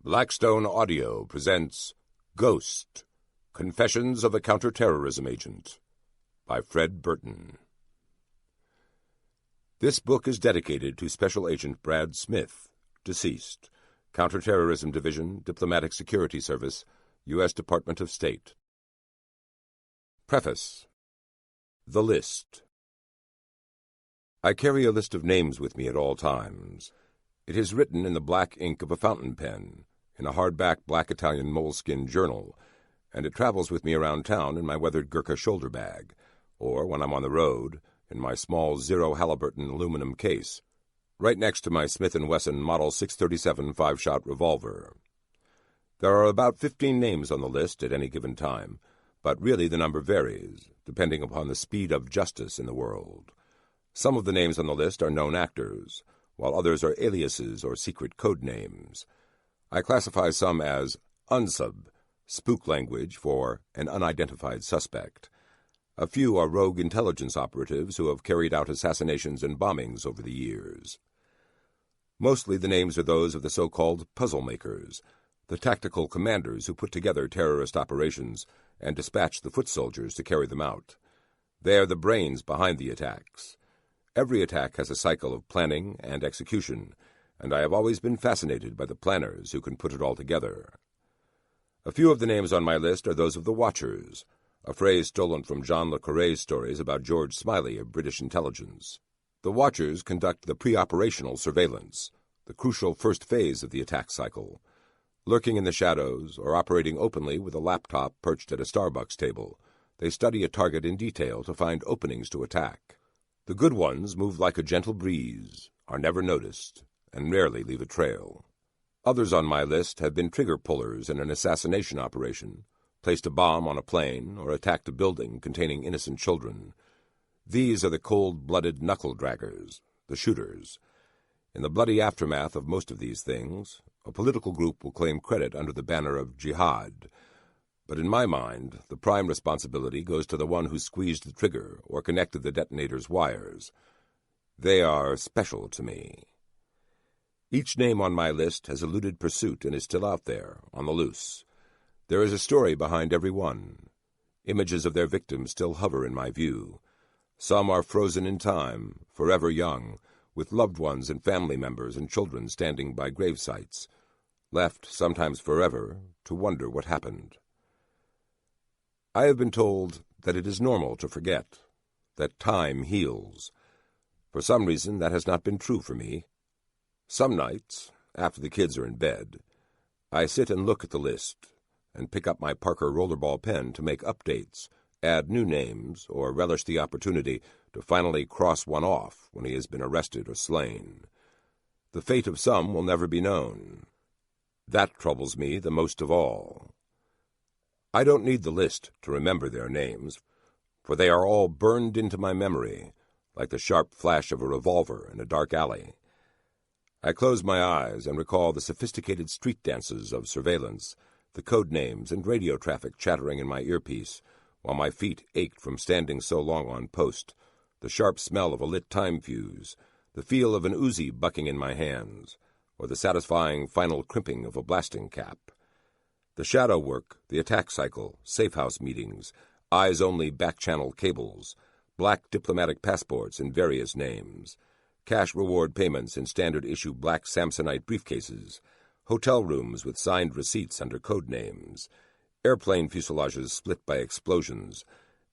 Blackstone Audio presents Ghost, Confessions of a Counterterrorism Agent by Fred Burton. This book is dedicated to Special Agent Brad Smith, deceased, Counterterrorism Division, Diplomatic Security Service, U.S. Department of State. Preface. The List. I carry a list of names with me at all times. It is written in the black ink of a fountain pen, in a hardback black Italian moleskin journal, and it travels with me around town in my weathered Gurkha shoulder bag, or, when I'm on the road, in my small Zero Halliburton aluminum case, right next to my Smith & Wesson Model 637 5-shot revolver. There are about 15 names on the list at any given time, but really the number varies, depending upon the speed of justice in the world. Some of the names on the list are known actors, while others are aliases or secret code names. I classify some as unsub, spook language for an unidentified suspect. A few are rogue intelligence operatives who have carried out assassinations and bombings over the years. Mostly the names are those of the so-called puzzle makers, the tactical commanders who put together terrorist operations and dispatch the foot soldiers to carry them out. They are the brains behind the attacks. Every attack has a cycle of planning and execution, and I have always been fascinated by the planners who can put it all together. A few of the names on my list are those of the Watchers, a phrase stolen from John le Carré's stories about George Smiley of British intelligence. The Watchers conduct the pre-operational surveillance, the crucial first phase of the attack cycle, lurking in the shadows or operating openly with a laptop perched at a Starbucks table. They study a target in detail to find openings to attack. The good ones move like a gentle breeze, are never noticed, and rarely leave a trail. Others on my list have been trigger pullers in an assassination operation, placed a bomb on a plane, or attacked a building containing innocent children. These are the cold-blooded knuckle-draggers, the shooters. In the bloody aftermath of most of these things, a political group will claim credit under the banner of jihad. But in my mind, the prime responsibility goes to the one who squeezed the trigger or connected the detonator's wires. They are special to me. Each name on my list has eluded pursuit and is still out there, on the loose. There is a story behind every one. Images of their victims still hover in my view. Some are frozen in time, forever young, with loved ones and family members and children standing by grave sites, left, sometimes forever, to wonder what happened. I have been told that it is normal to forget, that time heals. For some reason, that has not been true for me. Some nights, after the kids are in bed, I sit and look at the list and pick up my Parker rollerball pen to make updates, add new names, or relish the opportunity to finally cross one off when he has been arrested or slain. The fate of some will never be known. That troubles me the most of all. I don't need the list to remember their names, for they are all burned into my memory, like the sharp flash of a revolver in a dark alley. I close my eyes and recall the sophisticated street dances of surveillance, the code names and radio traffic chattering in my earpiece, while my feet ached from standing so long on post, the sharp smell of a lit time fuse, the feel of an Uzi bucking in my hands, or the satisfying final crimping of a blasting cap. The shadow work, the attack cycle, safe-house meetings, eyes-only back-channel cables, black diplomatic passports in various names, cash reward payments in standard-issue black Samsonite briefcases, hotel rooms with signed receipts under code names, airplane fuselages split by explosions,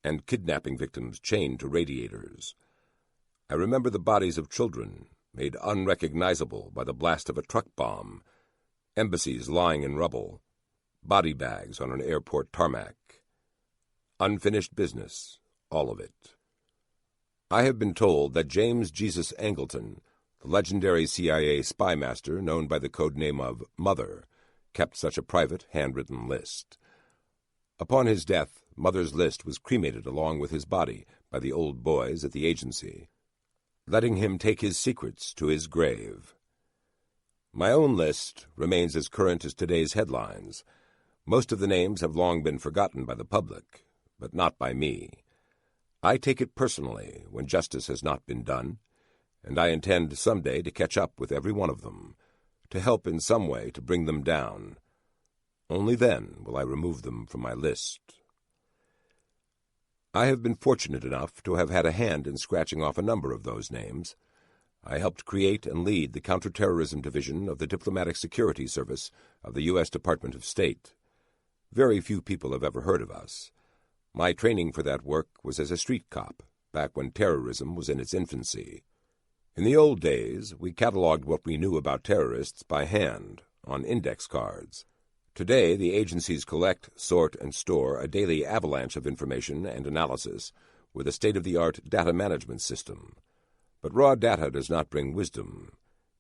and kidnapping victims chained to radiators. I remember the bodies of children, made unrecognizable by the blast of a truck bomb, embassies lying in rubble, body bags on an airport tarmac. Unfinished business, all of it. I have been told that James Jesus Angleton, the legendary CIA spy master known by the code name of Mother, kept such a private, handwritten list. Upon his death, Mother's list was cremated along with his body by the old boys at the agency, letting him take his secrets to his grave. My own list remains as current as today's headlines. Most of the names have long been forgotten by the public, but not by me. I take it personally when justice has not been done, and I intend someday to catch up with every one of them, to help in some way to bring them down. Only then will I remove them from my list. I have been fortunate enough to have had a hand in scratching off a number of those names. I helped create and lead the Counterterrorism Division of the Diplomatic Security Service of the U.S. Department of State. Very few people have ever heard of us. My training for that work was as a street cop, back when terrorism was in its infancy. In the old days, we cataloged what we knew about terrorists by hand, on index cards. Today, the agencies collect, sort, and store a daily avalanche of information and analysis with a state-of-the-art data management system. But raw data does not bring wisdom.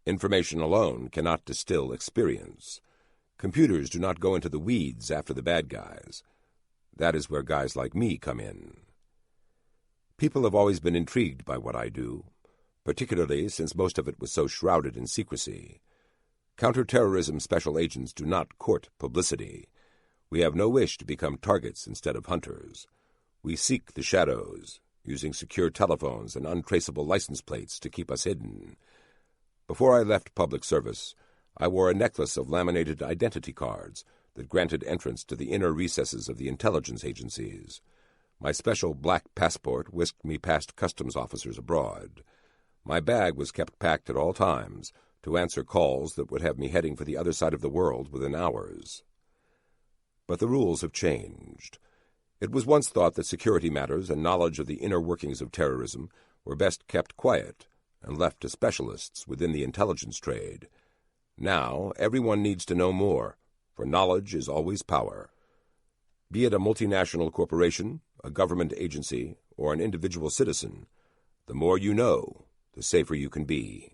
Information alone cannot distill experience. Computers do not go into the weeds after the bad guys. That is where guys like me come in. People have always been intrigued by what I do, particularly since most of it was so shrouded in secrecy. Counterterrorism special agents do not court publicity. We have no wish to become targets instead of hunters. We seek the shadows, using secure telephones and untraceable license plates to keep us hidden. Before I left public service, I wore a necklace of laminated identity cards that granted entrance to the inner recesses of the intelligence agencies. My special black passport whisked me past customs officers abroad. My bag was kept packed at all times to answer calls that would have me heading for the other side of the world within hours. But the rules have changed. It was once thought that security matters and knowledge of the inner workings of terrorism were best kept quiet and left to specialists within the intelligence trade. Now, everyone needs to know more, for knowledge is always power. Be it a multinational corporation, a government agency, or an individual citizen, the more you know, the safer you can be.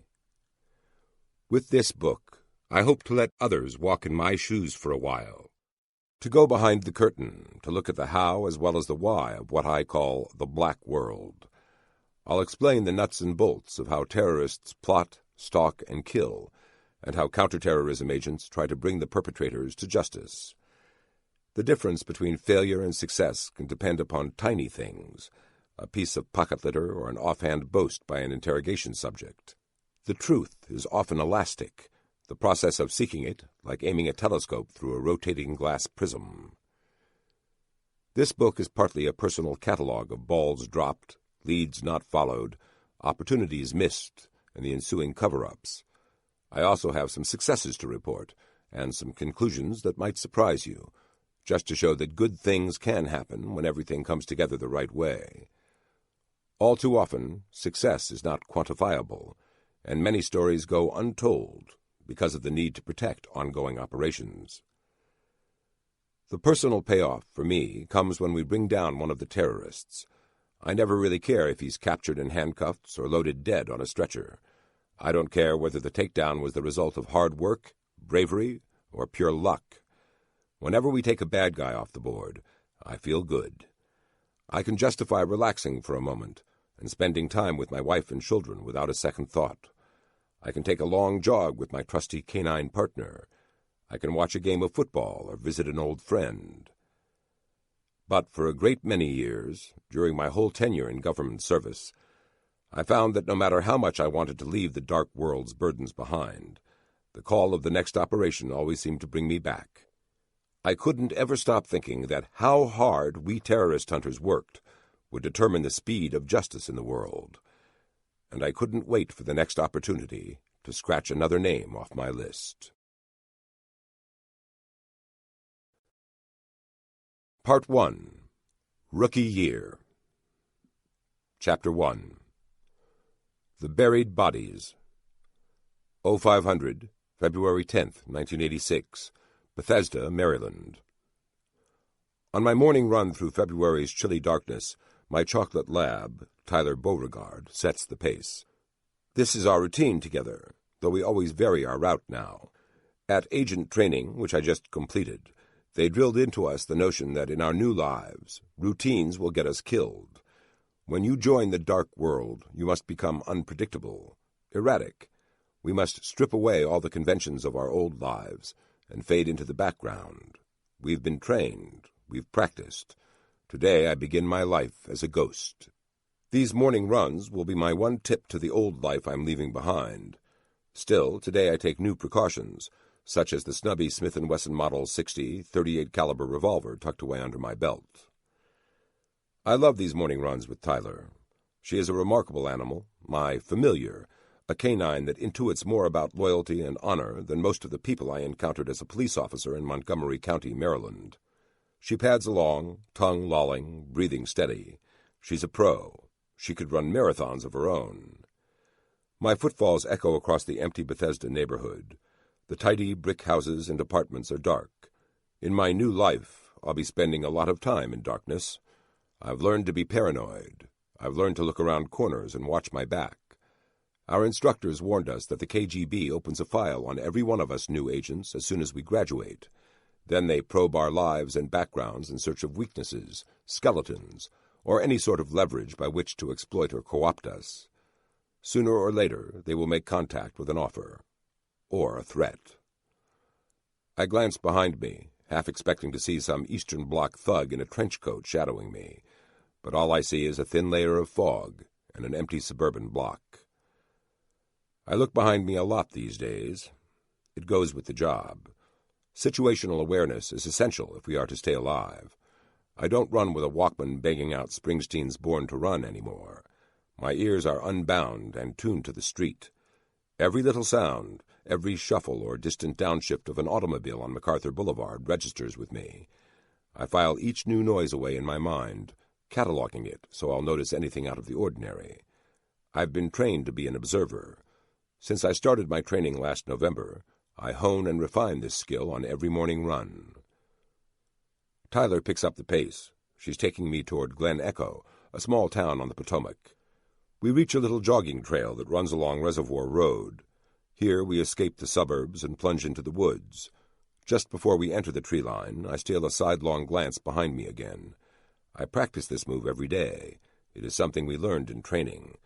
With this book, I hope to let others walk in my shoes for a while, to go behind the curtain, to look at the how as well as the why of what I call the black world. I'll explain the nuts and bolts of how terrorists plot, stalk, and kill, and how counterterrorism agents try to bring the perpetrators to justice. The difference between failure and success can depend upon tiny things, a piece of pocket litter or an offhand boast by an interrogation subject. The truth is often elastic, the process of seeking it like aiming a telescope through a rotating glass prism. This book is partly a personal catalog of balls dropped, leads not followed, opportunities missed, and the ensuing cover-ups. I also have some successes to report, and some conclusions that might surprise you, just to show that good things can happen when everything comes together the right way. All too often, success is not quantifiable, and many stories go untold because of the need to protect ongoing operations. The personal payoff for me comes when we bring down one of the terrorists. I never really care if he's captured in handcuffs or loaded dead on a stretcher. I don't care whether the takedown was the result of hard work, bravery, or pure luck. Whenever we take a bad guy off the board, I feel good. I can justify relaxing for a moment and spending time with my wife and children without a second thought. I can take a long jog with my trusty canine partner. I can watch a game of football or visit an old friend. But for a great many years, during my whole tenure in government service, I found that no matter how much I wanted to leave the dark world's burdens behind, the call of the next operation always seemed to bring me back. I couldn't ever stop thinking that how hard we terrorist hunters worked would determine the speed of justice in the world, and I couldn't wait for the next opportunity to scratch another name off my list. Part 1. Rookie Year. Chapter 1. The Buried Bodies. 0500, February 10th, 1986, Bethesda, Maryland. On my morning run through February's chilly darkness, my chocolate lab, Tyler Beauregard, sets the pace. This is our routine together, though we always vary our route now. At agent training, which I just completed, they drilled into us the notion that in our new lives, routines will get us killed. When you join the dark world, you must become unpredictable, erratic. We must strip away all the conventions of our old lives and fade into the background. We've been trained. We've practiced. Today I begin my life as a ghost. These morning runs will be my one tip to the old life I'm leaving behind. Still, today I take new precautions, such as the snubby Smith & Wesson Model 60 .38 caliber revolver tucked away under my belt. I love these morning runs with Tyler. She is a remarkable animal, my familiar, a canine that intuits more about loyalty and honor than most of the people I encountered as a police officer in Montgomery County, Maryland. She pads along, tongue lolling, breathing steady. She's a pro. She could run marathons of her own. My footfalls echo across the empty Bethesda neighborhood. The tidy brick houses and apartments are dark. In my new life, I'll be spending a lot of time in darkness. I've learned to be paranoid. I've learned to look around corners and watch my back. Our instructors warned us that the KGB opens a file on every one of us new agents as soon as we graduate. Then they probe our lives and backgrounds in search of weaknesses, skeletons, or any sort of leverage by which to exploit or co-opt us. Sooner or later, they will make contact with an offer. Or a threat. I glance behind me, half expecting to see some Eastern Bloc thug in a trench coat shadowing me, but all I see is a thin layer of fog and an empty suburban block. I look behind me a lot these days. It goes with the job. Situational awareness is essential if we are to stay alive. I don't run with a Walkman banging out Springsteen's Born to Run anymore. My ears are unbound and tuned to the street. Every little sound, every shuffle or distant downshift of an automobile on MacArthur Boulevard registers with me. I file each new noise away in my mind, cataloging it so I'll notice anything out of the ordinary. I've been trained to be an observer. Since I started my training last November, I hone and refine this skill on every morning run. Tyler picks up the pace. She's taking me toward Glen Echo, a small town on the Potomac. We reach a little jogging trail that runs along Reservoir Road. Here we escape the suburbs and plunge into the woods. Just before we enter the tree line, I steal a sidelong glance behind me again. I practice this move every day. It is something we learned in training.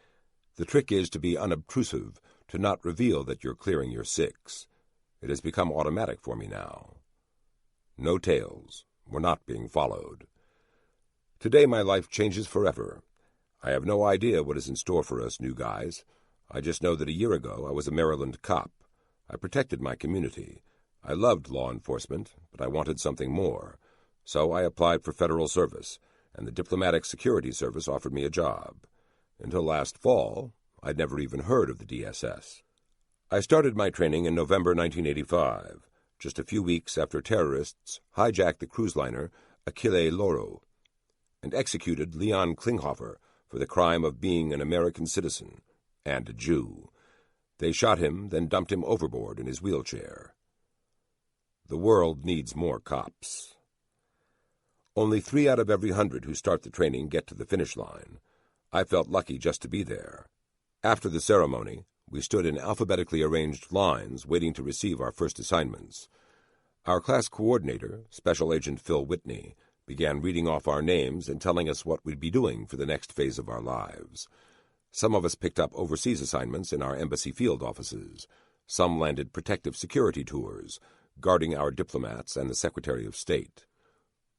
The trick is to be unobtrusive, to not reveal that you're clearing your six. It has become automatic for me now. No tails. We're not being followed. Today my life changes forever. I have no idea what is in store for us new guys. I just know that a year ago I was a Maryland cop. I protected my community. I loved law enforcement, but I wanted something more. So I applied for federal service, and the Diplomatic Security Service offered me a job. Until last fall, I'd never even heard of the DSS. I started my training in November 1985, just a few weeks after terrorists hijacked the cruise liner Achille Lauro and executed Leon Klinghoffer for the crime of being an American citizen and a Jew. They shot him, then dumped him overboard in his wheelchair. The world needs more cops. Only 3 out of every 100 who start the training get to the finish line. I felt lucky just to be there. After the ceremony, we stood in alphabetically arranged lines waiting to receive our first assignments. Our class coordinator, Special Agent Phil Whitney, began reading off our names and telling us what we'd be doing for the next phase of our lives. Some of us picked up overseas assignments in our embassy field offices. Some landed protective security tours, guarding our diplomats and the Secretary of State.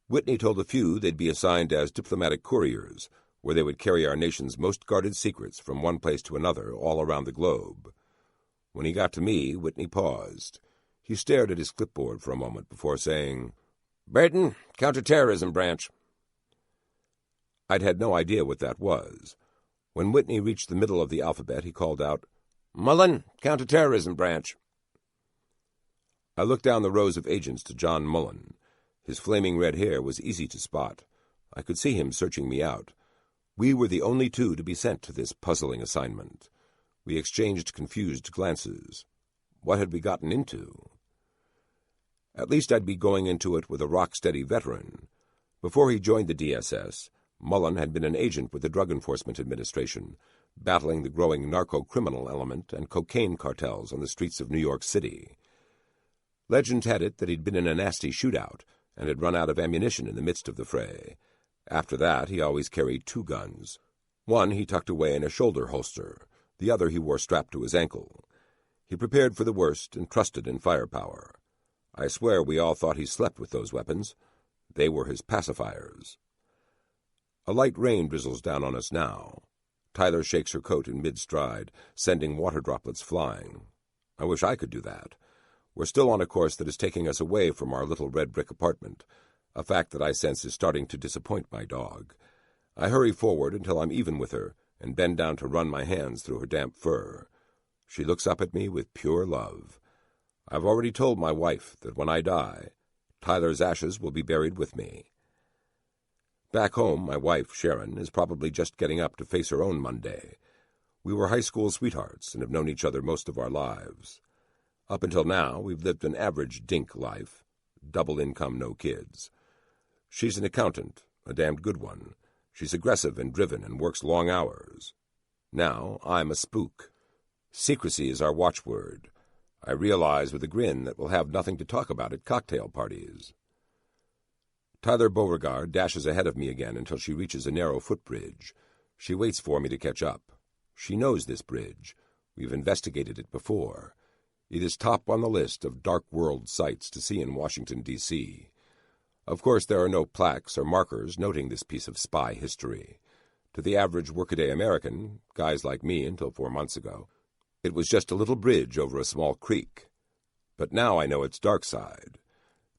Whitney told a few they'd be assigned as diplomatic couriers, where they would carry our nation's most guarded secrets from one place to another all around the globe. When he got to me, Whitney paused. He stared at his clipboard for a moment before saying, "Burton, Counterterrorism Branch." I'd had no idea what that was. When Whitney reached the middle of the alphabet, he called out, "Mullen, Counterterrorism Branch." I looked down the rows of agents to John Mullen. His flaming red hair was easy to spot. I could see him searching me out. We were the only 2 to be sent to this puzzling assignment. We exchanged confused glances. What had we gotten into? At least I'd be going into it with a rock-steady veteran. Before he joined the DSS, Mullen had been an agent with the Drug Enforcement Administration, battling the growing narco-criminal element and cocaine cartels on the streets of New York City. Legend had it that he'd been in a nasty shootout and had run out of ammunition in the midst of the fray. After that, he always carried 2 guns. One he tucked away in a shoulder holster. The other he wore strapped to his ankle. He prepared for the worst and trusted in firepower. I swear we all thought he slept with those weapons. They were his pacifiers. A light rain drizzles down on us now. Tyler shakes her coat in mid-stride, sending water droplets flying. I wish I could do that. We're still on a course that is taking us away from our little red brick apartment, a fact that I sense is starting to disappoint my dog. I hurry forward until I'm even with her and bend down to run my hands through her damp fur. She looks up at me with pure love. I've already told my wife that when I die, Tyler's ashes will be buried with me. Back home, my wife, Sharon, is probably just getting up to face her own Monday. We were high school sweethearts and have known each other most of our lives. Up until now, we've lived an average dink life, double income, no kids. She's an accountant, a damned good one. She's aggressive and driven and works long hours. Now I'm a spook. Secrecy is our watchword. I realize with a grin that we'll have nothing to talk about at cocktail parties. Tyler Beauregard dashes ahead of me again until she reaches a narrow footbridge. She waits for me to catch up. She knows this bridge. We've investigated it before. It is top on the list of dark world sites to see in Washington, D.C. Of course, there are no plaques or markers noting this piece of spy history. To the average workaday American, guys like me until 4 months ago, it was just a little bridge over a small creek. But now I know its dark side.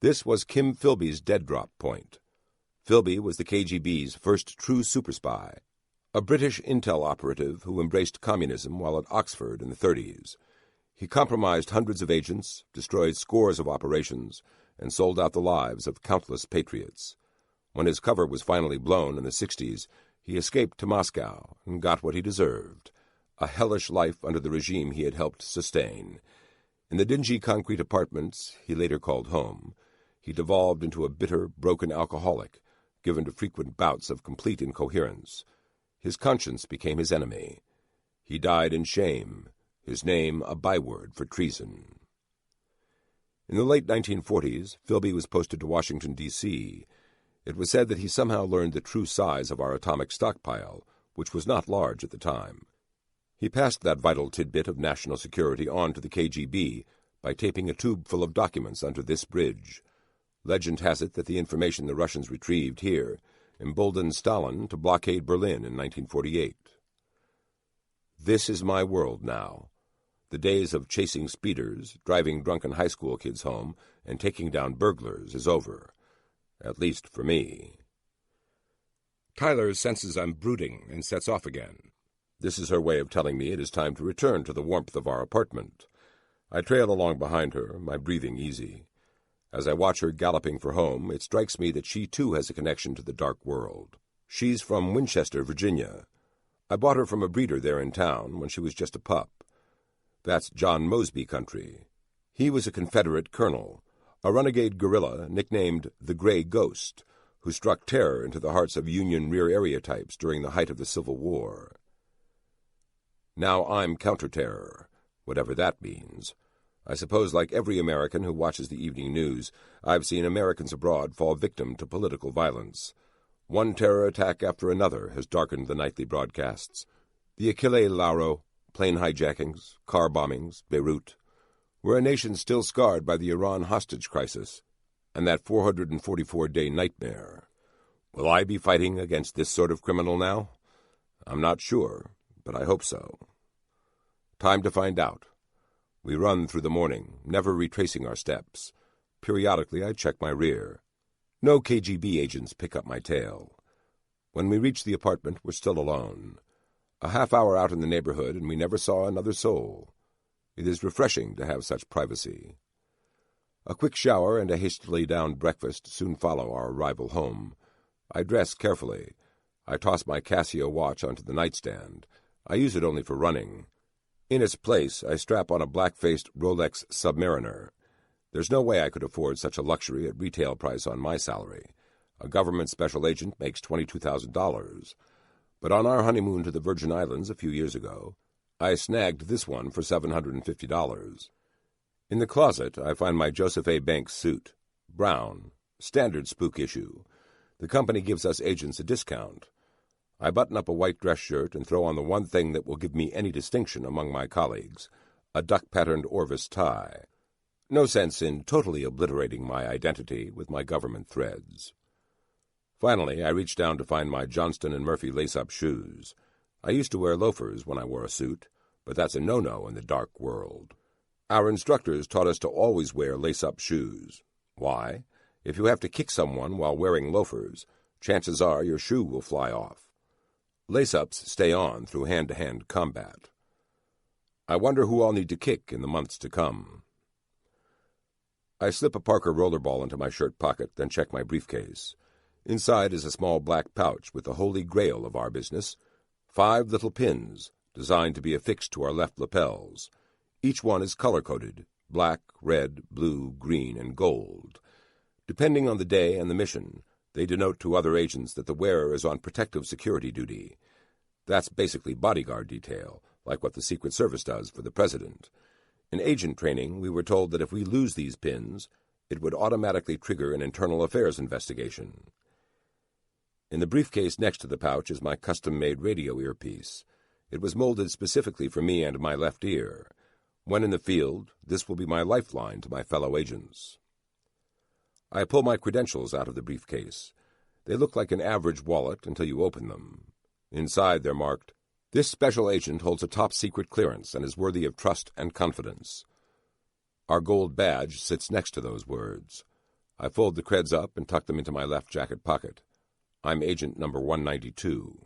This was Kim Philby's dead drop point. Philby was the KGB's first true super spy, a British intel operative who embraced communism while at Oxford in the 30s. He compromised hundreds of agents, destroyed scores of operations, and sold out the lives of countless patriots. When his cover was finally blown in the 60s, he escaped to Moscow and got what he deserved, a hellish life under the regime he had helped sustain. In the dingy concrete apartments he later called home, he devolved into a bitter, broken alcoholic, given to frequent bouts of complete incoherence. His conscience became his enemy. He died in shame, his name a byword for treason. In the late 1940s, Philby was posted to Washington, D.C. It was said that he somehow learned the true size of our atomic stockpile, which was not large at the time. He passed that vital tidbit of national security on to the KGB by taping a tube full of documents under this bridge. Legend has it that the information the Russians retrieved here emboldened Stalin to blockade Berlin in 1948. This is my world now. The days of chasing speeders, driving drunken high school kids home, and taking down burglars is over. At least for me. Tyler senses I'm brooding and sets off again. This is her way of telling me it is time to return to the warmth of our apartment. I trail along behind her, my breathing easy. As I watch her galloping for home, it strikes me that she too has a connection to the dark world. She's from Winchester, Virginia. I bought her from a breeder there in town when she was just a pup. That's John Mosby country. He was a Confederate colonel, a renegade guerrilla nicknamed the Gray Ghost, who struck terror into the hearts of Union rear area types during the height of the Civil War. Now I'm counter-terror, whatever that means. I suppose, like every American who watches the evening news, I've seen Americans abroad fall victim to political violence. One terror attack after another has darkened the nightly broadcasts. The Achille Lauro, plane hijackings, car bombings, Beirut. We're a nation still scarred by the Iran hostage crisis and that 444-day nightmare. Will I be fighting against this sort of criminal now? I'm not sure, but I hope so. Time to find out. We run through the morning, never retracing our steps. Periodically, I check my rear. No KGB agents pick up my tail. When we reach the apartment, we're still alone. A half hour out in the neighborhood, and we never saw another soul. It is refreshing to have such privacy. A quick shower and a hastily downed breakfast soon follow our arrival home. I dress carefully. I toss my Casio watch onto the nightstand. I use it only for running. In its place, I strap on a black-faced Rolex Submariner. There's no way I could afford such a luxury at retail price on my salary. A government special agent makes $22,000. But on our honeymoon to the Virgin Islands a few years ago, I snagged this one for $750. In the closet, I find my Joseph A. Banks suit. Brown. Standard spook issue. The company gives us agents a discount. I button up a white dress shirt and throw on the one thing that will give me any distinction among my colleagues, a duck-patterned Orvis tie. No sense in totally obliterating my identity with my government threads. Finally, I reach down to find my Johnston & Murphy lace-up shoes. I used to wear loafers when I wore a suit, but that's a no-no in the dark world. Our instructors taught us to always wear lace-up shoes. Why? If you have to kick someone while wearing loafers, chances are your shoe will fly off. Lace-ups stay on through hand-to-hand combat. I wonder who I'll need to kick in the months to come. I slip a Parker rollerball into my shirt pocket, then check my briefcase. Inside is a small black pouch with the holy grail of our business, 5 little pins designed to be affixed to our left lapels. Each one is color-coded, black, red, blue, green, and gold. Depending on the day and the mission, they denote to other agents that the wearer is on protective security duty. That's basically bodyguard detail, like what the Secret Service does for the president. In agent training, we were told that if we lose these pins, it would automatically trigger an internal affairs investigation. In the briefcase next to the pouch is my custom-made radio earpiece. It was molded specifically for me and my left ear. When in the field, this will be my lifeline to my fellow agents. I pull my credentials out of the briefcase. They look like an average wallet until you open them. Inside they're marked, "This special agent holds a top-secret clearance and is worthy of trust and confidence." Our gold badge sits next to those words. I fold the creds up and tuck them into my left jacket pocket. I'm agent number 192.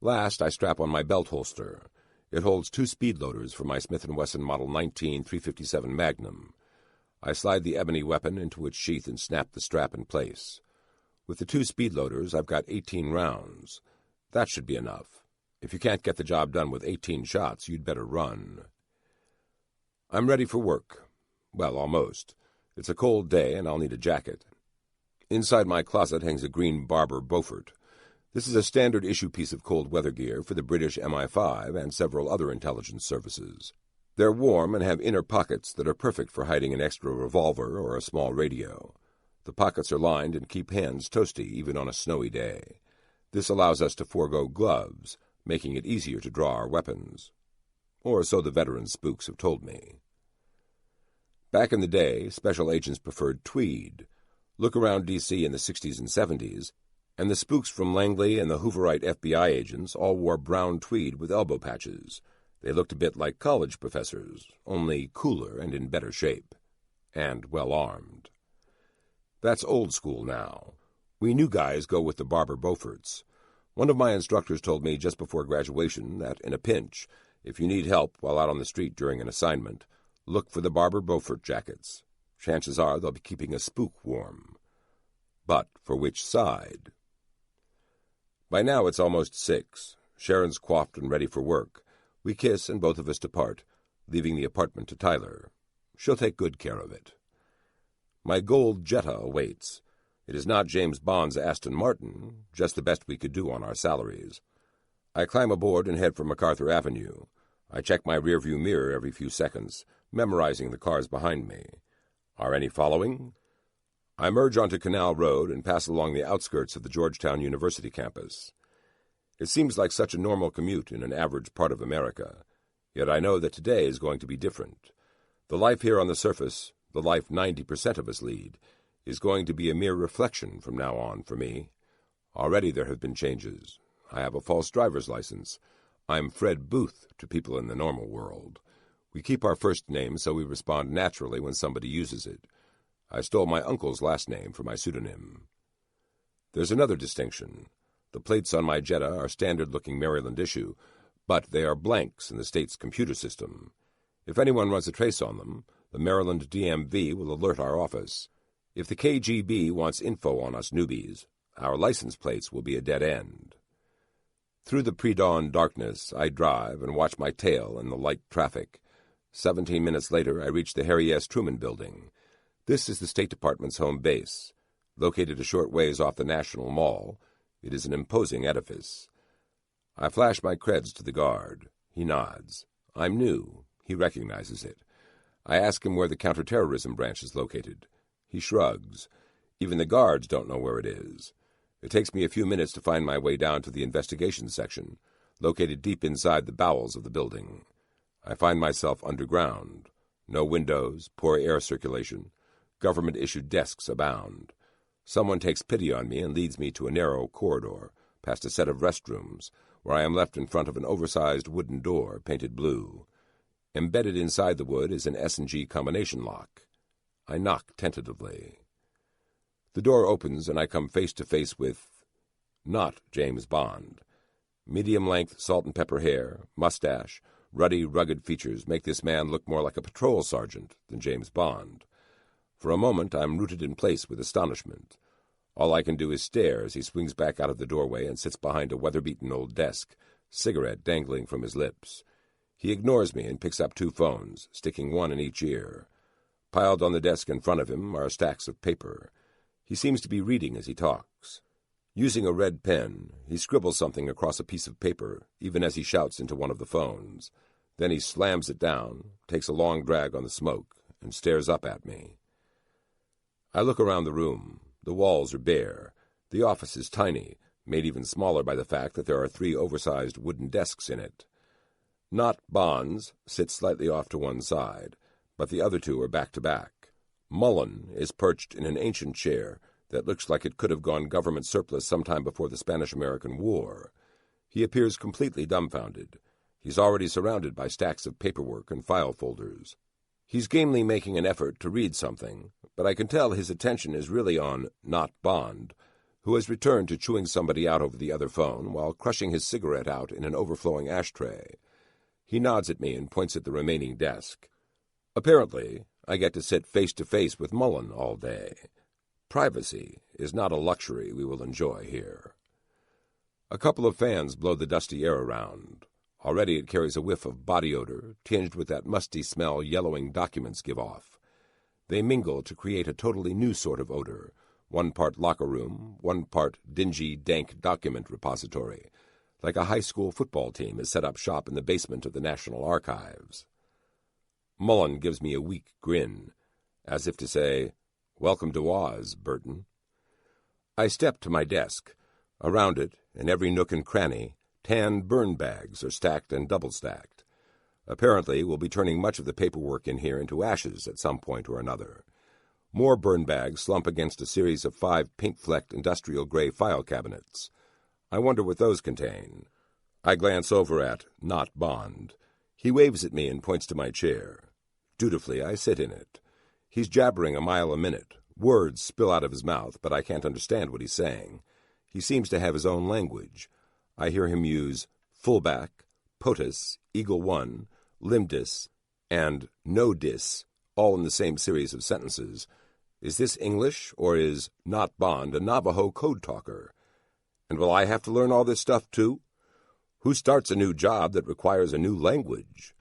Last, I strap on my belt holster. It holds 2 speed loaders for my Smith & Wesson Model 19 .357 Magnum. I slide the ebony weapon into its sheath and snap the strap in place. With the 2 speed loaders, I've got 18 rounds. That should be enough. If you can't get the job done with 18 shots, you'd better run. I'm ready for work. Well, almost. It's a cold day, and I'll need a jacket. Inside my closet hangs a green Barber Beaufort. This is a standard-issue piece of cold-weather gear for the British MI5 and several other intelligence services. They're warm and have inner pockets that are perfect for hiding an extra revolver or a small radio. The pockets are lined and keep hands toasty even on a snowy day. This allows us to forego gloves, making it easier to draw our weapons. Or so the veteran spooks have told me. Back in the day, special agents preferred tweed. Look around D.C. in the 60s and 70s, and the spooks from Langley and the Hooverite FBI agents all wore brown tweed with elbow patches. They looked a bit like college professors, only cooler and in better shape. And well-armed. That's old school now. We new guys go with the Barber Beauforts. One of my instructors told me just before graduation that, in a pinch, if you need help while out on the street during an assignment, look for the Barber Beaufort jackets. Chances are they'll be keeping a spook warm. But for which side? By now it's almost 6. Sharon's coiffed and ready for work. We kiss and both of us depart, leaving the apartment to Tyler. She'll take good care of it. My gold Jetta awaits. It is not James Bond's Aston Martin, just the best we could do on our salaries. I climb aboard and head for MacArthur Avenue. I check my rearview mirror every few seconds, memorizing the cars behind me. Are any following? I merge onto Canal Road and pass along the outskirts of the Georgetown University campus. It seems like such a normal commute in an average part of America, yet I know that today is going to be different. The life here on the surface, the life 90% of us lead, is going to be a mere reflection from now on for me. Already there have been changes. I have a false driver's license. I'm Fred Booth to people in the normal world. We keep our first name so we respond naturally when somebody uses it. I stole my uncle's last name for my pseudonym. There's another distinction. The plates on my Jetta are standard-looking Maryland issue, but they are blanks in the state's computer system. If anyone runs a trace on them, the Maryland DMV will alert our office. If the KGB wants info on us newbies, our license plates will be a dead end. Through the pre-dawn darkness, I drive and watch my tail in the light traffic. 17 minutes later, I reach the Harry S. Truman Building. This is the State Department's home base. Located a short ways off the National Mall, it is an imposing edifice. I flash my creds to the guard. He nods. I'm new. He recognizes it. I ask him where the counterterrorism branch is located. He shrugs. Even the guards don't know where it is. It takes me a few minutes to find my way down to the investigation section, located deep inside the bowels of the building. I find myself underground. No windows, poor air circulation. Government-issued desks abound. Someone takes pity on me and leads me to a narrow corridor, past a set of restrooms, where I am left in front of an oversized wooden door painted blue. Embedded inside the wood is an S&G combination lock. I knock tentatively. The door opens and I come face to face with not James Bond. Medium-length salt and pepper hair, mustache, ruddy, rugged features make this man look more like a patrol sergeant than James Bond. For a moment I'm rooted in place with astonishment. All I can do is stare as he swings back out of the doorway and sits behind a weather-beaten old desk, cigarette dangling from his lips. He ignores me and picks up 2 phones, sticking one in each ear. Piled on the desk in front of him are stacks of paper. He seems to be reading as he talks. Using a red pen, he scribbles something across a piece of paper, even as he shouts into one of the phones. Then he slams it down, takes a long drag on the smoke, and stares up at me. I look around the room. The walls are bare. The office is tiny, made even smaller by the fact that there are 3 oversized wooden desks in it. Not Bond's sits slightly off to one side, but the other 2 are back to back. Mullen is perched in an ancient chair that looks like it could have gone government surplus sometime before the Spanish-American War. He appears completely dumbfounded. He's already surrounded by stacks of paperwork and file folders. He's gamely making an effort to read something, but I can tell his attention is really on not Bond, who has returned to chewing somebody out over the other phone while crushing his cigarette out in an overflowing ashtray. He nods at me and points at the remaining desk. Apparently, I get to sit face-to-face with Mullen all day. Privacy is not a luxury we will enjoy here. A couple of fans blow the dusty air around. Already it carries a whiff of body odor, tinged with that musty smell yellowing documents give off. They mingle to create a totally new sort of odor, 1 part locker room, 1 part dingy, dank document repository, like a high school football team has set up shop in the basement of the National Archives. Mullen gives me a weak grin, as if to say, "Welcome to Oz, Burton." I step to my desk. Around it, in every nook and cranny, tan burn bags are stacked and double-stacked. Apparently, we'll be turning much of the paperwork in here into ashes at some point or another. More burn bags slump against a series of 5 pink-flecked industrial gray file cabinets. I wonder what those contain. I glance over at not Bond. He waves at me and points to my chair. Dutifully, I sit in it. He's jabbering a mile a minute. Words spill out of his mouth, but I can't understand what he's saying. He seems to have his own language. I hear him use fullback, POTUS, Eagle 1, limdis, and no dis, all in the same series of sentences. Is this English, or is not Bond a Navajo code talker? And will I have to learn all this stuff, too? Who starts a new job that requires a new language?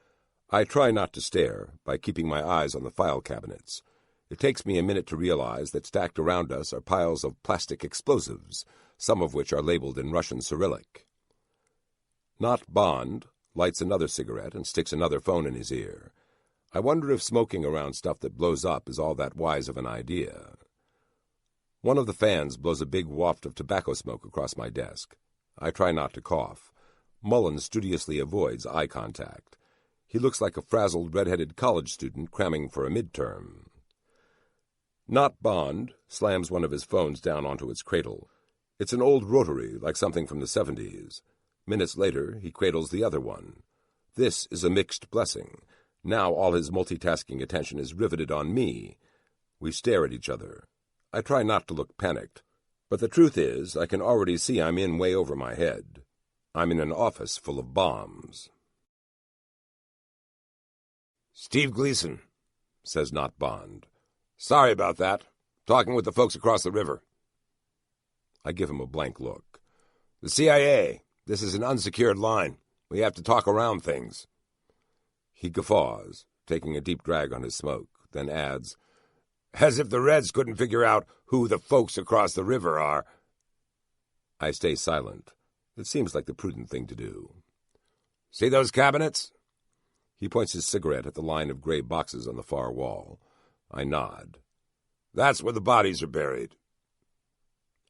I try not to stare by keeping my eyes on the file cabinets. It takes me a minute to realize that stacked around us are piles of plastic explosives, some of which are labeled in Russian Cyrillic. Not Bond lights another cigarette and sticks another phone in his ear. I wonder if smoking around stuff that blows up is all that wise of an idea. One of the fans blows a big waft of tobacco smoke across my desk. I try not to cough. Mullen studiously avoids eye contact. He looks like a frazzled red-headed college student cramming for a midterm. Not Bond slams one of his phones down onto its cradle. It's an old rotary, like something from the 70s. Minutes later, he cradles the other one. This is a mixed blessing. Now all his multitasking attention is riveted on me. We stare at each other. I try not to look panicked, but the truth is I can already see I'm in way over my head. I'm in an office full of bombs. "Steve Gleason," says not Bond. "Sorry about that. Talking with the folks across the river." I give him a blank look. "The CIA. This is an unsecured line. We have to talk around things." He guffaws, taking a deep drag on his smoke, then adds, "As if the Reds couldn't figure out who the folks across the river are." I stay silent. It seems like the prudent thing to do. "See those cabinets?" He points his cigarette at the line of gray boxes on the far wall. I nod. "That's where the bodies are buried."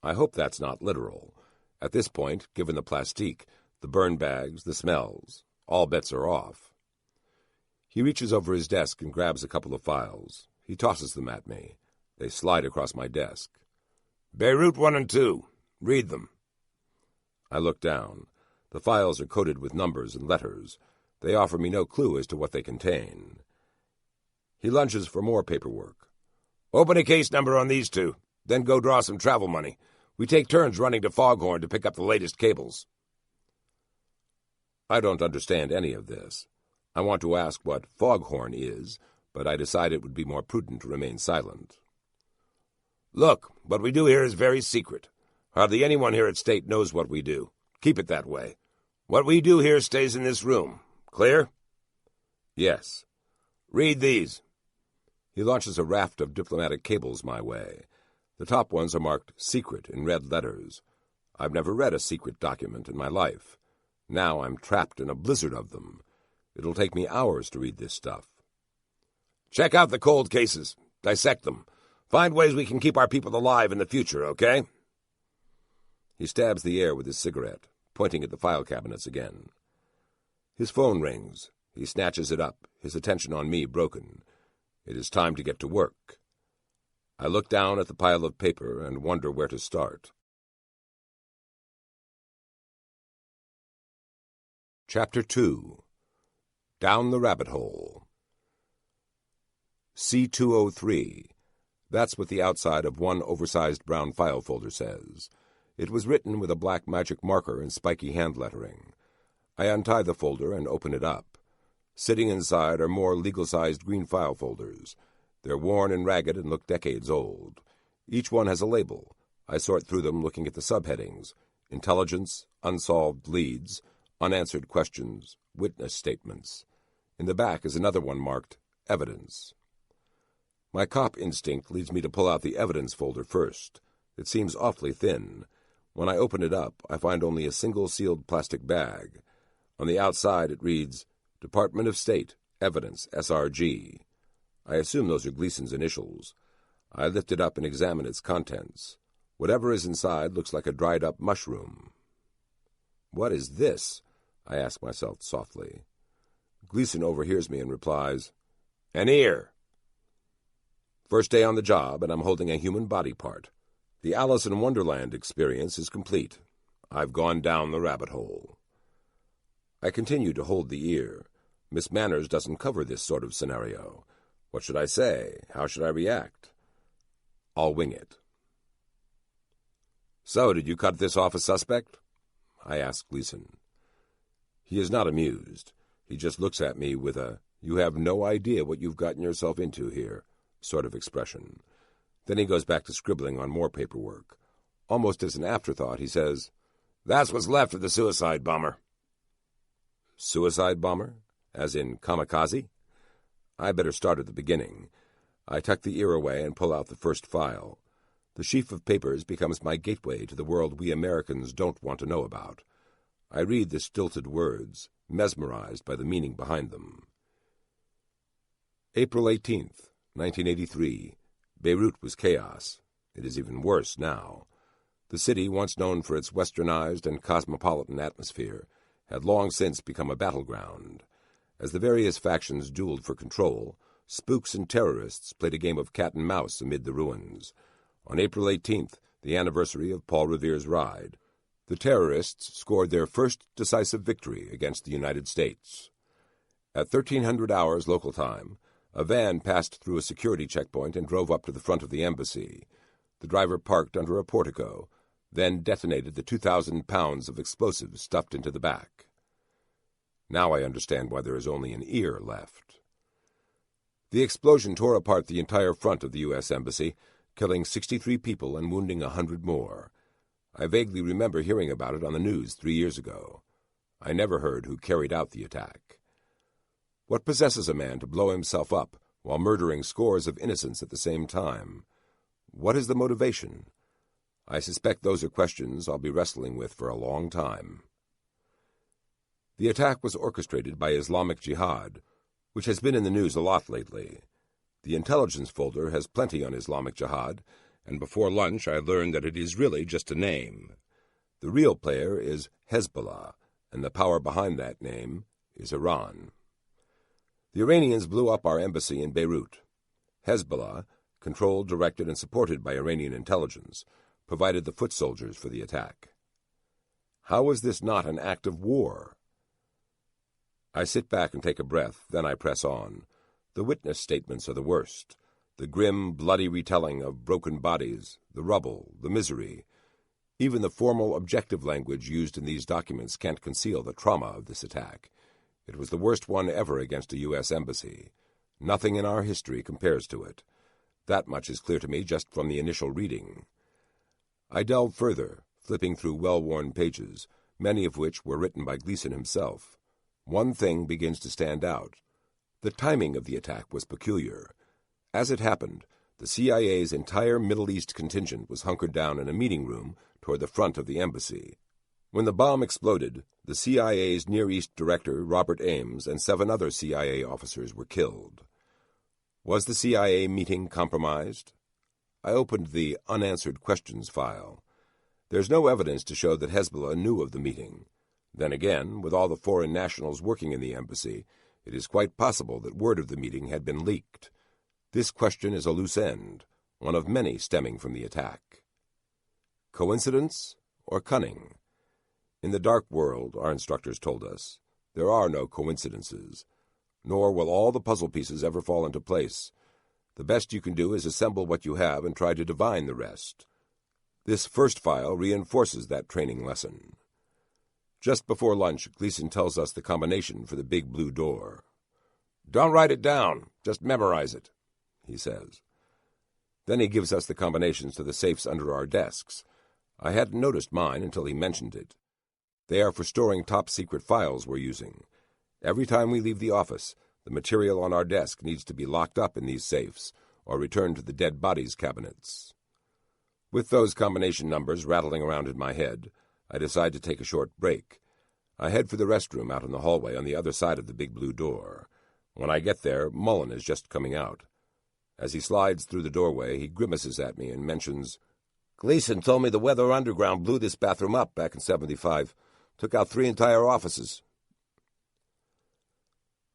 I hope that's not literal. At this point, given the plastique, the burn bags, the smells, all bets are off. He reaches over his desk and grabs a couple of files. He tosses them at me. They slide across my desk. "Beirut 1 and 2. Read them." I look down. The files are coated with numbers and letters. They offer me no clue as to what they contain. He lunges for more paperwork. "Open a case number on these two, then go draw some travel money. We take turns running to Foghorn to pick up the latest cables." I don't understand any of this. I want to ask what Foghorn is, but I decide it would be more prudent to remain silent. "Look, what we do here is very secret. Hardly anyone here at State knows what we do. Keep it that way. What we do here stays in this room. Clear?" "Yes." "Read these." He launches a raft of diplomatic cables my way. The top ones are marked "Secret" in red letters. I've never read a secret document in my life. Now I'm trapped in a blizzard of them. It'll take me hours to read this stuff. "Check out the cold cases. Dissect them. Find ways we can keep our people alive in the future, okay?" He stabs the air with his cigarette, pointing at the file cabinets again. His phone rings. He snatches it up, his attention on me broken. It is time to get to work. I look down at the pile of paper and wonder where to start. Chapter 2. Down the Rabbit Hole. C203. That's what the outside of one oversized brown file folder says. It was written with a black magic marker and spiky hand lettering. I untie the folder and open it up. Sitting inside are more legal-sized green file folders. They're worn and ragged and look decades old. Each one has a label. I sort through them looking at the subheadings: intelligence, unsolved leads, unanswered questions, witness statements. In the back is another one marked evidence. My cop instinct leads me to pull out the evidence folder first. It seems awfully thin. When I open it up, I find only a single sealed plastic bag. On the outside it reads, Department of State, Evidence, SRG. I assume those are Gleason's initials. I lift it up and examine its contents. Whatever is inside looks like a dried-up mushroom. "What is this?" I ask myself softly. Gleason overhears me and replies, "An ear." First day on the job, and I'm holding a human body part. The Alice in Wonderland experience is complete. I've gone down the rabbit hole. I continue to hold the ear. Miss Manners doesn't cover this sort of scenario. What should I say? How should I react? I'll wing it. "So, did you cut this off a suspect?" I ask Gleason. He is not amused. He just looks at me with a "you have no idea what you've gotten yourself into here" sort of expression. Then he goes back to scribbling on more paperwork. Almost as an afterthought, he says, "That's what's left of the suicide bomber." Suicide bomber? As in kamikaze? I better start at the beginning. I tuck the ear away and pull out the first file. The sheaf of papers becomes my gateway to the world we Americans don't want to know about. I read the stilted words, mesmerized by the meaning behind them. April 18th, 1983. Beirut was chaos. It is even worse now. The city, once known for its westernized and cosmopolitan atmosphere, had long since become a battleground. As the various factions dueled for control, spooks and terrorists played a game of cat and mouse amid the ruins. On April 18th, the anniversary of Paul Revere's ride, the terrorists scored their first decisive victory against the United States. At 1300 hours local time, a van passed through a security checkpoint and drove up to the front of the embassy. The driver parked under a portico, then detonated the 2,000 pounds of explosives stuffed into the back. Now I understand why there is only an ear left. The explosion tore apart the entire front of the U.S. Embassy, killing 63 people and wounding 100 more. I vaguely remember hearing about it on the news 3 years ago. I never heard who carried out the attack. What possesses a man to blow himself up while murdering scores of innocents at the same time? What is the motivation? I suspect those are questions I'll be wrestling with for a long time. The attack was orchestrated by Islamic Jihad, which has been in the news a lot lately. The intelligence folder has plenty on Islamic Jihad, and before lunch I learned that it is really just a name. The real player is Hezbollah, and the power behind that name is Iran. The Iranians blew up our embassy in Beirut. Hezbollah, controlled, directed, and supported by Iranian intelligence, provided the foot soldiers for the attack. How is this not an act of war? I sit back and take a breath, then I press on. The witness statements are the worst. The grim, bloody retelling of broken bodies, the rubble, the misery. Even the formal, objective language used in these documents can't conceal the trauma of this attack. It was the worst one ever against a U.S. embassy. Nothing in our history compares to it. That much is clear to me just from the initial reading. I delve further, flipping through well-worn pages, many of which were written by Gleason himself. One thing begins to stand out. The timing of the attack was peculiar. As it happened, the CIA's entire Middle East contingent was hunkered down in a meeting room toward the front of the embassy. When the bomb exploded, the CIA's Near East director, Robert Ames, and 7 other CIA officers were killed. Was the CIA meeting compromised? I opened the unanswered questions file. There's no evidence to show that Hezbollah knew of the meeting. Then again, with all the foreign nationals working in the embassy, it is quite possible that word of the meeting had been leaked. This question is a loose end, one of many stemming from the attack. Coincidence or cunning? In the dark world, our instructors told us, there are no coincidences, nor will all the puzzle pieces ever fall into place. The best you can do is assemble what you have and try to divine the rest. This first file reinforces that training lesson. Just before lunch, Gleason tells us the combination for the big blue door. "Don't write it down, just memorize it," he says. Then he gives us the combinations to the safes under our desks. I hadn't noticed mine until he mentioned it. They are for storing top-secret files we're using. Every time we leave the office, the material on our desk needs to be locked up in these safes or returned to the dead bodies cabinets. With those combination numbers rattling around in my head, I decide to take a short break. I head for the restroom out in the hallway on the other side of the big blue door. When I get there, Mullen is just coming out. As he slides through the doorway, he grimaces at me and mentions, "Gleason told me the Weather Underground blew this bathroom up back in '75. Took out 3 entire offices."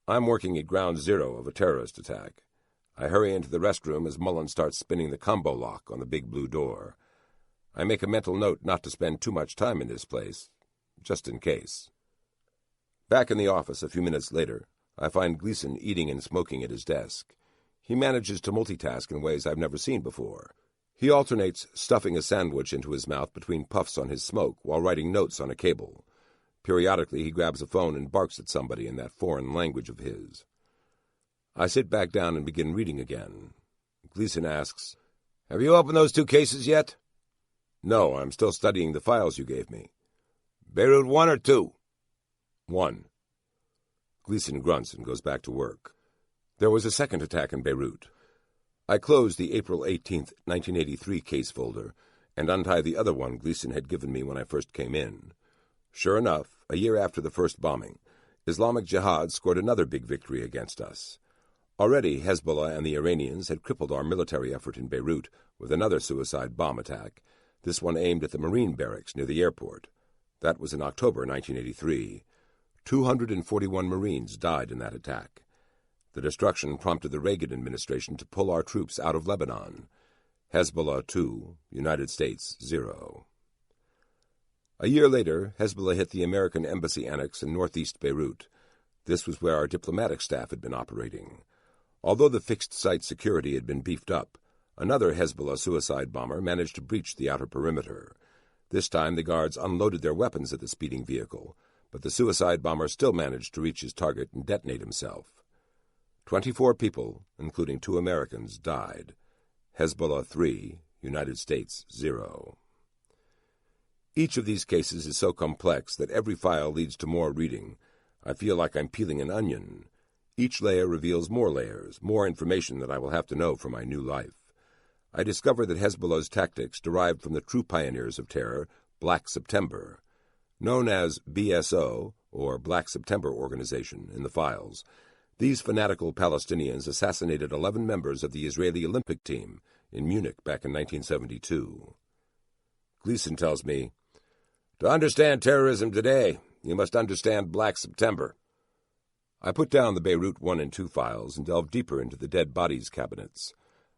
I'm working at ground zero of a terrorist attack. I hurry into the restroom as Mullen starts spinning the combo lock on the big blue door. I make a mental note not to spend too much time in this place, just in case. Back in the office a few minutes later, I find Gleason eating and smoking at his desk. He manages to multitask in ways I've never seen before. He alternates stuffing a sandwich into his mouth between puffs on his smoke while writing notes on a cable. Periodically, he grabs a phone and barks at somebody in that foreign language of his. I sit back down and begin reading again. Gleason asks, "Have you opened those 2 cases yet?" "No, I'm still studying the files you gave me." "Beirut 1 or 2? "1. Gleason grunts and goes back to work. There was a second attack in Beirut. I close the April 18th, 1983 case folder and untie the other one Gleason had given me when I first came in. Sure enough, a year after the first bombing, Islamic Jihad scored another big victory against us. Already Hezbollah and the Iranians had crippled our military effort in Beirut with another suicide bomb attack, this one aimed at the Marine barracks near the airport. That was in October 1983. 241 Marines died in that attack. The destruction prompted the Reagan administration to pull our troops out of Lebanon. Hezbollah 2, United States 0. A year later, Hezbollah hit the American embassy annex in northeast Beirut. This was where our diplomatic staff had been operating. Although the fixed-site security had been beefed up, another Hezbollah suicide bomber managed to breach the outer perimeter. This time the guards unloaded their weapons at the speeding vehicle, but the suicide bomber still managed to reach his target and detonate himself. 24 people, including 2 Americans, died. Hezbollah 3, United States 0. Each of these cases is so complex that every file leads to more reading. I feel like I'm peeling an onion. Each layer reveals more layers, more information that I will have to know for my new life. I discover that Hezbollah's tactics derived from the true pioneers of terror, Black September. Known as BSO, or Black September Organization, in the files, these fanatical Palestinians assassinated 11 members of the Israeli Olympic team in Munich back in 1972. Gleason tells me, "To understand terrorism today, you must understand Black September." I put down the Beirut 1 and 2 files and delve deeper into the dead bodies cabinets.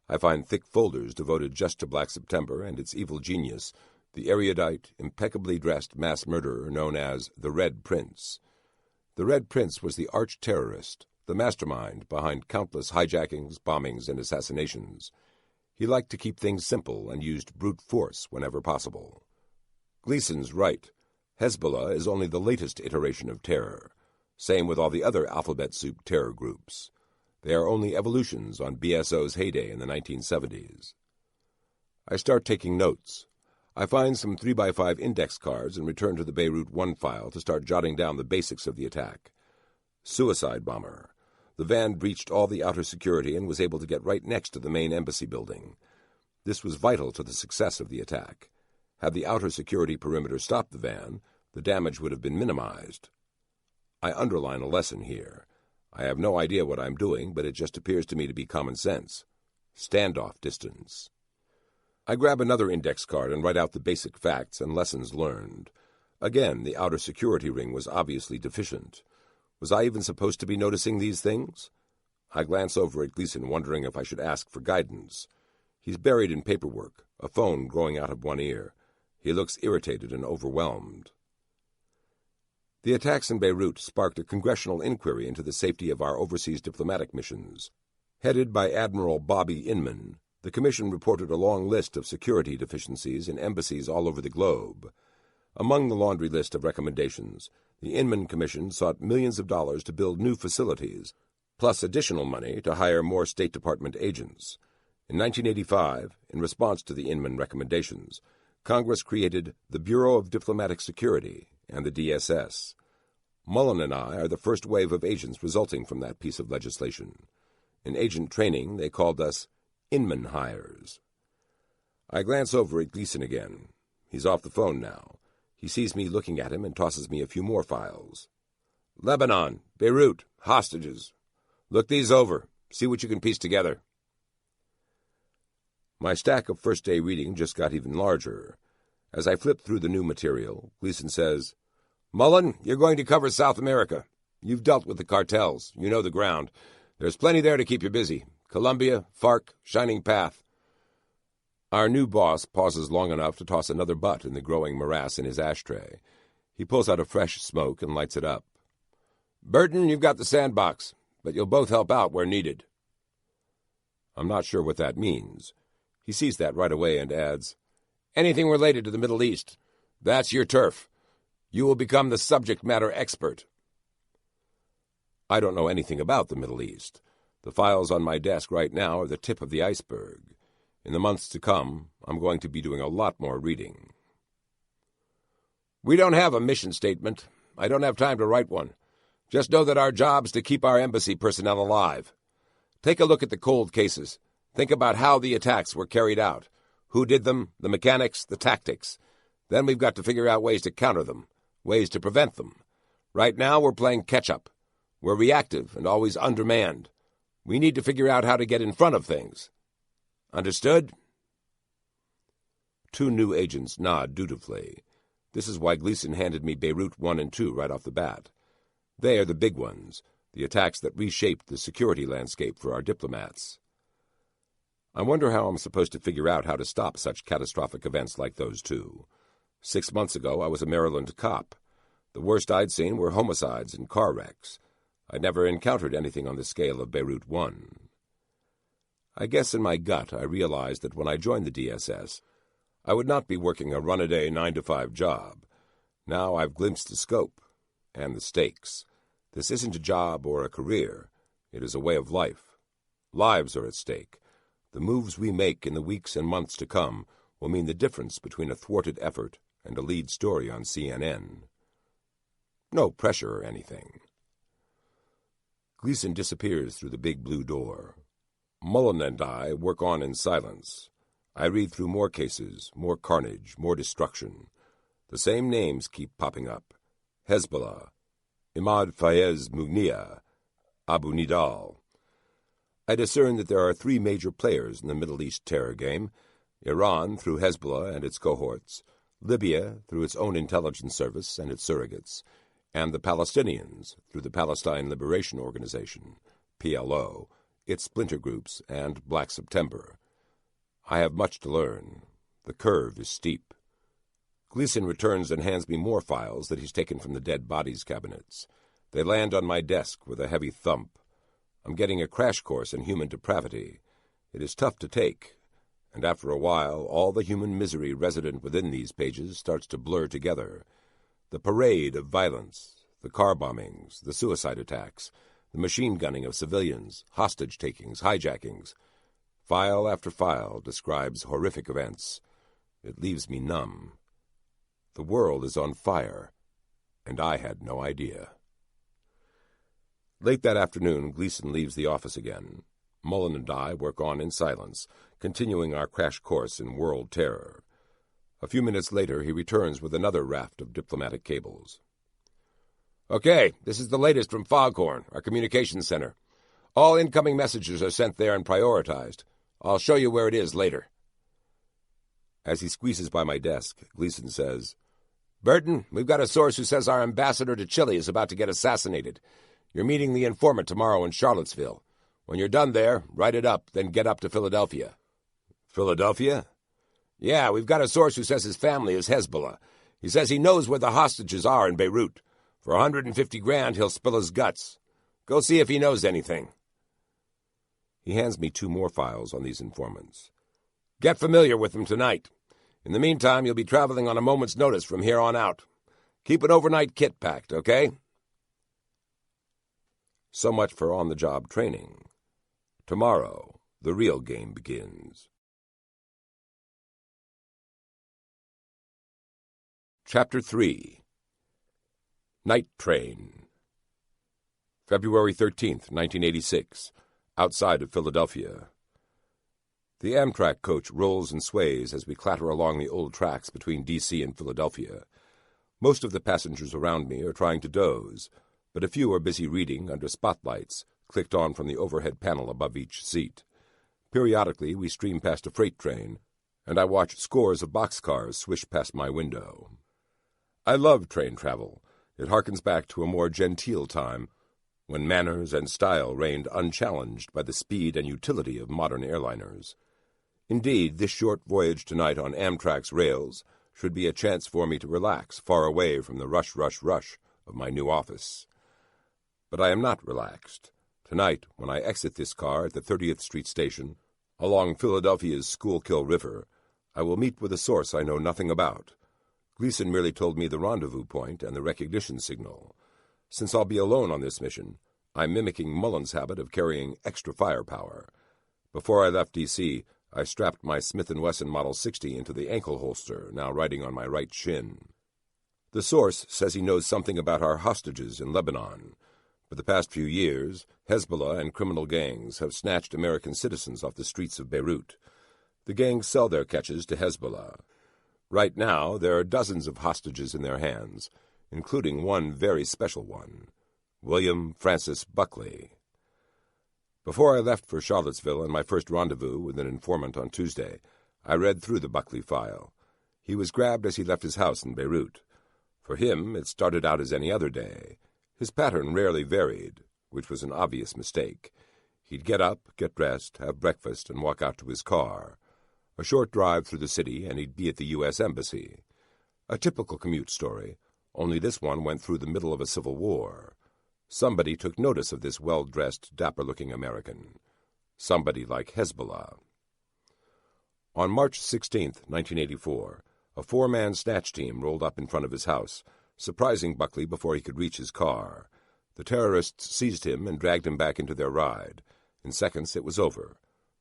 I find thick folders devoted just to Black September and its evil genius, the erudite, impeccably dressed mass murderer known as the Red Prince. The Red Prince was the arch-terrorist, the mastermind behind countless hijackings, bombings, and assassinations. He liked to keep things simple and used brute force whenever possible. Gleason's right. Hezbollah is only the latest iteration of terror. Same with all the other alphabet soup terror groups. They are only evolutions on BSO's heyday in the 1970s. I start taking notes. I find some 3x5 index cards and return to the Beirut 1 file to start jotting down the basics of the attack. Suicide bomber. The van breached all the outer security and was able to get right next to the main embassy building. This was vital to the success of the attack. Had the outer security perimeter stopped the van, the damage would have been minimized. I underline a lesson here. I have no idea what I'm doing, but it just appears to me to be common sense. Standoff distance. I grab another index card and write out the basic facts and lessons learned. Again, the outer security ring was obviously deficient. Was I even supposed to be noticing these things? I glance over at Gleason, wondering if I should ask for guidance. He's buried in paperwork, a phone growing out of one ear. He looks irritated and overwhelmed. The attacks in Beirut sparked a congressional inquiry into the safety of our overseas diplomatic missions. Headed by Admiral Bobby Inman, the commission reported a long list of security deficiencies in embassies all over the globe. Among the laundry list of recommendations, the Inman Commission sought millions of dollars to build new facilities, plus additional money to hire more State Department agents. In 1985, in response to the Inman recommendations, Congress created the Bureau of Diplomatic Security and the DSS. Mullen and I are the first wave of agents resulting from that piece of legislation. In agent training, they called us Inman hires. I glance over at Gleason again. He's off the phone now. He sees me looking at him and tosses me a few more files. Lebanon, Beirut, hostages. Look these over. See what you can piece together. My stack of first-day reading just got even larger. As I flip through the new material, Gleason says, Mullen, you're going to cover South America. You've dealt with the cartels. You know the ground. There's plenty there to keep you busy. Colombia, FARC, Shining Path. Our new boss pauses long enough to toss another butt in the growing morass in his ashtray. He pulls out a fresh smoke and lights it up. Burton, you've got the sandbox, but you'll both help out where needed. I'm not sure what that means. He sees that right away and adds, Anything related to the Middle East. That's your turf. You will become the subject matter expert. I don't know anything about the Middle East. The files on my desk right now are the tip of the iceberg. In the months to come, I'm going to be doing a lot more reading. We don't have a mission statement. I don't have time to write one. Just know that our job's to keep our embassy personnel alive. Take a look at the cold cases. Think about how the attacks were carried out. Who did them, the mechanics, the tactics. Then we've got to figure out ways to counter them, ways to prevent them. Right now we're playing catch-up. We're reactive and always undermanned. We need to figure out how to get in front of things. Understood? Two new agents nod dutifully. This is why Gleason handed me Beirut 1 and 2 right off the bat. They are the big ones, the attacks that reshaped the security landscape for our diplomats. I wonder how I'm supposed to figure out how to stop such catastrophic events like those two. 6 months ago, I was a Maryland cop. The worst I'd seen were homicides and car wrecks. I'd never encountered anything on the scale of Beirut 1. I guess in my gut I realized that when I joined the DSS, I would not be working a run-a-day 9-to-5 job. Now I've glimpsed the scope and the stakes. This isn't a job or a career. It is a way of life. Lives are at stake. The moves we make in the weeks and months to come will mean the difference between a thwarted effort and a lead story on CNN. No pressure or anything. Gleason disappears through the big blue door. Mullen and I work on in silence. I read through more cases, more carnage, more destruction. The same names keep popping up. Hezbollah, Imad Fayez Mughniya, Abu Nidal. I discern that there are 3 major players in the Middle East terror game: Iran through Hezbollah and its cohorts, Libya through its own intelligence service and its surrogates, and the Palestinians through the Palestine Liberation Organization, PLO, its splinter groups, and Black September. I have much to learn. The curve is steep. Gleason returns and hands me more files that he's taken from the dead bodies cabinets. They land on my desk with a heavy thump. I'm getting a crash course in human depravity. It is tough to take, and after a while, all the human misery resident within these pages starts to blur together. The parade of violence, the car bombings, the suicide attacks, the machine gunning of civilians, hostage-takings, hijackings. File after file describes horrific events. It leaves me numb. The world is on fire, and I had no idea. Late that afternoon, Gleason leaves the office again. Mullen and I work on in silence, continuing our crash course in world terror. A few minutes later, he returns with another raft of diplomatic cables. Okay, this is the latest from Foghorn, our communications center. All incoming messages are sent there and prioritized. I'll show you where it is later. As he squeezes by my desk, Gleason says, Burton, we've got a source who says our ambassador to Chile is about to get assassinated. You're meeting the informant tomorrow in Charlottesville. When you're done there, write it up, then get up to Philadelphia. Philadelphia? Yeah, we've got a source who says his family is Hezbollah. He says he knows where the hostages are in Beirut. For $150,000, he'll spill his guts. Go see if he knows anything. He hands me 2 more files on these informants. Get familiar with them tonight. In the meantime, you'll be traveling on a moment's notice from here on out. Keep an overnight kit packed, okay? So much for on-the-job training. Tomorrow, the real game begins. Chapter 3. Night Train. February 13th, 1986. Outside of Philadelphia. The Amtrak coach rolls and sways as we clatter along the old tracks between D.C. and Philadelphia. Most of the passengers around me are trying to doze, but a few are busy reading under spotlights, clicked on from the overhead panel above each seat. Periodically, we stream past a freight train, and I watch scores of boxcars swish past my window. I love train travel. It harkens back to a more genteel time, when manners and style reigned unchallenged by the speed and utility of modern airliners. Indeed, this short voyage tonight on Amtrak's rails should be a chance for me to relax far away from the rush of my new office. But I am not relaxed. Tonight, when I exit this car at the 30th Street station, along Philadelphia's Schuylkill River, I will meet with a source I know nothing about. Gleason merely told me the rendezvous point and the recognition signal. Since I'll be alone on this mission, I'm mimicking Mullen's habit of carrying extra firepower. Before I left D.C., I strapped my Smith & Wesson Model 60 into the ankle holster, now riding on my right shin. The source says he knows something about our hostages in Lebanon. For the past few years, Hezbollah and criminal gangs have snatched American citizens off the streets of Beirut. The gangs sell their catches to Hezbollah. Right now, there are dozens of hostages in their hands, including one very special one, William Francis Buckley. Before I left for Charlottesville and my first rendezvous with an informant on Tuesday, I read through the Buckley file. He was grabbed as he left his house in Beirut. For him, it started out as any other day. His pattern rarely varied, which was an obvious mistake. He'd get up, get dressed, have breakfast, and walk out to his car. A short drive through the city, and he'd be at the U.S. Embassy. A typical commute story, only this one went through the middle of a civil war. Somebody took notice of this well-dressed, dapper-looking American. Somebody like Hezbollah. On March 16th, 1984, a 4-man snatch team rolled up in front of his house, surprising Buckley before he could reach his car. The terrorists seized him and dragged him back into their ride. In seconds, it was over.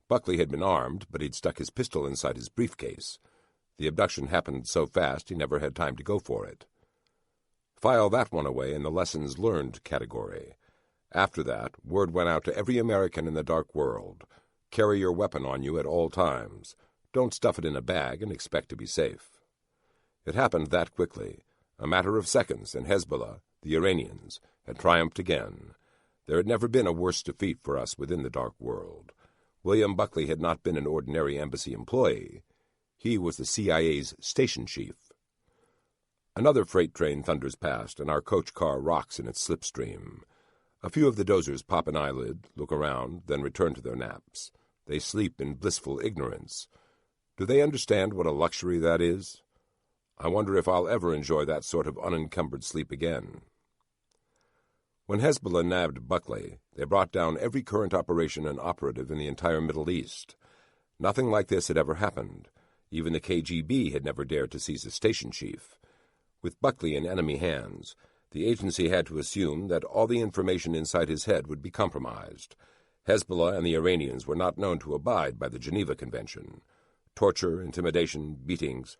Buckley had been armed, but he'd stuck his pistol inside his briefcase. The abduction happened so fast he never had time to go for it. File that one away in the lessons learned category. After that, word went out to every American in the dark world. Carry your weapon on you at all times. Don't stuff it in a bag and expect to be safe. It happened that quickly. A matter of seconds, and Hezbollah, the Iranians, had triumphed again. There had never been a worse defeat for us within the dark world. William Buckley had not been an ordinary embassy employee. He was the CIA's station chief. Another freight train thunders past, and our coach car rocks in its slipstream. A few of the dozers pop an eyelid, look around, then return to their naps. They sleep in blissful ignorance. Do they understand what a luxury that is? I wonder if I'll ever enjoy that sort of unencumbered sleep again. When Hezbollah nabbed Buckley, they brought down every current operation and operative in the entire Middle East. Nothing like this had ever happened. Even the KGB had never dared to seize a station chief. With Buckley in enemy hands, the agency had to assume that all the information inside his head would be compromised. Hezbollah and the Iranians were not known to abide by the Geneva Convention. Torture, intimidation, beatings,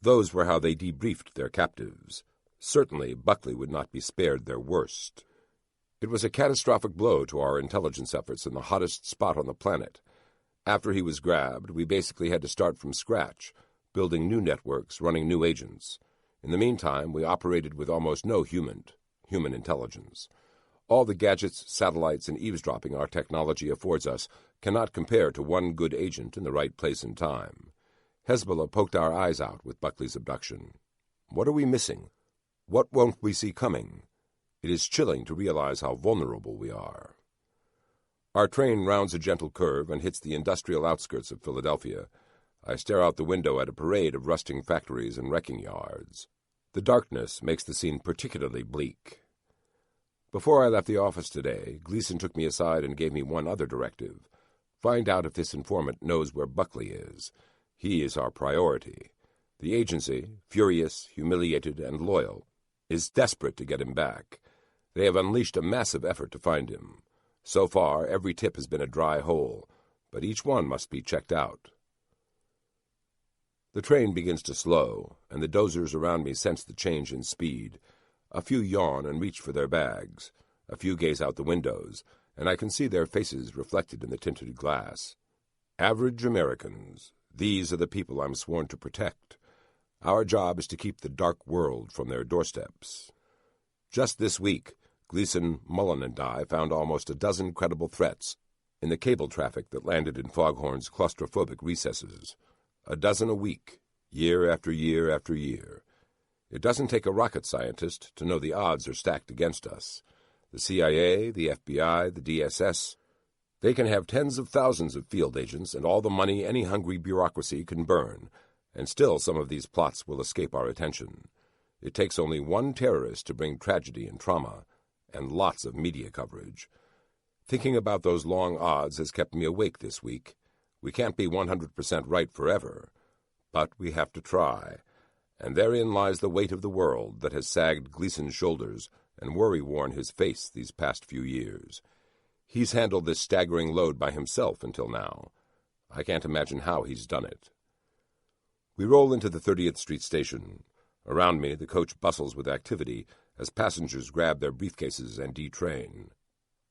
those were how they debriefed their captives. Certainly, Buckley would not be spared their worst. It was a catastrophic blow to our intelligence efforts in the hottest spot on the planet. After he was grabbed, we basically had to start from scratch, building new networks, running new agents. In the meantime, we operated with almost no human intelligence. All the gadgets, satellites, and eavesdropping our technology affords us cannot compare to one good agent in the right place and time. Hezbollah poked our eyes out with Buckley's abduction. What are we missing? What won't we see coming? It is chilling to realize how vulnerable we are. Our train rounds a gentle curve and hits the industrial outskirts of Philadelphia. I stare out the window at a parade of rusting factories and wrecking yards. The darkness makes the scene particularly bleak. Before I left the office today, Gleason took me aside and gave me one other directive. Find out if this informant knows where Buckley is. He is our priority. The agency, furious, humiliated, and loyal, is desperate to get him back. They have unleashed a massive effort to find him. So far, every tip has been a dry hole, but each one must be checked out. The train begins to slow, and the dozers around me sense the change in speed. A few yawn and reach for their bags. A few gaze out the windows, and I can see their faces reflected in the tinted glass. Average Americans. These are the people I'm sworn to protect. Our job is to keep the dark world from their doorsteps. Just this week, Gleason, Mullen, and I found almost a dozen credible threats in the cable traffic that landed in Foghorn's claustrophobic recesses. A dozen a week, year after year after year. It doesn't take a rocket scientist to know the odds are stacked against us. The CIA, the FBI, the DSS, they can have tens of thousands of field agents and all the money any hungry bureaucracy can burn, and still some of these plots will escape our attention. It takes only one terrorist to bring tragedy and trauma, and lots of media coverage. Thinking about those long odds has kept me awake this week. We can't be 100% right forever, but we have to try, and therein lies the weight of the world that has sagged Gleason's shoulders and worry-worn his face these past few years. He's handled this staggering load by himself until now. I can't imagine how he's done it. We roll into the 30th Street station. Around me, the coach bustles with activity as passengers grab their briefcases and detrain.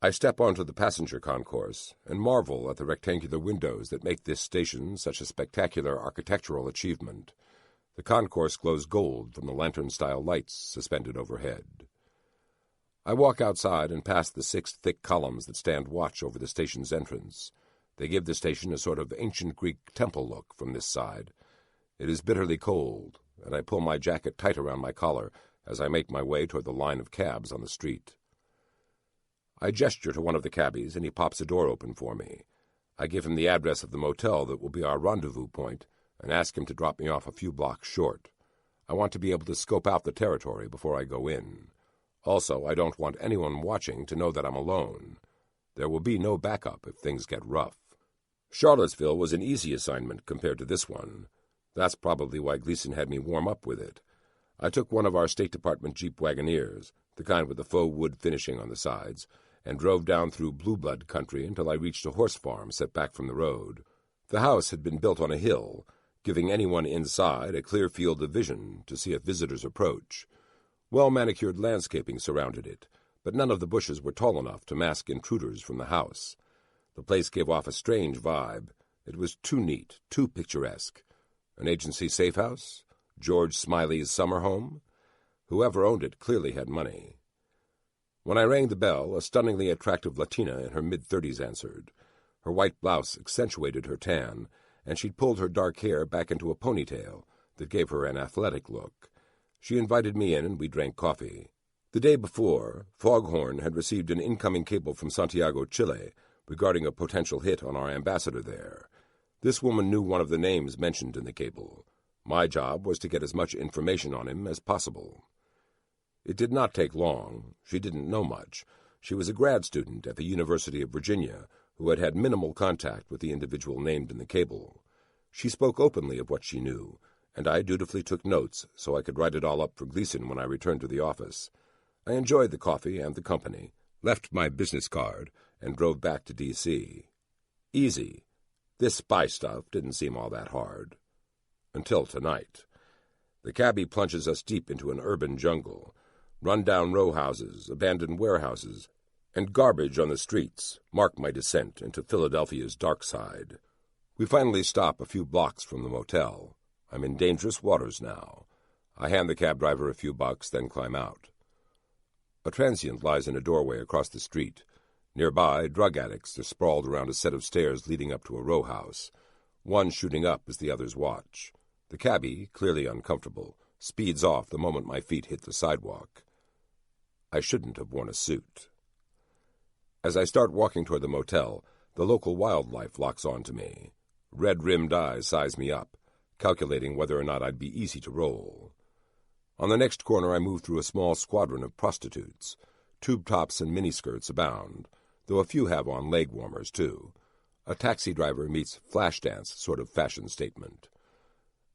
I step onto the passenger concourse and marvel at the rectangular windows that make this station such a spectacular architectural achievement. The concourse glows gold from the lantern-style lights suspended overhead. I walk outside and past the 6 thick columns that stand watch over the station's entrance. They give the station a sort of ancient Greek temple look from this side. It is bitterly cold, and I pull my jacket tight around my collar as I make my way toward the line of cabs on the street. I gesture to one of the cabbies, and he pops a door open for me. I give him the address of the motel that will be our rendezvous point and ask him to drop me off a few blocks short. I want to be able to scope out the territory before I go in. Also, I don't want anyone watching to know that I'm alone. There will be no backup if things get rough. Charlottesville was an easy assignment compared to this one. That's probably why Gleason had me warm up with it. I took one of our State Department Jeep Wagoneers, the kind with the faux wood finishing on the sides, and drove down through blue blood country until I reached a horse farm set back from the road. The house had been built on a hill, giving anyone inside a clear field of vision to see if visitors approach. Well-manicured landscaping surrounded it, but none of the bushes were tall enough to mask intruders from the house. The place gave off a strange vibe. It was too neat, too picturesque. An agency safe house? George Smiley's summer home? Whoever owned it clearly had money. When I rang the bell, a stunningly attractive Latina in her mid-30s answered. Her white blouse accentuated her tan, and she'd pulled her dark hair back into a ponytail that gave her an athletic look. She invited me in, and we drank coffee. The day before, Foghorn had received an incoming cable from Santiago, Chile, regarding a potential hit on our ambassador there. This woman knew one of the names mentioned in the cable. My job was to get as much information on him as possible. It did not take long. She didn't know much. She was a grad student at the University of Virginia who had had minimal contact with the individual named in the cable. She spoke openly of what she knew, and I dutifully took notes so I could write it all up for Gleason when I returned to the office. I enjoyed the coffee and the company, left my business card, and drove back to D.C. Easy. This spy stuff didn't seem all that hard. Until tonight. The cabbie plunges us deep into an urban jungle. Run-down row houses, abandoned warehouses, and garbage on the streets mark my descent into Philadelphia's dark side. We finally stop a few blocks from the motel. I'm in dangerous waters now. I hand the cab driver a few bucks, then climb out. A transient lies in a doorway across the street. Nearby, drug addicts are sprawled around a set of stairs leading up to a row house, one shooting up as the others watch. The cabbie, clearly uncomfortable, speeds off the moment my feet hit the sidewalk. I shouldn't have worn a suit. As I start walking toward the motel, the local wildlife locks on to me. Red-rimmed eyes size me up, calculating whether or not I'd be easy to roll. On the next corner I move through a small squadron of prostitutes. Tube tops and miniskirts abound, though a few have on leg warmers, too. A taxi driver meets flash dance sort of fashion statement.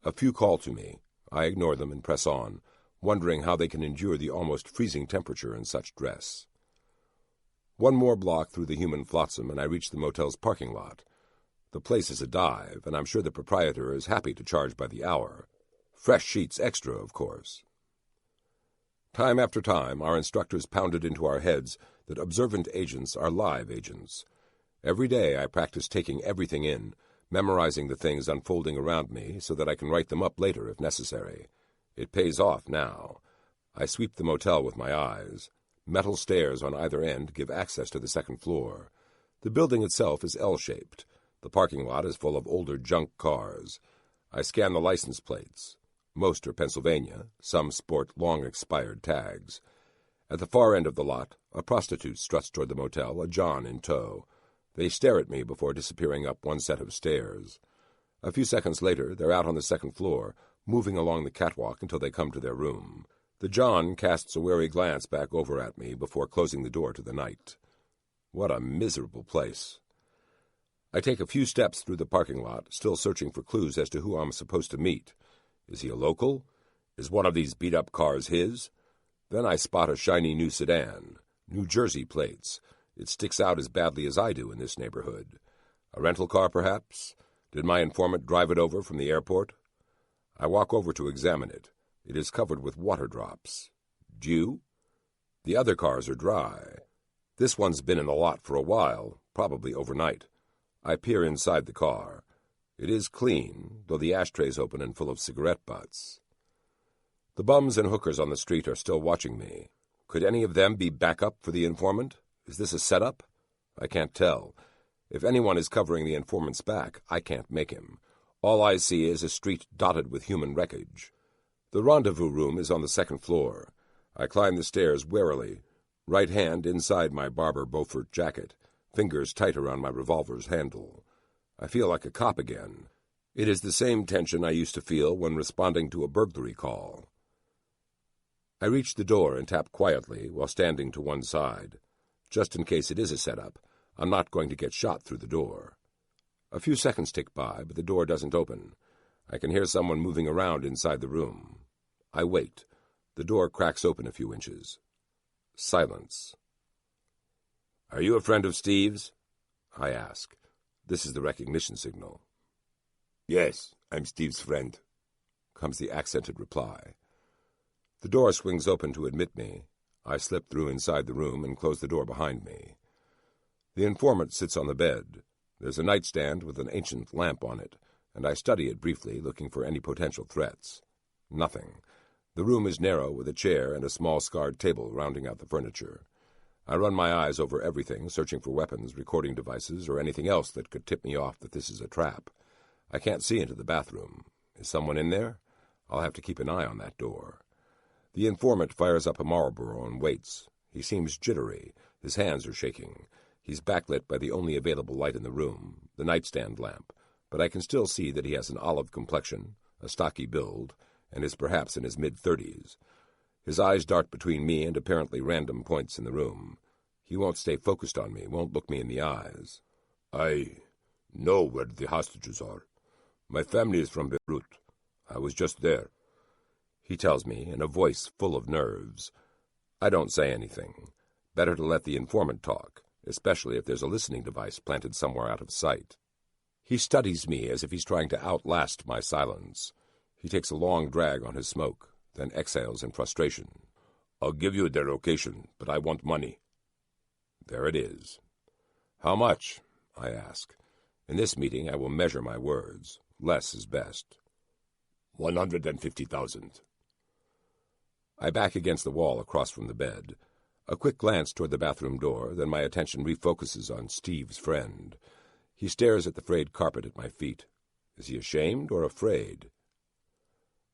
A few call to me. I ignore them and press on, wondering how they can endure the almost freezing temperature in such dress. One more block through the human flotsam and I reach the motel's parking lot. The place is a dive, and I'm sure the proprietor is happy to charge by the hour. Fresh sheets extra, of course. Time after time, our instructors pounded into our heads that observant agents are live agents. Every day I practice taking everything in, memorizing the things unfolding around me so that I can write them up later if necessary. It pays off now. I sweep the motel with my eyes. Metal stairs on either end give access to the second floor. The building itself is L-shaped. The parking lot is full of older junk cars. I scan the license plates. Most are Pennsylvania. Some sport long-expired tags. At the far end of the lot, a prostitute struts toward the motel, a John in tow. They stare at me before disappearing up one set of stairs. A few seconds later, they're out on the second floor, moving along the catwalk until they come to their room. The John casts a wary glance back over at me before closing the door to the night. What a miserable place. I take a few steps through the parking lot, still searching for clues as to who I'm supposed to meet. Is he a local? Is one of these beat-up cars his? Then I spot a shiny new sedan. New Jersey plates. It sticks out as badly as I do in this neighborhood. A rental car, perhaps? Did my informant drive it over from the airport? I walk over to examine it. It is covered with water drops. Dew? The other cars are dry. This one's been in the lot for a while, probably overnight. I peer inside the car. It is clean, though the ashtray's open and full of cigarette butts. The bums and hookers on the street are still watching me. Could any of them be backup for the informant? Is this a setup? I can't tell. If anyone is covering the informant's back, I can't make him. All I see is a street dotted with human wreckage. The rendezvous room is on the second floor. I climb the stairs warily, right hand inside my Barber Beaufort jacket, fingers tight around my revolver's handle. I feel like a cop again. It is the same tension I used to feel when responding to a burglary call. I reach the door and tap quietly while standing to one side. Just in case it is a setup, I'm not going to get shot through the door. A few seconds tick by, but the door doesn't open. I can hear someone moving around inside the room. I wait. The door cracks open a few inches. Silence. "Are you a friend of Steve's?" I ask. This is the recognition signal. "Yes, I'm Steve's friend," comes the accented reply. The door swings open to admit me. I slip through inside the room and close the door behind me. The informant sits on the bed. There's a nightstand with an ancient lamp on it, and I study it briefly, looking for any potential threats. Nothing. The room is narrow, with a chair and a small scarred table rounding out the furniture. I run my eyes over everything, searching for weapons, recording devices, or anything else that could tip me off that this is a trap. I can't see into the bathroom. Is someone in there? I'll have to keep an eye on that door. The informant fires up a Marlboro and waits. He seems jittery. His hands are shaking. He's backlit by the only available light in the room, the nightstand lamp, but I can still see that he has an olive complexion, a stocky build, and is perhaps in his mid-30s. His eyes dart between me and apparently random points in the room. He won't stay focused on me, won't look me in the eyes. I know where the hostages are. My family is from Beirut. I was just there. He tells me in a voice full of nerves. I don't say anything. Better to let the informant talk, especially if there's a listening device planted somewhere out of sight. He studies me as if he's trying to outlast my silence. He takes a long drag on his smoke, then exhales in frustration. I'll give you their location, but I want money. There it is. How much? I ask. In this meeting I will measure my words. Less is best. 150,000. I back against the wall across from the bed. A quick glance toward the bathroom door, then my attention refocuses on Steve's friend. He stares at the frayed carpet at my feet. Is he ashamed or afraid?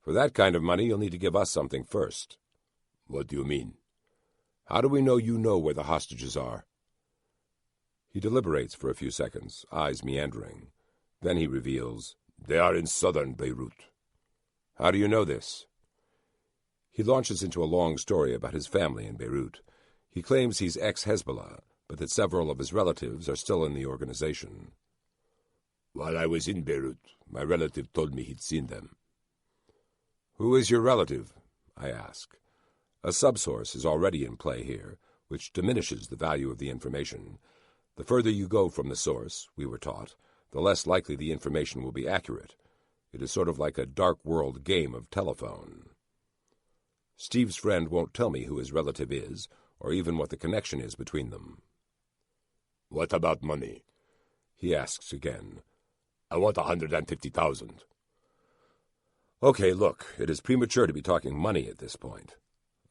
For that kind of money, you'll need to give us something first. What do you mean? How do we know you know where the hostages are? He deliberates for a few seconds, eyes meandering. Then he reveals, they are in southern Beirut. How do you know this? He launches into a long story about his family in Beirut. He claims he's ex-Hezbollah, but that several of his relatives are still in the organization. While I was in Beirut, my relative told me he'd seen them. Who is your relative? I ask. A subsource is already in play here, which diminishes the value of the information. The further you go from the source, we were taught, the less likely the information will be accurate. It is sort of like a dark world game of telephone. Steve's friend won't tell me who his relative is, or even what the connection is between them. What about money? He asks again. I want 150,000. Okay, look, it is premature to be talking money at this point,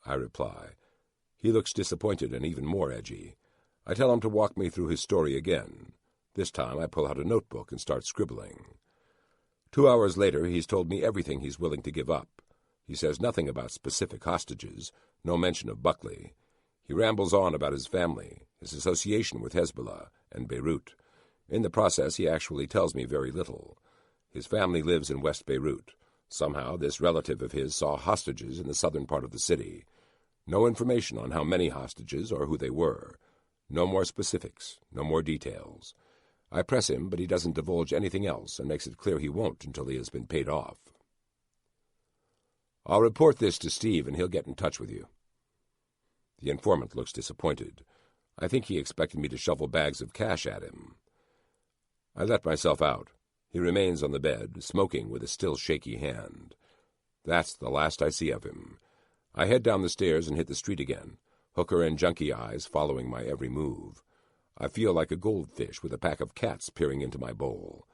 I reply. He looks disappointed and even more edgy. I tell him to walk me through his story again. This time I pull out a notebook and start scribbling. 2 hours later, he's told me everything he's willing to give up. He says nothing about specific hostages, no mention of Buckley. He rambles on about his family, his association with Hezbollah, and Beirut. In the process, he actually tells me very little. His family lives in West Beirut. Somehow, this relative of his saw hostages in the southern part of the city. No information on how many hostages or who they were. No more specifics, no more details. I press him, but he doesn't divulge anything else and makes it clear he won't until he has been paid off. I'll report this to Steve and he'll get in touch with you. The informant looks disappointed. I think he expected me to shovel bags of cash at him. I let myself out. He remains on the bed, smoking with a still shaky hand. That's the last I see of him. I head down the stairs and hit the street again, hooker and junkie eyes following my every move. I feel like a goldfish with a pack of cats peering into my bowl.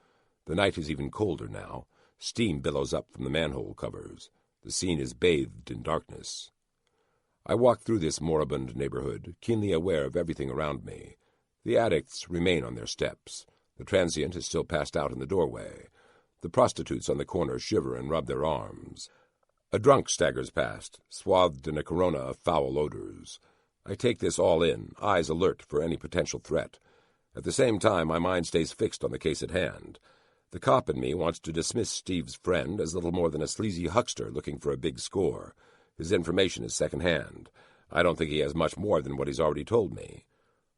The night is even colder now. Steam billows up from the manhole covers. The scene is bathed in darkness. I walk through this moribund neighborhood, keenly aware of everything around me. The addicts remain on their steps. The transient is still passed out in the doorway. The prostitutes on the corner shiver and rub their arms. A drunk staggers past, swathed in a corona of foul odors. I take this all in, eyes alert for any potential threat. At the same time, my mind stays fixed on the case at hand. The cop in me wants to dismiss Steve's friend as little more than a sleazy huckster looking for a big score. His information is second-hand. I don't think he has much more than what he's already told me.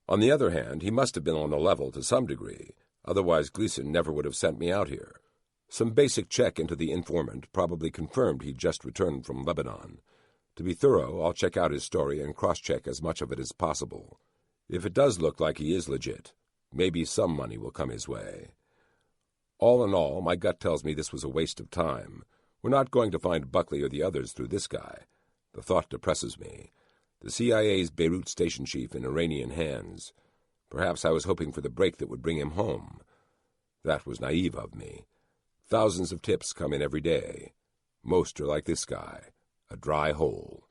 On the other hand, he must have been on a level to some degree. Otherwise, Gleason never would have sent me out here. Some basic check into the informant probably confirmed he'd just returned from Lebanon. To be thorough, I'll check out his story and cross-check as much of it as possible. If it does look like he is legit, maybe some money will come his way. All in all, my gut tells me this was a waste of time. We're not going to find Buckley or the others through this guy. The thought depresses me. The CIA's Beirut station chief in Iranian hands. Perhaps I was hoping for the break that would bring him home. That was naive of me. Thousands of tips come in every day. Most are like this guy, a dry hole.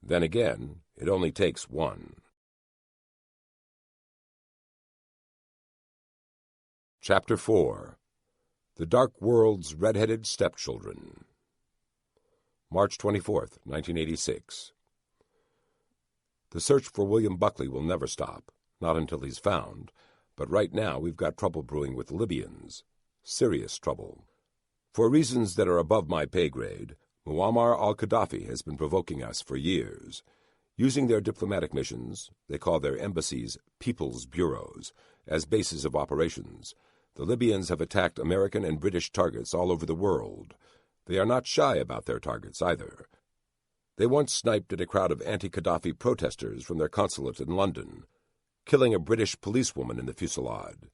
Then again, it only takes one. Chapter 4. The Dark World's Red-Headed Stepchildren. March 24th, 1986. The search for William Buckley will never stop, not until he's found, but right now we've got trouble brewing with the Libyans. Serious trouble. For reasons that are above my pay grade, Muammar al-Gaddafi has been provoking us for years. Using their diplomatic missions, they call their embassies people's bureaus, as bases of operations. The Libyans have attacked American and British targets all over the world. They are not shy about their targets either. They once sniped at a crowd of anti-Gaddafi protesters from their consulate in London, killing a British policewoman in the fusillade.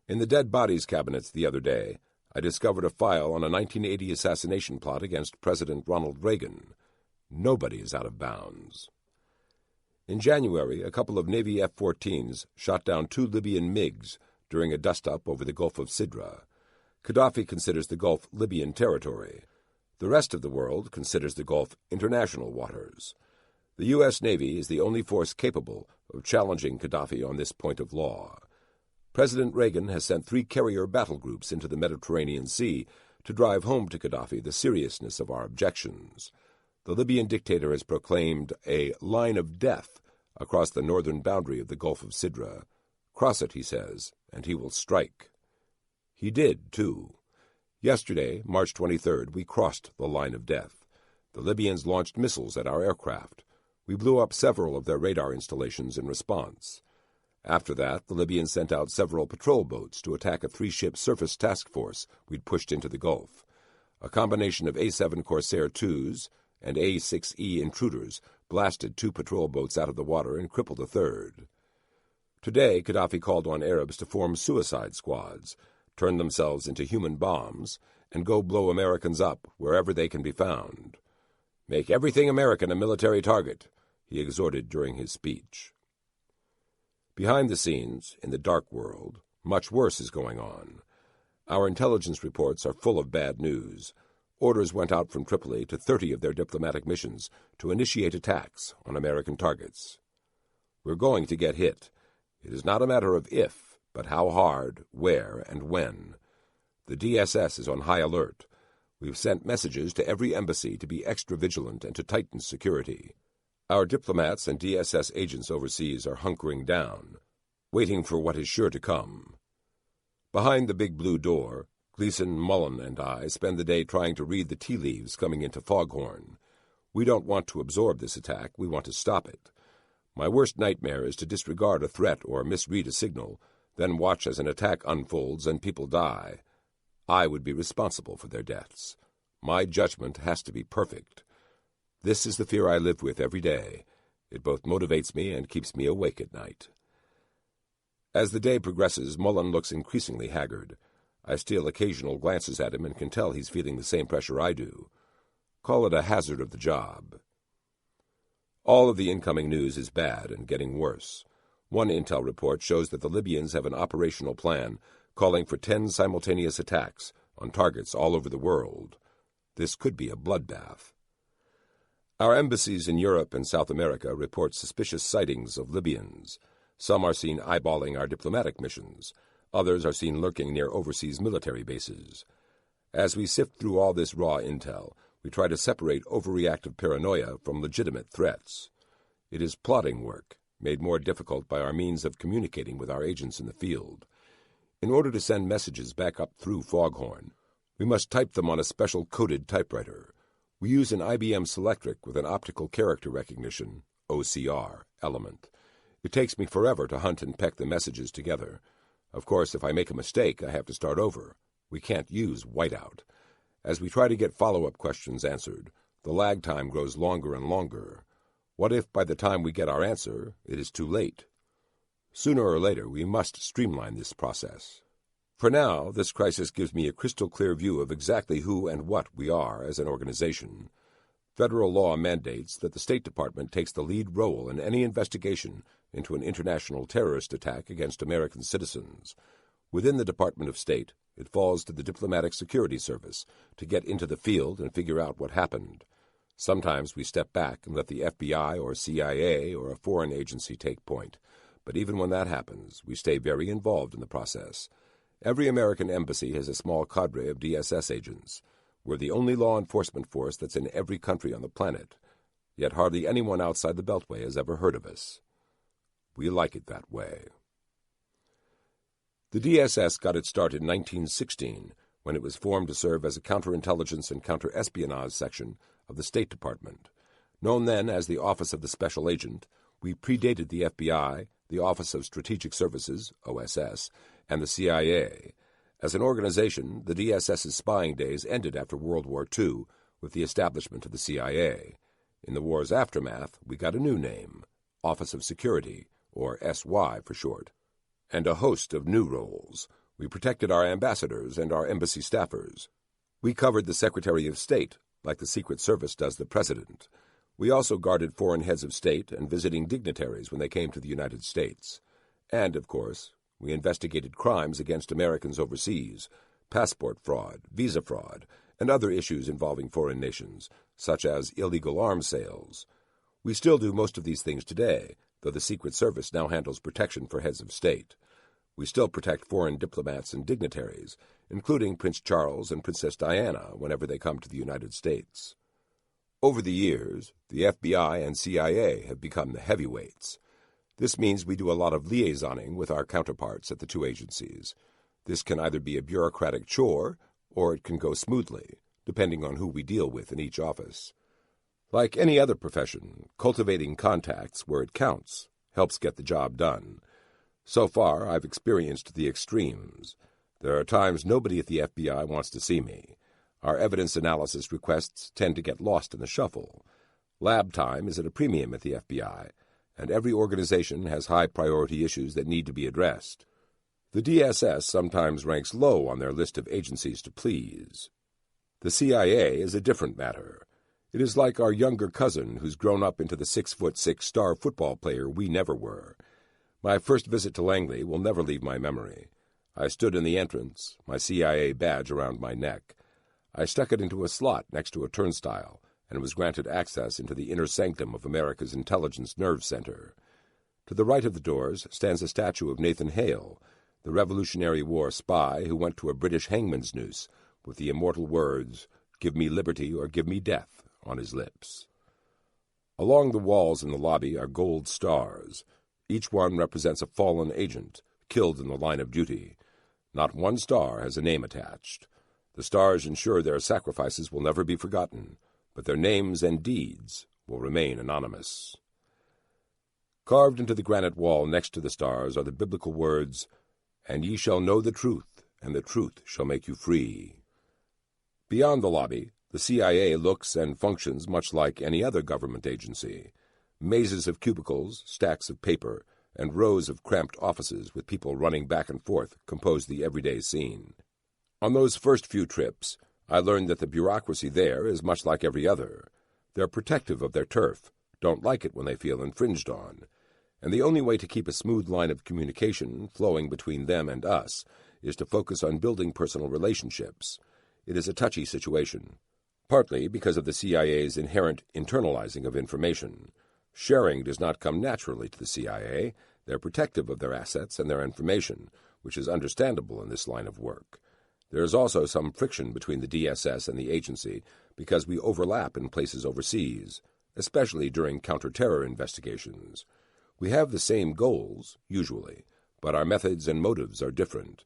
In the dead bodies cabinets the other day, I discovered a file on a 1980 assassination plot against President Ronald Reagan. Nobody is out of bounds. In January, a couple of Navy F-14s shot down 2 Libyan MiGs during a dust-up over the Gulf of Sidra. Gaddafi considers the Gulf Libyan territory. The rest of the world considers the Gulf international waters. The U.S. Navy is the only force capable of challenging Gaddafi on this point of law. President Reagan has sent 3 carrier battle groups into the Mediterranean Sea to drive home to Gaddafi the seriousness of our objections. The Libyan dictator has proclaimed a line of death across the northern boundary of the Gulf of Sidra. Cross it, he says, and he will strike. He did, too. Yesterday, March 23rd, we crossed the line of death. The Libyans launched missiles at our aircraft. We blew up several of their radar installations in response. After that, the Libyans sent out several patrol boats to attack a 3-ship surface task force we'd pushed into the Gulf. A combination of A-7 Corsair IIs and A-6E intruders blasted 2 patrol boats out of the water and crippled a third. Today, Gaddafi called on Arabs to form suicide squads, turn themselves into human bombs, and go blow Americans up wherever they can be found. "Make everything American a military target," he exhorted during his speech. Behind the scenes, in the dark world, much worse is going on. Our intelligence reports are full of bad news. Orders went out from Tripoli to 30 of their diplomatic missions to initiate attacks on American targets. We're going to get hit. It is not a matter of if, but how hard, where, and when. The DSS is on high alert. We've sent messages to every embassy to be extra vigilant and to tighten security. Our diplomats and DSS agents overseas are hunkering down, waiting for what is sure to come. Behind the big blue door, Gleason, Mullen, and I spend the day trying to read the tea leaves coming into Foghorn. We don't want to absorb this attack, we want to stop it. My worst nightmare is to disregard a threat or misread a signal, then watch as an attack unfolds and people die. I would be responsible for their deaths. My judgment has to be perfect. This is the fear I live with every day. It both motivates me and keeps me awake at night. As the day progresses, Mullen looks increasingly haggard. I steal occasional glances at him and can tell he's feeling the same pressure I do. Call it a hazard of the job. All of the incoming news is bad and getting worse. One intel report shows that the Libyans have an operational plan calling for 10 simultaneous attacks on targets all over the world. This could be a bloodbath. Our embassies in Europe and South America report suspicious sightings of Libyans. Some are seen eyeballing our diplomatic missions. Others are seen lurking near overseas military bases. As we sift through all this raw intel, we try to separate overreactive paranoia from legitimate threats. It is plotting work, made more difficult by our means of communicating with our agents in the field. In order to send messages back up through Foghorn, we must type them on a special coded typewriter. We use an IBM Selectric with an optical character recognition, OCR, element. It takes me forever to hunt and peck the messages together. Of course, if I make a mistake, I have to start over. We can't use whiteout. As we try to get follow-up questions answered, the lag time grows longer and longer. What if by the time we get our answer, it is too late? Sooner or later, we must streamline this process. For now, this crisis gives me a crystal-clear view of exactly who and what we are as an organization. Federal law mandates that the State Department takes the lead role in any investigation into an international terrorist attack against American citizens. Within the Department of State, it falls to the Diplomatic Security Service to get into the field and figure out what happened. Sometimes we step back and let the FBI or CIA or a foreign agency take point. But even when that happens, we stay very involved in the process. Every American embassy has a small cadre of DSS agents. We're the only law enforcement force that's in every country on the planet. Yet hardly anyone outside the Beltway has ever heard of us. We like it that way. The DSS got its start in 1916, when it was formed to serve as a counterintelligence and counterespionage section of the State Department. Known then as the Office of the Special Agent, we predated the FBI, the Office of Strategic Services, OSS, and the CIA. As an organization, the DSS's spying days ended after World War II with the establishment of the CIA. In the war's aftermath, we got a new name, Office of Security, or SY for short, and a host of new roles. We protected our ambassadors and our embassy staffers. We covered the Secretary of State, like the Secret Service does the President. We also guarded foreign heads of state and visiting dignitaries when they came to the United States. And, of course, we investigated crimes against Americans overseas, passport fraud, visa fraud, and other issues involving foreign nations, such as illegal arms sales. We still do most of these things today, though the Secret Service now handles protection for heads of state. We still protect foreign diplomats and dignitaries, including Prince Charles and Princess Diana whenever they come to the United States. Over the years, the FBI and CIA have become the heavyweights. This means we do a lot of liaisoning with our counterparts at the two agencies. This can either be a bureaucratic chore, or it can go smoothly, depending on who we deal with in each office. Like any other profession, cultivating contacts where it counts helps get the job done. So far, I've experienced the extremes. There are times nobody at the FBI wants to see me. Our evidence analysis requests tend to get lost in the shuffle. Lab time is at a premium at the FBI, and every organization has high-priority issues that need to be addressed. The DSS sometimes ranks low on their list of agencies to please. The CIA is a different matter. It is like our younger cousin who's grown up into the 6'6" star football player we never were. My first visit to Langley will never leave my memory. I stood in the entrance, my CIA badge around my neck. I stuck it into a slot next to a turnstile and was granted access into the inner sanctum of America's intelligence nerve center. To the right of the doors stands a statue of Nathan Hale, the Revolutionary War spy who went to a British hangman's noose with the immortal words, "Give me liberty or give me death," on his lips. Along the walls in the lobby are gold stars. Each one represents a fallen agent, killed in the line of duty. Not one star has a name attached. The stars ensure their sacrifices will never be forgotten, but their names and deeds will remain anonymous. Carved into the granite wall next to the stars are the biblical words, "And ye shall know the truth, and the truth shall make you free." Beyond the lobby, the CIA looks and functions much like any other government agency. Mazes of cubicles, stacks of paper, and rows of cramped offices with people running back and forth compose the everyday scene. On those first few trips, I learned that the bureaucracy there is much like every other. They're protective of their turf, don't like it when they feel infringed on, and the only way to keep a smooth line of communication flowing between them and us is to focus on building personal relationships. It is a touchy situation, partly because of the CIA's inherent internalizing of information. Sharing does not come naturally to the CIA. They're protective of their assets and their information, which is understandable in this line of work. There is also some friction between the DSS and the agency because we overlap in places overseas, especially during counter-terror investigations. We have the same goals, usually, but our methods and motives are different.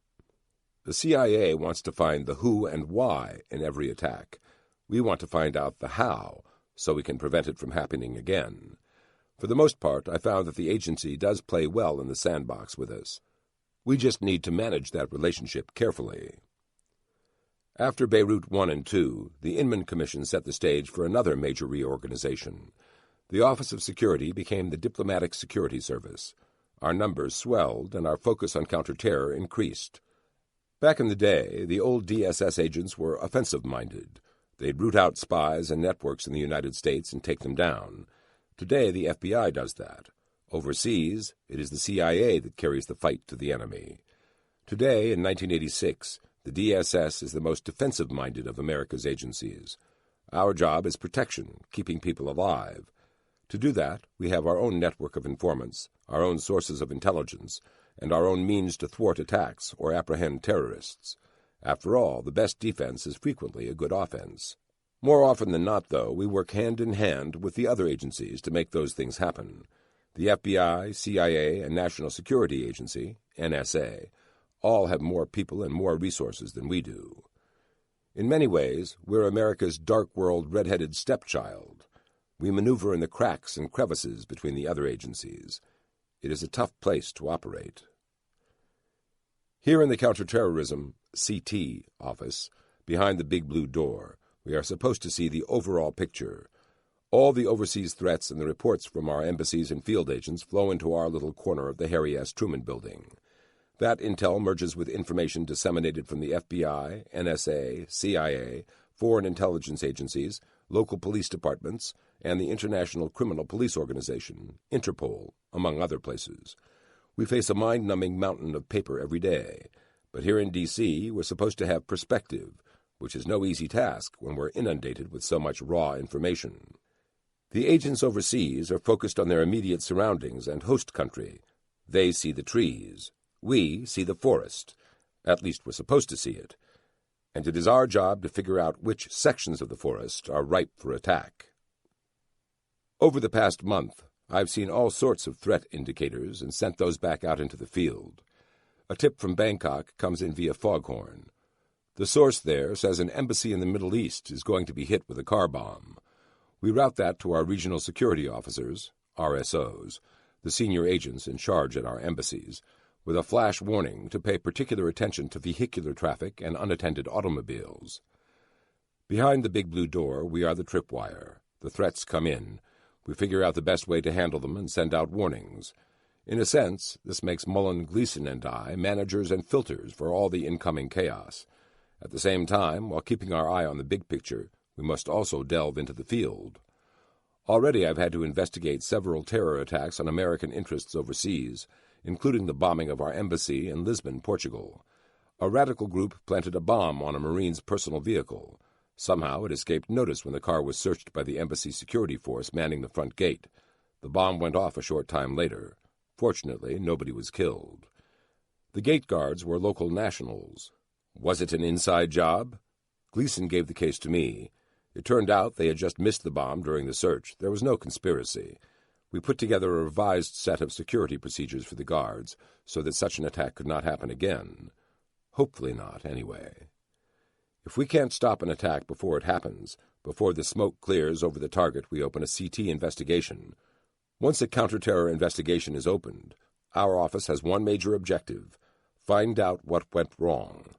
The CIA wants to find the who and why in every attack. We want to find out the how, so we can prevent it from happening again. For the most part, I found that the agency does play well in the sandbox with us. We just need to manage that relationship carefully. After Beirut 1 and 2, the Inman Commission set the stage for another major reorganization. The Office of Security became the Diplomatic Security Service. Our numbers swelled, and our focus on counter-terror increased. Back in the day, the old DSS agents were offensive-minded. They'd root out spies and networks in the United States and take them down. Today, the FBI does that. Overseas, it is the CIA that carries the fight to the enemy. Today, in 1986, the DSS is the most defensive-minded of America's agencies. Our job is protection, keeping people alive. To do that, we have our own network of informants, our own sources of intelligence, and our own means to thwart attacks or apprehend terrorists. After all, the best defense is frequently a good offense. More often than not, though, we work hand in hand with the other agencies to make those things happen. The FBI, CIA, and National Security Agency, NSA, all have more people and more resources than we do. In many ways, we're America's dark world red-headed stepchild. We maneuver in the cracks and crevices between the other agencies. It is a tough place to operate. Here in the Counterterrorism CT office, behind the big blue door, we are supposed to see the overall picture. All the overseas threats and the reports from our embassies and field agents flow into our little corner of the Harry S. Truman Building. That intel merges with information disseminated from the FBI, NSA, CIA, foreign intelligence agencies, local police departments, and the International Criminal Police Organization, Interpol, among other places. We face a mind-numbing mountain of paper every day, but here in D.C. we're supposed to have perspective, which is no easy task when we're inundated with so much raw information. The agents overseas are focused on their immediate surroundings and host country. They see the trees. We see the forest. At least we're supposed to see it. And it is our job to figure out which sections of the forest are ripe for attack. Over the past month, I've seen all sorts of threat indicators and sent those back out into the field. A tip from Bangkok comes in via foghorn. The source there says an embassy in the Middle East is going to be hit with a car bomb. We route that to our regional security officers, RSOs, the senior agents in charge at our embassies, with a flash warning to pay particular attention to vehicular traffic and unattended automobiles. Behind the big blue door, we are the tripwire. The threats come in. We figure out the best way to handle them and send out warnings. In a sense, this makes Mullen, Gleason, and I managers and filters for all the incoming chaos. At the same time, while keeping our eye on the big picture, we must also delve into the field. Already I've had to investigate several terror attacks on American interests overseas, including the bombing of our embassy in Lisbon, Portugal. A radical group planted a bomb on a Marine's personal vehicle. Somehow it escaped notice when the car was searched by the embassy security force manning the front gate. The bomb went off a short time later. Fortunately, nobody was killed. The gate guards were local nationals. Was it an inside job? Gleason gave the case to me. It turned out they had just missed the bomb during the search. There was no conspiracy. We put together a revised set of security procedures for the guards so that such an attack could not happen again. Hopefully not, anyway. If we can't stop an attack before it happens, before the smoke clears over the target, we open a CT investigation. Once a counter-terror investigation is opened, our office has one major objective: find out what went wrong.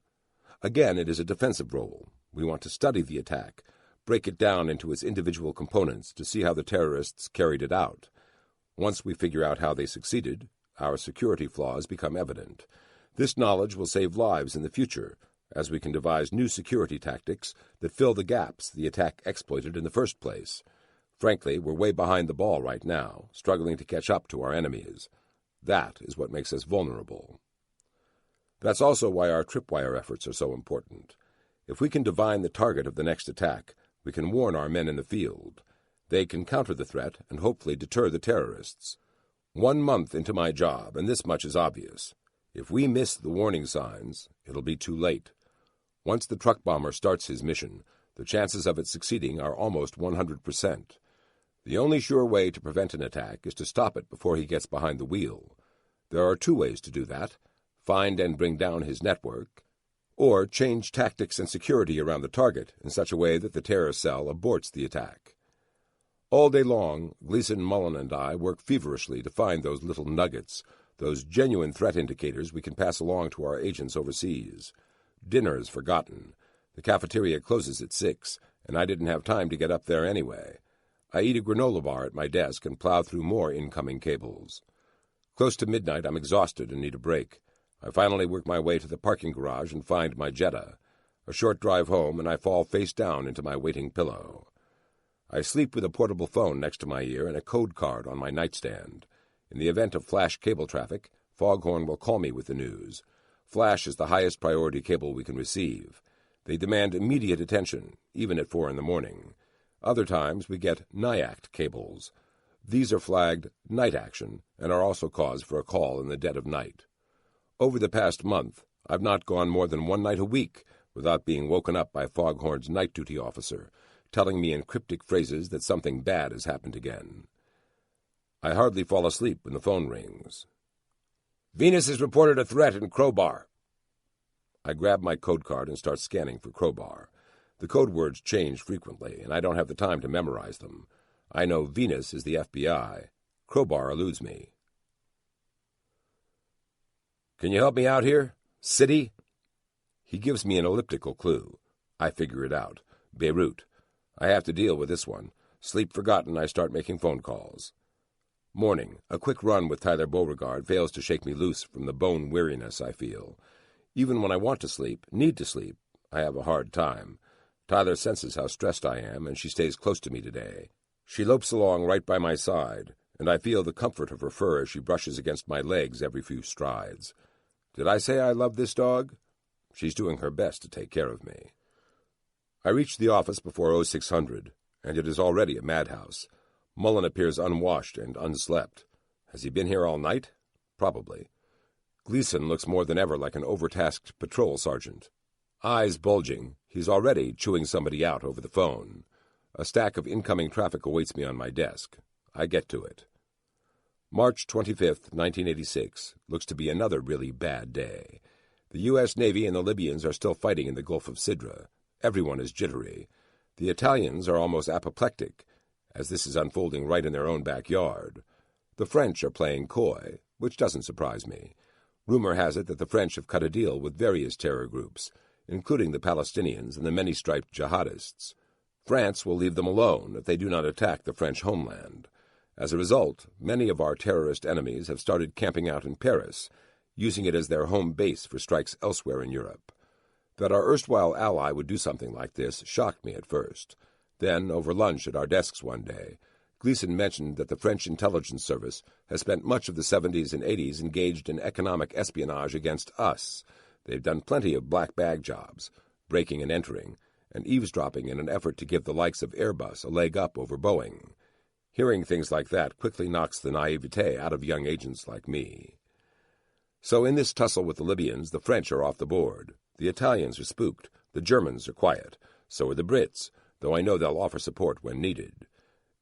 Again, it is a defensive role. We want to study the attack, break it down into its individual components to see how the terrorists carried it out. Once we figure out how they succeeded, our security flaws become evident. This knowledge will save lives in the future, as we can devise new security tactics that fill the gaps the attack exploited in the first place. Frankly, we're way behind the ball right now, struggling to catch up to our enemies. That is what makes us vulnerable. That's also why our tripwire efforts are so important. If we can divine the target of the next attack, we can warn our men in the field. They can counter the threat and hopefully deter the terrorists. 1 month into my job, and this much is obvious. If we miss the warning signs, it'll be too late. Once the truck bomber starts his mission, the chances of it succeeding are almost 100%. The only sure way to prevent an attack is to stop it before he gets behind the wheel. There are 2 ways to do that: find and bring down his network, or change tactics and security around the target in such a way that the terror cell aborts the attack. All day long, Gleason, Mullen, and I work feverishly to find those little nuggets, those genuine threat indicators we can pass along to our agents overseas. Dinner is forgotten. The cafeteria closes at 6, and I didn't have time to get up there anyway. I eat a granola bar at my desk and plow through more incoming cables. Close to midnight, I'm exhausted and need a break. I finally work my way to the parking garage and find my Jetta. A short drive home, and I fall face down into my waiting pillow. I sleep with a portable phone next to my ear and a code card on my nightstand. In the event of flash cable traffic, Foghorn will call me with the news. Flash is the highest priority cable we can receive. They demand immediate attention, even at 4 a.m. Other times we get NIACT cables. These are flagged night action and are also cause for a call in the dead of night. Over the past month, I've not gone more than 1 night a week without being woken up by Foghorn's night duty officer, telling me in cryptic phrases that something bad has happened again. I hardly fall asleep when the phone rings. "Venus has reported a threat in Crowbar." I grab my code card and start scanning for Crowbar. The code words change frequently, and I don't have the time to memorize them. I know Venus is the FBI. Crowbar eludes me. "Can you help me out here? City?" He gives me an elliptical clue. I figure it out. Beirut. I have to deal with this one. Sleep forgotten, I start making phone calls. Morning. A quick run with Tyler Beauregard fails to shake me loose from the bone weariness I feel. Even when I want to sleep, need to sleep, I have a hard time. Tyler senses how stressed I am, and she stays close to me today. She lopes along right by my side, and I feel the comfort of her fur as she brushes against my legs every few strides. Did I say I love this dog? She's doing her best to take care of me. I reach the office before 0600, and it is already a madhouse. Mullen appears unwashed and unslept. Has he been here all night? Probably. Gleason looks more than ever like an overtasked patrol sergeant. Eyes bulging, he's already chewing somebody out over the phone. A stack of incoming traffic awaits me on my desk. I get to it. March 25th, 1986, looks to be another really bad day. The U.S. Navy and the Libyans are still fighting in the Gulf of Sidra. Everyone is jittery. The Italians are almost apoplectic, as this is unfolding right in their own backyard. The French are playing coy, which doesn't surprise me. Rumor has it that the French have cut a deal with various terror groups, including the Palestinians and the many-striped jihadists. France will leave them alone if they do not attack the French homeland. As a result, many of our terrorist enemies have started camping out in Paris, using it as their home base for strikes elsewhere in Europe. That our erstwhile ally would do something like this shocked me at first. Then, over lunch at our desks one day, Gleason mentioned that the French intelligence service has spent much of the 70s and 80s engaged in economic espionage against us. They've done plenty of black bag jobs, breaking and entering, and eavesdropping in an effort to give the likes of Airbus a leg up over Boeing. Hearing things like that quickly knocks the naivete out of young agents like me. So in this tussle with the Libyans, the French are off the board. The Italians are spooked. The Germans are quiet. So are the Brits, though I know they'll offer support when needed.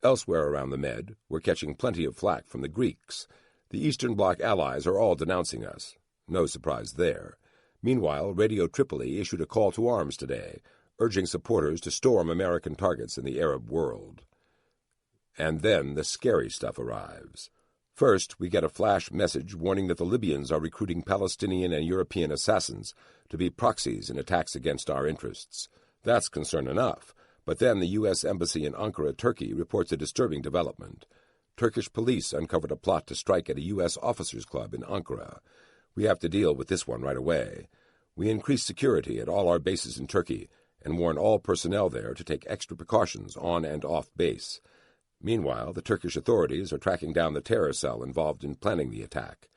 Elsewhere around the Med, we're catching plenty of flack from the Greeks. The Eastern Bloc allies are all denouncing us. No surprise there. Meanwhile, Radio Tripoli issued a call to arms today, urging supporters to storm American targets in the Arab world. And then the scary stuff arrives. First, we get a flash message warning that the Libyans are recruiting Palestinian and European assassins to be proxies in attacks against our interests. That's concern enough. But then the U.S. Embassy in Ankara, Turkey, reports a disturbing development. Turkish police uncovered a plot to strike at a U.S. officers' club in Ankara. We have to deal with this one right away. We increase security at all our bases in Turkey and warn all personnel there to take extra precautions on and off base. Meanwhile, the Turkish authorities are tracking down the terror cell involved in planning the attack.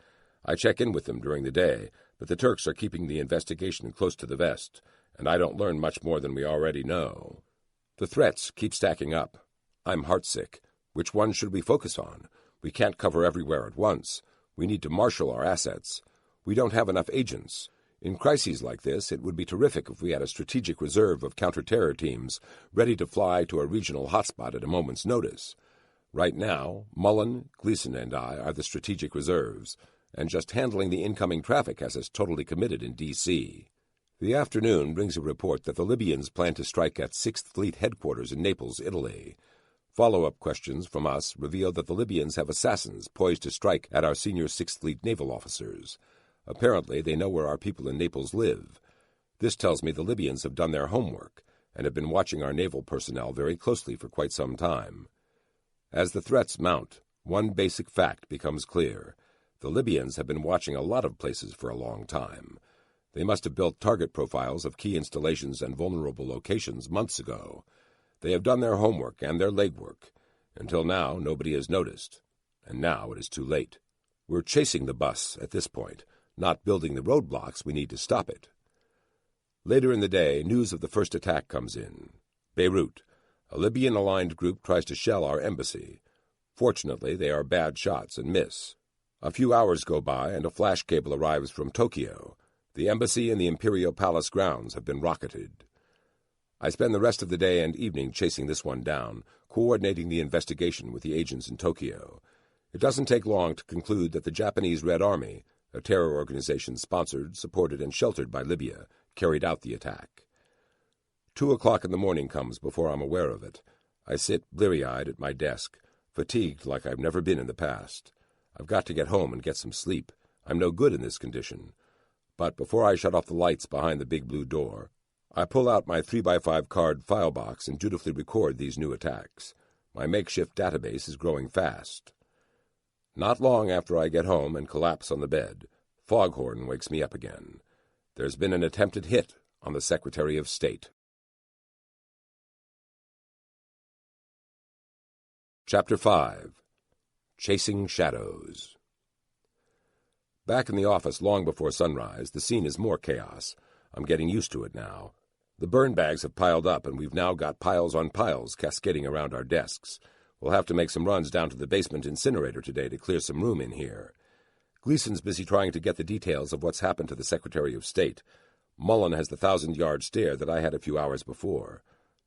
I check in with them during the day, but the Turks are keeping the investigation close to the vest, and I don't learn much more than we already know. The threats keep stacking up. I'm heartsick. Which one should we focus on? We can't cover everywhere at once. We need to marshal our assets. We don't have enough agents. In crises like this, it would be terrific if we had a strategic reserve of counter-terror teams ready to fly to a regional hotspot at a moment's notice. Right now, Mullen, Gleason, and I are the strategic reserves, and just handling the incoming traffic has us totally committed in D.C. The afternoon brings a report that the Libyans plan to strike at 6th Fleet headquarters in Naples, Italy. Follow-up questions from us reveal that the Libyans have assassins poised to strike at our senior 6th Fleet naval officers. Apparently, they know where our people in Naples live. This tells me the Libyans have done their homework and have been watching our naval personnel very closely for quite some time. As the threats mount, one basic fact becomes clear. The Libyans have been watching a lot of places for a long time. They must have built target profiles of key installations and vulnerable locations months ago. They have done their homework and their legwork. Until now, nobody has noticed. And now it is too late. We're chasing the bus at this point, not building the roadblocks we need to stop it. Later in the day, news of the first attack comes in. Beirut. A Libyan-aligned group tries to shell our embassy. Fortunately, they are bad shots and miss. A few hours go by and a flash cable arrives from Tokyo. The embassy and the Imperial Palace grounds have been rocketed. I spend the rest of the day and evening chasing this one down, coordinating the investigation with the agents in Tokyo. It doesn't take long to conclude that the Japanese Red Army, a terror organization sponsored, supported, and sheltered by Libya, carried out the attack. 2 o'clock in the morning comes before I'm aware of it. I sit bleary-eyed at my desk, fatigued like I've never been in the past. I've got to get home and get some sleep. I'm no good in this condition. But before I shut off the lights behind the big blue door, I pull out my 3x5 card file box and dutifully record these new attacks. My makeshift database is growing fast. Not long after I get home and collapse on the bed, Foghorn wakes me up again. There's been an attempted hit on the Secretary of State. Chapter 5. Chasing Shadows. Back in the office long before sunrise, the scene is more chaos. I'm getting used to it now. The burn bags have piled up, and we've now got piles on piles cascading around our desks. We'll have to make some runs down to the basement incinerator today to clear some room in here. Gleason's busy trying to get the details of what's happened to the Secretary of State. Mullen has the 1,000-yard stare that I had a few hours before.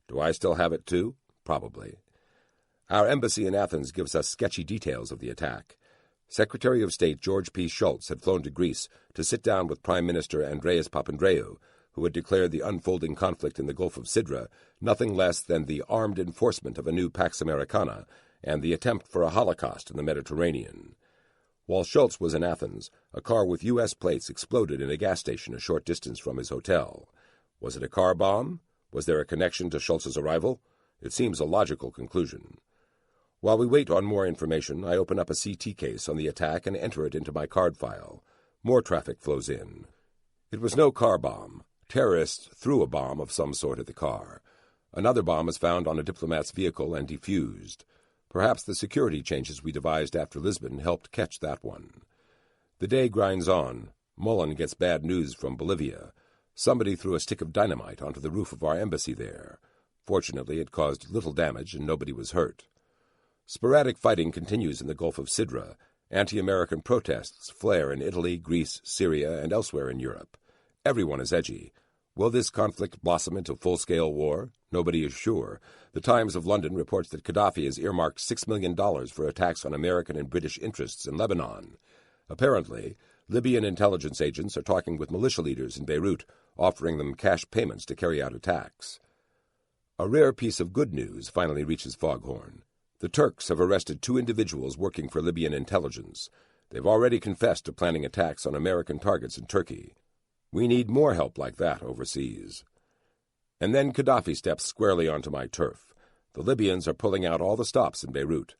Do I still have it, too? Probably. Our embassy in Athens gives us sketchy details of the attack. Secretary of State George P. Shultz had flown to Greece to sit down with Prime Minister Andreas Papandreou, who had declared the unfolding conflict in the Gulf of Sidra nothing less than the armed enforcement of a new Pax Americana and the attempt for a Holocaust in the Mediterranean. While Shultz was in Athens, a car with U.S. plates exploded in a gas station a short distance from his hotel. Was it a car bomb? Was there a connection to Shultz's arrival? It seems a logical conclusion. While we wait on more information, I open up a CT case on the attack and enter it into my card file. More traffic flows in. It was no car bomb. Terrorists threw a bomb of some sort at the car. Another bomb is found on a diplomat's vehicle and defused. Perhaps the security changes we devised after Lisbon helped catch that one. The day grinds on. Mullen gets bad news from Bolivia. Somebody threw a stick of dynamite onto the roof of our embassy there. Fortunately, it caused little damage and nobody was hurt. Sporadic fighting continues in the Gulf of Sidra. Anti-American protests flare in Italy, Greece, Syria, and elsewhere in Europe. Everyone is edgy. Will this conflict blossom into full-scale war? Nobody is sure. The Times of London reports that Gaddafi has earmarked $6 million for attacks on American and British interests in Lebanon. Apparently, Libyan intelligence agents are talking with militia leaders in Beirut, offering them cash payments to carry out attacks. A rare piece of good news finally reaches Foghorn. The Turks have arrested 2 individuals working for Libyan intelligence. They've already confessed to planning attacks on American targets in Turkey. We need more help like that overseas. And then Gaddafi steps squarely onto my turf. The Libyans are pulling out all the stops in Beirut.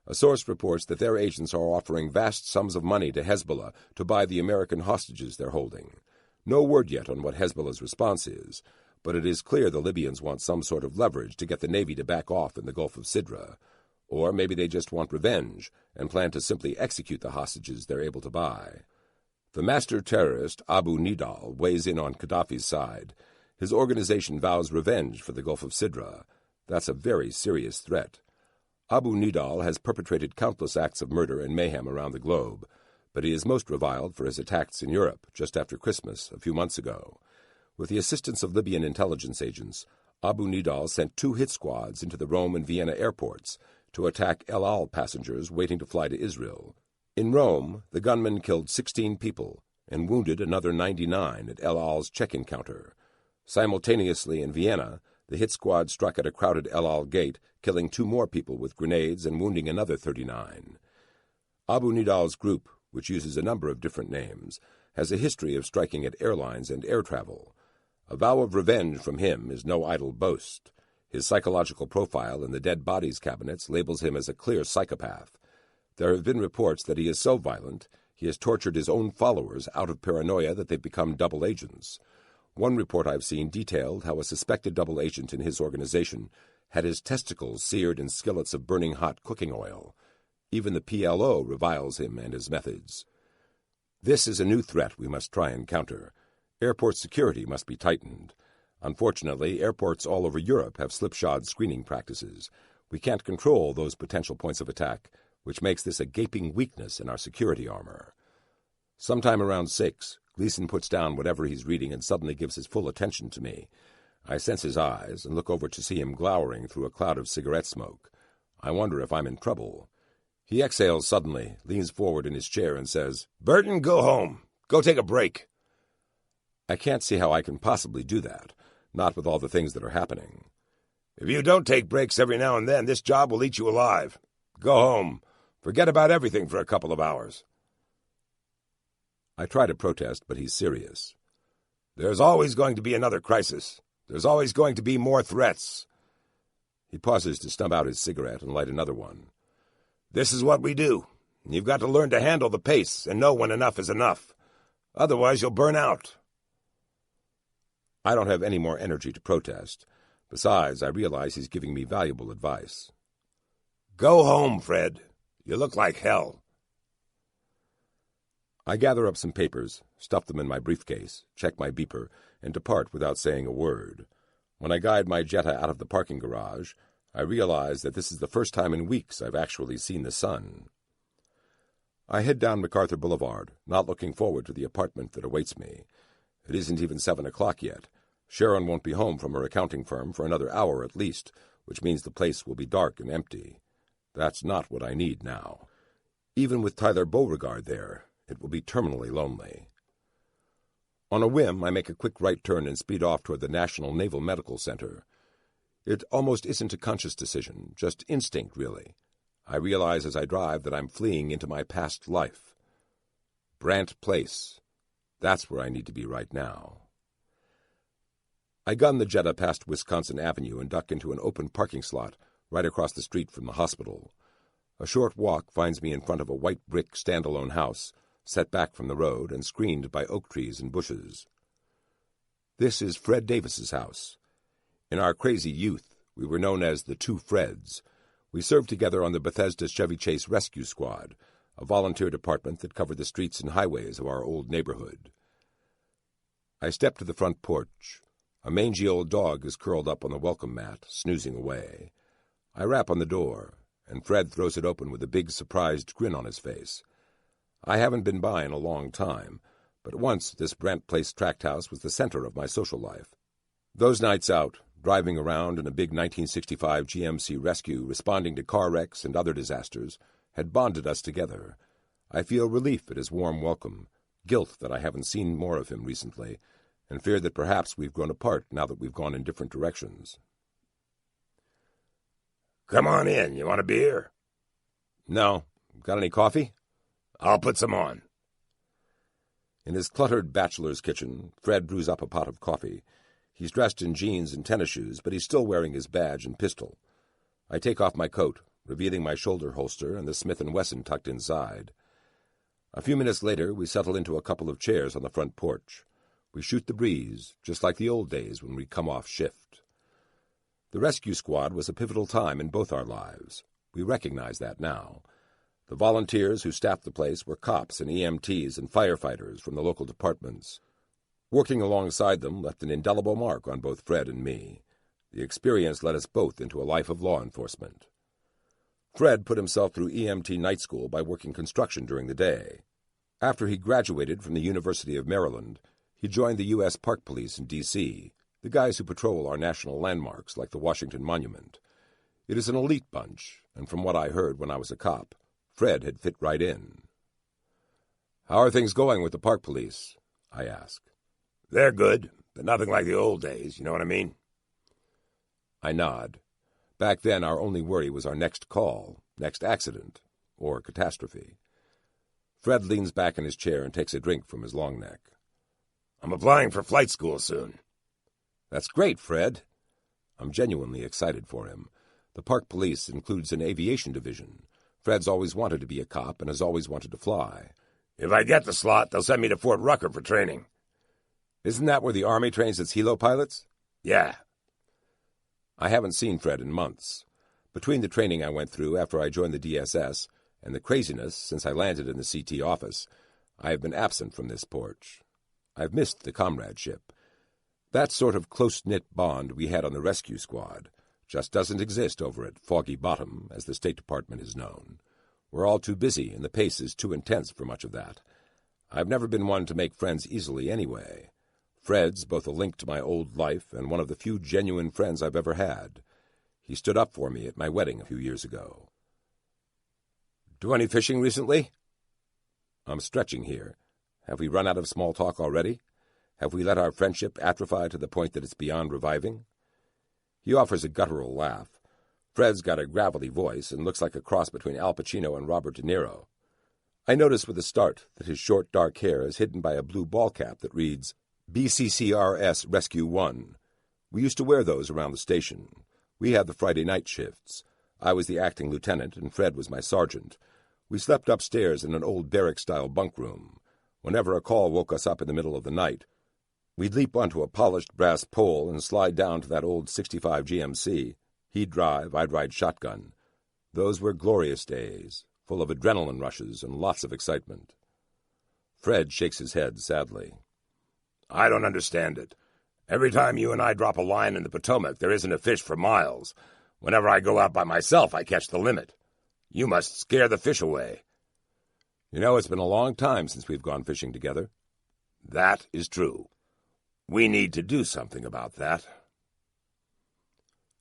A source reports that their agents are offering vast sums of money to Hezbollah to buy the American hostages they're holding. No word yet on what Hezbollah's response is, but it is clear the Libyans want some sort of leverage to get the Navy to back off in the Gulf of Sidra. Or maybe they just want revenge and plan to simply execute the hostages they're able to buy. The master terrorist, Abu Nidal, weighs in on Gaddafi's side. His organization vows revenge for the Gulf of Sidra. That's a very serious threat. Abu Nidal has perpetrated countless acts of murder and mayhem around the globe, but he is most reviled for his attacks in Europe just after Christmas a few months ago. With the assistance of Libyan intelligence agents, Abu Nidal sent 2 hit squads into the Rome and Vienna airports to attack El Al passengers waiting to fly to Israel. In Rome, the gunmen killed 16 people and wounded another 99 at El Al's check-in counter. Simultaneously in Vienna, the hit squad struck at a crowded El Al gate, killing 2 more people with grenades and wounding another 39. Abu Nidal's group, which uses a number of different names, has a history of striking at airlines and air travel. A vow of revenge from him is no idle boast. His psychological profile in the dead bodies cabinets labels him as a clear psychopath. There have been reports that he is so violent, he has tortured his own followers out of paranoia that they've become double agents. One report I've seen detailed how a suspected double agent in his organization had his testicles seared in skillets of burning hot cooking oil. Even the PLO reviles him and his methods. This is a new threat we must try and counter. Airport security must be tightened. Unfortunately, airports all over Europe have slipshod screening practices. We can't control those potential points of attack, which makes this a gaping weakness in our security armor. Sometime around 6, Gleason puts down whatever he's reading and suddenly gives his full attention to me. I sense his eyes and look over to see him glowering through a cloud of cigarette smoke. I wonder if I'm in trouble. He exhales suddenly, leans forward in his chair and says, "Burton, go home. Go take a break." I can't see how I can possibly do that. not with all the things that are happening. If you don't take breaks every now and then, this job will eat you alive. Go home. Forget about everything for a couple of hours. I try to protest, but he's serious. There's always going to be another crisis. There's always going to be more threats. He pauses to stump out his cigarette and light another one. This is what we do. You've got to learn to handle the pace and know when enough is enough. Otherwise, you'll burn out. I don't have any more energy to protest. Besides, I realize he's giving me valuable advice. Go home, Fred. You look like hell. I gather up some papers, stuff them in my briefcase, check my beeper, and depart without saying a word. When I guide my Jetta out of the parking garage, I realize that this is the first time in weeks I've actually seen the sun. I head down MacArthur Boulevard, not looking forward to the apartment that awaits me. It isn't even 7 o'clock yet. Sharon won't be home from her accounting firm for another hour at least, which means the place will be dark and empty. That's not what I need now. Even with Tyler Beauregard there, it will be terminally lonely. On a whim, I make a quick right turn and speed off toward the National Naval Medical Center. It almost isn't a conscious decision, just instinct, really. I realize as I drive that I'm fleeing into my past life. Brant Place. That's where I need to be right now. I gun the Jetta past Wisconsin Avenue and duck into an open parking slot right across the street from the hospital. A short walk finds me in front of a white brick standalone house, set back from the road and screened by oak trees and bushes. This is Fred Davis's house. In our crazy youth, we were known as the Two Freds. We served together on the Bethesda Chevy Chase Rescue Squad, a volunteer department that covered the streets and highways of our old neighborhood. I step to the front porch. A mangy old dog is curled up on the welcome mat, snoozing away. I rap on the door, and Fred throws it open with a big, surprised grin on his face. I haven't been by in a long time, but once this Brant Place tract house was the center of my social life. Those nights out, driving around in a big 1965 GMC Rescue, responding to car wrecks and other disasters, had bonded us together. I feel relief at his warm welcome, guilt that I haven't seen more of him recently, and fear that perhaps we've grown apart now that we've gone in different directions. Come on in. You want a beer? No. Got any coffee? I'll put some on. In his cluttered bachelor's kitchen, Fred brews up a pot of coffee. He's dressed in jeans and tennis shoes, but he's still wearing his badge and pistol. I take off my coat, revealing my shoulder holster and the Smith & Wesson tucked inside. A few minutes later, we settle into a couple of chairs on the front porch. We shoot the breeze, just like the old days when we'd come off shift. The rescue squad was a pivotal time in both our lives. We recognize that now. The volunteers who staffed the place were cops and EMTs and firefighters from the local departments. Working alongside them left an indelible mark on both Fred and me. The experience led us both into a life of law enforcement. Fred put himself through EMT night school by working construction during the day. After he graduated from the University of Maryland, he joined the U.S. Park Police in D.C., the guys who patrol our national landmarks like the Washington Monument. It is an elite bunch, and from what I heard when I was a cop, Fred had fit right in. "How are things going with the Park Police?" I ask. "They're good, but nothing like the old days, you know what I mean?" I nod. Back then, our only worry was our next call, next accident, or catastrophe. Fred leans back in his chair and takes a drink from his long neck. "I'm applying for flight school soon." "That's great, Fred." I'm genuinely excited for him. The Park Police includes an aviation division. Fred's always wanted to be a cop and has always wanted to fly. "If I get the slot, they'll send me to Fort Rucker for training." "Isn't that where the Army trains its helo pilots?" "Yeah." I haven't seen Fred in months. Between the training I went through after I joined the DSS and the craziness since I landed in the CT office, I have been absent from this porch. I've missed the comradeship. That sort of close-knit bond we had on the rescue squad just doesn't exist over at Foggy Bottom, as the State Department is known. We're all too busy, and the pace is too intense for much of that. I've never been one to make friends easily anyway. Fred's both a link to my old life and one of the few genuine friends I've ever had. He stood up for me at my wedding a few years ago. "Do any fishing recently?" I'm stretching here. Have we run out of small talk already? Have we let our friendship atrophy to the point that it's beyond reviving? He offers a guttural laugh. Fred's got a gravelly voice and looks like a cross between Al Pacino and Robert De Niro. I notice with a start that his short, dark hair is hidden by a blue ball cap that reads, BCCRS Rescue 1. We used to wear those around the station. We had the Friday night shifts. I was the acting lieutenant, and Fred was my sergeant. We slept upstairs in an old barrack-style bunk room. Whenever a call woke us up in the middle of the night, we'd leap onto a polished brass pole and slide down to that old 65 GMC. He'd drive, I'd ride shotgun. Those were glorious days, full of adrenaline rushes and lots of excitement. Fred shakes his head sadly. I don't understand it. Every time you and I drop a line in the Potomac, there isn't a fish for miles. Whenever I go out by myself, I catch the limit. You must scare the fish away. You know, it's been a long time since we've gone fishing together. That is true. We need to do something about that.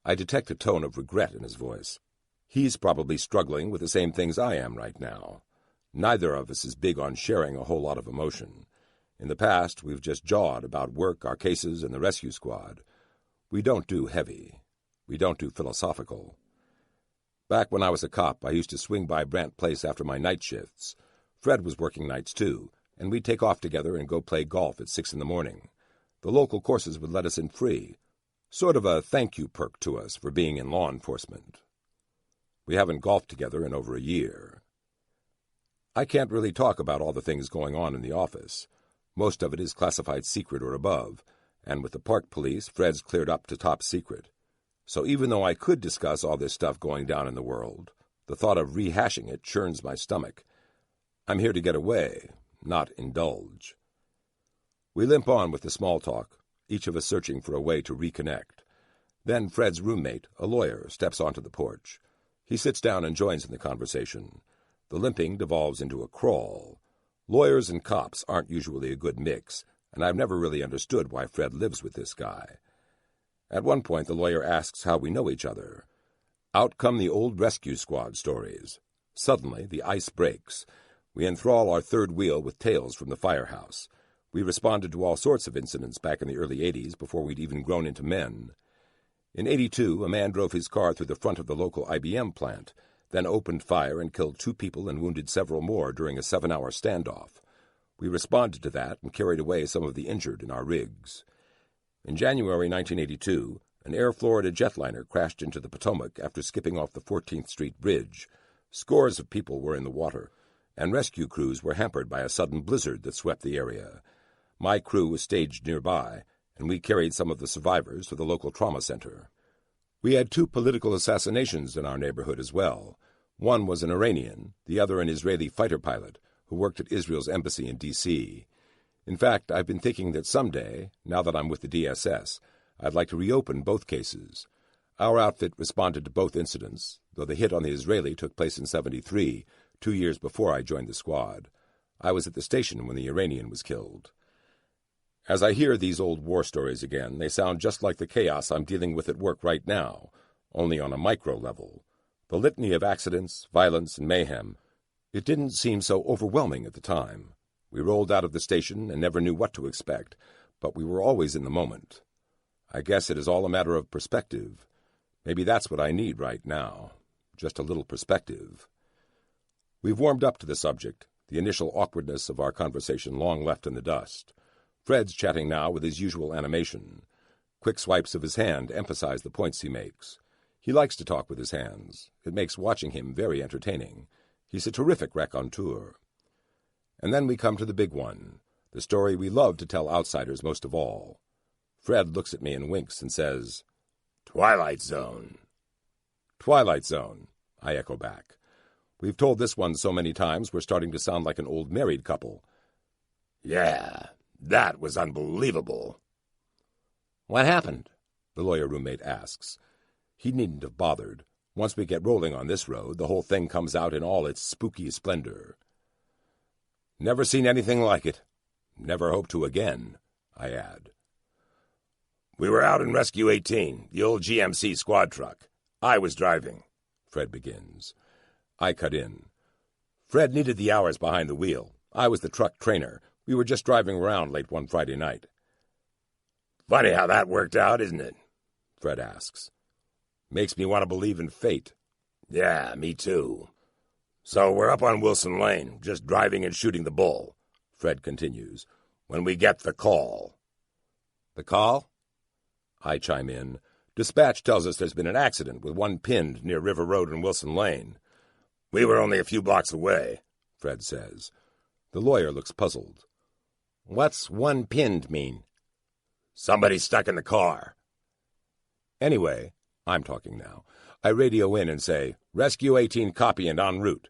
I detect a tone of regret in his voice. He's probably struggling with the same things I am right now. Neither of us is big on sharing a whole lot of emotion. In the past, we've just jawed about work, our cases, and the rescue squad. We don't do heavy. We don't do philosophical. Back when I was a cop, I used to swing by Brant Place after my night shifts. Fred was working nights, too, and we'd take off together and go play golf at 6 in the morning. The local courses would let us in free. Sort of a thank-you perk to us for being in law enforcement. We haven't golfed together in over a year. I can't really talk about all the things going on in the office. Most of it is classified secret or above, and with the park police, Fred's cleared up to top secret. So even though I could discuss all this stuff going down in the world, the thought of rehashing it churns my stomach. I'm here to get away, not indulge. We limp on with the small talk, each of us searching for a way to reconnect. Then Fred's roommate, a lawyer, steps onto the porch. He sits down and joins in the conversation. The limping devolves into a crawl. Lawyers and cops aren't usually a good mix, and I've never really understood why Fred lives with this guy. At one point, the lawyer asks how we know each other. Out come the old rescue squad stories. Suddenly, the ice breaks. We enthrall our third wheel with tales from the firehouse. We responded to all sorts of incidents back in the early 80s before we'd even grown into men. In 82, a man drove his car through the front of the local IBM plant, then opened fire and killed 2 people and wounded several more during a 7-hour standoff. We responded to that and carried away some of the injured in our rigs. In January 1982, an Air Florida jetliner crashed into the Potomac after skipping off the 14th Street Bridge. Scores of people were in the water, and rescue crews were hampered by a sudden blizzard that swept the area. My crew was staged nearby, and we carried some of the survivors to the local trauma center. We had 2 political assassinations in our neighborhood as well. One was an Iranian, the other an Israeli fighter pilot who worked at Israel's embassy in D.C. In fact, I've been thinking that someday, now that I'm with the DSS, I'd like to reopen both cases. Our outfit responded to both incidents, though the hit on the Israeli took place in '73, 2 years before I joined the squad. I was at the station when the Iranian was killed. As I hear these old war stories again, they sound just like the chaos I'm dealing with at work right now, only on a micro level. The litany of accidents, violence, and mayhem. It didn't seem so overwhelming at the time. We rolled out of the station and never knew what to expect, but we were always in the moment. I guess it is all a matter of perspective. Maybe that's what I need right now. Just a little perspective. We've warmed up to the subject, the initial awkwardness of our conversation long left in the dust. Fred's chatting now with his usual animation. Quick swipes of his hand emphasize the points he makes. He likes to talk with his hands. It makes watching him very entertaining. He's a terrific raconteur. And then we come to the big one, the story we love to tell outsiders most of all. Fred looks at me and winks and says, "Twilight Zone." "Twilight Zone," I echo back. We've told this one so many times we're starting to sound like an old married couple. Yeah, that was unbelievable. "What happened?" the lawyer roommate asks. He needn't have bothered. Once we get rolling on this road, the whole thing comes out in all its spooky splendor. "Never seen anything like it. Never hope to again," I add. We were out in Rescue 18, the old GMC squad truck. I was driving, Fred begins. I cut in. Fred needed the hours behind the wheel. I was the truck trainer. We were just driving around late one Friday night. Funny how that worked out, isn't it? Fred asks. Makes me want to believe in fate. Yeah, me too. So we're up on Wilson Lane, just driving and shooting the bull, Fred continues, when we get the call. The call? I chime in. Dispatch tells us there's been an accident with one pinned near River Road and Wilson Lane. We were only a few blocks away, Fred says. The lawyer looks puzzled. What's one pinned mean? Somebody stuck in the car. Anyway, I'm talking now. I radio in and say, Rescue 18 copy and en route.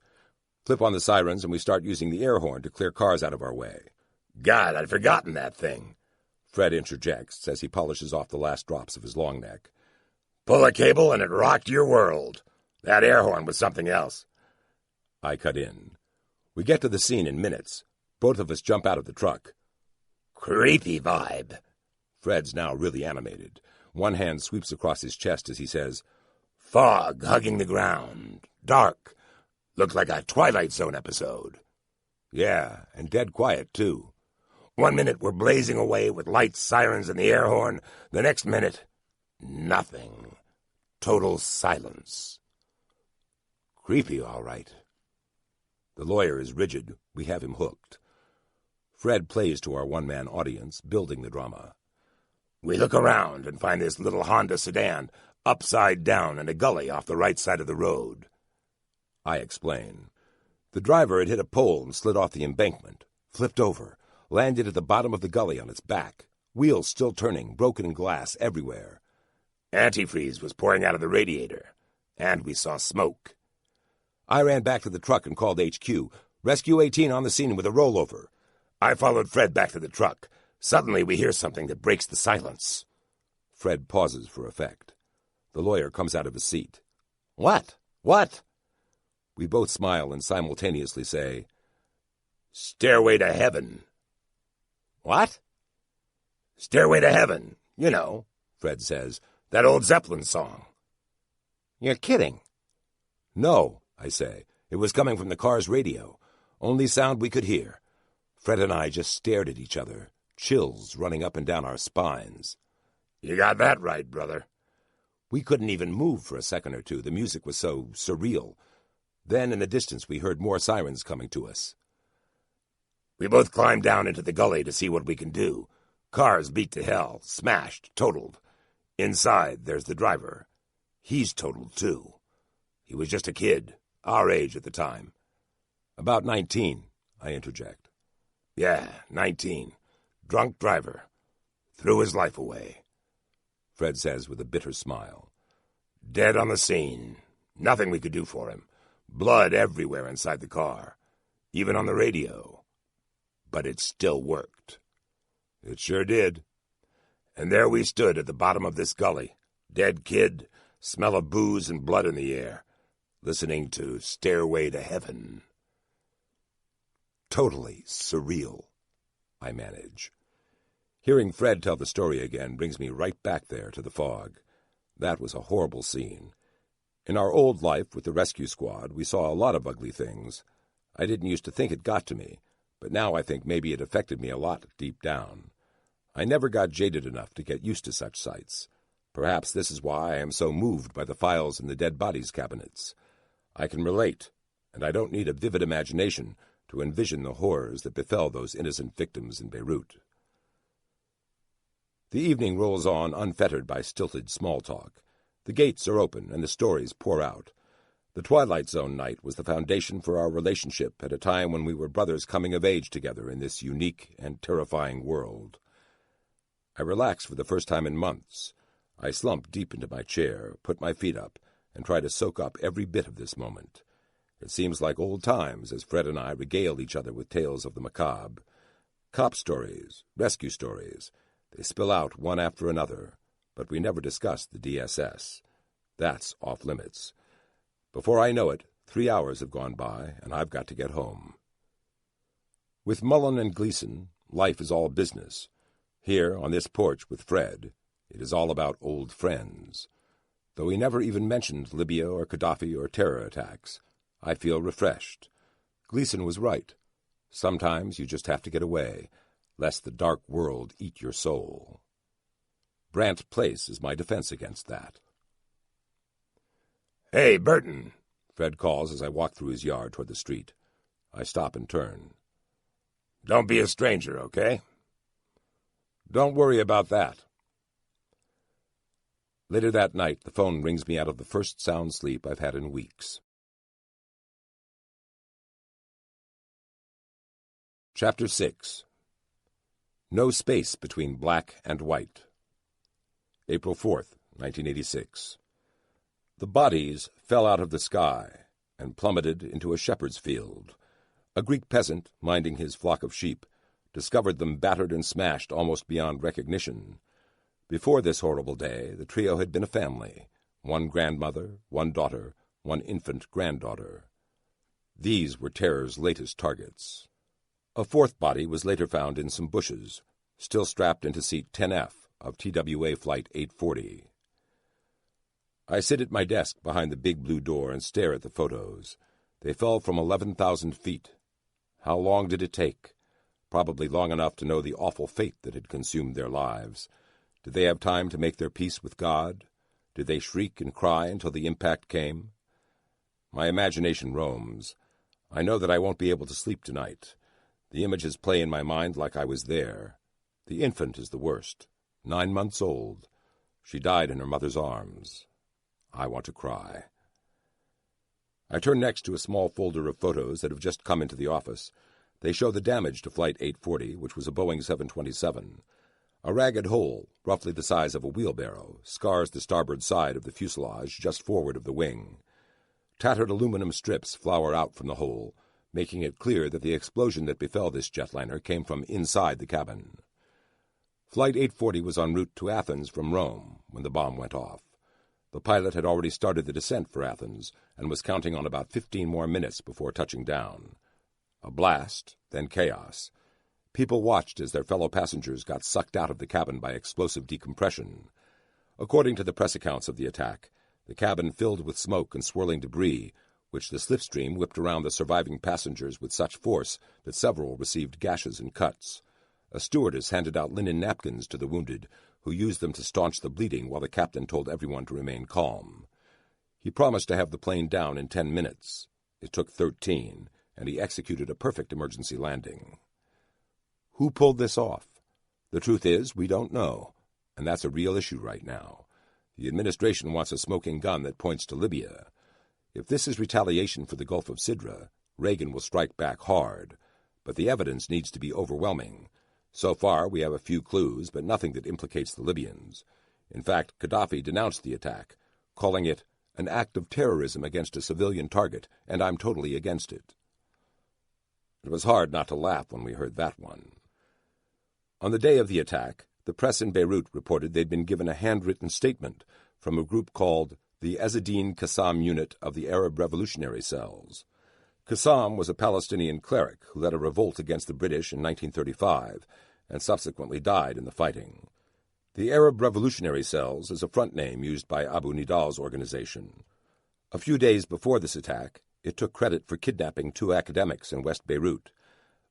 Flip on the sirens and we start using the air horn to clear cars out of our way. God, I'd forgotten that thing, Fred interjects as he polishes off the last drops of his long neck. Pull a cable and it rocked your world. That air horn was something else. I cut in. We get to the scene in minutes. Both of us jump out of the truck. Creepy vibe. Fred's now really animated. One hand sweeps across his chest as he says, Fog hugging the ground. Dark. Looked like a Twilight Zone episode. Yeah, and dead quiet, too. 1 minute we're blazing away with lights, sirens, and the air horn. The next minute, nothing. Total silence. Creepy, all right. The lawyer is rigid. We have him hooked. Fred plays to our one-man audience, building the drama. We look around and find this little Honda sedan upside down in a gully off the right side of the road. I explain. The driver had hit a pole and slid off the embankment, flipped over, landed at the bottom of the gully on its back, wheels still turning, broken glass everywhere. Antifreeze was pouring out of the radiator, and we saw smoke. I ran back to the truck and called HQ. Rescue 18 on the scene with a rollover. I followed Fred back to the truck. Suddenly we hear something that breaks the silence. Fred pauses for effect. The lawyer comes out of his seat. What? What? We both smile and simultaneously say, Stairway to Heaven. What? Stairway to Heaven. You know, Fred says, that old Zeppelin song. You're kidding. No, I say. It was coming from the car's radio. Only sound we could hear. Fred and I just stared at each other, chills running up and down our spines. You got that right, brother. We couldn't even move for a second or two. The music was so surreal. Then, in the distance, we heard more sirens coming to us. We both climbed down into the gully to see what we can do. Cars beat to hell, smashed, totaled. Inside, there's the driver. He's totaled, too. He was just a kid, our age at the time. About 19, I interject. Yeah, 19. Drunk driver. Threw his life away. Fred says with a bitter smile. Dead on the scene. Nothing we could do for him. Blood everywhere inside the car. Even on the radio. But it still worked. It sure did. And there we stood at the bottom of this gully. Dead kid, smell of booze and blood in the air. Listening to Stairway to Heaven. Totally surreal, I manage. Hearing Fred tell the story again brings me right back there to the fog. That was a horrible scene. In our old life with the rescue squad, we saw a lot of ugly things. I didn't used to think it got to me, but now I think maybe it affected me a lot deep down. I never got jaded enough to get used to such sights. Perhaps this is why I am so moved by the files in the dead bodies cabinets. I can relate, and I don't need a vivid imagination to envision the horrors that befell those innocent victims in Beirut. The evening rolls on unfettered by stilted small talk. The gates are open and the stories pour out. The Twilight Zone night was the foundation for our relationship at a time when we were brothers coming of age together in this unique and terrifying world. I relax for the first time in months. I slump deep into my chair, put my feet up, and try to soak up every bit of this moment. It seems like old times as Fred and I regale each other with tales of the macabre. Cop stories, rescue stories. They spill out one after another, but we never discuss the DSS. That's off limits. Before I know it, 3 hours have gone by, and I've got to get home. With Mullen and Gleason, life is all business. Here, on this porch with Fred, it is all about old friends. Though he never even mentioned Libya or Gaddafi or terror attacks, I feel refreshed. Gleason was right. Sometimes you just have to get away, lest the dark world eat your soul. Brant Place is my defense against that. "Hey, Burton," Fred calls as I walk through his yard toward the street. I stop and turn. "Don't be a stranger, okay?" Don't worry about that. Later that night, the phone rings me out of the first sound sleep I've had in weeks. Chapter 6. No Space Between Black and White. April 4th, 1986. The bodies fell out of the sky and plummeted into a shepherd's field. A Greek peasant, minding his flock of sheep, discovered them battered and smashed almost beyond recognition. Before this horrible day, the trio had been a family, one grandmother, one daughter, one infant granddaughter. These were terror's latest targets. A fourth body was later found in some bushes, still strapped into seat 10F of TWA Flight 840. I sit at my desk behind the big blue door and stare at the photos. They fell from 11,000 feet. How long did it take? Probably long enough to know the awful fate that had consumed their lives. Did they have time to make their peace with God? Did they shriek and cry until the impact came? My imagination roams. I know that I won't be able to sleep tonight. The images play in my mind like I was there. The infant is the worst. 9 months old. She died in her mother's arms. I want to cry. I turn next to a small folder of photos that have just come into the office. They show the damage to Flight 840, which was a Boeing 727. A ragged hole, roughly the size of a wheelbarrow, scars the starboard side of the fuselage just forward of the wing. Tattered aluminum strips flower out from the hole, making it clear that the explosion that befell this jetliner came from inside the cabin. Flight 840 was en route to Athens from Rome when the bomb went off. The pilot had already started the descent for Athens and was counting on about 15 more minutes before touching down. A blast, then chaos. People watched as their fellow passengers got sucked out of the cabin by explosive decompression. According to the press accounts of the attack, the cabin filled with smoke and swirling debris, which the slipstream whipped around the surviving passengers with such force that several received gashes and cuts. A stewardess handed out linen napkins to the wounded, who used them to staunch the bleeding while the captain told everyone to remain calm. He promised to have the plane down in 10 minutes. It took 13, and he executed a perfect emergency landing. Who pulled this off? The truth is, we don't know, and that's a real issue right now. The administration wants a smoking gun that points to Libya. If this is retaliation for the Gulf of Sidra, Reagan will strike back hard, but the evidence needs to be overwhelming. So far, we have a few clues, but nothing that implicates the Libyans. In fact, Gaddafi denounced the attack, calling it an act of terrorism against a civilian target, and I'm totally against it. It was hard not to laugh when we heard that one. On the day of the attack, the press in Beirut reported they'd been given a handwritten statement from a group called the Ezzedine Qassam Unit of the Arab Revolutionary Cells. Qassam was a Palestinian cleric who led a revolt against the British in 1935 and subsequently died in the fighting. The Arab Revolutionary Cells is a front name used by Abu Nidal's organization. A few days before this attack, it took credit for kidnapping 2 academics in West Beirut,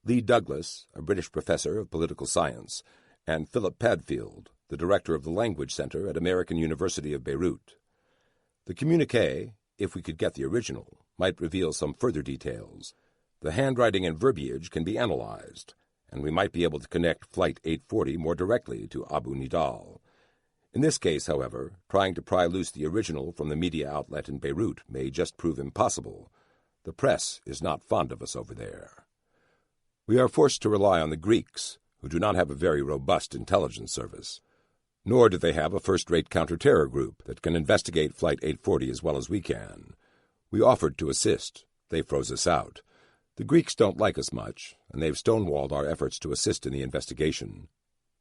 Lee Douglas, a British professor of political science, and Philip Padfield, the director of the Language Center at American University of Beirut. The communiqué, if we could get the original, might reveal some further details. The handwriting and verbiage can be analyzed, and we might be able to connect Flight 840 more directly to Abu Nidal. In this case, however, trying to pry loose the original from the media outlet in Beirut may just prove impossible. The press is not fond of us over there. We are forced to rely on the Greeks, who do not have a very robust intelligence service. Nor do they have a first-rate counter-terror group that can investigate Flight 840 as well as we can. We offered to assist. They froze us out. The Greeks don't like us much, and they've stonewalled our efforts to assist in the investigation.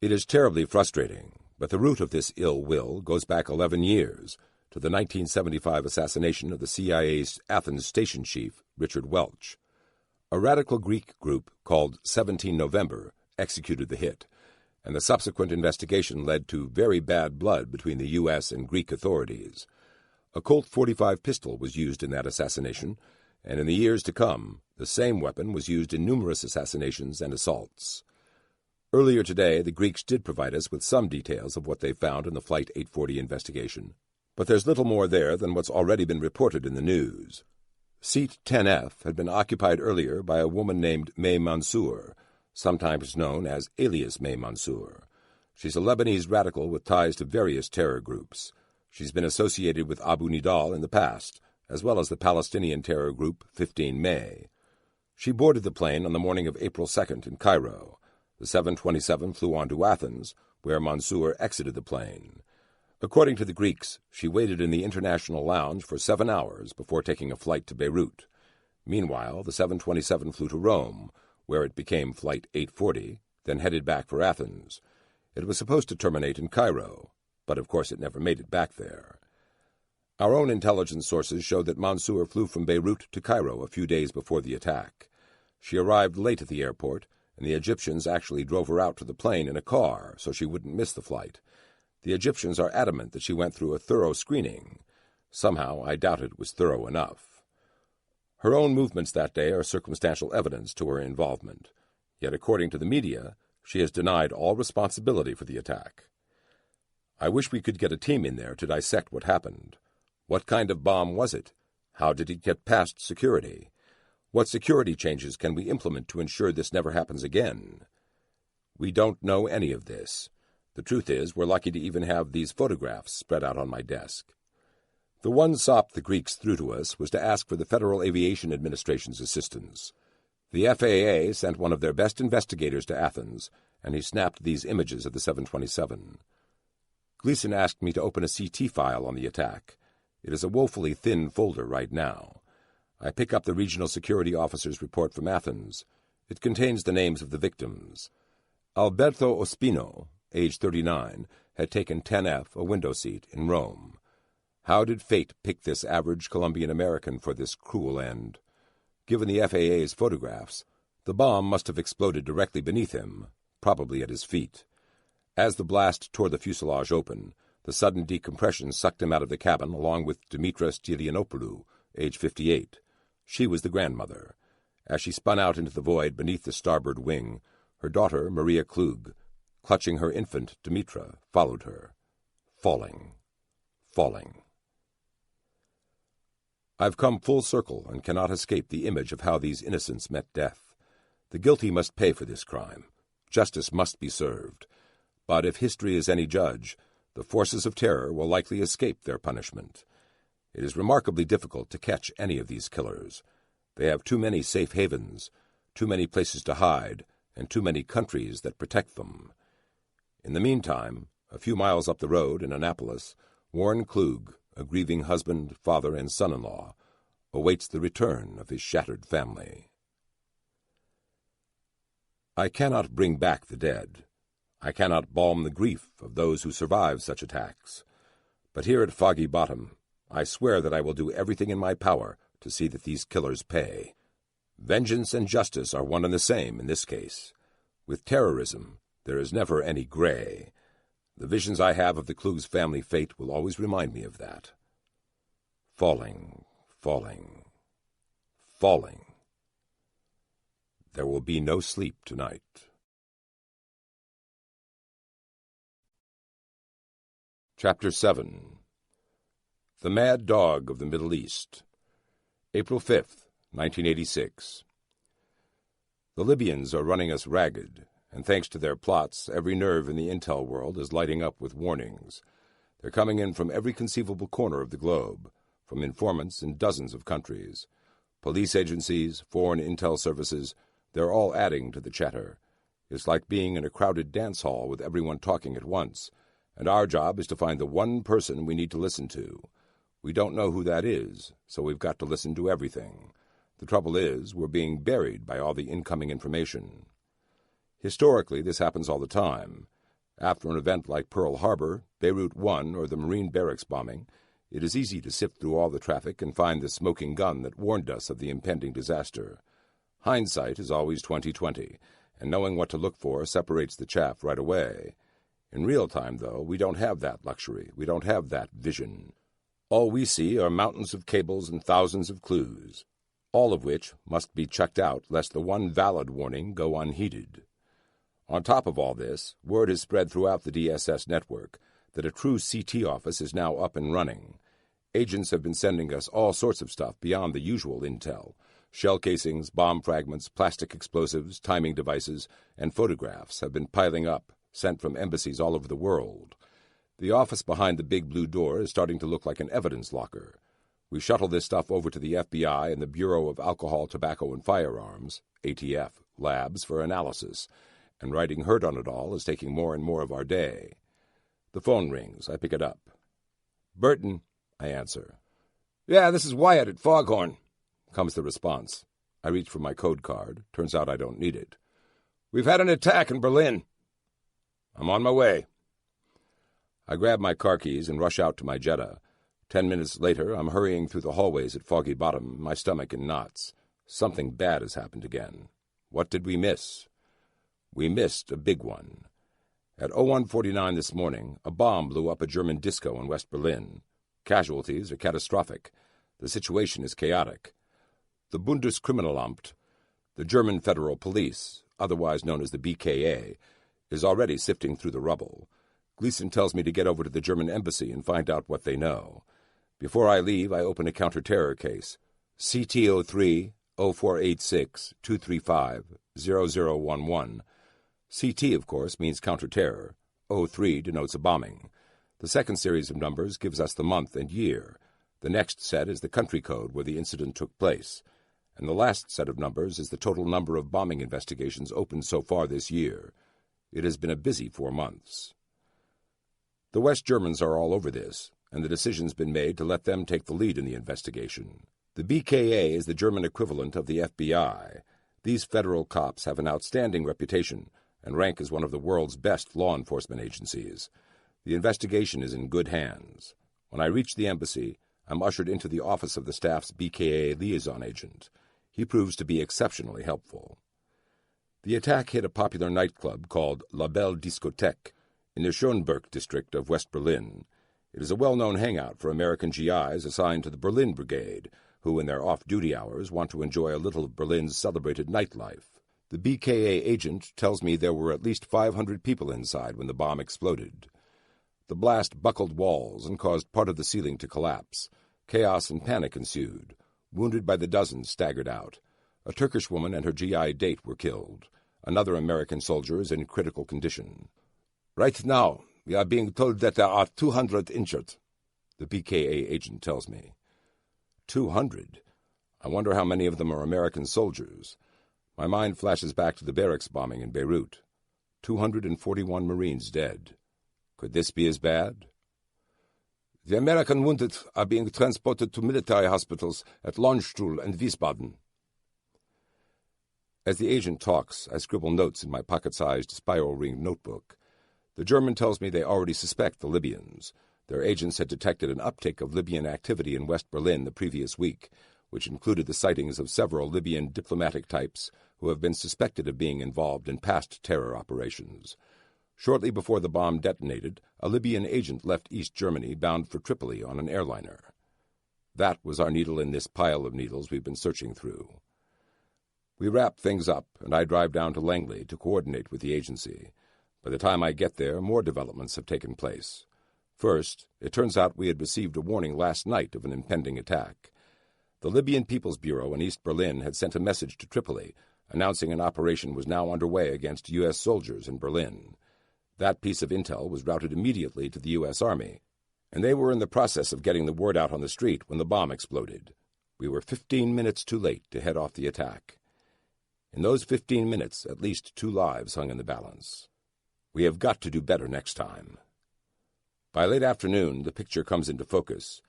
It is terribly frustrating, but the root of this ill will goes back 11 years, to the 1975 assassination of the CIA's Athens station chief, Richard Welch. A radical Greek group called 17 November executed the hit, and the subsequent investigation led to very bad blood between the U.S. and Greek authorities. A Colt .45 pistol was used in that assassination, and in the years to come, the same weapon was used in numerous assassinations and assaults. Earlier today, the Greeks did provide us with some details of what they found in the Flight 840 investigation, but there's little more there than what's already been reported in the news. Seat 10F had been occupied earlier by a woman named May Mansour, sometimes known as alias May Mansour. She's a Lebanese radical with ties to various terror groups. She's been associated with Abu Nidal in the past, as well as the Palestinian terror group 15 May. She boarded the plane on the morning of April 2nd in Cairo. The 727 flew on to Athens, where Mansour exited the plane. According to the Greeks, she waited in the international lounge for 7 hours before taking a flight to Beirut. Meanwhile, the 727 flew to Rome, where it became Flight 840, then headed back for Athens. It was supposed to terminate in Cairo, but of course it never made it back there. Our own intelligence sources showed that Mansour flew from Beirut to Cairo a few days before the attack. She arrived late at the airport, and the Egyptians actually drove her out to the plane in a car so she wouldn't miss the flight. The Egyptians are adamant that she went through a thorough screening. Somehow, I doubt it was thorough enough. Her own movements that day are circumstantial evidence to her involvement. Yet, according to the media, she has denied all responsibility for the attack. I wish we could get a team in there to dissect what happened. What kind of bomb was it? How did it get past security? What security changes can we implement to ensure this never happens again? We don't know any of this. The truth is, we're lucky to even have these photographs spread out on my desk. The one sop the Greeks threw to us was to ask for the Federal Aviation Administration's assistance. The FAA sent one of their best investigators to Athens, and he snapped these images of the 727. Gleason asked me to open a CT file on the attack. It is a woefully thin folder right now. I pick up the regional security officer's report from Athens. It contains the names of the victims. Alberto Ospino, age 39, had taken 10F, a window seat, in Rome. How did fate pick this average Colombian American for this cruel end? Given the FAA's photographs, the bomb must have exploded directly beneath him, probably at his feet. As the blast tore the fuselage open, the sudden decompression sucked him out of the cabin along with Dimitra Stylianopoulou, age 58. She was the grandmother. As she spun out into the void beneath the starboard wing, her daughter, Maria Klug, clutching her infant, Dimitra, followed her. Falling. I've come full circle and cannot escape the image of how these innocents met death. The guilty must pay for this crime. Justice must be served. But if history is any judge, the forces of terror will likely escape their punishment. It is remarkably difficult to catch any of these killers. They have too many safe havens, too many places to hide, and too many countries that protect them. In the meantime, a few miles up the road in Annapolis, Warren Klug, a grieving husband, father, and son-in-law, awaits the return of his shattered family. I cannot bring back the dead. I cannot balm the grief of those who survive such attacks. But here at Foggy Bottom, I swear that I will do everything in my power to see that these killers pay. Vengeance and justice are one and the same in this case. With terrorism, there is never any gray. The visions I have of the Klug's family fate will always remind me of that. Falling. There will be no sleep tonight. Chapter 7. The Mad Dog of the Middle East. April 5th, 1986. The Libyans are running us ragged, and thanks to their plots, every nerve in the intel world is lighting up with warnings. They're coming in from every conceivable corner of the globe, from informants in dozens of countries. Police agencies, foreign intel services, they're all adding to the chatter. It's like being in a crowded dance hall with everyone talking at once, and our job is to find the one person we need to listen to. We don't know who that is, so we've got to listen to everything. The trouble is, we're being buried by all the incoming information. Historically, this happens all the time. After an event like Pearl Harbor, Beirut 1, or the Marine barracks bombing, it is easy to sift through all the traffic and find the smoking gun that warned us of the impending disaster. Hindsight is always 20/20, and knowing what to look for separates the chaff right away. In real time, though, we don't have that luxury. We don't have that vision. All we see are mountains of cables and thousands of clues, all of which must be checked out lest the one valid warning go unheeded. On top of all this, word has spread throughout the DSS network that a true CT office is now up and running. Agents have been sending us all sorts of stuff beyond the usual intel: shell casings, bomb fragments, plastic explosives, timing devices, and photographs have been piling up, sent from embassies all over the world. The office behind the big blue door is starting to look like an evidence locker. We shuttle this stuff over to the FBI and the Bureau of Alcohol, Tobacco, and Firearms, ATF, labs for analysis, and writing hurt on it all is taking more and more of our day. The phone rings. I pick it up. "Burton," I answer. "Yeah, this is Wyatt at Foghorn," comes the response. I reach for my code card. Turns out I don't need it. "We've had an attack in Berlin." "I'm on my way." I grab my car keys and rush out to my Jetta. 10 minutes later, I'm hurrying through the hallways at Foggy Bottom, my stomach in knots. Something bad has happened again. What did we miss? We missed a big one. At 01:49 this morning, a bomb blew up a German disco in West Berlin. Casualties are catastrophic. The situation is chaotic. The Bundeskriminalamt, the German Federal Police, otherwise known as the BKA, is already sifting through the rubble. Gleason tells me to get over to the German embassy and find out what they know. Before I leave, I open a counter-terror case. CT03 0486 235 0011. CT, of course, means counter-terror. 03 denotes a bombing. The second series of numbers gives us the month and year. The next set is the country code where the incident took place. And the last set of numbers is the total number of bombing investigations opened so far this year. It has been a busy 4 months. The West Germans are all over this, and the decision's been made to let them take the lead in the investigation. The BKA is the German equivalent of the FBI. These federal cops have an outstanding reputation and rank as one of the world's best law enforcement agencies. The investigation is in good hands. When I reach the embassy, I'm ushered into the office of the staff's BKA liaison agent. He proves to be exceptionally helpful. The attack hit a popular nightclub called La Belle Discothèque in the Schöneberg district of West Berlin. It is a well-known hangout for American GIs assigned to the Berlin Brigade, who in their off-duty hours want to enjoy a little of Berlin's celebrated nightlife. The BKA agent tells me there were at least 500 people inside when the bomb exploded. The blast buckled walls and caused part of the ceiling to collapse. Chaos and panic ensued. Wounded by the dozens staggered out. A Turkish woman and her GI date were killed. Another American soldier is in critical condition. "Right now, we are being told that there are 200 injured," the BKA agent tells me. 200? I wonder how many of them are American soldiers. My mind flashes back to the barracks bombing in Beirut. 241 Marines dead. Could this be as bad? "The American wounded are being transported to military hospitals at Landstuhl and Wiesbaden." As the agent talks, I scribble notes in my pocket-sized spiral-ringed notebook. The German tells me they already suspect the Libyans. Their agents had detected an uptick of Libyan activity in West Berlin the previous week, which included the sightings of several Libyan diplomatic types who have been suspected of being involved in past terror operations. Shortly before the bomb detonated, a Libyan agent left East Germany bound for Tripoli on an airliner. That was our needle in this pile of needles we've been searching through. We wrap things up, and I drive down to Langley to coordinate with the agency. By the time I get there, more developments have taken place. First, it turns out we had received a warning last night of an impending attack. The Libyan People's Bureau in East Berlin had sent a message to Tripoli, announcing an operation was now underway against U.S. soldiers in Berlin. That piece of intel was routed immediately to the U.S. Army, and they were in the process of getting the word out on the street when the bomb exploded. We were 15 minutes too late to head off the attack. In those 15 minutes, at least 2 lives hung in the balance. We have got to do better next time. By late afternoon, the picture comes into focus.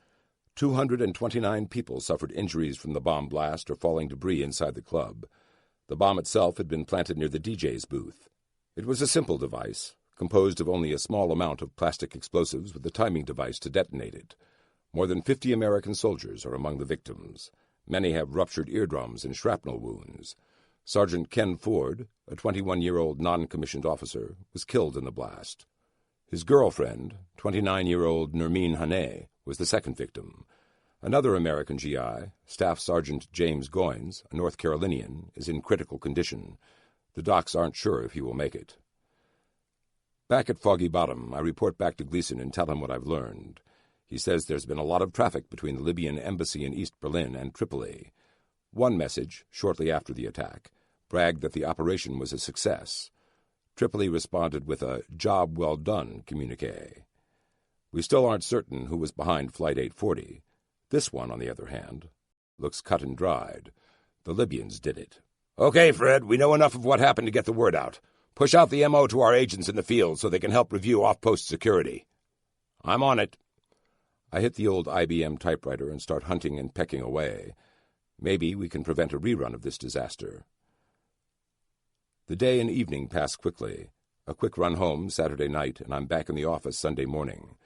229 people suffered injuries from the bomb blast or falling debris inside the club. The bomb itself had been planted near the DJ's booth. It was a simple device, composed of only a small amount of plastic explosives with a timing device to detonate it. More than 50 American soldiers are among the victims. Many have ruptured eardrums and shrapnel wounds. Sergeant Ken Ford, a 21-year-old non-commissioned officer, was killed in the blast. His girlfriend, 29-year-old Nermeen Haneh, was the second victim. Another American GI, Staff Sergeant James Goines, a North Carolinian, is in critical condition. The docs aren't sure if he will make it. Back at Foggy Bottom, I report back to Gleason and tell him what I've learned. He says there's been a lot of traffic between the Libyan embassy in East Berlin and Tripoli. One message, shortly after the attack, bragged that the operation was a success. Tripoli responded with a "job well done" communique. We still aren't certain who was behind Flight 840. This one, on the other hand, looks cut and dried. The Libyans did it. Okay, Fred, we know enough of what happened to get the word out. Push out the MO to our agents in the field so they can help review off-post security. I'm on it. I hit the old IBM typewriter and start hunting and pecking away. Maybe we can prevent a rerun of this disaster. The day and evening pass quickly. A quick run home Saturday night, and I'm back in the office Sunday morning.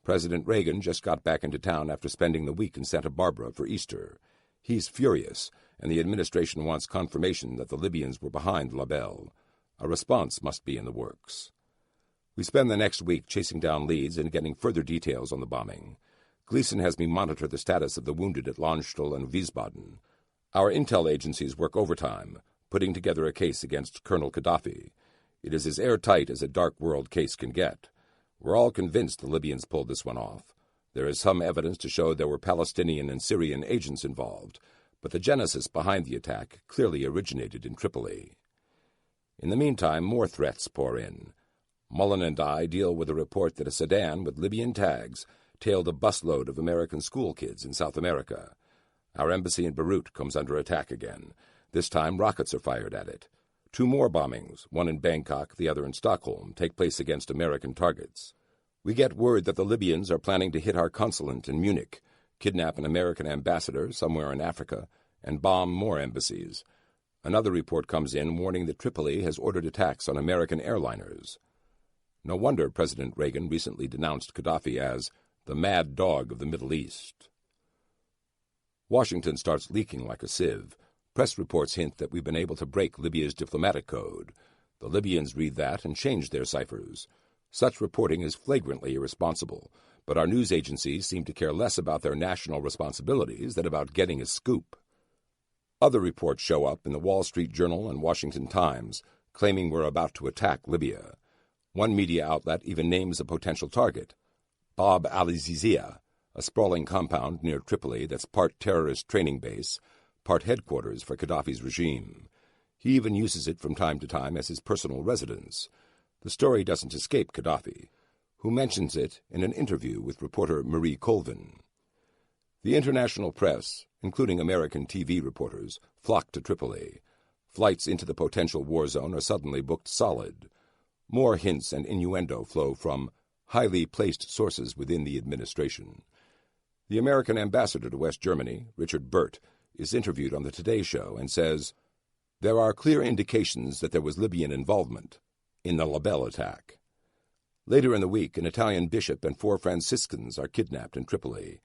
President Reagan just got back into town after spending the week in Santa Barbara for Easter. He's furious, and the administration wants confirmation that the Libyans were behind La Belle. A response must be in the works. We spend the next week chasing down leads and getting further details on the bombing. Gleason has me monitor the status of the wounded at Landstuhl and Wiesbaden. Our intel agencies work overtime, putting together a case against Colonel Gaddafi. It is as airtight as a dark world case can get. We're all convinced the Libyans pulled this one off. There is some evidence to show there were Palestinian and Syrian agents involved, but the genesis behind the attack clearly originated in Tripoli. In the meantime, more threats pour in. Mullen and I deal with a report that a sedan with Libyan tags tailed a busload of American school kids in South America. Our embassy in Beirut comes under attack again. This time, rockets are fired at it. 2 more bombings, one in Bangkok, the other in Stockholm, take place against American targets. We get word that the Libyans are planning to hit our consulate in Munich, kidnap an American ambassador somewhere in Africa, and bomb more embassies. Another report comes in warning that Tripoli has ordered attacks on American airliners. No wonder President Reagan recently denounced Gaddafi as the mad dog of the Middle East. Washington starts leaking like a sieve. Press reports hint that we've been able to break Libya's diplomatic code. The Libyans read that and change their ciphers. Such reporting is flagrantly irresponsible, but our news agencies seem to care less about their national responsibilities than about getting a scoop. Other reports show up in the Wall Street Journal and Washington Times, claiming we're about to attack Libya. One media outlet even names a potential target, Bab al-Zizia, a sprawling compound near Tripoli that's part terrorist training base, part headquarters for Gaddafi's regime. He even uses it from time to time as his personal residence. The story doesn't escape Gaddafi, who mentions it in an interview with reporter Marie Colvin. The international press, including American TV reporters, flock to Tripoli. Flights into the potential war zone are suddenly booked solid. More hints and innuendo flow from highly placed sources within the administration. The American ambassador to West Germany, Richard Burt, is interviewed on the Today Show and says, "There are clear indications that there was Libyan involvement in the La Belle attack." Later in the week, an Italian bishop and 4 Franciscans are kidnapped in Tripoli.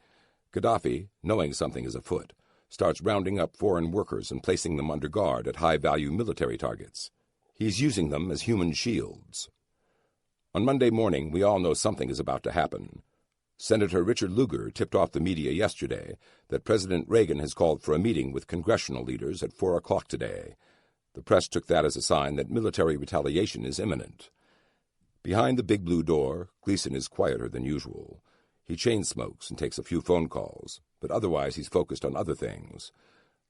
Gaddafi, knowing something is afoot, starts rounding up foreign workers and placing them under guard at high-value military targets. He's using them as human shields. On Monday morning, we all know something is about to happen. Senator Richard Lugar tipped off the media yesterday that President Reagan has called for a meeting with congressional leaders at 4 o'clock today. The press took that as a sign that military retaliation is imminent. Behind the big blue door, Gleason is quieter than usual. He chain smokes and takes a few phone calls, but otherwise he's focused on other things.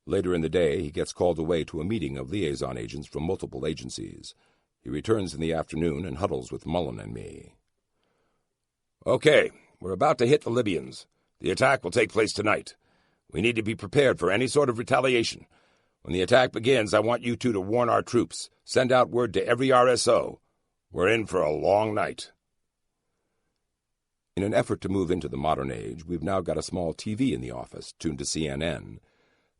Later in the day, he gets called away to a meeting of liaison agents from multiple agencies. He returns in the afternoon and huddles with Mullen and me. Okay, we're about to hit the Libyans. The attack will take place tonight. We need to be prepared for any sort of retaliation. When the attack begins, I want you two to warn our troops. Send out word to every RSO. We're in for a long night. In an effort to move into the modern age, we've now got a small TV in the office, tuned to CNN.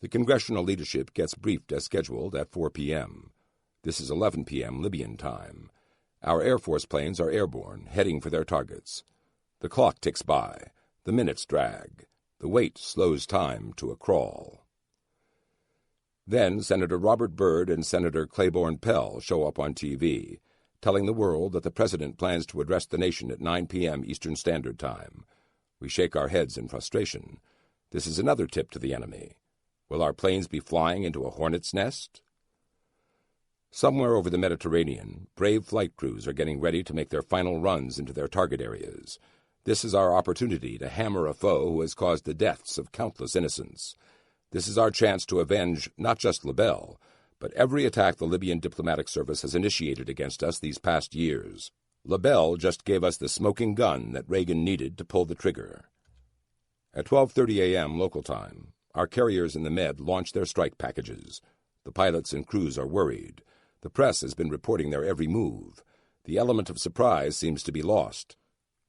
The congressional leadership gets briefed as scheduled at 4 p.m. This is 11 p.m. Libyan time. Our Air Force planes are airborne, heading for their targets. The clock ticks by. The minutes drag. The wait slows time to a crawl. Then Senator Robert Byrd and Senator Claiborne Pell show up on TV, telling the world that the president plans to address the nation at 9 p.m. Eastern Standard Time. We shake our heads in frustration. This is another tip to the enemy. Will our planes be flying into a hornet's nest? Somewhere over the Mediterranean, brave flight crews are getting ready to make their final runs into their target areas. This is our opportunity to hammer a foe who has caused the deaths of countless innocents. This is our chance to avenge not just Libel, but every attack the Libyan diplomatic service has initiated against us these past years. Libel just gave us the smoking gun that Reagan needed to pull the trigger. At 12:30 a.m. local time, our carriers in the Med launched their strike packages. The pilots and crews are worried. The press has been reporting their every move. The element of surprise seems to be lost.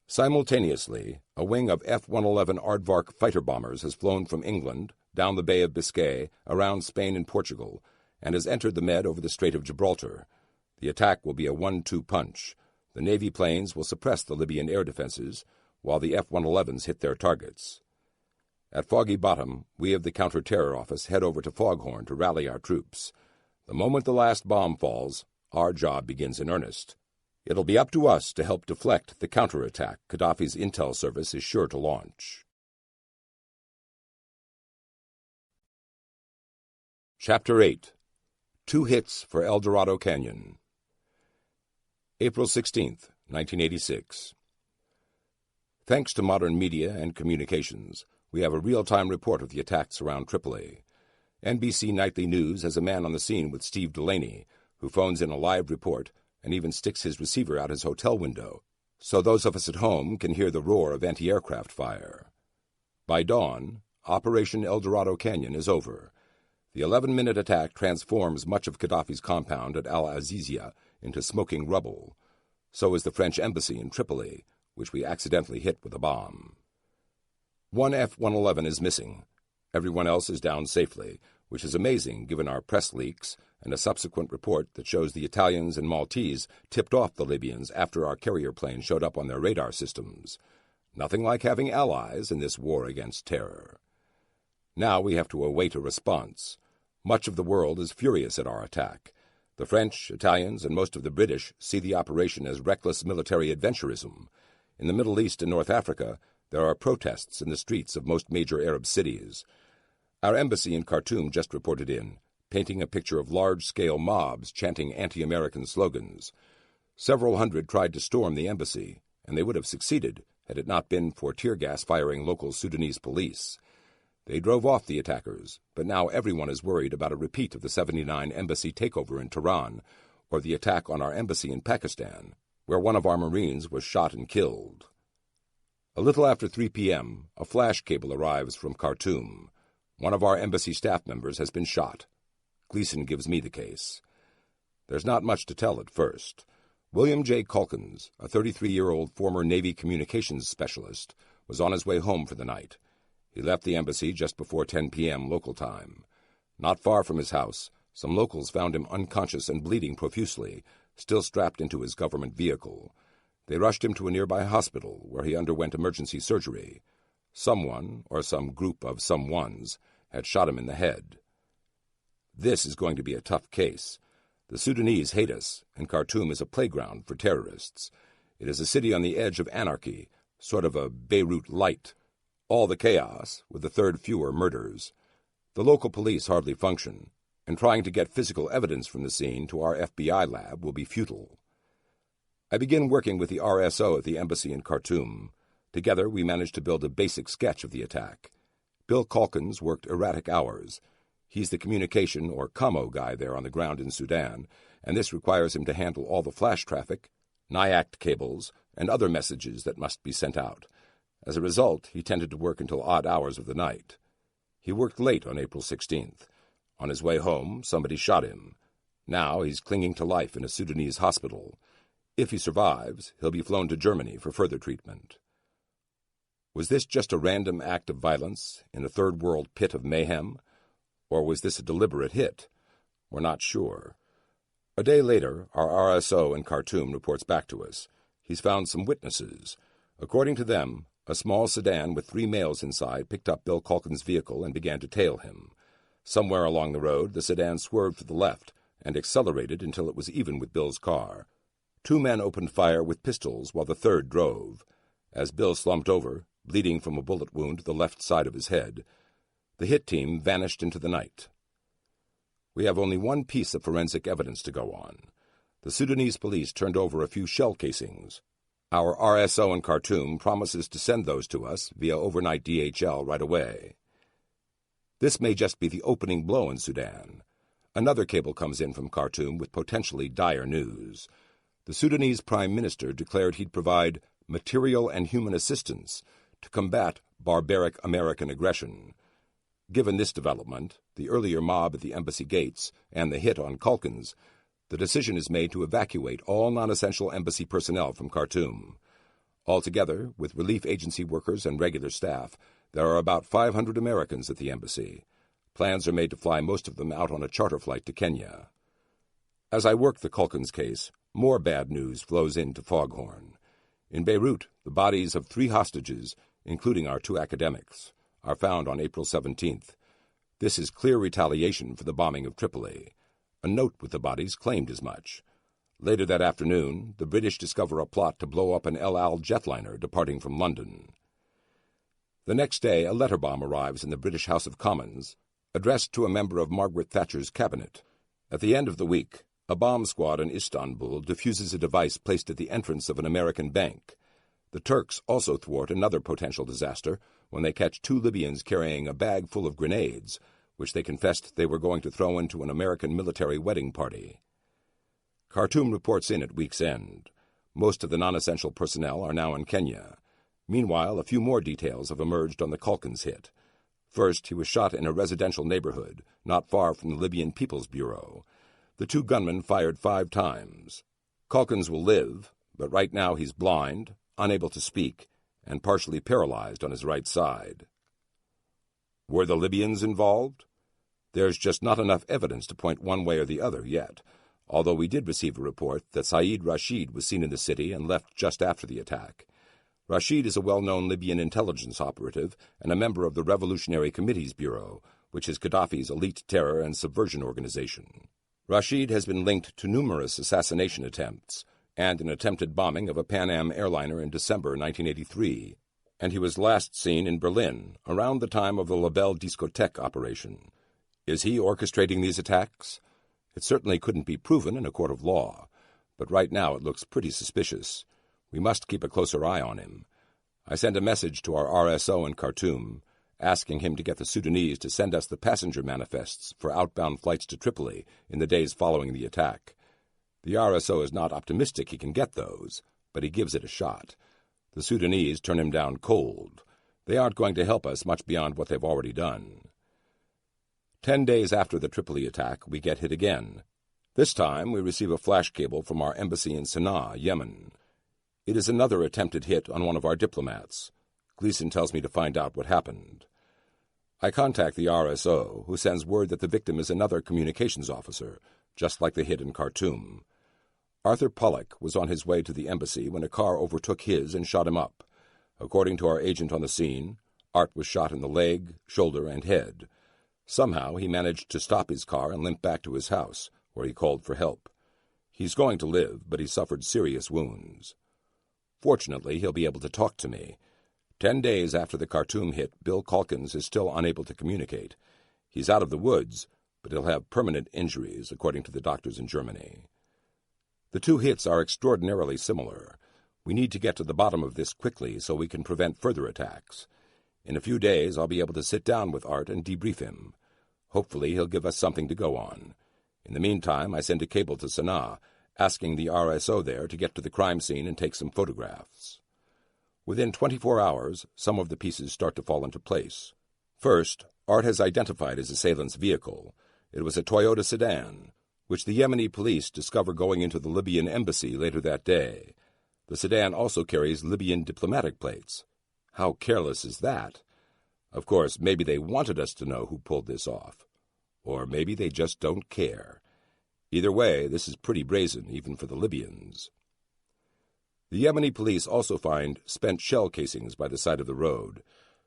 Simultaneously, a wing of F-111 Aardvark fighter bombers has flown from England, down the Bay of Biscay, around Spain and Portugal, and has entered the Med over the Strait of Gibraltar. The attack will be a 1-2 punch. The Navy planes will suppress the Libyan air defenses, while the F-111s hit their targets. At Foggy Bottom, we of the Counter-Terror Office head over to Foghorn to rally our troops. The moment the last bomb falls, our job begins in earnest. It'll be up to us to help deflect the counterattack Gaddafi's intel service is sure to launch. Chapter 8. 2 Hits for El Dorado Canyon. April 16th, 1986. Thanks to modern media and communications, we have a real-time report of the attacks around Tripoli. NBC Nightly News has a man on the scene with Steve Delaney, who phones in a live report and even sticks his receiver out his hotel window, so those of us at home can hear the roar of anti-aircraft fire. By dawn, Operation El Dorado Canyon is over. The 11-minute attack transforms much of Gaddafi's compound at Al-Azizia into smoking rubble. So is the French embassy in Tripoli, which we accidentally hit with a bomb. One F-111 is missing. Everyone else is down safely, which is amazing given our press leaks and a subsequent report that shows the Italians and Maltese tipped off the Libyans after our carrier plane showed up on their radar systems. Nothing like having allies in this war against terror. Now we have to await a response. Much of the world is furious at our attack. The French, Italians, and most of the British see the operation as reckless military adventurism. In the Middle East and North Africa, there are protests in the streets of most major Arab cities. Our embassy in Khartoum just reported in, painting a picture of large-scale mobs chanting anti-American slogans. Several hundred tried to storm the embassy, and they would have succeeded had it not been for tear gas firing local Sudanese police. They drove off the attackers, but now everyone is worried about a repeat of the 79 embassy takeover in Tehran, or the attack on our embassy in Pakistan, where one of our Marines was shot and killed. A little after 3 p.m., a flash cable arrives from Khartoum. One of our embassy staff members has been shot. Gleason gives me the case. There's not much to tell at first. William J. Calkins, a 33-year-old former Navy communications specialist, was on his way home for the night. He left the embassy just before 10 p.m. local time. Not far from his house, some locals found him unconscious and bleeding profusely, still strapped into his government vehicle. They rushed him to a nearby hospital, where he underwent emergency surgery. Someone, or some group of someones, had shot him in the head. This is going to be a tough case. The Sudanese hate us, and Khartoum is a playground for terrorists. It is a city on the edge of anarchy, sort of a Beirut light. All the chaos, with a third fewer murders. The local police hardly function, and trying to get physical evidence from the scene to our FBI lab will be futile. I begin working with the RSO at the embassy in Khartoum. Together, we managed to build a basic sketch of the attack. Bill Calkins worked erratic hours. He's the communication or commo guy there on the ground in Sudan, and this requires him to handle all the flash traffic, NIACT cables, and other messages that must be sent out. As a result, he tended to work until odd hours of the night. He worked late on April 16th. On his way home, somebody shot him. Now he's clinging to life in a Sudanese hospital. If he survives, he'll be flown to Germany for further treatment. Was this just a random act of violence in a third-world pit of mayhem? Or was this a deliberate hit? We're not sure. A day later, our RSO in Khartoum reports back to us. He's found some witnesses. According to them, a small sedan with 3 males inside picked up Bill Calkins' vehicle and began to tail him. Somewhere along the road, the sedan swerved to the left and accelerated until it was even with Bill's car. 2 men opened fire with pistols while the third drove. As Bill slumped over, bleeding from a bullet wound to the left side of his head, the hit team vanished into the night. We have only one piece of forensic evidence to go on. The Sudanese police turned over a few shell casings. Our RSO in Khartoum promises to send those to us via overnight DHL right away. This may just be the opening blow in Sudan. Another cable comes in from Khartoum with potentially dire news. The Sudanese Prime Minister declared he'd provide material and human assistance to combat barbaric American aggression. Given this development, the earlier mob at the embassy gates, and the hit on Calkins, the decision is made to evacuate all non-essential embassy personnel from Khartoum. Altogether, with relief agency workers and regular staff, there are about 500 Americans at the embassy. Plans are made to fly most of them out on a charter flight to Kenya. As I work the Calkins case, more bad news flows into Foghorn. In Beirut, the bodies of 3 hostages, including our 2 academics, are found on April 17th. This is clear retaliation for the bombing of Tripoli. A note with the bodies claimed as much. Later that afternoon, the British discover a plot to blow up an El Al jetliner departing from London. The next day, a letter bomb arrives in the British House of Commons, addressed to a member of Margaret Thatcher's cabinet. At the end of the week, a bomb squad in Istanbul defuses a device placed at the entrance of an American bank. The Turks also thwart another potential disaster when they catch 2 Libyans carrying a bag full of grenades, which they confessed they were going to throw into an American military wedding party. Khartoum reports in at week's end. Most of the non-essential personnel are now in Kenya. Meanwhile, a few more details have emerged on the Calkins hit. First, he was shot in a residential neighborhood, not far from the Libyan People's Bureau. The 2 gunmen fired 5 times. Calkins will live, but right now he's blind, unable to speak, and partially paralyzed on his right side. Were the Libyans involved? There's just not enough evidence to point one way or the other yet, although we did receive a report that Saeed Rashid was seen in the city and left just after the attack. Rashid is a well-known Libyan intelligence operative and a member of the Revolutionary Committee's Bureau, which is Gaddafi's elite terror and subversion organization. Rashid has been linked to numerous assassination attempts and an attempted bombing of a Pan Am airliner in December 1983, and he was last seen in Berlin around the time of the La Belle Discothèque operation. Is he orchestrating these attacks? It certainly couldn't be proven in a court of law, but right now it looks pretty suspicious. We must keep a closer eye on him. I sent a message to our RSO in Khartoum, asking him to get the Sudanese to send us the passenger manifests for outbound flights to Tripoli in the days following the attack. The RSO is not optimistic he can get those, but he gives it a shot. The Sudanese turn him down cold. They aren't going to help us much beyond what they've already done. 10 days after the Tripoli attack, we get hit again. This time, we receive a flash cable from our embassy in Sana'a, Yemen. It is another attempted hit on one of our diplomats. Gleason tells me to find out what happened. I contact the RSO, who sends word that the victim is another communications officer, just like the hit in Khartoum. Arthur Pollock was on his way to the embassy when a car overtook his and shot him up. According to our agent on the scene, Art was shot in the leg, shoulder, and head. Somehow he managed to stop his car and limp back to his house, where he called for help. He's going to live, but he suffered serious wounds. Fortunately, he'll be able to talk to me. 10 days after the Khartoum hit, Bill Calkins is still unable to communicate. He's out of the woods, but he'll have permanent injuries, according to the doctors in Germany. The 2 hits are extraordinarily similar. We need to get to the bottom of this quickly so we can prevent further attacks. In a few days, I'll be able to sit down with Art and debrief him. Hopefully, he'll give us something to go on. In the meantime, I send a cable to Sana'a, asking the RSO there to get to the crime scene and take some photographs. Within 24 hours, some of the pieces start to fall into place. First, Art has identified his assailant's vehicle. It was a Toyota sedan, which the Yemeni police discover going into the Libyan embassy later that day. The sedan also carries Libyan diplomatic plates. How careless is that? Of course, maybe they wanted us to know who pulled this off. Or maybe they just don't care. Either way, this is pretty brazen, even for the Libyans. The Yemeni police also find spent shell casings by the side of the road.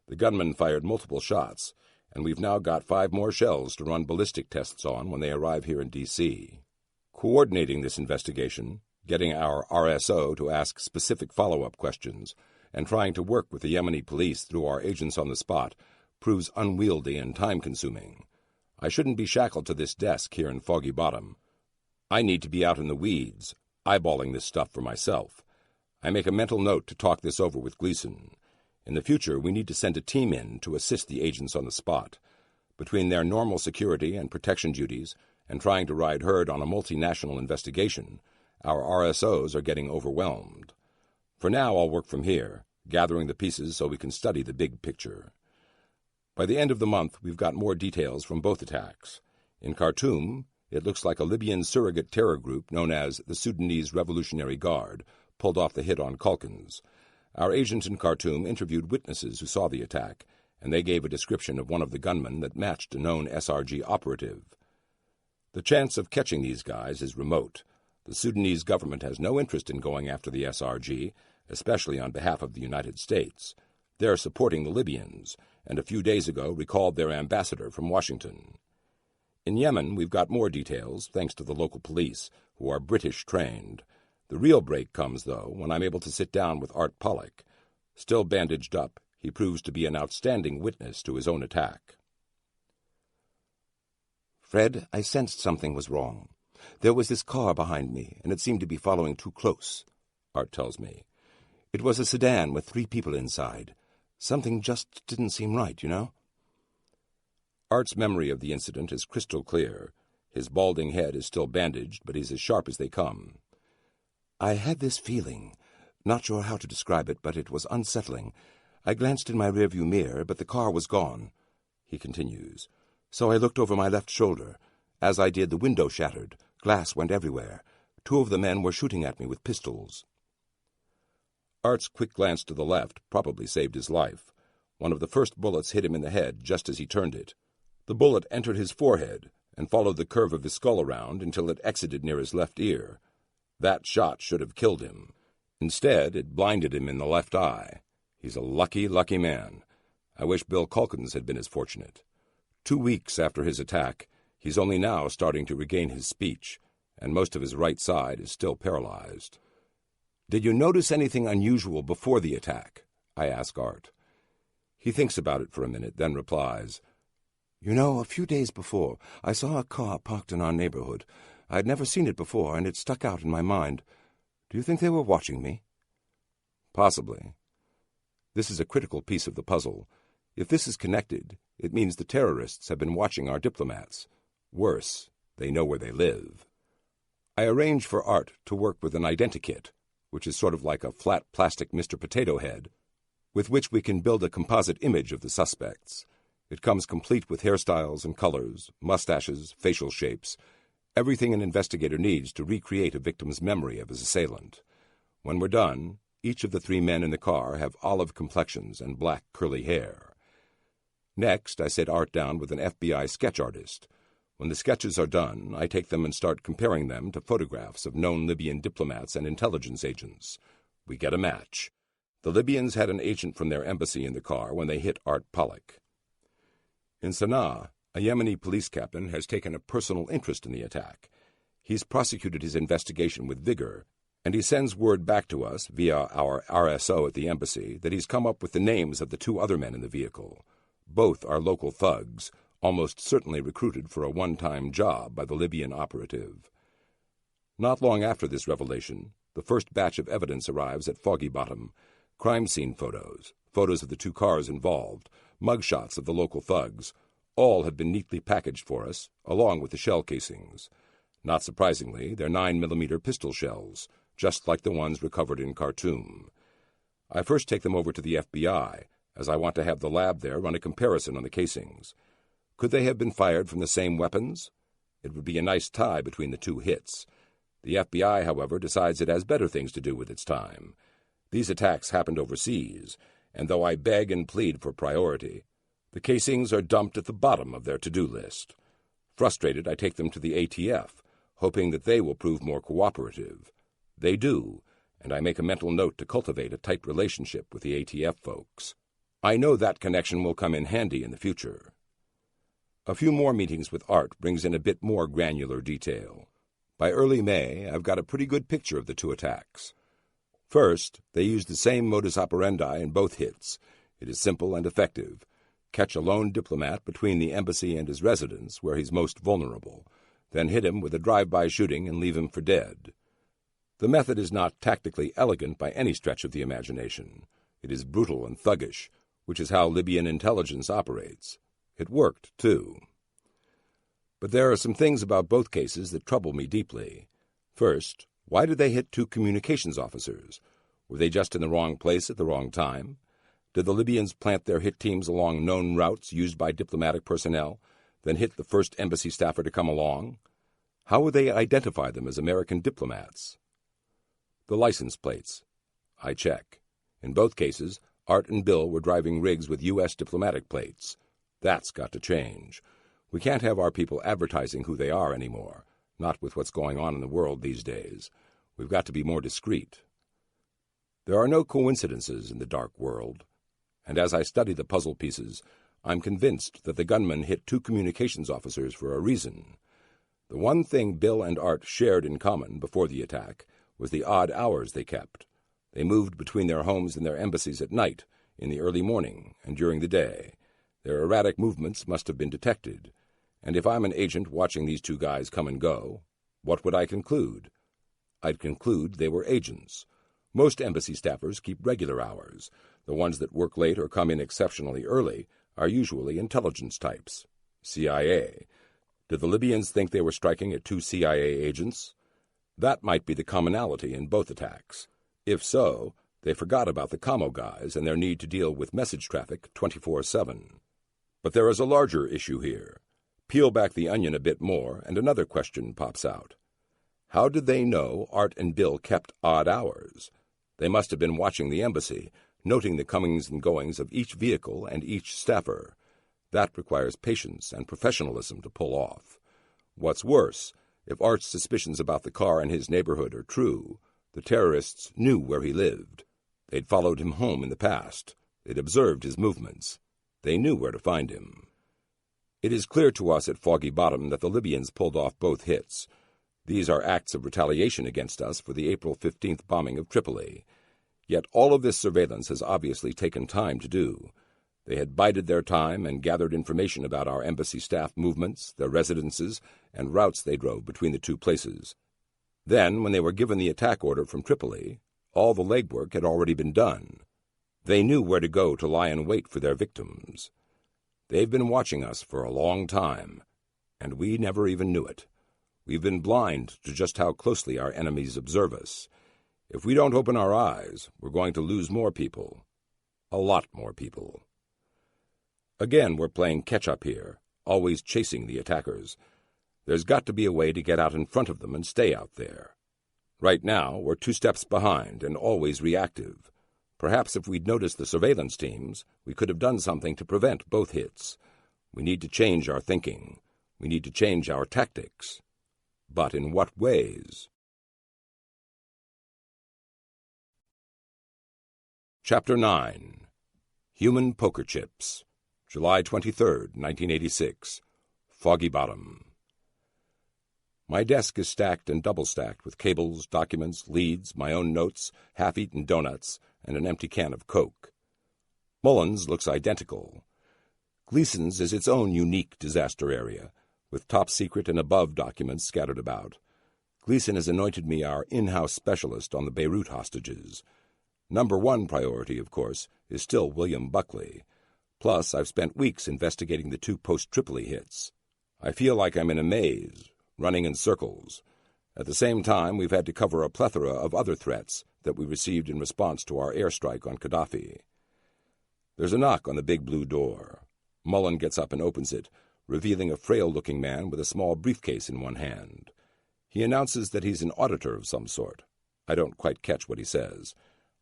The gunmen fired multiple shots, and we've now got 5 more shells to run ballistic tests on when they arrive here in D.C. Coordinating this investigation, getting our RSO to ask specific follow-up questions, and trying to work with the Yemeni police through our agents on the spot proves unwieldy and time-consuming. I shouldn't be shackled to this desk here in Foggy Bottom. I need to be out in the weeds, eyeballing this stuff for myself. I make a mental note to talk this over with Gleason. In the future, we need to send a team in to assist the agents on the spot. Between their normal security and protection duties and trying to ride herd on a multinational investigation, our RSOs are getting overwhelmed. For now, I'll work from here, gathering the pieces so we can study the big picture. By the end of the month, we've got more details from both attacks. In Khartoum, it looks like a Libyan surrogate terror group known as the Sudanese Revolutionary Guard pulled off the hit on Calkins. Our agent in Khartoum interviewed witnesses who saw the attack, and they gave a description of one of the gunmen that matched a known SRG operative. The chance of catching these guys is remote. The Sudanese government has no interest in going after the SRG, especially on behalf of the United States. They're supporting the Libyans, and a few days ago recalled their ambassador from Washington. In Yemen, we've got more details, thanks to the local police, who are British-trained. The real break comes, though, when I'm able to sit down with Art Pollock. Still bandaged up, he proves to be an outstanding witness to his own attack. Fred, I sensed something was wrong. There was this car behind me, and it seemed to be following too close, Art tells me. It was a sedan with 3 people inside. Something just didn't seem right, you know? Art's memory of the incident is crystal clear. His balding head is still bandaged, but he's as sharp as they come. I had this feeling. Not sure how to describe it, but it was unsettling. I glanced in my rearview mirror, but the car was gone, he continues. So I looked over my left shoulder. As I did, the window shattered. Glass went everywhere. 2 of the men were shooting at me with pistols. Art's quick glance to the left probably saved his life. One of the first bullets hit him in the head just as he turned it. The bullet entered his forehead and followed the curve of his skull around until it exited near his left ear. That shot should have killed him. Instead, it blinded him in the left eye. He's a lucky, lucky man. I wish Bill Calkins had been as fortunate. 2 weeks after his attack, he's only now starting to regain his speech, and most of his right side is still paralyzed. "Did you notice anything unusual before the attack?" I ask Art. He thinks about it for a minute, then replies, "You know, a few days before, I saw a car parked in our neighborhood. I'd never seen it before, and it stuck out in my mind. Do you think they were watching me?" "Possibly. This is a critical piece of the puzzle. If this is connected, it means the terrorists have been watching our diplomats. Worse, they know where they live." I arrange for Art to work with an identikit, which is sort of like a flat plastic Mr. Potato Head, with which we can build a composite image of the suspects. It comes complete with hairstyles and colors, mustaches, facial shapes, everything an investigator needs to recreate a victim's memory of his assailant. When we're done, each of the 3 men in the car have olive complexions and black curly hair. Next, I sit Art down with an FBI sketch artist. When the sketches are done, I take them and start comparing them to photographs of known Libyan diplomats and intelligence agents. We get a match. The Libyans had an agent from their embassy in the car when they hit Art Pollock. In Sana'a, a Yemeni police captain has taken a personal interest in the attack. He's prosecuted his investigation with vigor, and he sends word back to us via our RSO at the embassy that he's come up with the names of the 2 other men in the vehicle. Both are local thugs, almost certainly recruited for a one-time job by the Libyan operative. Not long after this revelation, the first batch of evidence arrives at Foggy Bottom. Crime scene photos, photos of the 2 cars involved, mugshots of the local thugs, all have been neatly packaged for us, along with the shell casings. Not surprisingly, they're 9mm pistol shells, just like the ones recovered in Khartoum. I first take them over to the FBI, as I want to have the lab there run a comparison on the casings. Could they have been fired from the same weapons? It would be a nice tie between the 2 hits. The FBI, however, decides it has better things to do with its time. These attacks happened overseas, and though I beg and plead for priority, the casings are dumped at the bottom of their to-do list. Frustrated, I take them to the ATF, hoping that they will prove more cooperative. They do, and I make a mental note to cultivate a tight relationship with the ATF folks. I know that connection will come in handy in the future. A few more meetings with Art brings in a bit more granular detail. By early May, I've got a pretty good picture of the 2 attacks. First, they used the same modus operandi in both hits. It is simple and effective. catch a lone diplomat between the embassy and his residence where he's most vulnerable, then hit him with a drive-by shooting and leave him for dead. The method is not tactically elegant by any stretch of the imagination. It is brutal and thuggish, which is how Libyan intelligence operates. It worked, too. But there are some things about both cases that trouble me deeply. First, why did they hit 2 communications officers? Were they just in the wrong place at the wrong time? Did the Libyans plant their hit teams along known routes used by diplomatic personnel, then hit the first embassy staffer to come along? How would they identify them as American diplomats? The license plates. I check. In both cases, Art and Bill were driving rigs with U.S. diplomatic plates. That's got to change. We can't have our people advertising who they are anymore, not with what's going on in the world these days. We've got to be more discreet. There are no coincidences in the dark world, and as I study the puzzle pieces, I'm convinced that the gunmen hit 2 communications officers for a reason. The one thing Bill and Art shared in common before the attack was the odd hours they kept. They moved between their homes and their embassies at night, in the early morning, and during the day. Their erratic movements must have been detected, and if I'm an agent watching these 2 guys come and go, what would I conclude? I'd conclude they were agents. Most embassy staffers keep regular hours. The ones that work late or come in exceptionally early are usually intelligence types. CIA. Did the Libyans think they were striking at 2 CIA agents? That might be the commonality in both attacks. If so, they forgot about the commo guys and their need to deal with message traffic 24/7. But there is a larger issue here. Peel back the onion a bit more, and another question pops out. How did they know Art and Bill kept odd hours? They must have been watching the embassy, noting the comings and goings of each vehicle and each staffer. That requires patience and professionalism to pull off. What's worse, if Art's suspicions about the car and his neighborhood are true, the terrorists knew where he lived. They'd followed him home in the past. They'd observed his movements. They knew where to find him. It is clear to us at Foggy Bottom that the Libyans pulled off both hits. These are acts of retaliation against us for the April 15th bombing of Tripoli. Yet all of this surveillance has obviously taken time to do. They had bided their time and gathered information about our embassy staff movements, their residences, and routes they drove between the 2 places. Then, when they were given the attack order from Tripoli, all the legwork had already been done. They knew where to go to lie in wait for their victims. They've been watching us for a long time, and we never even knew it. We've been blind to just how closely our enemies observe us. If we don't open our eyes, we're going to lose more people. A lot more people. Again, we're playing catch-up here, always chasing the attackers. There's got to be a way to get out in front of them and stay out there. Right now, we're 2 steps behind and always reactive. Perhaps if we'd noticed the surveillance teams, we could have done something to prevent both hits. We need to change our thinking. We need to change our tactics. But in what ways? Chapter 9. Human Poker Chips. July 23, 1986. Foggy Bottom. My desk is stacked and double-stacked with cables, documents, leads, my own notes, half-eaten donuts, and an empty can of Coke. Mullen's looks identical. Gleason's is its own unique disaster area, with top-secret and above documents scattered about. Gleason has anointed me our in-house specialist on the Beirut hostages. Number 1 priority, of course, is still William Buckley. Plus, I've spent weeks investigating the 2 post-Tripoli hits. I feel like I'm in a maze, running in circles. At the same time, we've had to cover a plethora of other threats that we received in response to our airstrike on Gaddafi. There's a knock on the big blue door. Mullen gets up and opens it, revealing a frail-looking man with a small briefcase in one hand. He announces that he's an auditor of some sort. I don't quite catch what he says.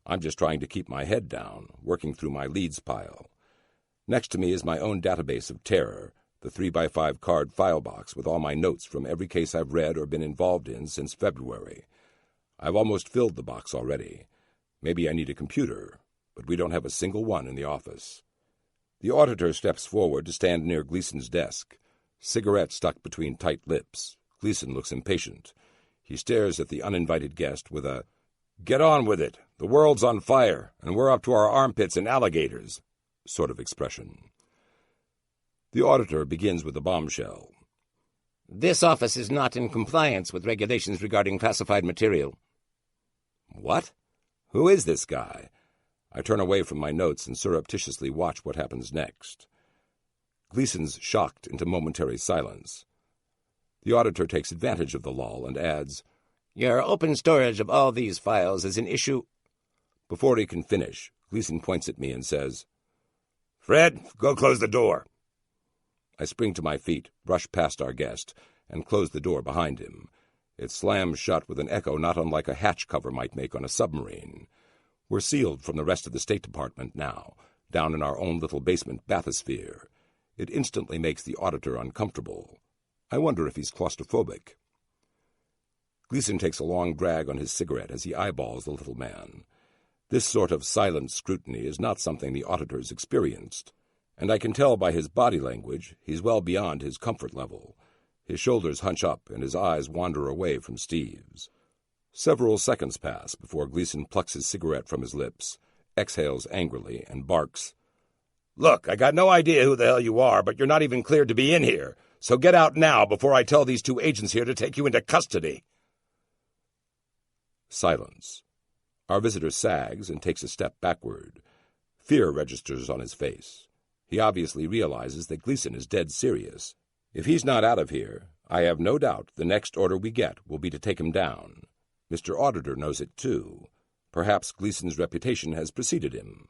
I'm just trying to keep my head down, working through my leads pile. Next to me is my own database of terror, the 3x5 card file box with all my notes from every case I've read or been involved in since February. I've almost filled the box already. Maybe I need a computer, but we don't have a single one in the office. The auditor steps forward to stand near Gleason's desk. Cigarette stuck between tight lips. Gleason looks impatient. He stares at the uninvited guest with a, "Get on with it. The world's on fire, and we're up to our armpits in alligators," sort of expression. The auditor begins with a bombshell. This office is not in compliance with regulations regarding classified material. What? Who is this guy? I turn away from my notes and surreptitiously watch what happens next. Gleason's shocked into momentary silence. The auditor takes advantage of the lull and adds, Your open storage of all these files is an issue. Before he can finish, Gleason points at me and says, Fred, go close the door. I spring to my feet, brush past our guest, and close the door behind him. It slams shut with an echo not unlike a hatch cover might make on a submarine. We're sealed from the rest of the State Department now, down in our own little basement bathysphere. It instantly makes the auditor uncomfortable. I wonder if he's claustrophobic. Gleason takes a long drag on his cigarette as he eyeballs the little man. This sort of silent scrutiny is not something the auditor's experienced, and I can tell by his body language he's well beyond his comfort level. His shoulders hunch up and his eyes wander away from Steve's. Several seconds pass before Gleason plucks his cigarette from his lips, exhales angrily, and barks, Look, I got no idea who the hell you are, but you're not even cleared to be in here. So get out now before I tell these 2 agents here to take you into custody. Silence. Our visitor sags and takes a step backward. Fear registers on his face. He obviously realizes that Gleason is dead serious. If he's not out of here, I have no doubt the next order we get will be to take him down. Mr. Auditor knows it too. Perhaps Gleason's reputation has preceded him.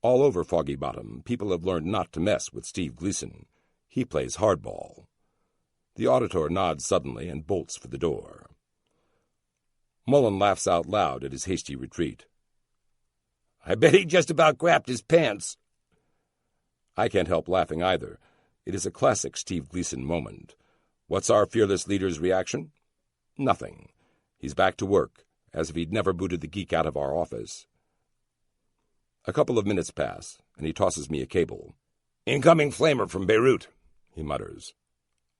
All over Foggy Bottom, people have learned not to mess with Steve Gleason. He plays hardball. The auditor nods suddenly and bolts for the door. Mullen laughs out loud at his hasty retreat. I bet he just about crapped his pants. I can't help laughing either. It is a classic Steve Gleason moment. What's our fearless leader's reaction? Nothing. He's back to work, as if he'd never booted the geek out of our office. A couple of minutes pass, and he tosses me a cable. Incoming flamer from Beirut, he mutters.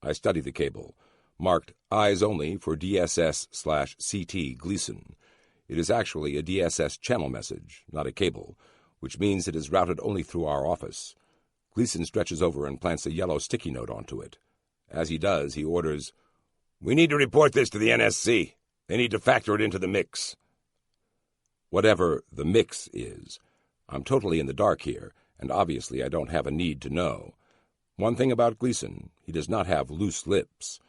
I study the cable, marked Eyes Only for DSS/CT Gleason. It is actually a DSS channel message, not a cable, which means it is routed only through our office. Gleason stretches over and plants a yellow sticky note onto it. As he does, he orders, We need to report this to the NSC. They need to factor it into the mix. Whatever the mix is, I'm totally in the dark here, and obviously I don't have a need to know. One thing about Gleason, he does not have loose lips.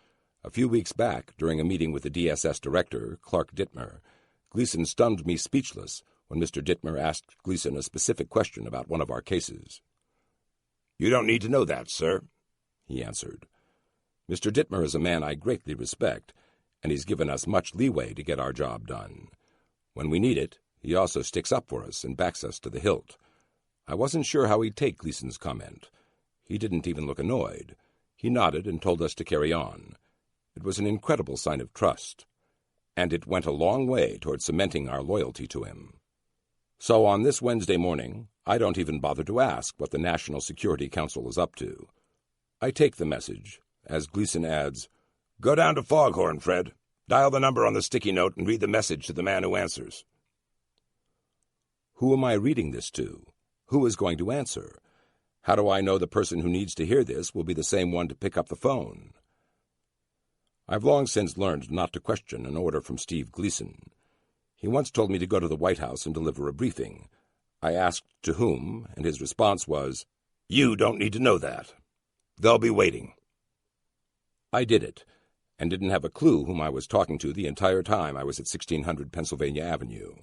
A few weeks back, during a meeting with the DSS director, Clark Dittmer, Gleason stunned me speechless when Mr. Dittmer asked Gleason a specific question about one of our cases. You don't need to know that, sir, he answered. Mr. Dittmer is a man I greatly respect, and he's given us much leeway to get our job done. When we need it, he also sticks up for us and backs us to the hilt. I wasn't sure how he'd take Gleason's comment. He didn't even look annoyed. He nodded and told us to carry on. It was an incredible sign of trust, and it went a long way toward cementing our loyalty to him. So on this Wednesday morning, I don't even bother to ask what the National Security Council is up to. I take the message, as Gleason adds, Go down to Foghorn, Fred. Dial the number on the sticky note and read the message to the man who answers. Who am I reading this to? Who is going to answer? How do I know the person who needs to hear this will be the same one to pick up the phone? I've long since learned not to question an order from Steve Gleason. He once told me to go to the White House and deliver a briefing. I asked to whom, and his response was, You don't need to know that. They'll be waiting. I did it, and didn't have a clue whom I was talking to the entire time I was at 1600 Pennsylvania Avenue.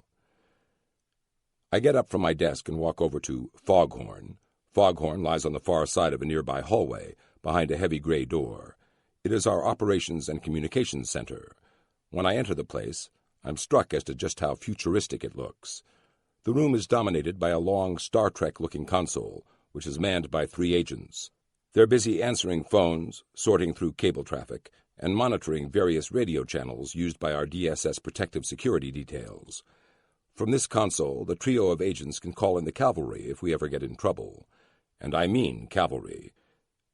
I get up from my desk and walk over to Foghorn. Foghorn lies on the far side of a nearby hallway, behind a heavy gray door. It is our operations and communications center. When I enter the place, I'm struck as to just how futuristic it looks. The room is dominated by a long Star Trek-looking console, which is manned by 3 agents. They're busy answering phones, sorting through cable traffic, and monitoring various radio channels used by our DSS protective security details. From this console, the trio of agents can call in the cavalry if we ever get in trouble. And I mean cavalry.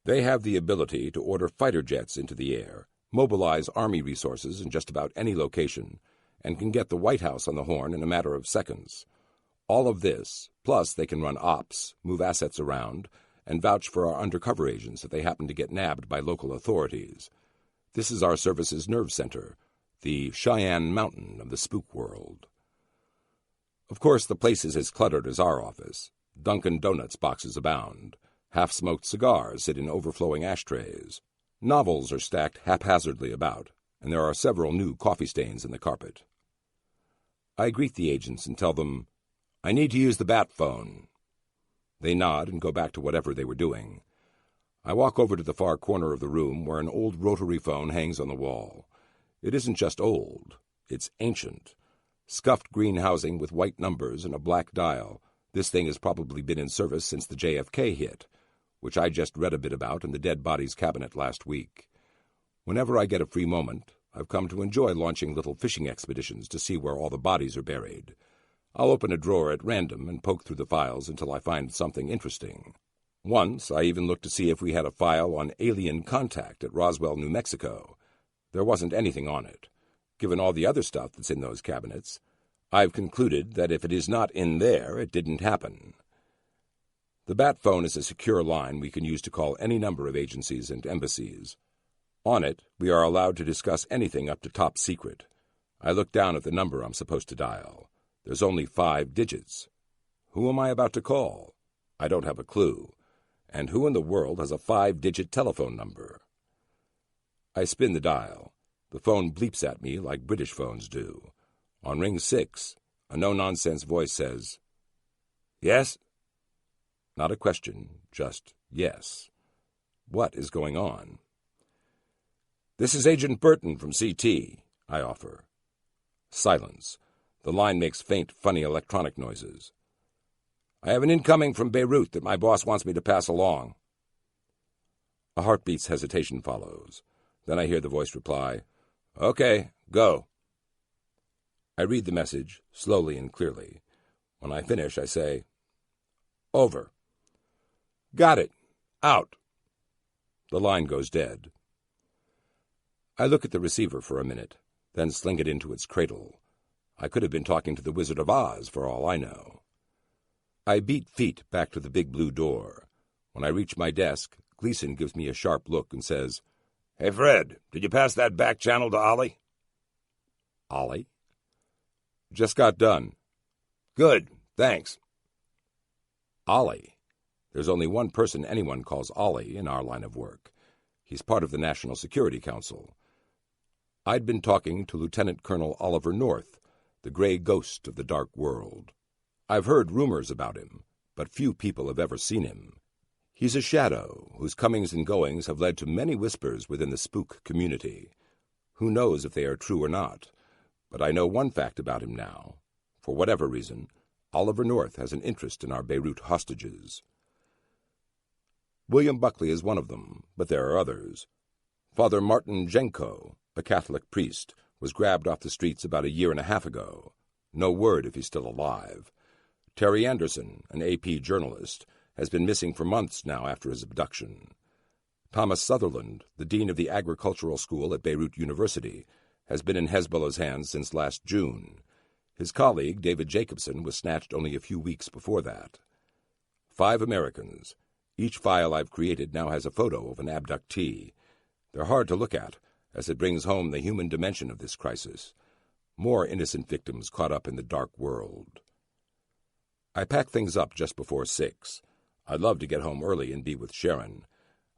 They have the ability to order fighter jets into the air, mobilize Army resources in just about any location, and can get the White House on the horn in a matter of seconds. All of this, plus they can run ops, move assets around, and vouch for our undercover agents if they happen to get nabbed by local authorities. This is our service's nerve center, the Cheyenne Mountain of the spook world. Of course, the place is as cluttered as our office. Dunkin' Donuts boxes abound. Half-smoked cigars sit in overflowing ashtrays. Novels are stacked haphazardly about, and there are several new coffee stains in the carpet. I greet the agents and tell them, "I need to use the bat phone." They nod and go back to whatever they were doing. I walk over to the far corner of the room where an old rotary phone hangs on the wall. It isn't just old, it's ancient. Scuffed green housing with white numbers and a black dial. This thing has probably been in service since the JFK hit, which I just read a bit about in the Dead Bodies Cabinet last week. Whenever I get a free moment, I've come to enjoy launching little fishing expeditions to see where all the bodies are buried. I'll open a drawer at random and poke through the files until I find something interesting. Once, I even looked to see if we had a file on alien contact at Roswell, New Mexico. There wasn't anything on it. Given all the other stuff that's in those cabinets, I've concluded that if it is not in there, it didn't happen. The bat phone is a secure line we can use to call any number of agencies and embassies. On it, we are allowed to discuss anything up to top secret. I look down at the number I'm supposed to dial. There's only 5 digits. Who am I about to call? I don't have a clue. And who in the world has a 5-digit telephone number? I spin the dial. The phone bleeps at me like British phones do. On ring 6, a no-nonsense voice says, "Yes?" Not a question, just yes. What is going on? "This is Agent Burton from CT," I offer. Silence. The line makes faint, funny electronic noises. "I have an incoming from Beirut that my boss wants me to pass along." A heartbeat's hesitation follows. Then I hear the voice reply, "Okay, go." I read the message, slowly and clearly. When I finish, I say, "Over." "Got it. Out." The line goes dead. I look at the receiver for a minute, then sling it into its cradle. I could have been talking to the Wizard of Oz, for all I know. I beat feet back to the big blue door. When I reach my desk, Gleason gives me a sharp look and says, "Hey, Fred, did you pass that back channel to Ollie?" "Ollie?" "Just got done." "Good, thanks." Ollie. There's only one person anyone calls Ollie in our line of work. He's part of the National Security Council. I'd been talking to Lieutenant Colonel Oliver North, the gray ghost of the dark world. I've heard rumors about him, but few people have ever seen him. He's a shadow whose comings and goings have led to many whispers within the spook community. Who knows if they are true or not? But I know one fact about him now. For whatever reason, Oliver North has an interest in our Beirut hostages. William Buckley is one of them, but there are others. Father Martin Jenko, a Catholic priest, was grabbed off the streets about 1.5 years ago. No word if he's still alive. Terry Anderson, an AP journalist, has been missing for months now after his abduction. Thomas Sutherland, the dean of the agricultural school at Beirut University, has been in Hezbollah's hands since last June. His colleague, David Jacobson, was snatched only a few weeks before that. 5 Americans. Each file I've created now has a photo of an abductee. They're hard to look at, as it brings home the human dimension of this crisis. More innocent victims caught up in the dark world. I pack things up just before 6. I'd love to get home early and be with Sharon.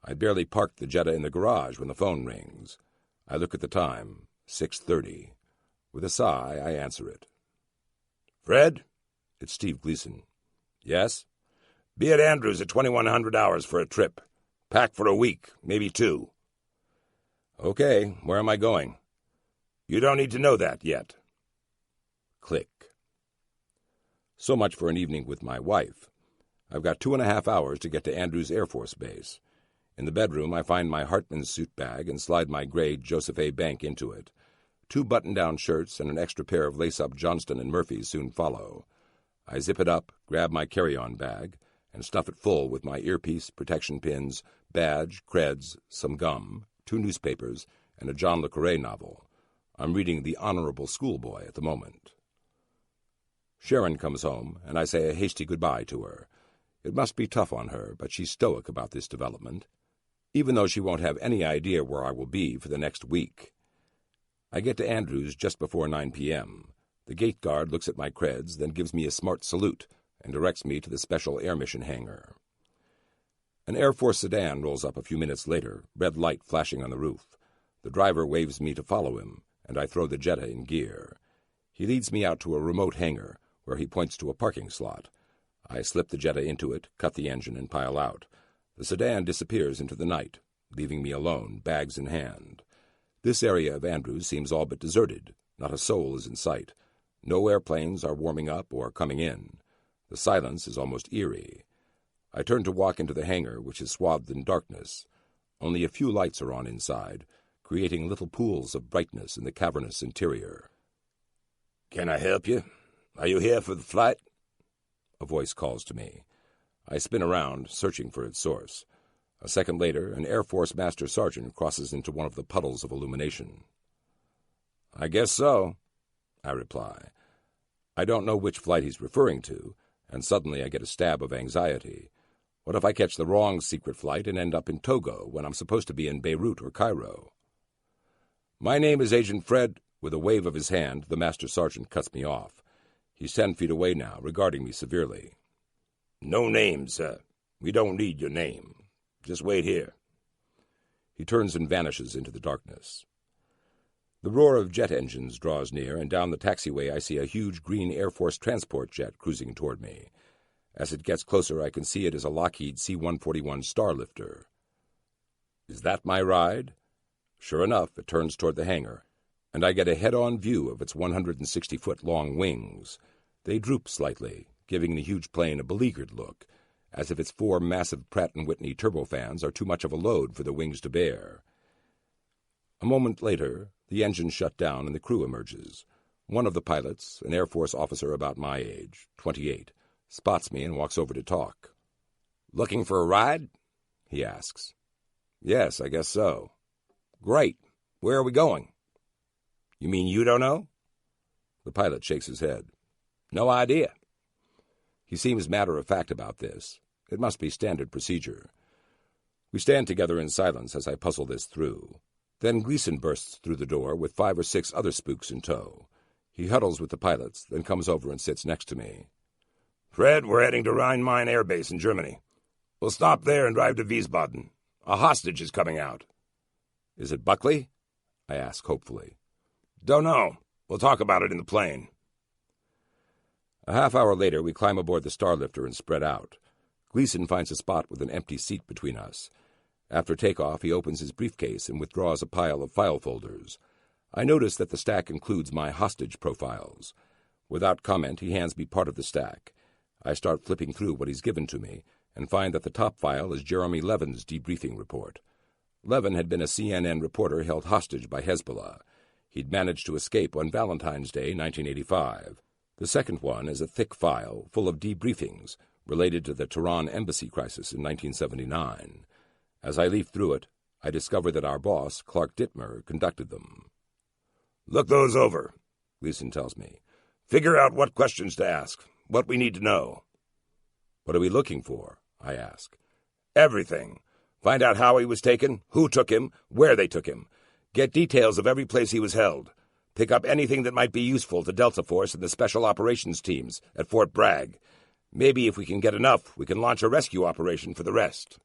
I'd barely parked the Jetta in the garage when the phone rings. I look at the time, 6:30. With a sigh, I answer it. "Fred?" It's Steve Gleason. "Yes?" "Be at Andrews at 2100 hours for a trip. Pack for a week, maybe 2. "Okay, where am I going?" "You don't need to know that yet." Click. So much for an evening with my wife. I've got 2.5 hours to get to Andrews Air Force Base. In the bedroom, I find my Hartman's suit bag and slide my gray Joseph A. Bank into it. 2 button-down shirts and an extra pair of lace-up Johnston & Murphys soon follow. I zip it up, grab my carry-on bag, and stuff it full with my earpiece, protection pins, badge, creds, some gum, 2 newspapers, and a John le Carré novel. I'm reading The Honorable Schoolboy at the moment. Sharon comes home, and I say a hasty goodbye to her. It must be tough on her, but she's stoic about this development, even though she won't have any idea where I will be for the next week. I get to Andrews just before 9 p.m. The gate guard looks at my creds, then gives me a smart salute and directs me to the Special Air Mission hangar. An Air Force sedan rolls up a few minutes later, red light flashing on the roof. The driver waves me to follow him, and I throw the Jetta in gear. He leads me out to a remote hangar, where he points to a parking slot. I slip the Jetta into it, cut the engine, and pile out. The sedan disappears into the night, leaving me alone, bags in hand. This area of Andrews seems all but deserted. Not a soul is in sight. No airplanes are warming up or coming in. The silence is almost eerie. I turn to walk into the hangar, which is swathed in darkness. Only a few lights are on inside, creating little pools of brightness in the cavernous interior. "Can I help you? Are you here for the flight?" A voice calls to me. I spin around, searching for its source. A second later, an Air Force Master Sergeant crosses into one of the puddles of illumination. "I guess so," I reply. I don't know which flight he's referring to, and suddenly I get a stab of anxiety. What if I catch the wrong secret flight and end up in Togo when I'm supposed to be in Beirut or Cairo? "My name is Agent Fred." With a wave of his hand, the Master Sergeant cuts me off. He's 10 feet away now, regarding me severely. "No name, sir. We don't need your name. Just wait here." He turns and vanishes into the darkness. The roar of jet engines draws near, and down the taxiway I see a huge green Air Force transport jet cruising toward me. As it gets closer, I can see it is a Lockheed C-141 Starlifter. Is that my ride? Sure enough, it turns toward the hangar, and I get a head-on view of its 160-foot-long wings. They droop slightly, giving the huge plane a beleaguered look, as if its 4 massive Pratt & Whitney turbofans are too much of a load for the wings to bear. A moment later, the engines shut down and the crew emerges. One of the pilots, an Air Force officer about my age, 28, spots me and walks over to talk. "Looking for a ride?" he asks. "Yes, I guess so." "Great. Where are we going?" "You mean you don't know?" The pilot shakes his head. "No idea." He seems matter-of-fact about this. It must be standard procedure. We stand together in silence as I puzzle this through. Then Gleason bursts through the door with 5 or 6 other spooks in tow. He huddles with the pilots, then comes over and sits next to me. "Fred, we're heading to Rhein-Main Air Base in Germany. We'll stop there and drive to Wiesbaden. A hostage is coming out." "Is it Buckley?" I ask hopefully. "Don't know. We'll talk about it in the plane." A half-hour later, we climb aboard the Starlifter and spread out. Gleason finds a spot with an empty seat between us. After takeoff, he opens his briefcase and withdraws a pile of file folders. I notice that the stack includes my hostage profiles. Without comment, he hands me part of the stack. I start flipping through what he's given to me and find that the top file is Jeremy Levin's debriefing report. Levin had been a CNN reporter held hostage by Hezbollah. He'd managed to escape on Valentine's Day, 1985. The second one is a thick file full of debriefings related to the Tehran embassy crisis in 1979. As I leaf through it, I discover that our boss, Clark Dittmer, conducted them. "Look those over," Gleason tells me. "Figure out what questions to ask, what we need to know." "What are we looking for?" I ask. "Everything. Find out how he was taken, who took him, where they took him. Get details of every place he was held. Pick up anything that might be useful to Delta Force and the Special Operations teams at Fort Bragg. Maybe if we can get enough, we can launch a rescue operation for the rest.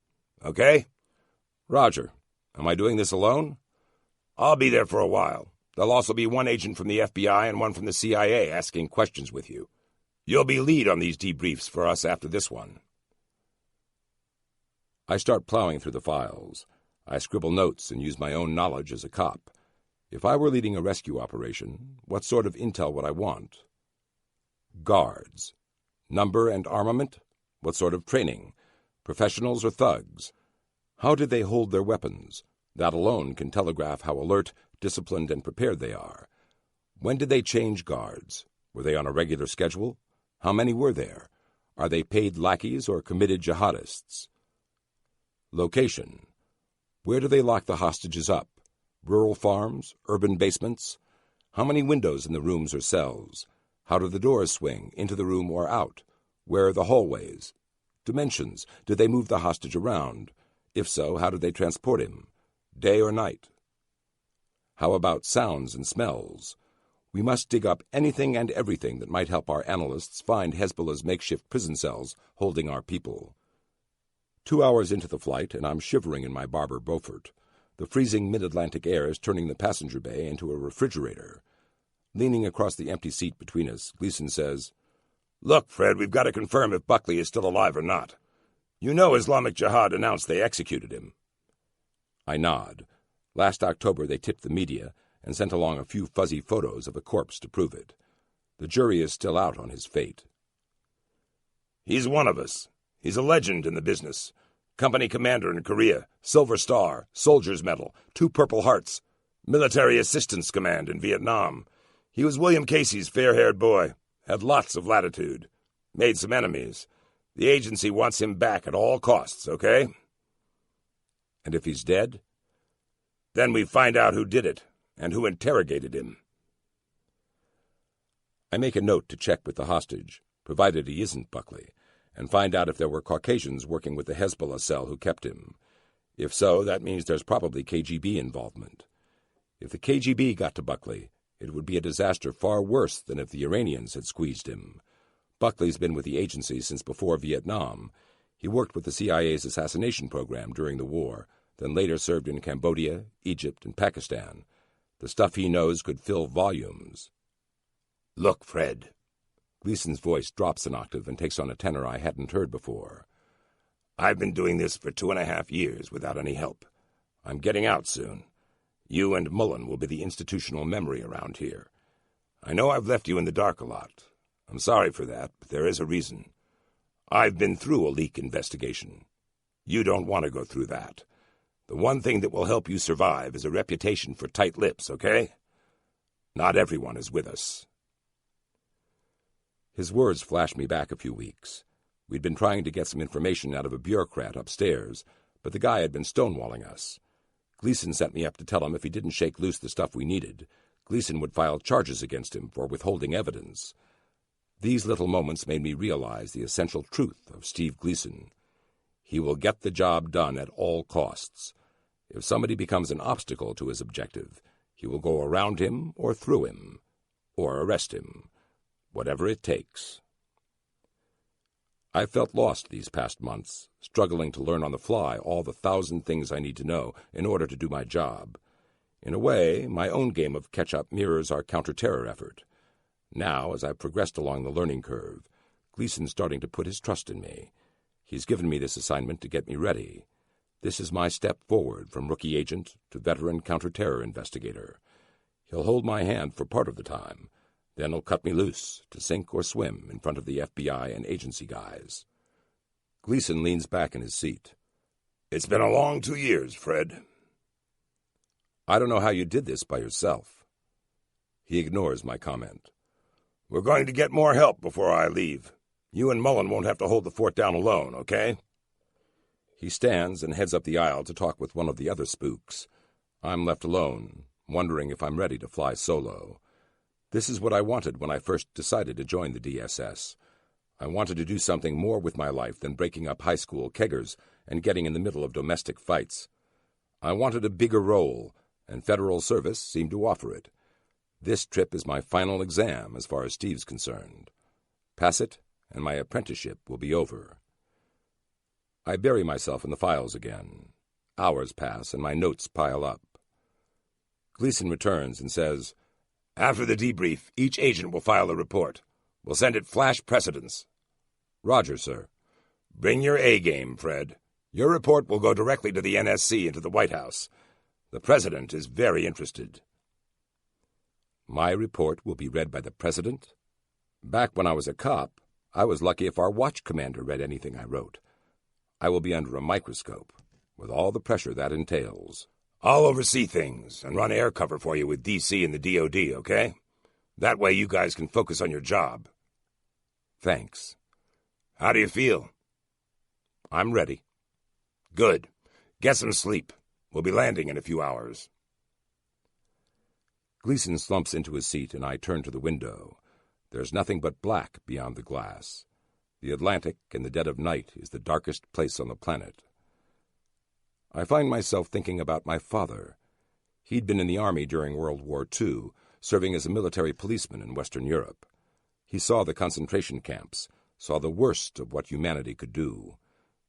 Okay?" "Roger. Am I doing this alone?" "I'll be there for a while. There'll also be one agent from the FBI and one from the CIA asking questions with you. You'll be lead on these debriefs for us after this one." I start plowing through the files. I scribble notes and use my own knowledge as a cop. If I were leading a rescue operation, what sort of intel would I want? Guards. Number and armament? What sort of training? Professionals or thugs? How did they hold their weapons? That alone can telegraph how alert, disciplined, and prepared they are. When did they change guards? Were they on a regular schedule? How many were there? Are they paid lackeys or committed jihadists? Location. Where do they lock the hostages up? Rural farms? Urban basements? How many windows in the rooms or cells? How do the doors swing, into the room or out? Where are the hallways? Dimensions. Did they move the hostage around? If so, how did they transport him? Day or night? How about sounds and smells? We must dig up anything and everything that might help our analysts find Hezbollah's makeshift prison cells holding our people. 2 hours into the flight, and I'm shivering in my Barber Beaufort. The freezing mid-Atlantic air is turning the passenger bay into a refrigerator. Leaning across the empty seat between us, Gleason says, "Look, Fred, we've got to confirm if Buckley is still alive or not. You know Islamic Jihad announced they executed him." I nod. Last October they tipped the media and sent along a few fuzzy photos of a corpse to prove it. The jury is still out on his fate. "He's one of us. He's a legend in the business. Company commander in Korea, Silver Star, Soldier's Medal, 2 Purple Hearts, Military Assistance Command in Vietnam. He was William Casey's fair-haired boy, had lots of latitude, made some enemies. The agency wants him back at all costs, okay?" "And if he's dead?" "Then we find out who did it and who interrogated him." I make a note to check with the hostage, provided he isn't Buckley, and find out if there were Caucasians working with the Hezbollah cell who kept him. If so, that means there's probably KGB involvement. If the KGB got to Buckley, it would be a disaster far worse than if the Iranians had squeezed him. Buckley's been with the agency since before Vietnam. He worked with the CIA's assassination program during the war, then later served in Cambodia, Egypt, and Pakistan. The stuff he knows could fill volumes. "Look, Fred." Gleason's voice drops an octave and takes on a tenor I hadn't heard before. "I've been doing this for 2.5 years without any help. I'm getting out soon. You and Mullen will be the institutional memory around here. I know I've left you in the dark a lot. I'm sorry for that, but there is a reason. I've been through a leak investigation. You don't want to go through that. The one thing that will help you survive is a reputation for tight lips, okay? Not everyone is with us." His words flash me back a few weeks. We'd been trying to get some information out of a bureaucrat upstairs, but the guy had been stonewalling us. Gleason sent me up to tell him if he didn't shake loose the stuff we needed, Gleason would file charges against him for withholding evidence. These little moments made me realize the essential truth of Steve Gleason. He will get the job done at all costs. If somebody becomes an obstacle to his objective, he will go around him or through him, or arrest him. Whatever it takes. I've felt lost these past months, struggling to learn on the fly all the 1,000 things I need to know in order to do my job. In a way, my own game of catch-up mirrors our counter-terror effort. Now, as I've progressed along the learning curve, Gleason's starting to put his trust in me. He's given me this assignment to get me ready. This is my step forward from rookie agent to veteran counter-terror investigator. He'll hold my hand for part of the time, then he'll cut me loose to sink or swim in front of the FBI and agency guys. Gleason leans back in his seat. "It's been a long 2 years, Fred." "I don't know how you did this by yourself." He ignores my comment. "We're going to get more help before I leave. You and Mullen won't have to hold the fort down alone, okay?" He stands and heads up the aisle to talk with one of the other spooks. I'm left alone, wondering if I'm ready to fly solo. This is what I wanted when I first decided to join the DSS. I wanted to do something more with my life than breaking up high school keggers and getting in the middle of domestic fights. I wanted a bigger role, and federal service seemed to offer it. This trip is my final exam as far as Steve's concerned. Pass it, and my apprenticeship will be over. I bury myself in the files again. Hours pass, and my notes pile up. Gleason returns and says, "After the debrief, each agent will file a report. We'll send it flash precedence." "Roger, sir." "Bring your A-game, Fred. Your report will go directly to the NSC and to the White House. The President is very interested." My report will be read by the President? Back when I was a cop, I was lucky if our watch commander read anything I wrote. I will be under a microscope, with all the pressure that entails. "I'll oversee things and run air cover for you with DC and the DOD, okay? That way you guys can focus on your job." "Thanks." "How do you feel?" "I'm ready." "Good. Get some sleep. We'll be landing in a few hours." Gleason slumps into his seat, and I turn to the window. There's nothing but black beyond the glass. The Atlantic, in the dead of night, is the darkest place on the planet. I find myself thinking about my father. He'd been in the army during World War II, serving as a military policeman in Western Europe. He saw the concentration camps, saw the worst of what humanity could do.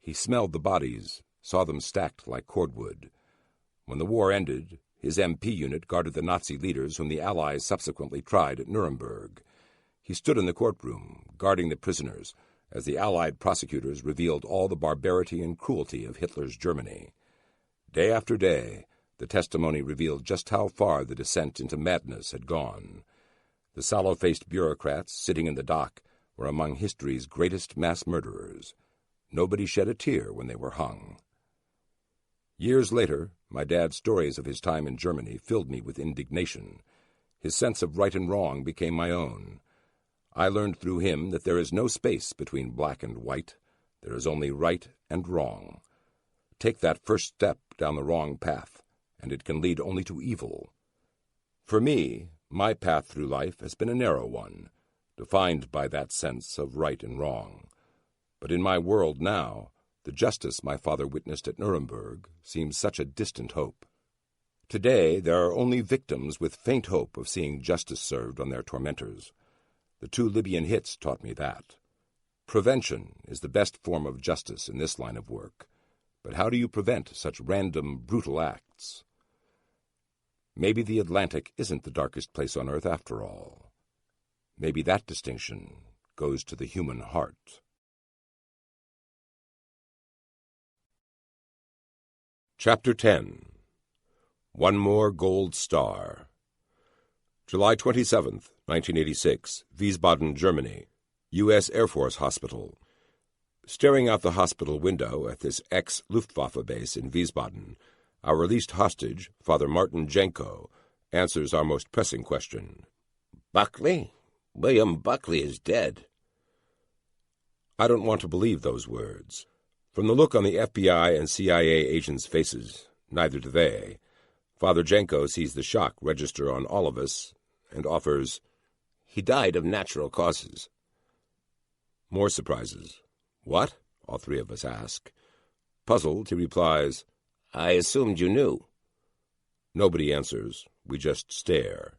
He smelled the bodies, saw them stacked like cordwood. When the war ended, his MP unit guarded the Nazi leaders whom the Allies subsequently tried at Nuremberg. He stood in the courtroom, guarding the prisoners, as the Allied prosecutors revealed all the barbarity and cruelty of Hitler's Germany. Day after day, the testimony revealed just how far the descent into madness had gone. The sallow-faced bureaucrats sitting in the dock were among history's greatest mass murderers. Nobody shed a tear when they were hung. Years later, my dad's stories of his time in Germany filled me with indignation. His sense of right and wrong became my own. I learned through him that there is no space between black and white. There is only right and wrong. Take that first step down the wrong path, and it can lead only to evil. For me, my path through life has been a narrow one, defined by that sense of right and wrong. But in my world now, the justice my father witnessed at Nuremberg seems such a distant hope. Today, there are only victims with faint hope of seeing justice served on their tormentors. The 2 Libyan hits taught me that. Prevention is the best form of justice in this line of work. But how do you prevent such random, brutal acts? Maybe the Atlantic isn't the darkest place on Earth after all. Maybe that distinction goes to the human heart. Chapter 10. One More Gold Star. July 27th, 1986, Wiesbaden, Germany. U.S. Air Force Hospital. Staring out the hospital window at this ex-Luftwaffe base in Wiesbaden, our released hostage, Father Martin Jenko, answers our most pressing question. Buckley? William Buckley is dead. I don't want to believe those words. From the look on the FBI and CIA agents' faces, neither do they. Father Jenko sees the shock register on all of us and offers, He died of natural causes. More surprises. What? All 3 of us ask. Puzzled, he replies, I assumed you knew. Nobody answers. We just stare.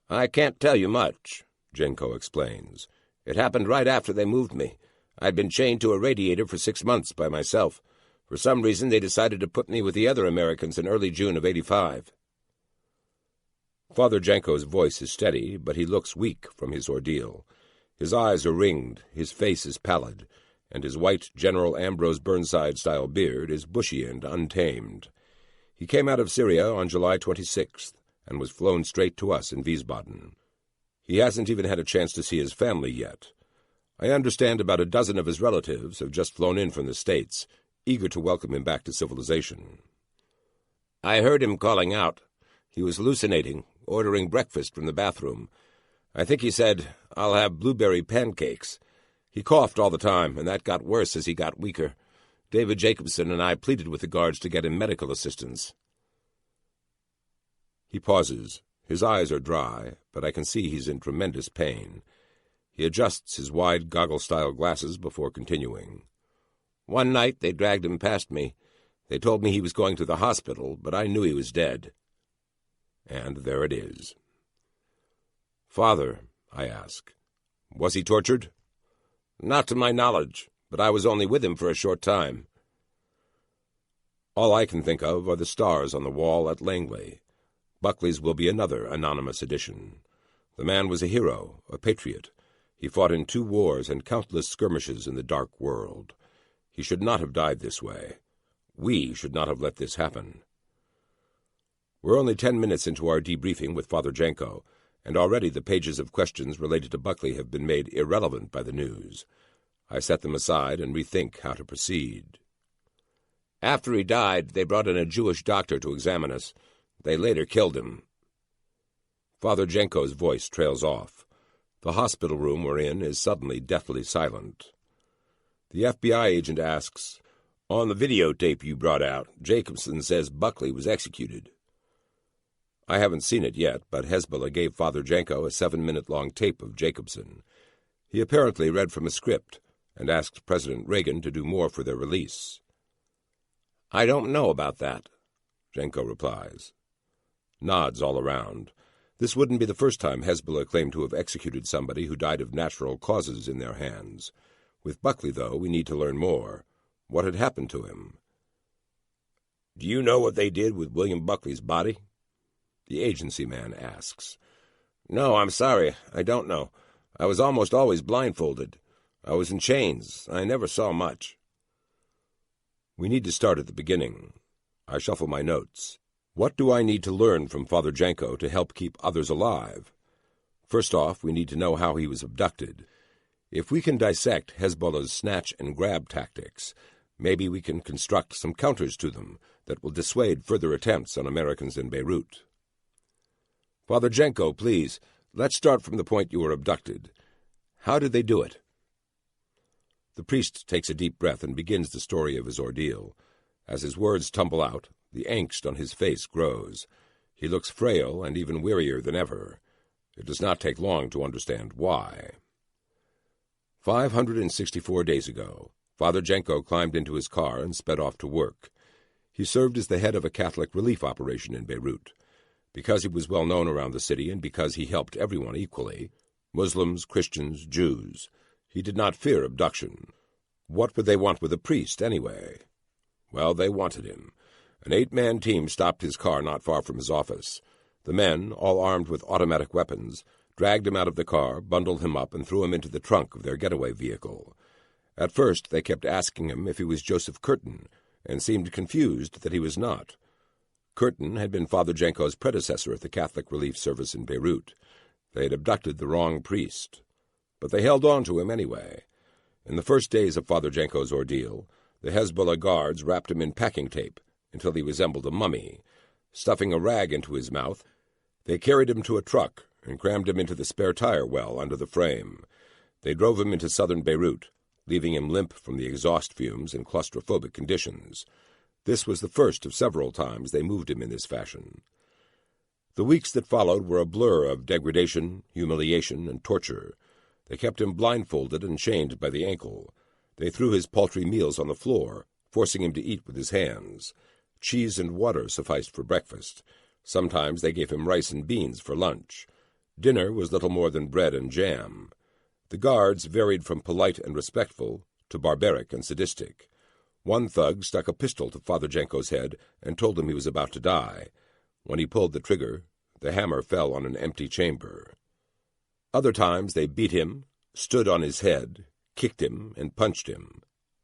I can't tell you much, Jenko explains. It happened right after they moved me. I'd been chained to a radiator for 6 months by myself. For some reason, they decided to put me with the other Americans in early June of '85. Father Jenko's voice is steady, but he looks weak from his ordeal. His eyes are ringed, his face is pallid, and his white General Ambrose Burnside-style beard is bushy and untamed. He came out of Syria on July 26th and was flown straight to us in Wiesbaden. He hasn't even had a chance to see his family yet. I understand about a dozen of his relatives have just flown in from the States, eager to welcome him back to civilization. I heard him calling out. He was hallucinating, ordering breakfast from the bathroom. I think he said, I'll have blueberry pancakes. He coughed all the time, and that got worse as he got weaker. David Jacobson and I pleaded with the guards to get him medical assistance. He pauses. His eyes are dry, but I can see he's in tremendous pain. He adjusts his wide goggle-style glasses before continuing. One night they dragged him past me. They told me he was going to the hospital, but I knew he was dead. And there it is. Father, I ask, was he tortured? Not to my knowledge, but I was only with him for a short time. All I can think of are the stars on the wall at Langley. Buckley's will be another anonymous edition. The man was a hero, a patriot. He fought in 2 wars and countless skirmishes in the dark world. He should not have died this way. We should not have let this happen. We're only 10 minutes into our debriefing with Father Jenko, and already the pages of questions related to Buckley have been made irrelevant by the news. I set them aside and rethink how to proceed. After he died, they brought in a Jewish doctor to examine us. They later killed him. Father Jenko's voice trails off. The hospital room we're in is suddenly deathly silent. The FBI agent asks, On the videotape you brought out, Jacobson says Buckley was executed. I haven't seen it yet, but Hezbollah gave Father Jenko a 7-minute-long tape of Jacobson. He apparently read from a script, and asked President Reagan to do more for their release. "I don't know about that," Jenko replies. Nods all around. This wouldn't be the first time Hezbollah claimed to have executed somebody who died of natural causes in their hands. With Buckley, though, we need to learn more. What had happened to him? "Do you know what they did with William Buckley's body?" The agency man asks. "No, I'm sorry. I don't know. I was almost always blindfolded. I was in chains. I never saw much." We need to start at the beginning. I shuffle my notes. What do I need to learn from Father Jenko to help keep others alive? First off, we need to know how he was abducted. If we can dissect Hezbollah's snatch-and-grab tactics, maybe we can construct some counters to them that will dissuade further attempts on Americans in Beirut. Father Jenko, please, let's start from the point you were abducted. How did they do it? The priest takes a deep breath and begins the story of his ordeal. As his words tumble out, the angst on his face grows. He looks frail and even wearier than ever. It does not take long to understand why. 564 days ago, Father Jenko climbed into his car and sped off to work. He served as the head of a Catholic relief operation in Beirut. Because he was well known around the city and because he helped everyone equally, Muslims, Christians, Jews, he did not fear abduction. What would they want with a priest, anyway? Well, they wanted him. An 8-man team stopped his car not far from his office. The men, all armed with automatic weapons, dragged him out of the car, bundled him up, and threw him into the trunk of their getaway vehicle. At first, they kept asking him if he was Joseph Curtin, and seemed confused that he was not. Curtin had been Father Jenko's predecessor at the Catholic Relief Service in Beirut. They had abducted the wrong priest. But they held on to him anyway. In the first days of Father Jenko's ordeal, the Hezbollah guards wrapped him in packing tape until he resembled a mummy. Stuffing a rag into his mouth, they carried him to a truck and crammed him into the spare tire well under the frame. They drove him into southern Beirut, leaving him limp from the exhaust fumes and claustrophobic conditions. This was the first of several times they moved him in this fashion. The weeks that followed were a blur of degradation, humiliation, and torture. They kept him blindfolded and chained by the ankle. They threw his paltry meals on the floor, forcing him to eat with his hands. Cheese and water sufficed for breakfast. Sometimes they gave him rice and beans for lunch. Dinner was little more than bread and jam. The guards varied from polite and respectful to barbaric and sadistic. One thug stuck a pistol to Father Jenko's head and told him he was about to die. When he pulled the trigger, the hammer fell on an empty chamber. Other times they beat him, stood on his head, kicked him, and punched him.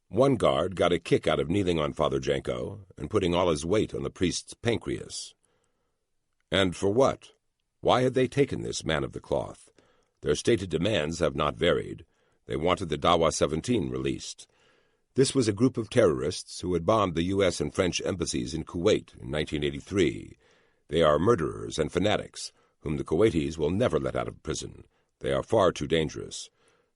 One guard got a kick out of kneeling on Father Jenko and putting all his weight on the priest's pancreas. And for what? Why had they taken this man of the cloth? Their stated demands have not varied. They wanted the Dawa 17 released. This was a group of terrorists who had bombed the U.S. and French embassies in Kuwait in 1983. They are murderers and fanatics, whom the Kuwaitis will never let out of prison. They are far too dangerous.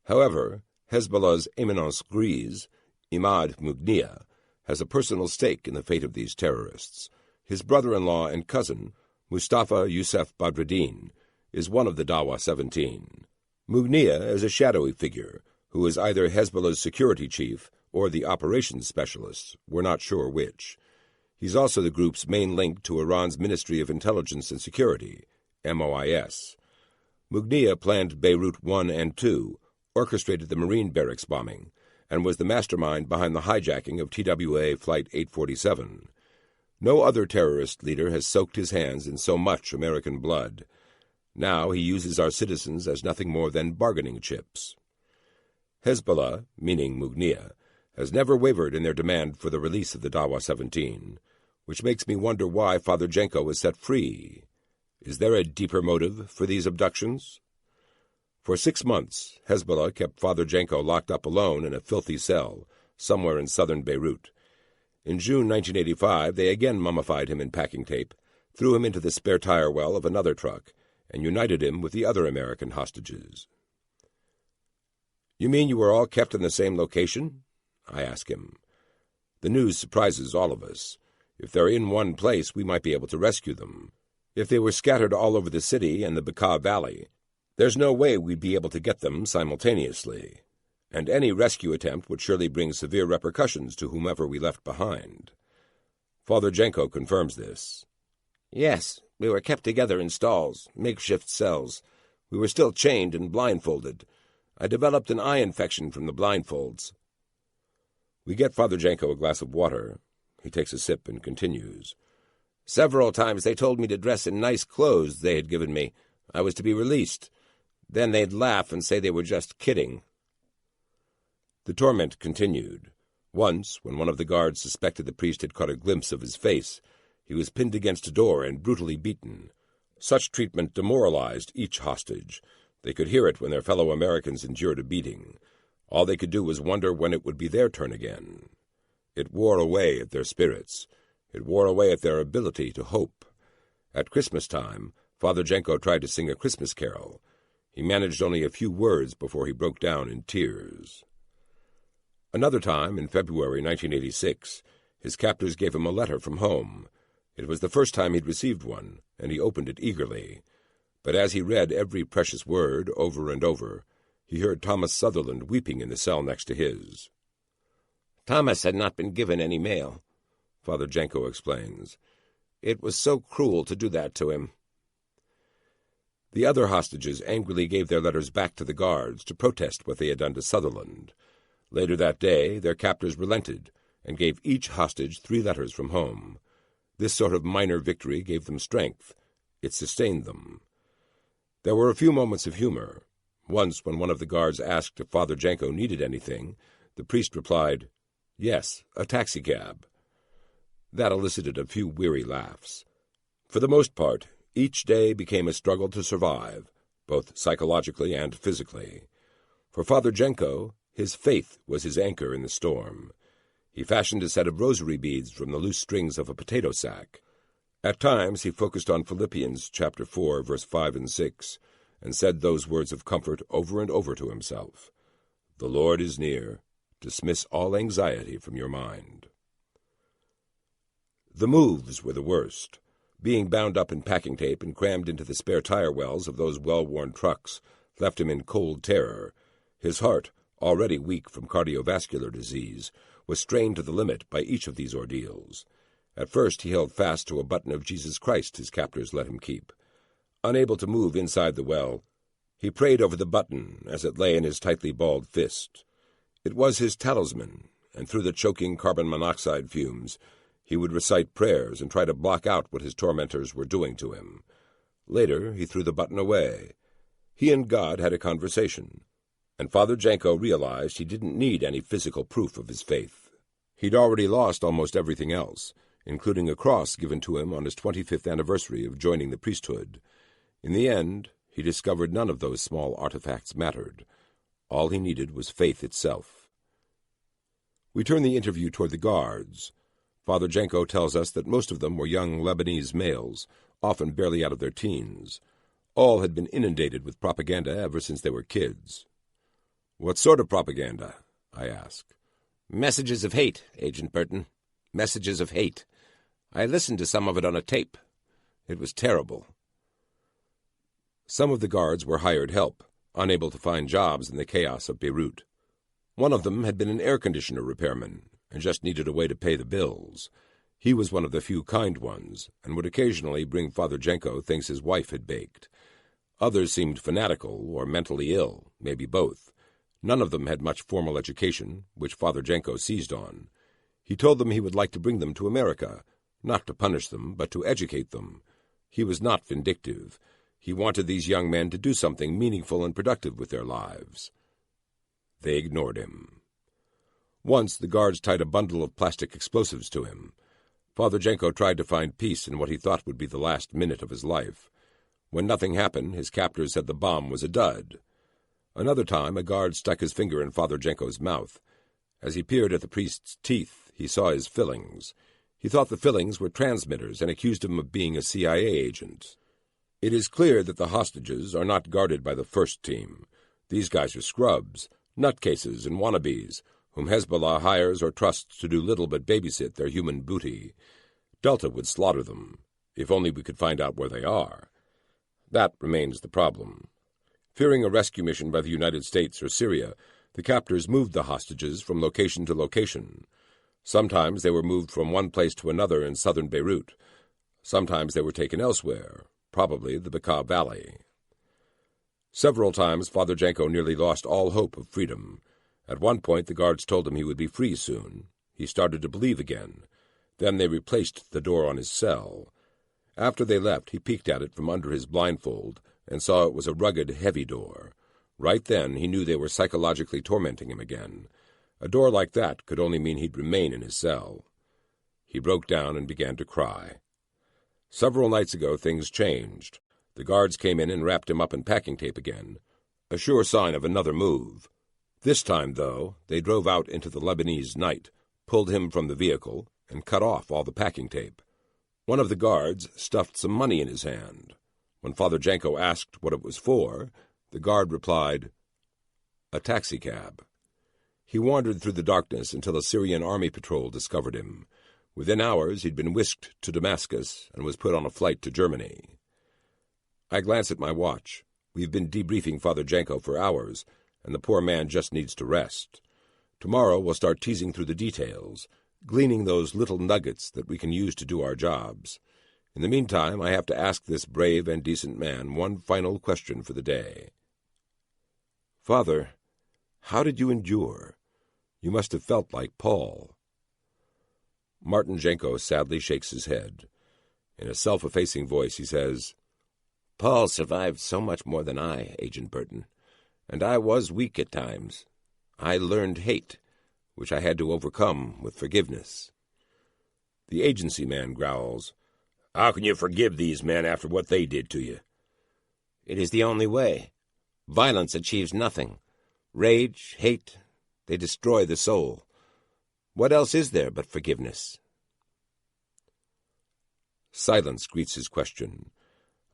However, Hezbollah's éminence grise, Imad Mughniya, has a personal stake in the fate of these terrorists. His brother-in-law and cousin, Mustafa Youssef Badreddin, is one of the Dawa 17. Mughniya is a shadowy figure who is either Hezbollah's security chief or the operations specialist, we're not sure which. He's also the group's main link to Iran's Ministry of Intelligence and Security, MOIS. Mughniya planned Beirut 1 and 2, orchestrated the Marine barracks bombing, and was the mastermind behind the hijacking of TWA Flight 847. No other terrorist leader has soaked his hands in so much American blood. Now he uses our citizens as nothing more than bargaining chips. Hezbollah, meaning Mughniya, has never wavered in their demand for the release of the Dawa 17, which makes me wonder why Father Jenko was set free. Is there a deeper motive for these abductions? For 6 months, Hezbollah kept Father Jenko locked up alone in a filthy cell, somewhere in southern Beirut. In June 1985, they again mummified him in packing tape, threw him into the spare tire well of another truck, and united him with the other American hostages. "You mean you were all kept in the same location?" I ask him. "The news surprises all of us. If they're in one place, we might be able to rescue them. If they were scattered all over the city and the Bekaa Valley, there's no way we'd be able to get them simultaneously." and any rescue attempt would surely bring severe repercussions to whomever we left behind. Father Jenko confirms this. Yes, we were kept together in stalls, makeshift cells. We were still chained and blindfolded. I developed an eye infection from the blindfolds. We get Father Jenko a glass of water. He takes a sip and continues. Several times they told me to dress in nice clothes they had given me. I was to be released. Then they'd laugh and say they were just kidding. The torment continued. Once, when one of the guards suspected the priest had caught a glimpse of his face, he was pinned against a door and brutally beaten. Such treatment demoralized each hostage. They could hear it when their fellow Americans endured a beating. All they could do was wonder when it would be their turn again. It wore away at their spirits. It wore away at their ability to hope. At Christmas time, Father Jenko tried to sing a Christmas carol. He managed only a few words before he broke down in tears. Another time, in February 1986, his captors gave him a letter from home. It was the first time he'd received one, and he opened it eagerly. But as he read every precious word over and over, he heard Thomas Sutherland weeping in the cell next to his. Thomas had not been given any mail, Father Jenko explains. It was so cruel to do that to him. The other hostages angrily gave their letters back to the guards to protest what they had done to Sutherland. Later that day, their captors relented and gave each hostage 3 letters from home. This sort of minor victory gave them strength. It sustained them. There were a few moments of humor. Once, when one of the guards asked if Father Jenko needed anything, the priest replied, "Yes, a taxicab." That elicited a few weary laughs. For the most part, each day became a struggle to survive, both psychologically and physically. For Father Jenko, his faith was his anchor in the storm. He fashioned a set of rosary beads from the loose strings of a potato sack. At times he focused on Philippians chapter 4, verse 5 and 6, and said those words of comfort over and over to himself. "The Lord is near. Dismiss all anxiety from your mind." The moves were the worst. Being bound up in packing tape and crammed into the spare tire wells of those well-worn trucks left him in cold terror. His heart, already weak from cardiovascular disease, was strained to the limit by each of these ordeals. At first he held fast to a button of Jesus Christ his captors let him keep. Unable to move inside the well, he prayed over the button as it lay in his tightly balled fist. It was his talisman, and through the choking carbon monoxide fumes, he would recite prayers and try to block out what his tormentors were doing to him. Later, he threw the button away. He and God had a conversation, and Father Jenko realized he didn't need any physical proof of his faith. He'd already lost almost everything else, including a cross given to him on his 25th anniversary of joining the priesthood. In the end, he discovered none of those small artifacts mattered. All he needed was faith itself. We turn the interview toward the guards. Father Jenko tells us that most of them were young Lebanese males, often barely out of their teens. All had been inundated with propaganda ever since they were kids. "What sort of propaganda?" I ask. "Messages of hate, Agent Burton. Messages of hate. I listened to some of it on a tape. It was terrible." Some of the guards were hired help, unable to find jobs in the chaos of Beirut. One of them had been an air conditioner repairman and just needed a way to pay the bills. He was one of the few kind ones, and would occasionally bring Father Jenko things his wife had baked. Others seemed fanatical or mentally ill, maybe both. None of them had much formal education, which Father Jenko seized on. He told them he would like to bring them to America, not to punish them, but to educate them. He was not vindictive. He wanted these young men to do something meaningful and productive with their lives. They ignored him. Once the guards tied a bundle of plastic explosives to him. Father Jenko tried to find peace in what he thought would be the last minute of his life. When nothing happened, his captors said the bomb was a dud. Another time, a guard stuck his finger in Father Jenko's mouth. As he peered at the priest's teeth, he saw his fillings. He thought the fillings were transmitters and accused him of being a CIA agent. It is clear that the hostages are not guarded by the first team. These guys are scrubs, nutcases and wannabes, whom Hezbollah hires or trusts to do little but babysit their human booty. Delta would slaughter them, if only we could find out where they are. That remains the problem. Fearing a rescue mission by the United States or Syria, The captors moved the hostages from location to location. Sometimes they were moved from one place to another in southern Beirut. Sometimes they were taken elsewhere, probably the Bekaa Valley. Several times Father Janko nearly lost all hope of freedom. At one point the guards told him he would be free soon. He started to believe again. Then they replaced the door on his cell. After they left, he peeked at it from under his blindfold and saw it was a rugged, heavy door. Right then he knew they were psychologically tormenting him again. A door like that could only mean he'd remain in his cell. He broke down and began to cry. Several nights ago things changed. The guards came in and wrapped him up in packing tape again, a sure sign of another move. This time, though, they drove out into the Lebanese night, pulled him from the vehicle, and cut off all the packing tape. One of the guards stuffed some money in his hand. When Father Janko asked what it was for, the guard replied, "A taxicab." He wandered through the darkness until a Syrian army patrol discovered him. Within hours he'd been whisked to Damascus and was put on a flight to Germany. I glance at my watch. We've been debriefing Father Janko for hours, and the poor man just needs to rest. Tomorrow we'll start teasing through the details, gleaning those little nuggets that we can use to do our jobs. In the meantime, I have to ask this brave and decent man one final question for the day. "Father, how did you endure? You must have felt like Paul." Martin Janko sadly shakes his head. In a self-effacing voice he says, "Paul survived so much more than I, Agent Burton, and I was weak at times. I learned hate, which I had to overcome with forgiveness." The agency man growls, "How can you forgive these men after what they did to you?" "It is the only way. Violence achieves nothing. Rage, hate, they destroy the soul. What else is there but forgiveness?" Silence greets his question.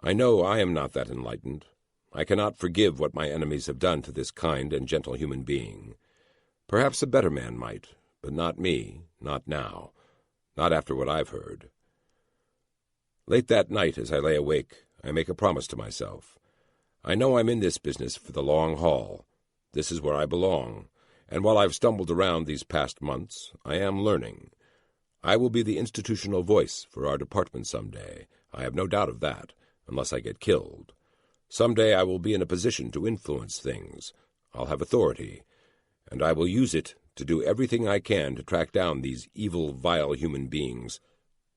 I know I am not that enlightened. I cannot forgive what my enemies have done to this kind and gentle human being. Perhaps a better man might, but not me, not now, not after what I've heard. Late that night, as I lay awake, I make a promise to myself. I know I'm in this business for the long haul. This is where I belong, and while I've stumbled around these past months, I am learning. I will be the institutional voice for our department someday. I have no doubt of that, unless I get killed. Someday I will be in a position to influence things. I'll have authority, and I will use it to do everything I can to track down these evil, vile human beings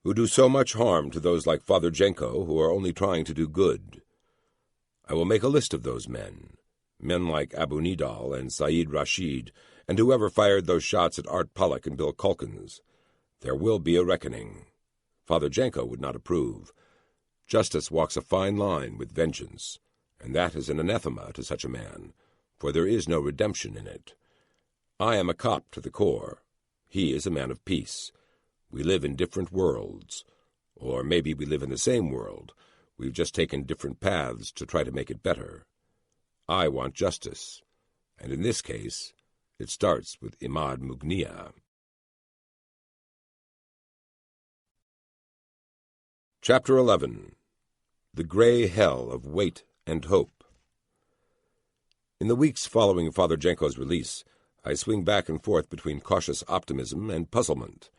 who do so much harm to those like Father Janko who are only trying to do good. I will make a list of those men like Abu Nidal and Saeed Rashid, and whoever fired those shots at Art Pollock and Bill Calkins. There will be a reckoning. Father Janko would not approve. Justice walks a fine line with vengeance, and that is an anathema to such a man, for there is no redemption in it. I am a cop to the core. He is a man of peace. We live in different worlds. Or maybe we live in the same world. We've just taken different paths to try to make it better. I want justice, and in this case, it starts with Imad Mugnia. Chapter 11. The Gray Hell of Wait and Hope. In the weeks following Father Janko's release, I swing back and forth between cautious optimism and puzzlement.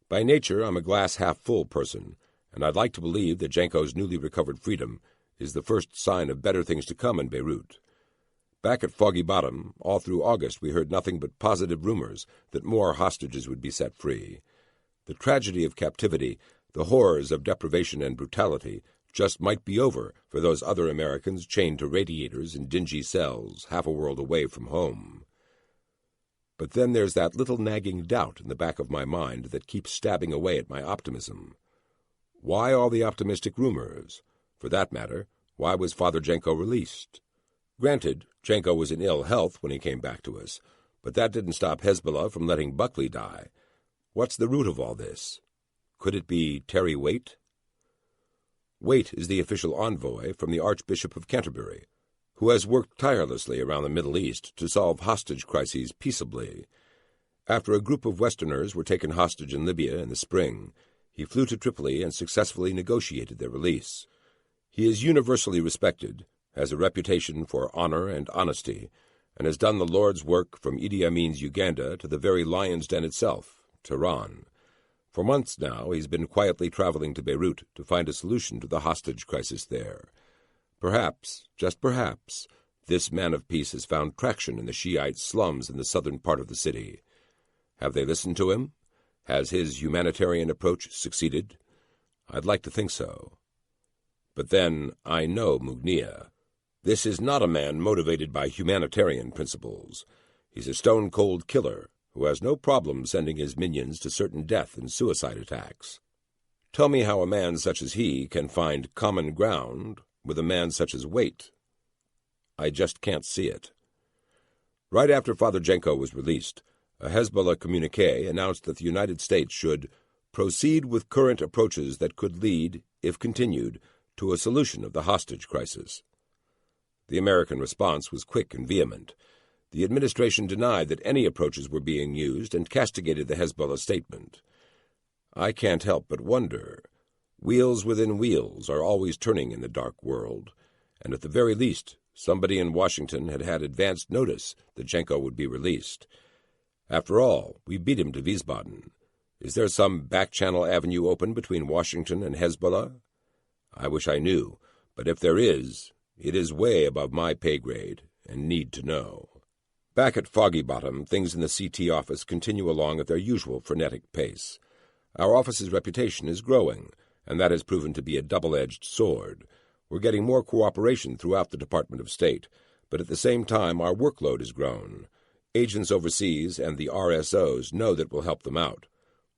By nature, I'm a glass-half-full person, and I'd like to believe that Janko's newly recovered freedom is the first sign of better things to come in Beirut. Back at Foggy Bottom, all through August, we heard nothing but positive rumors that more hostages would be set free. The tragedy of captivity, the horrors of deprivation and brutality, just might be over for those other Americans chained to radiators in dingy cells half a world away from home. But then there's that little nagging doubt in the back of my mind that keeps stabbing away at my optimism. Why all the optimistic rumors? For that matter, why was Father Janko released? Granted, Janko was in ill health when he came back to us, but that didn't stop Hezbollah from letting Buckley die. What's the root of all this? Could it be Terry Waite? Waite is the official envoy from the Archbishop of Canterbury, who has worked tirelessly around the Middle East to solve hostage crises peaceably. After a group of Westerners were taken hostage in Libya in the spring, he flew to Tripoli and successfully negotiated their release. He is universally respected, has a reputation for honor and honesty, and has done the Lord's work from Idi Amin's Uganda to the very lion's den itself, Tehran. For months now, he's been quietly traveling to Beirut to find a solution to the hostage crisis there. Perhaps, just perhaps, this man of peace has found traction in the Shiite slums in the southern part of the city. Have they listened to him? Has his humanitarian approach succeeded? I'd like to think so. But then I know Mugniya. This is not a man motivated by humanitarian principles. He's a stone-cold killer who has no problem sending his minions to certain death and suicide attacks. Tell me how a man such as he can find common ground with a man such as Waite. I just can't see it. Right after Father Jenko was released, a Hezbollah communique announced that the United States should proceed with current approaches that could lead, if continued, to a solution of the hostage crisis. The American response was quick and vehement. The administration denied that any approaches were being used and castigated the Hezbollah statement. I can't help but wonder. Wheels within wheels are always turning in the dark world, and at the very least, somebody in Washington had had advanced notice that Jenko would be released. After all, we beat him to Wiesbaden. Is there some back-channel avenue open between Washington and Hezbollah? I wish I knew, but if there is, it is way above my pay grade, and need to know. Back at Foggy Bottom, things in the CT office continue along at their usual frenetic pace. Our office's reputation is growing, and that has proven to be a double-edged sword. We're getting more cooperation throughout the Department of State, but at the same time our workload has grown. Agents overseas and the RSOs know that we'll help them out.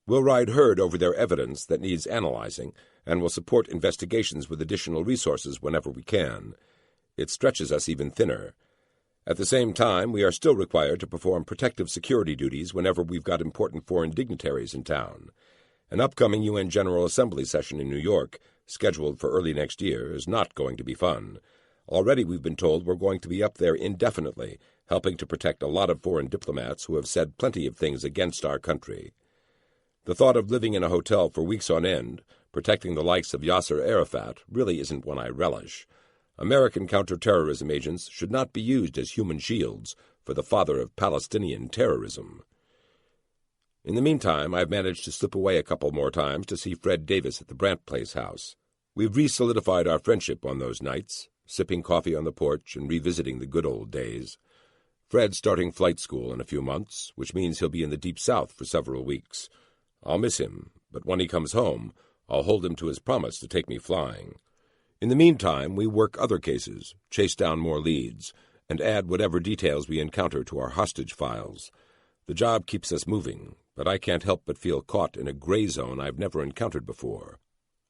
We'll ride herd over their evidence that needs analyzing, and will support investigations with additional resources whenever we can. It stretches us even thinner. At the same time, we are still required to perform protective security duties whenever we've got important foreign dignitaries in town. An upcoming UN General Assembly session in New York, scheduled for early next year, is not going to be fun. Already we've been told we're going to be up there indefinitely, helping to protect a lot of foreign diplomats who have said plenty of things against our country. The thought of living in a hotel for weeks on end, protecting the likes of Yasser Arafat, really isn't one I relish. American counterterrorism agents should not be used as human shields for the father of Palestinian terrorism. In the meantime, I've managed to slip away a couple more times to see Fred Davis at the Brandt Place house. We've re-solidified our friendship on those nights, sipping coffee on the porch and revisiting the good old days. Fred's starting flight school in a few months, which means he'll be in the Deep South for several weeks. I'll miss him, but when he comes home, I'll hold him to his promise to take me flying. In the meantime, we work other cases, chase down more leads, and add whatever details we encounter to our hostage files. The job keeps us moving, but I can't help but feel caught in a gray zone I've never encountered before.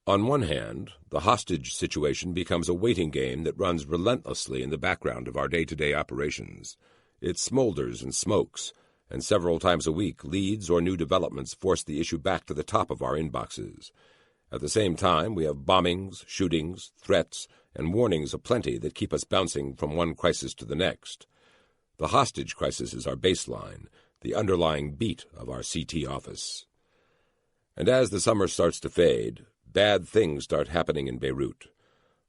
On one hand, the hostage situation becomes a waiting game that runs relentlessly in the background of our day-to-day operations. It smolders and smokes, and several times a week leads or new developments force the issue back to the top of our inboxes. At the same time, we have bombings, shootings, threats, and warnings aplenty that keep us bouncing from one crisis to the next. The hostage crisis is our baseline, the underlying beat of our CT office. And as the summer starts to fade, bad things start happening in Beirut.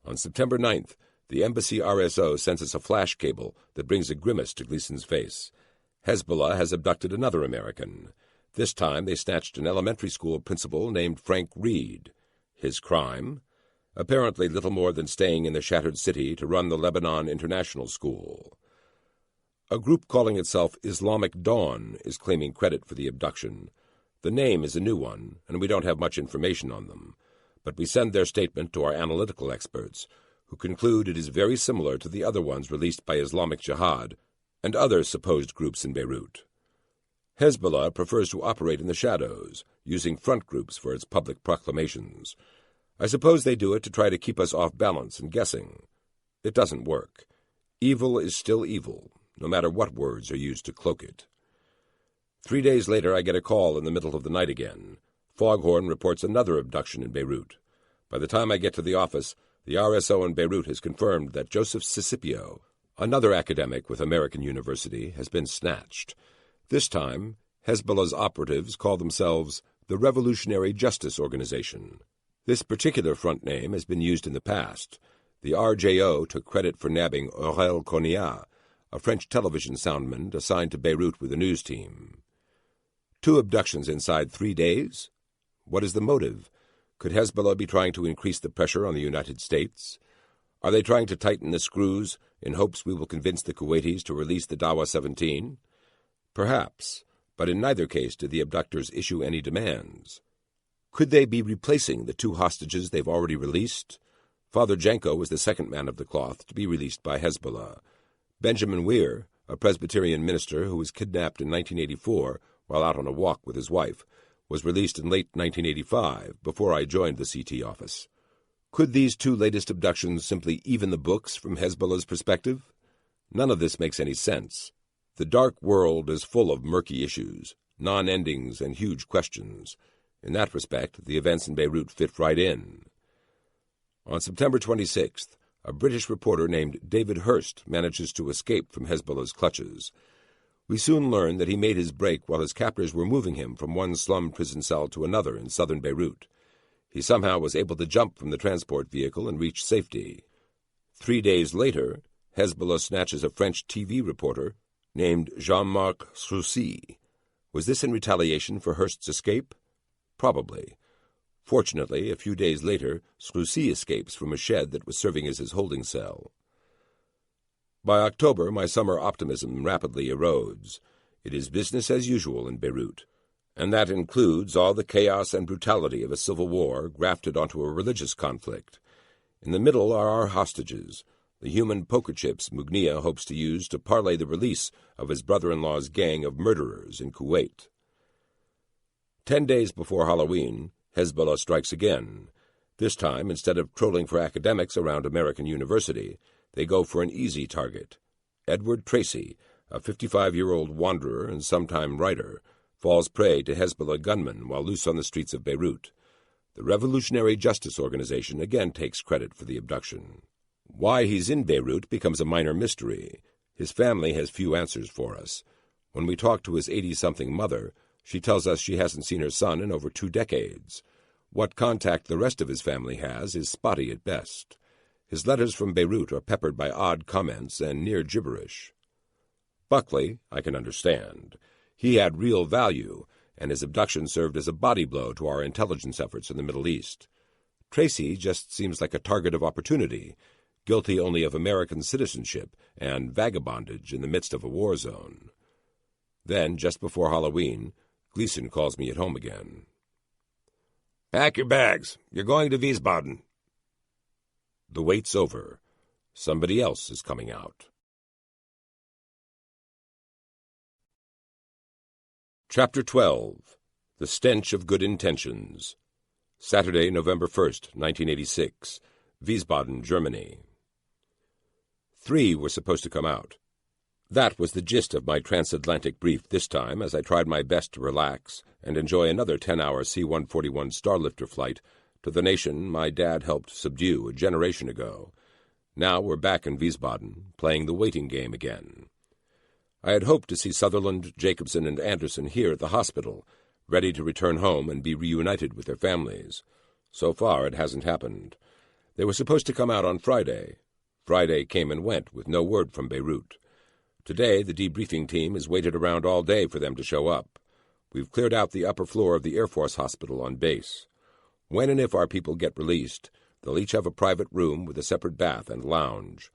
On September 9th, the embassy RSO sends us a flash cable that brings a grimace to Gleason's face. Hezbollah has abducted another American. This time they snatched an elementary school principal named Frank Reed. His crime? Apparently little more than staying in the shattered city to run the Lebanon International School. A group calling itself Islamic Dawn is claiming credit for the abduction. The name is a new one, and we don't have much information on them. But we send their statement to our analytical experts, who conclude it is very similar to the other ones released by Islamic Jihad and other supposed groups in Beirut. Hezbollah prefers to operate in the shadows, using front groups for its public proclamations. I suppose they do it to try to keep us off balance and guessing. It doesn't work. Evil is still evil, no matter what words are used to cloak it. 3 days later, I get a call in the middle of the night again. Foghorn reports another abduction in Beirut. By the time I get to the office, the RSO in Beirut has confirmed that Joseph Sicipio, another academic with American University, has been snatched. This time, Hezbollah's operatives call themselves the Revolutionary Justice Organization. This particular front name has been used in the past. The RJO took credit for nabbing Aurel Konia, a French television soundman assigned to Beirut with a news team. 2 abductions inside 3 days? What is the motive? Could Hezbollah be trying to increase the pressure on the United States? Are they trying to tighten the screws in hopes we will convince the Kuwaitis to release the Dawa 17? Perhaps, but in neither case did the abductors issue any demands. Could they be replacing the 2 hostages they've already released? Father Janko was the second man of the cloth to be released by Hezbollah. Benjamin Weir, a Presbyterian minister who was kidnapped in 1984 while out on a walk with his wife, was released in late 1985 before I joined the CT office. Could these 2 latest abductions simply even the books from Hezbollah's perspective? None of this makes any sense. The dark world is full of murky issues, non-endings, and huge questions. In that respect, the events in Beirut fit right in. On September 26th, a British reporter named David Hurst manages to escape from Hezbollah's clutches. We soon learn that he made his break while his captors were moving him from one slum prison cell to another in southern Beirut. He somehow was able to jump from the transport vehicle and reach safety. 3 days later, Hezbollah snatches a French TV reporter named Jean-Marc Sroussy. Was this in retaliation for Hurst's escape? Probably. Fortunately, a few days later, Sroussy escapes from a shed that was serving as his holding cell. By October, my summer optimism rapidly erodes. It is business as usual in Beirut, and that includes all the chaos and brutality of a civil war grafted onto a religious conflict. In the middle are our hostages, the human poker chips Mugnia hopes to use to parlay the release of his brother-in-law's gang of murderers in Kuwait. 10 days before Halloween, Hezbollah strikes again. This time, instead of trolling for academics around American University, they go for an easy target. Edward Tracy, a 55-year-old wanderer and sometime writer, falls prey to Hezbollah gunmen while loose on the streets of Beirut. The Revolutionary Justice Organization again takes credit for the abduction. Why he's in Beirut becomes a minor mystery. His family has few answers for us. When we talk to his 80-something mother, she tells us she hasn't seen her son in over 2 decades. What contact the rest of his family has is spotty at best. His letters from Beirut are peppered by odd comments and near gibberish. Buckley, I can understand. He had real value, and his abduction served as a body blow to our intelligence efforts in the Middle East. Tracy just seems like a target of opportunity, guilty only of American citizenship and vagabondage in the midst of a war zone. Then, just before Halloween, Gleason calls me at home again. Pack your bags. You're going to Wiesbaden. The wait's over. Somebody else is coming out. Chapter 12. The Stench of Good Intentions. Saturday, November 1st, 1986. Wiesbaden, Germany. 3 were supposed to come out. That was the gist of my transatlantic brief this time, as I tried my best to relax and enjoy another 10-hour C-141 Starlifter flight to the nation my dad helped subdue a generation ago. Now we're back in Wiesbaden, playing the waiting game again. I had hoped to see Sutherland, Jacobson, and Anderson here at the hospital, ready to return home and be reunited with their families. So far it hasn't happened. They were supposed to come out on Friday. Friday came and went, with no word from Beirut. Today, the debriefing team has waited around all day for them to show up. We've cleared out the upper floor of the Air Force Hospital on base. When and if our people get released, they'll each have a private room with a separate bath and lounge.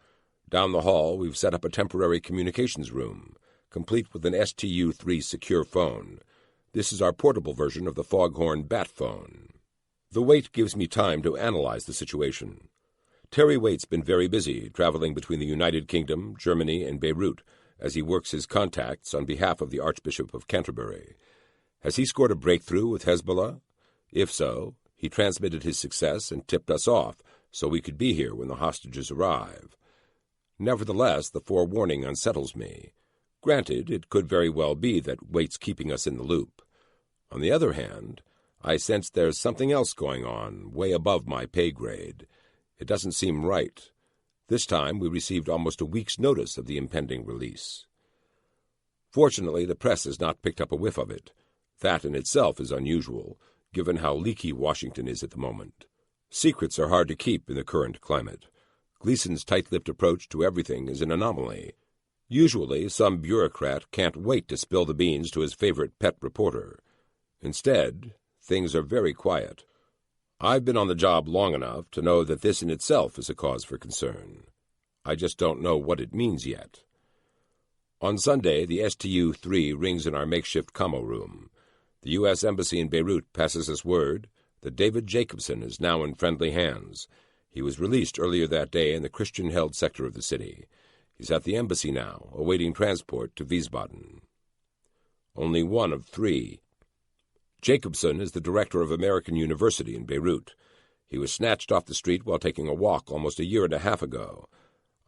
Down the hall, we've set up a temporary communications room, complete with an STU-3 secure phone. This is our portable version of the Foghorn Bat phone. The wait gives me time to analyze the situation. Terry Waite's been very busy, traveling between the United Kingdom, Germany, and Beirut, as he works his contacts on behalf of the Archbishop of Canterbury. Has he scored a breakthrough with Hezbollah? If so, he transmitted his success and tipped us off so we could be here when the hostages arrive. Nevertheless, the forewarning unsettles me. Granted, it could very well be that Waite's keeping us in the loop. On the other hand, I sense there's something else going on, way above my pay grade. It doesn't seem right. This time we received almost a week's notice of the impending release. Fortunately, the press has not picked up a whiff of it. That in itself is unusual, given how leaky Washington is at the moment. Secrets are hard to keep in the current climate. Gleason's tight-lipped approach to everything is an anomaly. Usually, some bureaucrat can't wait to spill the beans to his favorite pet reporter. Instead, things are very quiet. I've been on the job long enough to know that this in itself is a cause for concern. I just don't know what it means yet. On Sunday, the STU-3 rings in our makeshift commo room. The U.S. Embassy in Beirut passes us word that David Jacobson is now in friendly hands. He was released earlier that day in the Christian-held sector of the city. He's at the embassy now, awaiting transport to Wiesbaden. Only one of three. Jacobson is the director of American University in Beirut. He was snatched off the street while taking a walk almost 1.5 years ago.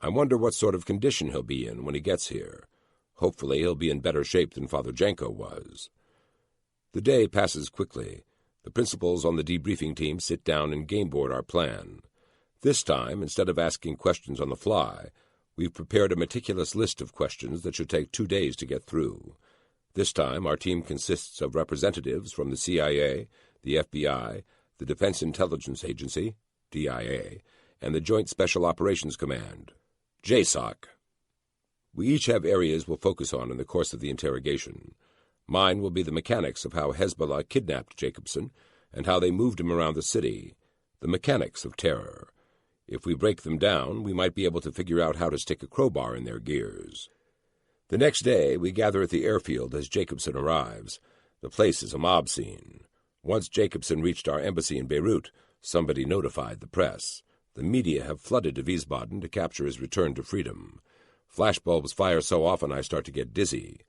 I wonder what sort of condition he'll be in when he gets here. Hopefully he'll be in better shape than Father Janko was. The day passes quickly. The principals on the debriefing team sit down and gameboard our plan. This time, instead of asking questions on the fly, we've prepared a meticulous list of questions that should take 2 days to get through. This time, our team consists of representatives from the CIA, the FBI, the Defense Intelligence Agency, DIA, and the Joint Special Operations Command, JSOC. We each have areas we'll focus on in the course of the interrogation. Mine will be the mechanics of how Hezbollah kidnapped Jacobson and how they moved him around the city, the mechanics of terror. If we break them down, we might be able to figure out how to stick a crowbar in their gears. The next day, we gather at the airfield as Jacobson arrives. The place is a mob scene. Once Jacobson reached our embassy in Beirut, somebody notified the press. The media have flooded to Wiesbaden to capture his return to freedom. Flashbulbs fire so often I start to get dizzy.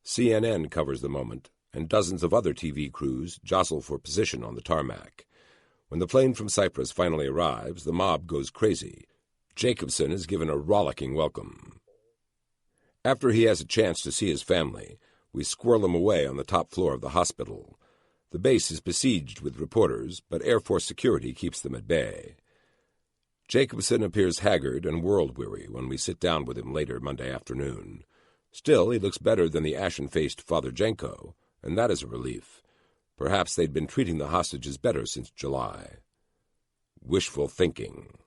CNN covers the moment, and dozens of other TV crews jostle for position on the tarmac. When the plane from Cyprus finally arrives, the mob goes crazy. Jacobson is given a rollicking welcome. After he has a chance to see his family, we squirrel him away on the top floor of the hospital. The base is besieged with reporters, but Air Force security keeps them at bay. Jacobson appears haggard and world-weary when we sit down with him later Monday afternoon. Still, he looks better than the ashen-faced Father Janko, and that is a relief. Perhaps they'd been treating the hostages better since July. Wishful thinking.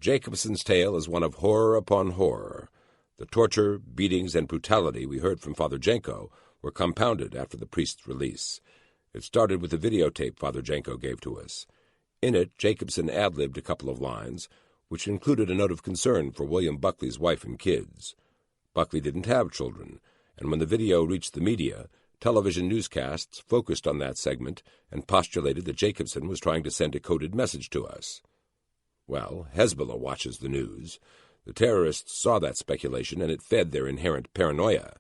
Jacobson's tale is one of horror upon horror. The torture, beatings, and brutality we heard from Father Janko were compounded after the priest's release. It started with the videotape Father Janko gave to us. In it, Jacobson ad-libbed a couple of lines, which included a note of concern for William Buckley's wife and kids. Buckley didn't have children, and when the video reached the media, television newscasts focused on that segment and postulated that Jacobson was trying to send a coded message to us. Well, Hezbollah watches the news. The terrorists saw that speculation, and it fed their inherent paranoia.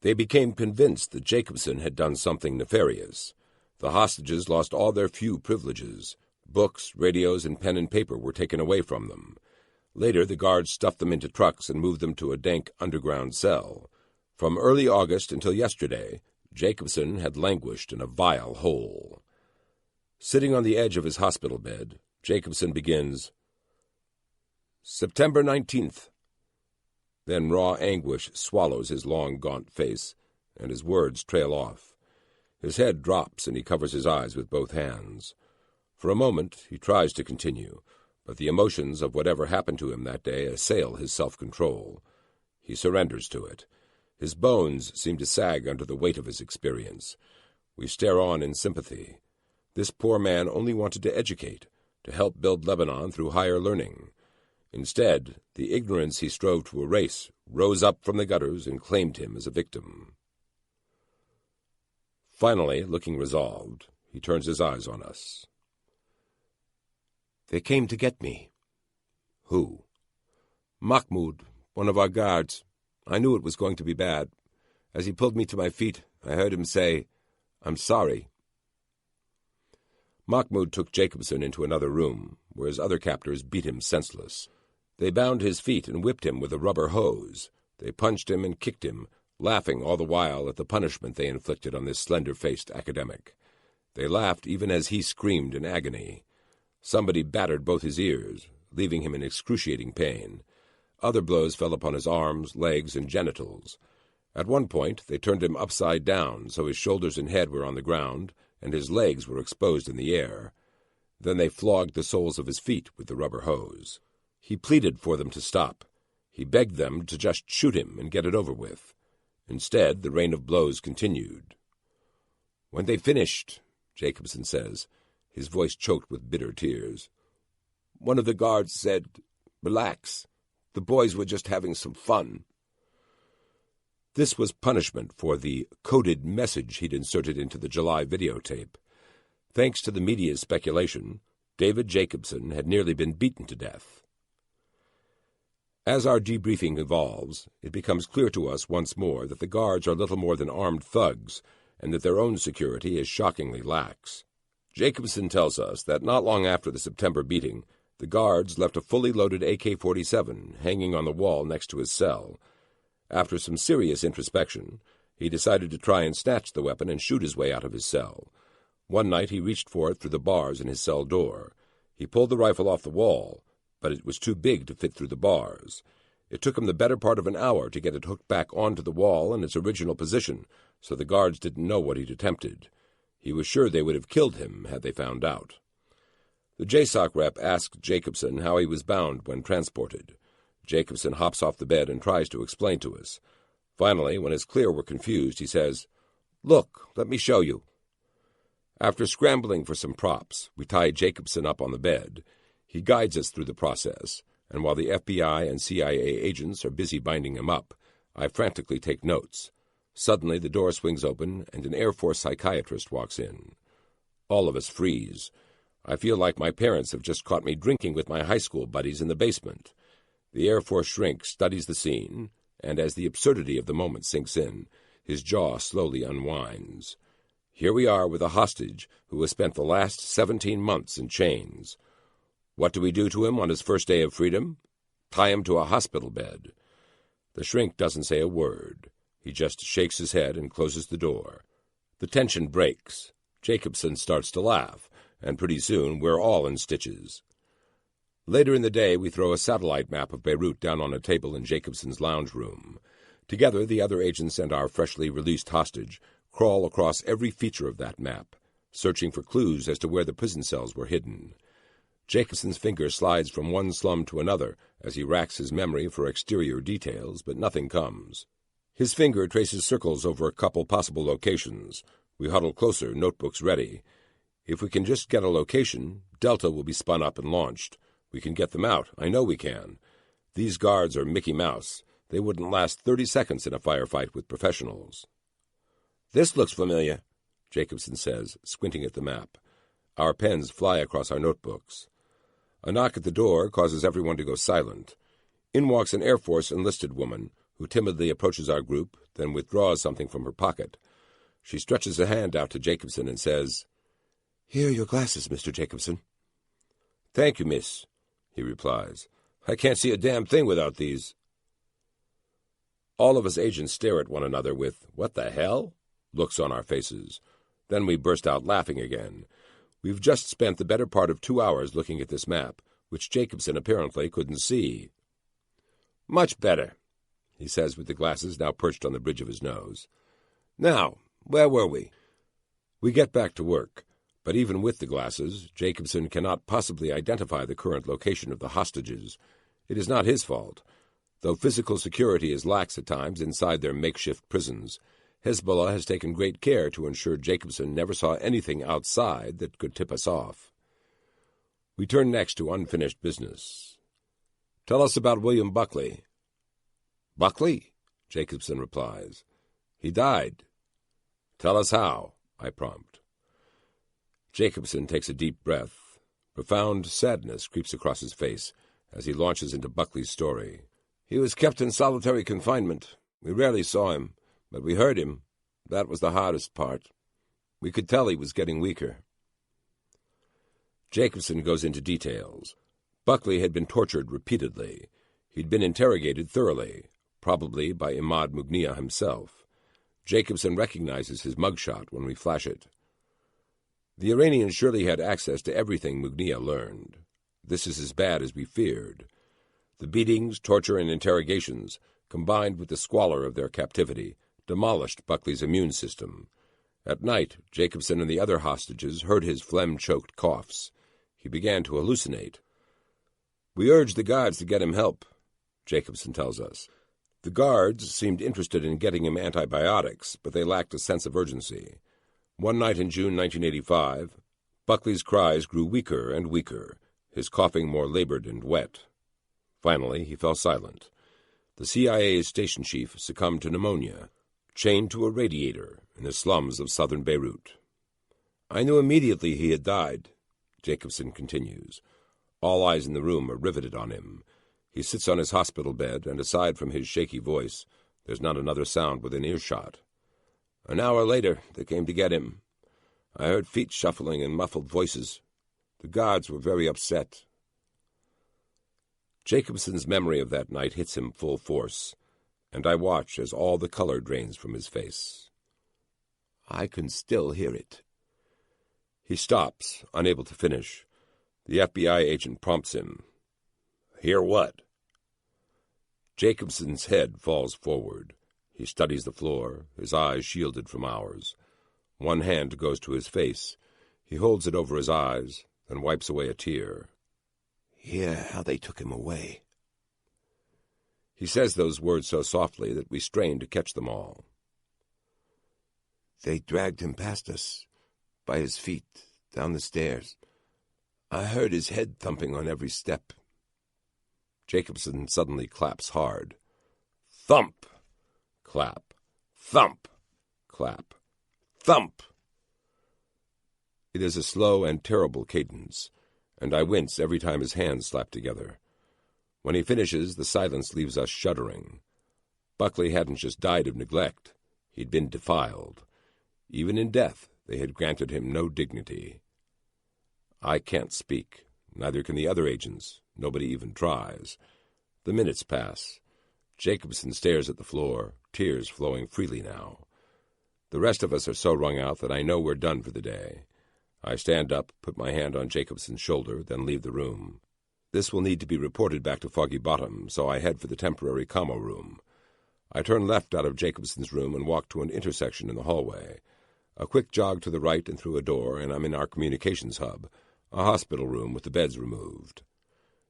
They became convinced that Jacobson had done something nefarious. The hostages lost all their few privileges. Books, radios, and pen and paper were taken away from them. Later, the guards stuffed them into trucks and moved them to a dank underground cell. From early August until yesterday, Jacobson had languished in a vile hole. Sitting on the edge of his hospital bed, Jacobson begins, September 19th. Then raw anguish swallows his long, gaunt face, and his words trail off. His head drops, and he covers his eyes with both hands. For a moment, he tries to continue, but the emotions of whatever happened to him that day assail his self-control. He surrenders to it. His bones seem to sag under the weight of his experience. We stare on in sympathy. This poor man only wanted to educate, to help build Lebanon through higher learning. Instead, the ignorance he strove to erase rose up from the gutters and claimed him as a victim. Finally, looking resolved, he turns his eyes on us. They came to get me. Who? Mahmoud, one of our guards. I knew it was going to be bad. As he pulled me to my feet, I heard him say, I'm sorry. Mahmoud took Jacobson into another room, where his other captors beat him senseless. They bound his feet and whipped him with a rubber hose. They punched him and kicked him, laughing all the while at the punishment they inflicted on this slender-faced academic. They laughed even as he screamed in agony. Somebody battered both his ears, leaving him in excruciating pain. Other blows fell upon his arms, legs, and genitals. At one point, they turned him upside down so his shoulders and head were on the ground, and his legs were exposed in the air. Then they flogged the soles of his feet with the rubber hose. He pleaded for them to stop. He begged them to just shoot him and get it over with. Instead, the rain of blows continued. "When they finished," Jacobson says, his voice choked with bitter tears, "one of the guards said, 'Relax. The boys were just having some fun.'" This was punishment for the coded message he'd inserted into the July videotape. Thanks to the media's speculation, David Jacobson had nearly been beaten to death. As our debriefing evolves, it becomes clear to us once more that the guards are little more than armed thugs, and that their own security is shockingly lax. Jacobson tells us that not long after the September beating, the guards left a fully loaded AK-47 hanging on the wall next to his cell. After some serious introspection, he decided to try and snatch the weapon and shoot his way out of his cell. One night he reached for it through the bars in his cell door. He pulled the rifle off the wall, but it was too big to fit through the bars. It took him the better part of an hour to get it hooked back onto the wall in its original position, so the guards didn't know what he'd attempted. He was sure they would have killed him had they found out. The JSOC rep asked Jacobson how he was bound when transported. Jacobson hops off the bed and tries to explain to us. Finally, when it's clear we're confused, he says, "Look, let me show you." After scrambling for some props, we tie Jacobson up on the bed. He guides us through the process, and while the FBI and CIA agents are busy binding him up, I frantically take notes. Suddenly the door swings open, and an Air Force psychiatrist walks in. All of us freeze. I feel like my parents have just caught me drinking with my high school buddies in the basement. The Air Force shrink studies the scene, and as the absurdity of the moment sinks in, his jaw slowly unwinds. Here we are with a hostage who has spent the last 17 months in chains. What do we do to him on his first day of freedom? Tie him to a hospital bed. The shrink doesn't say a word. He just shakes his head and closes the door. The tension breaks. Jacobson starts to laugh, and pretty soon we're all in stitches. Later in the day, we throw a satellite map of Beirut down on a table in Jacobson's lounge room. Together, the other agents and our freshly released hostage crawl across every feature of that map, searching for clues as to where the prison cells were hidden. Jacobson's finger slides from one slum to another as he racks his memory for exterior details, but nothing comes. His finger traces circles over a couple possible locations. We huddle closer, notebooks ready. If we can just get a location, Delta will be spun up and launched. We can get them out. I know we can. These guards are Mickey Mouse. They wouldn't last 30 seconds in a firefight with professionals. "This looks familiar," Jacobson says, squinting at the map. Our pens fly across our notebooks. A knock at the door causes everyone to go silent. In walks an Air Force enlisted woman, who timidly approaches our group, then withdraws something from her pocket. She stretches a hand out to Jacobson and says, "Here are your glasses, Mr. Jacobson." "Thank you, miss," he replies. "I can't see a damn thing without these." All of us agents stare at one another with, "What the hell?" looks on our faces. Then we burst out laughing again. We've just spent the better part of 2 hours looking at this map, which Jacobson apparently couldn't see. "Much better," he says with the glasses now perched on the bridge of his nose. "Now, where were we?" We get back to work, but even with the glasses, Jacobson cannot possibly identify the current location of the hostages. It is not his fault. Though physical security is lax at times inside their makeshift prisons, Hezbollah has taken great care to ensure Jacobson never saw anything outside that could tip us off. We turn next to unfinished business. "Tell us about William Buckley." "Buckley?" Jacobson replies. "He died." "Tell us how," I prompt. Jacobson takes a deep breath. Profound sadness creeps across his face as he launches into Buckley's story. "He was kept in solitary confinement. We rarely saw him, but we heard him. That was the hardest part. We could tell he was getting weaker." Jacobson goes into details. Buckley had been tortured repeatedly. He'd been interrogated thoroughly, probably by Imad Mugnia himself. Jacobson recognizes his mugshot when we flash it. The Iranians surely had access to everything Mugnia learned. This is as bad as we feared. The beatings, torture, and interrogations, combined with the squalor of their captivity, demolished Buckley's immune system. At night, Jacobson and the other hostages heard his phlegm-choked coughs. He began to hallucinate. We urged the guards to get him help. Jacobson tells us. The guards seemed interested in getting him antibiotics, but they lacked a sense of urgency. One night in June 1985, Buckley's cries grew weaker and weaker, his coughing more labored and wet. Finally, he fell silent. The CIA's station chief succumbed to pneumonia, chained to a radiator in the slums of southern Beirut. I knew immediately he had died, Jacobson continues. All eyes in the room are riveted on him. He sits on his hospital bed, and aside from his shaky voice, there's not another sound within earshot. An hour later, they came to get him. I heard feet shuffling and muffled voices. The guards were very upset. Jacobson's memory of that night hits him full force, and I watch as all the color drains from his face. I can still hear it. He stops, unable to finish. The FBI agent prompts him. Hear what? Jacobson's head falls forward. He studies the floor, his eyes shielded from ours. One hand goes to his face. He holds it over his eyes, then wipes away a tear. Hear how they took him away. He says those words so softly that we strain to catch them all. They dragged him past us, by his feet, down the stairs. I heard his head thumping on every step. Jacobson suddenly claps hard. Thump! Clap. Thump! Clap. Thump! It is a slow and terrible cadence, and I wince every time his hands slap together. When he finishes, the silence leaves us shuddering. Buckley hadn't just died of neglect. He'd been defiled. Even in death, they had granted him no dignity. I can't speak. Neither can the other agents. Nobody even tries. The minutes pass. Jacobson stares at the floor, tears flowing freely now. The rest of us are so wrung out that I know we're done for the day. I stand up, put my hand on Jacobson's shoulder, then leave the room. This will need to be reported back to Foggy Bottom, so I head for the temporary commo room. I turn left out of Jacobson's room and walk to an intersection in the hallway. A quick jog to the right and through a door, and I'm in our communications hub, a hospital room with the beds removed.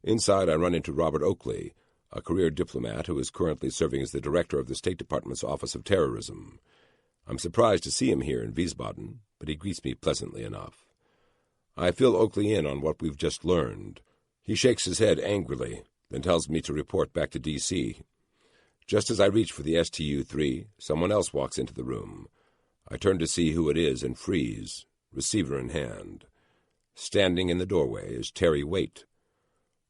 Inside, I run into Robert Oakley, a career diplomat who is currently serving as the director of the State Department's Office of Terrorism. I'm surprised to see him here in Wiesbaden, but he greets me pleasantly enough. I fill Oakley in on what we've just learned. He shakes his head angrily, then tells me to report back to D.C. Just as I reach for the STU-3, someone else walks into the room. I turn to see who it is and freeze, receiver in hand. Standing in the doorway is Terry Waite.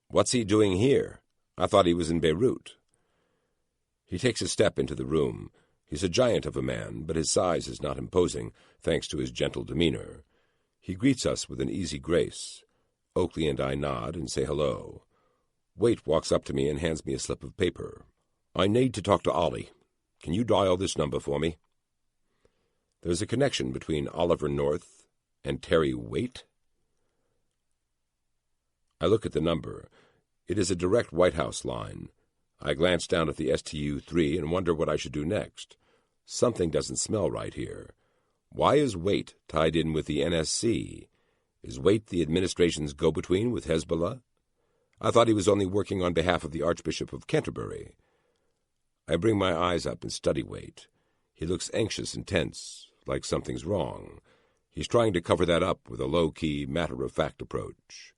What's he doing here? I thought he was in Beirut. He takes a step into the room. He's a giant of a man, but his size is not imposing, thanks to his gentle demeanor. He greets us with an easy grace. Oakley and I nod and say hello. Waite walks up to me and hands me a slip of paper. I need to talk to Ollie. Can you dial this number for me? There's a connection between Oliver North and Terry Waite. I look at the number. It is a direct White House line. I glance down at the STU-3 and wonder what I should do next. Something doesn't smell right here. Why is Waite tied in with the NSC? Is Waite the administration's go-between with Hezbollah? I thought he was only working on behalf of the Archbishop of Canterbury. I bring my eyes up and study Waite. He looks anxious and tense, like something's wrong. He's trying to cover that up with a low-key, matter-of-fact approach.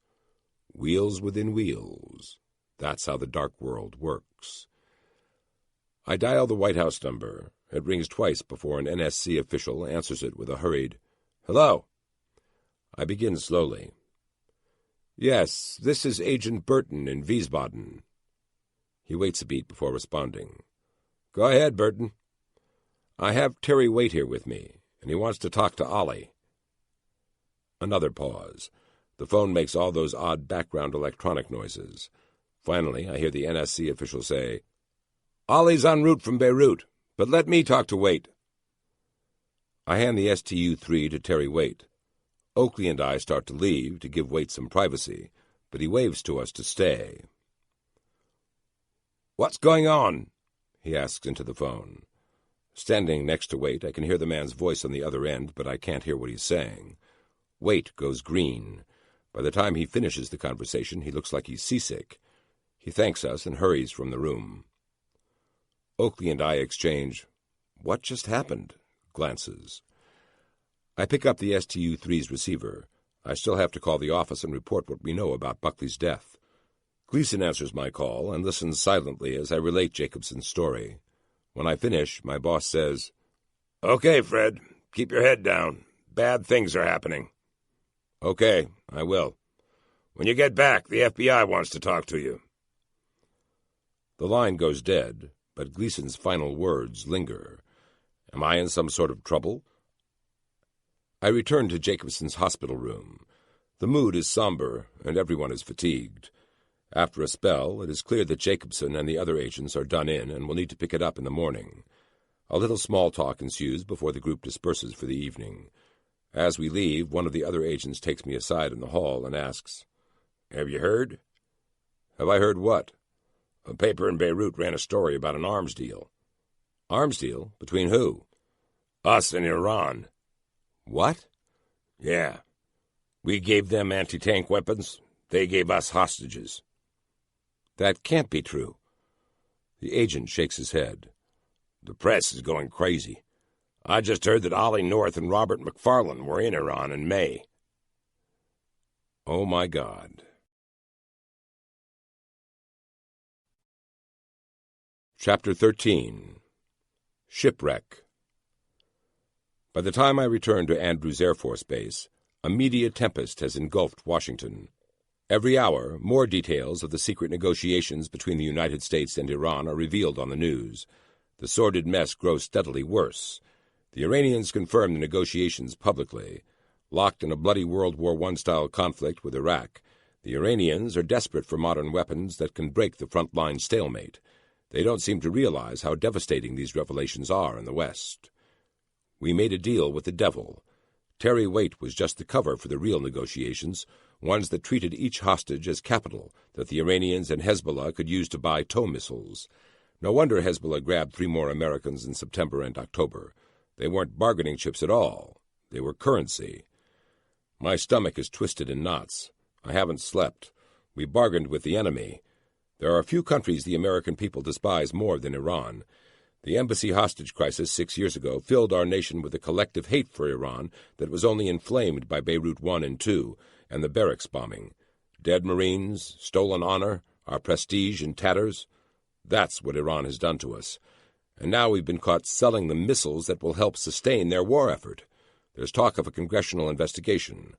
Wheels within wheels. That's how the dark world works. I dial the White House number. It rings twice before an NSC official answers it with a hurried, "Hello." I begin slowly. "Yes, this is Agent Burton in Wiesbaden." He waits a beat before responding. "Go ahead, Burton." "I have Terry Waite here with me, and he wants to talk to Ollie." Another pause. The phone makes all those odd background electronic noises. Finally, I hear the NSC official say, "Ollie's en route from Beirut, but let me talk to Waite." I hand the STU-3 to Terry Waite. Oakley and I start to leave to give Waite some privacy, but he waves to us to stay. "What's going on?" he asks into the phone. Standing next to Waite, I can hear the man's voice on the other end, but I can't hear what he's saying. Waite goes green. By the time he finishes the conversation, he looks like he's seasick. He thanks us and hurries from the room. Oakley and I exchange, "What just happened?" glances. I pick up the STU-3's receiver. I still have to call the office and report what we know about Buckley's death. Gleason answers my call and listens silently as I relate Jacobson's story. When I finish, my boss says, "Okay, Fred, keep your head down. Bad things are happening." "Okay, I will." "When you get back, the FBI wants to talk to you." The line goes dead, but Gleason's final words linger. Am I in some sort of trouble? I return to Jacobson's hospital room. The mood is somber, and everyone is fatigued. After a spell, it is clear that Jacobson and the other agents are done in and will need to pick it up in the morning. A little small talk ensues before the group disperses for the evening. As we leave, one of the other agents takes me aside in the hall and asks, "Have you heard?" "Have I heard what?" "A paper in Beirut ran a story about an arms deal." "Arms deal? Between who?" "Us and Iran." "What?" "Yeah. We gave them anti-tank weapons. They gave us hostages." "That can't be true." The agent shakes his head. "The press is going crazy. I just heard that Ollie North and Robert McFarlane were in Iran in May." Oh, my God. Chapter 13. Shipwreck. By the time I return to Andrews Air Force Base, a media tempest has engulfed Washington. Every hour, more details of the secret negotiations between the United States and Iran are revealed on the news. The sordid mess grows steadily worse. The Iranians confirm the negotiations publicly. Locked in a bloody World War I-style conflict with Iraq, the Iranians are desperate for modern weapons that can break the front-line stalemate. They don't seem to realize how devastating these revelations are in the West. We made a deal with the devil. Terry Waite was just the cover for the real negotiations, ones that treated each hostage as capital that the Iranians and Hezbollah could use to buy tow missiles. No wonder Hezbollah grabbed 3 more Americans in September and October. They weren't bargaining chips at all. They were currency. My stomach is twisted in knots. I haven't slept. We bargained with the enemy. There are few countries the American people despise more than Iran. The embassy hostage crisis 6 years ago filled our nation with a collective hate for Iran that was only inflamed by Beirut I and II and the barracks bombing. Dead Marines, stolen honor, our prestige in tatters. That's what Iran has done to us. And now we've been caught selling them missiles that will help sustain their war effort. There's talk of a congressional investigation.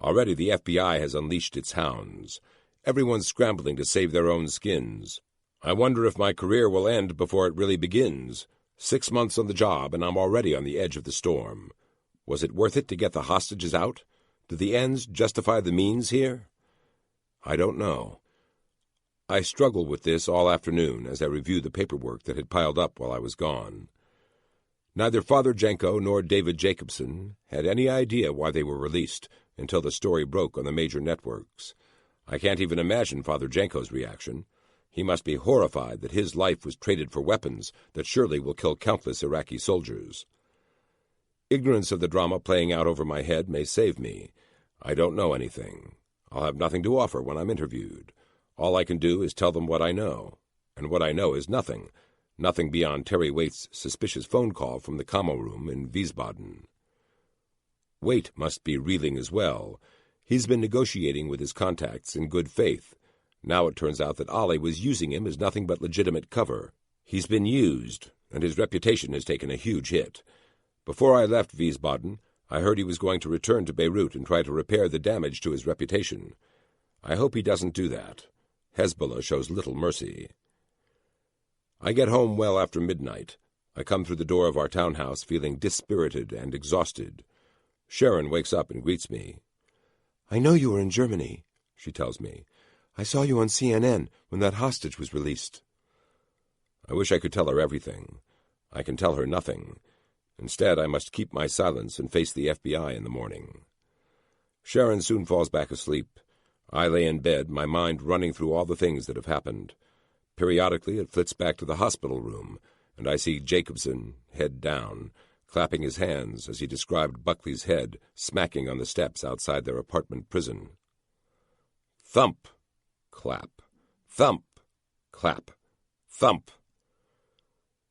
Already the FBI has unleashed its hounds. Everyone's scrambling to save their own skins. I wonder if my career will end before it really begins. 6 months on the job, and I'm already on the edge of the storm. Was it worth it to get the hostages out? Do the ends justify the means here? I don't know. I struggled with this all afternoon as I reviewed the paperwork that had piled up while I was gone. Neither Father Jenko nor David Jacobson had any idea why they were released until the story broke on the major networks. I can't even imagine Father Jenko's reaction. He must be horrified that his life was traded for weapons that surely will kill countless Iraqi soldiers. Ignorance of the drama playing out over my head may save me. I don't know anything. I'll have nothing to offer when I'm interviewed. All I can do is tell them what I know. And what I know is nothing. Nothing beyond Terry Waite's suspicious phone call from the commo room in Wiesbaden. Waite must be reeling as well. He's been negotiating with his contacts in good faith. Now it turns out that Ollie was using him as nothing but legitimate cover. He's been used, and his reputation has taken a huge hit. Before I left Wiesbaden, I heard he was going to return to Beirut and try to repair the damage to his reputation. I hope he doesn't do that. Hezbollah shows little mercy. I get home well after midnight. I come through the door of our townhouse feeling dispirited and exhausted. Sharon wakes up and greets me. "I know you were in Germany," she tells me. "I saw you on CNN when that hostage was released." I wish I could tell her everything. I can tell her nothing. Instead, I must keep my silence and face the FBI in the morning. Sharon soon falls back asleep. I lay in bed, my mind running through all the things that have happened. Periodically, it flits back to the hospital room, and I see Jacobson, head down, clapping his hands as he described Buckley's head smacking on the steps outside their apartment prison. Thump! Clap! Thump! Clap. Thump.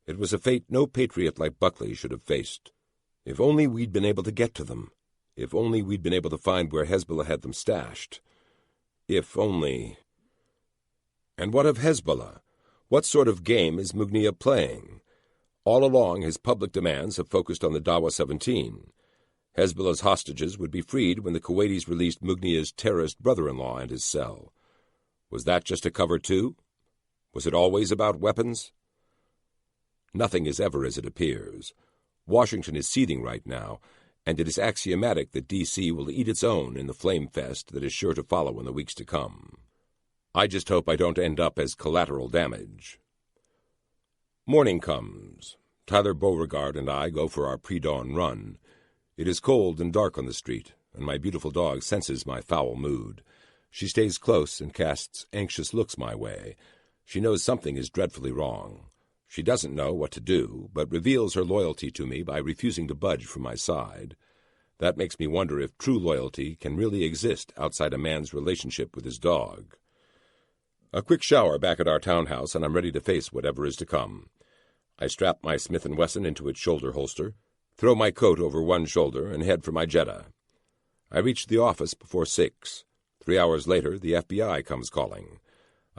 It was a fate no patriot like Buckley should have faced. If only we'd been able to get to them. If only we'd been able to find where Hezbollah had them stashed. If only... And what of Hezbollah? What sort of game is Mugnia playing? All along, his public demands have focused on the Dawa 17. Hezbollah's hostages would be freed when the Kuwaitis released Mugnia's terrorist brother-in-law and his cell. Was that just a cover, too? Was it always about weapons? Nothing is ever as it appears. Washington is seething right now, and it is axiomatic that D.C. will eat its own in the flame fest that is sure to follow in the weeks to come. I just hope I don't end up as collateral damage. Morning comes. Tyler Beauregard and I go for our pre-dawn run. It is cold and dark on the street, and my beautiful dog senses my foul mood. She stays close and casts anxious looks my way. She knows something is dreadfully wrong. She doesn't know what to do, but reveals her loyalty to me by refusing to budge from my side. That makes me wonder if true loyalty can really exist outside a man's relationship with his dog. A quick shower back at our townhouse, and I'm ready to face whatever is to come. I strap my Smith & Wesson into its shoulder holster, throw my coat over one shoulder, and head for my Jetta. I reach the office before 6. 3 hours later, the FBI comes calling.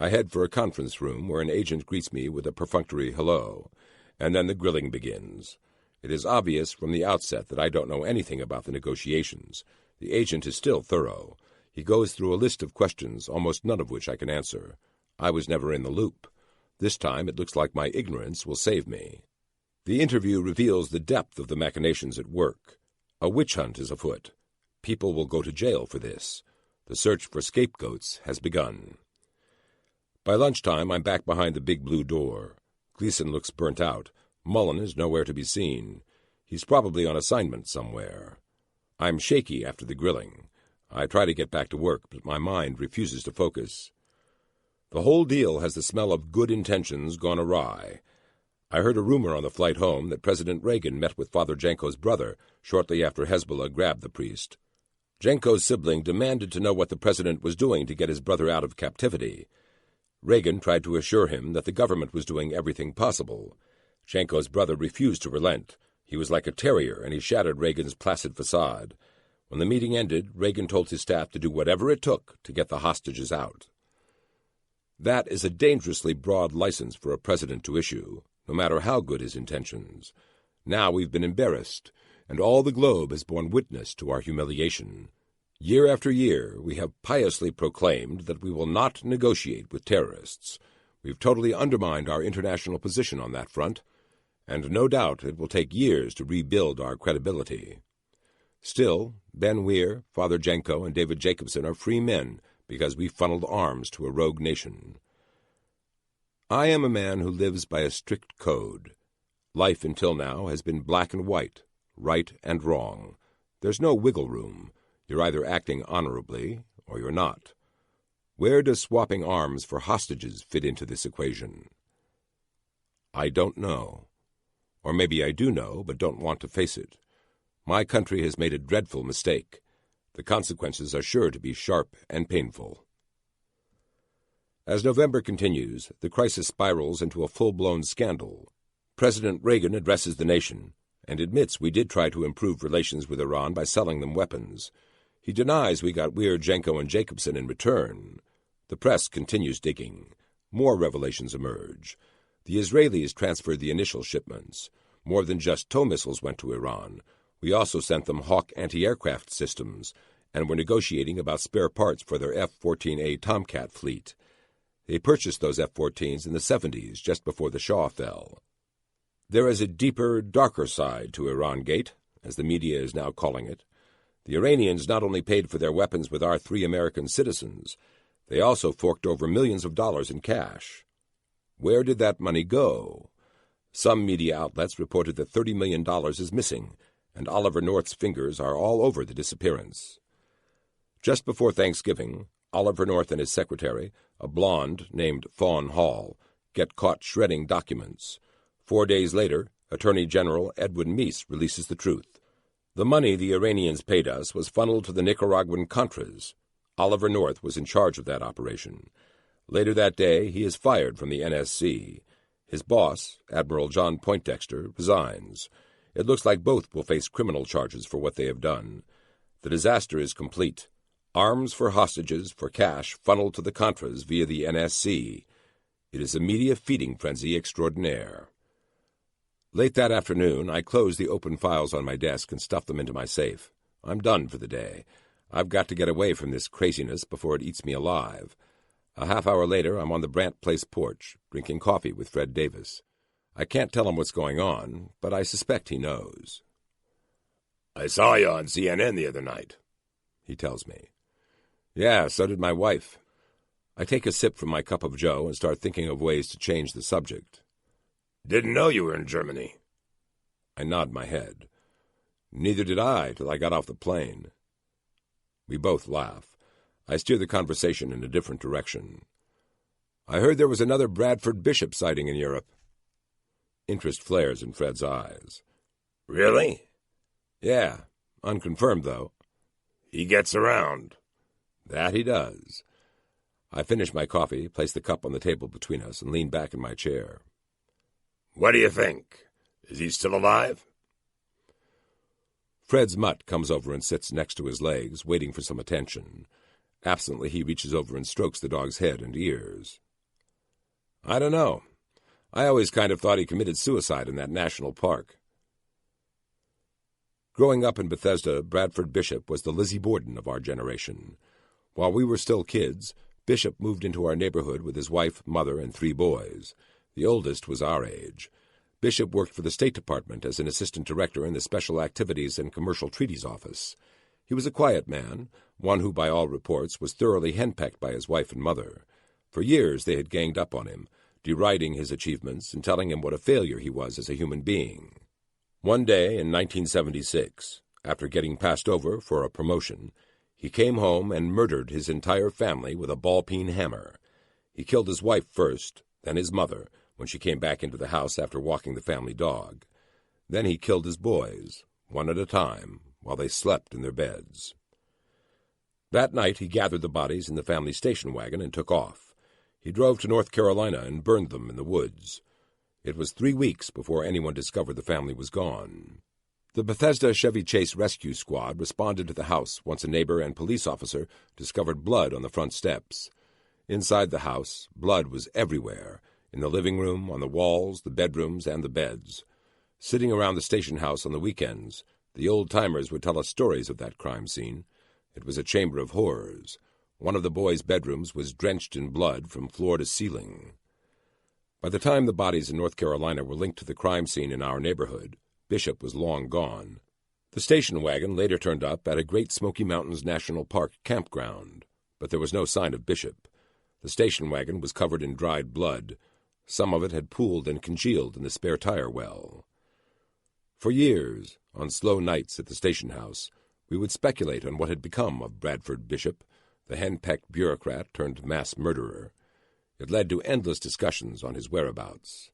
I head for a conference room where an agent greets me with a perfunctory hello, and then the grilling begins. It is obvious from the outset that I don't know anything about the negotiations. The agent is still thorough. He goes through a list of questions, almost none of which I can answer. I was never in the loop. This time it looks like my ignorance will save me. The interview reveals the depth of the machinations at work. A witch hunt is afoot. People will go to jail for this. The search for scapegoats has begun. By lunchtime, I'm back behind the big blue door. Gleason looks burnt out. Mullen is nowhere to be seen. He's probably on assignment somewhere. I'm shaky after the grilling. I try to get back to work, but my mind refuses to focus. The whole deal has the smell of good intentions gone awry. I heard a rumor on the flight home that President Reagan met with Father Janko's brother shortly after Hezbollah grabbed the priest. Janko's sibling demanded to know what the president was doing to get his brother out of captivity. Reagan tried to assure him that the government was doing everything possible. Janko's brother refused to relent. He was like a terrier, and he shattered Reagan's placid facade. When the meeting ended, Reagan told his staff to do whatever it took to get the hostages out. That is a dangerously broad license for a president to issue, no matter how good his intentions. Now we've been embarrassed, and all the globe has borne witness to our humiliation. Year after year, we have piously proclaimed that we will not negotiate with terrorists. We've totally undermined our international position on that front, and no doubt it will take years to rebuild our credibility. Still, Ben Weir, Father Janko, and David Jacobson are free men because we funneled arms to a rogue nation. I am a man who lives by a strict code. Life until now has been black and white, right and wrong. There's no wiggle room. You're either acting honorably or you're not. Where does swapping arms for hostages fit into this equation? I don't know. Or maybe I do know, but don't want to face it. My country has made a dreadful mistake. The consequences are sure to be sharp and painful. As November continues, the crisis spirals into a full-blown scandal. President Reagan addresses the nation and admits we did try to improve relations with Iran by selling them weapons. He denies we got Weir, Janko, and Jacobson in return. The press continues digging. More revelations emerge. The Israelis transferred the initial shipments. More than just tow missiles went to Iran. We also sent them Hawk anti-aircraft systems, and were negotiating about spare parts for their F-14A Tomcat fleet. They purchased those F-14s in the 70s, just before the Shah fell. There is a deeper, darker side to Iran-gate, as the media is now calling it. The Iranians not only paid for their weapons with our 3 American citizens, they also forked over millions of dollars in cash. Where did that money go? Some media outlets reported that $30 million is missing, and Oliver North's fingers are all over the disappearance. Just before Thanksgiving, Oliver North and his secretary, a blonde named Fawn Hall, get caught shredding documents. 4 days later, Attorney General Edwin Meese releases the truth. The money the Iranians paid us was funneled to the Nicaraguan Contras. Oliver North was in charge of that operation. Later that day, he is fired from the NSC. His boss, Admiral John Poindexter, resigns. It looks like both will face criminal charges for what they have done. The disaster is complete. Arms for hostages for cash funneled to the Contras via the NSC. It is a media feeding frenzy extraordinaire. Late that afternoon, I closed the open files on my desk and stuffed them into my safe. I'm done for the day. I've got to get away from this craziness before it eats me alive. A half hour later, I'm on the Brant Place porch, drinking coffee with Fred Davis. I can't tell him what's going on, but I suspect he knows. "I saw you on CNN the other night," he tells me. Yeah, so did my wife. I take a sip from my cup of joe and start thinking of ways to change the subject. "Didn't know you were in Germany." I nod my head. Neither did I till I got off the plane. We both laugh. I steer the conversation in a different direction. I heard there was another Bradford Bishop sighting in Europe. Interest flares in Fred's eyes. "Really?" Yeah, unconfirmed, though. "He gets around." That he does. I finish my coffee, place the cup on the table between us, and lean back in my chair. "What do you think? Is he still alive?" Fred's mutt comes over and sits next to his legs, waiting for some attention. Absently, he reaches over and strokes the dog's head and ears. I don't know. I always kind of thought he committed suicide in that national park. Growing up in Bethesda, Bradford Bishop was the Lizzie Borden of our generation. While we were still kids, Bishop moved into our neighborhood with his wife, mother, and 3 boys. The oldest was our age. Bishop worked for the State Department as an assistant director in the Special Activities and Commercial Treaties Office. He was a quiet man, one who, by all reports, was thoroughly henpecked by his wife and mother. For years they had ganged up on him, deriding his achievements and telling him what a failure he was as a human being. One day in 1976, after getting passed over for a promotion, he came home and murdered his entire family with a ball-peen hammer. He killed his wife first, then his mother, when she came back into the house after walking the family dog. Then he killed his boys, one at a time, while they slept in their beds. That night he gathered the bodies in the family station wagon and took off. He drove to North Carolina and burned them in the woods. It was 3 weeks before anyone discovered the family was gone. The Bethesda Chevy Chase Rescue Squad responded to the house once a neighbor and police officer discovered blood on the front steps. Inside the house, blood was everywhere, in the living room, on the walls, the bedrooms, and the beds. Sitting around the station house on the weekends, the old-timers would tell us stories of that crime scene. It was a chamber of horrors. One of the boys' bedrooms was drenched in blood from floor to ceiling. By the time the bodies in North Carolina were linked to the crime scene in our neighborhood, Bishop was long gone. The station wagon later turned up at a Great Smoky Mountains National Park campground, but there was no sign of Bishop. The station wagon was covered in dried blood. Some of it had pooled and congealed in the spare tire well. For years, on slow nights at the station house, we would speculate on what had become of Bradford Bishop, the henpecked bureaucrat turned mass murderer. It led to endless discussions on his whereabouts.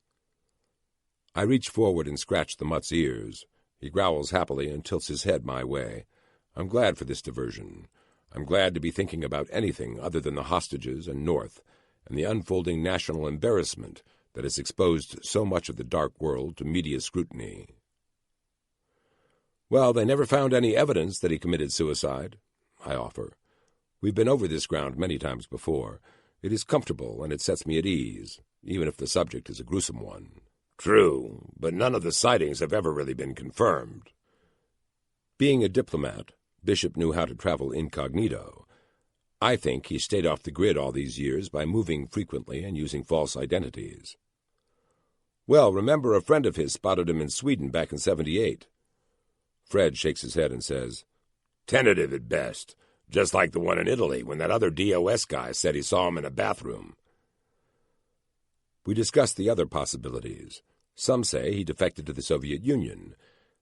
I reach forward and scratch the mutt's ears. He growls happily and tilts his head my way. I'm glad for this diversion. I'm glad to be thinking about anything other than the hostages and North, and the unfolding national embarrassment that has exposed so much of the dark world to media scrutiny. Well, they never found any evidence that he committed suicide, I offer. We've been over this ground many times before. It is comfortable, and it sets me at ease, even if the subject is a gruesome one. True, but none of the sightings have ever really been confirmed. Being a diplomat, Bishop knew how to travel incognito. I think he stayed off the grid all these years by moving frequently and using false identities. Well, remember a friend of his spotted him in Sweden back in '78. Fred shakes his head and says, Tentative at best, just like the one in Italy when that other DOS guy said he saw him in a bathroom. We discuss the other possibilities. Some say he defected to the Soviet Union.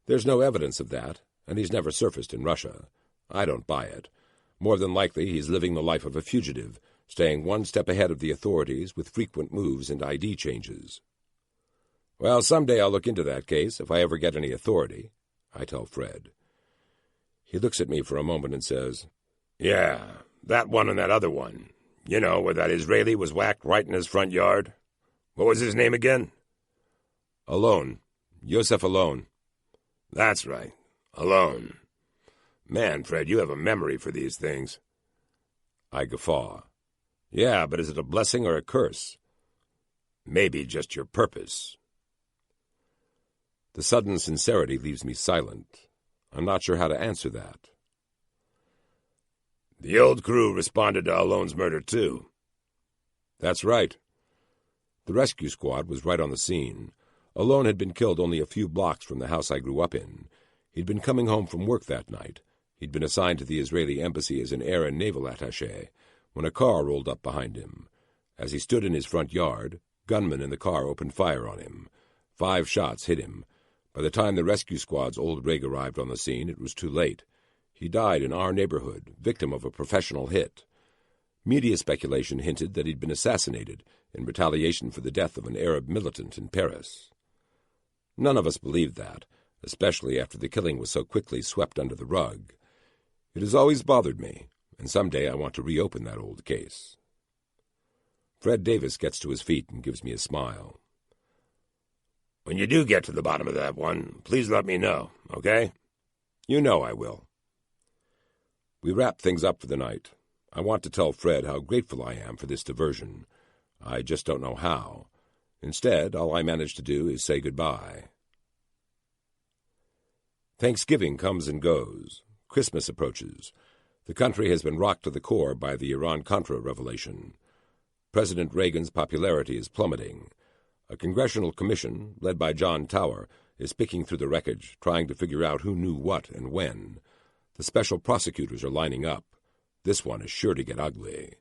There's no evidence of that, and he's never surfaced in Russia. I don't buy it. More than likely, he's living the life of a fugitive, staying one step ahead of the authorities with frequent moves and ID changes. Well, someday I'll look into that case, if I ever get any authority, I tell Fred. He looks at me for a moment and says, Yeah, that one and that other one. You know, where that Israeli was whacked right in his front yard. What was his name again? Alone. Yosef Alone. That's right. Alone. Man, Fred, you have a memory for these things. I guffaw. Yeah, but is it a blessing or a curse? Maybe just your purpose. The sudden sincerity leaves me silent. I'm not sure how to answer that. The old crew responded to Alone's murder, too. That's right. The rescue squad was right on the scene. Alone had been killed only a few blocks from the house I grew up in. He'd been coming home from work that night. He'd been assigned to the Israeli embassy as an air and naval attaché when a car rolled up behind him. As he stood in his front yard, gunmen in the car opened fire on him. 5 shots hit him. By the time the rescue squad's old rig arrived on the scene, it was too late. He died in our neighborhood, victim of a professional hit. Media speculation hinted that he'd been assassinated in retaliation for the death of an Arab militant in Paris. None of us believed that, especially after the killing was so quickly swept under the rug. It has always bothered me, and someday I want to reopen that old case. Fred Davis gets to his feet and gives me a smile. When you do get to the bottom of that one, please let me know, okay? You know I will. We wrap things up for the night. I want to tell Fred how grateful I am for this diversion. I just don't know how. Instead, all I manage to do is say goodbye. Thanksgiving comes and goes. Christmas approaches. The country has been rocked to the core by the Iran-Contra revelation. President Reagan's popularity is plummeting. A congressional commission, led by John Tower, is picking through the wreckage, trying to figure out who knew what and when. The special prosecutors are lining up. This one is sure to get ugly.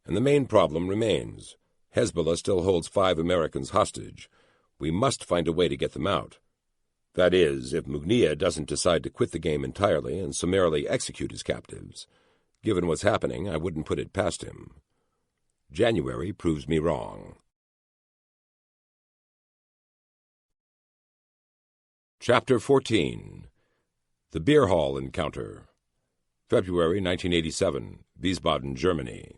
And the main problem remains. Hezbollah still holds 5 Americans hostage. We must find a way to get them out. That is, if Mugniya doesn't decide to quit the game entirely and summarily execute his captives. Given what's happening, I wouldn't put it past him. January proves me wrong. Chapter 14. The Beer Hall Encounter. February 1987, Wiesbaden, Germany.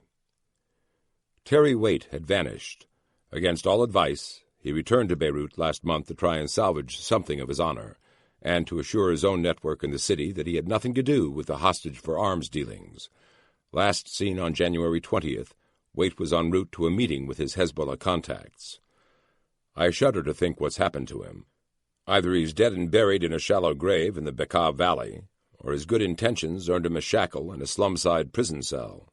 Terry Waite had vanished. Against all advice, he returned to Beirut last month to try and salvage something of his honor, and to assure his own network in the city that he had nothing to do with the hostage-for-arms dealings. Last seen on January 20th, Waite was en route to a meeting with his Hezbollah contacts. I shudder to think what's happened to him. Either he's dead and buried in a shallow grave in the Bekaa Valley, or his good intentions earned him a shackle in a slum-side prison cell.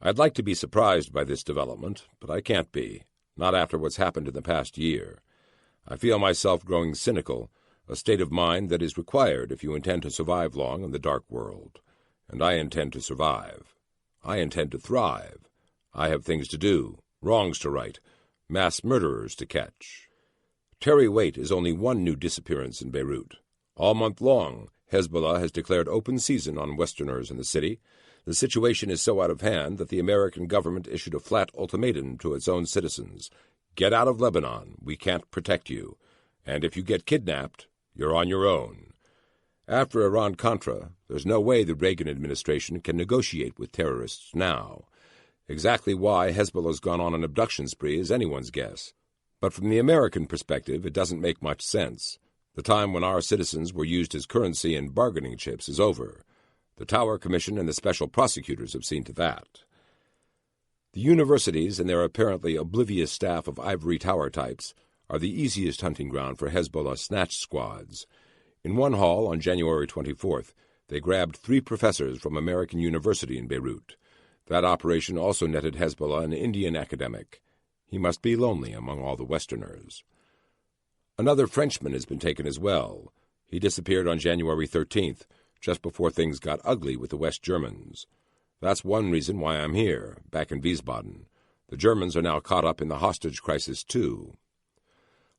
I'd like to be surprised by this development, but I can't be, not after what's happened in the past year. I feel myself growing cynical, a state of mind that is required if you intend to survive long in the dark world. And I intend to survive. I intend to thrive. I have things to do, wrongs to right, mass murderers to catch. Terry Waite is only one new disappearance in Beirut. All month long, Hezbollah has declared open season on Westerners in the city. The situation is so out of hand that the American government issued a flat ultimatum to its own citizens. Get out of Lebanon. We can't protect you. And if you get kidnapped, you're on your own. After Iran-Contra, there's no way the Reagan administration can negotiate with terrorists now. Exactly why Hezbollah's gone on an abduction spree is anyone's guess. But from the American perspective, it doesn't make much sense. The time when our citizens were used as currency and bargaining chips is over. The Tower Commission and the special prosecutors have seen to that. The universities and their apparently oblivious staff of ivory tower types are the easiest hunting ground for Hezbollah snatch squads. In one hall on January 24th, they grabbed 3 professors from American University in Beirut. That operation also netted Hezbollah an Indian academic. He must be lonely among all the Westerners. Another Frenchman has been taken as well. He disappeared on January 13th, just before things got ugly with the West Germans. That's one reason why I'm here, back in Wiesbaden. The Germans are now caught up in the hostage crisis, too.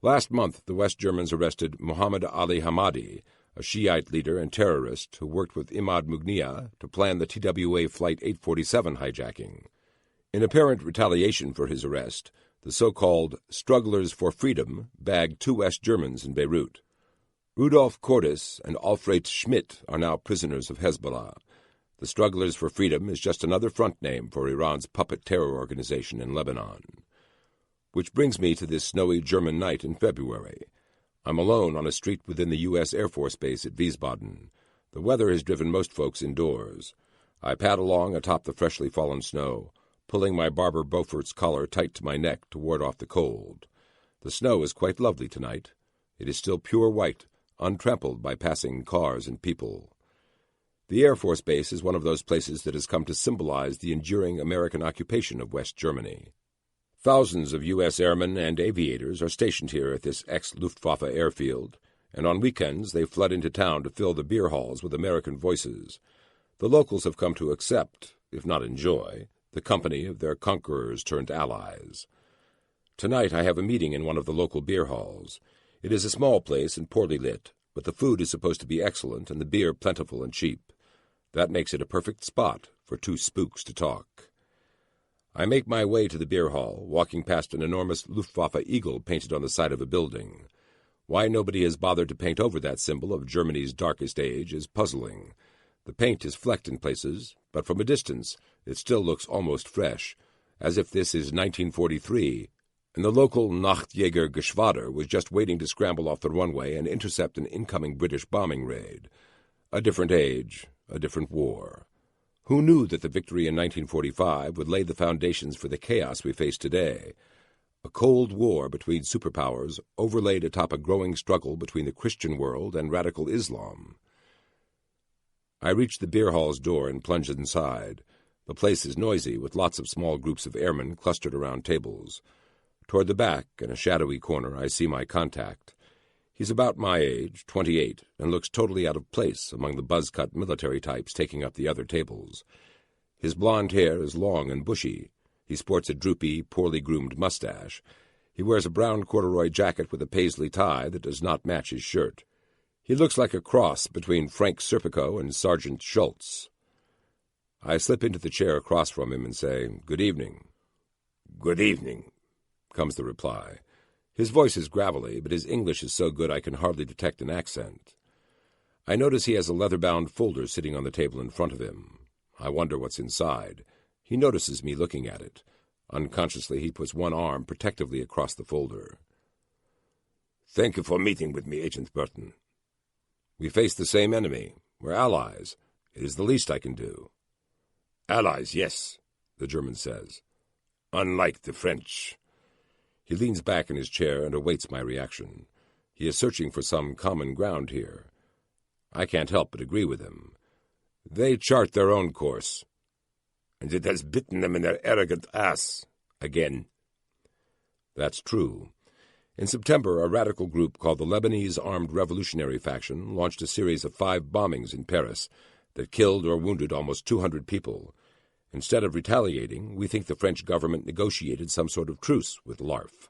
Last month, the West Germans arrested Muhammad Ali Hamadi, a Shiite leader and terrorist who worked with Imad Mugniya to plan the TWA Flight 847 hijacking. In apparent retaliation for his arrest, the so-called Strugglers for Freedom bagged 2 West Germans in Beirut. Rudolf Cordes and Alfred Schmidt are now prisoners of Hezbollah. The Strugglers for Freedom is just another front name for Iran's puppet terror organization in Lebanon. Which brings me to this snowy German night in February. I'm alone on a street within the U.S. Air Force Base at Wiesbaden. The weather has driven most folks indoors. I pad along atop the freshly fallen snow, pulling my Barber Beaufort's collar tight to my neck to ward off the cold. The snow is quite lovely tonight. It is still pure white, untrampled by passing cars and people. The Air Force Base is one of those places that has come to symbolize the enduring American occupation of West Germany. Thousands of U.S. airmen and aviators are stationed here at this ex-Luftwaffe airfield, and on weekends they flood into town to fill the beer halls with American voices. The locals have come to accept, if not enjoy, the company of their conquerors-turned-allies. Tonight I have a meeting in one of the local beer halls. It is a small place and poorly lit, but the food is supposed to be excellent and the beer plentiful and cheap. That makes it a perfect spot for two spooks to talk. I make my way to the beer hall, walking past an enormous Luftwaffe eagle painted on the side of a building. Why nobody has bothered to paint over that symbol of Germany's darkest age is puzzling. The paint is flecked in places, but from a distance it still looks almost fresh, as if this is 1943, and the local Nachtjäger Geschwader was just waiting to scramble off the runway and intercept an incoming British bombing raid. A different age, a different war. Who knew that the victory in 1945 would lay the foundations for the chaos we face today? A Cold War between superpowers overlaid atop a growing struggle between the Christian world and radical Islam. I reach the beer hall's door and plunge inside. The place is noisy, with lots of small groups of airmen clustered around tables. Toward the back, in a shadowy corner, I see my contact. He's about my age, 28, and looks totally out of place among the buzz-cut military types taking up the other tables. His blond hair is long and bushy. He sports a droopy, poorly groomed mustache. He wears a brown corduroy jacket with a paisley tie that does not match his shirt. He looks like a cross between Frank Serpico and Sergeant Schultz. I slip into the chair across from him and say, "Good evening." "Good evening," comes the reply. His voice is gravelly, but his English is so good I can hardly detect an accent. I notice he has a leather-bound folder sitting on the table in front of him. I wonder what's inside. He notices me looking at it. Unconsciously, he puts one arm protectively across the folder. "Thank you for meeting with me, Agent Burton." "We face the same enemy. We're allies. It is the least I can do." "Allies, yes," the German says. "Unlike the French." He leans back in his chair and awaits my reaction. He is searching for some common ground here. I can't help but agree with him. They chart their own course. "And it has bitten them in their arrogant ass. Again." That's true. In September, a radical group called the Lebanese Armed Revolutionary Faction launched a series of 5 bombings in Paris that killed or wounded almost 200 people. Instead of retaliating, we think the French government negotiated some sort of truce with LARF.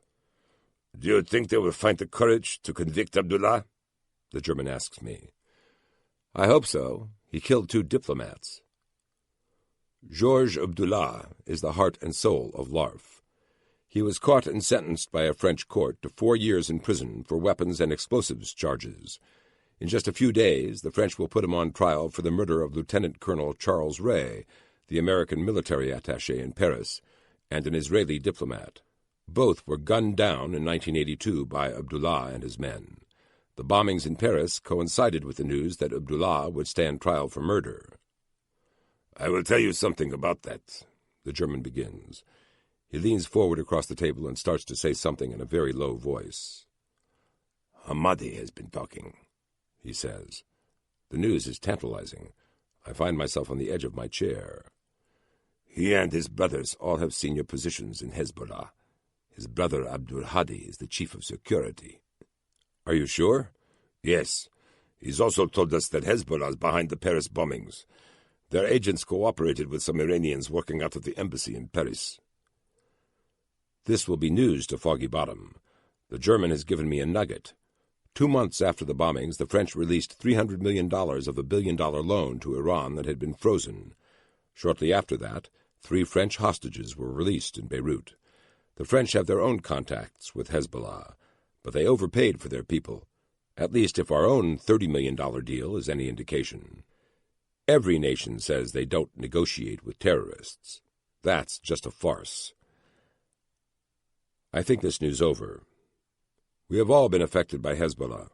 "Do you think they will find the courage to convict Abdullah?" the German asks me. I hope so. He killed 2 diplomats. Georges Abdullah is the heart and soul of LARF. He was caught and sentenced by a French court to 4 years in prison for weapons and explosives charges. In just a few days, the French will put him on trial for the murder of Lieutenant Colonel Charles Ray, the American military attaché in Paris, and an Israeli diplomat. Both were gunned down in 1982 by Abdullah and his men. The bombings in Paris coincided with the news that Abdullah would stand trial for murder. "I will tell you something about that," the German begins. He leans forward across the table and starts to say something in a very low voice. "Hamadi has been talking," he says. The news is tantalizing. I find myself on the edge of my chair. "He and his brothers all have senior positions in Hezbollah. His brother Abdul Hadi is the chief of security." "Are you sure?" "Yes. He's also told us that Hezbollah is behind the Paris bombings. Their agents cooperated with some Iranians working out of the embassy in Paris." This will be news to Foggy Bottom. The German has given me a nugget. 2 months after the bombings, the French released $300 million of a $1 billion loan to Iran that had been frozen. Shortly after that, 3 French hostages were released in Beirut. The French have their own contacts with Hezbollah, but they overpaid for their people, at least if our own $30 million deal is any indication. Every nation says they don't negotiate with terrorists. That's just a farce. I think this news over. We have all been affected by Hezbollah.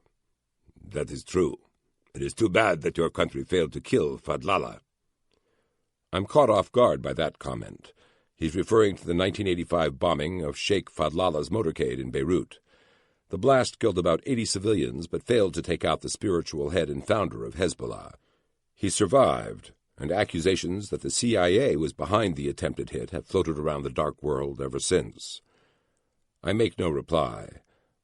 That is true. It is too bad that your country failed to kill Fadlallah. I'm caught off guard by that comment. He's referring to the 1985 bombing of Sheikh Fadlallah's motorcade in Beirut. The blast killed about 80 civilians, but failed to take out the spiritual head and founder of Hezbollah. He survived, and accusations that the CIA was behind the attempted hit have floated around the dark world ever since. I make no reply.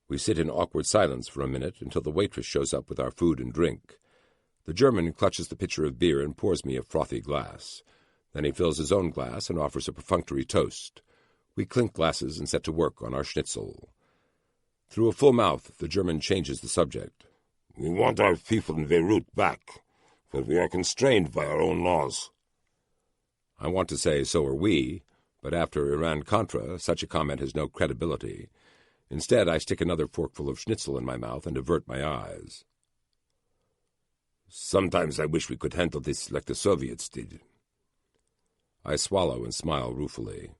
We sit in awkward silence for a minute until the waitress shows up with our food and drink. The German clutches the pitcher of beer and pours me a frothy glass. Then he fills his own glass and offers a perfunctory toast. We clink glasses and set to work on our schnitzel. Through a full mouth, the German changes the subject. We want our people in Beirut back, but we are constrained by our own laws. I want to say so are we, but after Iran-Contra, such a comment has no credibility. Instead, I stick another forkful of schnitzel in my mouth and avert my eyes. Sometimes I wish we could handle this like the Soviets did. I swallow and smile ruefully.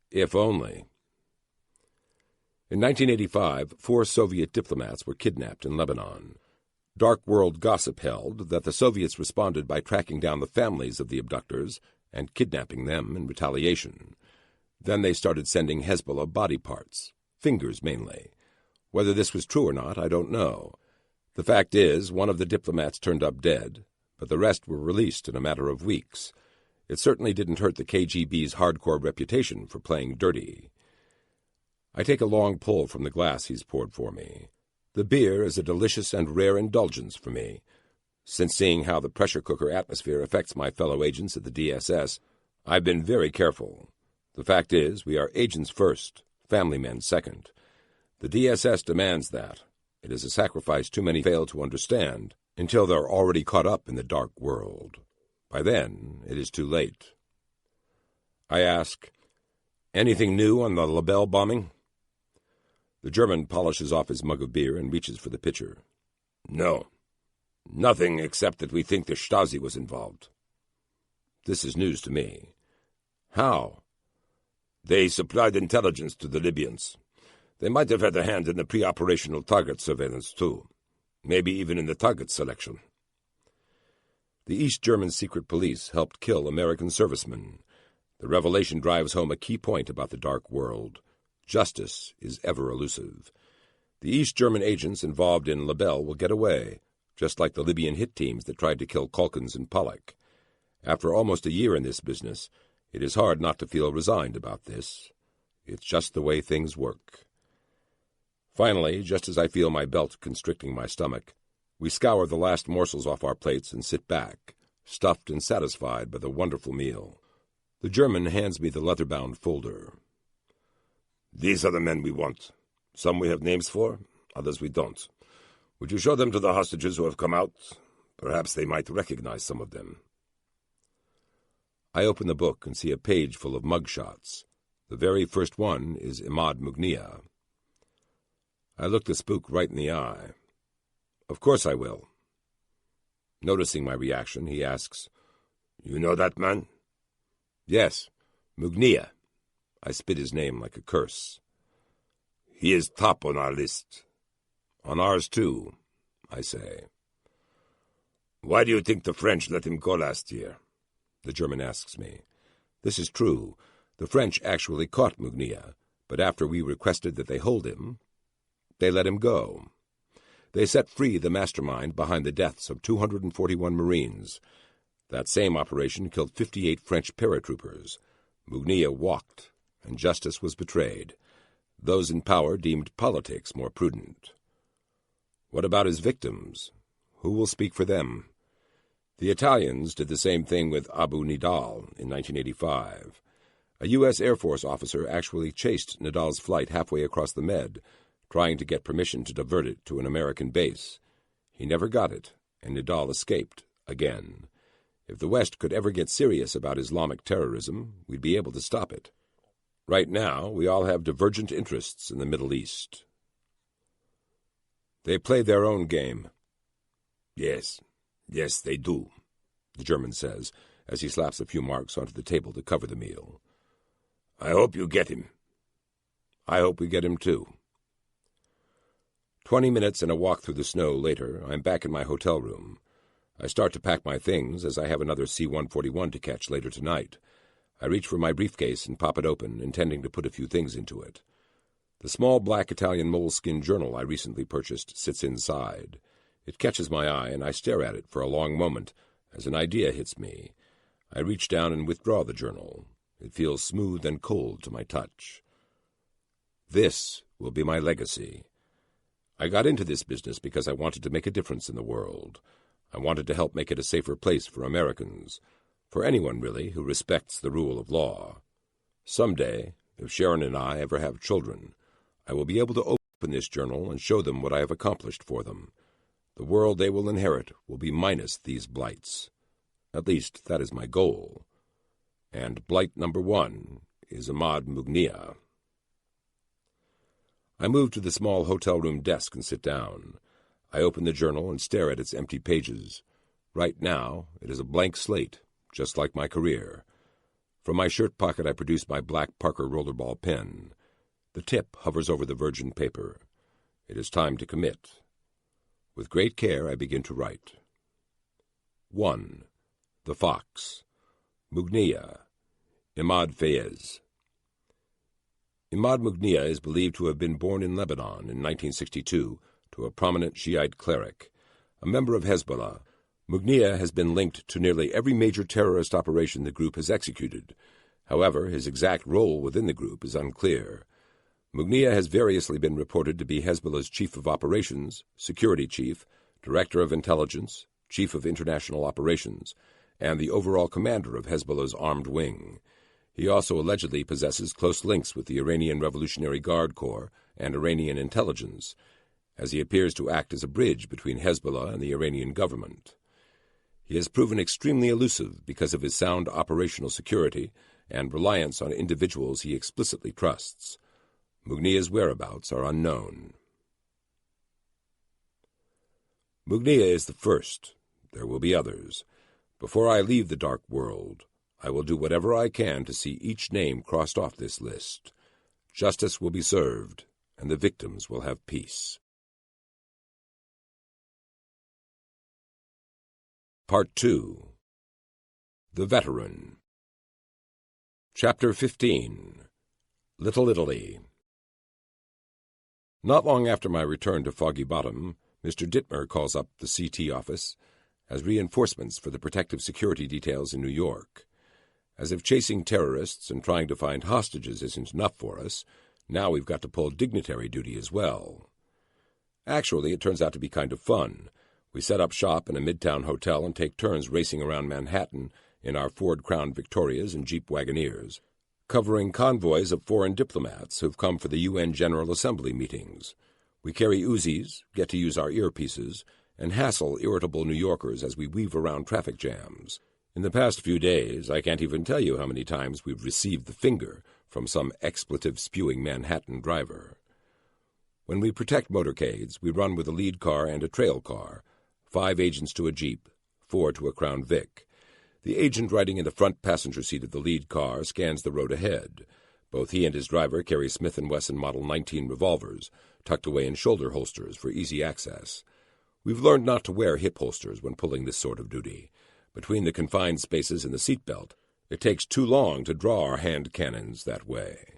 If only. In 1985, 4 Soviet diplomats were kidnapped in Lebanon. Dark world gossip held that the Soviets responded by tracking down the families of the abductors and kidnapping them in retaliation. Then they started sending Hezbollah body parts, fingers mainly. Whether this was true or not, I don't know. The fact is, one of the diplomats turned up dead, but the rest were released in a matter of weeks. It certainly didn't hurt the KGB's hardcore reputation for playing dirty. I take a long pull from the glass he's poured for me. The beer is a delicious and rare indulgence for me. Since seeing how the pressure cooker atmosphere affects my fellow agents at the DSS, I've been very careful. The fact is, we are agents first, family men second. The DSS demands that. It is a sacrifice too many fail to understand until they're already caught up in the dark world. By then, it is too late. I ask, anything new on the Labelle bombing? The German polishes off his mug of beer and reaches for the pitcher. No. Nothing except that we think the Stasi was involved. This is news to me. How? They supplied intelligence to the Libyans. They might have had a hand in the pre-operational target surveillance, too. Maybe even in the target selection. The East German secret police helped kill American servicemen. The revelation drives home a key point about the dark world. Justice is ever elusive. The East German agents involved in Labelle will get away, just like the Libyan hit teams that tried to kill Calkins and Pollock. After almost a year in this business, it is hard not to feel resigned about this. It's just the way things work. Finally, just as I feel my belt constricting my stomach, we scour the last morsels off our plates and sit back, stuffed and satisfied by the wonderful meal. The German hands me the leather-bound folder. These are the men we want. Some we have names for, others we don't. Would you show them to the hostages who have come out? Perhaps they might recognize some of them. I open the book and see a page full of mugshots. The very first one is Imad Mugnia. I look the spook right in the eye. Of course I will. Noticing my reaction, he asks, You know that man? Yes, Mugnia. I spit his name like a curse. He is top on our list. On ours, too, I say. Why do you think the French let him go last year? The German asks me. This is true. The French actually caught Mugnia, but after we requested that they hold him, they let him go. They set free the mastermind behind the deaths of 241 Marines. That same operation killed 58 French paratroopers. Mugnia walked, and justice was betrayed. Those in power deemed politics more prudent. What about his victims? Who will speak for them? The Italians did the same thing with Abu Nidal in 1985. A U.S. Air Force officer actually chased Nidal's flight halfway across the Med, trying to get permission to divert it to an American base. He never got it, and Nidal escaped again. If the West could ever get serious about Islamic terrorism, we'd be able to stop it. Right now, we all have divergent interests in the Middle East. They play their own game. Yes, they do. the German says, as he slaps a few marks onto the table to cover the meal. I hope you get him. I hope we get him, too. 20 minutes and a walk through the snow later, I'm back in my hotel room. I start to pack my things, as I have another C-141 to catch later tonight. I reach for my briefcase and pop it open, intending to put a few things into it. The small black Italian moleskin journal I recently purchased sits inside. It catches my eye, and I stare at it for a long moment as an idea hits me. I reach down and withdraw the journal. It feels smooth and cold to my touch. This will be my legacy. I got into this business because I wanted to make a difference in the world. I wanted to help make it a safer place for Americans, for anyone, really, who respects the rule of law. Someday, if Sharon and I ever have children, I will be able to open this journal and show them what I have accomplished for them. The world they will inherit will be minus these blights. At least, that is my goal. And blight number 1 is Ahmad Mugnia. I move to the small hotel room desk and sit down. I open the journal and stare at its empty pages. Right now, it is a blank slate, just like my career. From my shirt pocket, I produce my black Parker rollerball pen. The tip hovers over the virgin paper. It is time to commit. With great care, I begin to write. 1. The Fox. Mugnia. Imad Fayez. Imad Mugnia is believed to have been born in Lebanon in 1962 to a prominent Shiite cleric. A member of Hezbollah, Mugnia has been linked to nearly every major terrorist operation the group has executed. However, his exact role within the group is unclear. Mugnia has variously been reported to be Hezbollah's chief of operations, security chief, director of intelligence, chief of international operations, and the overall commander of Hezbollah's armed wing. He also allegedly possesses close links with the Iranian Revolutionary Guard Corps and Iranian intelligence, as he appears to act as a bridge between Hezbollah and the Iranian government. He has proven extremely elusive because of his sound operational security and reliance on individuals he explicitly trusts. Mugnia's whereabouts are unknown. Mugnia is the first. There will be others. Before I leave the dark world, I will do whatever I can to see each name crossed off this list. Justice will be served, and the victims will have peace. Part 2. The Veteran. Chapter 15. Little Italy. Not long after my return to Foggy Bottom, Mr. Dittmer calls up the CT office as reinforcements for the protective security details in New York. As if chasing terrorists and trying to find hostages isn't enough for us, now we've got to pull dignitary duty as well. Actually, it turns out to be kind of fun. We set up shop in a midtown hotel and take turns racing around Manhattan in our Ford Crown Victorias and Jeep Wagoneers, covering convoys of foreign diplomats who've come for the UN General Assembly meetings. We carry Uzis, get to use our earpieces, and hassle irritable New Yorkers as we weave around traffic jams. In the past few days, I can't even tell you how many times we've received the finger from some expletive-spewing Manhattan driver. When we protect motorcades, we run with a lead car and a trail car, 5 agents to a Jeep, 4 to a Crown Vic. The agent riding in the front passenger seat of the lead car scans the road ahead. Both he and his driver carry Smith & Wesson Model 19 revolvers, tucked away in shoulder holsters for easy access. We've learned not to wear hip holsters when pulling this sort of duty. Between the confined spaces in the seatbelt, it takes too long to draw our hand cannons that way.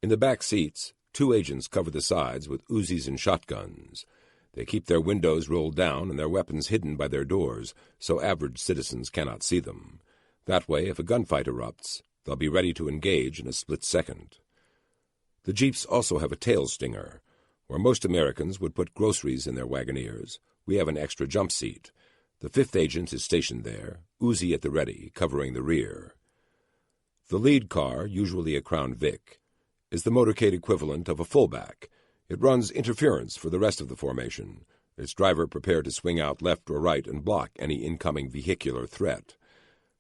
In the back seats, 2 agents cover the sides with Uzis and shotguns. They keep their windows rolled down and their weapons hidden by their doors, so average citizens cannot see them. That way, if a gunfight erupts, they'll be ready to engage in a split second. The Jeeps also have a tail stinger. Where most Americans would put groceries in their Wagoneers, we have an extra jump seat. The 5th agent is stationed there, Uzi at the ready, covering the rear. The lead car, usually a Crown Vic, is the motorcade equivalent of a fullback. It runs interference for the rest of the formation, its driver prepared to swing out left or right and block any incoming vehicular threat.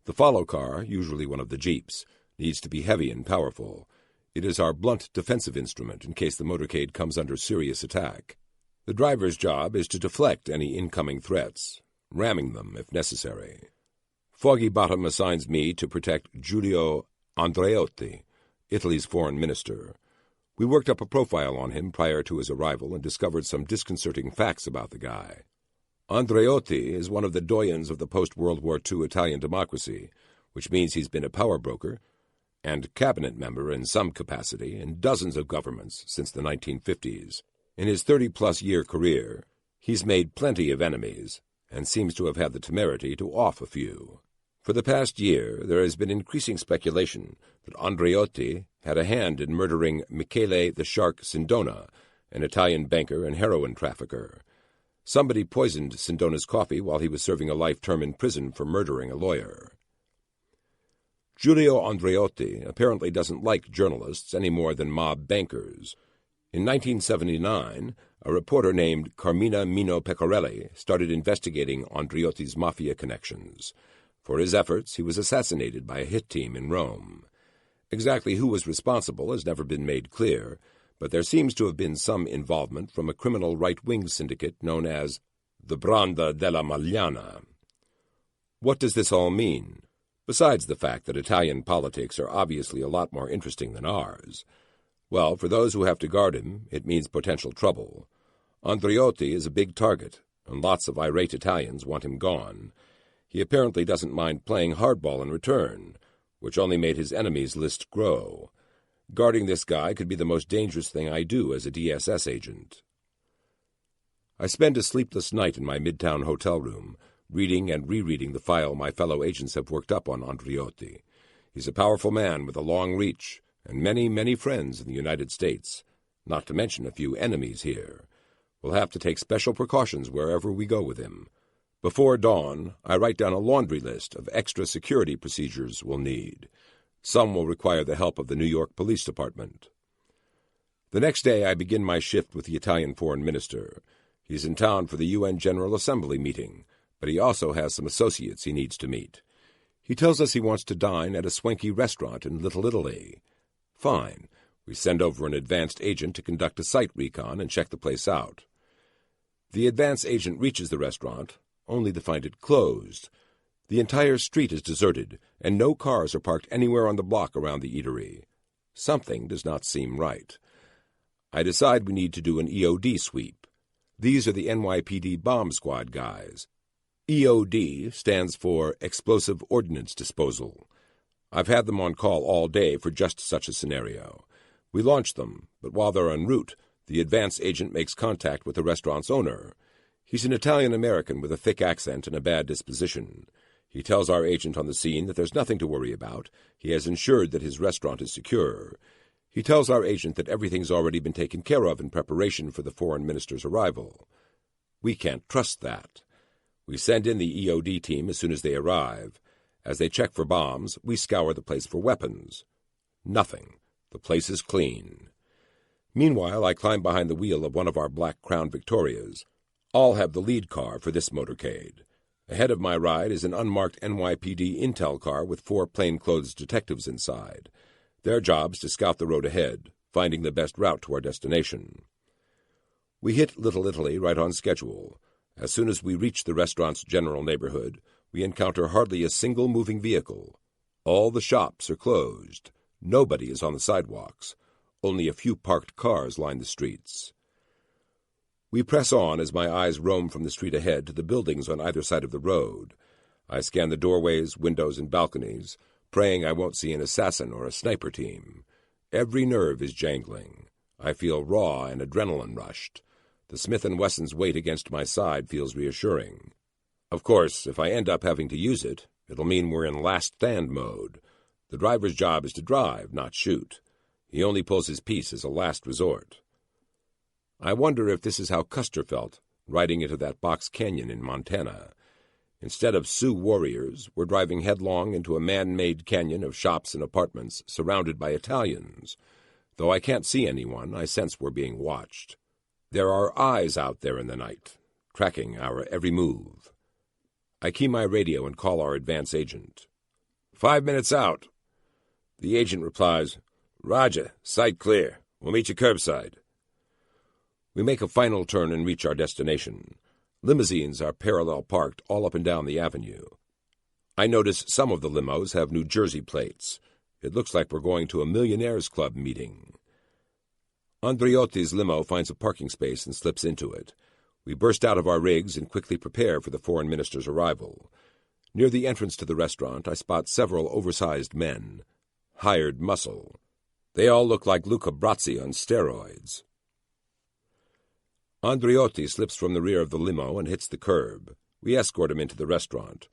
The follow car, usually one of the Jeeps, needs to be heavy and powerful. It is our blunt defensive instrument in case the motorcade comes under serious attack. The driver's job is to deflect any incoming threats, ramming them if necessary. Foggy Bottom assigns me to protect Giulio Andreotti, Italy's foreign minister. We worked up a profile on him prior to his arrival and discovered some disconcerting facts about the guy. Andreotti is one of the doyens of the post-World War II Italian democracy, which means he's been a power broker and cabinet member in some capacity in dozens of governments since the 1950s. In his 30-plus year career, he's made plenty of enemies and seems to have had the temerity to off a few. For the past year, there has been increasing speculation that Andreotti had a hand in murdering Michele the Shark Sindona, an Italian banker and heroin trafficker. Somebody poisoned Sindona's coffee while he was serving a life term in prison for murdering a lawyer. Giulio Andreotti apparently doesn't like journalists any more than mob bankers. In 1979, a reporter named Carmina Mino Pecorelli started investigating Andreotti's mafia connections. For his efforts, he was assassinated by a hit team in Rome. Exactly who was responsible has never been made clear, but there seems to have been some involvement from a criminal right-wing syndicate known as the Branda della Magliana. What does this all mean? Besides the fact that Italian politics are obviously a lot more interesting than ours. Well, for those who have to guard him, it means potential trouble. Andreotti is a big target, and lots of irate Italians want him gone. He apparently doesn't mind playing hardball in return, which only made his enemies' list grow. Guarding this guy could be the most dangerous thing I do as a DSS agent. I spend a sleepless night in my Midtown hotel room, reading and rereading the file my fellow agents have worked up on Andreotti. He's a powerful man with a long reach, and many, many friends in the United States, not to mention a few enemies here. We'll have to take special precautions wherever we go with him. Before dawn, I write down a laundry list of extra security procedures we'll need. Some will require the help of the New York Police Department. The next day, I begin my shift with the Italian foreign minister. He's in town for the UN General Assembly meeting, but he also has some associates he needs to meet. He tells us he wants to dine at a swanky restaurant in Little Italy. Fine. We send over an advanced agent to conduct a site recon and check the place out. The advance agent reaches the restaurant, only to find it closed. The entire street is deserted, and no cars are parked anywhere on the block around the eatery. Something does not seem right. I decide we need to do an EOD sweep. These are the NYPD bomb squad guys. EOD stands for Explosive Ordnance Disposal. I've had them on call all day for just such a scenario. We launch them, but while they're en route, the advance agent makes contact with the restaurant's owner. He's an Italian-American with a thick accent and a bad disposition. He tells our agent on the scene that there's nothing to worry about. He has ensured that his restaurant is secure. He tells our agent that everything's already been taken care of in preparation for the foreign minister's arrival. We can't trust that. We send in the EOD team as soon as they arrive. As they check for bombs, we scour the place for weapons. Nothing. The place is clean. Meanwhile, I climb behind the wheel of one of our black Crown Victorias. I'll have the lead car for this motorcade. Ahead of my ride is an unmarked NYPD Intel car with 4 plainclothes detectives inside. Their job's to scout the road ahead, finding the best route to our destination. We hit Little Italy right on schedule. As soon as we reach the restaurant's general neighborhood, we encounter hardly a single moving vehicle. All the shops are closed. Nobody is on the sidewalks. Only a few parked cars line the streets. We press on as my eyes roam from the street ahead to the buildings on either side of the road. I scan the doorways, windows, and balconies, praying I won't see an assassin or a sniper team. Every nerve is jangling. I feel raw and adrenaline-rushed. The Smith & Wesson's weight against my side feels reassuring. Of course, if I end up having to use it, it'll mean we're in last stand mode. The driver's job is to drive, not shoot. He only pulls his piece as a last resort. I wonder if this is how Custer felt, riding into that box canyon in Montana. Instead of Sioux warriors, we're driving headlong into a man-made canyon of shops and apartments surrounded by Italians. Though I can't see anyone, I sense we're being watched. There are eyes out there in the night, tracking our every move. I key my radio and call our advance agent. 5 minutes out. The agent replies, Roger, site clear. We'll meet you curbside. We make a final turn and reach our destination. Limousines are parallel parked all up and down the avenue. I notice some of the limos have New Jersey plates. It looks like we're going to a Millionaires Club meeting. Andreotti's limo finds a parking space and slips into it. We burst out of our rigs and quickly prepare for the foreign minister's arrival. Near the entrance to the restaurant, I spot several oversized men. Hired muscle. They all look like Luca Brasi on steroids. Andreotti slips from the rear of the limo and hits the curb. We escort him into the restaurant.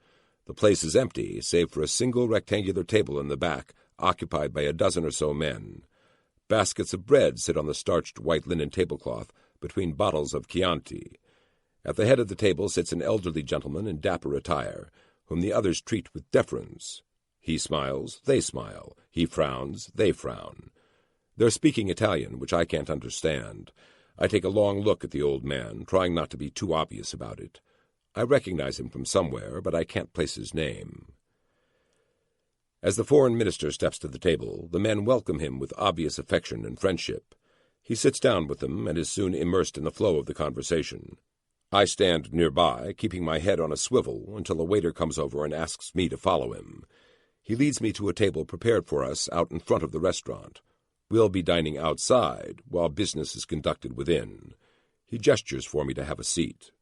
The place is empty, save for a single rectangular table in the back, occupied by a dozen or so men. Baskets of bread sit on the starched white linen tablecloth between bottles of Chianti. At the head of the table sits an elderly gentleman in dapper attire, whom the others treat with deference. He smiles, they smile. He frowns, they frown. They're speaking Italian, which I can't understand. I take a long look at the old man, trying not to be too obvious about it. I recognize him from somewhere, but I can't place his name. As the foreign minister steps to the table, the men welcome him with obvious affection and friendship. He sits down with them and is soon immersed in the flow of the conversation. I stand nearby, keeping my head on a swivel, until a waiter comes over and asks me to follow him. He leads me to a table prepared for us out in front of the restaurant. We'll be dining outside, while business is conducted within. He gestures for me to have a seat.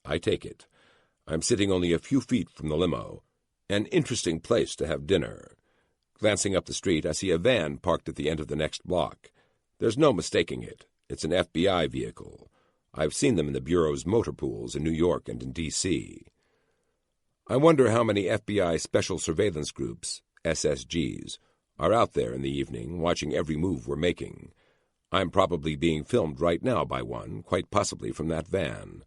I take it. I'm sitting only a few feet from the limo. An interesting place to have dinner. Glancing up the street, I see a van parked at the end of the next block. There's no mistaking it. It's an FBI vehicle. I've seen them in the Bureau's motor pools in New York and in D.C. I wonder how many FBI Special Surveillance Groups, SSGs, are out there in the evening watching every move we're making. I'm probably being filmed right now by one, quite possibly from that van.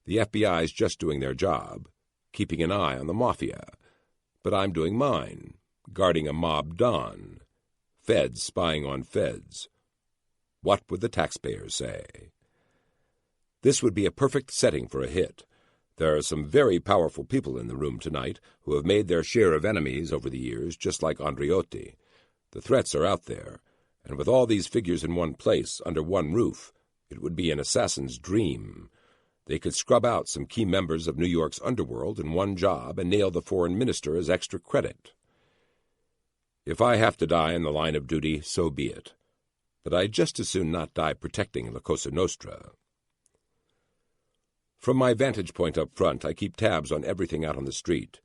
The FBI's just doing their job, keeping an eye on the mafia. But I'm doing mine, guarding a mob don. Feds spying on feds. What would the taxpayers say? This would be a perfect setting for a hit. There are some very powerful people in the room tonight who have made their share of enemies over the years, just like Andreotti. The threats are out there, and with all these figures in one place, under one roof, it would be an assassin's dream. They could scrub out some key members of New York's underworld in one job and nail the foreign minister as extra credit. If I have to die in the line of duty, so be it. But I'd just as soon not die protecting La Cosa Nostra. From my vantage point up front, I keep tabs on everything out on the street.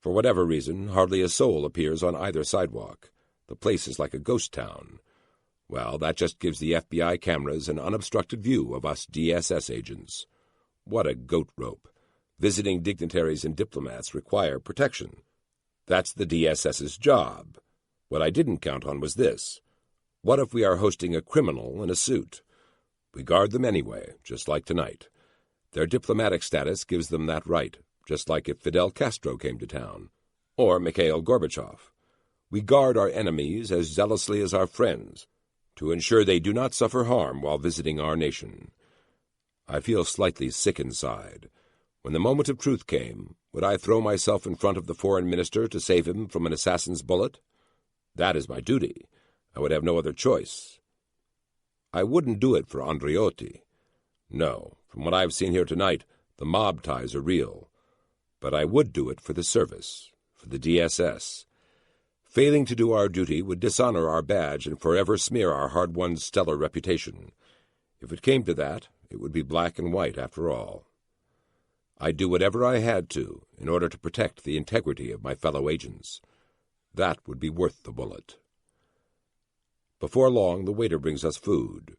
For whatever reason, hardly a soul appears on either sidewalk. The place is like a ghost town. Well, that just gives the FBI cameras an unobstructed view of us DSS agents. What a goat rope. Visiting dignitaries and diplomats require protection. That's the DSS's job. What I didn't count on was this. What if we are hosting a criminal in a suit? We guard them anyway, just like tonight. Their diplomatic status gives them that right, just like if Fidel Castro came to town, or Mikhail Gorbachev. We guard our enemies as zealously as our friends, to ensure they do not suffer harm while visiting our nation. I feel slightly sick inside. When the moment of truth came, would I throw myself in front of the foreign minister to save him from an assassin's bullet? That is my duty. I would have no other choice. I wouldn't do it for Andreotti. No, from what I've seen here tonight, the mob ties are real. But I would do it for the service, for the DSS. Failing to do our duty would dishonor our badge and forever smear our hard-won stellar reputation. If it came to that, it would be black and white after all. I'd do whatever I had to in order to protect the integrity of my fellow agents. That would be worth the bullet. Before long, the waiter brings us food.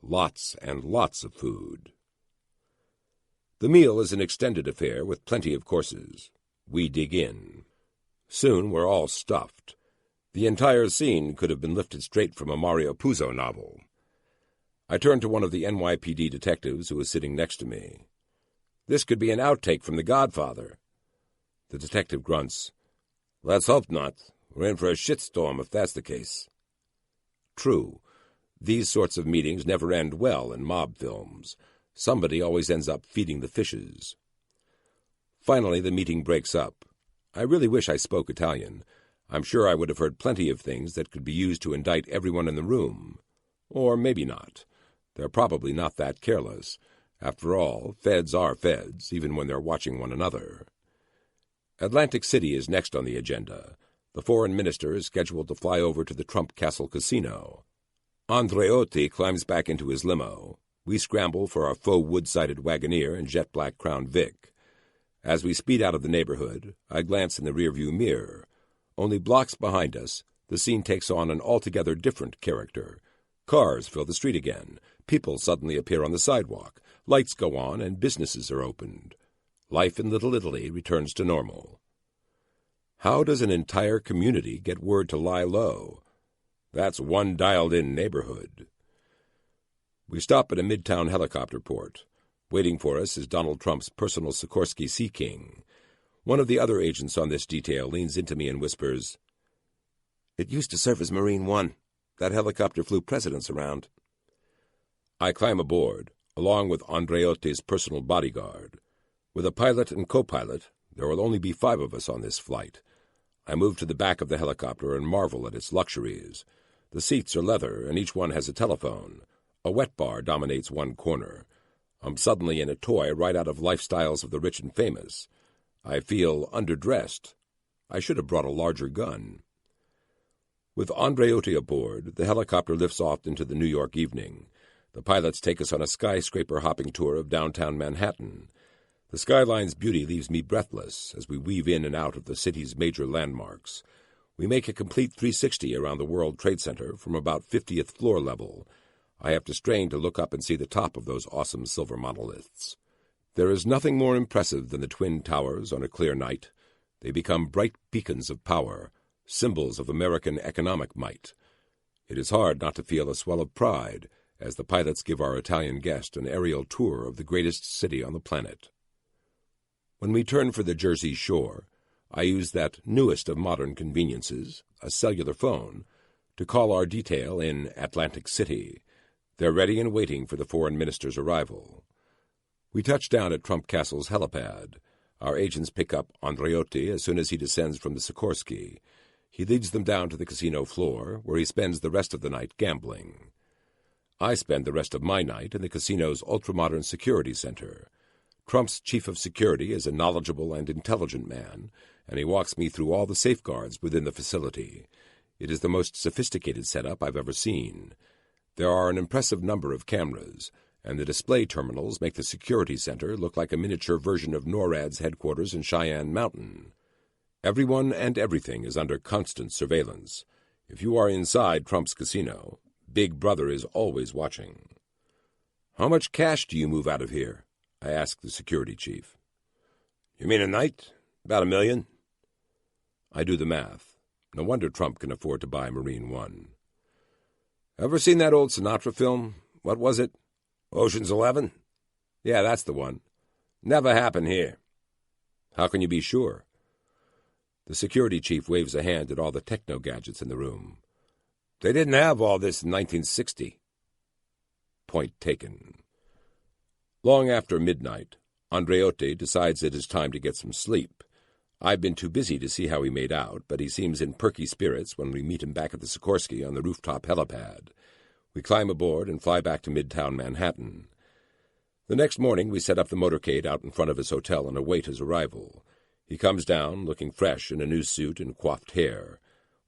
Lots and lots of food. The meal is an extended affair with plenty of courses. We dig in. Soon we're all stuffed. The entire scene could have been lifted straight from a Mario Puzo novel. I turn to one of the NYPD detectives who is sitting next to me. This could be an outtake from The Godfather. The detective grunts. Let's hope not. We're in for a shitstorm if that's the case. True. These sorts of meetings never end well in mob films. Somebody always ends up feeding the fishes. Finally, the meeting breaks up. I really wish I spoke Italian. I'm sure I would have heard plenty of things that could be used to indict everyone in the room. Or maybe not. They're probably not that careless. After all, feds are feds, even when they're watching one another. Atlantic City is next on the agenda. The foreign minister is scheduled to fly over to the Trump Castle Casino. Andreotti climbs back into his limo. We scramble for our faux wood-sided Wagoneer and jet-black Crown Vic. As we speed out of the neighborhood, I glance in the rearview mirror. Only blocks behind us, the scene takes on an altogether different character. Cars fill the street again. People suddenly appear on the sidewalk. Lights go on and businesses are opened. Life in Little Italy returns to normal. How does an entire community get word to lie low? That's one dialed-in neighborhood. We stop at a Midtown helicopter port. Waiting for us is Donald Trump's personal Sikorsky Sea King. One of the other agents on this detail leans into me and whispers, "It used to serve as Marine One. That helicopter flew presidents around." I climb aboard, along with Andreotti's personal bodyguard. With a pilot and co-pilot, there will only be 5 of us on this flight. I move to the back of the helicopter and marvel at its luxuries. The seats are leather, and each one has a telephone. A wet bar dominates one corner. I'm suddenly in a toy right out of Lifestyles of the Rich and Famous. I feel underdressed. I should have brought a larger gun. With Andreotti aboard, the helicopter lifts off into the New York evening. The pilots take us on a skyscraper-hopping tour of downtown Manhattan. The skyline's beauty leaves me breathless as we weave in and out of the city's major landmarks. We make a complete 360 around the World Trade Center from about 50th floor level. I have to strain to look up and see the top of those awesome silver monoliths. There is nothing more impressive than the Twin Towers on a clear night. They become bright beacons of power, symbols of American economic might. It is hard not to feel a swell of pride as the pilots give our Italian guest an aerial tour of the greatest city on the planet. When we turn for the Jersey Shore, I use that newest of modern conveniences, a cellular phone, to call our detail in Atlantic City. They're ready and waiting for the foreign minister's arrival. We touch down at Trump Castle's helipad. Our agents pick up Andreotti as soon as he descends from the Sikorsky. He leads them down to the casino floor, where he spends the rest of the night gambling. I spend the rest of my night in the casino's ultramodern security center. Trump's chief of security is a knowledgeable and intelligent man, and he walks me through all the safeguards within the facility. It is the most sophisticated setup I've ever seen. There are an impressive number of cameras, and the display terminals make the security center look like a miniature version of NORAD's headquarters in Cheyenne Mountain. Everyone and everything is under constant surveillance. If you are inside Trump's casino, Big Brother is always watching. "How much cash do you move out of here?" I ask the security chief. "You mean a night? About $1 million?" I do the math. No wonder Trump can afford to buy Marine One. Ever seen that old Sinatra film? What was it? Ocean's 11? Yeah, that's the one. Never happened here. How can you be sure? The security chief waves a hand at all the techno-gadgets in the room. They didn't have all this in 1960. Point taken. Long after midnight, Andreotti decides it is time to get some sleep. I've been too busy to see how he made out, but he seems in perky spirits when we meet him back at the Sikorsky on the rooftop helipad. We climb aboard and fly back to Midtown Manhattan. The next morning, we set up the motorcade out in front of his hotel and await his arrival. He comes down, looking fresh in a new suit and coiffed hair.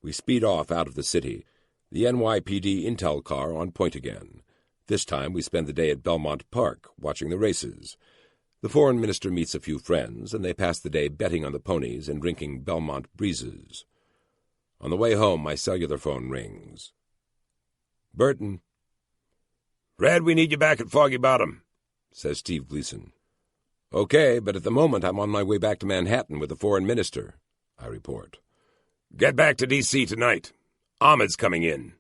We speed off out of the city, the NYPD Intel car on point again. This time, we spend the day at Belmont Park, watching the races. The foreign minister meets a few friends, and they pass the day betting on the ponies and drinking Belmont breezes. On the way home, my cellular phone rings. "Burton." "Fred, we need you back at Foggy Bottom," says Steve Gleason. "Okay, but at the moment I'm on my way back to Manhattan with the foreign minister," I report. "Get back to D.C. tonight. Ahmed's coming in."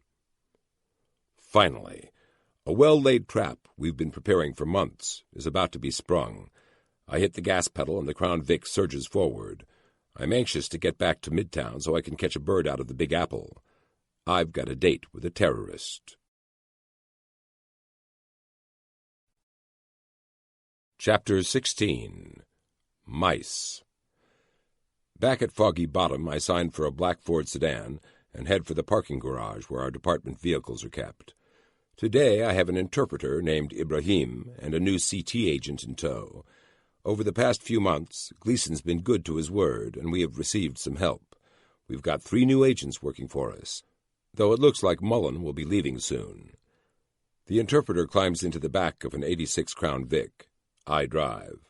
Finally, a well-laid trap we've been preparing for months is about to be sprung. I hit the gas pedal and the Crown Vic surges forward. I'm anxious to get back to Midtown so I can catch a bird out of the Big Apple. I've got a date with a terrorist. Chapter 16. Mice. Back at Foggy Bottom, I sign for a black Ford sedan and head for the parking garage where our department vehicles are kept. Today I have an interpreter named Ibrahim and a new CT agent in tow. Over the past few months, Gleason's been good to his word, and we have received some help. We've got 3 new agents working for us, though it looks like Mullen will be leaving soon. The interpreter climbs into the back of an 86 Crown Vic. I drive.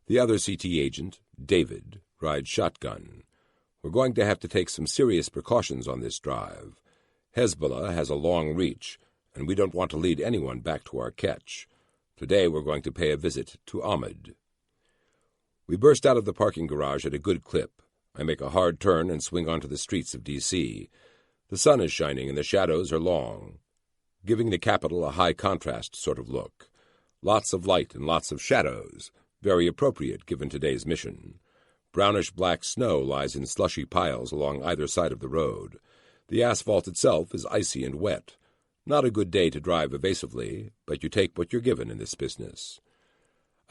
The other CT agent, David, rides shotgun. We're going to have to take some serious precautions on this drive. Hezbollah has a long reach, and we don't want to lead anyone back to our catch. Today we're going to pay a visit to Ahmed. We burst out of the parking garage at a good clip. I make a hard turn and swing onto the streets of D.C. The sun is shining and the shadows are long, giving the capital a high-contrast sort of look. Lots of light and lots of shadows, very appropriate given today's mission. Brownish-black snow lies in slushy piles along either side of the road. The asphalt itself is icy and wet. Not a good day to drive evasively, but you take what you're given in this business.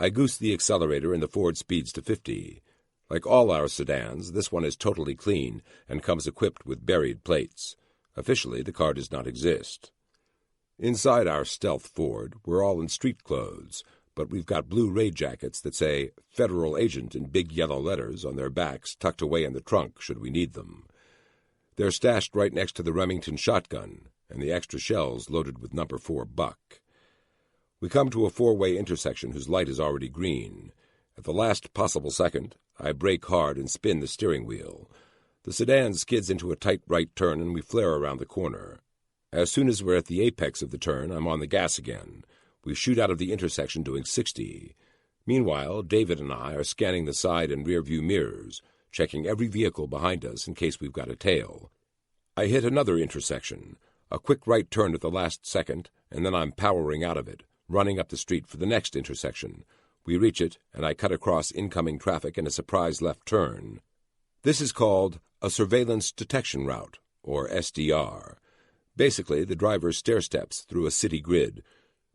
I goose the accelerator and the Ford speeds to 50. Like all our sedans, this one is totally clean and comes equipped with buried plates. Officially, the car does not exist. Inside our stealth Ford, we're all in street clothes, but we've got blue raid jackets that say Federal Agent in big yellow letters on their backs tucked away in the trunk should we need them. They're stashed right next to the Remington shotgun and the extra shells loaded with number 4 buck. We come to a 4-way intersection whose light is already green. At the last possible second, I brake hard and spin the steering wheel. The sedan skids into a tight right turn and we flare around the corner. As soon as we're at the apex of the turn, I'm on the gas again. We shoot out of the intersection doing 60. Meanwhile, David and I are scanning the side and rear view mirrors, checking every vehicle behind us in case we've got a tail. I hit another intersection, a quick right turn at the last second, and then I'm powering out of it, running up the street for the next intersection. We reach it, and I cut across incoming traffic in a surprise left turn. This is called a surveillance detection route, or SDR. Basically, the driver stair-steps through a city grid,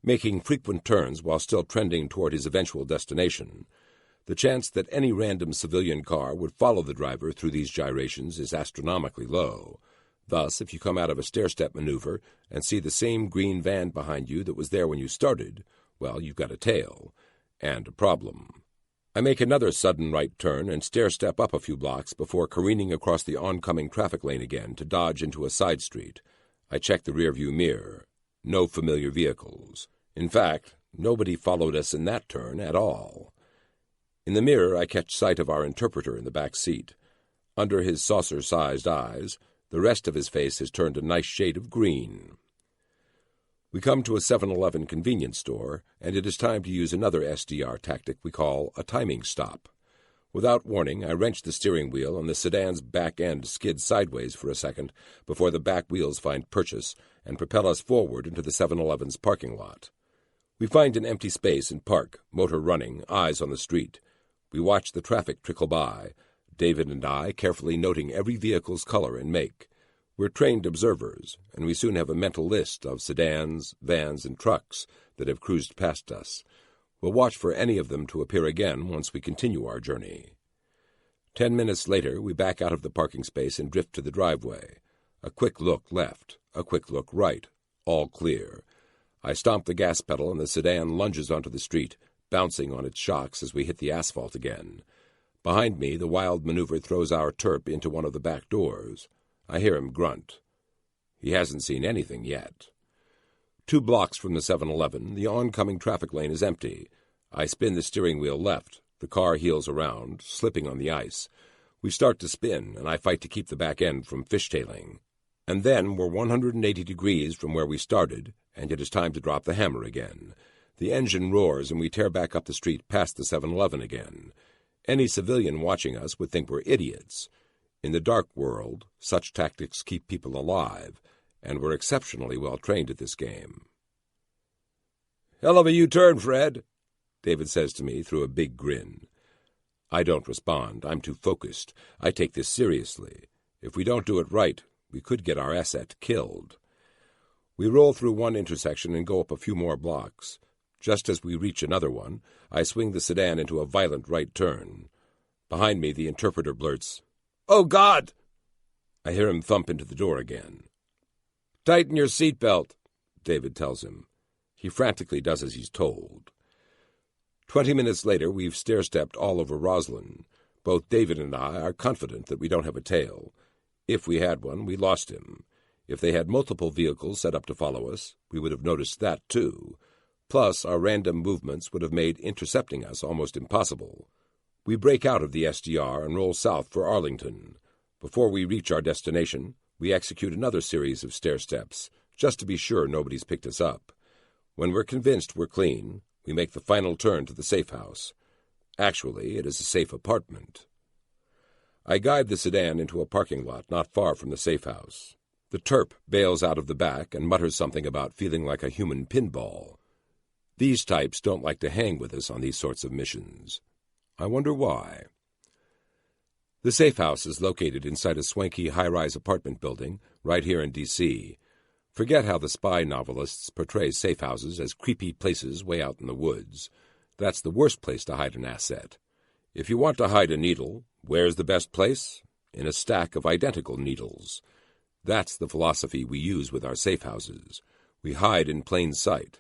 making frequent turns while still trending toward his eventual destination. The chance that any random civilian car would follow the driver through these gyrations is astronomically low. Thus, if you come out of a stair-step maneuver and see the same green van behind you that was there when you started, well, you've got a tail. And a problem. I make another sudden right turn and stair-step up a few blocks before careening across the oncoming traffic lane again to dodge into a side street. I check the rearview mirror. No familiar vehicles. In fact, nobody followed us in that turn at all. In the mirror, I catch sight of our interpreter in the back seat. Under his saucer-sized eyes, the rest of his face has turned a nice shade of green. We come to a 7-Eleven convenience store, and it is time to use another SDR tactic we call a timing stop. Without warning, I wrench the steering wheel, and the sedan's back end skids sideways for a second before the back wheels find purchase and propel us forward into the 7-Eleven's parking lot. We find an empty space and park, motor running, eyes on the street. We watch the traffic trickle by, David and I carefully noting every vehicle's color and make. We're trained observers, and we soon have a mental list of sedans, vans, and trucks that have cruised past us. We'll watch for any of them to appear again once we continue our journey. 10 minutes later, we back out of the parking space and drift to the driveway. A quick look left, a quick look right, all clear. I stomp the gas pedal and the sedan lunges onto the street, bouncing on its shocks as we hit the asphalt again. Behind me, the wild maneuver throws our Terp into one of the back doors. I hear him grunt. He hasn't seen anything yet. 2 blocks from the 7-Eleven, the oncoming traffic lane is empty. I spin the steering wheel left. The car heels around, slipping on the ice. We start to spin, and I fight to keep the back end from fishtailing. And then we're 180 degrees from where we started, and it is time to drop the hammer again. The engine roars, and we tear back up the street past the 7-Eleven again. Any civilian watching us would think we're idiots. In the dark world, such tactics keep people alive, and we're exceptionally well trained at this game. "Hell of a U-turn, Fred," David says to me through a big grin. I don't respond. I'm too focused. I take this seriously. If we don't do it right, we could get our asset killed. We roll through one intersection and go up a few more blocks. Just as we reach another one, I swing the sedan into a violent right turn. Behind me, the interpreter blurts, "Oh, God!" I hear him thump into the door again. "Tighten your seatbelt," David tells him. He frantically does as he's told. 20 minutes later, we've stair-stepped all over Roslyn. Both David and I are confident that we don't have a tail. If we had one, we lost him. If they had multiple vehicles set up to follow us, we would have noticed that too. Plus, our random movements would have made intercepting us almost impossible. We break out of the SDR and roll south for Arlington. Before we reach our destination, we execute another series of stair-steps, just to be sure nobody's picked us up. When we're convinced we're clean, we make the final turn to the safe house. Actually, it is a safe apartment. I guide the sedan into a parking lot not far from the safe house. The Terp bails out of the back and mutters something about feeling like a human pinball. These types don't like to hang with us on these sorts of missions. I wonder why. The safe house is located inside a swanky high-rise apartment building right here in D.C. Forget how the spy novelists portray safe houses as creepy places way out in the woods. That's the worst place to hide an asset. If you want to hide a needle, where's the best place? In a stack of identical needles. That's the philosophy we use with our safe houses. We hide in plain sight.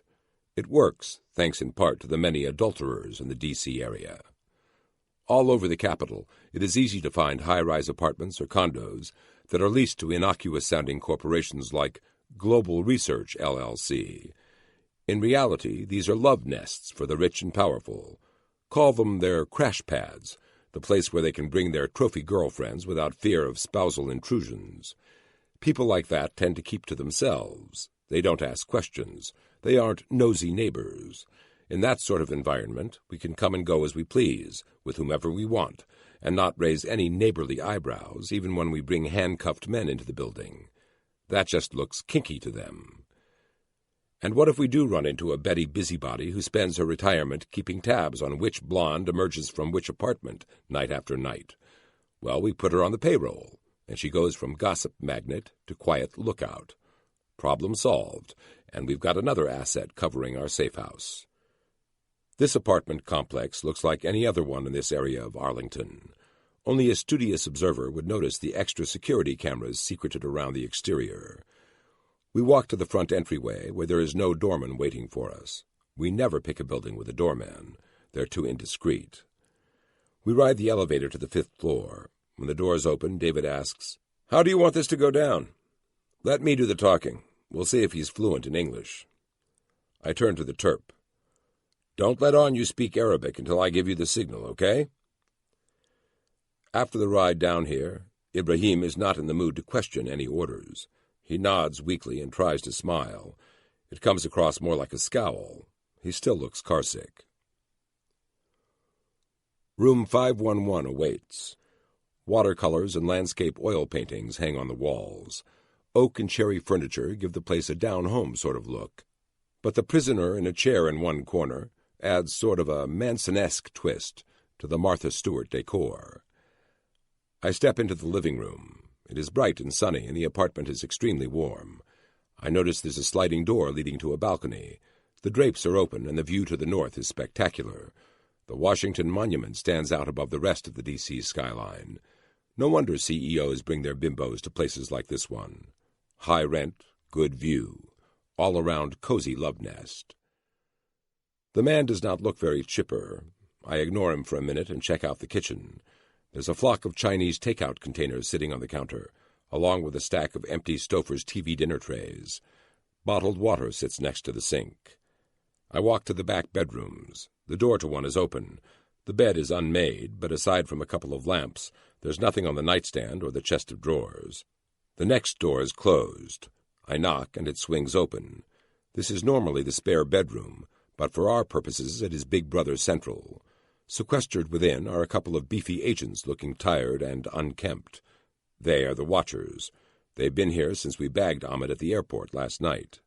It works, thanks in part to the many adulterers in the D.C. area. All over the capital, it is easy to find high-rise apartments or condos that are leased to innocuous-sounding corporations like Global Research, LLC. In reality, these are love nests for the rich and powerful. Call them their crash pads, the place where they can bring their trophy girlfriends without fear of spousal intrusions. People like that tend to keep to themselves. They don't ask questions. They aren't nosy neighbors. In that sort of environment, we can come and go as we please, with whomever we want, and not raise any neighborly eyebrows, even when we bring handcuffed men into the building. That just looks kinky to them. And what if we do run into a Betty busybody who spends her retirement keeping tabs on which blonde emerges from which apartment night after night? Well, we put her on the payroll, and she goes from gossip magnet to quiet lookout. Problem solved, and we've got another asset covering our safe house. This apartment complex looks like any other one in this area of Arlington. Only a studious observer would notice the extra security cameras secreted around the exterior. We walk to the front entryway, where there is no doorman waiting for us. We never pick a building with a doorman. They're too indiscreet. We ride the elevator to the 5th floor. When the doors open, David asks, "How do you want this to go down?" "Let me do the talking. We'll see if he's fluent in English." I turn to the Terp. "Don't let on you speak Arabic until I give you the signal, okay?" After the ride down here, Ibrahim is not in the mood to question any orders. He nods weakly and tries to smile. It comes across more like a scowl. He still looks carsick. Room 511 awaits. Watercolors and landscape oil paintings hang on the walls. Oak and cherry furniture give the place a down-home sort of look. But the prisoner in a chair in one corner adds sort of a Manson-esque twist to the Martha Stewart decor. I step into the living room. It is bright and sunny, and the apartment is extremely warm. I notice there's a sliding door leading to a balcony. The drapes are open, and the view to the north is spectacular. The Washington Monument stands out above the rest of the D.C. skyline. No wonder CEOs bring their bimbos to places like this one. High rent, good view, all-around cozy love nest. The man does not look very chipper. I ignore him for a minute and check out the kitchen. There's a flock of Chinese takeout containers sitting on the counter, along with a stack of empty Stouffer's TV dinner trays. Bottled water sits next to the sink. I walk to the back bedrooms. The door to one is open. The bed is unmade, but aside from a couple of lamps, there's nothing on the nightstand or the chest of drawers. The next door is closed. I knock, and it swings open. This is normally the spare bedroom, but for our purposes it is Big Brother Central. Sequestered within are a couple of beefy agents looking tired and unkempt. They are the watchers. They've been here since we bagged Ahmed at the airport last night.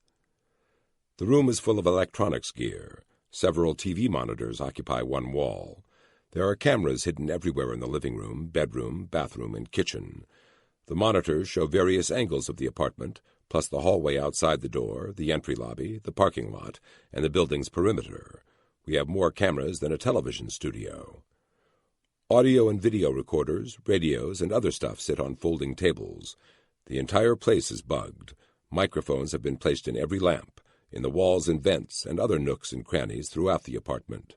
The room is full of electronics gear. Several TV monitors occupy one wall. There are cameras hidden everywhere in the living room, bedroom, bathroom, and kitchen. The monitors show various angles of the apartment, plus the hallway outside the door, the entry lobby, the parking lot, and the building's perimeter. We have more cameras than a television studio. Audio and video recorders, radios, and other stuff sit on folding tables. The entire place is bugged. Microphones have been placed in every lamp, in the walls and vents, and other nooks and crannies throughout the apartment.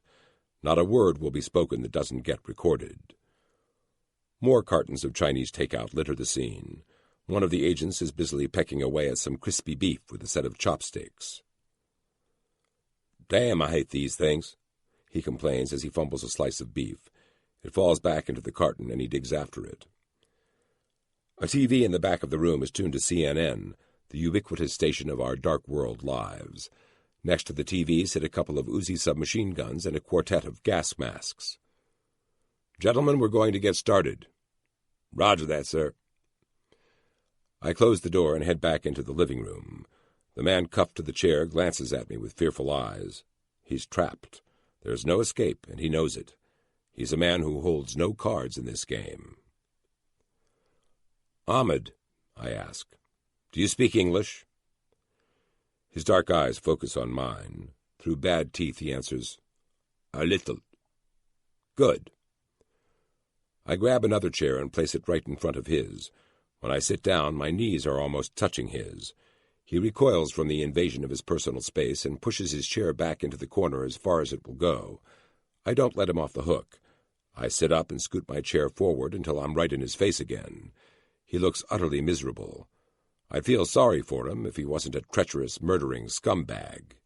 Not a word will be spoken that doesn't get recorded. More cartons of Chinese takeout litter the scene. One of the agents is busily pecking away at some crispy beef with a set of chopsticks. "Damn, I hate these things," he complains as he fumbles a slice of beef. It falls back into the carton, and he digs after it. A TV in the back of the room is tuned to CNN, the ubiquitous station of our dark world lives. Next to the TV sit a couple of Uzi submachine guns and a quartet of gas masks. "Gentlemen, we're going to get started." "Roger that, sir." I close the door and head back into the living room. The man cuffed to the chair glances at me with fearful eyes. He's trapped. There's no escape, and he knows it. He's a man who holds no cards in this game. "Ahmed," I ask, "do you speak English?" His dark eyes focus on mine. Through bad teeth he answers, "A little." "Good." I grab another chair and place it right in front of his. When I sit down, my knees are almost touching his. He recoils from the invasion of his personal space and pushes his chair back into the corner as far as it will go. I don't let him off the hook. I sit up and scoot my chair forward until I'm right in his face again. He looks utterly miserable. I'd feel sorry for him if he wasn't a treacherous, murdering scumbag.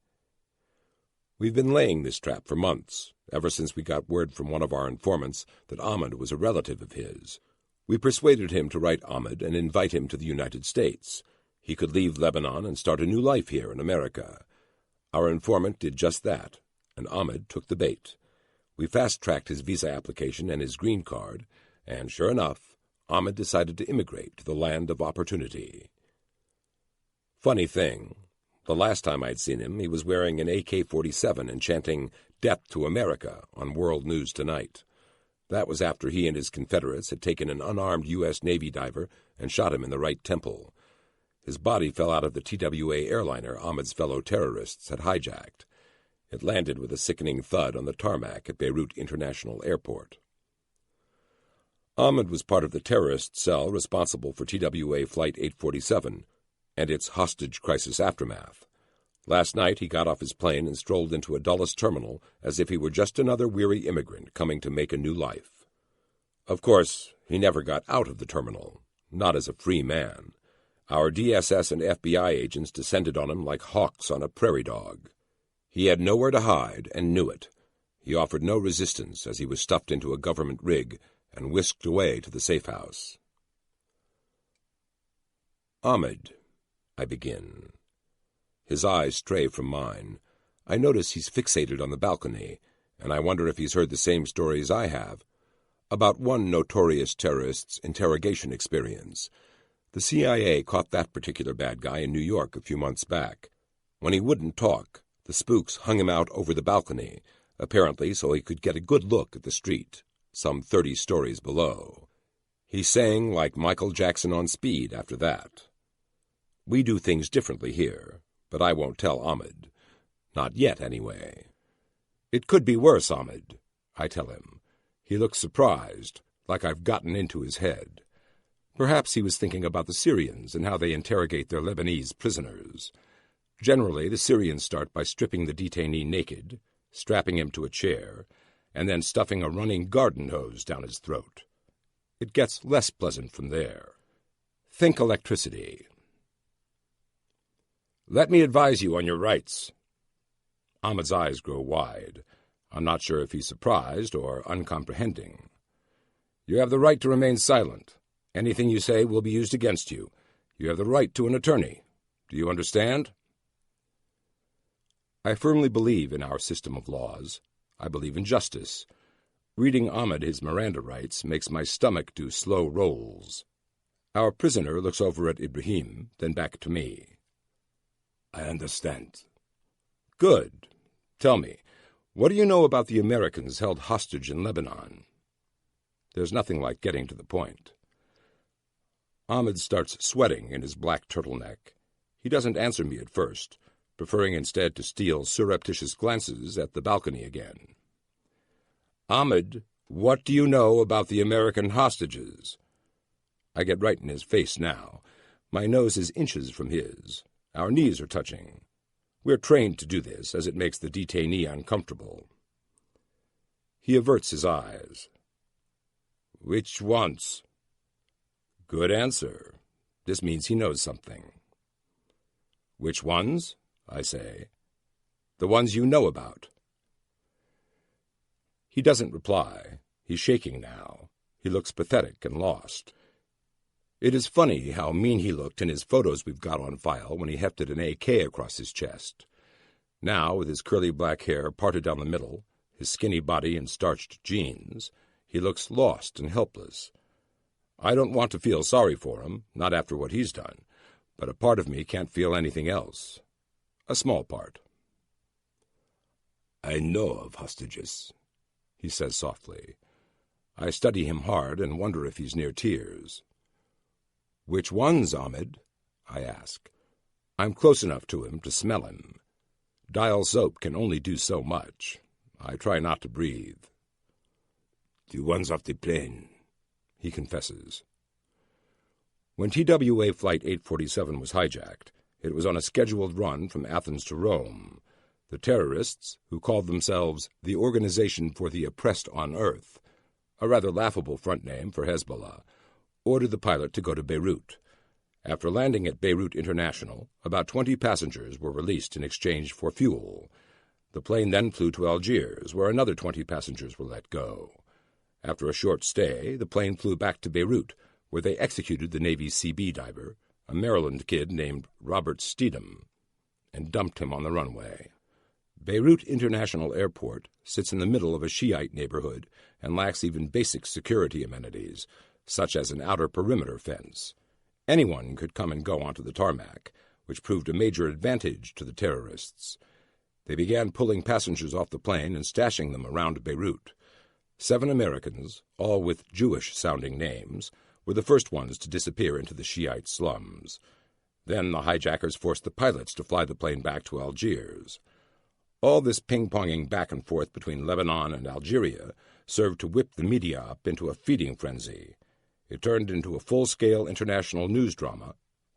We've been laying this trap for months, ever since we got word from one of our informants that Ahmed was a relative of his. We persuaded him to write Ahmed and invite him to the United States. He could leave Lebanon and start a new life here in America. Our informant did just that, and Ahmed took the bait. We fast-tracked his visa application and his green card, and sure enough, Ahmed decided to immigrate to the land of opportunity. Funny thing, the last time I'd seen him, he was wearing an AK-47 and chanting "Death to America" on World News Tonight. That was after he and his Confederates had taken an unarmed U.S. Navy diver and shot him in the right temple. His body fell out of the TWA airliner Ahmed's fellow terrorists had hijacked. It landed with a sickening thud on the tarmac at Beirut International Airport. Ahmed was part of the terrorist cell responsible for TWA Flight 847 and its hostage crisis aftermath. Last night he got off his plane and strolled into a Dulles terminal as if he were just another weary immigrant coming to make a new life. Of course, he never got out of the terminal, not as a free man. Our DSS and FBI agents descended on him like hawks on a prairie dog. He had nowhere to hide and knew it. He offered no resistance as he was stuffed into a government rig and whisked away to the safe house. "Ahmed," I begin. His eyes stray from mine. I notice he's fixated on the balcony, and I wonder if he's heard the same stories I have about one notorious terrorist's interrogation experience. The CIA caught that particular bad guy in New York a few months back. When he wouldn't talk, the spooks hung him out over the balcony, apparently so he could get a good look at the street, some 30 stories below. He sang like Michael Jackson on speed after that. We do things differently here, but I won't tell Ahmed. Not yet, anyway. "It could be worse, Ahmed," I tell him. He looks surprised, like I've gotten into his head. Perhaps he was thinking about the Syrians and how they interrogate their Lebanese prisoners. Generally, the Syrians start by stripping the detainee naked, strapping him to a chair, and then stuffing a running garden hose down his throat. It gets less pleasant from there. Think electricity. "Let me advise you on your rights." Ahmed's eyes grow wide. I'm not sure if he's surprised or uncomprehending. "You have the right to remain silent. Anything you say will be used against you. You have the right to an attorney. Do you understand?" I firmly believe in our system of laws. I believe in justice. Reading Ahmed his Miranda rights makes my stomach do slow rolls. Our prisoner looks over at Ibrahim, then back to me. "I understand." "Good. Tell me, what do you know about the Americans held hostage in Lebanon?" There's nothing like getting to the point. Ahmed starts sweating in his black turtleneck. He doesn't answer me at first, preferring instead to steal surreptitious glances at the balcony again. "Ahmed, what do you know about the American hostages?" I get right in his face now. My nose is inches from his. Our knees are touching. We're trained to do this, as it makes the detainee uncomfortable. He averts his eyes. Which ones? Good answer. This means he knows something. Which ones? I say. The ones you know about. He doesn't reply. He's shaking now. He looks pathetic and lost. It is funny how mean he looked in his photos we've got on file when he hefted an AK across his chest. Now, with his curly black hair parted down the middle, his skinny body in starched jeans, he looks lost and helpless. I don't want to feel sorry for him, not after what he's done, but a part of me can't feel anything else. A small part. I know of hostages, he says softly. I study him hard and wonder if he's near tears. Which ones, Ahmed? I ask. I'm close enough to him to smell him. Dial soap can only do so much. I try not to breathe. The ones off the plane, he confesses. When TWA Flight 847 was hijacked, it was on a scheduled run from Athens to Rome. The terrorists, who called themselves the Organization for the Oppressed on Earth, a rather laughable front name for Hezbollah, ordered the pilot to go to Beirut. After landing at Beirut International, about 20 passengers were released in exchange for fuel. The plane then flew to Algiers, where another 20 passengers were let go. After a short stay, the plane flew back to Beirut, where they executed the Navy CB diver, a Maryland kid named Robert Steedham, and dumped him on the runway. Beirut International Airport sits in the middle of a Shiite neighborhood and lacks even basic security amenities, such as an outer perimeter fence. Anyone could come and go onto the tarmac, which proved a major advantage to the terrorists. They began pulling passengers off the plane and stashing them around Beirut. 7 Americans, all with Jewish-sounding names, were the first ones to disappear into the Shiite slums. Then the hijackers forced the pilots to fly the plane back to Algiers. All this ping-ponging back and forth between Lebanon and Algeria served to whip the media up into a feeding frenzy. It turned into a full-scale international news drama,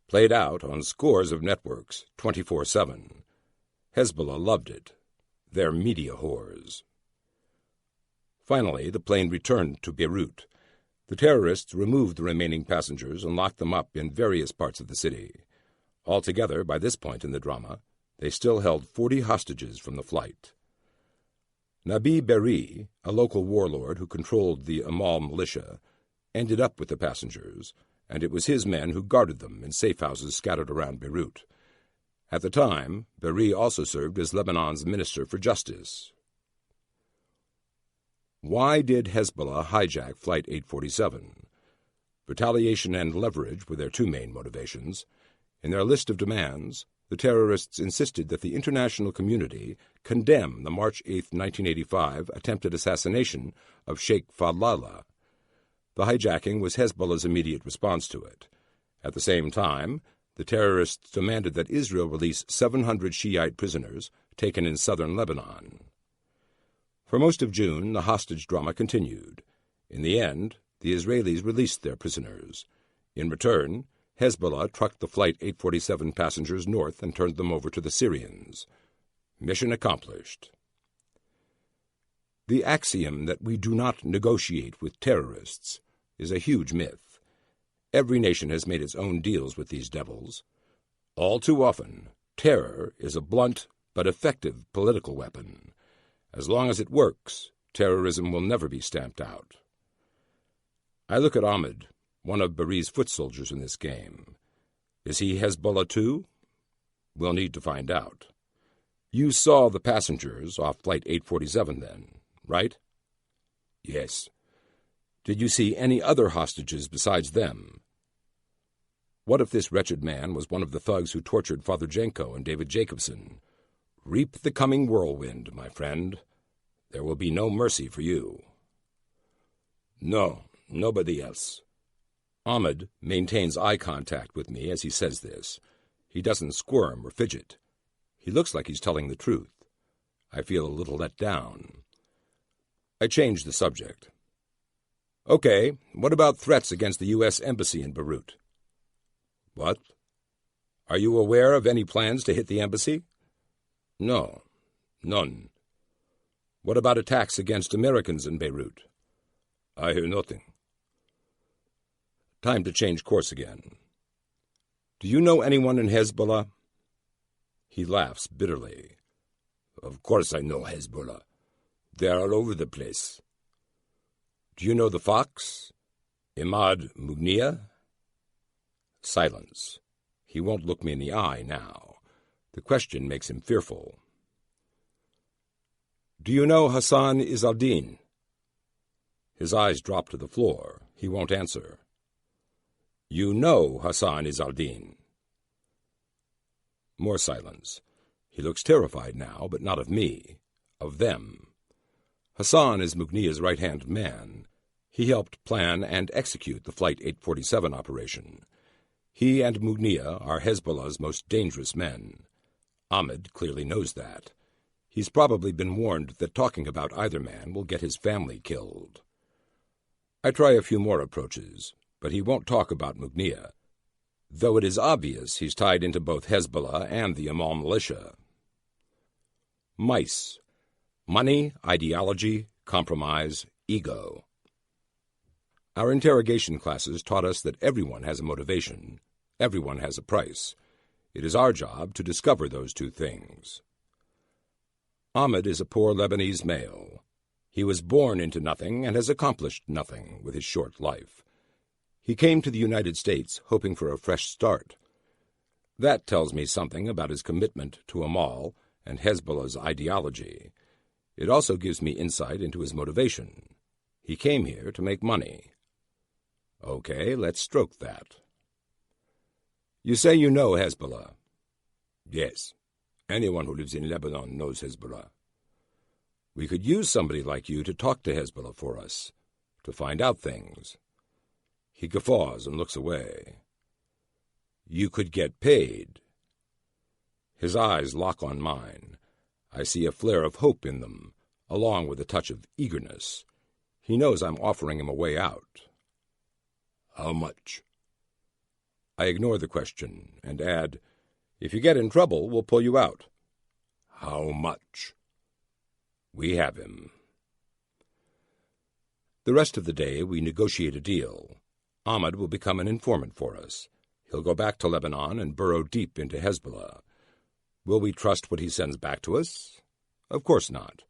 played out on scores of networks, 24/7. Hezbollah loved it. They're media whores. Finally, the plane returned to Beirut. The terrorists removed the remaining passengers and locked them up in various parts of the city. Altogether, by this point in the drama, they still held 40 hostages from the flight. Nabi Berri, a local warlord who controlled the Amal militia, ended up with the passengers, and it was his men who guarded them in safe houses scattered around Beirut. At the time, Berri also served as Lebanon's Minister for Justice. Why did Hezbollah hijack Flight 847? Retaliation and leverage were their two main motivations. In their list of demands, the terrorists insisted that the international community condemn the March 8, 1985 attempted assassination of Sheikh Fadlallah. The hijacking was Hezbollah's immediate response to it. At the same time, the terrorists demanded that Israel release 700 Shiite prisoners taken in southern Lebanon. For most of June, the hostage drama continued. In the end, the Israelis released their prisoners. In return, Hezbollah trucked the Flight 847 passengers north and turned them over to the Syrians. Mission accomplished. The axiom that we do not negotiate with terrorists is a huge myth. Every nation has made its own deals with these devils. All too often, terror is a blunt but effective political weapon. As long as it works, terrorism will never be stamped out. I look at Ahmed, one of Berri's foot soldiers in this game. Is he Hezbollah too? We'll need to find out. You saw the passengers off Flight 847 then, right? Yes. Did you see any other hostages besides them? What if this wretched man was one of the thugs who tortured Father Jenko and David Jacobson? Reap the coming whirlwind, my friend. There will be no mercy for you. No, nobody else. Ahmed maintains eye contact with me as he says this. He doesn't squirm or fidget. He looks like he's telling the truth. I feel a little let down. I change the subject. Okay, what about threats against the U.S. Embassy in Beirut? What? Are you aware of any plans to hit the embassy? No, none. What about attacks against Americans in Beirut? I hear nothing. Time to change course again. Do you know anyone in Hezbollah? He laughs bitterly. Of course I know Hezbollah. They are all over the place. Do you know the Fox? Imad Mughniya? Silence. He won't look me in the eye now. The question makes him fearful. Do you know Hassan Izaldin? His eyes drop to the floor. He won't answer. You know Hassan Izaldin. More silence. He looks terrified now, but not of me, of them. Hassan is Mughniya's right-hand man. He helped plan and execute the Flight 847 operation. He and Mughniya are Hezbollah's most dangerous men. Ahmed clearly knows that. He's probably been warned that talking about either man will get his family killed. I try a few more approaches, but he won't talk about Mughniya, though it is obvious he's tied into both Hezbollah and the Amal militia. Mice. Money, ideology, compromise, ego. Our interrogation classes taught us that everyone has a motivation, everyone has a price. It is our job to discover those two things. Ahmed is a poor Lebanese male. He was born into nothing and has accomplished nothing with his short life. He came to the United States hoping for a fresh start. That tells me something about his commitment to Amal and Hezbollah's ideology. It also gives me insight into his motivation. He came here to make money. Okay, let's stroke that. You say you know Hezbollah. Yes. Anyone who lives in Lebanon knows Hezbollah. We could use somebody like you to talk to Hezbollah for us, to find out things. He guffaws and looks away. You could get paid. His eyes lock on mine. I see a flare of hope in them, along with a touch of eagerness. He knows I'm offering him a way out. How much? I ignore the question and add, if you get in trouble, we'll pull you out. How much? We have him. The rest of the day we negotiate a deal. Ahmed will become an informant for us. He'll go back to Lebanon and burrow deep into Hezbollah. Will we trust what he sends back to us? Of course not.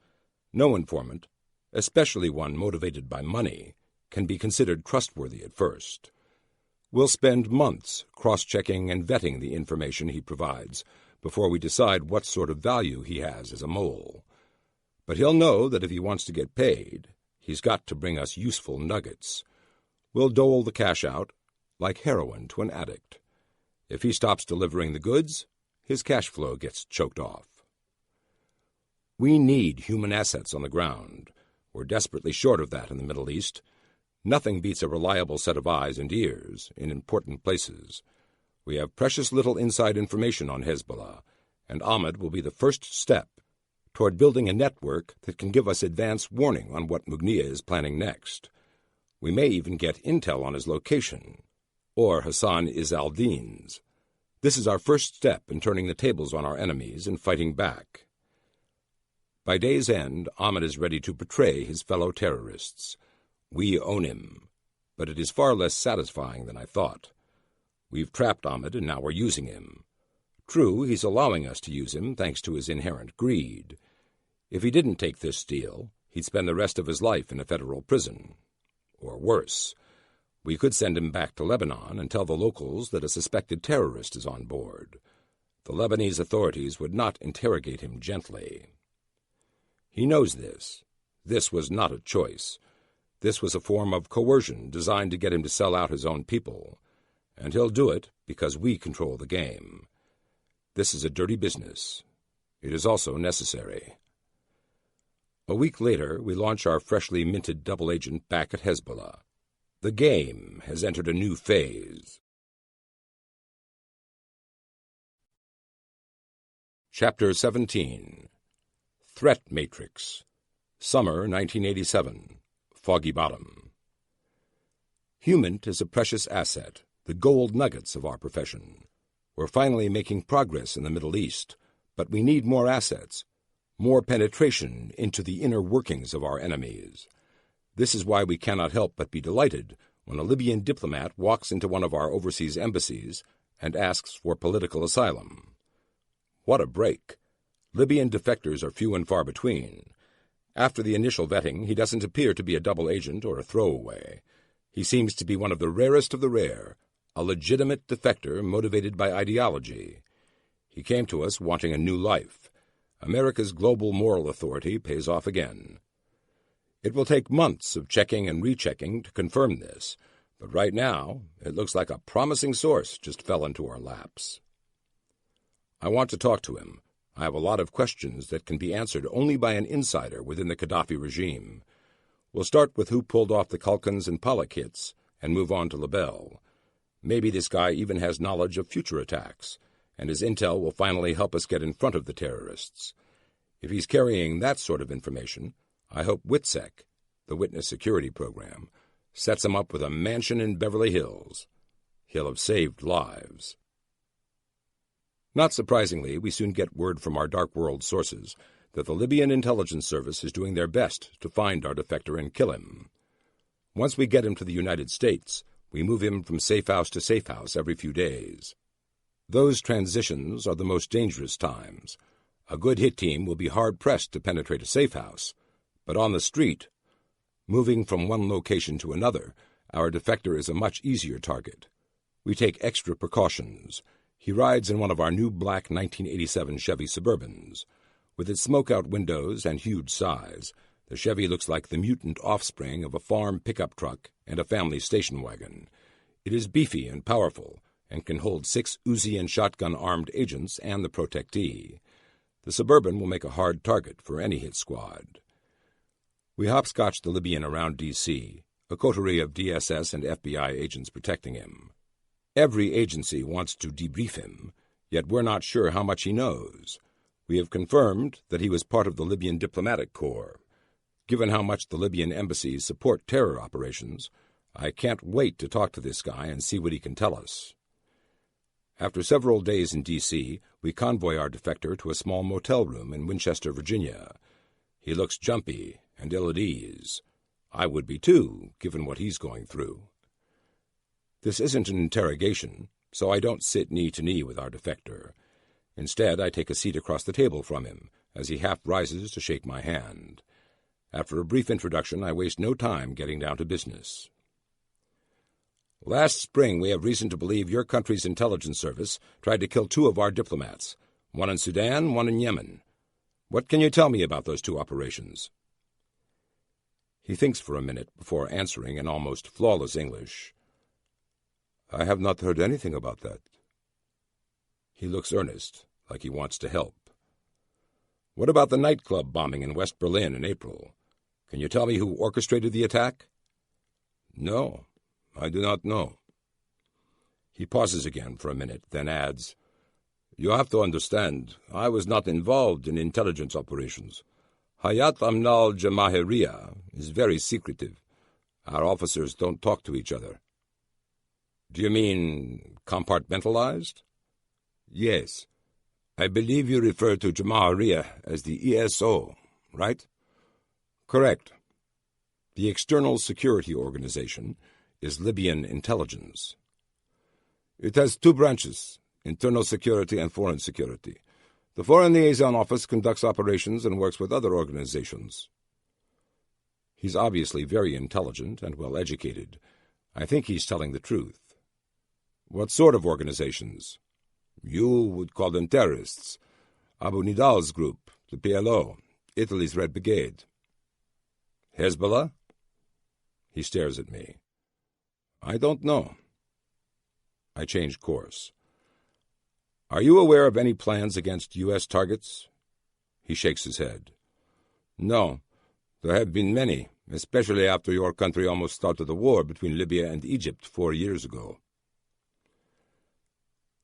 No informant, especially one motivated by money, can be considered trustworthy at first. We'll spend months cross-checking and vetting the information he provides before we decide what sort of value he has as a mole. But he'll know that if he wants to get paid, he's got to bring us useful nuggets. We'll dole the cash out like heroin to an addict. If he stops delivering the goods, his cash flow gets choked off. We need human assets on the ground. We're desperately short of that in the Middle East. Nothing beats a reliable set of eyes and ears in important places. We have precious little inside information on Hezbollah, and Ahmed will be the first step toward building a network that can give us advance warning on what Mughniya is planning next. We may even get intel on his location, or Hassan Izaldin's. This is our first step in turning the tables on our enemies and fighting back. By day's end, Ahmed is ready to betray his fellow terrorists. We own him, but it is far less satisfying than I thought. We've trapped Ahmed, and now we're using him. True, he's allowing us to use him thanks to his inherent greed. If he didn't take this deal, he'd spend the rest of his life in a federal prison. Or worse. We could send him back to Lebanon and tell the locals that a suspected terrorist is on board. The Lebanese authorities would not interrogate him gently. He knows this. This was not a choice. This was a form of coercion designed to get him to sell out his own people. And he'll do it because we control the game. This is a dirty business. It is also necessary. A week later, we launch our freshly minted double agent back at Hezbollah. The game has entered a new phase. Chapter 17. Threat Matrix. Summer 1987. Foggy Bottom. Humant is a precious asset, the gold nuggets of our profession. We're finally making progress in the Middle East, but we need more assets. more penetration into the inner workings of our enemies. This is why we cannot help but be delighted when a Libyan diplomat walks into one of our overseas embassies and asks for political asylum. What a break! Libyan defectors are few and far between. After the initial vetting, he doesn't appear to be a double agent or a throwaway. He seems to be one of the rarest of the rare, a legitimate defector motivated by ideology. He came to us wanting a new life. America's global moral authority pays off again. It will take months of checking and rechecking to confirm this, but right now it looks like a promising source just fell into our laps. I want to talk to him. I have a lot of questions that can be answered only by an insider within the Gaddafi regime. We'll start with who pulled off the Culkins and Pollock hits and move on to Labelle. Maybe this guy even has knowledge of future attacks, and his intel will finally help us get in front of the terrorists. If he's carrying that sort of information, I hope WITSEC, the Witness Security Program, sets him up with a mansion in Beverly Hills. He'll have saved lives. Not surprisingly, we soon get word from our Dark World sources that the Libyan intelligence service is doing their best to find our defector and kill him. Once we get him to the United States, we move him from safe house to safe house every few days. Those transitions are the most dangerous times. A good hit team will be hard-pressed to penetrate a safe house, but on the street, moving from one location to another, our defector is a much easier target. We take extra precautions. He rides in one of our new black 1987 Chevy Suburbans. With its smoke-out windows and huge size, the Chevy looks like the mutant offspring of a farm pickup truck and a family station wagon. It is beefy and powerful and can hold 6 Uzi and shotgun-armed agents and the protectee. The Suburban will make a hard target for any hit squad. We hopscotch the Libyan around D.C., a coterie of DSS and FBI agents protecting him. Every agency wants to debrief him, yet we're not sure how much he knows. We have confirmed that he was part of the Libyan diplomatic corps. Given how much the Libyan embassies support terror operations, I can't wait to talk to this guy and see what he can tell us. After several days in D.C., we convoy our defector to a small motel room in Winchester, Virginia. He looks jumpy and ill at ease. I would be too, given what he's going through. This isn't an interrogation, so I don't sit knee to knee with our defector. Instead, I take a seat across the table from him, as he half rises to shake my hand. After a brief introduction, I waste no time getting down to business. Last spring, we have reason to believe your country's intelligence service tried to kill 2 of our diplomats, one in Sudan, one in Yemen. What can you tell me about those 2 operations? He thinks for a minute before answering in almost flawless English. I have not heard anything about that. He looks earnest, like he wants to help. What about the nightclub bombing in West Berlin in April? Can you tell me who orchestrated the attack? No, I do not know. He pauses again for a minute, then adds, You have to understand, I was not involved in intelligence operations. Hayat Amnal Jamahiriya is very secretive. Our officers don't talk to each other. Do you mean compartmentalized? Yes. I believe you refer to Jamahiriya as the ESO, right? Correct. The External Security Organization is Libyan intelligence. It has 2 branches, internal security and foreign security. The Foreign Liaison Office conducts operations and works with other organizations. He's obviously very intelligent and well-educated. I think he's telling the truth. What sort of organizations? You would call them terrorists. Abu Nidal's group, the PLO, Italy's Red Brigade. Hezbollah? He stares at me. I don't know. I change course. Are you aware of any plans against U.S. targets? He shakes his head. No, there have been many, especially after your country almost started a war between Libya and Egypt 4 years ago.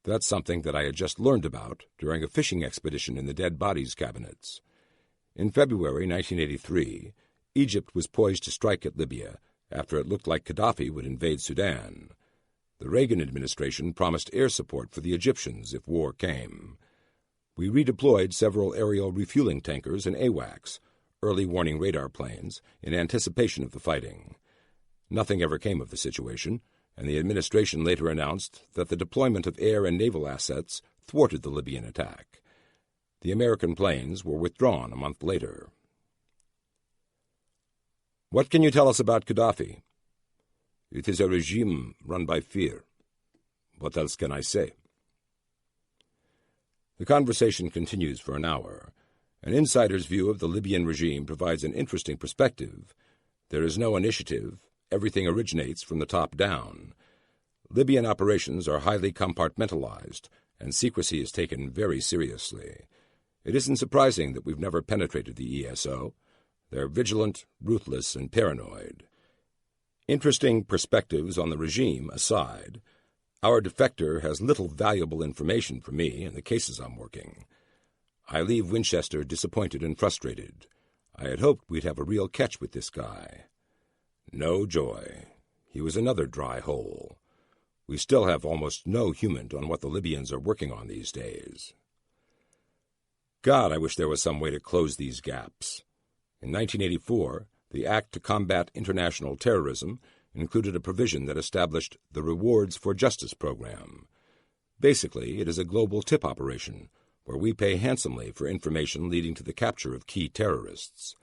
That's something that I had just learned about during a fishing expedition in the dead bodies cabinets. In February 1983, Egypt was poised to strike at Libya after it looked like Gaddafi would invade Sudan. The Reagan administration promised air support for the Egyptians if war came. We redeployed several aerial refueling tankers and AWACS, early warning radar planes, in anticipation of the fighting. Nothing ever came of the situation, and the administration later announced that the deployment of air and naval assets thwarted the Libyan attack. The American planes were withdrawn a month later. What can you tell us about Gaddafi? It is a regime run by fear. What else can I say? The conversation continues for an hour. An insider's view of the Libyan regime provides an interesting perspective. There is no initiative. Everything originates from the top down. Libyan operations are highly compartmentalized, and secrecy is taken very seriously. It isn't surprising that we've never penetrated the ESO. They're vigilant, ruthless, and paranoid. Interesting perspectives on the regime aside, our defector has little valuable information for me in the cases I'm working. I leave Winchester disappointed and frustrated. I had hoped we'd have a real catch with this guy. No joy. He was another dry hole. We still have almost no human on what the Libyans are working on these days. God, I wish there was some way to close these gaps. In 1984, the Act to Combat International Terrorism included a provision that established the Rewards for Justice program. Basically, it is a global tip operation where we pay handsomely for information leading to the capture of key terrorists.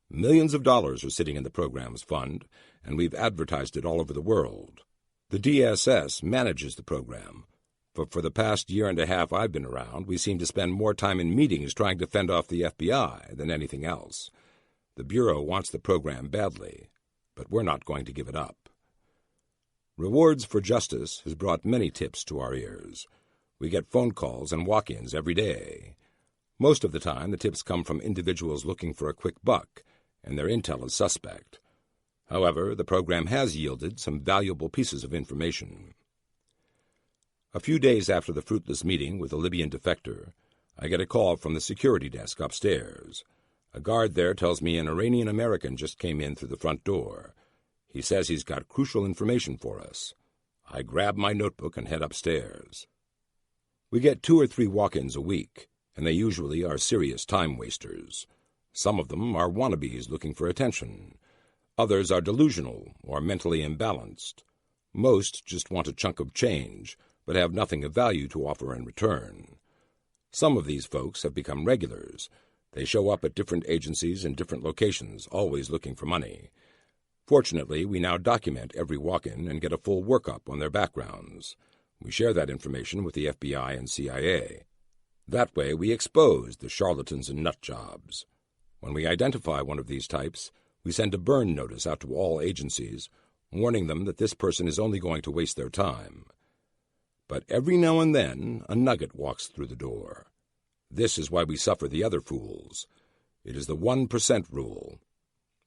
Millions of dollars are sitting in the program's fund, and we've advertised it all over the world. The DSS manages the program, but for the past year and a half I've been around, we seem to spend more time in meetings trying to fend off the FBI than anything else. The Bureau wants the program badly, but we're not going to give it up. Rewards for Justice has brought many tips to our ears. We get phone calls and walk-ins every day. Most of the time, the tips come from individuals looking for a quick buck, and their intel is suspect. However, the program has yielded some valuable pieces of information. A few days after the fruitless meeting with the Libyan defector, I get a call from the security desk upstairs. A guard there tells me an Iranian-American just came in through the front door. He says he's got crucial information for us. I grab my notebook and head upstairs. We get 2 or 3 walk-ins a week, and they usually are serious time wasters. Some of them are wannabes looking for attention. Others are delusional or mentally imbalanced. Most just want a chunk of change, but have nothing of value to offer in return. Some of these folks have become regulars. They show up at different agencies in different locations, always looking for money. Fortunately, we now document every walk-in and get a full workup on their backgrounds. We share that information with the FBI and CIA. That way, we expose the charlatans and nutjobs. When we identify one of these types, we send a burn notice out to all agencies, warning them that this person is only going to waste their time. But every now and then, a nugget walks through the door. This is why we suffer the other fools. It is the 1% rule.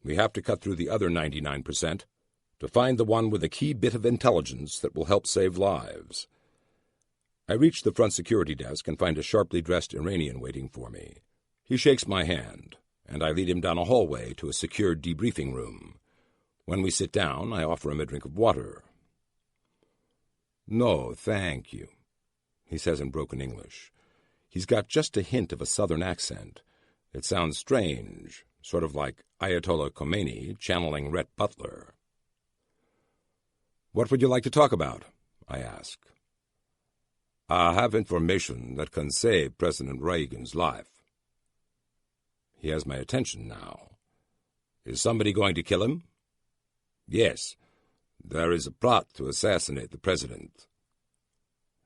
We have to cut through the other 99% to find the one with a key bit of intelligence that will help save lives. I reach the front security desk and find a sharply dressed Iranian waiting for me. He shakes my hand, and I lead him down a hallway to a secured debriefing room. When we sit down, I offer him a drink of water. "No, thank you," he says in broken English. He's got just a hint of a southern accent. It sounds strange, sort of like Ayatollah Khomeini channeling Rhett Butler. "What would you like to talk about?" I ask. "I have information that can save President Reagan's life." He has my attention now. "Is somebody going to kill him?" "Yes. There is a plot to assassinate the president."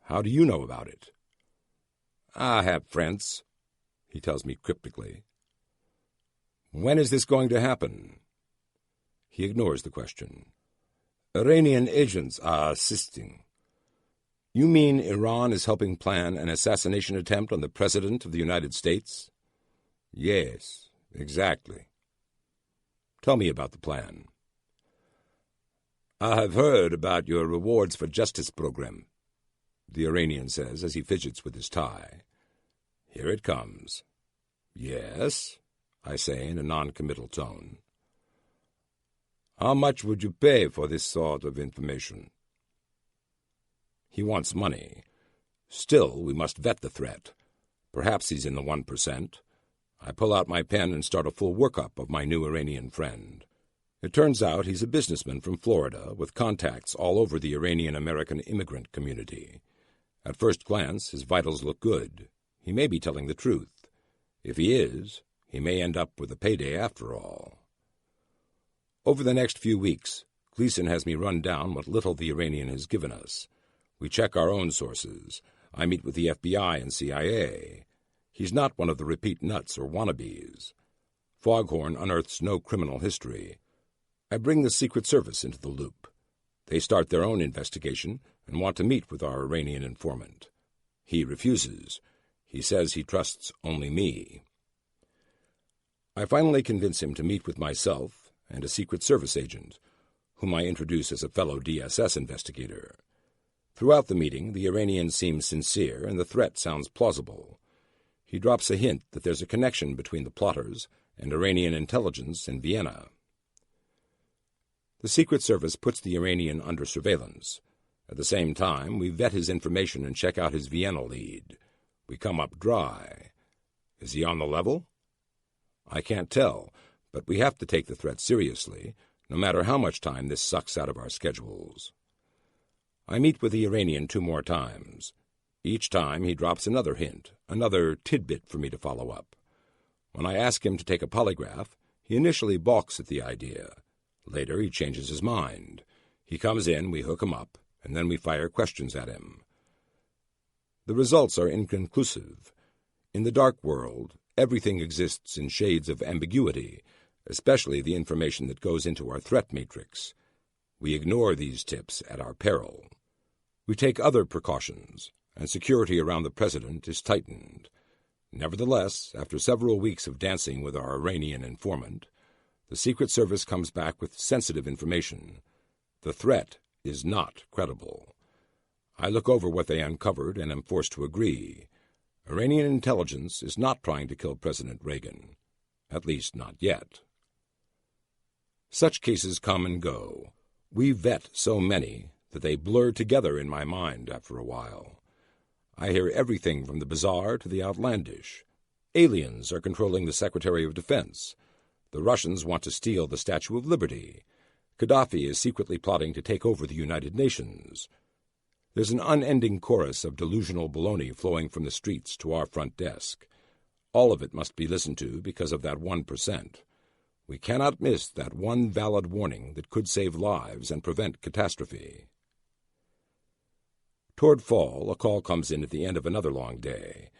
"How do you know about it?" "I have friends," he tells me cryptically. "When is this going to happen?" He ignores the question. "Iranian agents are assisting." "You mean Iran is helping plan an assassination attempt on the President of the United States?" "Yes, exactly." "Tell me about the plan." "I have heard about your Rewards for Justice program," the Iranian says as he fidgets with his tie. "Here it comes." "Yes," I say in a non-committal tone. "How much would you pay for this sort of information?" He wants money. Still, we must vet the threat. Perhaps he's in the 1%. I pull out my pen and start a full workup of my new Iranian friend. It turns out he's a businessman from Florida with contacts all over the Iranian-American immigrant community. At first glance, his vitals look good. He may be telling the truth. If he is, he may end up with a payday after all. Over the next few weeks, Gleason has me run down what little the Iranian has given us. We check our own sources. I meet with the FBI and CIA. He's not one of the repeat nuts or wannabes. Foghorn unearths no criminal history. I bring the Secret Service into the loop. They start their own investigation and want to meet with our Iranian informant. He refuses. He says he trusts only me. I finally convince him to meet with myself and a Secret Service agent, whom I introduce as a fellow DSS investigator. Throughout the meeting, the Iranian seems sincere and the threat sounds plausible. He drops a hint that there's a connection between the plotters and Iranian intelligence in Vienna. The Secret Service puts the Iranian under surveillance. At the same time, we vet his information and check out his Vienna lead. We come up dry. Is he on the level? I can't tell, but we have to take the threat seriously, no matter how much time this sucks out of our schedules. I meet with the Iranian 2 more times. Each time he drops another hint, another tidbit for me to follow up. When I ask him to take a polygraph, he initially balks at the idea. Later he changes his mind. He comes in, we hook him up, and then we fire questions at him. The results are inconclusive. In the dark world, everything exists in shades of ambiguity, especially the information that goes into our threat matrix. We ignore these tips at our peril. We take other precautions, and security around the president is tightened. Nevertheless, after several weeks of dancing with our Iranian informant, the Secret Service comes back with sensitive information. The threat is not credible. I look over what they uncovered and am forced to agree. Iranian intelligence is not trying to kill President Reagan. At least not yet. Such cases come and go. We vet so many that they blur together in my mind after a while. I hear everything from the bizarre to the outlandish. Aliens are controlling the Secretary of Defense. The Russians want to steal the Statue of Liberty. Gaddafi is secretly plotting to take over the United Nations. There's an unending chorus of delusional baloney flowing from the streets to our front desk. All of it must be listened to because of that 1%. We cannot miss that one valid warning that could save lives and prevent catastrophe. Toward fall, a call comes in at the end of another long day.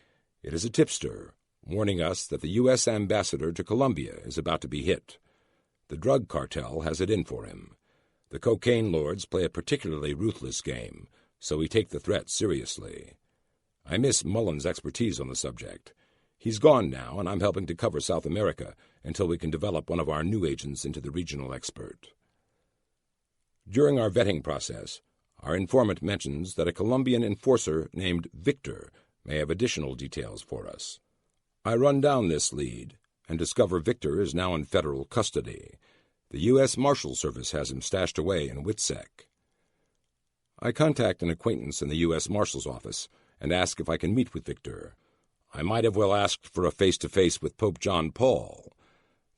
It is a tipster, warning us that the U.S. ambassador to Colombia is about to be hit. The drug cartel has it in for him. The cocaine lords play a particularly ruthless game, so we take the threat seriously. I miss Mullen's expertise on the subject. He's gone now, and I'm helping to cover South America until we can develop one of our new agents into the regional expert. During our vetting process, our informant mentions that a Colombian enforcer named Victor may have additional details for us. I run down this lead and discover Victor is now in federal custody. The U.S. Marshal Service has him stashed away in WITSEC. I contact an acquaintance in the U.S. Marshal's office and ask if I can meet with Victor. I might have well asked for a face-to-face with Pope John Paul.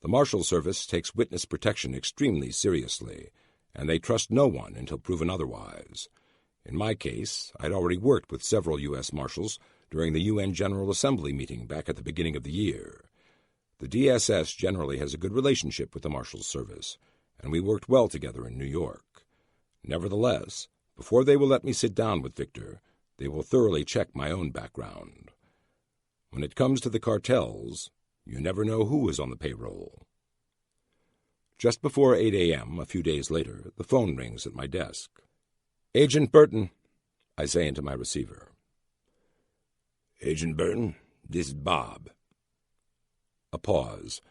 The Marshal Service takes witness protection extremely seriously, and they trust no one until proven otherwise. In my case, I'd already worked with several U.S. Marshals during the UN General Assembly meeting back at the beginning of the year. The DSS generally has a good relationship with the Marshal Service, and we worked well together in New York. Nevertheless, before they will let me sit down with Victor, they will thoroughly check my own background. When it comes to the cartels, you never know who is on the payroll. Just before 8 a.m., a few days later, the phone rings at my desk. "Agent Burton," I say into my receiver. "Agent Burton, this is Bob." A pause.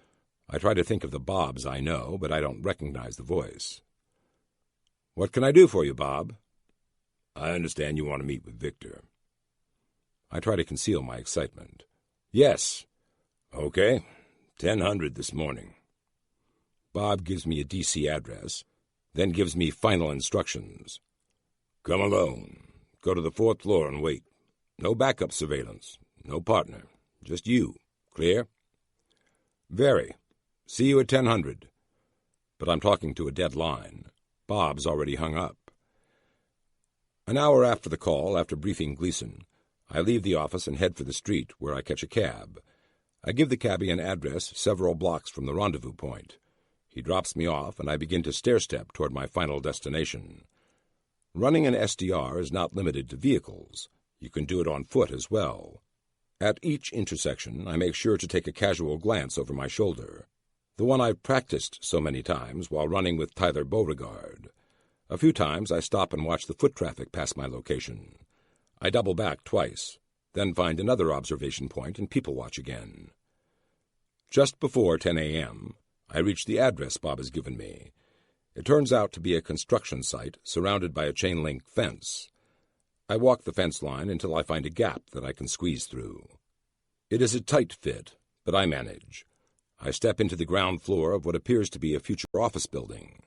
I try to think of the Bobs I know, but I don't recognize the voice. "What can I do for you, Bob?" "I understand you want to meet with Victor." I try to conceal my excitement. "Yes." "Okay, 1000 this morning." Bob gives me a D.C. address, then gives me final instructions. "Come alone. Go to the 4th floor and wait. No backup surveillance. No partner. Just you. Clear? Very. See you at 10:00. But I'm talking to a dead line. Bob's already hung up. An hour after the call, after briefing Gleason, I leave the office and head for the street, where I catch a cab. I give the cabbie an address several blocks from the rendezvous point. He drops me off, and I begin to stair-step toward my final destination. Running an SDR is not limited to vehicles. You can do it on foot as well. At each intersection, I make sure to take a casual glance over my shoulder, the one I've practiced so many times while running with Tyler Beauregard. A few times I stop and watch the foot traffic pass my location. I double back twice, then find another observation point and people watch again. Just before 10 a.m., I reach the address Bob has given me. It turns out to be a construction site surrounded by a chain-link fence. I walk the fence line until I find a gap that I can squeeze through. It is a tight fit, but I manage. I step into the ground floor of what appears to be a future office building.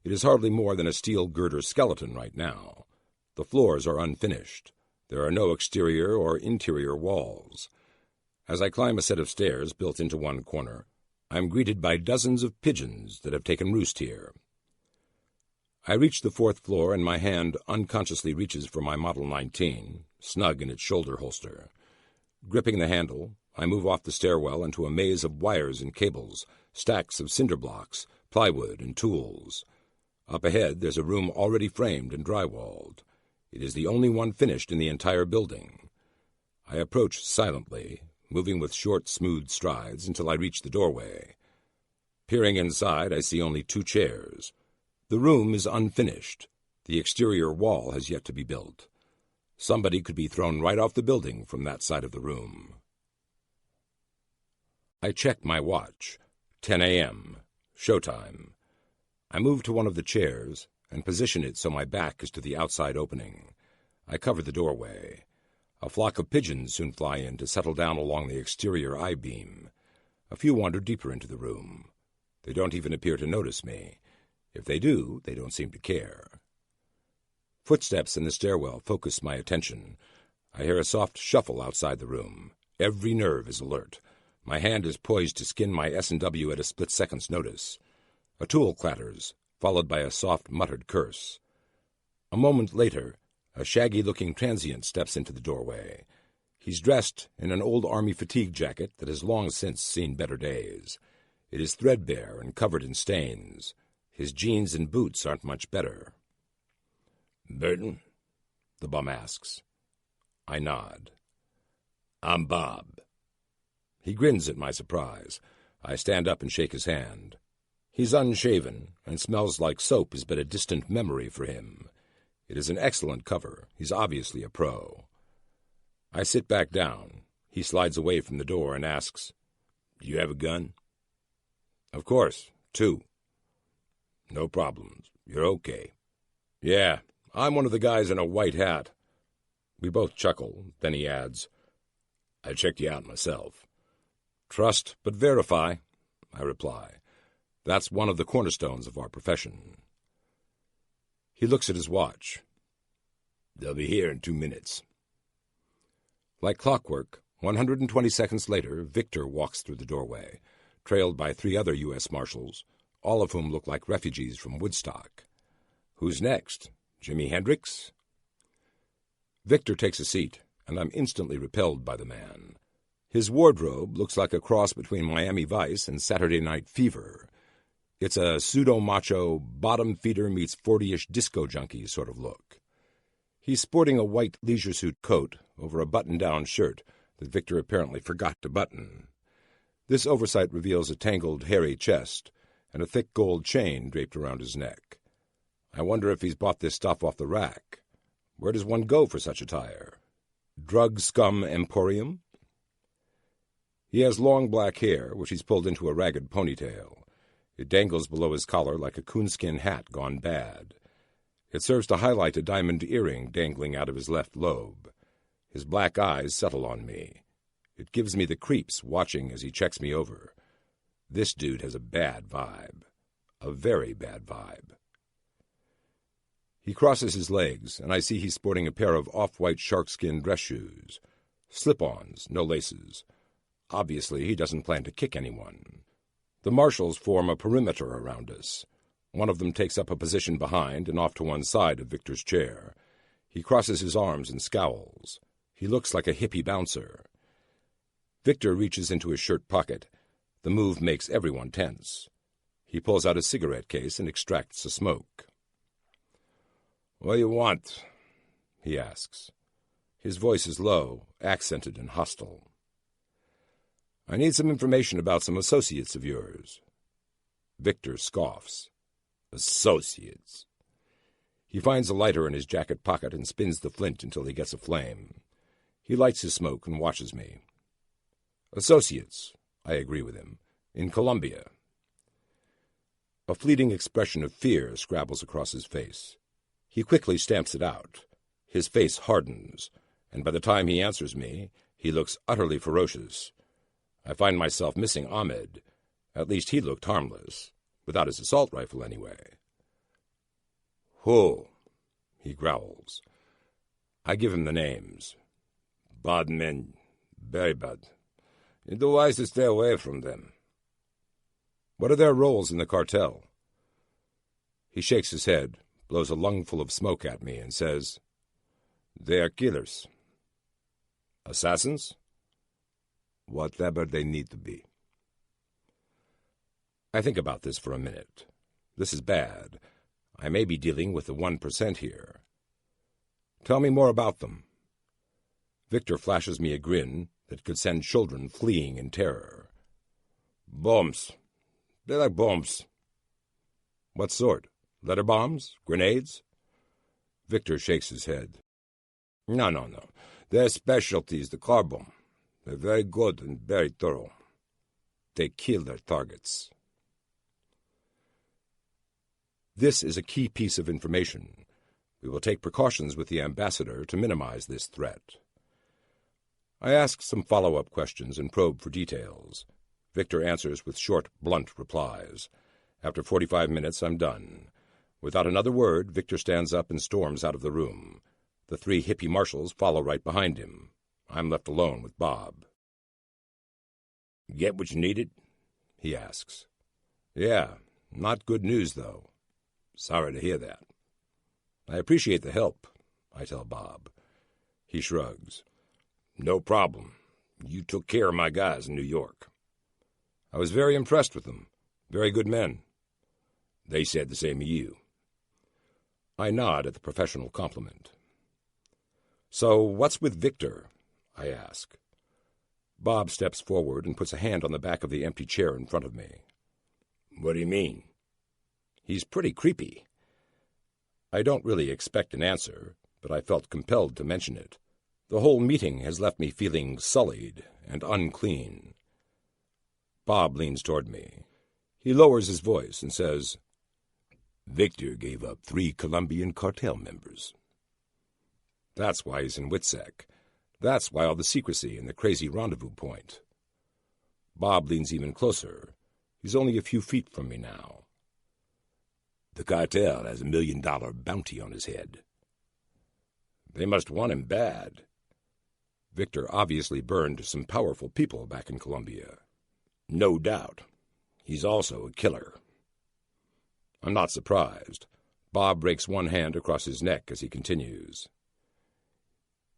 It is hardly more than a steel girder skeleton right now. The floors are unfinished. There are no exterior or interior walls. As I climb a set of stairs built into one corner, I'm greeted by dozens of pigeons that have taken roost here. I reach the fourth floor, and my hand unconsciously reaches for my Model 19, snug in its shoulder holster. Gripping the handle, I move off the stairwell into a maze of wires and cables, stacks of cinder blocks, plywood, and tools. Up ahead, there's a room already framed and drywalled. It is the only one finished in the entire building. I approach silently, moving with short, smooth strides until I reach the doorway. Peering inside, I see only 2 chairs. The room is unfinished. The exterior wall has yet to be built. Somebody could be thrown right off the building from that side of the room. I check my watch. 10 a.m. Showtime. I move to one of the chairs and position it so my back is to the outside opening. I cover the doorway. A flock of pigeons soon fly in to settle down along the exterior I-beam. A few wander deeper into the room. They don't even appear to notice me. If they do, they don't seem to care. Footsteps in the stairwell focus my attention. I hear a soft shuffle outside the room. Every nerve is alert. My hand is poised to skin my S&W at a split second's notice. A tool clatters, followed by a soft muttered curse. A moment later, a shaggy-looking transient steps into the doorway. He's dressed in an old army fatigue jacket that has long since seen better days. It is threadbare and covered in stains. His jeans and boots aren't much better. "Burton?" the bum asks. I nod. "I'm Bob." He grins at my surprise. I stand up and shake his hand. He's unshaven and smells like soap is but a distant memory for him. It is an excellent cover. He's obviously a pro. I sit back down. He slides away from the door and asks, "Do you have a gun?" "Of course, 2. "No problems. You're okay." "Yeah, I'm one of the guys in a white hat." We both chuckle. Then he adds, "I checked you out myself." "Trust but verify," I reply. That's one of the cornerstones of our profession. He looks at his watch. "They'll be here in 2 minutes." Like clockwork, 120 seconds later, Victor walks through the doorway, trailed by 3 other U.S. Marshals, all of whom look like refugees from Woodstock. Who's next? Jimi Hendrix? Victor takes a seat, and I'm instantly repelled by the man. His wardrobe looks like a cross between Miami Vice and Saturday Night Fever. It's a pseudo-macho, bottom-feeder meets 40-ish disco junkie sort of look. He's sporting a white leisure suit coat over a button-down shirt that Victor apparently forgot to button. This oversight reveals a tangled, hairy chest and a thick gold chain draped around his neck. I wonder if he's bought this stuff off the rack. Where does one go for such attire? Drug scum emporium? He has long black hair, which he's pulled into a ragged ponytail. It dangles below his collar like a coonskin hat gone bad. It serves to highlight a diamond earring dangling out of his left lobe. His black eyes settle on me. It gives me the creeps watching as he checks me over. This dude has a bad vibe. A very bad vibe. He crosses his legs, and I see he's sporting a pair of off-white sharkskin dress shoes. Slip-ons, no laces. Obviously, he doesn't plan to kick anyone. The marshals form a perimeter around us. One of them takes up a position behind and off to one side of Victor's chair. He crosses his arms and scowls. He looks like a hippie bouncer. Victor reaches into his shirt pocket. The move makes everyone tense. He pulls out a cigarette case and extracts a smoke. "What do you want?" he asks. His voice is low, accented and hostile. "I need some information about some associates of yours." Victor scoffs. "Associates?" He finds a lighter in his jacket pocket and spins the flint until he gets a flame. He lights his smoke and watches me. "Associates," I agree with him, "in Colombia." A fleeting expression of fear scrabbles across his face. He quickly stamps it out. His face hardens, and by the time he answers me, he looks utterly ferocious. I find myself missing Ahmed. At least he looked harmless, without his assault rifle anyway. "Who?" he growls. I give him the names. "Bad men, very bad. It's wise to stay away from them." "What are their roles in the cartel?" He shakes his head, blows a lungful of smoke at me, and says, "They are killers." "Assassins?" "Whatever they need to be." I think about this for a minute. This is bad. I may be dealing with the 1% here. "Tell me more about them." Victor flashes me a grin that could send children fleeing in terror. "Bombs. They're like bombs." "What sort? Letter bombs? Grenades?" Victor shakes his head. No. Their specialty is the car bomb. They're very good and very thorough. They kill their targets." This is a key piece of information. We will take precautions with the ambassador to minimize this threat. I ask some follow-up questions and probe for details. Victor answers with short, blunt replies. After 45 minutes, I'm done. Without another word, Victor stands up and storms out of the room. The 3 hippie marshals follow right behind him. I'm left alone with Bob. "Get what you needed?" he asks. "Yeah, not good news, though." "Sorry to hear that." "I appreciate the help," I tell Bob. He shrugs. "No problem. You took care of my guys in New York." "I was very impressed with them. Very good men." "They said the same of you." I nod at the professional compliment. "So what's with Victor?" I ask. Bob steps forward and puts a hand on the back of the empty chair in front of me. "What do you mean?" "He's pretty creepy." I don't really expect an answer, but I felt compelled to mention it. The whole meeting has left me feeling sullied and unclean. Bob leans toward me. He lowers his voice and says, "Victor gave up 3 Colombian cartel members." That's why he's in Witsec. That's why all the secrecy and the crazy rendezvous point. Bob leans even closer. He's only a few feet from me now. "The cartel has $1 million bounty on his head." They must want him bad. Victor obviously burned some powerful people back in Colombia. "No doubt. He's also a killer." I'm not surprised. Bob breaks one hand across his neck as he continues.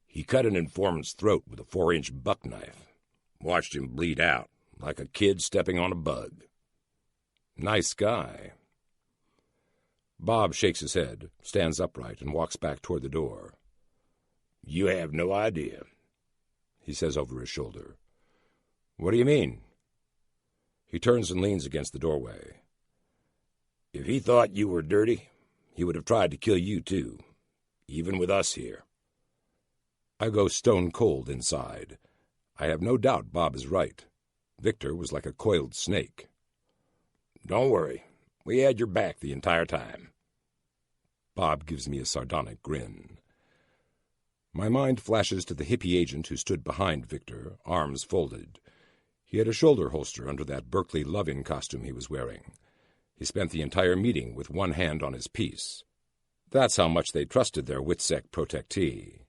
"He cut an informant's throat with a 4-inch buck knife. Watched him bleed out, like a kid stepping on a bug." Nice guy. Bob shakes his head, stands upright, and walks back toward the door. "You have no idea," he says over his shoulder. "What do you mean?" He turns and leans against the doorway. "If he thought you were dirty, he would have tried to kill you too, even with us here." I go stone cold inside. I have no doubt Bob is right. Victor was like a coiled snake. "Don't worry. We had your back the entire time." Bob gives me a sardonic grin. My mind flashes to the hippie agent who stood behind Victor, arms folded. He had a shoulder holster under that Berkeley Lovin costume he was wearing. He spent the entire meeting with one hand on his piece. That's how much they trusted their Witsec protectee.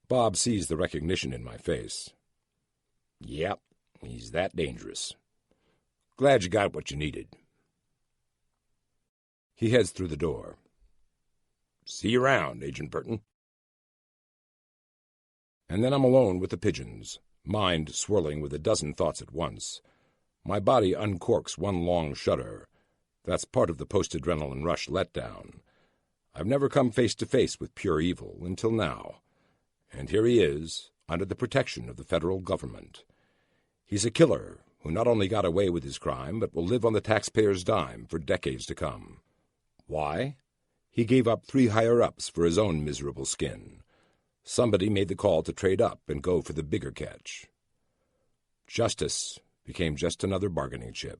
Bob sees the recognition in my face. Yep, he's that dangerous. Glad you got what you needed. He heads through the door. See you around, Agent Burton. And then I'm alone with the pigeons, mind swirling with a dozen thoughts at once. My body uncorks one long shudder. That's part of the post-adrenaline rush letdown. I've never come face to face with pure evil until now. And here he is, under the protection of the federal government. He's a killer who not only got away with his crime, but will live on the taxpayer's dime for decades to come. Why? He gave up 3 higher-ups for his own miserable skin. Somebody made the call to trade up and go for the bigger catch. Justice became just another bargaining chip.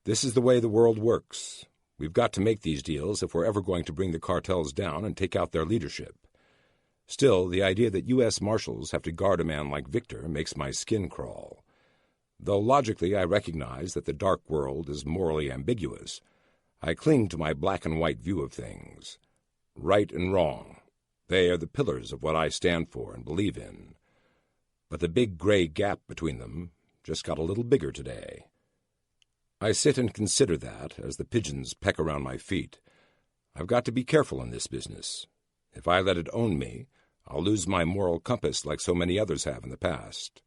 This is the way the world works. We've got to make these deals if we're ever going to bring the cartels down and take out their leadership. Still, the idea that U.S. Marshals have to guard a man like Victor makes my skin crawl. Though logically I recognize that the dark world is morally ambiguous, I cling to my black and white view of things. Right and wrong. They are the pillars of what I stand for and believe in. But the big gray gap between them just got a little bigger today. I sit and consider that as the pigeons peck around my feet. I've got to be careful in this business. If I let it own me, I'll lose my moral compass like so many others have in the past.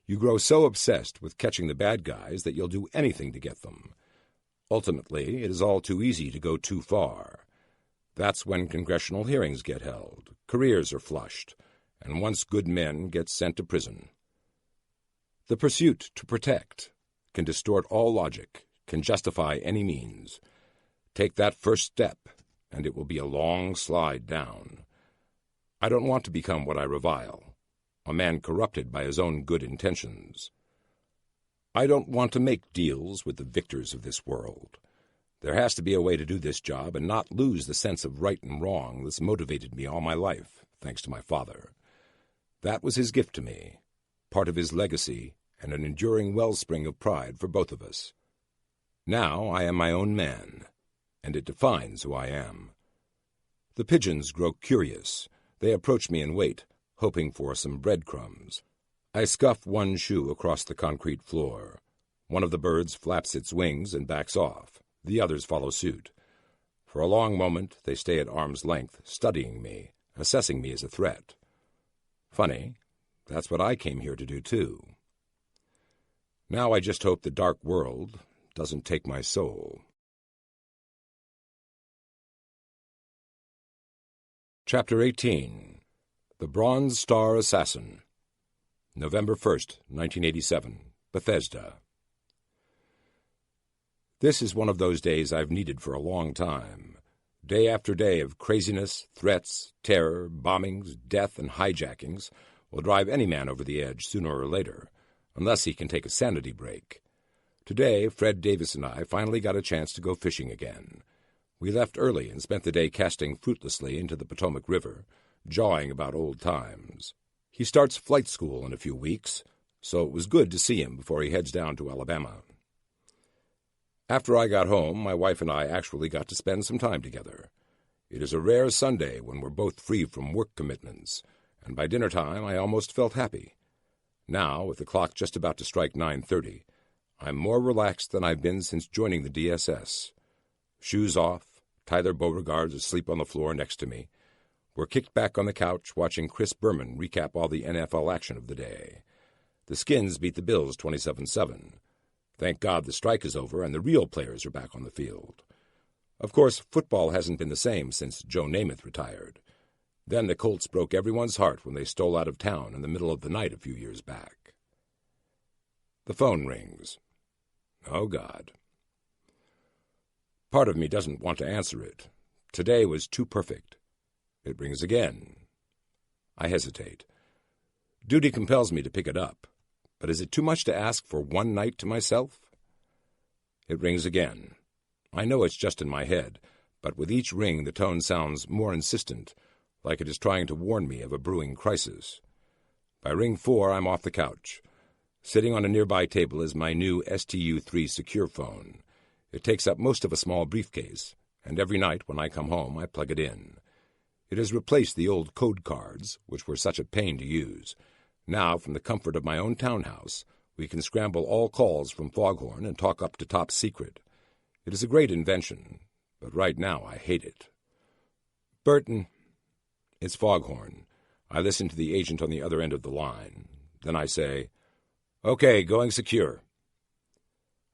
You grow so obsessed with catching the bad guys that you'll do anything to get them. Ultimately, it is all too easy to go too far. That's when congressional hearings get held, careers are flushed, and once good men get sent to prison. The pursuit to protect can distort all logic, can justify any means. Take that first step, and it will be a long slide down. I don't want to become what I revile, a man corrupted by his own good intentions. I don't want to make deals with the victors of this world. There has to be a way to do this job and not lose the sense of right and wrong that's motivated me all my life, thanks to my father. That was his gift to me, part of his legacy and an enduring wellspring of pride for both of us. Now I am my own man, and it defines who I am. The pigeons grow curious. They approach me and wait, hoping for some breadcrumbs. I scuff one shoe across the concrete floor. One of the birds flaps its wings and backs off. The others follow suit. For a long moment, they stay at arm's length, studying me, assessing me as a threat. Funny, that's what I came here to do, too. Now I just hope the dark world doesn't take my soul. Chapter 18. The Bronze Star Assassin. November 1st, 1987. Bethesda. This is one of those days I've needed for a long time. Day after day of craziness, threats, terror, bombings, death, and hijackings will drive any man over the edge sooner or later, unless he can take a sanity break. Today, Fred Davis and I finally got a chance to go fishing again. We left early and spent the day casting fruitlessly into the Potomac River, jawing about old times. He starts flight school in a few weeks, so it was good to see him before he heads down to Alabama. After I got home, my wife and I actually got to spend some time together. It is a rare Sunday when we're both free from work commitments, and by dinner time I almost felt happy. Now, with the clock just about to strike 9:30, I'm more relaxed than I've been since joining the DSS. Shoes off, Tyler Beauregard's asleep on the floor next to me. We're kicked back on the couch watching Chris Berman recap all the NFL action of the day. The Skins beat the Bills 27-7. Thank God the strike is over and the real players are back on the field. Of course, football hasn't been the same since Joe Namath retired. Then the Colts broke everyone's heart when they stole out of town in the middle of the night a few years back. The phone rings. Oh, God. Part of me doesn't want to answer it. Today was too perfect. It rings again. I hesitate. Duty compels me to pick it up, but is it too much to ask for one night to myself? It rings again. I know it's just in my head, but with each ring the tone sounds more insistent, like it is trying to warn me of a brewing crisis. By ring 4, I'm off the couch. Sitting on a nearby table is my new STU-3 secure phone. It takes up most of a small briefcase, and every night when I come home I plug it in. It has replaced the old code cards, which were such a pain to use. Now, from the comfort of my own townhouse, we can scramble all calls from Foghorn and talk up to top secret. It is a great invention, but right now I hate it. Burton. It's Foghorn. I listen to the agent on the other end of the line. Then I say, "Okay, going secure."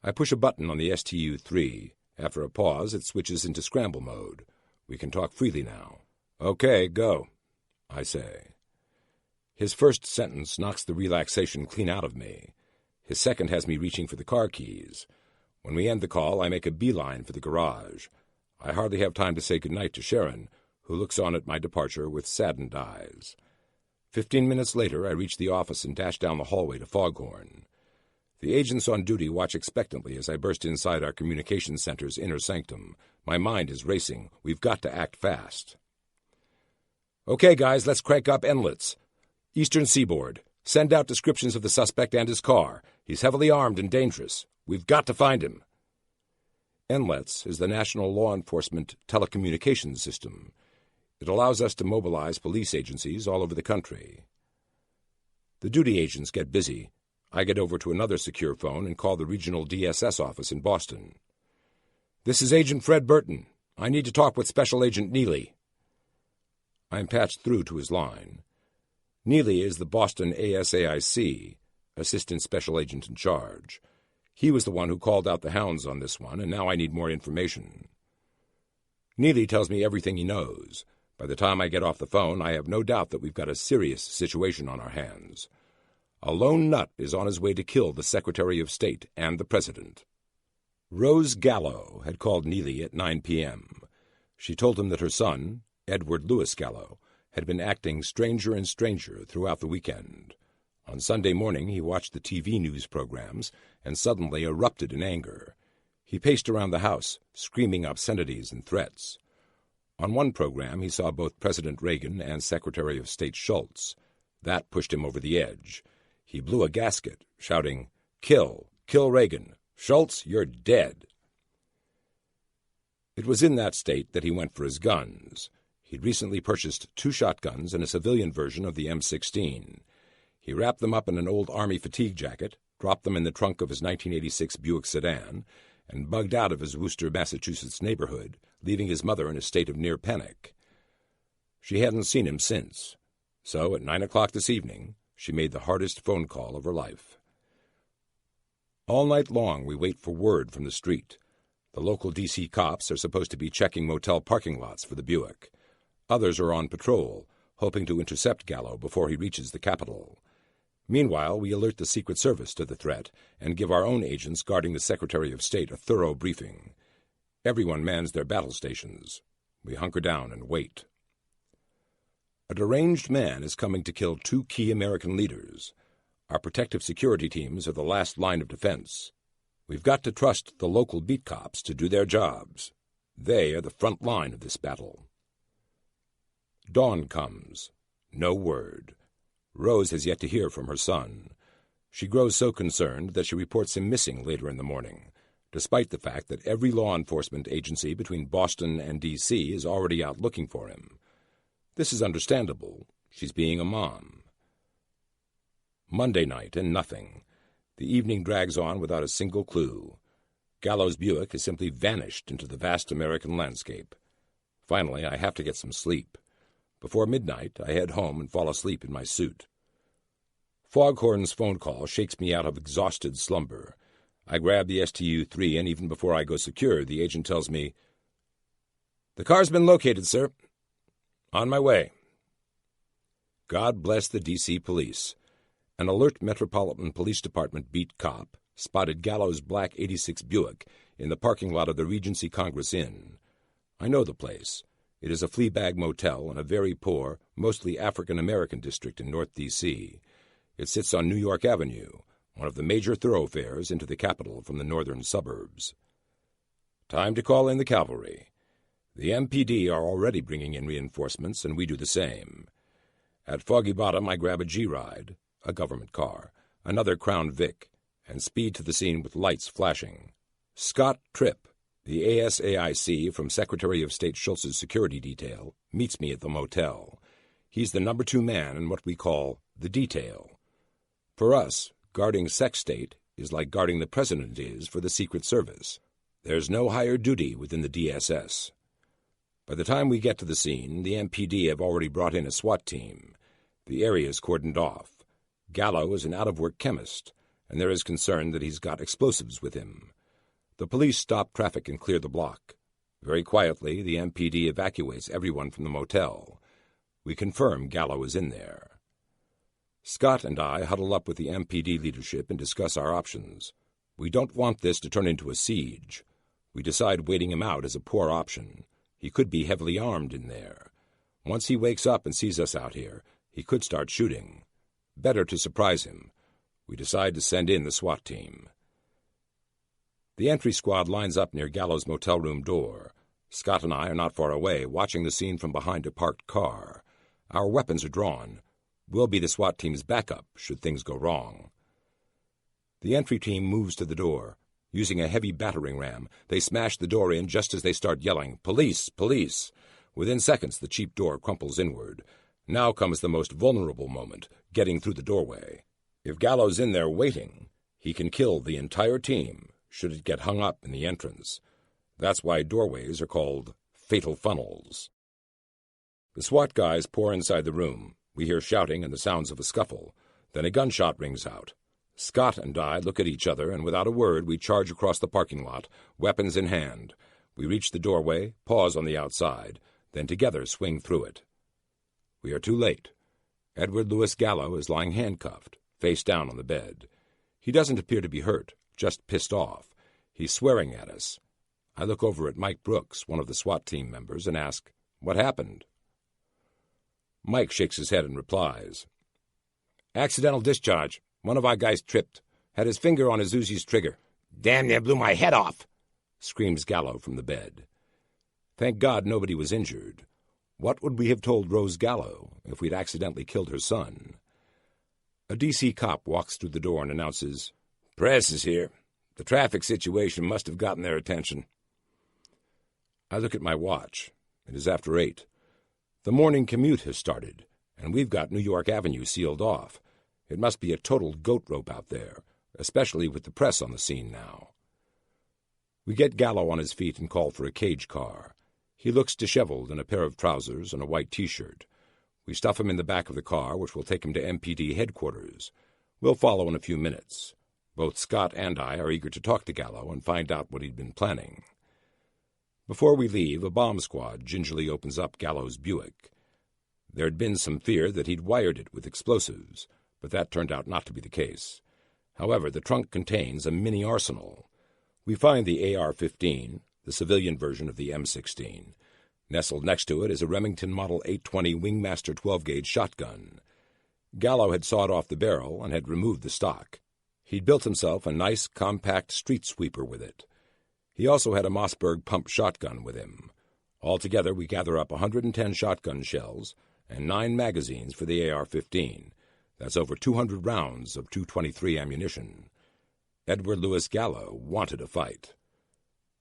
I push a button on the STU-3. After a pause, it switches into scramble mode. We can talk freely now. "Okay, go," I say. His first sentence knocks the relaxation clean out of me. His second has me reaching for the car keys. When we end the call, I make a beeline for the garage. I hardly have time to say goodnight to Sharon, who looks on at my departure with saddened eyes. 15 minutes later, I reach the office and dash down the hallway to Foghorn. The agents on duty watch expectantly as I burst inside our communications center's inner sanctum. My mind is racing. We've got to act fast. "Okay, guys, let's crank up Enlets. Eastern Seaboard. Send out descriptions of the suspect and his car. He's heavily armed and dangerous. We've got to find him." Enlets is the National Law Enforcement Telecommunications System. It allows us to mobilize police agencies all over the country. The duty agents get busy. I get over to another secure phone and call the regional DSS office in Boston. "This is Agent Fred Burton. I need to talk with Special Agent Neely." I am patched through to his line. Neely is the Boston ASAIC, Assistant Special Agent in charge. He was the one who called out the hounds on this one, and now I need more information. Neely tells me everything he knows. By the time I get off the phone, I have no doubt that we've got a serious situation on our hands. A lone nut is on his way to kill the Secretary of State and the President. Rose Gallo had called Neely at 9 p.m. She told him that her son, Edward Lewis Gallo, had been acting stranger and stranger throughout the weekend. On Sunday morning, he watched the TV news programs and suddenly erupted in anger. He paced around the house, screaming obscenities and threats. On one program, he saw both President Reagan and Secretary of State Schultz. That pushed him over the edge. He blew a gasket, shouting, "Kill! Kill Reagan! Schultz, you're dead!" It was in that state that he went for his guns. He'd recently purchased 2 shotguns and a civilian version of the M16. He wrapped them up in an old Army fatigue jacket, dropped them in the trunk of his 1986 Buick sedan, and bugged out of his Worcester, Massachusetts neighborhood, leaving his mother in a state of near panic. She hadn't seen him since, so at 9 o'clock this evening, she made the hardest phone call of her life. All night long we wait for word from the street. The local D.C. cops are supposed to be checking motel parking lots for the Buick. Others are on patrol, hoping to intercept Gallo before he reaches the Capitol. Meanwhile, we alert the Secret Service to the threat and give our own agents guarding the Secretary of State a thorough briefing. Everyone mans their battle stations. We hunker down and wait. A deranged man is coming to kill 2 key American leaders. Our protective security teams are the last line of defense. We've got to trust the local beat cops to do their jobs. They are the front line of this battle. Dawn comes. No word. Rose has yet to hear from her son. She grows so concerned that she reports him missing later in the morning, despite the fact that every law enforcement agency between Boston and D.C. is already out looking for him. This is understandable. She's being a mom. Monday night, and nothing. The evening drags on without a single clue. Gallo's Buick has simply vanished into the vast American landscape. Finally, I have to get some sleep. Before midnight, I head home and fall asleep in my suit. Foghorn's phone call shakes me out of exhausted slumber. I grab the STU-3, and even before I go secure, the agent tells me, "The car's been located, sir. On my way." God bless the D.C. police. An alert Metropolitan Police Department beat cop spotted Gallo's black 86 Buick in the parking lot of the Regency Congress Inn. I know the place. It is a flea-bag motel in a very poor, mostly African-American district in North D.C. It sits on New York Avenue, one of the major thoroughfares into the capital from the northern suburbs. Time to call in the cavalry. The MPD are already bringing in reinforcements, and we do the same. At Foggy Bottom, I grab a G-Ride, a government car, another Crown Vic, and speed to the scene with lights flashing. Scott Tripp, The ASAIC from Secretary of State Schultz's security detail meets me at the motel. He's the number 2 man in what we call the detail. For us, guarding Sec State is like guarding the President is for the Secret Service. There's no higher duty within the DSS. By the time we get to the scene, the MPD have already brought in a SWAT team. The area is cordoned off. Gallo is an out-of-work chemist, and there is concern that he's got explosives with him. The police stop traffic and clear the block. Very quietly, the MPD evacuates everyone from the motel. We confirm Gallo is in there. Scott and I huddle up with the MPD leadership and discuss our options. We don't want this to turn into a siege. We decide waiting him out is a poor option. He could be heavily armed in there. Once he wakes up and sees us out here, he could start shooting. Better to surprise him. We decide to send in the SWAT team. The entry squad lines up near Gallo's motel room door. Scott and I are not far away, watching the scene from behind a parked car. Our weapons are drawn. We'll be the SWAT team's backup should things go wrong. The entry team moves to the door. Using a heavy battering ram, they smash the door in just as they start yelling, "Police! Police!" Within seconds, the cheap door crumples inward. Now comes the most vulnerable moment, getting through the doorway. If Gallo's in there waiting, he can kill the entire team should it get hung up in the entrance. That's why doorways are called fatal funnels. The SWAT guys pour inside the room. We hear shouting and the sounds of a scuffle. Then a gunshot rings out. Scott and I look at each other, and without a word we charge across the parking lot, weapons in hand. We reach the doorway, pause on the outside, then together swing through it. We are too late. Edward Louis Gallo is lying handcuffed, face down on the bed. He doesn't appear to be hurt, just pissed off. He's swearing at us. I look over at Mike Brooks, one of the SWAT team members, and ask, "What happened?" Mike shakes his head and replies, "Accidental discharge. One of our guys tripped. Had his finger on his Uzi's trigger." "Damn near blew my head off," screams Gallo from the bed. Thank God nobody was injured. What would we have told Rose Gallo if we'd accidentally killed her son? A D.C. cop walks through the door and announces, "Press is here. The traffic situation must have gotten their attention." I look at my watch. It is after 8. The morning commute has started, and we've got New York Avenue sealed off. It must be a total goat rope out there, especially with the press on the scene now. We get Gallo on his feet and call for a cage car. He looks disheveled in a pair of trousers and a white T-shirt. We stuff him in the back of the car, which will take him to MPD headquarters. We'll follow in a few minutes. Both Scott and I are eager to talk to Gallo and find out what he'd been planning. Before we leave, a bomb squad gingerly opens up Gallo's Buick. There'd been some fear that he'd wired it with explosives, but that turned out not to be the case. However, the trunk contains a mini arsenal. We find the AR-15, the civilian version of the M16. Nestled next to it is a Remington Model 820 Wingmaster 12-gauge shotgun. Gallo had sawed off the barrel and had removed the stock. He'd built himself a nice, compact street sweeper with it. He also had a Mossberg pump shotgun with him. Altogether, we gather up 110 shotgun shells and 9 magazines for the AR-15. That's over 200 rounds of .223 ammunition. Edward Louis Gallo wanted a fight.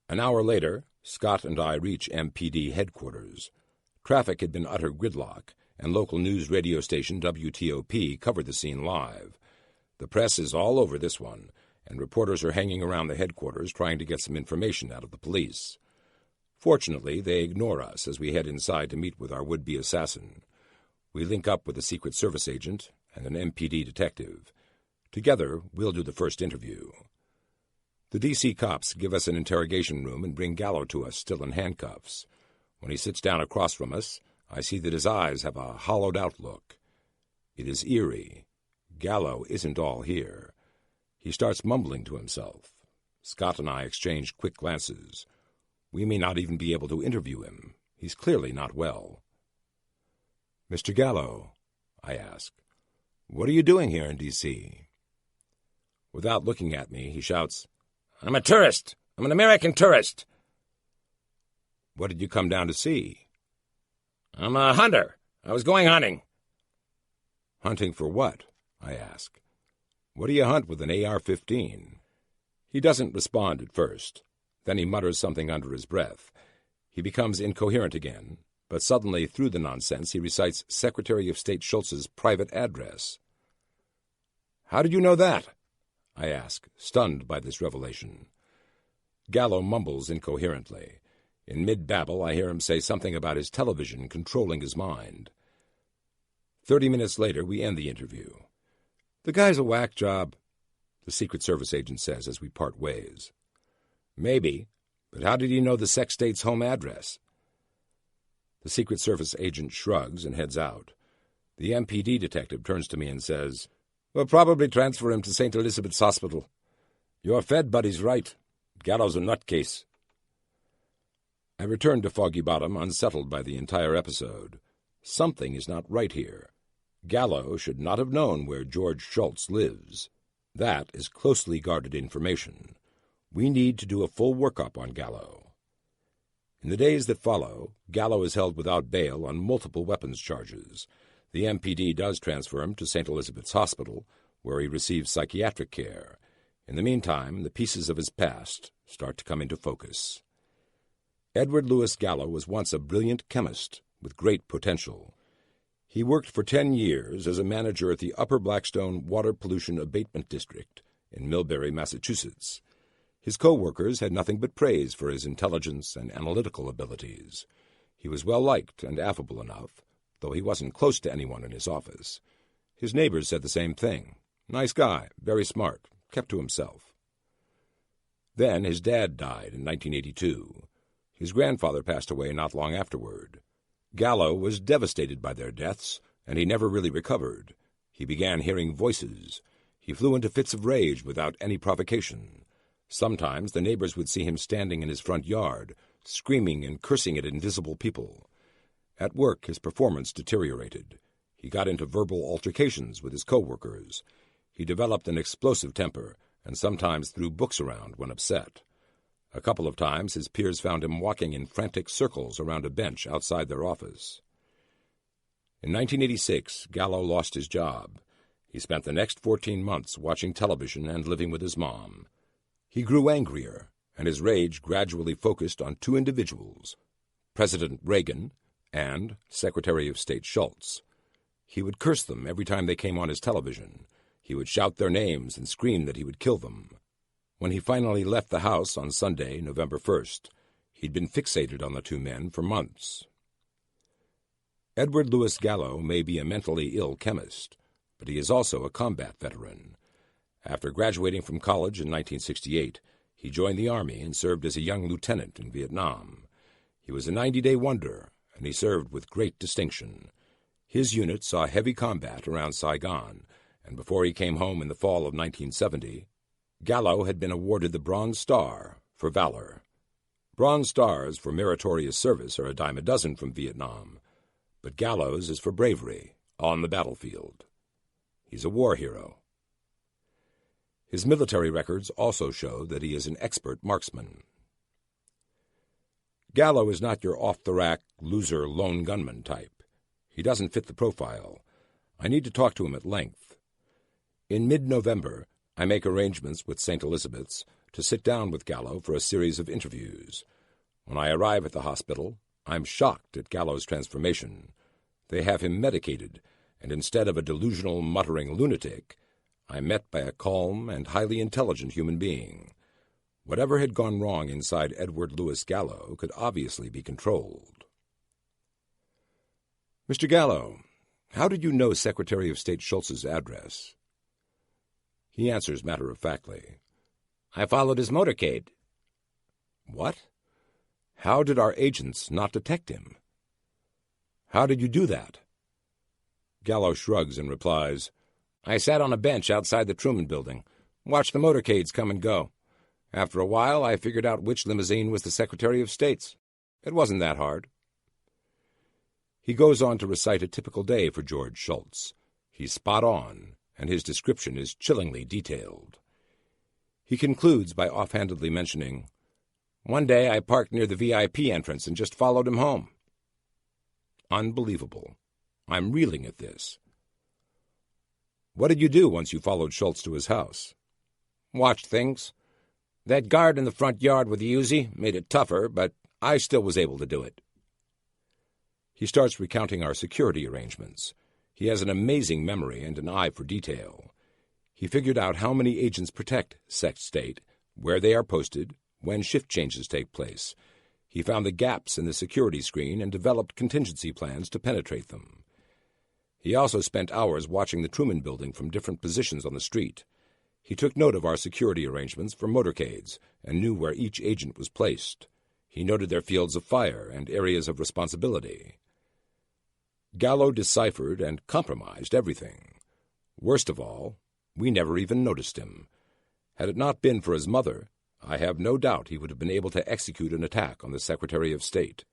An hour later, Scott and I reach MPD headquarters. Traffic had been utter gridlock, and local news radio station WTOP covered the scene live. The press is all over this one, and reporters are hanging around the headquarters trying to get some information out of the police. Fortunately, they ignore us as we head inside to meet with our would-be assassin. We link up with a Secret Service agent and an MPD detective. Together, we'll do the first interview. The D.C. cops give us an interrogation room and bring Gallo to us, still in handcuffs. When he sits down across from us, I see that his eyes have a hollowed-out look. It is eerie. Gallo isn't all here. He starts mumbling to himself. Scott and I exchange quick glances. We may not even be able to interview him. He's clearly not well. "Mr. Gallo," I ask, "what are you doing here in D.C.? Without looking at me, he shouts, "I'm a tourist. I'm an American tourist." "What did you come down to see?" "I'm a hunter. I was going hunting." "Hunting for what?" I ask. "What do you hunt with an AR-15? He doesn't respond at first. Then he mutters something under his breath. He becomes incoherent again, but suddenly, through the nonsense, he recites Secretary of State Schultz's private address. "How did you know that?" I ask, stunned by this revelation. Gallo mumbles incoherently. In mid-babble, I hear him say something about his television controlling his mind. 30 minutes later, we end the interview. "The guy's a whack job," the Secret Service agent says as we part ways. "Maybe, but how did he know the sex state's home address?" The Secret Service agent shrugs and heads out. The MPD detective turns to me and says, "We'll probably transfer him to St. Elizabeth's Hospital. Your Fed buddy's right. Gallo's a nutcase." I return to Foggy Bottom, unsettled by the entire episode. Something is not right here. Gallo should not have known where George Schultz lives. That is closely guarded information. We need to do a full workup on Gallo. In the days that follow, Gallo is held without bail on multiple weapons charges. The MPD does transfer him to St. Elizabeth's Hospital, where he receives psychiatric care. In the meantime, the pieces of his past start to come into focus. Edward Louis Gallo was once a brilliant chemist with great potential. He worked for 10 years as a manager at the Upper Blackstone Water Pollution Abatement District in Millbury, Massachusetts. His co-workers had nothing but praise for his intelligence and analytical abilities. He was well-liked and affable enough, though he wasn't close to anyone in his office. His neighbors said the same thing. Nice guy, very smart, kept to himself. Then his dad died in 1982. His grandfather passed away not long afterward. Gallo was devastated by their deaths, and he never really recovered. He began hearing voices. He flew into fits of rage without any provocation. Sometimes the neighbors would see him standing in his front yard, screaming and cursing at invisible people. At work, his performance deteriorated. He got into verbal altercations with his co-workers. He developed an explosive temper and sometimes threw books around when upset. A couple of times his peers found him walking in frantic circles around a bench outside their office. In 1986, Gallo lost his job. He spent the next 14 months watching television and living with his mom. He grew angrier, and his rage gradually focused on two individuals, President Reagan and Secretary of State Schultz. He would curse them every time they came on his television. He would shout their names and scream that he would kill them. When he finally left the house on Sunday, November 1st, he'd been fixated on the two men for months. Edward Louis Gallo may be a mentally ill chemist, but he is also a combat veteran. After graduating from college in 1968, he joined the Army and served as a young lieutenant in Vietnam. He was a 90-day wonder, and he served with great distinction. His unit saw heavy combat around Saigon, and before he came home in the fall of 1970, Gallo had been awarded the Bronze Star for valor. Bronze Stars for meritorious service are a dime a dozen from Vietnam, but Gallo's is for bravery on the battlefield. He's a war hero. His military records also show that he is an expert marksman. Gallo is not your off-the-rack, loser, lone gunman type. He doesn't fit the profile. I need to talk to him at length. In mid-November, I make arrangements with St. Elizabeth's to sit down with Gallo for a series of interviews. When I arrive at the hospital, I'm shocked at Gallo's transformation. They have him medicated, and instead of a delusional, muttering lunatic, I'm met by a calm and highly intelligent human being. Whatever had gone wrong inside Edward Louis Gallo could obviously be controlled. "Mr. Gallo, how did you know Secretary of State Schultz's address?" He answers matter-of-factly, "I followed his motorcade." "What? How did our agents not detect him?" "How did you do that?" Gallo shrugs and replies, "I sat on a bench outside the Truman Building, watched the motorcades come and go. After a while, I figured out which limousine was the Secretary of State's. It wasn't that hard." He goes on to recite a typical day for George Schultz. He's spot on, and his description is chillingly detailed. He concludes by offhandedly mentioning, "One day I parked near the VIP entrance and just followed him home." Unbelievable. I'm reeling at this. "What did you do once you followed Schultz to his house?" "Watched things. That guard in the front yard with the Uzi made it tougher, but I still was able to do it. He starts recounting our security arrangements. He has an amazing memory and an eye for detail. He figured out how many agents protect Sex State, where they are posted, when shift changes take place. He found the gaps in the security screen and developed contingency plans to penetrate them. He also spent hours watching the Truman Building from different positions on the street. He took note of our security arrangements for motorcades and knew where each agent was placed. He noted their fields of fire and areas of responsibility. Gallo deciphered and compromised everything. Worst of all, we never even noticed him. Had it not been for his mother, I have no doubt he would have been able to execute an attack on the Secretary of State.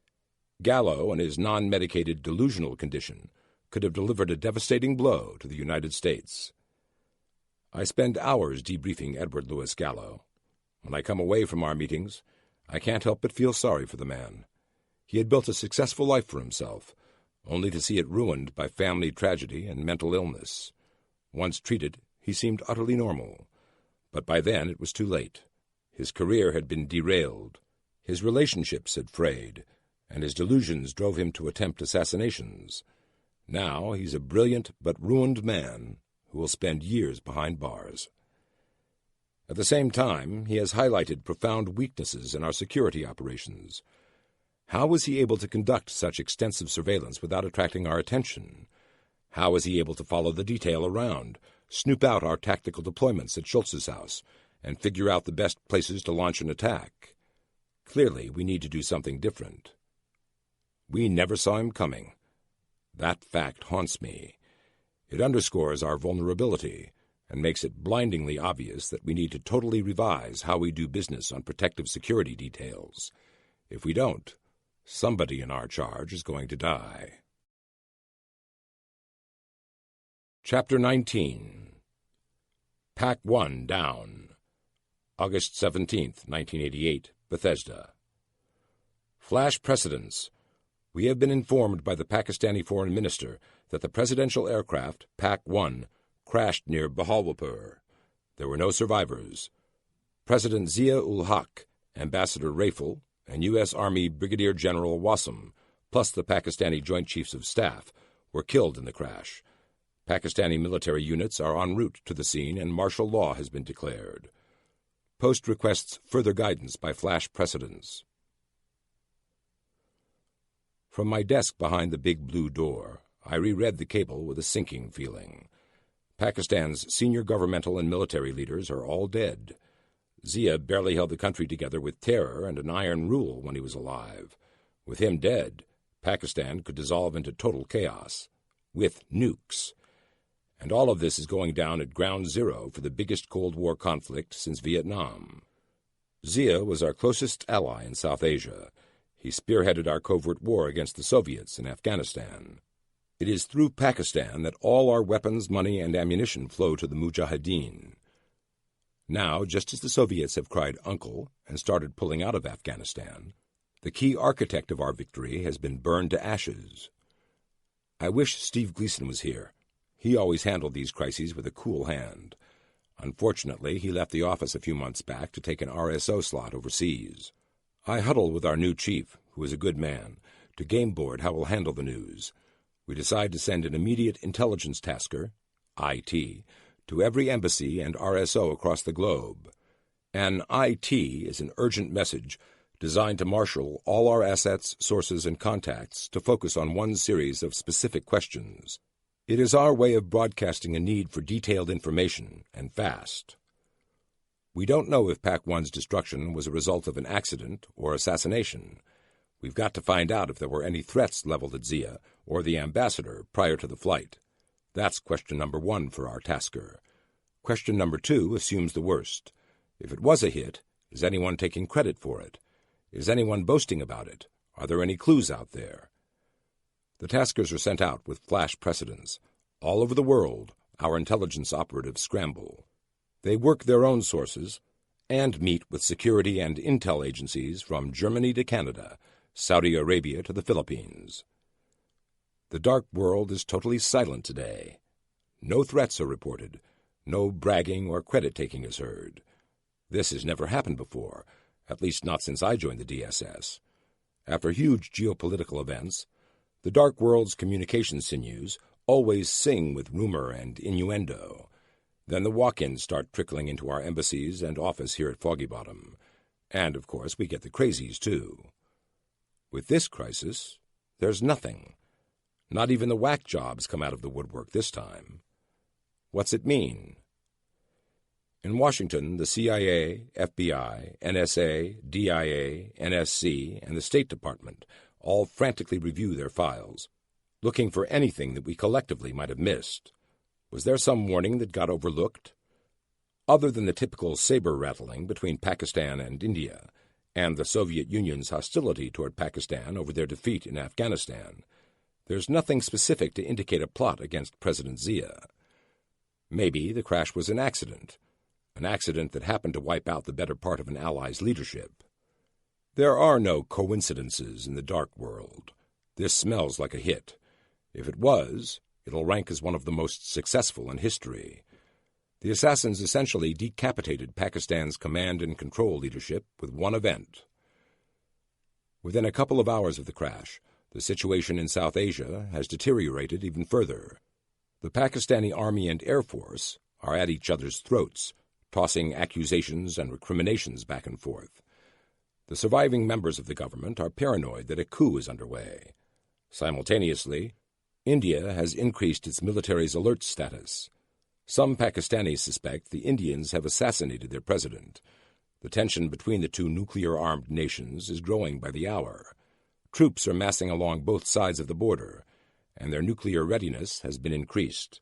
Gallo, in his non-medicated delusional condition, could have delivered a devastating blow to the United States. I spend hours debriefing Edward Louis Gallo. When I come away from our meetings, I can't help but feel sorry for the man. He had built a successful life for himself, only to see it ruined by family tragedy and mental illness. Once treated, he seemed utterly normal, but by then it was too late. His career had been derailed, his relationships had frayed, and his delusions drove him to attempt assassinations. Now he's a brilliant but ruined man who will spend years behind bars. At the same time, he has highlighted profound weaknesses in our security operations. How was he able to conduct such extensive surveillance without attracting our attention? How was he able to follow the detail around, snoop out our tactical deployments at Schultz's house, and figure out the best places to launch an attack? Clearly, we need to do something different. We never saw him coming. That fact haunts me. It underscores our vulnerability and makes it blindingly obvious that we need to totally revise how we do business on protective security details. If we don't, somebody in our charge is going to die. Chapter 19. Pack 1 down. August 17th, 1988, Bethesda. Flash precedents. We have been informed by the Pakistani foreign minister that the presidential aircraft, Pack 1, crashed near Bahawalpur. There were no survivors. President Zia-ul-Haq, Ambassador Rafel, and U.S. Army Brigadier General Wasim, plus the Pakistani Joint Chiefs of Staff, were killed in the crash. Pakistani military units are en route to the scene and martial law has been declared. Post requests further guidance by flash precedents. From my desk behind the big blue door, I reread the cable with a sinking feeling. Pakistan's senior governmental and military leaders are all dead. Zia barely held the country together with terror and an iron rule when he was alive. With him dead, Pakistan could dissolve into total chaos. With nukes. And all of this is going down at ground zero for the biggest Cold War conflict since Vietnam. Zia was our closest ally in South Asia. He spearheaded our covert war against the Soviets in Afghanistan. It is through Pakistan that all our weapons, money, and ammunition flow to the Mujahideen. Now, just as the Soviets have cried uncle and started pulling out of Afghanistan, the key architect of our victory has been burned to ashes. I wish Steve Gleason was here. He always handled these crises with a cool hand. Unfortunately, he left the office a few months back to take an RSO slot overseas. I huddle with our new chief, who is a good man, to game board how we'll handle the news. We decide to send an immediate intelligence tasker, IT, to every embassy and RSO across the globe. An IT is an urgent message designed to marshal all our assets, sources, and contacts to focus on one series of specific questions. It is our way of broadcasting a need for detailed information, and fast. We don't know if Pack 1's destruction was a result of an accident or assassination. We've got to find out if there were any threats leveled at Zia or the ambassador prior to the flight. That's question number 1 for our tasker. Question number 2 assumes the worst. If it was a hit, is anyone taking credit for it? Is anyone boasting about it? Are there any clues out there? The taskers are sent out with flash precedents. All over the world, our intelligence operatives scramble. They work their own sources and meet with security and intel agencies from Germany to Canada, Saudi Arabia to the Philippines. The dark world is totally silent today. No threats are reported. No bragging or credit-taking is heard. This has never happened before, at least not since I joined the DSS. After huge geopolitical events, the dark world's communication sinews always sing with rumor and innuendo. Then the walk-ins start trickling into our embassies and office here at Foggy Bottom. And, of course, we get the crazies, too. With this crisis, there's nothing. Not even the whack jobs come out of the woodwork this time. What's it mean? In Washington, the CIA, FBI, NSA, DIA, NSC, and the State Department all frantically review their files, looking for anything that we collectively might have missed. Was there some warning that got overlooked? Other than the typical saber-rattling between Pakistan and India, and the Soviet Union's hostility toward Pakistan over their defeat in Afghanistan, there's nothing specific to indicate a plot against President Zia. Maybe the crash was an accident that happened to wipe out the better part of an ally's leadership. There are no coincidences in the dark world. This smells like a hit. If it was, it'll rank as one of the most successful in history. The assassins essentially decapitated Pakistan's command and control leadership with one event. Within a couple of hours of the crash, the situation in South Asia has deteriorated even further. The Pakistani Army and Air Force are at each other's throats, tossing accusations and recriminations back and forth. The surviving members of the government are paranoid that a coup is underway. Simultaneously, India has increased its military's alert status. Some Pakistanis suspect the Indians have assassinated their president. The tension between the two nuclear-armed nations is growing by the hour. Troops are massing along both sides of the border, and their nuclear readiness has been increased.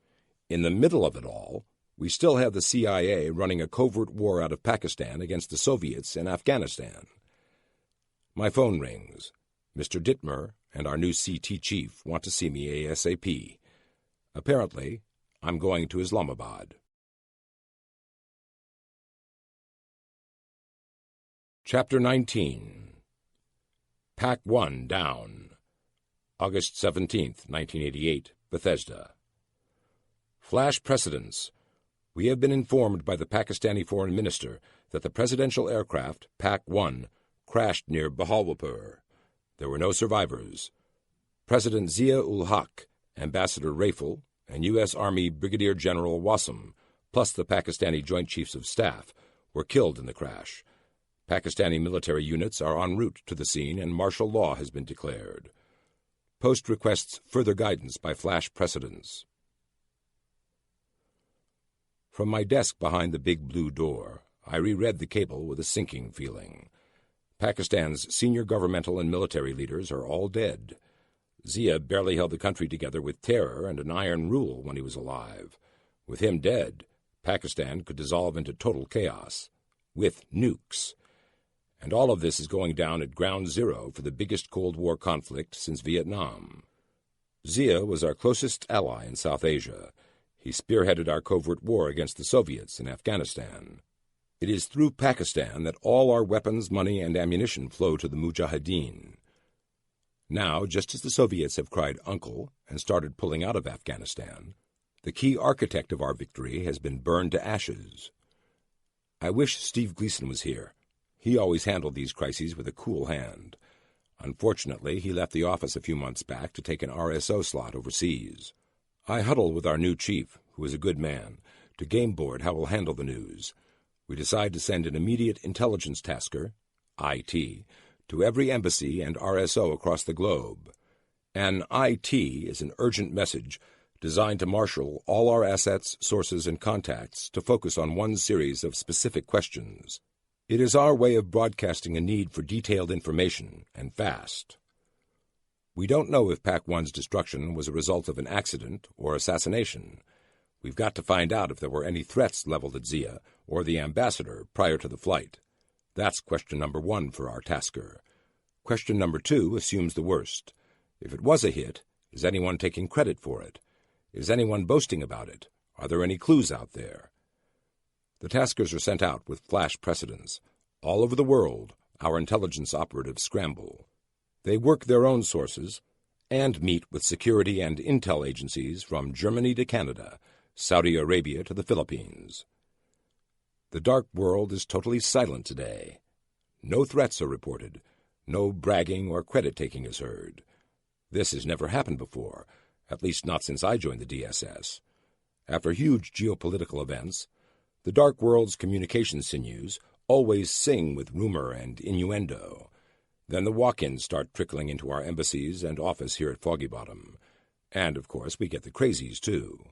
In the middle of it all, we still have the CIA running a covert war out of Pakistan against the Soviets in Afghanistan. My phone rings. Mr. Dittmer and our new CT chief want to see me ASAP. Apparently, I'm going to Islamabad. Chapter 19. Pack 1 down. August 17th, 1988, Bethesda. Flash precedents. We have been informed by the Pakistani foreign minister that the presidential aircraft, Pack 1, crashed near Bahawalpur. There were no survivors. President Zia-ul-Haq, Ambassador Rafel, and U.S. Army Brigadier General Wasim, plus the Pakistani Joint Chiefs of Staff, were killed in the crash. Pakistani military units are en route to the scene and martial law has been declared. Post requests further guidance by flash precedents. From my desk behind the big blue door, I reread the cable with a sinking feeling. Pakistan's senior governmental and military leaders are all dead. Zia barely held the country together with terror and an iron rule when he was alive. With him dead, Pakistan could dissolve into total chaos. With nukes. And all of this is going down at ground zero for the biggest Cold War conflict since Vietnam. Zia was our closest ally in South Asia. He spearheaded our covert war against the Soviets in Afghanistan. It is through Pakistan that all our weapons, money, and ammunition flow to the Mujahideen. Now, just as the Soviets have cried uncle and started pulling out of Afghanistan, the key architect of our victory has been burned to ashes. I wish Steve Gleason was here. He always handled these crises with a cool hand. Unfortunately, he left the office a few months back to take an RSO slot overseas. I huddle with our new chief, who is a good man, to game board how we'll handle the news. We decide to send an immediate intelligence tasker, IT, to every embassy and RSO across the globe. An IT is an urgent message designed to marshal all our assets, sources, and contacts to focus on one series of specific questions. It is our way of broadcasting a need for detailed information, and fast. We don't know if Pack 1's destruction was a result of an accident or assassination. We've got to find out if there were any threats leveled at Zia or the ambassador prior to the flight. That's question number 1 for our tasker. Question number 2 assumes the worst. If it was a hit, is anyone taking credit for it? Is anyone boasting about it? Are there any clues out there? The taskers are sent out with flash precedents. All over the world, our intelligence operatives scramble. They work their own sources and meet with security and intel agencies from Germany to Canada, Saudi Arabia to the Philippines. The dark world is totally silent today. No threats are reported. No bragging or credit-taking is heard. This has never happened before, at least not since I joined the DSS. After huge geopolitical events, the dark world's communication sinews always sing with rumor and innuendo. Then the walk-ins start trickling into our embassies and office here at Foggy Bottom. And, of course, we get the crazies, too.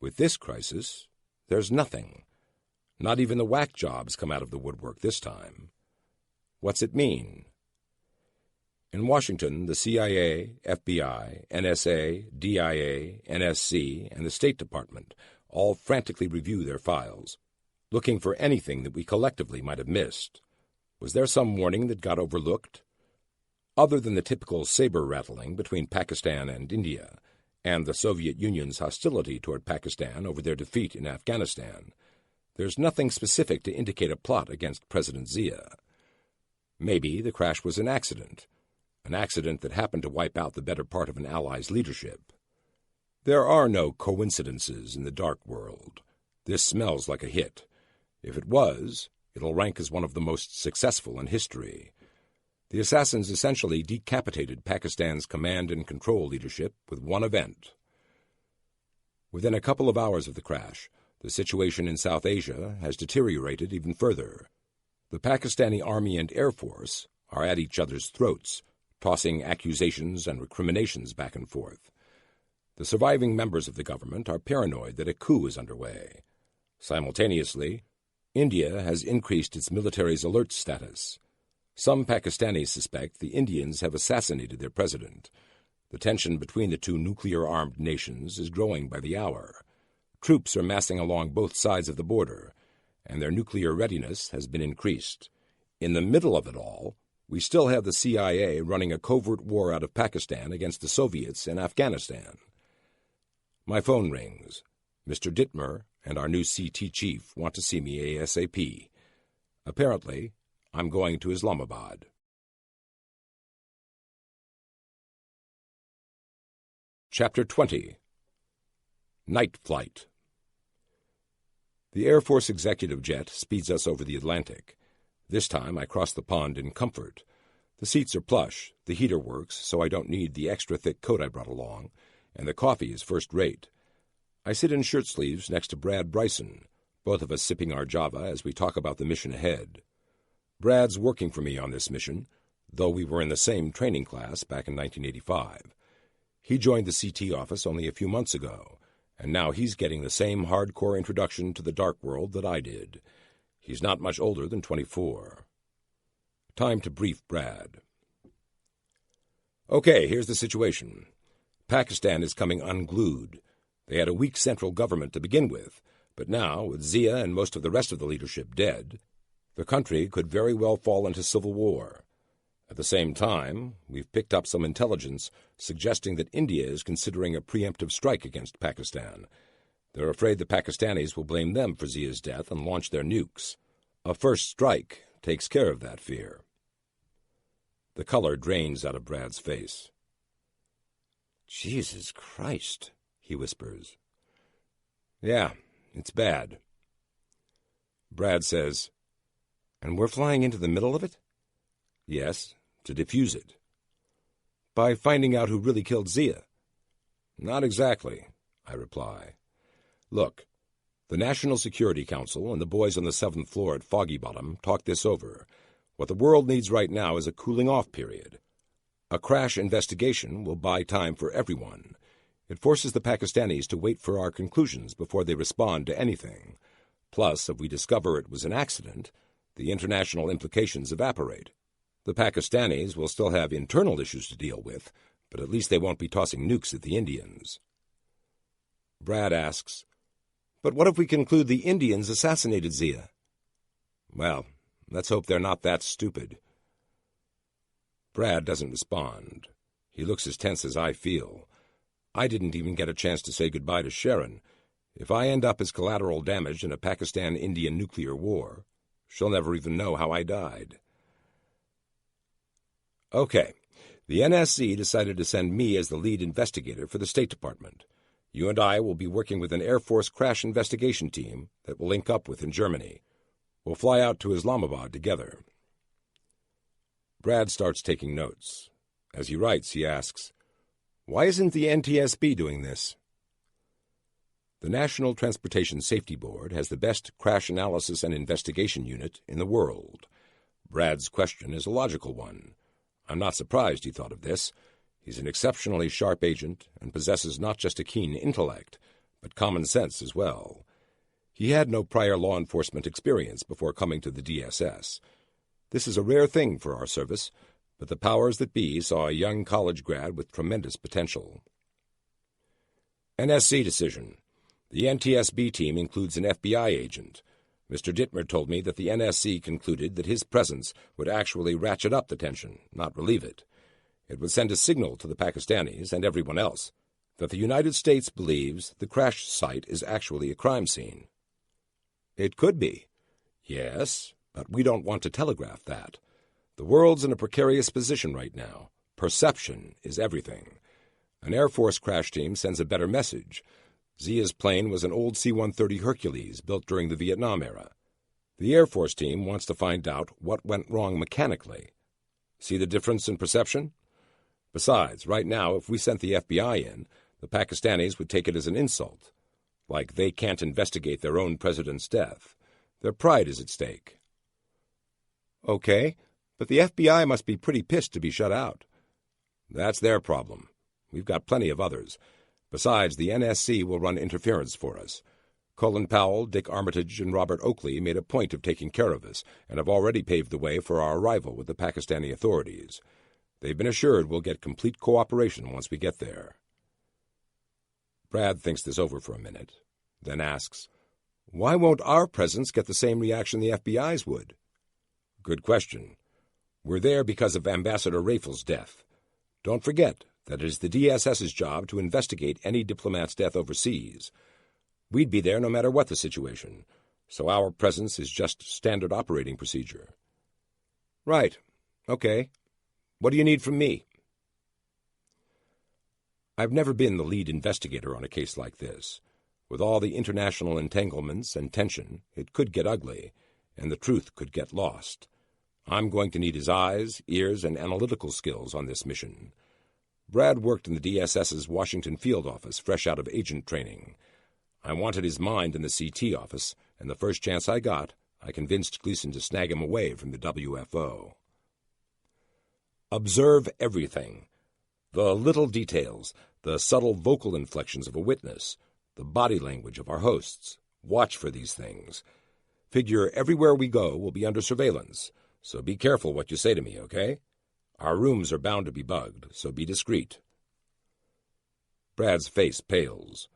With this crisis, there's nothing. Not even the whack jobs come out of the woodwork this time. What's it mean? In Washington, the CIA, FBI, NSA, DIA, NSC, and the State Department all frantically review their files, looking for anything that we collectively might have missed. Was there some warning that got overlooked? Other than the typical saber-rattling between Pakistan and India, and the Soviet Union's hostility toward Pakistan over their defeat in Afghanistan, there's nothing specific to indicate a plot against President Zia. Maybe the crash was an accident that happened to wipe out the better part of an ally's leadership. There are no coincidences in the dark world. This smells like a hit. If it was, it'll rank as one of the most successful in history. The assassins essentially decapitated Pakistan's command and control leadership with one event. Within a couple of hours of the crash, the situation in South Asia has deteriorated even further. The Pakistani Army and Air Force are at each other's throats, tossing accusations and recriminations back and forth. The surviving members of the government are paranoid that a coup is underway. Simultaneously, India has increased its military's alert status. Some Pakistanis suspect the Indians have assassinated their president. The tension between the two nuclear-armed nations is growing by the hour. Troops are massing along both sides of the border, and their nuclear readiness has been increased. In the middle of it all, we still have the CIA running a covert war out of Pakistan against the Soviets in Afghanistan. My phone rings. Mr. Dittmer and our new CT chief want to see me ASAP. Apparently, I'm going to Islamabad. Chapter 20. Night Flight. The Air Force executive jet speeds us over the Atlantic. This time I cross the pond in comfort. The seats are plush, the heater works, so I don't need the extra thick coat I brought along, and the coffee is first-rate. I sit in shirt sleeves next to Brad Bryson, both of us sipping our Java as we talk about the mission ahead. Brad's working for me on this mission, though we were in the same training class back in 1985. He joined the CT office only a few months ago, and now he's getting the same hardcore introduction to the dark world that I did. He's not much older than 24. Time to brief Brad. Okay, here's the situation. Pakistan is coming unglued. They had a weak central government to begin with, but now, with Zia and most of the rest of the leadership dead, the country could very well fall into civil war. At the same time, we've picked up some intelligence suggesting that India is considering a preemptive strike against Pakistan. They're afraid the Pakistanis will blame them for Zia's death and launch their nukes. A first strike takes care of that fear. The color drains out of Brad's face. Jesus Christ, he whispers. Yeah, it's bad. Brad says, and we're flying into the middle of it? Yes, to defuse it. By finding out who really killed Zia? Not exactly, I reply. Look, the National Security Council and the boys on the 7th floor at Foggy Bottom talked this over. What the world needs right now is a cooling-off period. A crash investigation will buy time for everyone. It forces the Pakistanis to wait for our conclusions before they respond to anything. Plus, if we discover it was an accident, the international implications evaporate. The Pakistanis will still have internal issues to deal with, but at least they won't be tossing nukes at the Indians. Brad asks, but what if we conclude the Indians assassinated Zia? Well, let's hope they're not that stupid. Brad doesn't respond. He looks as tense as I feel. I didn't even get a chance to say goodbye to Sharon. If I end up as collateral damage in a Pakistan-Indian nuclear war, she'll never even know how I died. Okay, the NSC decided to send me as the lead investigator for the State Department. You and I will be working with an Air Force crash investigation team that will link up with in Germany. We'll fly out to Islamabad together. Brad starts taking notes. As he writes, he asks, "Why isn't the NTSB doing this?" The National Transportation Safety Board has the best crash analysis and investigation unit in the world. Brad's question is a logical one. I'm not surprised he thought of this. He's an exceptionally sharp agent and possesses not just a keen intellect, but common sense as well. He had no prior law enforcement experience before coming to the DSS. This is a rare thing for our service, but the powers that be saw a young college grad with tremendous potential. NSC decision. The NTSB team includes an FBI agent. Mr. Dittmer told me that the NSC concluded that his presence would actually ratchet up the tension, not relieve it. It would send a signal to the Pakistanis and everyone else that the United States believes the crash site is actually a crime scene. It could be. Yes, but we don't want to telegraph that. The world's in a precarious position right now. Perception is everything. An Air Force crash team sends a better message. Zia's plane was an old C-130 Hercules built during the Vietnam era. The Air Force team wants to find out what went wrong mechanically. See the difference in perception? Besides, right now, if we sent the FBI in, the Pakistanis would take it as an insult. Like they can't investigate their own president's death. Their pride is at stake. Okay, but the FBI must be pretty pissed to be shut out. That's their problem. We've got plenty of others. Besides, the NSC will run interference for us. Colin Powell, Dick Armitage, and Robert Oakley made a point of taking care of us and have already paved the way for our arrival with the Pakistani authorities. They've been assured we'll get complete cooperation once we get there. Brad thinks this over for a minute, then asks, "Why won't our presence get the same reaction the FBI's would?" Good question. We're there because of Ambassador Rafel's death. Don't forget that it is the DSS's job to investigate any diplomat's death overseas. We'd be there no matter what the situation, so our presence is just standard operating procedure. Right. Okay. What do you need from me? I've never been the lead investigator on a case like this. With all the international entanglements and tension, it could get ugly, and the truth could get lost. I'm going to need his eyes, ears, and analytical skills on this mission. Brad worked in the DSS's Washington field office fresh out of agent training. I wanted his mind in the CT office, and the first chance I got, I convinced Gleason to snag him away from the WFO. Observe everything. The little details, the subtle vocal inflections of a witness, the body language of our hosts. Watch for these things. Figure everywhere we go will be under surveillance, so be careful what you say to me, okay? Our rooms are bound to be bugged, so be discreet. Brad's face pales.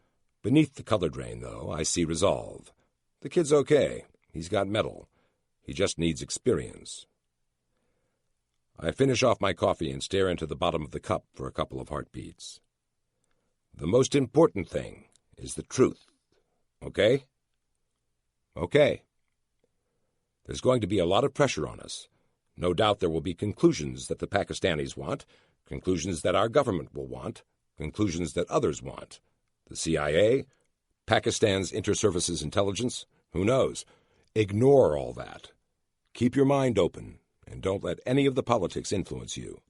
Beneath the color drain, though, I see resolve. The kid's okay. He's got mettle. He just needs experience. I finish off my coffee and stare into the bottom of the cup for a couple of heartbeats. The most important thing is the truth. Okay? Okay. There's going to be a lot of pressure on us. No doubt there will be conclusions that the Pakistanis want, conclusions that our government will want, conclusions that others want. The CIA, Pakistan's inter-services intelligence, who knows? Ignore all that. Keep your mind open, and don't let any of the politics influence you.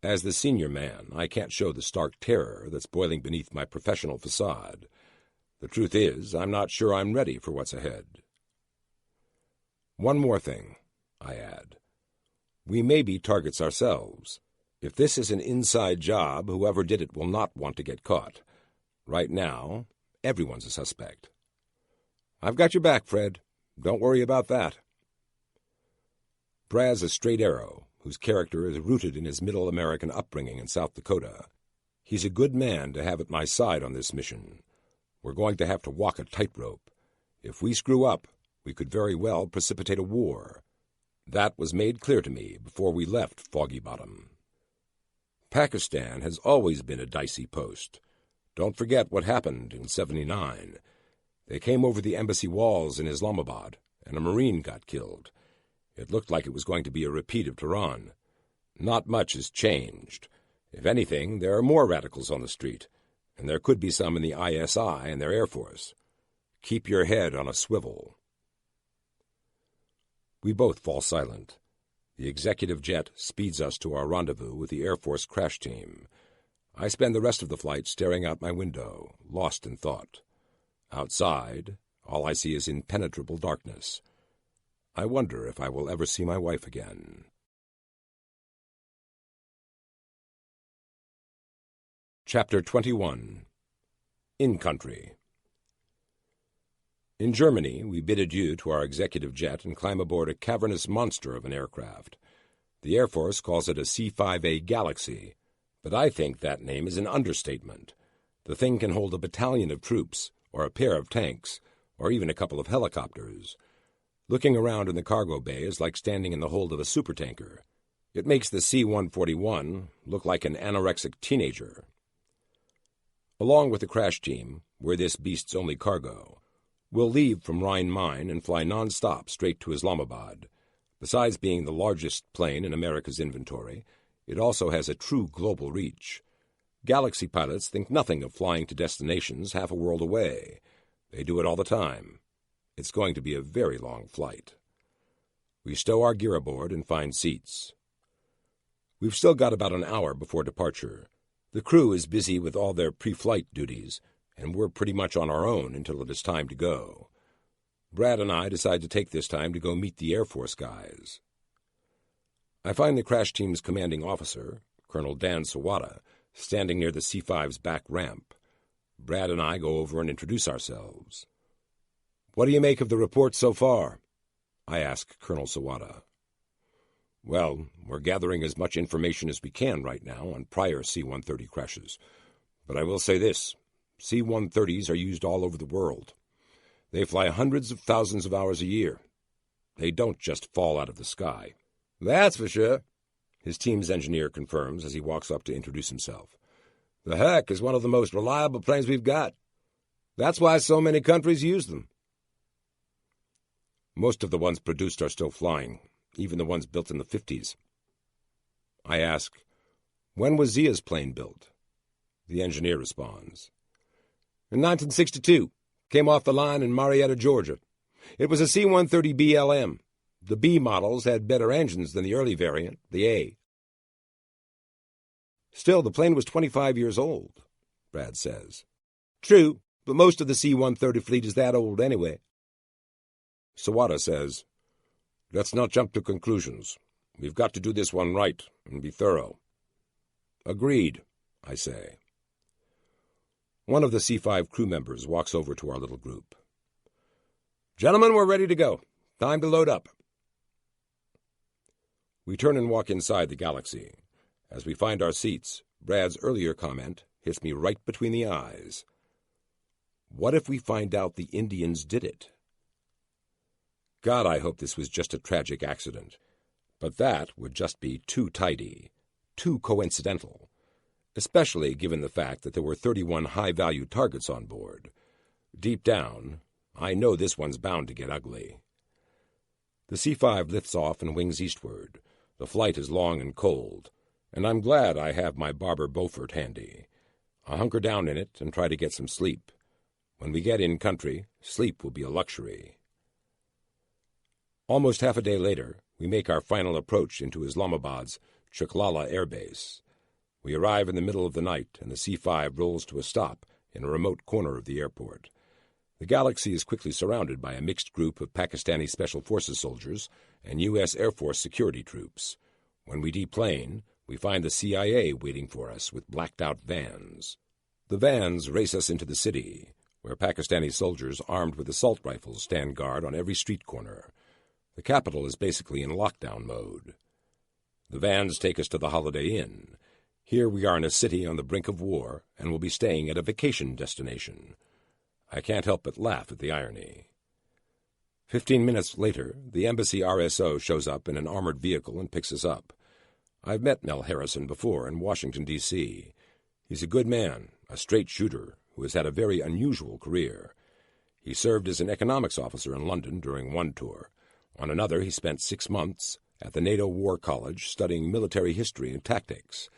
As the senior man, I can't show the stark terror that's boiling beneath my professional facade. The truth is, I'm not sure I'm ready for what's ahead. One more thing, I add. We may be targets ourselves. If this is an inside job, whoever did it will not want to get caught. Right now, everyone's a suspect. I've got your back, Fred. Don't worry about that. Brad's a straight arrow, whose character is rooted in his Middle American upbringing in South Dakota. He's a good man to have at my side on this mission. We're going to have to walk a tightrope. If we screw up, we could very well precipitate a war. That was made clear to me before we left Foggy Bottom. Pakistan has always been a dicey post. Don't forget what happened in '79. They came over the embassy walls in Islamabad, and a Marine got killed. It looked like it was going to be a repeat of Tehran. Not much has changed. If anything, there are more radicals on the street, and there could be some in the ISI and their Air Force. Keep your head on a swivel. We both fall silent. The executive jet speeds us to our rendezvous with the Air Force crash team. I spend the rest of the flight staring out my window, lost in thought. Outside, all I see is impenetrable darkness. I wonder if I will ever see my wife again. Chapter 21. In Country. In Germany, we bid adieu to our executive jet and climb aboard a cavernous monster of an aircraft. The Air Force calls it a C-5A Galaxy, but I think that name is an understatement. The thing can hold a battalion of troops, or a pair of tanks, or even a couple of helicopters. Looking around in the cargo bay is like standing in the hold of a supertanker. It makes the C-141 look like an anorexic teenager. Along with the crash team, we're this beast's only cargo. We'll leave from Rhine-Main and fly non-stop straight to Islamabad. Besides being the largest plane in America's inventory, it also has a true global reach. Galaxy pilots think nothing of flying to destinations half a world away. They do it all the time. It's going to be a very long flight. We stow our gear aboard and find seats. We've still got about an hour before departure. The crew is busy with all their pre-flight duties, and we're pretty much on our own until it is time to go. Brad and I decide to take this time to go meet the Air Force guys. I find the crash team's commanding officer, Colonel Dan Sawada, standing near the C-5's back ramp. Brad and I go over and introduce ourselves. "What do you make of the report so far?" I ask Colonel Sawada. "Well, we're gathering as much information as we can right now on prior C-130 crashes. But I will say this. C-130s are used all over the world. They fly hundreds of thousands of hours a year. They don't just fall out of the sky." "That's for sure," his team's engineer confirms as he walks up to introduce himself. "The Herc is one of the most reliable planes we've got. That's why so many countries use them." "Most of the ones produced are still flying, even the ones built in the 50s. I ask, "When was Zia's plane built?" The engineer responds, "In 1962. Came off the line in Marietta, Georgia. It was a C-130 BLM. The B models had better engines than the early variant, the A." "Still, the plane was 25 years old," Brad says. "True, but most of the C-130 fleet is that old anyway." Sawada says, "Let's not jump to conclusions. We've got to do this one right and be thorough." "Agreed," I say. One of the C-5 crew members walks over to our little group. "Gentlemen, we're ready to go. Time to load up." We turn and walk inside the Galaxy. As we find our seats, Brad's earlier comment hits me right between the eyes. What if we find out the Indians did it? God, I hope this was just a tragic accident. But that would just be too tidy, too coincidental, especially given the fact that there were 31 high-value targets on board. Deep down, I know this one's bound to get ugly. The C-5 lifts off and wings eastward. The flight is long and cold, and I'm glad I have my Barber Beaufort handy. I hunker down in it and try to get some sleep. When we get in country, sleep will be a luxury. Almost half a day later, we make our final approach into Islamabad's Chuklala Air Base. We arrive in the middle of the night, and the C-5 rolls to a stop in a remote corner of the airport. The Galaxy is quickly surrounded by a mixed group of Pakistani Special Forces soldiers and U.S. Air Force security troops. When we deplane, we find the CIA waiting for us with blacked-out vans. The vans race us into the city, where Pakistani soldiers armed with assault rifles stand guard on every street corner. The capital is basically in lockdown mode. The vans take us to the Holiday Inn. Here we are in a city on the brink of war and will be staying at a vacation destination. I can't help but laugh at the irony. 15 minutes later, the embassy RSO shows up in an armored vehicle and picks us up. I've met Mel Harrison before in Washington, D.C. He's a good man, a straight shooter, who has had a very unusual career. He served as an economics officer in London during one tour. On another, he spent 6 months at the NATO War College studying military history and tactics.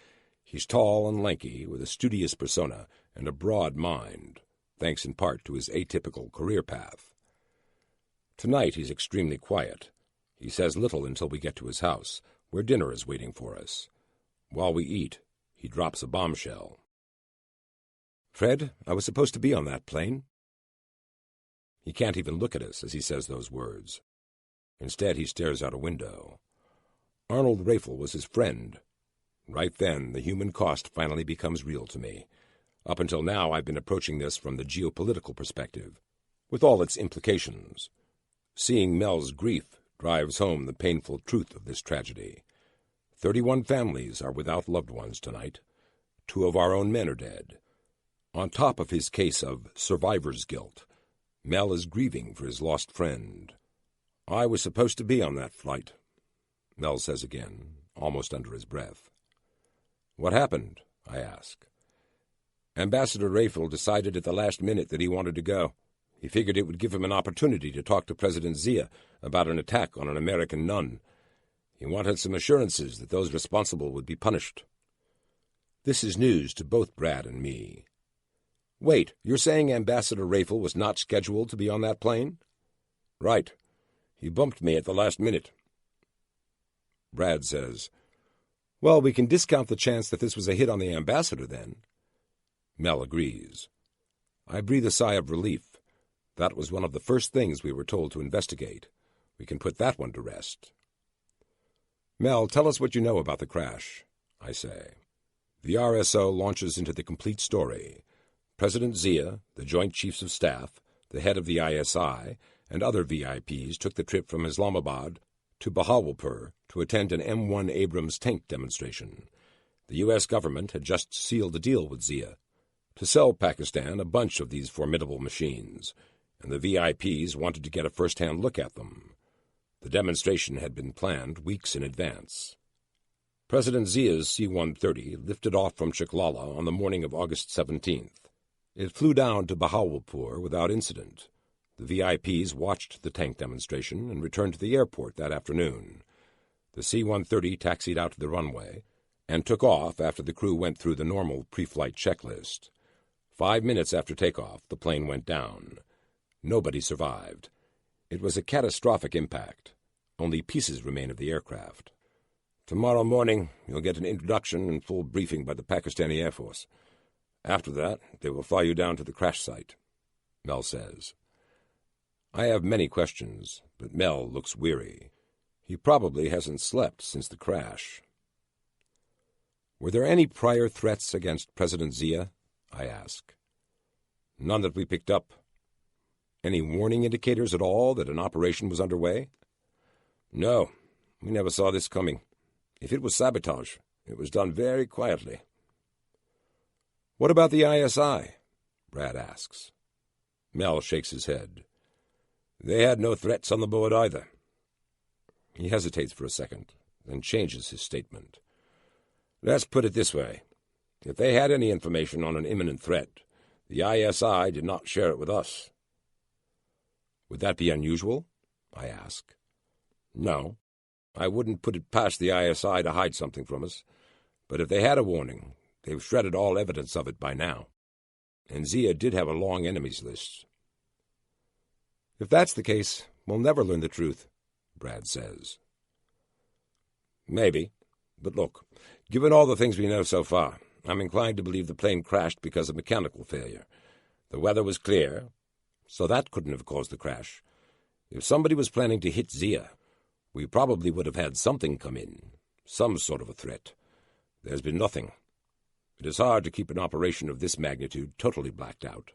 He's tall and lanky, with a studious persona and a broad mind, thanks in part to his atypical career path. Tonight he's extremely quiet. He says little until we get to his house, where dinner is waiting for us. While we eat, he drops a bombshell. "Fred, I was supposed to be on that plane." He can't even look at us as he says those words. Instead, he stares out a window. Arnold Rafel was his friend. Right then, the human cost finally becomes real to me. Up until now, I've been approaching this from the geopolitical perspective, with all its implications. Seeing Mel's grief drives home the painful truth of this tragedy. 31 families are without loved ones tonight. 2 of our own men are dead. On top of his case of survivor's guilt, Mel is grieving for his lost friend. "I was supposed to be on that flight," Mel says again, almost under his breath. "What happened?" I ask. "Ambassador Rafel decided at the last minute that he wanted to go. He figured it would give him an opportunity to talk to President Zia about an attack on an American nun. He wanted some assurances that those responsible would be punished." This is news to both Brad and me. "Wait, you're saying Ambassador Rafel was not scheduled to be on that plane?" "Right. He bumped me at the last minute." Brad says, "Well, we can discount the chance that this was a hit on the ambassador, then." Mel agrees. I breathe a sigh of relief. That was one of the first things we were told to investigate. We can put that one to rest. "Mel, tell us what you know about the crash," I say. The RSO launches into the complete story. President Zia, the Joint Chiefs of Staff, the head of the ISI, and other VIPs took the trip from Islamabad to Bahawalpur to attend an M1 Abrams tank demonstration. The U.S. government had just sealed a deal with Zia to sell Pakistan a bunch of these formidable machines, and the VIPs wanted to get a first-hand look at them. The demonstration had been planned weeks in advance. President Zia's C-130 lifted off from Chiklala on the morning of August 17th. It flew down to Bahawalpur without incident. The VIPs watched the tank demonstration and returned to the airport that afternoon. The C-130 taxied out to the runway and took off after the crew went through the normal pre-flight checklist. 5 minutes after takeoff, the plane went down. Nobody survived. It was a catastrophic impact. Only pieces remain of the aircraft. "Tomorrow morning, you'll get an introduction and full briefing by the Pakistani Air Force. After that, they will fly you down to the crash site," Mel says. I have many questions, but Mel looks weary. He probably hasn't slept since the crash. "Were there any prior threats against President Zia?" I ask. "None that we picked up." "Any warning indicators at all that an operation was underway?" "No, we never saw this coming. If it was sabotage, it was done very quietly." "What about the ISI?" Brad asks. Mel shakes his head. "They had no threats on the board either." He hesitates for a second, then changes his statement. "Let's put it this way. If they had any information on an imminent threat, the ISI did not share it with us." "Would that be unusual?" I ask. "No. I wouldn't put it past the ISI to hide something from us. But if they had a warning, they've shredded all evidence of it by now. And Zia did have a long enemies list." "If that's the case, we'll never learn the truth," Brad says. "Maybe. But look, given all the things we know so far, I'm inclined to believe the plane crashed because of mechanical failure. The weather was clear, so that couldn't have caused the crash. If somebody was planning to hit Zia, we probably would have had something come in, some sort of a threat. There's been nothing. It is hard to keep an operation of this magnitude totally blacked out."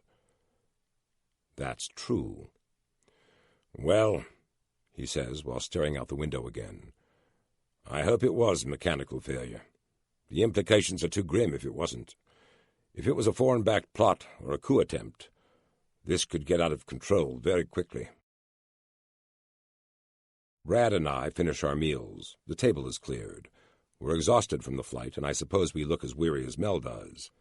"That's true." "Well," he says while staring out the window again, "I hope it was mechanical failure. The implications are too grim if it wasn't. If it was a foreign-backed plot or a coup attempt, this could get out of control very quickly." Brad and I finish our meals. The table is cleared. We're exhausted from the flight, and I suppose we look as weary as Mel does.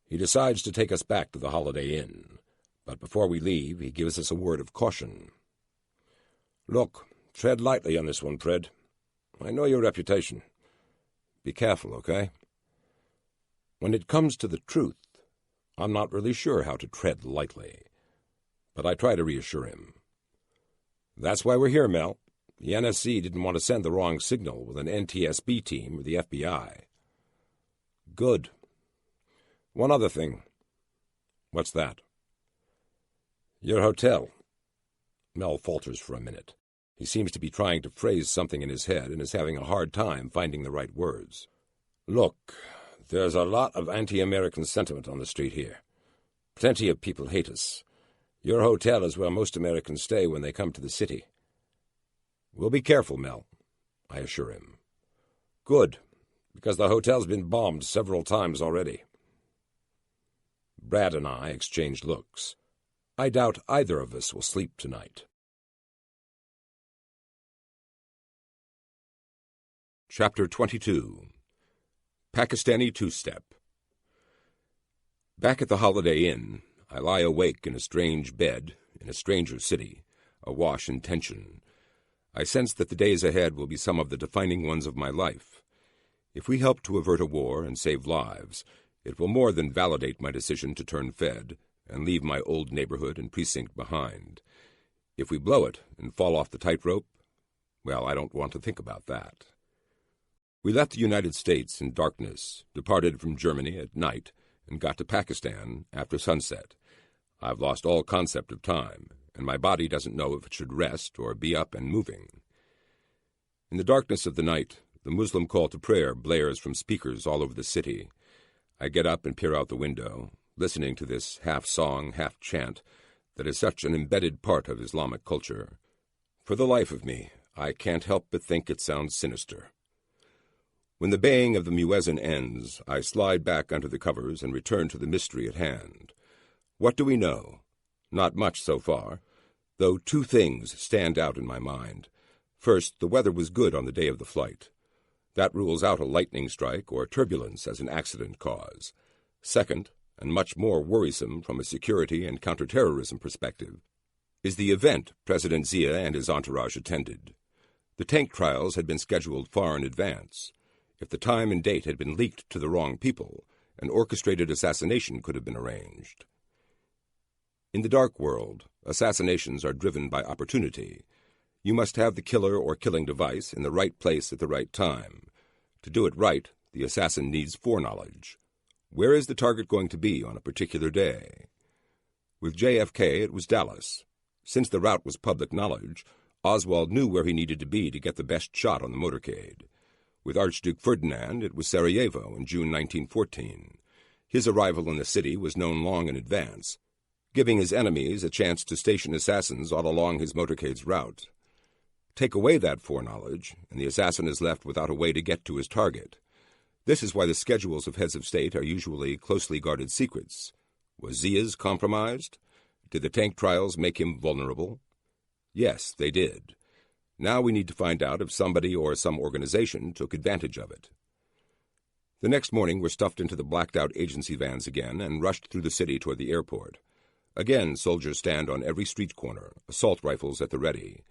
He decides to take us back to the Holiday Inn, but before we leave, he gives us a word of caution. "Look, tread lightly on this one, Fred. I know your reputation. Be careful, okay? When it comes to the truth, I'm not really sure how to tread lightly, but I try to reassure him. That's why we're here, Mel. The NSC didn't want to send the wrong signal with an NTSB team or the FBI. Good. One other thing. What's that? Your hotel. Mel falters for a minute. He seems to be trying to phrase something in his head and is having a hard time finding the right words. Look, there's a lot of anti-American sentiment on the street here. Plenty of people hate us. Your hotel is where most Americans stay when they come to the city. We'll be careful, Mel, I assure him. Good, because the hotel's been bombed several times already. Brad and I exchanged looks. I doubt either of us will sleep tonight. Chapter 22. Pakistani Two-Step. Back at the Holiday Inn, I lie awake in a strange bed, in a stranger city, awash in tension. I sense that the days ahead will be some of the defining ones of my life. If we help to avert a war and save lives, it will more than validate my decision to turn Fed and leave my old neighborhood and precinct behind. If we blow it and fall off the tightrope, well, I don't want to think about that. We left the United States in darkness, departed from Germany at night, and got to Pakistan after sunset. I've lost all concept of time, and my body doesn't know if it should rest or be up and moving. In the darkness of the night, the Muslim call to prayer blares from speakers all over the city. I get up and peer out the window, listening to this half-song, half-chant that is such an embedded part of Islamic culture. For the life of me, I can't help but think it sounds sinister. When the baying of the muezzin ends, I slide back under the covers and return to the mystery at hand. What do we know? Not much so far, though two things stand out in my mind. First, the weather was good on the day of the flight. That rules out a lightning strike or turbulence as an accident cause. Second, and much more worrisome from a security and counterterrorism perspective, is the event President Zia and his entourage attended. The tank trials had been scheduled far in advance. If the time and date had been leaked to the wrong people, an orchestrated assassination could have been arranged. In the dark world, assassinations are driven by opportunity. You must have the killer or killing device in the right place at the right time. To do it right, the assassin needs foreknowledge. Where is the target going to be on a particular day? With JFK, it was Dallas. Since the route was public knowledge, Oswald knew where he needed to be to get the best shot on the motorcade. With Archduke Ferdinand, it was Sarajevo in June 1914. His arrival in the city was known long in advance, giving his enemies a chance to station assassins all along his motorcade's route. Take away that foreknowledge, and the assassin is left without a way to get to his target. This is why the schedules of heads of state are usually closely guarded secrets. Was Zia's compromised? Did the tank trials make him vulnerable? Yes, they did. Now we need to find out if somebody or some organization took advantage of it. The next morning we're stuffed into the blacked-out agency vans again and rushed through the city toward the airport. Again, soldiers stand on every street corner, assault rifles at the ready.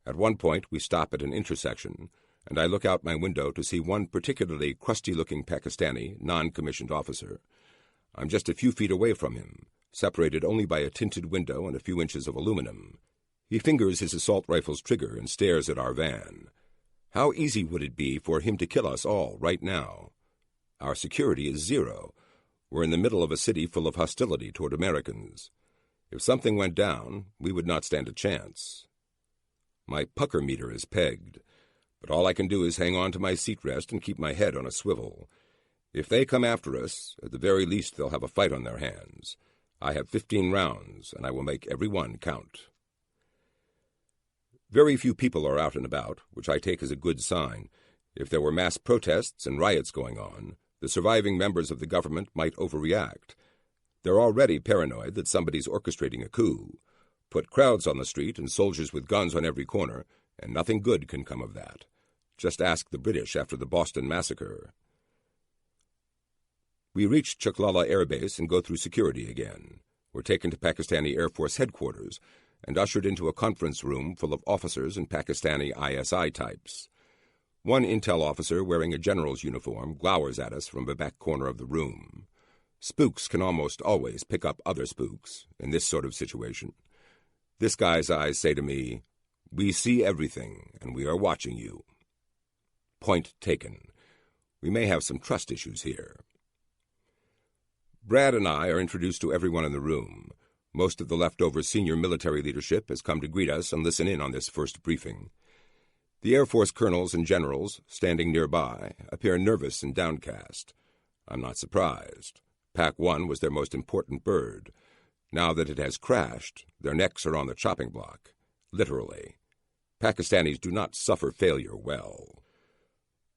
At one point we stop at an intersection, and I look out my window to see one particularly crusty-looking Pakistani, non-commissioned officer. I'm just a few feet away from him, separated only by a tinted window and a few inches of aluminum. He fingers his assault rifle's trigger and stares at our van. How easy would it be for him to kill us all right now? Our security is zero. We're in the middle of a city full of hostility toward Americans. If something went down, we would not stand a chance. My pucker meter is pegged, but all I can do is hang on to my seat rest and keep my head on a swivel. If they come after us, at the very least they'll have a fight on their hands. I have 15 rounds, and I will make every one count. Very few people are out and about, which I take as a good sign. If there were mass protests and riots going on, the surviving members of the government might overreact. They're already paranoid that somebody's orchestrating a coup. Put crowds on the street and soldiers with guns on every corner, and nothing good can come of that. Just ask the British after the Boston Massacre. We reach Chaklala Air Base and go through security again. We're taken to Pakistani Air Force headquarters and ushered into a conference room full of officers and Pakistani ISI types. One intel officer wearing a general's uniform glowers at us from the back corner of the room. Spooks can almost always pick up other spooks in this sort of situation. This guy's eyes say to me, "We see everything, and we are watching you." Point taken. We may have some trust issues here. Brad and I are introduced to everyone in the room. Most of the leftover senior military leadership has come to greet us and listen in on this first briefing. The Air Force colonels and generals, standing nearby, appear nervous and downcast. I'm not surprised. Pac-1 was their most important bird. Now that it has crashed, their necks are on the chopping block. Literally. Pakistanis do not suffer failure well.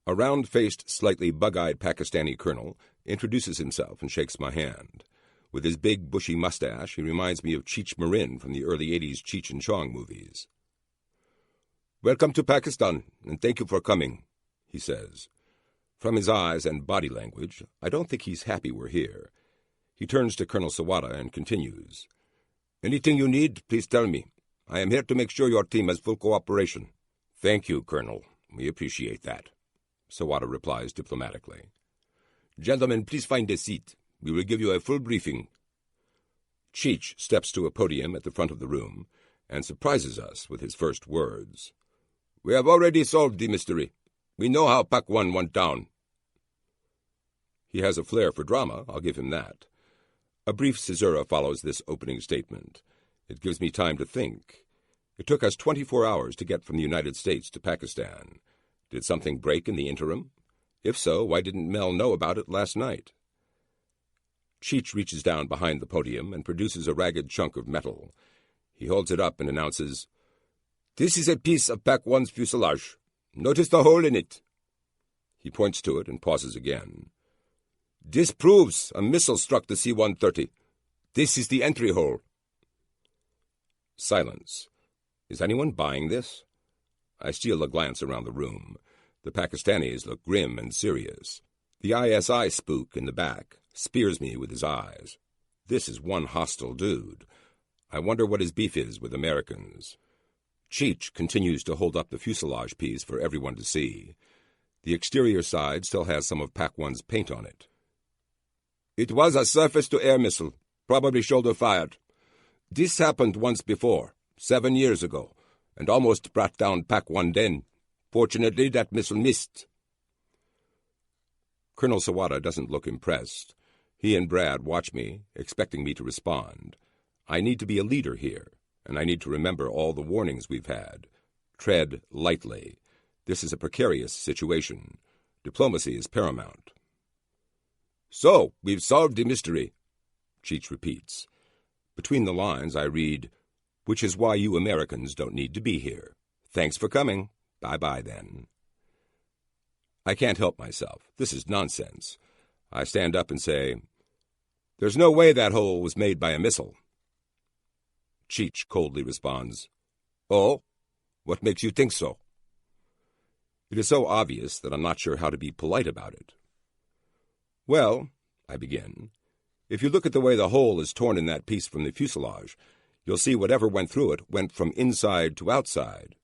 A round-faced, slightly bug-eyed Pakistani colonel introduces himself and shakes my hand. With his big, bushy mustache, he reminds me of Cheech Marin from the early 80s Cheech and Chong movies. "Welcome to Pakistan, and thank you for coming," he says. From his eyes and body language, I don't think he's happy we're here. He turns to Colonel Sawada and continues. "Anything you need, please tell me. I am here to make sure your team has full cooperation." "Thank you, Colonel. We appreciate that," Sawada replies diplomatically. "Gentlemen, please find a seat. We will give you a full briefing." Cheech steps to a podium at the front of the room and surprises us with his first words. "We have already solved the mystery. We know how Pac-1 went down." He has a flair for drama, I'll give him that. A brief caesura follows this opening statement. It gives me time to think. It took us 24 hours to get from the United States to Pakistan. Did something break in the interim? If so, why didn't Mel know about it last night? Cheech reaches down behind the podium and produces a ragged chunk of metal. He holds it up and announces, "This is a piece of Pac-1's fuselage. Notice the hole in it." He points to it and pauses again. "This proves a missile struck the C-130. This is the entry hole." Silence. Is anyone buying this? I steal a glance around the room. The Pakistanis look grim and serious. The ISI spook in the back spears me with his eyes. This is one hostile dude. I wonder what his beef is with Americans. Cheech continues to hold up the fuselage piece for everyone to see. The exterior side still has some of Pac-1's paint on it. "It was a surface-to-air missile, probably shoulder-fired. This happened once before, 7 years ago, and almost brought down Pac-1 then. Fortunately, that missile missed." Colonel Sawada doesn't look impressed. He and Brad watch me, expecting me to respond. I need to be a leader here, and I need to remember all the warnings we've had. Tread lightly. This is a precarious situation. Diplomacy is paramount. "So, we've solved the mystery," Cheech repeats. Between the lines, I read, "Which is why you Americans don't need to be here. Thanks for coming. Bye-bye, then." I can't help myself. This is nonsense. I stand up and say, "There's no way that hole was made by a missile." Cheech coldly responds, "Oh? What makes you think so?" It is so obvious that I'm not sure how to be polite about it. "Well," I begin, "if you look at the way the hole is torn in that piece from the fuselage, you'll see whatever went through it went from inside to outside.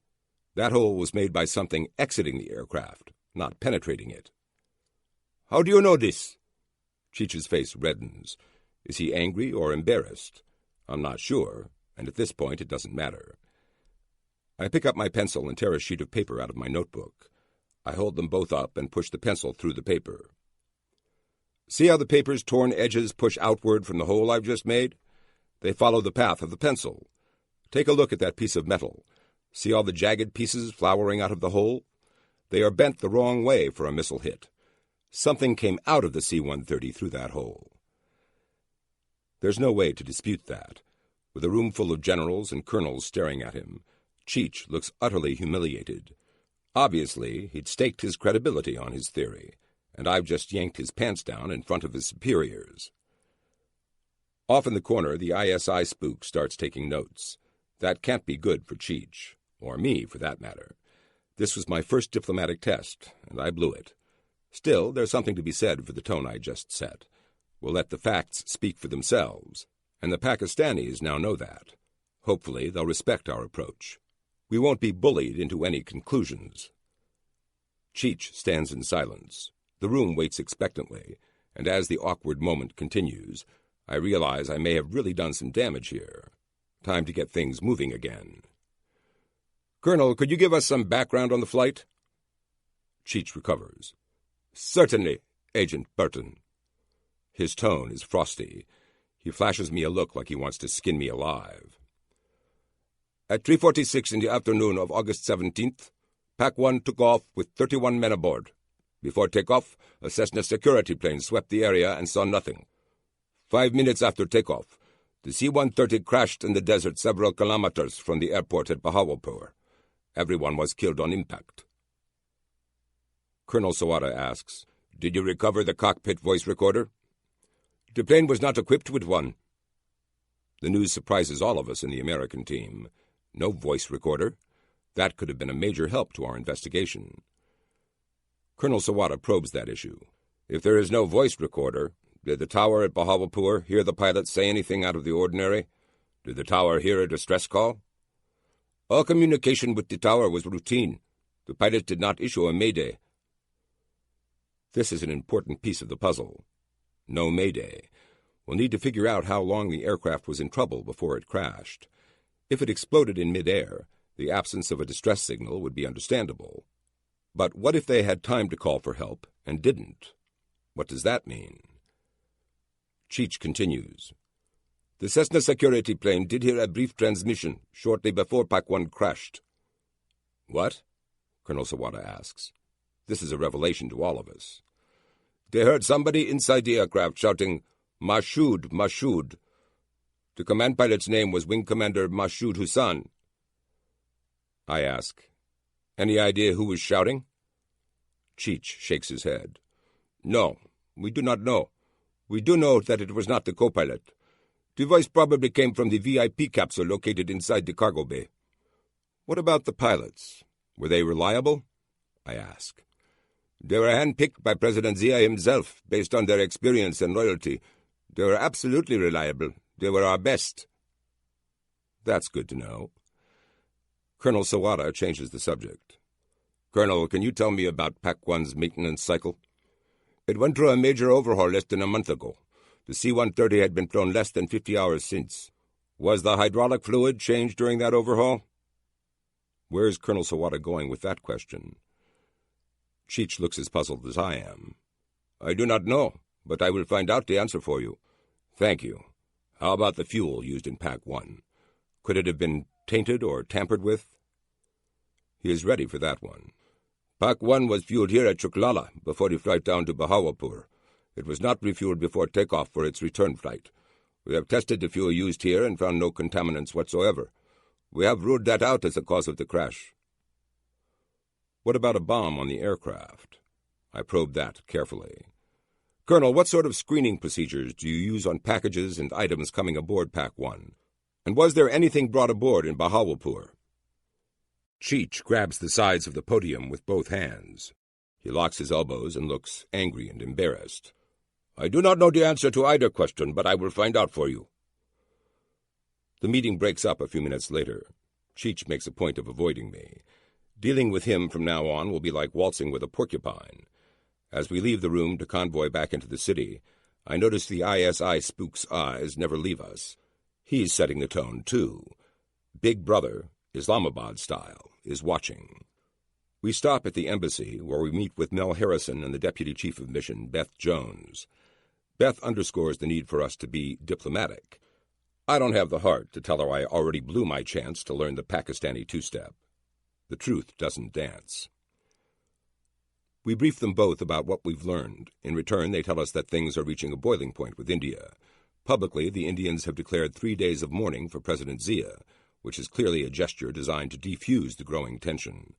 That hole was made by something exiting the aircraft, not penetrating it." "How do you know this?" Cheech's face reddens. Is he angry or embarrassed? I'm not sure, and at this point it doesn't matter. I pick up my pencil and tear a sheet of paper out of my notebook. I hold them both up and push the pencil through the paper. See how the paper's torn edges push outward from the hole I've just made? They follow the path of the pencil. Take a look at that piece of metal. See all the jagged pieces flowering out of the hole? They are bent the wrong way for a missile hit. Something came out of the C-130 through that hole. There's no way to dispute that. With a room full of generals and colonels staring at him, Cheech looks utterly humiliated. Obviously, he'd staked his credibility on his theory, and I've just yanked his pants down in front of his superiors. Off in the corner, the ISI spook starts taking notes. That can't be good for Cheech, or me, for that matter. This was my first diplomatic test, and I blew it. Still, there's something to be said for the tone I just set. We'll let the facts speak for themselves, and the Pakistanis now know that. Hopefully, they'll respect our approach. We won't be bullied into any conclusions. Cheech stands in silence. The room waits expectantly, and as the awkward moment continues, I realize I may have really done some damage here. Time to get things moving again. Colonel, could you give us some background on the flight? Cheech recovers. Certainly, Agent Burton. His tone is frosty. He flashes me a look like he wants to skin me alive. At 3:46 in the afternoon of August 17th, Pack 1 took off with 31 men aboard. Before takeoff, a Cessna security plane swept the area and saw nothing. 5 minutes after takeoff, the C-130 crashed in the desert several kilometers from the airport at Bahawalpur. Everyone was killed on impact. Colonel Sawada asks, Did you recover the cockpit voice recorder? The plane was not equipped with one. The news surprises all of us in the American team. No voice recorder. That could have been a major help to our investigation. Colonel Sawada probes that issue. If there is no voice recorder, did the tower at Bahawalpur hear the pilot say anything out of the ordinary? Did the tower hear a distress call? All communication with the tower was routine. The pilot did not issue a mayday. This is an important piece of the puzzle. No mayday. We'll need to figure out how long the aircraft was in trouble before it crashed. If it exploded in midair, the absence of a distress signal would be understandable. But what if they had time to call for help and didn't? What does that mean? Cheech continues. The Cessna security plane did hear a brief transmission shortly before Pack 1 crashed. What? Colonel Sawada asks. This is a revelation to all of us. They heard somebody inside the aircraft shouting, Mashood, Mashood. The command pilot's name was Wing Commander Mashood Hussan. I ask, Any idea who was shouting? Cheech shakes his head. No, we do not know. We do know that it was not the co-pilot. The voice probably came from the VIP capsule located inside the cargo bay. What about the pilots? Were they reliable? I ask. They were handpicked by President Zia himself, based on their experience and loyalty. They were absolutely reliable. They were our best. That's good to know. Colonel Sawada changes the subject. Colonel, can you tell me about Pack 1's maintenance cycle? It went through a major overhaul less than a month ago. The C-130 had been flown less than 50 hours since. Was the hydraulic fluid changed during that overhaul? Where's Colonel Sawada going with that question? Cheech looks as puzzled as I am. I do not know, but I will find out the answer for you. Thank you. How about the fuel used in Pack 1? Could it have been tainted or tampered with? He is ready for that one. Pack 1 was fueled here at Chuklala before the flight down to Bahawalpur. It was not refueled before takeoff for its return flight. We have tested the fuel used here and found no contaminants whatsoever. We have ruled that out as the cause of the crash. What about a bomb on the aircraft? I probed that carefully. Colonel, what sort of screening procedures do you use on packages and items coming aboard Pack 1? And was there anything brought aboard in Bahawalpur? Cheech grabs the sides of the podium with both hands. He locks his elbows and looks angry and embarrassed. I do not know the answer to either question, but I will find out for you. The meeting breaks up a few minutes later. Cheech makes a point of avoiding me. Dealing with him from now on will be like waltzing with a porcupine. As we leave the room to convoy back into the city, I notice the ISI spook's eyes never leave us. He's setting the tone, too. Big Brother, Islamabad style, is watching. We stop at the embassy, where we meet with Mel Harrison and the Deputy Chief of Mission, Beth Jones. Beth underscores the need for us to be diplomatic. I don't have the heart to tell her I already blew my chance to learn the Pakistani two-step. The truth doesn't dance. We brief them both about what we've learned. In return, they tell us that things are reaching a boiling point with India. Publicly, the Indians have declared 3 days of mourning for President Zia, which is clearly a gesture designed to defuse the growing tension.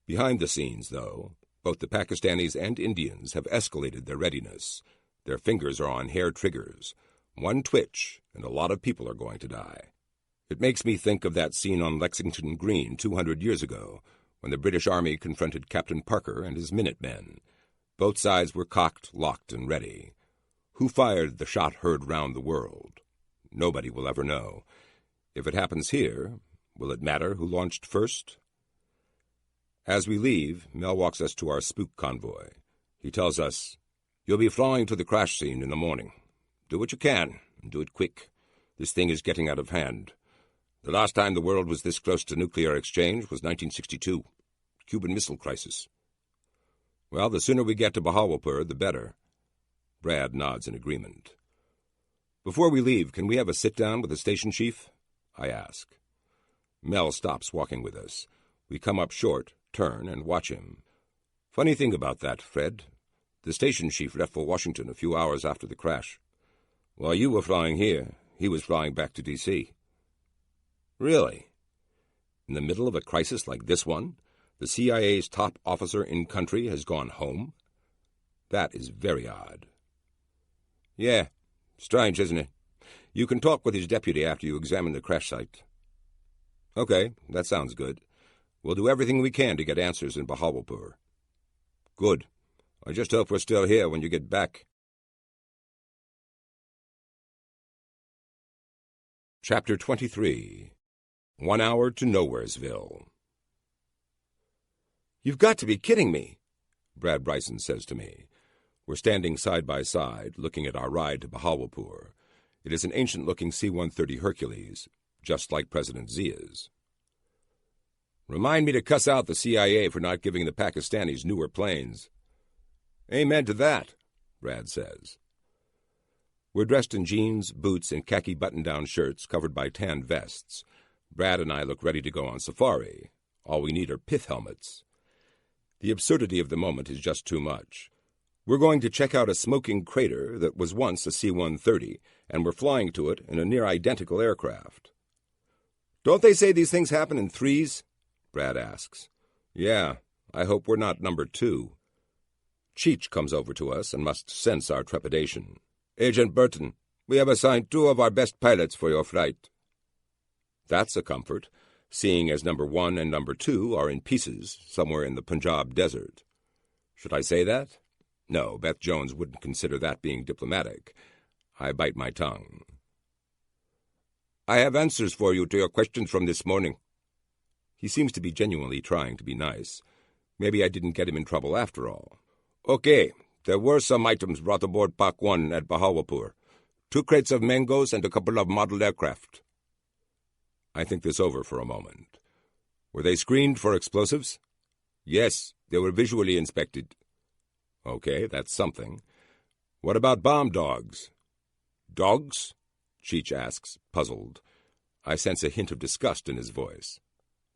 Behind the scenes, though, both the Pakistanis and Indians have escalated their readiness. Their fingers are on hair triggers. One twitch, and a lot of people are going to die. It makes me think of that scene on Lexington Green 200 years ago, when the British Army confronted Captain Parker and his Minutemen. Both sides were cocked, locked, and ready. Who fired the shot heard round the world? Nobody will ever know. If it happens here, will it matter who launched first? As we leave, Mel walks us to our spook convoy. He tells us, You'll be flying to the crash scene in the morning. Do what you can, and do it quick. This thing is getting out of hand. The last time the world was this close to nuclear exchange was 1962, Cuban Missile Crisis. Well, the sooner we get to Bahawalpur, the better. Brad nods in agreement. Before we leave, can we have a sit-down with the station chief? I ask. Mel stops walking with us. We come up short, turn, and watch him. Funny thing about that, Fred. The station chief left for Washington a few hours after the crash. While you were flying here, he was flying back to D.C. Really? In the middle of a crisis like this one, the CIA's top officer in country has gone home? That is very odd. Yeah, strange, isn't it? You can talk with his deputy after you examine the crash site. Okay, that sounds good. We'll do everything we can to get answers in Bahawalpur. Good. I just hope we're still here when you get back. Chapter 23. 1 hour to Nowheresville. You've got to be kidding me, Brad Bryson says to me. We're standing side by side, looking at our ride to Bahawalpur. It is an ancient-looking C-130 Hercules, just like President Zia's. Remind me to cuss out the CIA for not giving the Pakistanis newer planes. Amen to that, Brad says. We're dressed in jeans, boots, and khaki button-down shirts covered by tan vests. Brad and I look ready to go on safari. All we need are pith helmets. The absurdity of the moment is just too much. We're going to check out a smoking crater that was once a C-130, and we're flying to it in a near-identical aircraft. Don't they say these things happen in threes? Brad asks. Yeah, I hope we're not number 2. Cheech comes over to us and must sense our trepidation. Agent Burton, we have assigned 2 of our best pilots for your flight. That's a comfort, seeing as number 1 and number 2 are in pieces somewhere in the Punjab desert. Should I say that? No, Beth Jones wouldn't consider that being diplomatic. I bite my tongue. I have answers for you to your questions from this morning. He seems to be genuinely trying to be nice. Maybe I didn't get him in trouble after all. Okay, there were some items brought aboard Pak 1 at Bahawalpur. 2 crates of mangoes and a couple of model aircraft. I think this over for a moment. Were they screened for explosives? Yes, they were visually inspected. Okay, that's something. What about bomb dogs? Dogs? Cheech asks, puzzled. I sense a hint of disgust in his voice.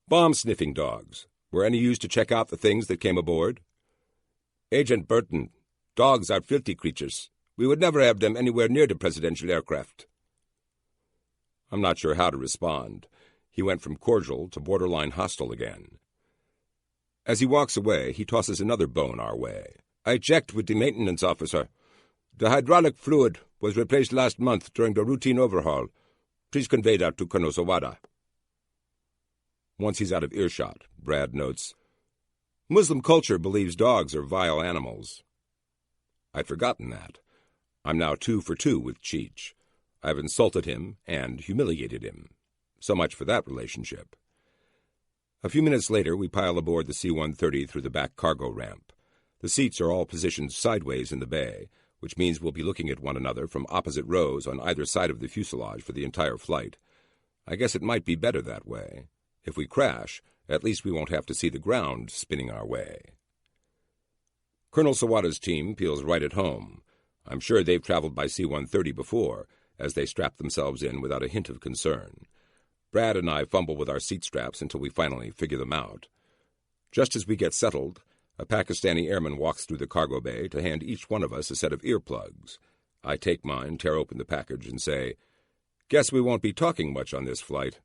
Bomb-sniffing dogs. Were any used to check out the things that came aboard? Agent Burton, dogs are filthy creatures. We would never have them anywhere near the presidential aircraft. I'm not sure how to respond. He went from cordial to borderline hostile again. As he walks away, he tosses another bone our way. I checked with the maintenance officer. The hydraulic fluid was replaced last month during the routine overhaul. Please convey that to Colonel Sawada. Once he's out of earshot, Brad notes, Muslim culture believes dogs are vile animals. I'd forgotten that. I'm now 2 for 2 with Cheech. I've insulted him and humiliated him. So much for that relationship. A few minutes later, we pile aboard the C-130 through the back cargo ramp. The seats are all positioned sideways in the bay, which means we'll be looking at one another from opposite rows on either side of the fuselage for the entire flight. I guess it might be better that way. If we crash, at least we won't have to see the ground spinning our way. Colonel Sawada's team feels right at home. I'm sure they've traveled by C-130 before, as they strap themselves in without a hint of concern. Brad and I fumble with our seat straps until we finally figure them out. Just as we get settled, a Pakistani airman walks through the cargo bay to hand each one of us a set of earplugs. I take mine, tear open the package, and say, Guess we won't be talking much on this flight.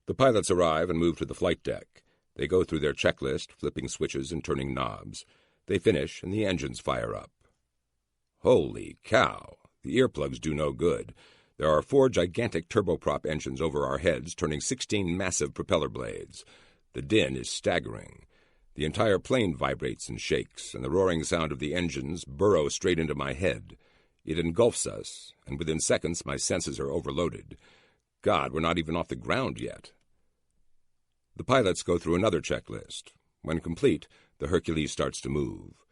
The pilots arrive and move to the flight deck. They go through their checklist, flipping switches and turning knobs. They finish, and the engines fire up. Holy cow! The earplugs do no good. There are 4 gigantic turboprop engines over our heads, turning 16 massive propeller blades. The din is staggering. The entire plane vibrates and shakes, and the roaring sound of the engines burrows straight into my head. It engulfs us, and within seconds my senses are overloaded. God, we're not even off the ground yet. The pilots go through another checklist. When complete, the Hercules starts to move.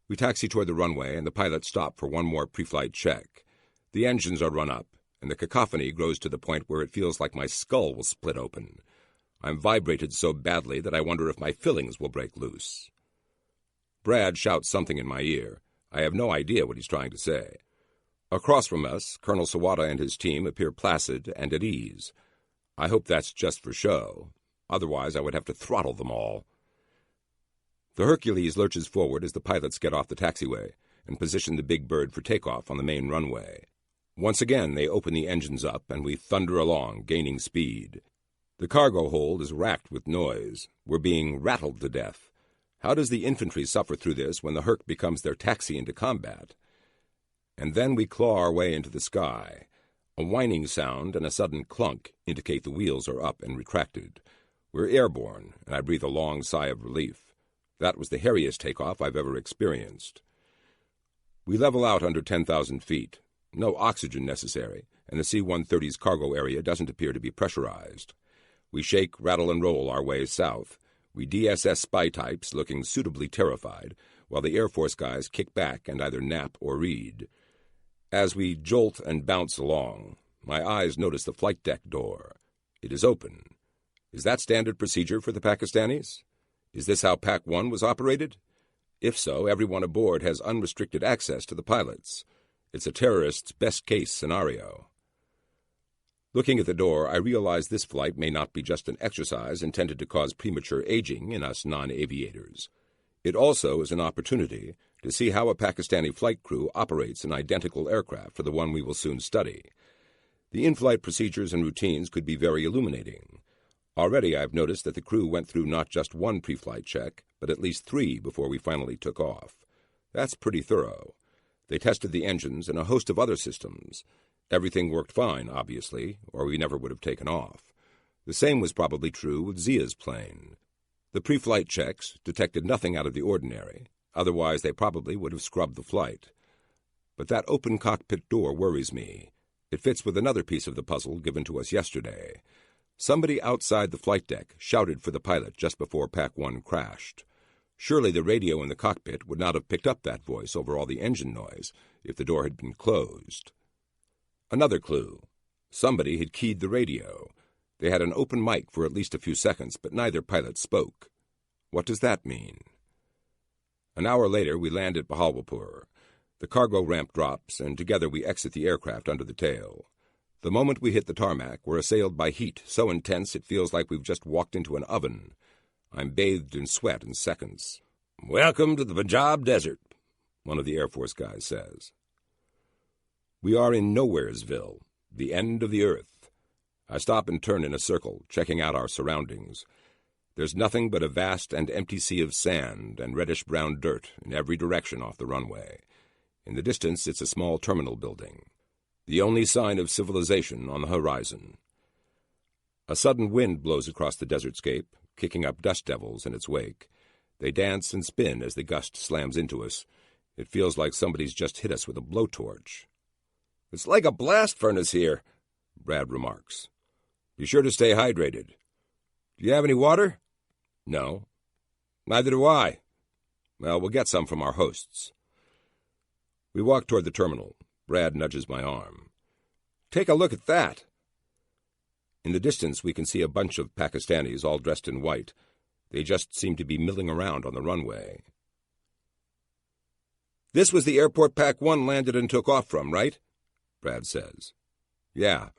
We taxi toward the runway, and the pilots stop for one more pre-flight check. The engines are run up, and the cacophony grows to the point where it feels like my skull will split open. I'm vibrated so badly that I wonder if my fillings will break loose. Brad shouts something in my ear. I have no idea what he's trying to say. Across from us, Colonel Sawada and his team appear placid and at ease. I hope that's just for show. Otherwise, I would have to throttle them all. The Hercules lurches forward as the pilots get off the taxiway and position the big bird for takeoff on the main runway. Once again, they open the engines up, and we thunder along, gaining speed. The cargo hold is racked with noise. We're being rattled to death. How does the infantry suffer through this when the Herc becomes their taxi into combat? And then we claw our way into the sky. A whining sound and a sudden clunk indicate the wheels are up and retracted. We're airborne, and I breathe a long sigh of relief. That was the hairiest takeoff I've ever experienced. We level out under 10,000 feet. No oxygen necessary, and the C-130's cargo area doesn't appear to be pressurized. We shake, rattle, and roll our way south. We DSS spy types looking suitably terrified, while the Air Force guys kick back and either nap or read. As we jolt and bounce along, my eyes notice the flight deck door. It is open. Is that standard procedure for the Pakistanis? Is this how PAC-1 was operated? If so, everyone aboard has unrestricted access to the pilots. It's a terrorist's best-case scenario. Looking at the door, I realize this flight may not be just an exercise intended to cause premature aging in us non-aviators. It also is an opportunity to see how a Pakistani flight crew operates an identical aircraft to the one we will soon study. The in-flight procedures and routines could be very illuminating. Already I've noticed that the crew went through not just one pre-flight check, but at least 3 before we finally took off. That's pretty thorough. They tested the engines and a host of other systems. Everything worked fine, obviously, or we never would have taken off. The same was probably true with Zia's plane. The pre-flight checks detected nothing out of the ordinary. Otherwise, they probably would have scrubbed the flight. But that open cockpit door worries me. It fits with another piece of the puzzle given to us yesterday. Somebody outside the flight deck shouted for the pilot just before PAC-1 crashed. Surely the radio in the cockpit would not have picked up that voice over all the engine noise if the door had been closed. Another clue. Somebody had keyed the radio. They had an open mic for at least a few seconds, but neither pilot spoke. What does that mean? An hour later, we land at Bahawalpur. The cargo ramp drops, and together we exit the aircraft under the tail. The moment we hit the tarmac, we're assailed by heat so intense it feels like we've just walked into an oven. I'm bathed in sweat in seconds. "Welcome to the Punjab Desert," one of the Air Force guys says. We are in Nowheresville, the end of the earth. I stop and turn in a circle, checking out our surroundings. There's nothing but a vast and empty sea of sand and reddish-brown dirt in every direction off the runway. In the distance, it's a small terminal building. The only sign of civilization on the horizon. A sudden wind blows across the desertscape, kicking up dust devils in its wake. They dance and spin as the gust slams into us. It feels like somebody's just hit us with a blowtorch. "It's like a blast furnace here," Brad remarks. "Be sure to stay hydrated. Do you have any water?" No. "Neither do I." Well, we'll get some from our hosts. We walk toward the terminal. Brad nudges my arm. "Take a look at that." In the distance, we can see a bunch of Pakistanis all dressed in white. They just seem to be milling around on the runway. "This was the airport PAC-1 landed and took off from, right?" Brad says. "Yeah."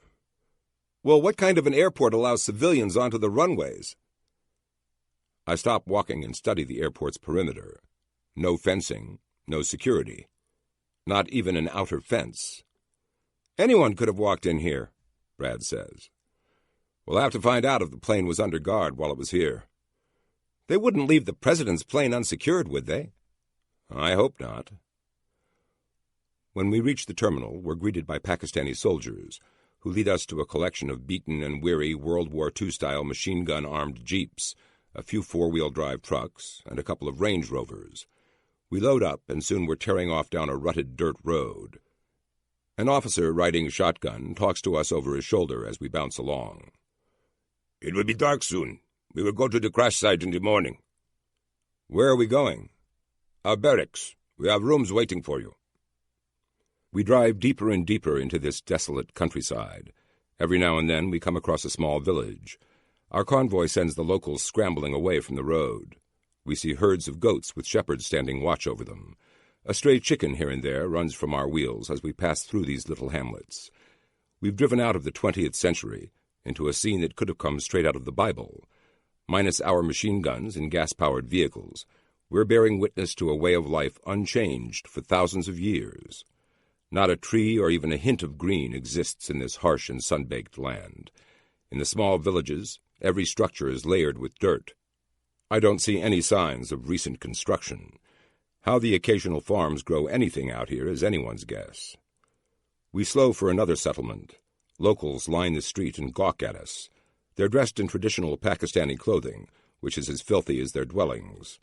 "Well, what kind of an airport allows civilians onto the runways?" I stop walking and study the airport's perimeter. No fencing, no security. Not even an outer fence. "Anyone could have walked in here," Brad says. "We'll have to find out if the plane was under guard while it was here." "They wouldn't leave the president's plane unsecured, would they?" "I hope not." When we reach the terminal, we're greeted by Pakistani soldiers, who lead us to a collection of beaten and weary World War II-style machine-gun-armed jeeps, a few four-wheel-drive trucks, and a couple of Range Rovers. We load up, and soon we're tearing off down a rutted dirt road. An officer riding a shotgun talks to us over his shoulder as we bounce along. "It will be dark soon. We will go to the crash site in the morning." "Where are we going?" "Our barracks. We have rooms waiting for you. We drive deeper and deeper into this desolate countryside. Every now and then we come across a small village. Our convoy sends the locals scrambling away from the road. We see herds of goats with shepherds standing watch over them. A stray chicken here and there runs from our wheels as we pass through these little hamlets. We've driven out of the 20th century into a scene that could have come straight out of the Bible. Minus our machine guns and gas-powered vehicles, we're bearing witness to a way of life unchanged for thousands of years. Not a tree or even a hint of green exists in this harsh and sun-baked land. In the small villages, every structure is layered with dirt. I don't see any signs of recent construction. How the occasional farms grow anything out here is anyone's guess. We slow for another settlement. Locals line the street and gawk at us. They're dressed in traditional Pakistani clothing, which is as filthy as their dwellings.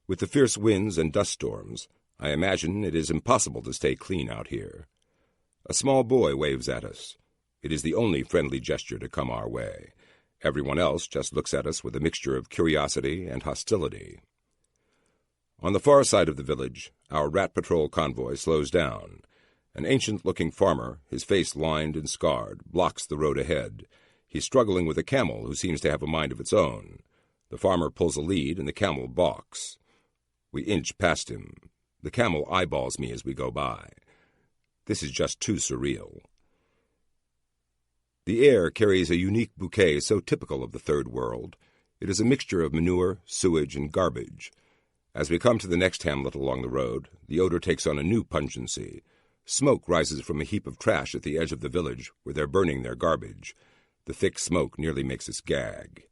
With the fierce winds and dust storms, I imagine it is impossible to stay clean out here. A small boy waves at us. It is the only friendly gesture to come our way. Everyone else just looks at us with a mixture of curiosity and hostility. On the far side of the village, our rat patrol convoy slows down. An ancient-looking farmer, his face lined and scarred, blocks the road ahead. He's struggling with a camel who seems to have a mind of its own. The farmer pulls a lead and the camel balks. We inch past him. The camel eyeballs me as we go by. This is just too surreal. The air carries a unique bouquet so typical of the Third World. It is a mixture of manure, sewage, and garbage. As we come to the next hamlet along the road, the odor takes on a new pungency. Smoke rises from a heap of trash at the edge of the village where they're burning their garbage. The thick smoke nearly makes us gag.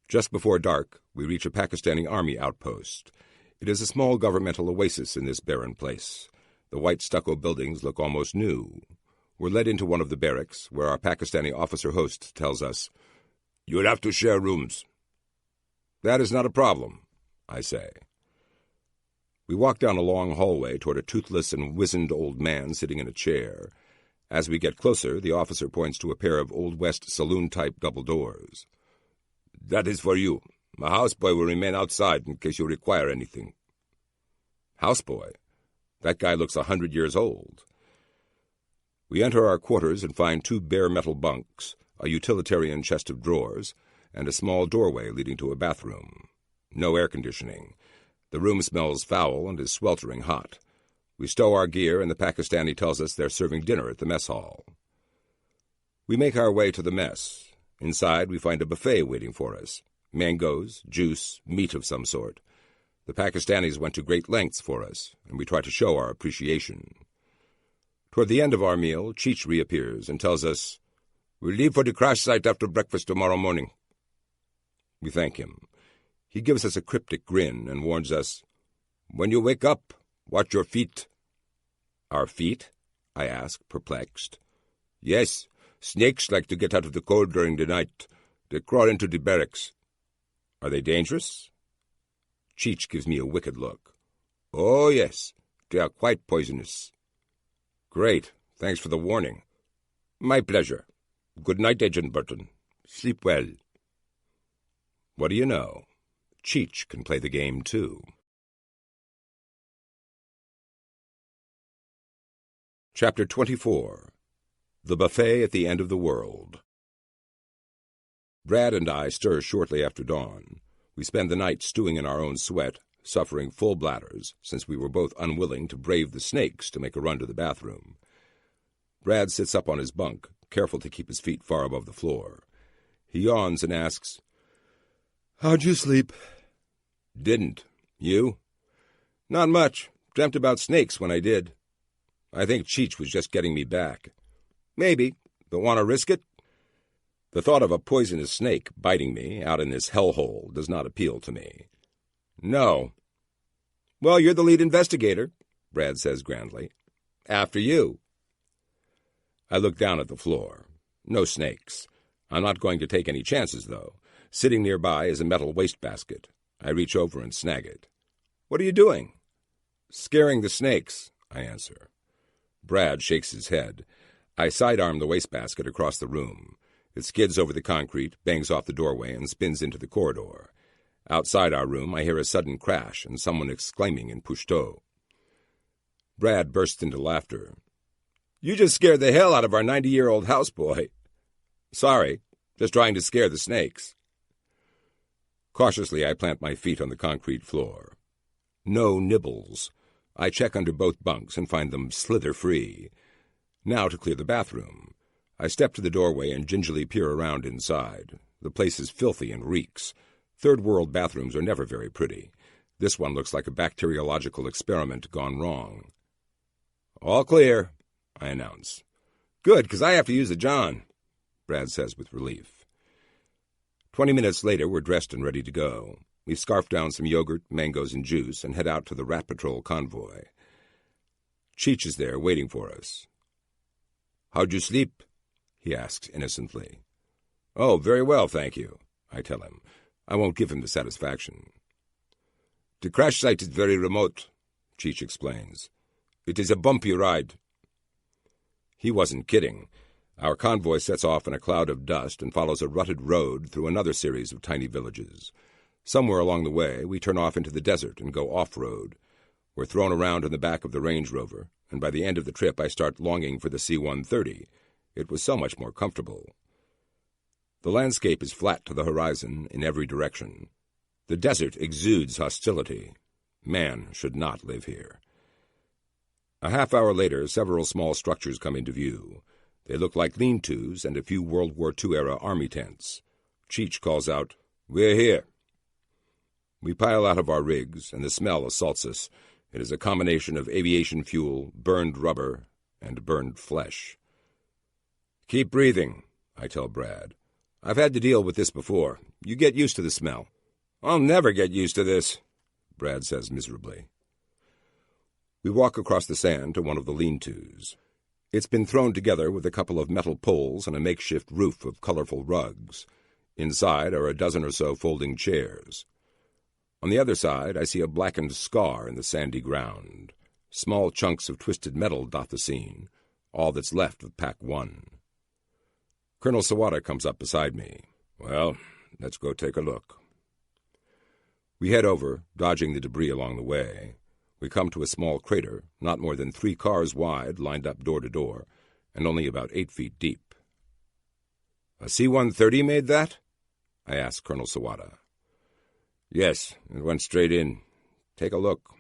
Just before dark, we reach a Pakistani army outpost. It is a small governmental oasis in this barren place. The white stucco buildings look almost new. We're led into one of the barracks, where our Pakistani officer-host tells us, "You'll have to share rooms." "That is not a problem," I say. We walk down a long hallway toward a toothless and wizened old man sitting in a chair. As we get closer, the officer points to a pair of Old West saloon-type double doors. "That is for you. My houseboy will remain outside in case you require anything." Houseboy? That guy looks 100 years old. We enter our quarters and find two bare metal bunks, a utilitarian chest of drawers, and a small doorway leading to a bathroom. No air conditioning. The room smells foul and is sweltering hot. We stow our gear, and the Pakistani tells us they're serving dinner at the mess hall. We make our way to the mess. Inside, we find a buffet waiting for us. Mangoes, juice, meat of some sort. The Pakistanis went to great lengths for us, and we try to show our appreciation. Toward the end of our meal, Cheech reappears and tells us, "We'll leave for the crash site after breakfast tomorrow morning." We thank him. He gives us a cryptic grin and warns us, "When you wake up, watch your feet." "Our feet?" I ask, perplexed. "Yes, snakes like to get out of the cold during the night. They crawl into the barracks." "Are they dangerous?" Cheech gives me a wicked look. "Oh, yes, they are quite poisonous." "Great. Thanks for the warning." "My pleasure. Good night, Agent Burton. Sleep well." What do you know? Cheech can play the game, too. Chapter 24. The Buffet at the End of the World. Brad and I stir shortly after dawn. We spend the night stewing in our own sweat, suffering full bladders, since we were both unwilling to brave the snakes to make a run to the bathroom. Brad sits up on his bunk, careful to keep his feet far above the floor. He yawns and asks, "How'd you sleep?" "Didn't. You?" "Not much. Dreamt about snakes when I did." I think Cheech was just getting me back. "Maybe, but want to risk it?" The thought of a poisonous snake biting me out in this hellhole does not appeal to me. "No." "Well, you're the lead investigator," Brad says grandly. "After you." I look down at the floor. No snakes. I'm not going to take any chances, though. Sitting nearby is a metal wastebasket. I reach over and snag it. "What are you doing?" "Scaring the snakes," I answer. Brad shakes his head. I sidearm the wastebasket across the room. It skids over the concrete, bangs off the doorway, and spins into the corridor. Outside our room, I hear a sudden crash and someone exclaiming in Pashto. Brad burst into laughter. "You just scared the hell out of our 90-year-old houseboy." "Sorry, just trying to scare the snakes." Cautiously, I plant my feet on the concrete floor. No nibbles. I check under both bunks and find them slither-free. Now to clear the bathroom. I step to the doorway and gingerly peer around inside. The place is filthy and reeks. Third-world bathrooms are never very pretty. This one looks like a bacteriological experiment gone wrong. "All clear," I announce. "Good, because I have to use the John," Brad says with relief. 20 minutes later, we're dressed and ready to go. We scarf down some yogurt, mangoes, and juice and head out to the Rat Patrol convoy. Cheech is there, waiting for us. "How'd you sleep?" he asks innocently. "Oh, very well, thank you," I tell him. I won't give him the satisfaction. "The crash site is very remote," Cheech explains. "It is a bumpy ride." He wasn't kidding. Our convoy sets off in a cloud of dust and follows a rutted road through another series of tiny villages. Somewhere along the way, we turn off into the desert and go off-road. We're thrown around in the back of the Range Rover, and by the end of the trip I start longing for the C-130. It was so much more comfortable. The landscape is flat to the horizon in every direction. The desert exudes hostility. Man should not live here. A half hour later, several small structures come into view. They look like lean-tos and a few World War II-era army tents. Cheech calls out, "We're here." We pile out of our rigs, and the smell assaults us. It is a combination of aviation fuel, burned rubber, and burned flesh. "Keep breathing," I tell Brad. "I've had to deal with this before. You get used to the smell." "I'll never get used to this," Brad says miserably. We walk across the sand to one of the lean-tos. It's been thrown together with a couple of metal poles and a makeshift roof of colorful rugs. Inside are a dozen or so folding chairs. On the other side, I see a blackened scar in the sandy ground. Small chunks of twisted metal dot the scene, all that's left of Pack 1. Colonel Sawada comes up beside me. "Well, let's go take a look." We head over, dodging the debris along the way. We come to a small crater, not more than 3 cars wide, lined up door to door, and only about 8 feet deep. "A C-130 made that?" I ask Colonel Sawada. "Yes, it went straight in. Take a look."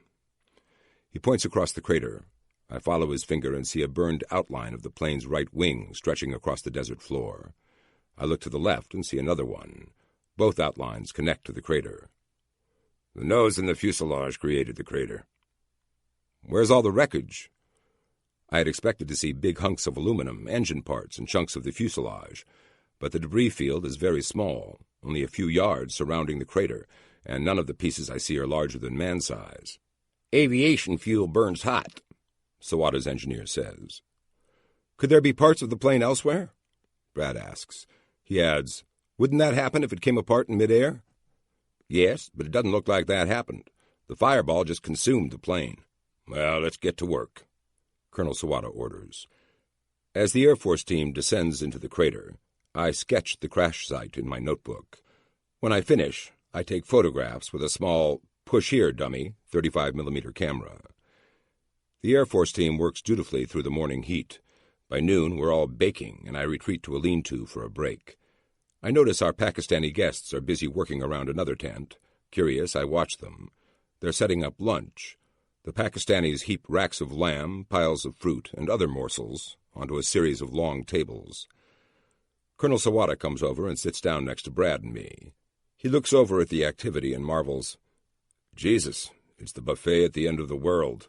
He points across the crater. I follow his finger and see a burned outline of the plane's right wing stretching across the desert floor. I look to the left and see another one. Both outlines connect to the crater. "The nose and the fuselage created the crater." "Where's all the wreckage?" I had expected to see big hunks of aluminum, engine parts, and chunks of the fuselage, but the debris field is very small, only a few yards surrounding the crater, and none of the pieces I see are larger than man-size. "Aviation fuel burns hot," Sawada's engineer says. "Could there be parts of the plane elsewhere?" Brad asks. He adds, "Wouldn't that happen if it came apart in midair?" "Yes, but it doesn't look like that happened. The fireball just consumed the plane." "Well, let's get to work," Colonel Sawada orders. As the Air Force team descends into the crater, I sketch the crash site in my notebook. When I finish, I take photographs with a small push-here dummy 35mm camera. The Air Force team works dutifully through the morning heat. By noon, we're all baking, and I retreat to a lean-to for a break. I notice our Pakistani guests are busy working around another tent. Curious, I watch them. They're setting up lunch. The Pakistanis heap racks of lamb, piles of fruit, and other morsels onto a series of long tables. Colonel Sawada comes over and sits down next to Brad and me. He looks over at the activity and marvels, "Jesus, it's the buffet at the end of the world."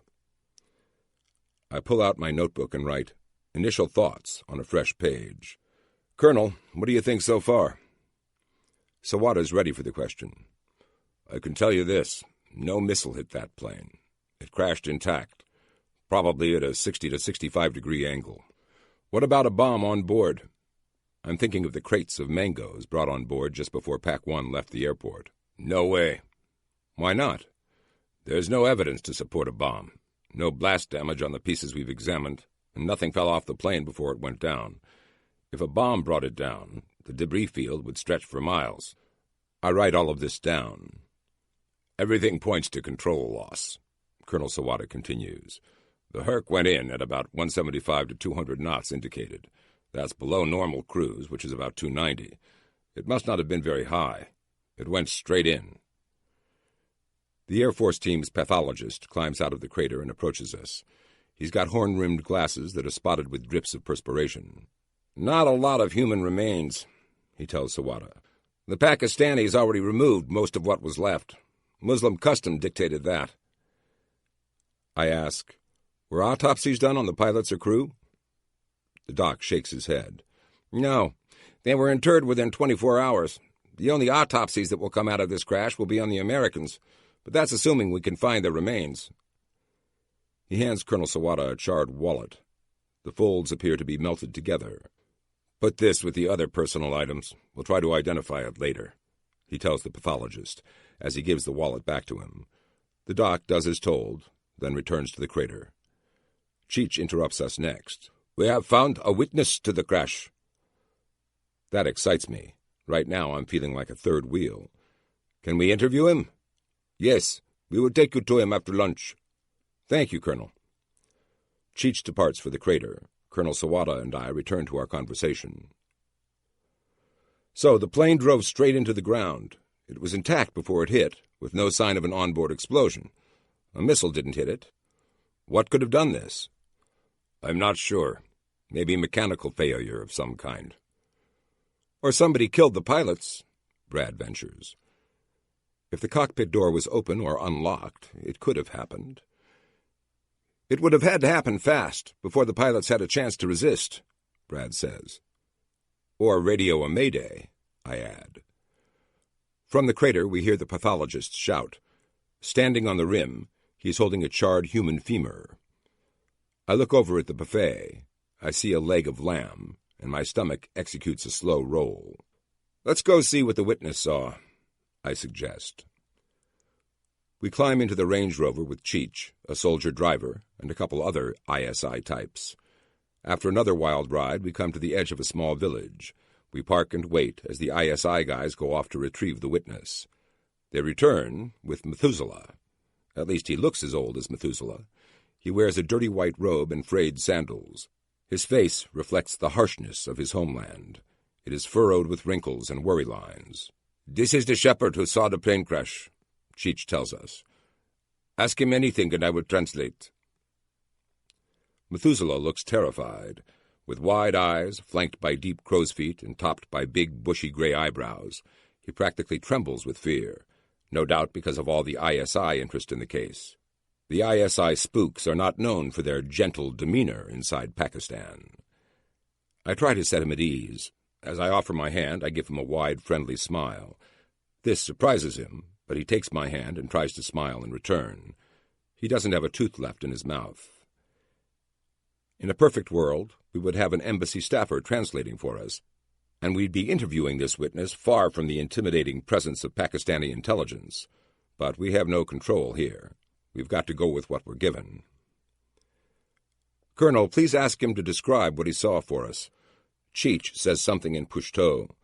I pull out my notebook and write, "Initial thoughts" on a fresh page. "Colonel, what do you think so far?" Sawada's ready for the question. "I can tell you this, no missile hit that plane. It crashed intact, probably at a 60 to 65-degree angle. What about a bomb on board?" I'm thinking of the crates of mangoes brought on board just before Pack 1 left the airport. "No way." "Why not?" "There's no evidence to support a bomb. No blast damage on the pieces we've examined, and nothing fell off the plane before it went down. If a bomb brought it down, the debris field would stretch for miles." I write all of this down. "Everything points to control loss," Colonel Sawada continues. The Herc went in at about 175 to 200 knots indicated. That's below normal cruise, which is about 290. It must not have been very high. It went straight in. The Air Force team's pathologist climbs out of the crater and approaches us. He's got horn-rimmed glasses that are spotted with drips of perspiration. "Not a lot of human remains," he tells Sawada. "The Pakistanis already removed most of what was left. Muslim custom dictated that." I ask, "Were autopsies done on the pilots or crew?" The doc shakes his head. "No, they were interred within 24 hours. The only autopsies that will come out of this crash will be on the Americans, but that's assuming we can find their remains." He hands Colonel Sawada a charred wallet. The folds appear to be melted together. "Put this with the other personal items. We'll try to identify it later," he tells the pathologist as he gives the wallet back to him. The doc does as told, then returns to the crater. Cheech interrupts us next. "We have found a witness to the crash." That excites me. Right now I'm feeling like a third wheel. "Can we interview him?" "Yes, we will take you to him after lunch." "Thank you, Colonel." Cheech departs for the crater. Colonel Sawada and I return to our conversation. So the plane drove straight into the ground. It was intact before it hit, with no sign of an onboard explosion. A missile didn't hit it. What could have done this? "I'm not sure. Maybe mechanical failure of some kind." "Or somebody killed the pilots," Brad ventures. If the cockpit door was open or unlocked, it could have happened. "It would have had to happen fast, before the pilots had a chance to resist," Brad says. "Or radio a mayday," I add. From the crater we hear the pathologist shout. Standing on the rim, he's holding a charred human femur. I look over at the buffet. I see a leg of lamb, and my stomach executes a slow roll. "Let's go see what the witness saw," I suggest. We climb into the Range Rover with Cheech, a soldier driver, and a couple other ISI types. After another wild ride, we come to the edge of a small village. We park and wait as the ISI guys go off to retrieve the witness. They return with Methuselah. At least he looks as old as Methuselah. He wears a dirty white robe and frayed sandals. His face reflects the harshness of his homeland. It is furrowed with wrinkles and worry lines. "This is the shepherd who saw the plane crash," Cheech tells us. "Ask him anything and I will translate." Methuselah looks terrified. With wide eyes, flanked by deep crow's feet and topped by big, bushy gray eyebrows, he practically trembles with fear, no doubt because of all the ISI interest in the case. The ISI spooks are not known for their gentle demeanor inside Pakistan. I try to set him at ease. As I offer my hand, I give him a wide, friendly smile. This surprises him, but he takes my hand and tries to smile in return. He doesn't have a tooth left in his mouth. In a perfect world, we would have an embassy staffer translating for us, and we'd be interviewing this witness far from the intimidating presence of Pakistani intelligence. But we have no control here. We've got to go with what we're given. "Colonel, please ask him to describe what he saw for us." Cheech says something in Pushto.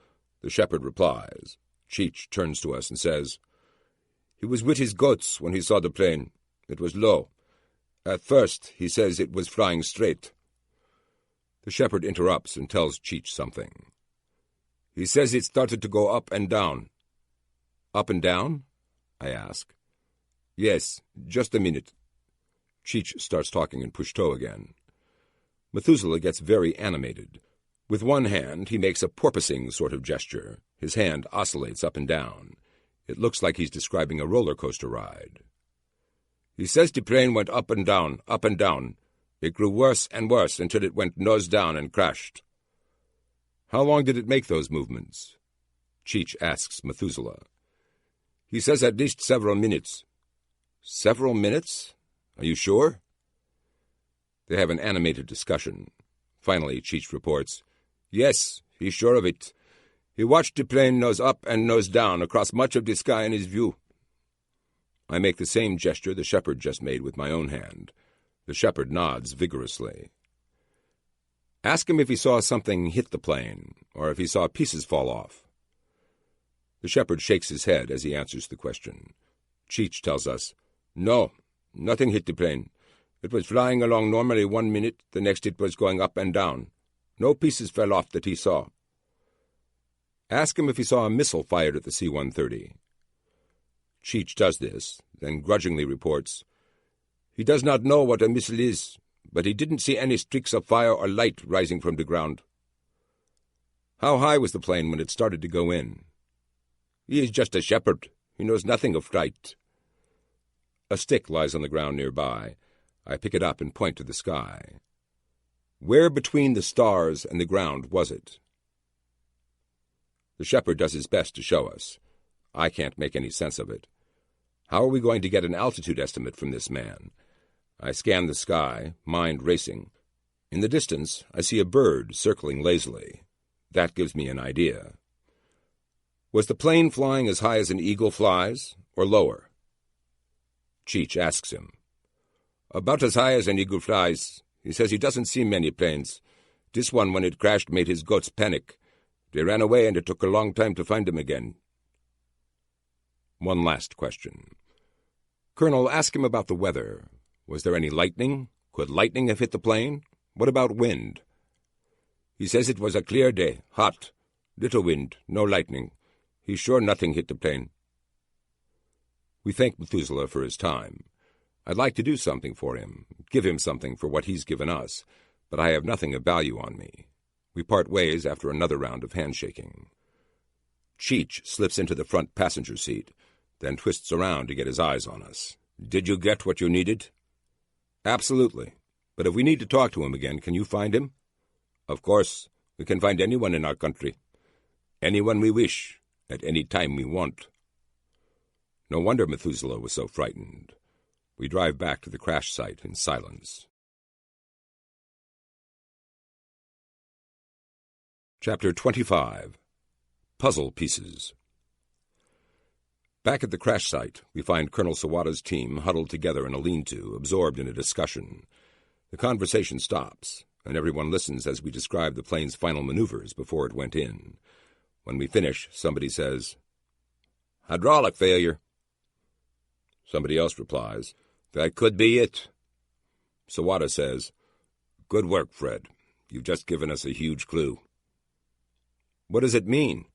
The shepherd replies. Cheech turns to us and says, "He was with his goats when he saw the plane. It was low. At first, he says it was flying straight." The shepherd interrupts and tells Cheech something. "He says it started to go up and down." "Up and down?" I ask. "Yes, just a minute." Cheech starts talking in Pushto again. Methuselah gets very animated. With one hand, he makes a porpoising sort of gesture. His hand oscillates up and down. It looks like he's describing a roller coaster ride. "He says the plane went up and down, up and down. It grew worse and worse until it went nose down and crashed." "How long did it make those movements?" Cheech asks Methuselah. "He says at least several minutes." "Several minutes? Are you sure?" They have an animated discussion. Finally, Cheech reports, "Yes, he's sure of it. He watched the plane nose up and nose down across much of the sky in his view." I make the same gesture the shepherd just made with my own hand. The shepherd nods vigorously. "Ask him if he saw something hit the plane, or if he saw pieces fall off." The shepherd shakes his head as he answers the question. Cheech tells us, "No, nothing hit the plane. It was flying along normally 1 minute, the next it was going up and down. No pieces fell off that he saw. Ask him if he saw a missile fired at the C-130. Cheech does this, then grudgingly reports, "He does not know what a missile is, but he didn't see any streaks of fire or light rising from the ground." How high was the plane when it started to go in? He is just a shepherd. He knows nothing of flight. A stick lies on the ground nearby. I pick it up and point to the sky. Where between the stars and the ground was it? The shepherd does his best to show us. I can't make any sense of it. How are we going to get an altitude estimate from this man? I scan the sky, mind racing. In the distance, I see a bird circling lazily. That gives me an idea. Was the plane flying as high as an eagle flies, or lower? Cheech asks him. About as high as an eagle flies. He says he doesn't see many planes. This one, when it crashed, made his goats panic. They ran away, and it took a long time to find them again. One last question. Colonel, ask him about the weather. Was there any lightning? Could lightning have hit the plane? What about wind? He says it was a clear day, hot. Little wind, no lightning. He's sure nothing hit the plane. We thank Methuselah for his time. I'd like to do something for him, give him something for what he's given us, but I have nothing of value on me. We part ways after another round of handshaking. Cheech slips into the front passenger seat, then twists around to get his eyes on us. Did you get what you needed? Absolutely. But if we need to talk to him again, can you find him? Of course. We can find anyone in our country. Anyone we wish, at any time we want. No wonder Methuselah was so frightened. We drive back to the crash site in silence. Chapter 25. Puzzle Pieces. Back at the crash site, we find Colonel Sawada's team huddled together in a lean-to, absorbed in a discussion. The conversation stops, and everyone listens as we describe the plane's final maneuvers before it went in. When we finish, somebody says, "Hydraulic failure." Somebody else replies, "That could be it." Sawada says, "Good work, Fred. You've just given us a huge clue." What does it mean?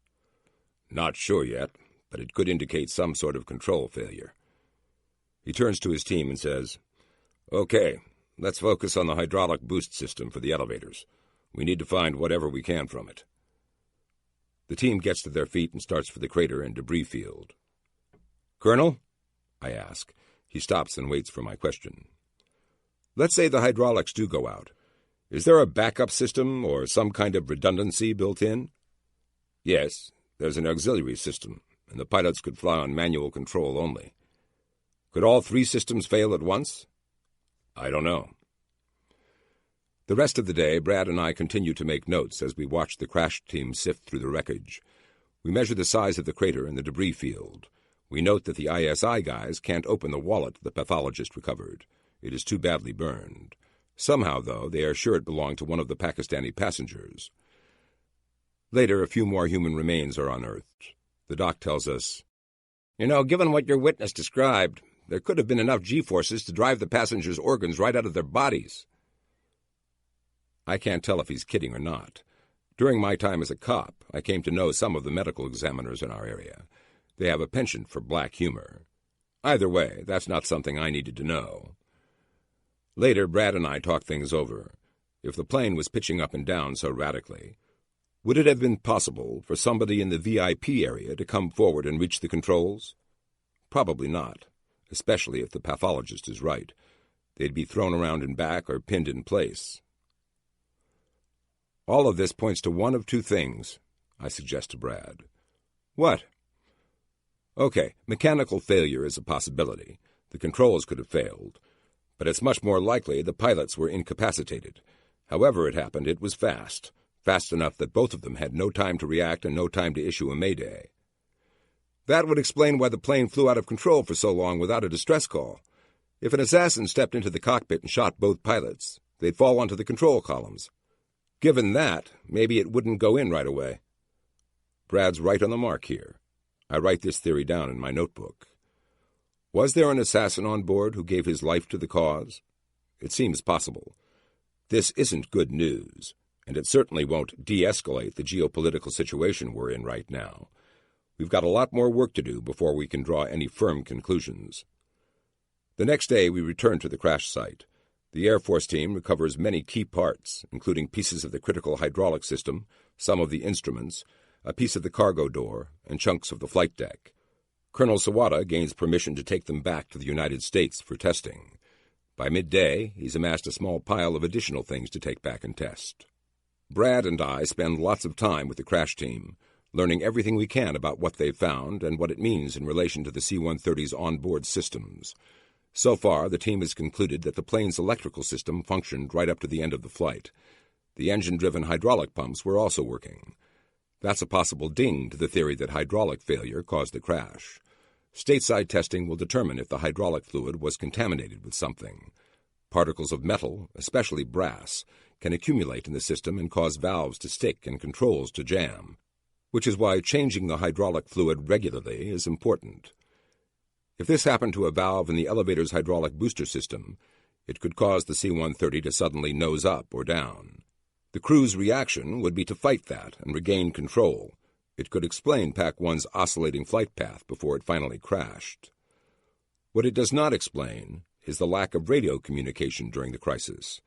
Not sure yet, but it could indicate some sort of control failure. He turns to his team and says, "Okay, let's focus on the hydraulic boost system for the elevators. We need to find whatever we can from it." The team gets to their feet and starts for the crater and debris field. "Colonel?" I ask. He stops and waits for my question. "Let's say the hydraulics do go out. Is there a backup system or some kind of redundancy built in?" "Yes, there's an auxiliary system, and the pilots could fly on manual control only." "Could all 3 systems fail at once?" "I don't know." The rest of the day, Brad and I continue to make notes as we watch the crash team sift through the wreckage. We measure the size of the crater and the debris field. We note that the ISI guys can't open the wallet the pathologist recovered. It is too badly burned. Somehow, though, they are sure it belonged to one of the Pakistani passengers. Later, a few more human remains are unearthed. The doc tells us, Given what your witness described, there could have been enough G-forces to drive the passengers' organs right out of their bodies." I can't tell if he's kidding or not. During my time as a cop, I came to know some of the medical examiners in our area. They have a penchant for black humor. Either way, that's not something I needed to know. Later, Brad and I talked things over. If the plane was pitching up and down so radically, would it have been possible for somebody in the VIP area to come forward and reach the controls? Probably not, especially if the pathologist is right. They'd be thrown around and back or pinned in place. All of this points to one of 2 things, I suggest to Brad. What? Okay, mechanical failure is a possibility. The controls could have failed. But it's much more likely the pilots were incapacitated. However it happened, it was fast enough that both of them had no time to react and no time to issue a mayday. That would explain why the plane flew out of control for so long without a distress call. If an assassin stepped into the cockpit and shot both pilots, they'd fall onto the control columns. Given that, maybe it wouldn't go in right away. Brad's right on the mark here. I write this theory down in my notebook. Was there an assassin on board who gave his life to the cause? it seems possible. This isn't good news, and it certainly won't de-escalate the geopolitical situation we're in right now. We've got a lot more work to do before we can draw any firm conclusions. The next day we return to the crash site. The Air Force team recovers many key parts, including pieces of the critical hydraulic system, some of the instruments, a piece of the cargo door, and chunks of the flight deck. Colonel Sawada gains permission to take them back to the United States for testing. By midday, he's amassed a small pile of additional things to take back and test. Brad and I spend lots of time with the crash team, learning everything we can about what they've found and what it means in relation to the C-130's onboard systems. So far, the team has concluded that the plane's electrical system functioned right up to the end of the flight. The engine-driven hydraulic pumps were also working. That's a possible ding to the theory that hydraulic failure caused the crash. Stateside testing will determine if the hydraulic fluid was contaminated with something. Particles of metal, especially brass, can accumulate in the system and cause valves to stick and controls to jam, which is why changing the hydraulic fluid regularly is important. If this happened to a valve in the elevator's hydraulic booster system, it could cause the C-130 to suddenly nose up or down. The crew's reaction would be to fight that and regain control. It could explain PAC-1's oscillating flight path before it finally crashed. What it does not explain is the lack of radio communication during the crisis.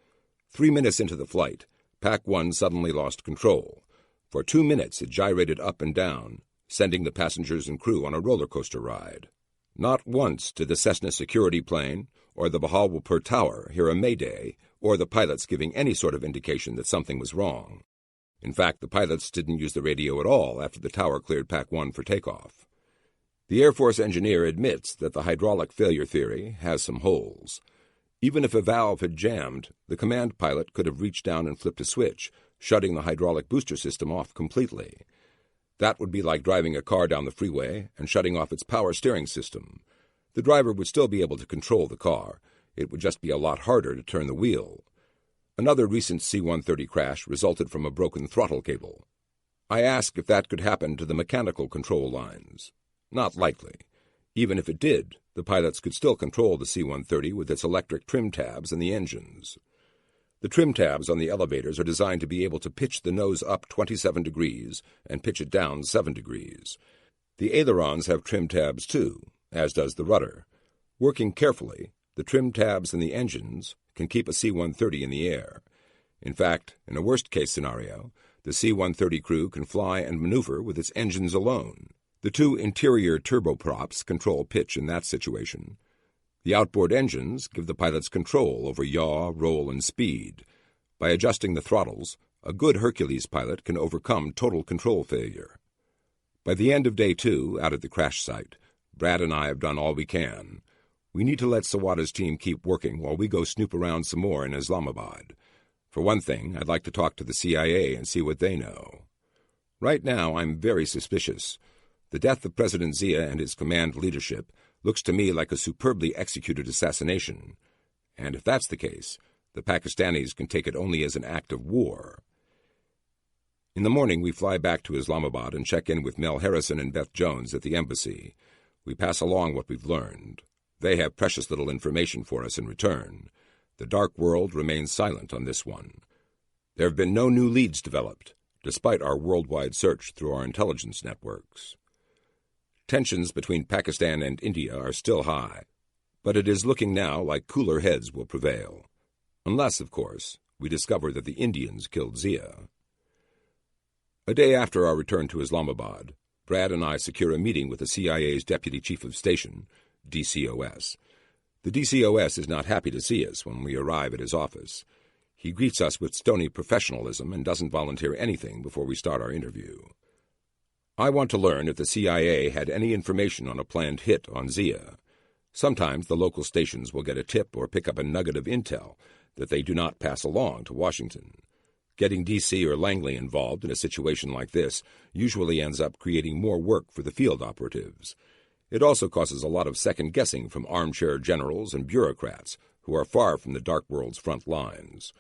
3 minutes into the flight, PAC-1 suddenly lost control. For 2 minutes it gyrated up and down, sending the passengers and crew on a roller coaster ride. Not once did the Cessna security plane or the Bahawalpur Tower hear a mayday or the pilots giving any sort of indication that something was wrong. In fact, the pilots didn't use the radio at all after the tower cleared PAC-1 for takeoff. The Air Force engineer admits that the hydraulic failure theory has some holes. Even if a valve had jammed, the command pilot could have reached down and flipped a switch, shutting the hydraulic booster system off completely. That would be like driving a car down the freeway and shutting off its power steering system. The driver would still be able to control the car. It would just be a lot harder to turn the wheel. Another recent C-130 crash resulted from a broken throttle cable. I asked if that could happen to the mechanical control lines. Not likely. Even if it did, the pilots could still control the C-130 with its electric trim tabs and the engines. The trim tabs on the elevators are designed to be able to pitch the nose up 27 degrees and pitch it down 7 degrees. The ailerons have trim tabs too, as does the rudder. Working carefully, the trim tabs and the engines can keep a C-130 in the air. In fact, in a worst-case scenario, the C-130 crew can fly and maneuver with its engines alone. The two interior turboprops control pitch in that situation. The outboard engines give the pilots control over yaw, roll, and speed. By adjusting the throttles, a good Hercules pilot can overcome total control failure. By the end of day 2, out at the crash site, Brad and I have done all we can. We need to let Sawada's team keep working while we go snoop around some more in Islamabad. For one thing, I'd like to talk to the CIA and see what they know. Right now, I'm very suspicious. The death of President Zia and his command leadership looks to me like a superbly executed assassination. And if that's the case, the Pakistanis can take it only as an act of war. In the morning, we fly back to Islamabad and check in with Mel Harrison and Beth Jones at the embassy. We pass along what we've learned. They have precious little information for us in return. The dark world remains silent on this one. There have been no new leads developed, despite our worldwide search through our intelligence networks. Tensions between Pakistan and India are still high, but it is looking now like cooler heads will prevail. Unless, of course, we discover that the Indians killed Zia. A day after our return to Islamabad, Brad and I secure a meeting with the CIA's Deputy Chief of Station, DCOS. The DCOS is not happy to see us when we arrive at his office. He greets us with stony professionalism and doesn't volunteer anything before we start our interview. I want to learn if the CIA had any information on a planned hit on Zia. Sometimes the local stations will get a tip or pick up a nugget of intel that they do not pass along to Washington. Getting D.C. or Langley involved in a situation like this usually ends up creating more work for the field operatives. It also causes a lot of second-guessing from armchair generals and bureaucrats who are far from the dark world's front lines.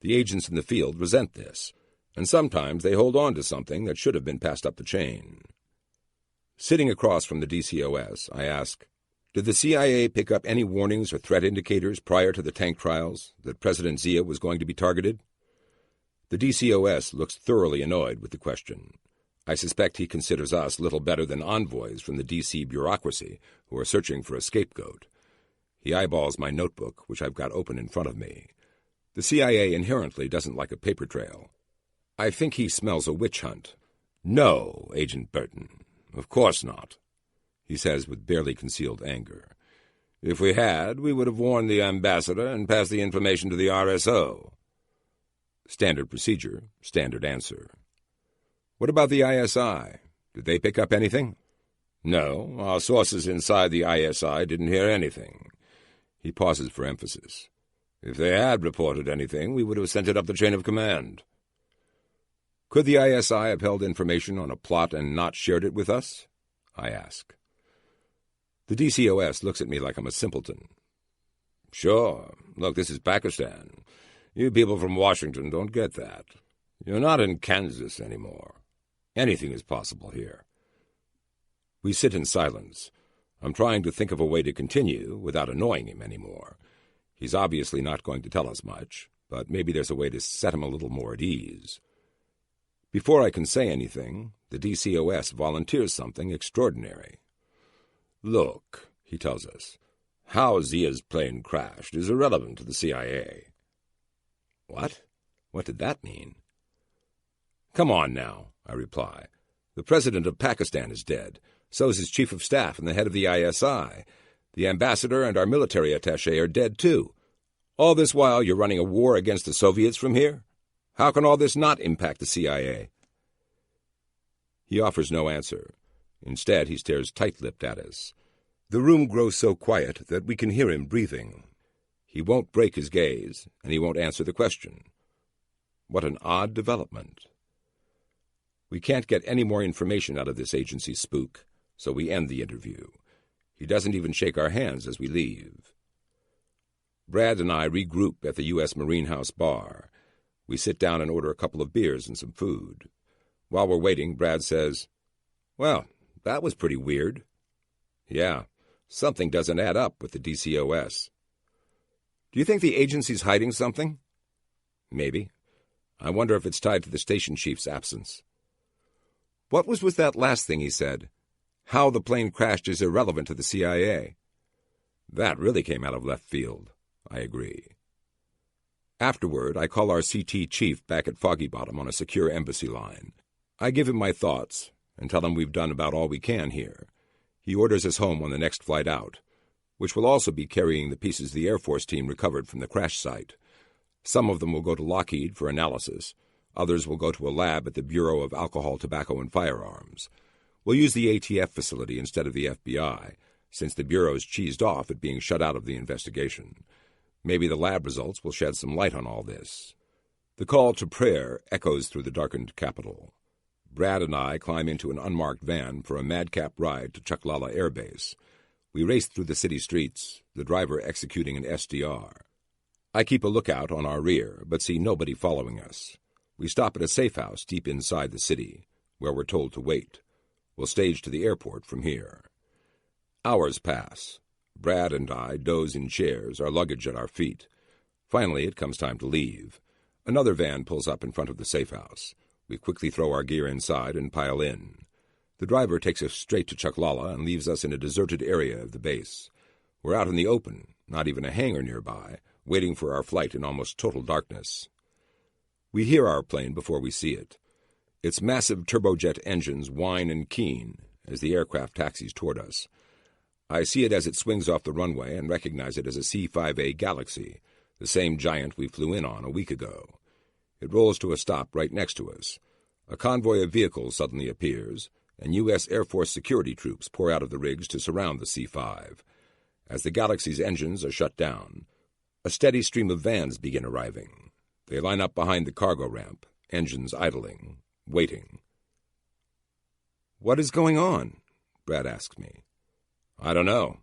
The agents in the field resent this, and sometimes they hold on to something that should have been passed up the chain. Sitting across from the DCOS, I ask, Did the CIA pick up any warnings or threat indicators prior to the tank trials that President Zia was going to be targeted? The DCOS looks thoroughly annoyed with the question. I suspect he considers us little better than envoys from the DC bureaucracy who are searching for a scapegoat. He eyeballs my notebook, which I've got open in front of me. The CIA inherently doesn't like a paper trail. I think he smells a witch hunt. "No, Agent Burton, of course not," he says with barely concealed anger. "If we had, we would have warned the ambassador and passed the information to the RSO. Standard procedure, standard answer. What about the ISI? Did they pick up anything? No, our sources inside the ISI didn't hear anything. He pauses for emphasis. If they had reported anything, we would have sent it up the chain of command. Could the ISI have held information on a plot and not shared it with us? I ask. The DCOS looks at me like I'm a simpleton. Sure. Look, this is Pakistan. You people from Washington don't get that. You're not in Kansas anymore. Anything is possible here. We sit in silence. I'm trying to think of a way to continue without annoying him anymore. He's obviously not going to tell us much, but maybe there's a way to set him a little more at ease. Before I can say anything, the DCOS volunteers something extraordinary. Look, he tells us, how Zia's plane crashed is irrelevant to the CIA. What? What did that mean? Come on now, I reply. The president of Pakistan is dead. So is his chief of staff and the head of the ISI. The ambassador and our military attaché are dead, too. All this while you're running a war against the Soviets from here? How can all this not impact the CIA? He offers no answer. Instead, he stares tight-lipped at us. The room grows so quiet that we can hear him breathing. He won't break his gaze, and he won't answer the question. What an odd development. We can't get any more information out of this agency spook, so we end the interview. He doesn't even shake our hands as we leave. Brad and I regroup at the U.S. Marine House bar. We sit down and order a couple of beers and some food. While we're waiting, Brad says, Well, that was pretty weird. Yeah, something doesn't add up with the DCOS. Do you think the agency's hiding something? Maybe. I wonder if it's tied to the station chief's absence. What was with that last thing he said? How the plane crashed is irrelevant to the CIA. That really came out of left field. I agree. Afterward, I call our CT chief back at Foggy Bottom on a secure embassy line. I give him my thoughts and tell him we've done about all we can here. He orders us home on the next flight out, which will also be carrying the pieces the Air Force team recovered from the crash site. Some of them will go to Lockheed for analysis. Others will go to a lab at the Bureau of Alcohol, Tobacco, and Firearms. We'll use the ATF facility instead of the FBI, since the Bureau's cheesed off at being shut out of the investigation. Maybe the lab results will shed some light on all this. The call to prayer echoes through the darkened capital. Brad and I climb into an unmarked van for a madcap ride to Chaklala Air Base. We race through the city streets, the driver executing an SDR. I keep a lookout on our rear, but see nobody following us. We stop at a safe house deep inside the city, where we're told to wait. We'll stage to the airport from here. Hours pass. Brad and I doze in chairs, our luggage at our feet. Finally, it comes time to leave. Another van pulls up in front of the safe house. We quickly throw our gear inside and pile in. The driver takes us straight to Chaklala and leaves us in a deserted area of the base. We're out in the open, not even a hangar nearby, waiting for our flight in almost total darkness. We hear our plane before we see it. Its massive turbojet engines whine and keen as the aircraft taxis toward us. I see it as it swings off the runway and recognize it as a C-5A Galaxy, the same giant we flew in on a week ago. It rolls to a stop right next to us. A convoy of vehicles suddenly appears, and U.S. Air Force security troops pour out of the rigs to surround the C-5. As the Galaxy's engines are shut down, a steady stream of vans begin arriving. They line up behind the cargo ramp, engines idling, waiting. What is going on? Brad asks me. I don't know.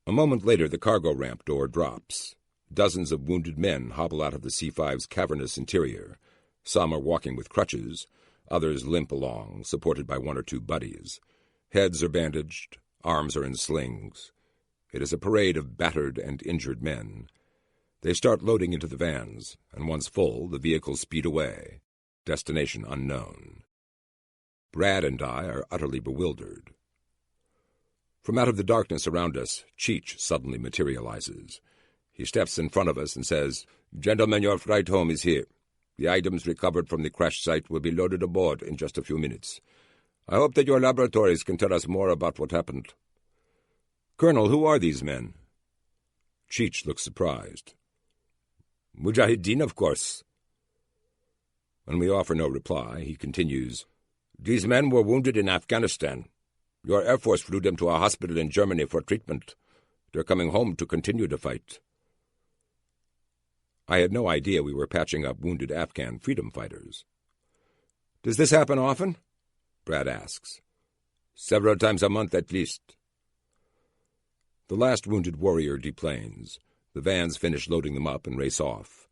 A moment later, the cargo ramp door drops. Dozens of wounded men hobble out of the C-5's cavernous interior. Some are walking with crutches. Others limp along, supported by one or two buddies. Heads are bandaged. Arms are in slings. It is a parade of battered and injured men. They start loading into the vans, and once full, the vehicles speed away, destination unknown. Brad and I are utterly bewildered. From out of the darkness around us, Cheech suddenly materializes. He steps in front of us and says, "Gentlemen, your flight home is here. The items recovered from the crash site will be loaded aboard in just a few minutes. I hope that your laboratories can tell us more about what happened." "Colonel, who are these men?" Cheech looks surprised. "Mujahideen, of course." When we offer no reply, he continues, "These men were wounded in Afghanistan. Your Air Force flew them to a hospital in Germany for treatment. They're coming home to continue the fight." I had no idea we were patching up wounded Afghan freedom fighters. "Does this happen often?" Brad asks. "Several times a month at least." The last wounded warrior deplanes. The vans finish loading them up and race off.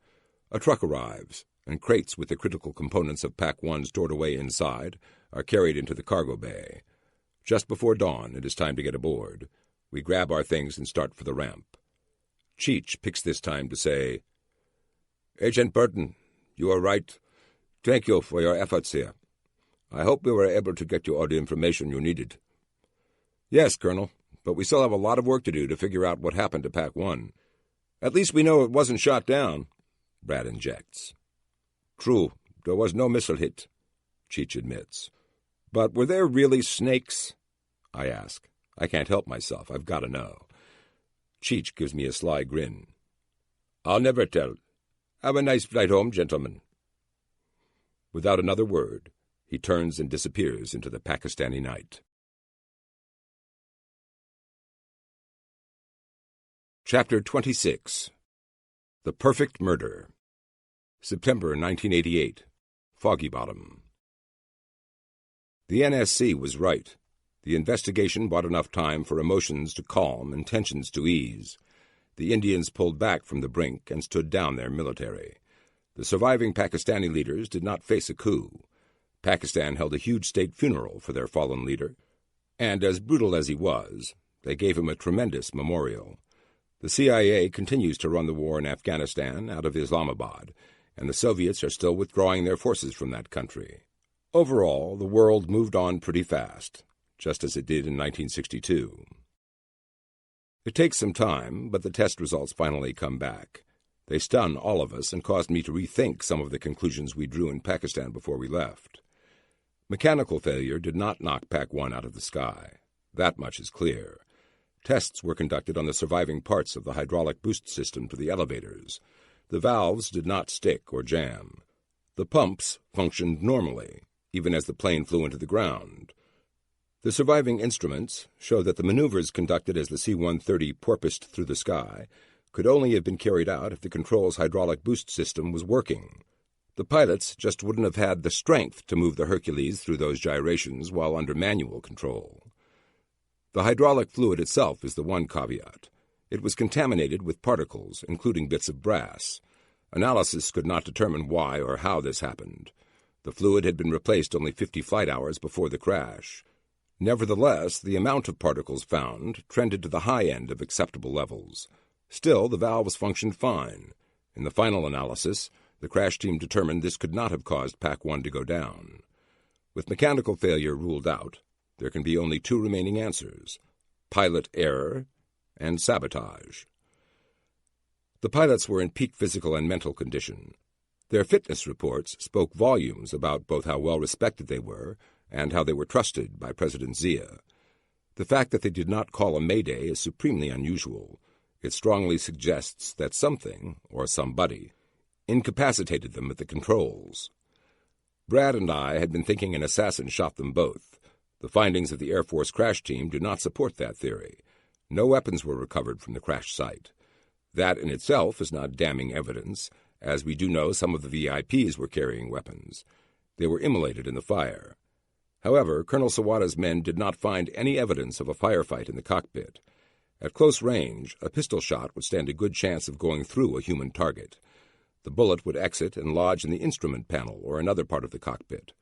A truck arrives, and crates with the critical components of Pack 1 stored away inside are carried into the cargo bay. Just before dawn, it is time to get aboard. We grab our things and start for the ramp. Cheech picks this time to say, "Agent Burton, you are right. Thank you for your efforts here. I hope we were able to get you all the information you needed." "Yes, Colonel, but we still have a lot of work to do to figure out what happened to Pack 1. At least we know it wasn't shot down," Brad injects. "True, there was no missile hit," Cheech admits. "But were there really snakes?" I ask. I can't help myself. I've got to know. Cheech gives me a sly grin. "I'll never tell. Have a nice flight home, gentlemen." Without another word, he turns and disappears into the Pakistani night. Chapter 26. The Perfect Murder. September 1988. Foggy Bottom. The NSC was right. The investigation bought enough time for emotions to calm and tensions to ease. The Indians pulled back from the brink and stood down their military. The surviving Pakistani leaders did not face a coup. Pakistan held a huge state funeral for their fallen leader, and as brutal as he was, they gave him a tremendous memorial. The CIA continues to run the war in Afghanistan out of Islamabad, and the Soviets are still withdrawing their forces from that country. Overall, the world moved on pretty fast, just as it did in 1962. It takes some time, but the test results finally come back. They stun all of us and caused me to rethink some of the conclusions we drew in Pakistan before we left. Mechanical failure did not knock Pack 1 out of the sky. That much is clear. Tests were conducted on the surviving parts of the hydraulic boost system to the elevators. The valves did not stick or jam. The pumps functioned normally, even as the plane flew into the ground. The surviving instruments show that the maneuvers conducted as the C-130 porpoised through the sky could only have been carried out if the control's hydraulic boost system was working. The pilots just wouldn't have had the strength to move the Hercules through those gyrations while under manual control. The hydraulic fluid itself is the one caveat. It was contaminated with particles, including bits of brass. Analysis could not determine why or how this happened. The fluid had been replaced only 50 flight hours before the crash. Nevertheless, the amount of particles found trended to the high end of acceptable levels. Still, the valves functioned fine. In the final analysis, the crash team determined this could not have caused Pack 1 to go down. With mechanical failure ruled out, there can be only two remaining answers: pilot error and sabotage. The pilots were in peak physical and mental condition. Their fitness reports spoke volumes about both how well respected they were and how they were trusted by President Zia. The fact that they did not call a mayday is supremely unusual. It strongly suggests that something, or somebody, incapacitated them at the controls. Brad and I had been thinking an assassin shot them both. The findings of the Air Force crash team do not support that theory. No weapons were recovered from the crash site. That in itself is not damning evidence, as we do know some of the VIPs were carrying weapons. They were immolated in the fire. However, Colonel Sawada's men did not find any evidence of a firefight in the cockpit. At close range, a pistol shot would stand a good chance of going through a human target. The bullet would exit and lodge in the instrument panel or another part of the cockpit.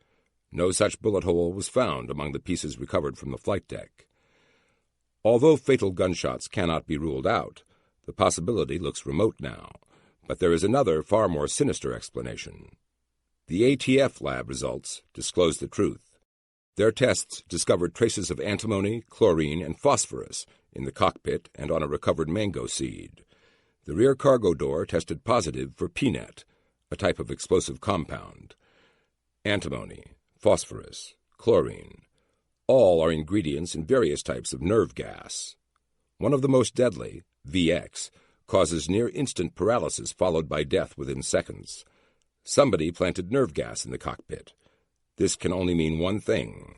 No such bullet hole was found among the pieces recovered from the flight deck. Although fatal gunshots cannot be ruled out, the possibility looks remote now. But there is another, far more sinister explanation. The ATF lab results disclose the truth. Their tests discovered traces of antimony, chlorine, and phosphorus in the cockpit and on a recovered mango seed. The rear cargo door tested positive for peanut, a type of explosive compound. Antimony, phosphorus, chlorine, all are ingredients in various types of nerve gas. One of the most deadly, VX, causes near-instant paralysis followed by death within seconds. Somebody planted nerve gas in the cockpit. This can only mean one thing.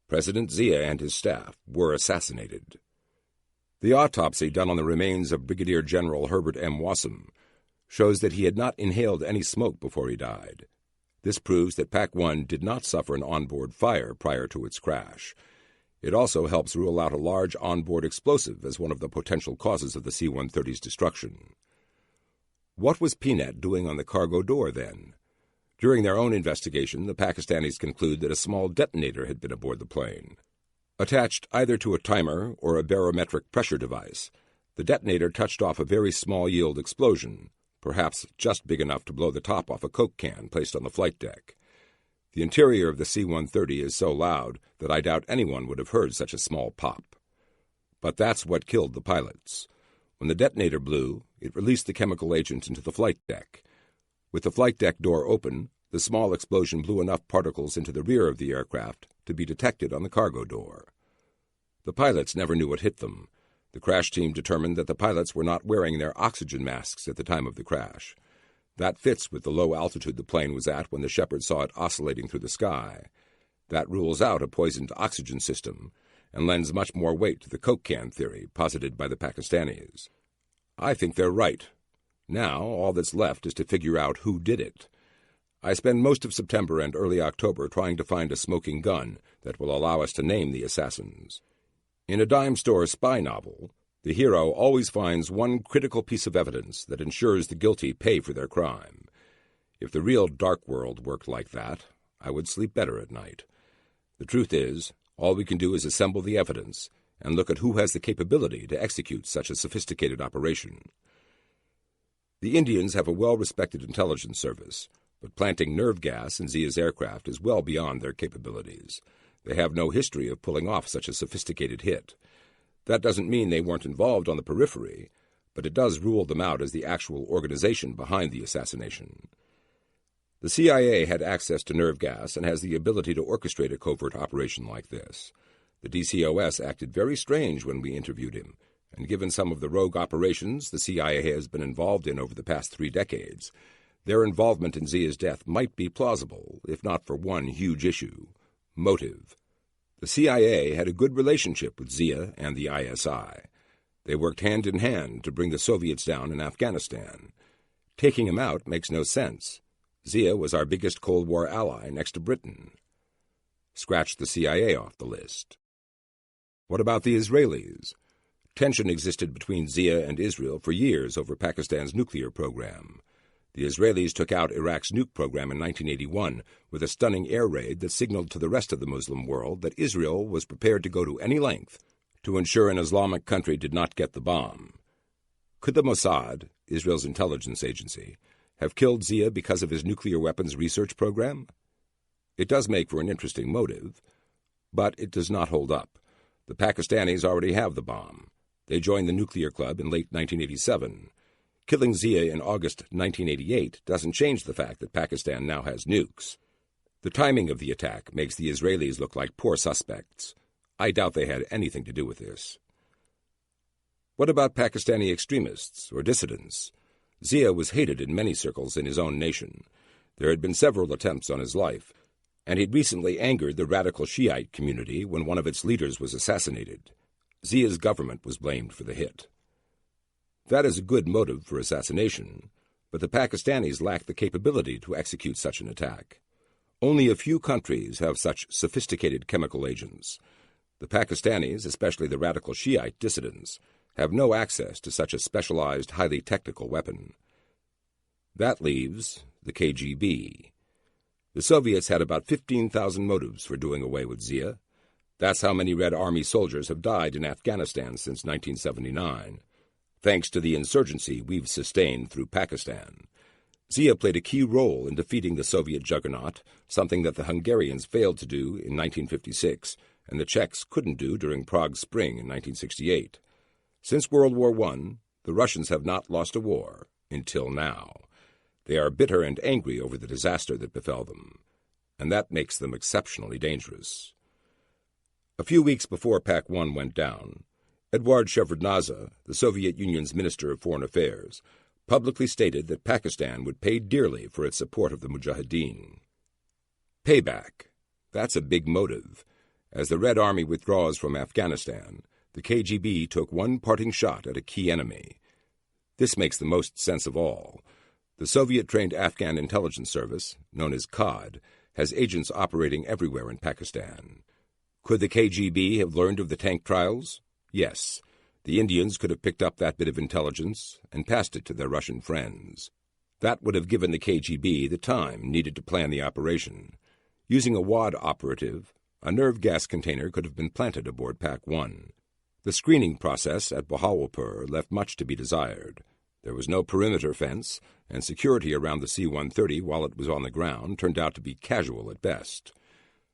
President Zia and his staff were assassinated. The autopsy done on the remains of Brigadier General Herbert M. Wasson shows that he had not inhaled any smoke before he died. This proves that PAC-1 did not suffer an onboard fire prior to its crash. It also helps rule out a large onboard explosive as one of the potential causes of the C-130's destruction. What was Peanut doing on the cargo door, then? During their own investigation, the Pakistanis conclude that a small detonator had been aboard the plane. Attached either to a timer or a barometric pressure device, the detonator touched off a very small-yield explosion, perhaps just big enough to blow the top off a Coke can placed on the flight deck. The interior of the C-130 is so loud that I doubt anyone would have heard such a small pop. But that's what killed the pilots. When the detonator blew, it released the chemical agent into the flight deck. With the flight deck door open, the small explosion blew enough particles into the rear of the aircraft to be detected on the cargo door. The pilots never knew what hit them. The crash team determined that the pilots were not wearing their oxygen masks at the time of the crash. That fits with the low altitude the plane was at when the Shepherd saw it oscillating through the sky. That rules out a poisoned oxygen system and lends much more weight to the Coke can theory posited by the Pakistanis. I think they're right. Now, all that's left is to figure out who did it. I spend most of September and early October trying to find a smoking gun that will allow us to name the assassins. In a dime store spy novel, the hero always finds one critical piece of evidence that ensures the guilty pay for their crime. If the real dark world worked like that, I would sleep better at night. The truth is, all we can do is assemble the evidence and look at who has the capability to execute such a sophisticated operation. The Indians have a well-respected intelligence service, but planting nerve gas in Zia's aircraft is well beyond their capabilities. They have no history of pulling off such a sophisticated hit. That doesn't mean they weren't involved on the periphery, but it does rule them out as the actual organization behind the assassination. The CIA had access to nerve gas and has the ability to orchestrate a covert operation like this. The DCOS acted very strange when we interviewed him, and given some of the rogue operations the CIA has been involved in over the past 3 decades, their involvement in Zia's death might be plausible, if not for one huge issue: motive. The CIA had a good relationship with Zia and the ISI. They worked hand in hand to bring the Soviets down in Afghanistan. Taking him out makes no sense. Zia was our biggest Cold War ally next to Britain. Scratch the CIA off the list. What about the Israelis? Tension existed between Zia and Israel for years over Pakistan's nuclear program. The Israelis took out Iraq's nuke program in 1981 with a stunning air raid that signaled to the rest of the Muslim world that Israel was prepared to go to any length to ensure an Islamic country did not get the bomb. Could the Mossad, Israel's intelligence agency, have killed Zia because of his nuclear weapons research program? It does make for an interesting motive, but it does not hold up. The Pakistanis already have the bomb. They joined the nuclear club in late 1987. Killing Zia in August 1988 doesn't change the fact that Pakistan now has nukes. The timing of the attack makes the Israelis look like poor suspects. I doubt they had anything to do with this. What about Pakistani extremists or dissidents? Zia was hated in many circles in his own nation. There had been several attempts on his life, and he'd recently angered the radical Shiite community when one of its leaders was assassinated. Zia's government was blamed for the hit. That is a good motive for assassination, but the Pakistanis lack the capability to execute such an attack. Only a few countries have such sophisticated chemical agents. The Pakistanis, especially the radical Shiite dissidents, have no access to such a specialized, highly technical weapon. That leaves the KGB. The Soviets had about 15,000 motives for doing away with Zia. That's how many Red Army soldiers have died in Afghanistan since 1979, thanks to the insurgency we've sustained through Pakistan. Zia played a key role in defeating the Soviet juggernaut, something that the Hungarians failed to do in 1956, and the Czechs couldn't do during Prague Spring in 1968. Since World War I, the Russians have not lost a war, until now. They are bitter and angry over the disaster that befell them, and that makes them exceptionally dangerous. A few weeks before PAC-1 went down, Eduard Shevardnadze, the Soviet Union's Minister of Foreign Affairs, publicly stated that Pakistan would pay dearly for its support of the Mujahideen. Payback. That's a big motive. As the Red Army withdraws from Afghanistan, the KGB took one parting shot at a key enemy. This makes the most sense of all. The Soviet-trained Afghan intelligence service, known as COD, has agents operating everywhere in Pakistan. Could the KGB have learned of the tank trials? Yes. The Indians could have picked up that bit of intelligence and passed it to their Russian friends. That would have given the KGB the time needed to plan the operation. Using a WAD operative, a nerve gas container could have been planted aboard PAC-1. The screening process at Bahawalpur left much to be desired. There was no perimeter fence, and security around the C-130 while it was on the ground turned out to be casual at best.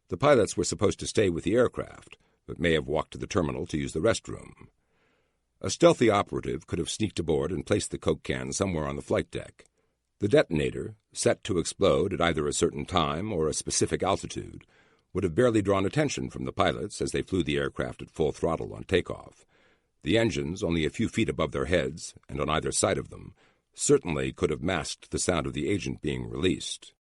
The pilots were supposed to stay with the aircraft, but may have walked to the terminal to use the restroom. A stealthy operative could have sneaked aboard and placed the Coke can somewhere on the flight deck. The detonator, set to explode at either a certain time or a specific altitude, would have barely drawn attention from the pilots as they flew the aircraft at full throttle on takeoff. The engines, only a few feet above their heads and on either side of them, certainly could have masked the sound of the agent being released.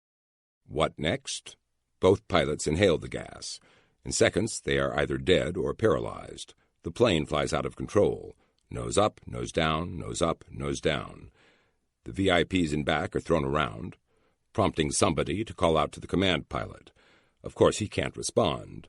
What next? Both pilots inhaled the gas. In seconds, they are either dead or paralyzed. The plane flies out of control. Nose up, nose down, nose up, nose down. The VIPs in back are thrown around, prompting somebody to call out to the command pilot. Of course, he can't respond.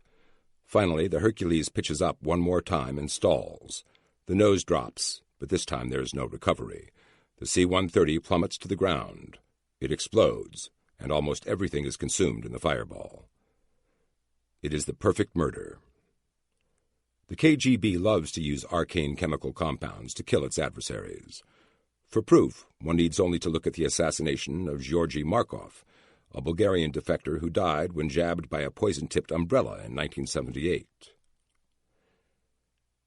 Finally, the Hercules pitches up one more time and stalls. The nose drops, but this time there is no recovery. The C-130 plummets to the ground. It explodes, and almost everything is consumed in the fireball. It is the perfect murder. The KGB loves to use arcane chemical compounds to kill its adversaries. For proof, one needs only to look at the assassination of Georgy Markov, a Bulgarian defector who died when jabbed by a poison-tipped umbrella in 1978.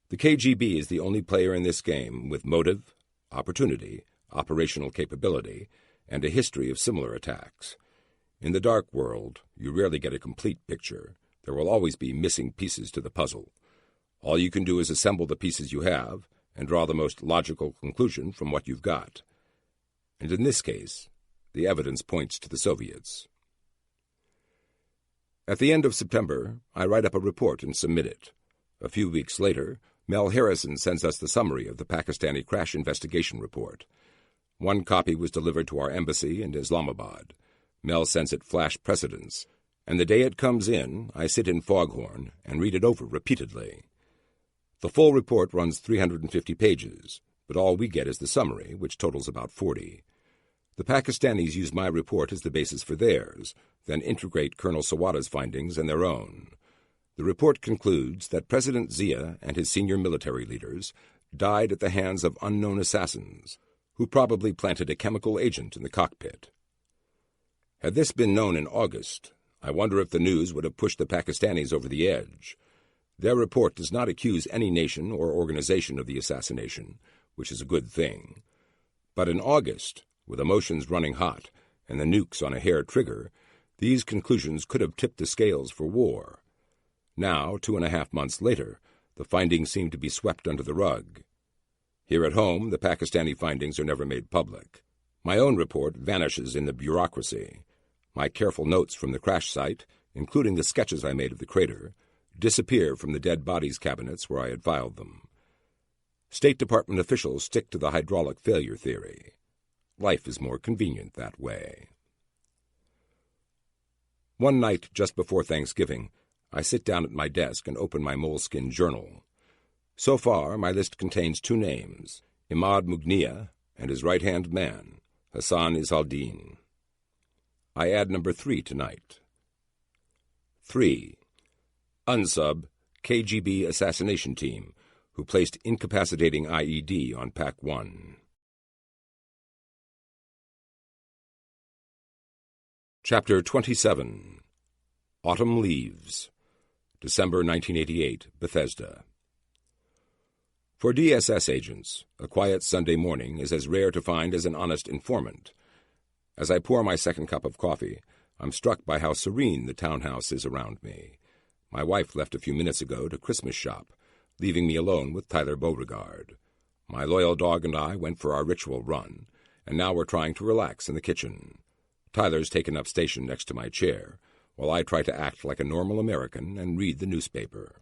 The KGB is the only player in this game with motive, opportunity, operational capability, and a history of similar attacks. In the dark world, you rarely get a complete picture. There will always be missing pieces to the puzzle. All you can do is assemble the pieces you have and draw the most logical conclusion from what you've got. And in this case, the evidence points to the Soviets. At the end of September, I write up a report and submit it. A few weeks later, Mel Harrison sends us the summary of the Pakistani crash investigation report. One copy was delivered to our embassy in Islamabad. Mel sends it flash precedence, and the day it comes in, I sit in Foghorn and read it over repeatedly. The full report runs 350 pages, but all we get is the summary, which totals about 40. The Pakistanis use my report as the basis for theirs, then integrate Colonel Sawada's findings and their own. The report concludes that President Zia and his senior military leaders died at the hands of unknown assassins, who probably planted a chemical agent in the cockpit. Had this been known in August, I wonder if the news would have pushed the Pakistanis over the edge. Their report does not accuse any nation or organization of the assassination, which is a good thing. But in August, with emotions running hot and the nukes on a hair trigger, these conclusions could have tipped the scales for war. Now, 2.5 months later, the findings seem to be swept under the rug. Here at home, the Pakistani findings are never made public. My own report vanishes in the bureaucracy. My careful notes from the crash site, including the sketches I made of the crater, disappear from the dead bodies cabinets where I had filed them. State Department officials stick to the hydraulic failure theory. Life is more convenient that way. One night just before Thanksgiving, I sit down at my desk and open my moleskin journal. So far, my list contains 2 names, Imad Mughniya and his right-hand man, Hassan Izaldin. I add number 3 tonight. 3. Unsub KGB assassination team who placed incapacitating IED on Pack 1. Chapter 27. Autumn Leaves. December 1988, Bethesda. For DSS agents, a quiet Sunday morning is as rare to find as an honest informant. As I pour my second cup of coffee, I'm struck by how serene the townhouse is around me. My wife left a few minutes ago to Christmas shop, leaving me alone with Tyler Beauregard. My loyal dog and I went for our ritual run, and now we're trying to relax in the kitchen. Tyler's taken up station next to my chair, while I try to act like a normal American and read the newspaper.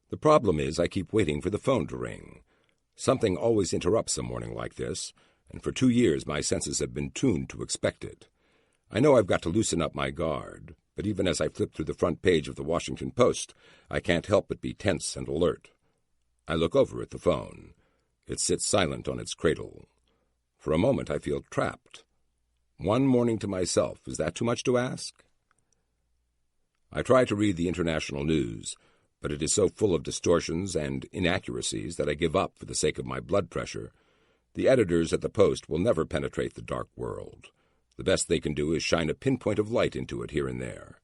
The problem is I keep waiting for the phone to ring. Something always interrupts a morning like this, and for 2 years my senses have been tuned to expect it. I know I've got to loosen up my guard, but even as I flip through the front page of the Washington Post, I can't help but be tense and alert. I look over at the phone. It sits silent on its cradle. For a moment I feel trapped. One morning to myself, is that too much to ask? I try to read the international news, but it is so full of distortions and inaccuracies that I give up for the sake of my blood pressure. The editors at the Post will never penetrate the dark world. The best they can do is shine a pinpoint of light into it here and there.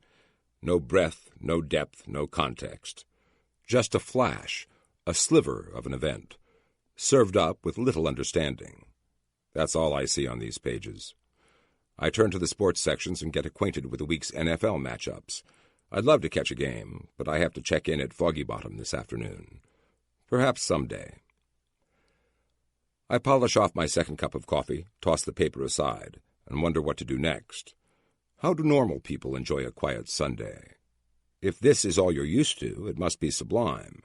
No breadth, no depth, no context. Just a flash, a sliver of an event, served up with little understanding. That's all I see on these pages. I turn to the sports sections and get acquainted with the week's NFL matchups. I'd love to catch a game, but I have to check in at Foggy Bottom this afternoon. Perhaps someday. I polish off my second cup of coffee, toss the paper aside, and wonder what to do next. How do normal people enjoy a quiet Sunday? If this is all you're used to, it must be sublime.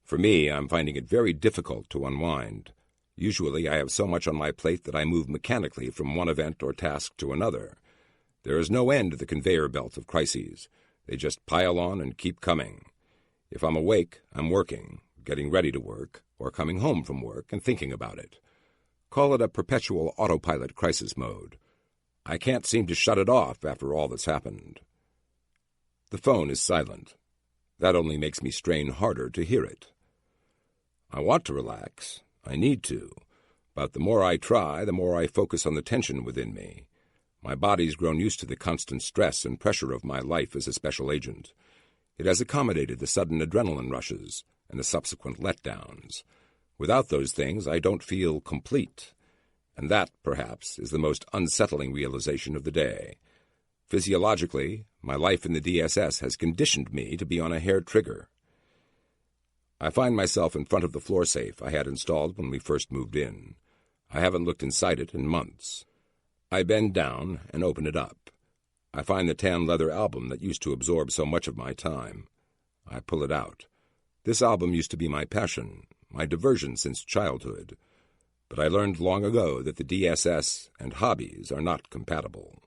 For me, I'm finding it very difficult to unwind. Usually I have so much on my plate that I move mechanically from one event or task to another. There is no end to the conveyor belt of crises. They just pile on and keep coming. If I'm awake, I'm working, getting ready to work, or coming home from work and thinking about it. Call it a perpetual autopilot crisis mode. I can't seem to shut it off after all that's happened. The phone is silent. That only makes me strain harder to hear it. I want to relax. I need to. But the more I try, the more I focus on the tension within me. My body's grown used to the constant stress and pressure of my life as a special agent. It has accommodated the sudden adrenaline rushes and the subsequent letdowns. Without those things, I don't feel complete. And that, perhaps, is the most unsettling realization of the day. Physiologically, my life in the DSS has conditioned me to be on a hair trigger. I find myself in front of the floor safe I had installed when we first moved in. I haven't looked inside it in months. I bend down and open it up. I find the tan leather album that used to absorb so much of my time. I pull it out. This album used to be my passion, my diversion since childhood. But I learned long ago that the DSS and hobbies are not compatible.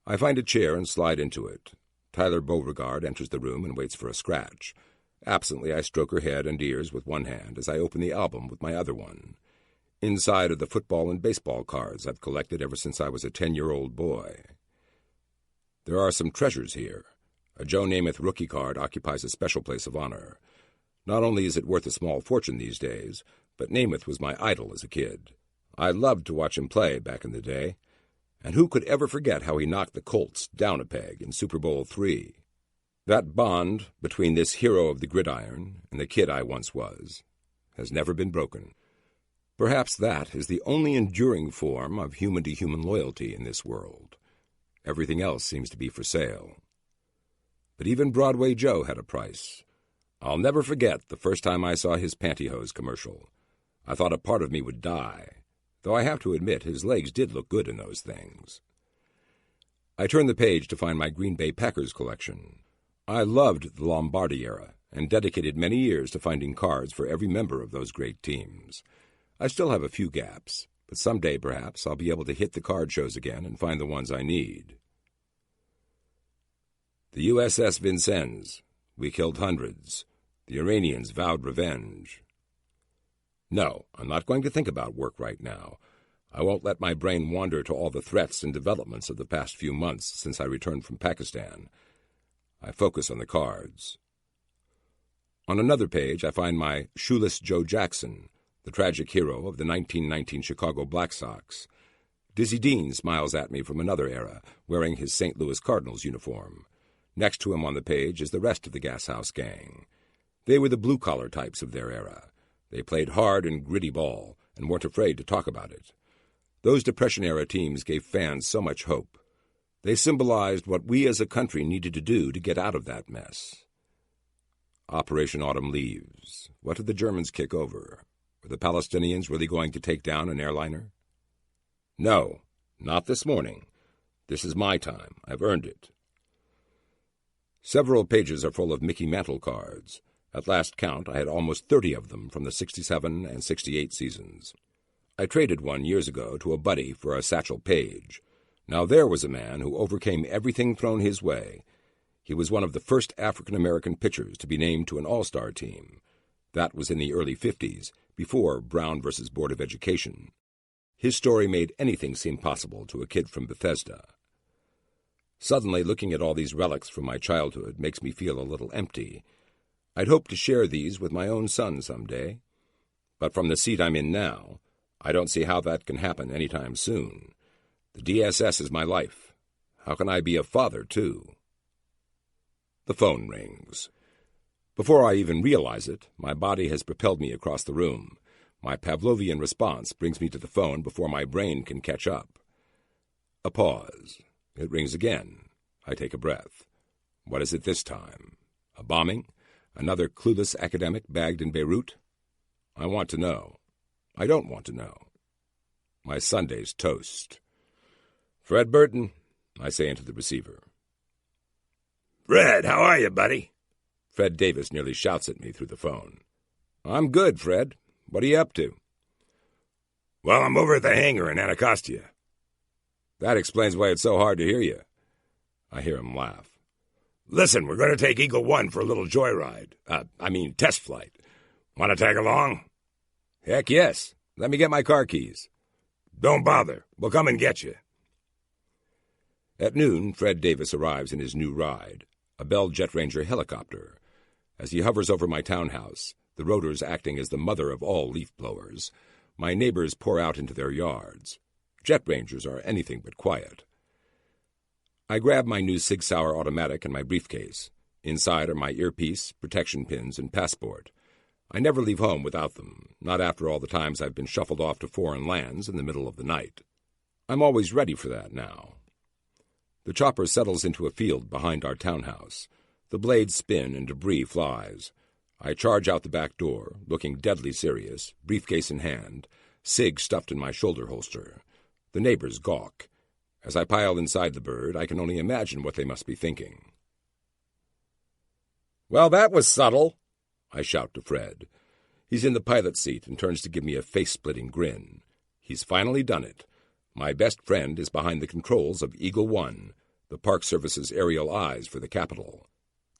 I find a chair and slide into it. Tyler Beauregard enters the room and waits for a scratch. Absently, I stroke her head and ears with one hand as I open the album with my other one. Inside are the football and baseball cards I've collected ever since I was a 10-year-old boy. There are some treasures here. A Joe Namath rookie card occupies a special place of honor. Not only is it worth a small fortune these days, but Namath was my idol as a kid. I loved to watch him play back in the day. And who could ever forget how he knocked the Colts down a peg in Super Bowl III? That bond between this hero of the gridiron and the kid I once was has never been broken. Perhaps that is the only enduring form of human-to-human loyalty in this world. Everything else seems to be for sale. But even Broadway Joe had a price. I'll never forget the first time I saw his pantyhose commercial. I thought a part of me would die, though I have to admit his legs did look good in those things. I turned the page to find my Green Bay Packers collection. I loved the Lombardi era and dedicated many years to finding cards for every member of those great teams. I still have a few gaps, but someday perhaps I'll be able to hit the card shows again and find the ones I need. The USS Vincennes. We killed hundreds. The Iranians vowed revenge. No, I'm not going to think about work right now. I won't let my brain wander to all the threats and developments of the past few months since I returned from Pakistan. I focus on the cards. On another page, I find my Shoeless Joe Jackson, the tragic hero of the 1919 Chicago Black Sox. Dizzy Dean smiles at me from another era, wearing his St. Louis Cardinals uniform. Next to him on the page is the rest of the Gas House gang. They were the blue-collar types of their era. They played hard and gritty ball and weren't afraid to talk about it. Those Depression-era teams gave fans so much hope. They symbolized what we as a country needed to do to get out of that mess. Operation Autumn Leaves. What did the Germans kick over? Were the Palestinians really going to take down an airliner? No, not this morning. This is my time. I've earned it. Several pages are full of Mickey Mantle cards. At last count, I had almost 30 of them from the 67 and 68 seasons. I traded one years ago to a buddy for a satchel page. Now there was a man who overcame everything thrown his way. He was one of the first African-American pitchers to be named to an all-star team. That was in the early 50s, before Brown versus Board of Education. His story made anything seem possible to a kid from Bethesda. Suddenly, looking at all these relics from my childhood makes me feel a little empty. I'd hoped to share these with my own son someday. But from the seat I'm in now, I don't see how that can happen any time soon. The DSS is my life. How can I be a father, too? The phone rings. Before I even realize it, my body has propelled me across the room. My Pavlovian response brings me to the phone before my brain can catch up. A pause. It rings again. I take a breath. What is it this time? A bombing? Another clueless academic bagged in Beirut? I want to know. I don't want to know. My Sunday's toast. Fred Burton, I say into the receiver. Fred, how are you, buddy? Fred Davis nearly shouts at me through the phone. I'm good, Fred. What are you up to? Well, I'm over at the hangar in Anacostia. That explains why it's so hard to hear you. I hear him laugh. Listen, we're going to take Eagle 1 for a little joyride. Test flight. Want to tag along? Heck yes. Let me get my car keys. Don't bother. We'll come and get you. At noon, Fred Davis arrives in his new ride, a Bell Jet Ranger helicopter. As he hovers over my townhouse, the rotors acting as the mother of all leaf blowers, my neighbors pour out into their yards. Jet Rangers are anything but quiet. I grab my new Sig Sauer automatic and my briefcase. Inside are my earpiece, protection pins, and passport. I never leave home without them, not after all the times I've been shuffled off to foreign lands in the middle of the night. I'm always ready for that now. The chopper settles into a field behind our townhouse. The blades spin and debris flies. I charge out the back door, looking deadly serious, briefcase in hand, Sig stuffed in my shoulder holster. The neighbors gawk. As I pile inside the bird, I can only imagine what they must be thinking. Well, that was subtle, I shout to Fred. He's in the pilot's seat and turns to give me a face-splitting grin. He's finally done it. My best friend is behind the controls of Eagle 1, the Park Service's aerial eyes for the capital.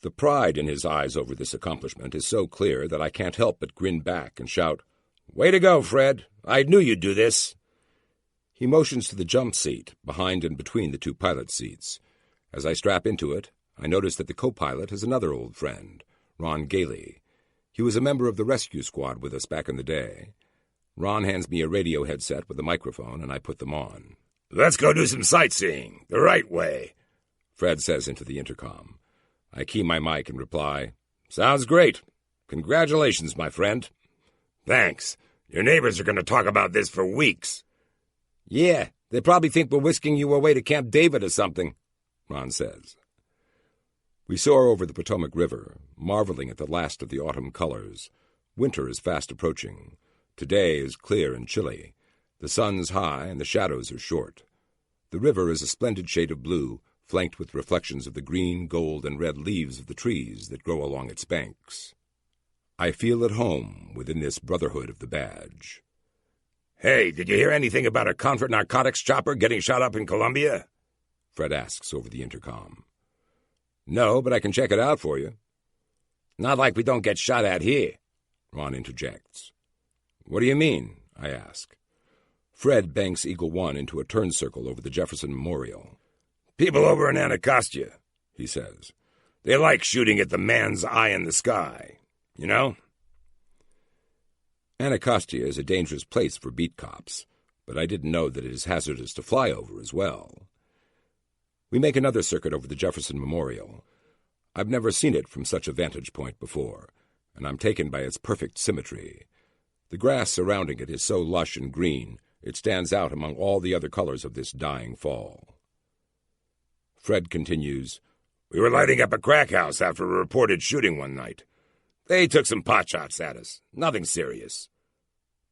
The pride in his eyes over this accomplishment is so clear that I can't help but grin back and shout, "Way to go, Fred! I knew you'd do this!" He motions to the jump seat, behind and between the two pilot seats. As I strap into it, I notice that the co-pilot is another old friend, Ron Gailey. He was a member of the rescue squad with us back in the day. Ron hands me a radio headset with a microphone, and I put them on. "Let's go do some sightseeing, the right way," Fred says into the intercom. I key my mic and reply, "Sounds great. Congratulations, my friend." "Thanks. Your neighbors are going to talk about this for weeks." "Yeah, they probably think we're whisking you away to Camp David or something," Ron says. We soar over the Potomac River, marveling at the last of the autumn colors. Winter is fast approaching. Today is clear and chilly. The sun's high and the shadows are short. The river is a splendid shade of blue, flanked with reflections of the green, gold, and red leaves of the trees that grow along its banks. I feel at home within this brotherhood of the badge. "Hey, did you hear anything about a Contra narcotics chopper getting shot up in Colombia?" Fred asks over the intercom. "No, but I can check it out for you." "Not like we don't get shot at here," Ron interjects. "What do you mean?" I ask. Fred banks Eagle 1 into a turn circle over the Jefferson Memorial. "People over in Anacostia," he says. They like shooting at the man's eye in the sky, you know? Anacostia is a dangerous place for beat cops, but I didn't know that it is hazardous to fly over as well. We make another circuit over the Jefferson Memorial. I've never seen it from such a vantage point before, and I'm taken by its perfect symmetry. The grass surrounding it is so lush and green, it stands out among all the other colors of this dying fall. Fred continues, We were lighting up a crack house after a reported shooting one night. They took some potshots at us. Nothing serious.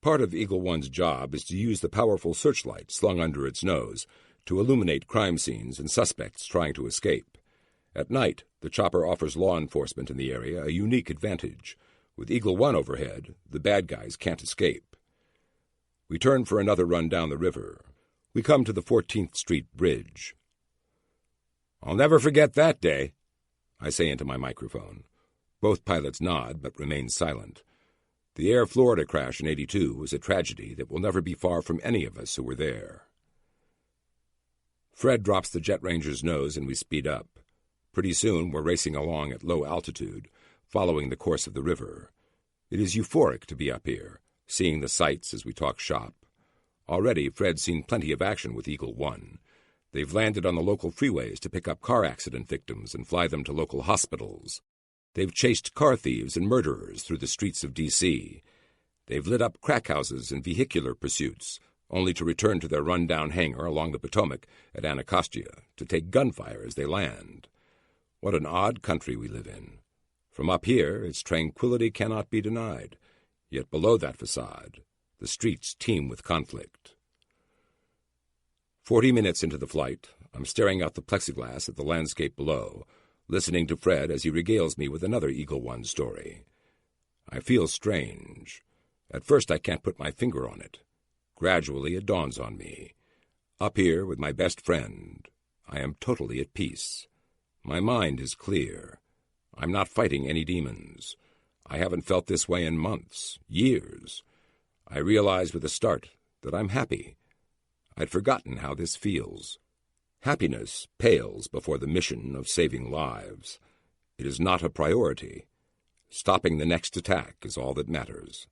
Part of Eagle One's job is to use the powerful searchlight slung under its nose to illuminate crime scenes and suspects trying to escape. At night, the chopper offers law enforcement in the area a unique advantage. With Eagle One overhead, the bad guys can't escape. We turn for another run down the river. We come to the 14th Street Bridge. I'll never forget that day, I say into my microphone. Both pilots nod, but remain silent. The Air Florida crash in '82 was a tragedy that will never be far from any of us who were there. Fred drops the Jet Ranger's nose and we speed up. Pretty soon we're racing along at low altitude, following the course of the river. It is euphoric to be up here, seeing the sights as we talk shop. Already Fred's seen plenty of action with Eagle One. They've landed on the local freeways to pick up car accident victims and fly them to local hospitals. They've chased car thieves and murderers through the streets of D.C. They've lit up crack houses in vehicular pursuits, only to return to their run-down hangar along the Potomac at Anacostia to take gunfire as they land. What an odd country we live in. From up here, its tranquility cannot be denied. Yet below that facade, the streets teem with conflict. 40 minutes into the flight, I'm staring out the plexiglass at the landscape below, listening to Fred as he regales me with another Eagle One story. I feel strange. At first I can't put my finger on it. Gradually it dawns on me. Up here with my best friend, I am totally at peace. My mind is clear. I'm not fighting any demons. I haven't felt this way in months, years. I realize with a start that I'm happy. I'd forgotten how this feels. Happiness pales before the mission of saving lives. It is not a priority. Stopping the next attack is all that matters.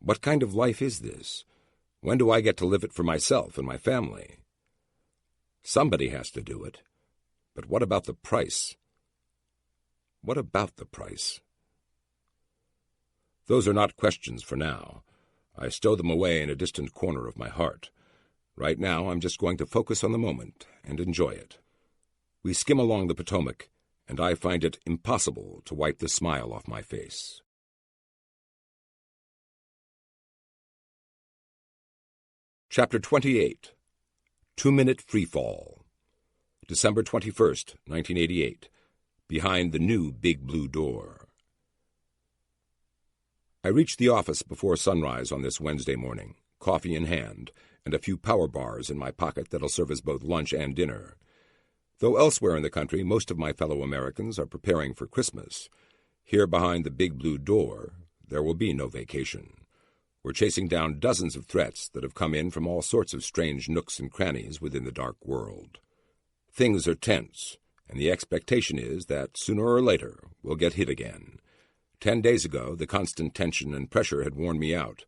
What kind of life is this? When do I get to live it for myself and my family? Somebody has to do it. But what about the price? What about the price? Those are not questions for now. I stow them away in a distant corner of my heart. Right now, I'm just going to focus on the moment and enjoy it. We skim along the Potomac, and I find it impossible to wipe the smile off my face. Chapter 28. 2-Minute Freefall. December 21st, 1988. Behind the new Big Blue Door. I reached the office before sunrise on this Wednesday morning, coffee in hand, and a few power bars in my pocket that'll serve as both lunch and dinner. Though elsewhere in the country most of my fellow Americans are preparing for Christmas, here behind the Big Blue Door there will be no vacation. We're chasing down dozens of threats that have come in from all sorts of strange nooks and crannies within the dark world. Things are tense, and the expectation is that sooner or later we'll get hit again. 10 days ago the constant tension and pressure had worn me out.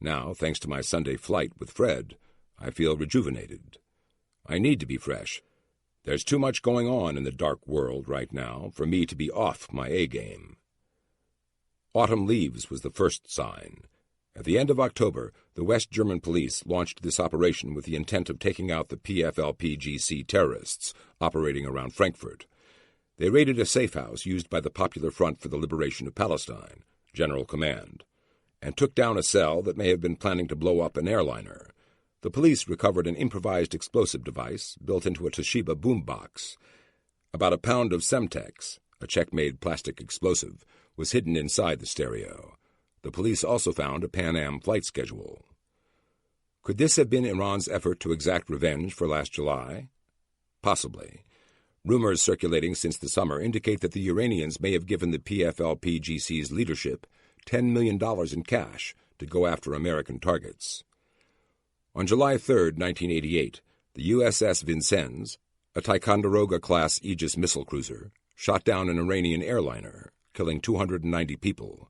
Now, thanks to my Sunday flight with Fred, I feel rejuvenated. I need to be fresh. There's too much going on in the dark world right now for me to be off my A-game. Autumn leaves was the first sign. At the end of October, the West German police launched this operation with the intent of taking out the PFLP-GC terrorists operating around Frankfurt. They raided a safe house used by the Popular Front for the Liberation of Palestine, General Command, and took down a cell that may have been planning to blow up an airliner. The police recovered an improvised explosive device built into a Toshiba boombox. About a pound of Semtex, a Czech-made plastic explosive, was hidden inside the stereo. The police also found a Pan Am flight schedule. Could this have been Iran's effort to exact revenge for last July? Possibly. Rumors circulating since the summer indicate that the Iranians may have given the PFLP-GC's leadership $10 million in cash to go after American targets. On July 3, 1988, the USS Vincennes, a Ticonderoga-class Aegis missile cruiser, shot down an Iranian airliner, killing 290 people.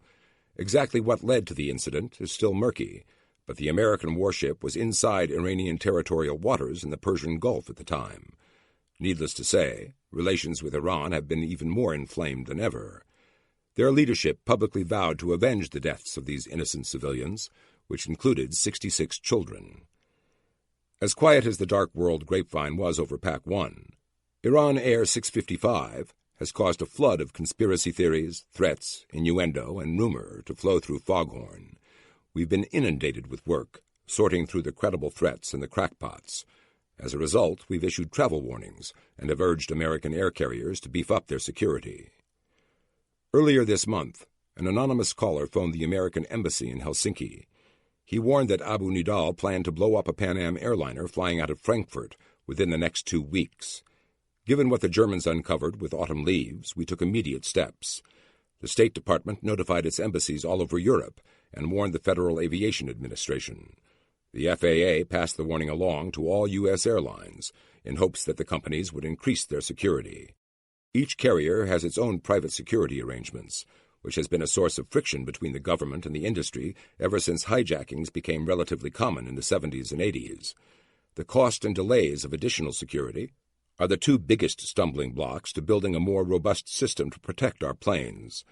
Exactly what led to the incident is still murky, but the American warship was inside Iranian territorial waters in the Persian Gulf at the time. Needless to say, relations with Iran have been even more inflamed than ever. Their leadership publicly vowed to avenge the deaths of these innocent civilians, which included 66 children. As quiet as the Dark World grapevine was over Pac 1, Iran Air 655 has caused a flood of conspiracy theories, threats, innuendo, and rumor to flow through Foghorn. We've been inundated with work, sorting through the credible threats and the crackpots. As a result, we've issued travel warnings and have urged American air carriers to beef up their security. Earlier this month, an anonymous caller phoned the American embassy in Helsinki. He warned that Abu Nidal planned to blow up a Pan Am airliner flying out of Frankfurt within the next 2 weeks. Given what the Germans uncovered with autumn leaves, we took immediate steps. The State Department notified its embassies all over Europe and warned the Federal Aviation Administration. The FAA passed the warning along to all U.S. airlines in hopes that the companies would increase their security. Each carrier has its own private security arrangements, which has been a source of friction between the government and the industry ever since hijackings became relatively common in the 70s and 80s. The cost and delays of additional security are the 2 biggest stumbling blocks to building a more robust system to protect our planes.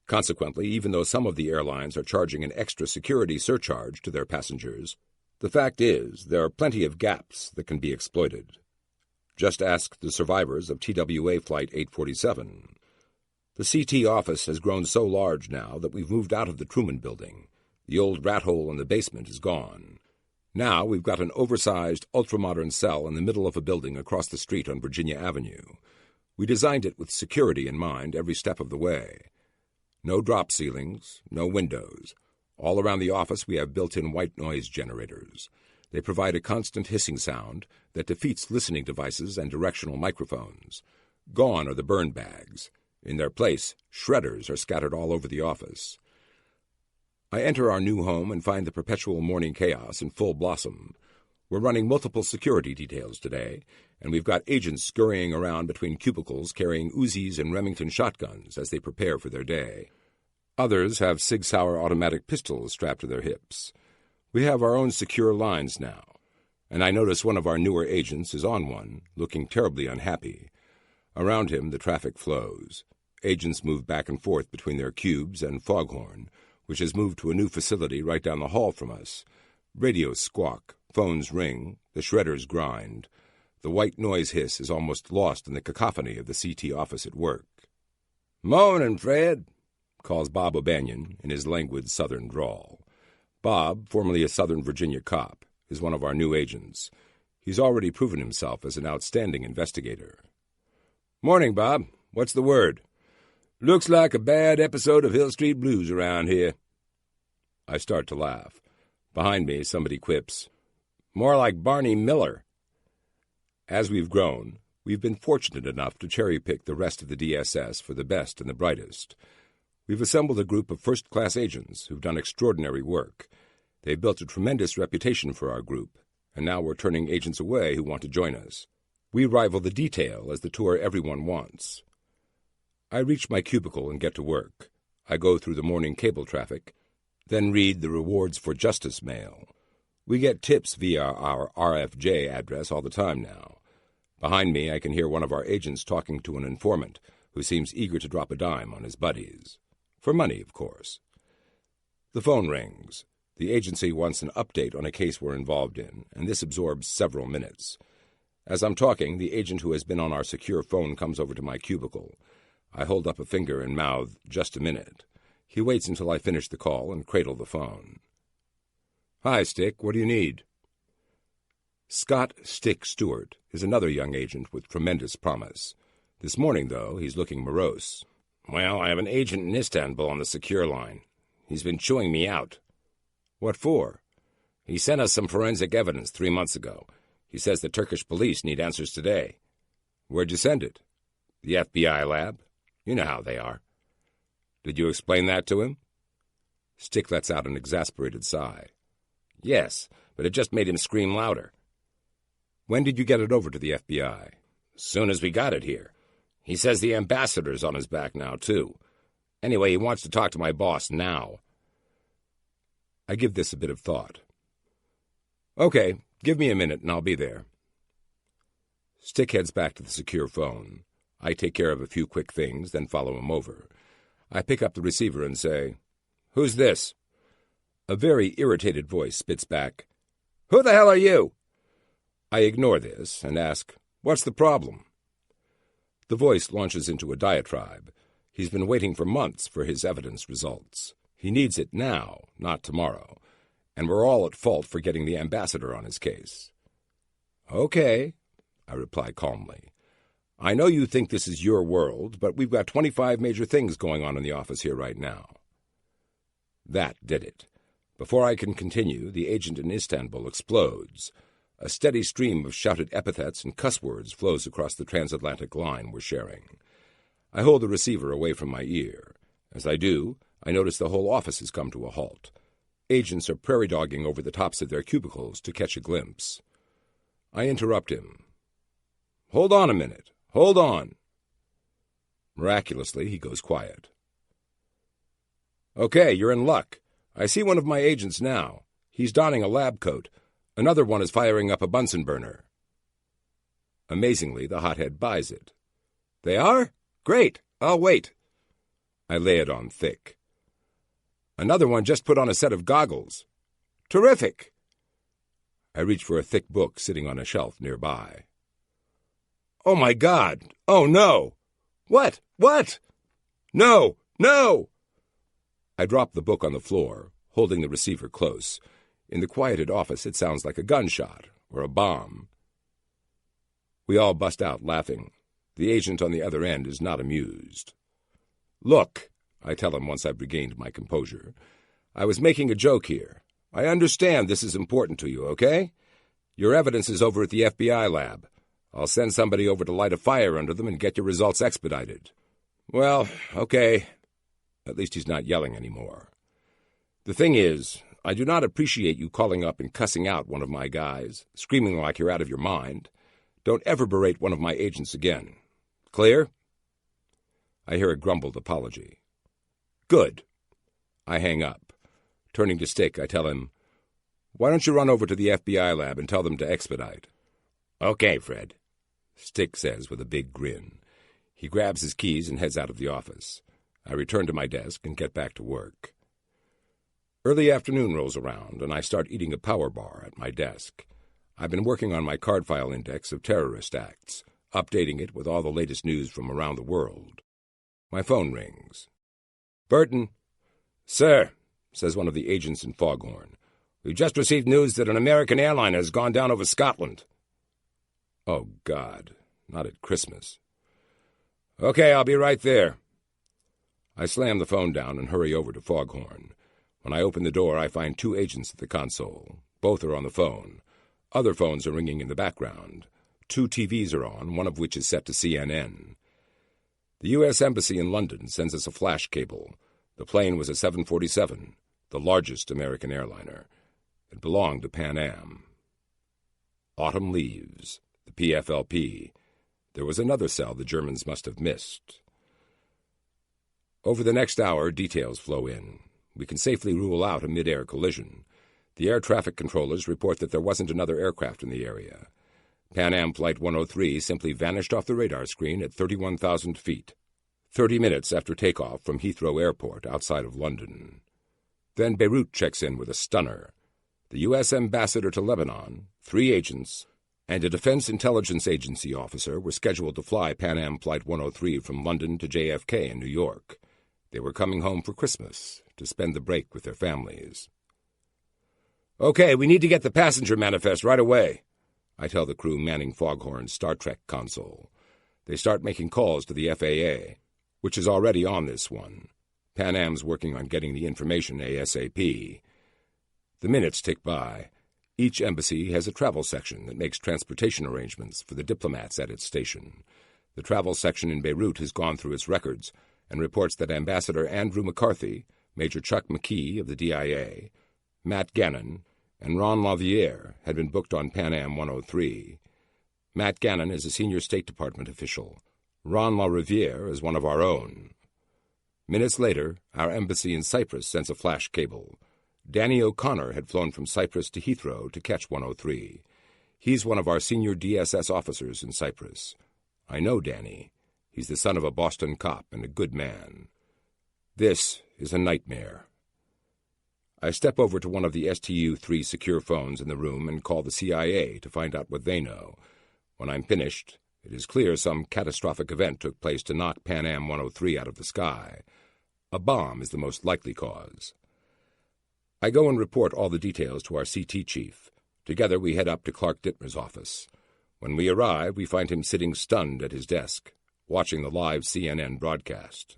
Consequently, even though some of the airlines are charging an extra security surcharge to their passengers, the fact is there are plenty of gaps that can be exploited. Just ask the survivors of TWA Flight 847. The CT office has grown so large now that we've moved out of the Truman Building. The old rat hole in the basement is gone. Now we've got an oversized, ultramodern cell in the middle of a building across the street on Virginia Avenue. We designed it with security in mind every step of the way. No drop ceilings, no windows. All around the office we have built-in white noise generators. They provide a constant hissing sound that defeats listening devices and directional microphones. Gone are the burn bags. In their place, shredders are scattered all over the office. I enter our new home and find the perpetual morning chaos in full blossom. We're running multiple security details today, and we've got agents scurrying around between cubicles carrying Uzis and Remington shotguns as they prepare for their day. Others have Sig Sauer automatic pistols strapped to their hips. We have our own secure lines now, and I notice one of our newer agents is on one, looking terribly unhappy. Around him the traffic flows. Agents move back and forth between their cubes and Foghorn, which has moved to a new facility right down the hall from us. Radios squawk, phones ring, the shredders grind. The white noise hiss is almost lost in the cacophony of the CT office at work. "Morning, Fred," calls Bob O'Banion in his languid southern drawl. Bob, formerly a Southern Virginia cop, is one of our new agents. He's already proven himself as an outstanding investigator. "Morning, Bob. What's the word?" "Looks like a bad episode of Hill Street Blues around here." I start to laugh. Behind me, somebody quips, "More like Barney Miller." As we've grown, we've been fortunate enough to cherry-pick the rest of the DSS for the best and the brightest. We've assembled a group of first-class agents who've done extraordinary work. They've built a tremendous reputation for our group, and now we're turning agents away who want to join us. We rival the detail as the tour everyone wants. I reach my cubicle and get to work. I go through the morning cable traffic, then read the Rewards for Justice mail. We get tips via our RFJ address all the time now. Behind me, I can hear one of our agents talking to an informant who seems eager to drop a dime on his buddies. For money, of course. The phone rings. The agency wants an update on a case we're involved in, and this absorbs several minutes. As I'm talking, the agent who has been on our secure phone comes over to my cubicle. I hold up a finger and mouth, "Just a minute." He waits until I finish the call and cradle the phone. "Hi, Stick. What do you need?" Scott Stick Stewart is another young agent with tremendous promise. This morning, though, he's looking morose. "Well, I have an agent in Istanbul on the secure line. He's been chewing me out." "What for?" "He sent us some forensic evidence 3 months ago. He says the Turkish police need answers today." "Where'd you send it?" "The FBI lab. You know how they are." "Did you explain that to him?" Stick lets out an exasperated sigh. "Yes, but it just made him scream louder." "When did you get it over to the FBI?" "As soon as we got it here. He says the ambassador's on his back now, too. Anyway, he wants to talk to my boss now. I give this a bit of thought. Okay, give me a minute and I'll be there. Stick heads back to the secure phone. I take care of a few quick things, then follow him over. I pick up the receiver and say, "Who's this?" A very irritated voice spits back, "Who the hell are you?" I ignore this and ask, "What's the problem?" The voice launches into a diatribe. He's been waiting for months for his evidence results. He needs it now, not tomorrow, and we're all at fault for getting the ambassador on his case. "Okay," I reply calmly. "I know you think this is your world, but we've got 25 major things going on in the office here right now." That did it. Before I can continue, the agent in Istanbul explodes. A steady stream of shouted epithets and cuss words flows across the transatlantic line we're sharing. I hold the receiver away from my ear. As I do, I notice the whole office has come to a halt. Agents are prairie-dogging over the tops of their cubicles to catch a glimpse. I interrupt him. "Hold on a minute. Hold on." Miraculously, he goes quiet. "Okay, you're in luck. I see one of my agents now. He's donning a lab coat. Another one is firing up a Bunsen burner." Amazingly, the hothead buys it. "They are? Great. I'll wait." I lay it on thick. "Another one just put on a set of goggles." "Terrific." I reach for a thick book sitting on a shelf nearby. "Oh, my God! Oh, no! What? What? No! No!" I drop the book on the floor, holding the receiver close. In the quieted office, it sounds like a gunshot or a bomb. We all bust out laughing. The agent on the other end is not amused. "Look," I tell him once I've regained my composure, "I was making a joke here. I understand this is important to you, okay? Your evidence is over at the FBI lab. I'll send somebody over to light a fire under them and get your results expedited." "Well, okay." At least he's not yelling anymore. "The thing is, I do not appreciate you calling up and cussing out one of my guys, screaming like you're out of your mind. Don't ever berate one of my agents again. Clear?" I hear a grumbled apology. "Good." I hang up. Turning to Stick, I tell him, "Why don't you run over to the FBI lab and tell them to expedite?" "Okay, Fred," Stick says with a big grin. He grabs his keys and heads out of the office. I return to my desk and get back to work. Early afternoon rolls around, and I start eating a power bar at my desk. I've been working on my card file index of terrorist acts, updating it with all the latest news from around the world. My phone rings. "Burton." "Sir," says one of the agents in Foghorn, "we've just received news that an American airliner has gone down over Scotland." Oh, God, not at Christmas. "Okay, I'll be right there." I slam the phone down and hurry over to Foghorn. When I open the door, I find 2 agents at the console. Both are on the phone. Other phones are ringing in the background. 2 TVs are on, one of which is set to CNN. The U.S. Embassy in London sends us a flash cable. The plane was a 747, the largest American airliner. It belonged to Pan Am. Autumn leaves. The PFLP. There was another cell the Germans must have missed. Over the next hour, details flow in. We can safely rule out a mid-air collision. The air traffic controllers report that there wasn't another aircraft in the area. Pan Am Flight 103 simply vanished off the radar screen at 31,000 feet, 30 minutes after takeoff from Heathrow Airport outside of London. Then Beirut checks in with a stunner. The U.S. ambassador to Lebanon, 3 agents, and a Defense Intelligence Agency officer were scheduled to fly Pan Am Flight 103 from London to JFK in New York. They were coming home for Christmas to spend the break with their families. "Okay, we need to get the passenger manifest right away," I tell the crew manning Foghorn's Star Trek console. They start making calls to the FAA, which is already on this one. Pan Am's working on getting the information ASAP. The minutes tick by. Each embassy has a travel section that makes transportation arrangements for the diplomats at its station. The travel section in Beirut has gone through its records and reports that Ambassador Andrew McCarthy, Major Chuck McKee of the DIA, Matt Gannon, and Ron LaViere had been booked on Pan Am 103. Matt Gannon is a senior State Department official. Ron LaRiviere is one of our own. Minutes later, our embassy in Cyprus sends a flash cable. Danny O'Connor had flown from Cyprus to Heathrow to catch 103. He's one of our senior DSS officers in Cyprus. I know Danny. He's the son of a Boston cop and a good man. This is a nightmare. I step over to one of the STU-3 secure phones in the room and call the CIA to find out what they know. When I'm finished, it is clear some catastrophic event took place to knock Pan Am 103 out of the sky. A bomb is the most likely cause. I go and report all the details to our CT chief. Together we head up to Clark Dittmer's office. When we arrive, we find him sitting stunned at his desk, watching the live CNN broadcast.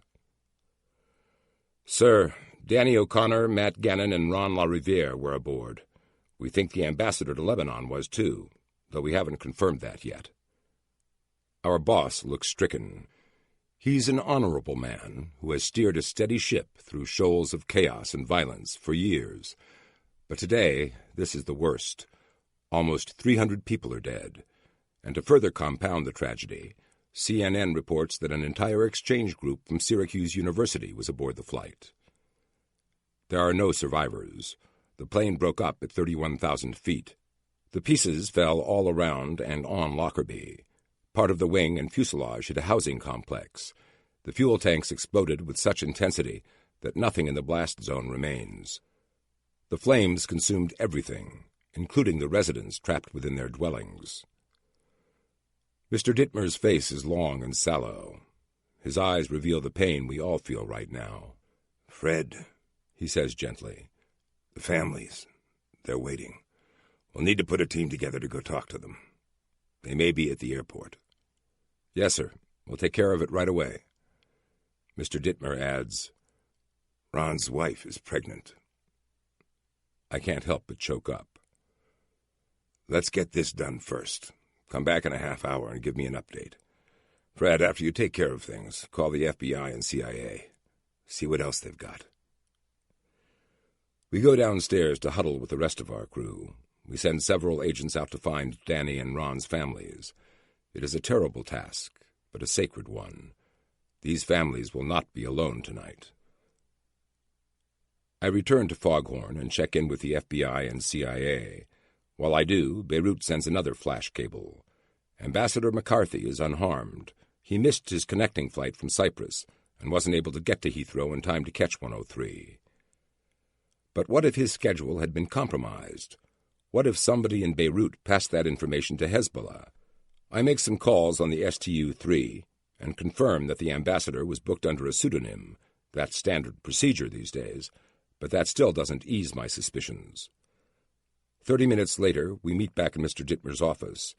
Sir, Danny O'Connor, Matt Gannon, and Ron LaRiviere were aboard. We think the ambassador to Lebanon was too, though we haven't confirmed that yet. Our boss looks stricken. He's an honorable man who has steered a steady ship through shoals of chaos and violence for years. But today, this is the worst. Almost 300 people are dead. And to further compound the tragedy, CNN reports that an entire exchange group from Syracuse University was aboard the flight. There are no survivors. The plane broke up at 31,000 feet. The pieces fell all around and on Lockerbie. Part of the wing and fuselage hit a housing complex. The fuel tanks exploded with such intensity that nothing in the blast zone remains. The flames consumed everything, including the residents trapped within their dwellings. Mr. Dittmer's face is long and sallow. His eyes reveal the pain we all feel right now. Fred, he says gently, the families, they're waiting. We'll need to put a team together to go talk to them. They may be at the airport. Yes, sir. We'll take care of it right away. Mr. Dittmer adds, Ron's wife is pregnant. I can't help but choke up. Let's get this done first. Come back in a half hour and give me an update. Fred, after you take care of things, call the FBI and CIA. See what else they've got. We go downstairs to huddle with the rest of our crew. We send several agents out to find Danny and Ron's families. It is a terrible task, but a sacred one. These families will not be alone tonight. I return to Foghorn and check in with the FBI and CIA. While I do, Beirut sends another flash cable. Ambassador McCarthy is unharmed. He missed his connecting flight from Cyprus and wasn't able to get to Heathrow in time to catch 103. But what if his schedule had been compromised? What if somebody in Beirut passed that information to Hezbollah? I make some calls on the STU-3 and confirm that the ambassador was booked under a pseudonym. That's standard procedure these days, but that still doesn't ease my suspicions. 30 minutes later, we meet back in Mr. Dittmer's office.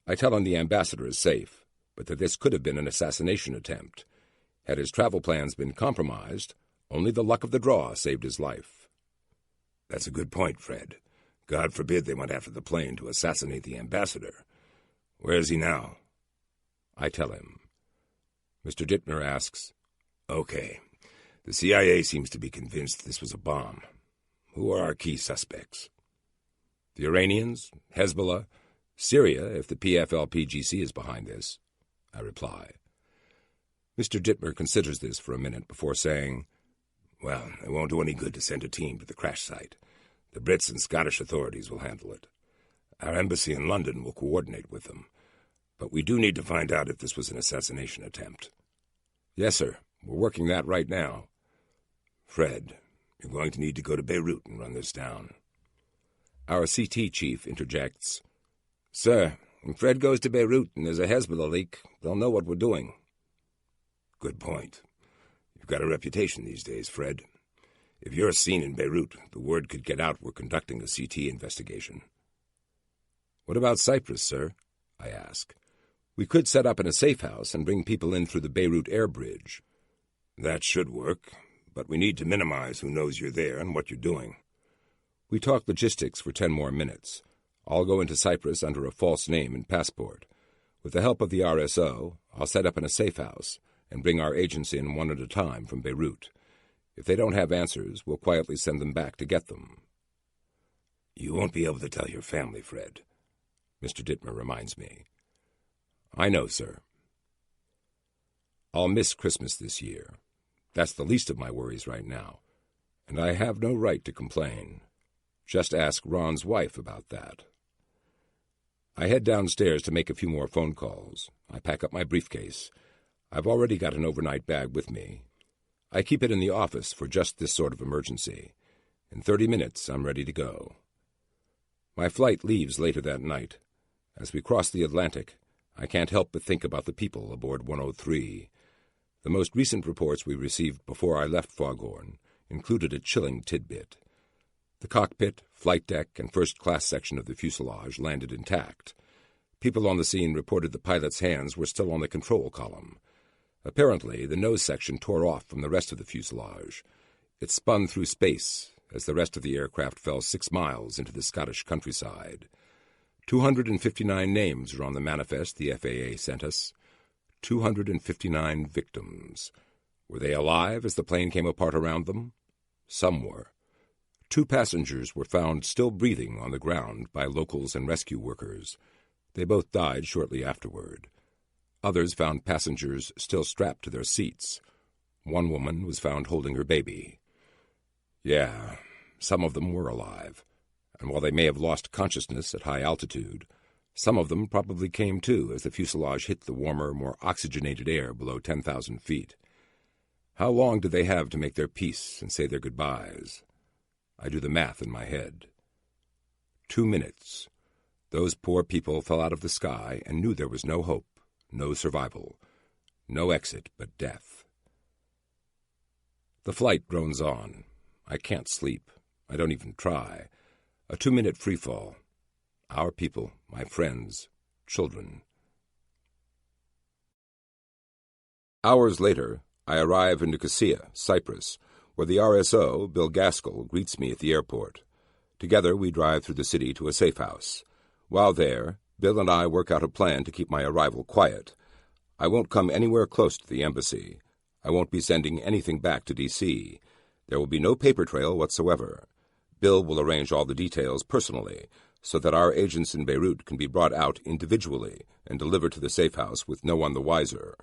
I tell him the ambassador is safe, but that this could have been an assassination attempt. Had his travel plans been compromised, only the luck of the draw saved his life. That's a good point, Fred. God forbid they went after the plane to assassinate the ambassador. Where is he now? I tell him. Mr. Dittmer asks, Okay. The CIA seems to be convinced this was a bomb. Who are our key suspects? The Iranians, Hezbollah, Syria, if the PFLP-GC is behind this, I reply. Mr. Dittmer considers this for a minute before saying, Well, it won't do any good to send a team to the crash site. The Brits and Scottish authorities will handle it. Our embassy in London will coordinate with them. But we do need to find out if this was an assassination attempt. Yes, sir. We're working that right now. Fred, you're going to need to go to Beirut and run this down. Our CT chief interjects, Sir, when Fred goes to Beirut and there's a Hezbollah leak, they'll know what we're doing. Good point. You've got a reputation these days, Fred. If you're seen in Beirut, the word could get out we're conducting a CT investigation. What about Cyprus, sir? I ask. We could set up in a safe house and bring people in through the Beirut air bridge. That should work, but we need to minimize who knows you're there and what you're doing. We talk logistics for 10 more minutes. I'll go into Cyprus under a false name and passport. With the help of the RSO, I'll set up in a safe house and bring our agents in one at a time from Beirut. If they don't have answers, we'll quietly send them back to get them. You won't be able to tell your family, Fred, Mr. Dittmer reminds me. I know, sir. I'll miss Christmas this year. That's the least of my worries right now, and I have no right to complain. Just ask Ron's wife about that. I head downstairs to make a few more phone calls. I pack up my briefcase. I've already got an overnight bag with me. I keep it in the office for just this sort of emergency. In 30 minutes, I'm ready to go. My flight leaves later that night. As we cross the Atlantic, I can't help but think about the people aboard 103. The most recent reports we received before I left Foghorn included a chilling tidbit. The cockpit, flight deck, and first-class section of the fuselage landed intact. People on the scene reported the pilot's hands were still on the control column. Apparently, the nose section tore off from the rest of the fuselage. It spun through space as the rest of the aircraft fell 6 miles into the Scottish countryside. 259 names are on the manifest the FAA sent us. 259 victims. Were they alive as the plane came apart around them? Some were. 2 passengers were found still breathing on the ground by locals and rescue workers. They both died shortly afterward. Others found passengers still strapped to their seats. One woman was found holding her baby. Yeah, some of them were alive, and while they may have lost consciousness at high altitude, some of them probably came to as the fuselage hit the warmer, more oxygenated air below 10,000 feet. How long did they have to make their peace and say their goodbyes? I do the math in my head. 2 minutes. Those poor people fell out of the sky and knew there was no hope, no survival, no exit but death. The flight drones on. I can't sleep. I don't even try. A 2-minute freefall. Our people, my friends, children. Hours later, I arrive in Nicosia, Cyprus, where the RSO, Bill Gaskell, greets me at the airport. Together we drive through the city to a safe house. While there, Bill and I work out a plan to keep my arrival quiet. I won't come anywhere close to the embassy. I won't be sending anything back to D.C. There will be no paper trail whatsoever. Bill will arrange all the details personally, so that our agents in Beirut can be brought out individually and delivered to the safe house with no one the wiser.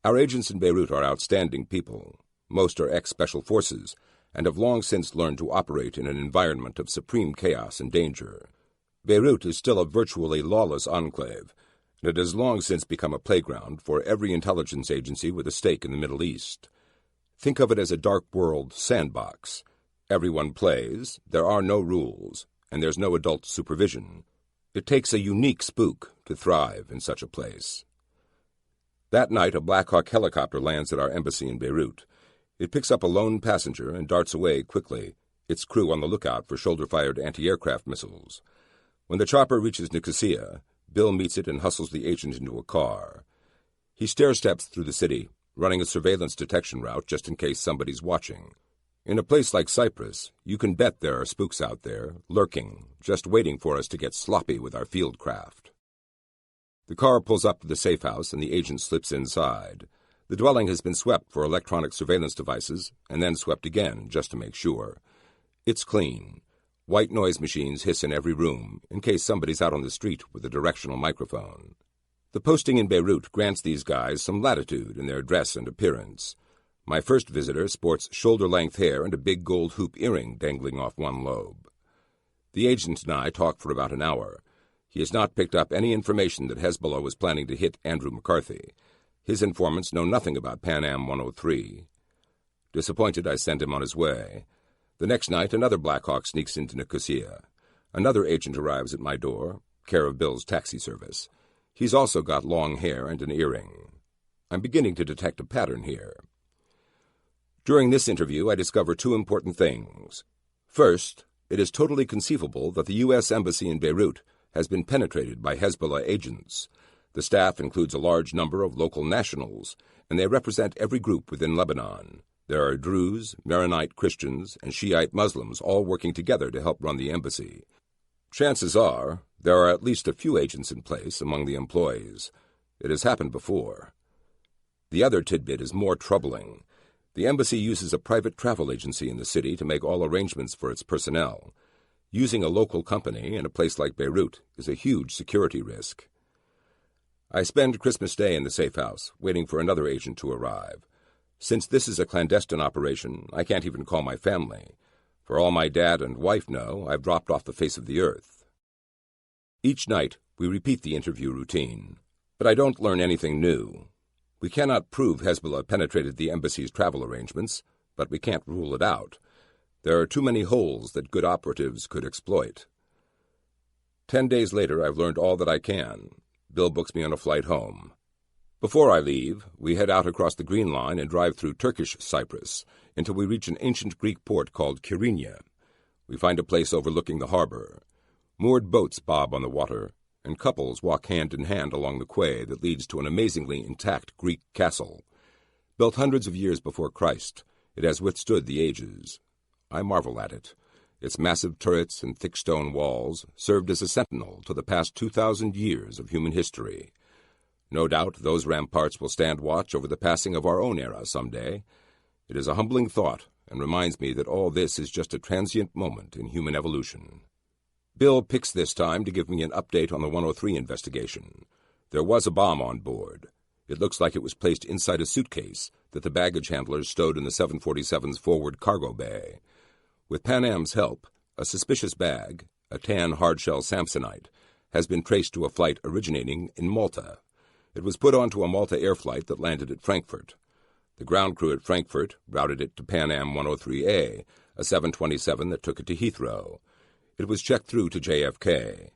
Our agents in Beirut are outstanding people. Most are ex-special forces and have long since learned to operate in an environment of supreme chaos and danger. Beirut is still a virtually lawless enclave, and it has long since become a playground for every intelligence agency with a stake in the Middle East. Think of it as a dark world sandbox. Everyone plays, there are no rules, and there's no adult supervision. It takes a unique spook to thrive in such a place. That night, a Black Hawk helicopter lands at our embassy in Beirut. It picks up a lone passenger and darts away quickly, its crew on the lookout for shoulder-fired anti-aircraft missiles. When the chopper reaches Nicosia, Bill meets it and hustles the agent into a car. He stair-steps through the city, running a surveillance detection route just in case somebody's watching. In a place like Cyprus, you can bet there are spooks out there, lurking, just waiting for us to get sloppy with our field craft. The car pulls up to the safe house and the agent slips inside. The dwelling has been swept for electronic surveillance devices and then swept again just to make sure. It's clean. White noise machines hiss in every room in case somebody's out on the street with a directional microphone. The posting in Beirut grants these guys some latitude in their dress and appearance. My first visitor sports shoulder-length hair and a big gold hoop earring dangling off one lobe. The agent and I talk for about an hour. He has not picked up any information that Hezbollah was planning to hit Andrew McCarthy. His informants know nothing about Pan Am 103. Disappointed, I send him on his way. The next night, another Black Hawk sneaks into Nicosia. Another agent arrives at my door, care of Bill's taxi service. He's also got long hair and an earring. I'm beginning to detect a pattern here. During this interview, I discover 2 important things. First, it is totally conceivable that the U.S. Embassy in Beirut has been penetrated by Hezbollah agents. The staff includes a large number of local nationals, and they represent every group within Lebanon. There are Druze, Maronite Christians, and Shiite Muslims all working together to help run the embassy. Chances are there are at least a few agents in place among the employees. It has happened before. The other tidbit is more troubling. The embassy uses a private travel agency in the city to make all arrangements for its personnel. Using a local company in a place like Beirut is a huge security risk. I spend Christmas Day in the safe house, waiting for another agent to arrive. Since this is a clandestine operation, I can't even call my family. For all my dad and wife know, I've dropped off the face of the earth. Each night, we repeat the interview routine. But I don't learn anything new. We cannot prove Hezbollah penetrated the embassy's travel arrangements, but we can't rule it out. There are too many holes that good operatives could exploit. 10 days later, I've learned all that I can. Bill books me on a flight home. Before I leave, we head out across the Green Line and drive through Turkish Cyprus until we reach an ancient Greek port called Kyrenia. We find a place overlooking the harbor. Moored boats bob on the water, and couples walk hand in hand along the quay that leads to an amazingly intact Greek castle. Built hundreds of years before Christ, it has withstood the ages. I marvel at it. Its massive turrets and thick stone walls served as a sentinel to the past 2,000 years of human history. No doubt those ramparts will stand watch over the passing of our own era someday. It is a humbling thought and reminds me that all this is just a transient moment in human evolution. Bill picks this time to give me an update on the 103 investigation. There was a bomb on board. It looks like it was placed inside a suitcase that the baggage handlers stowed in the 747's forward cargo bay. With Pan Am's help, a suspicious bag, a tan hardshell Samsonite, has been traced to a flight originating in Malta. It was put onto a Malta air flight that landed at Frankfurt. The ground crew at Frankfurt routed it to Pan Am 103A, a 727 that took it to Heathrow. It was checked through to JFK.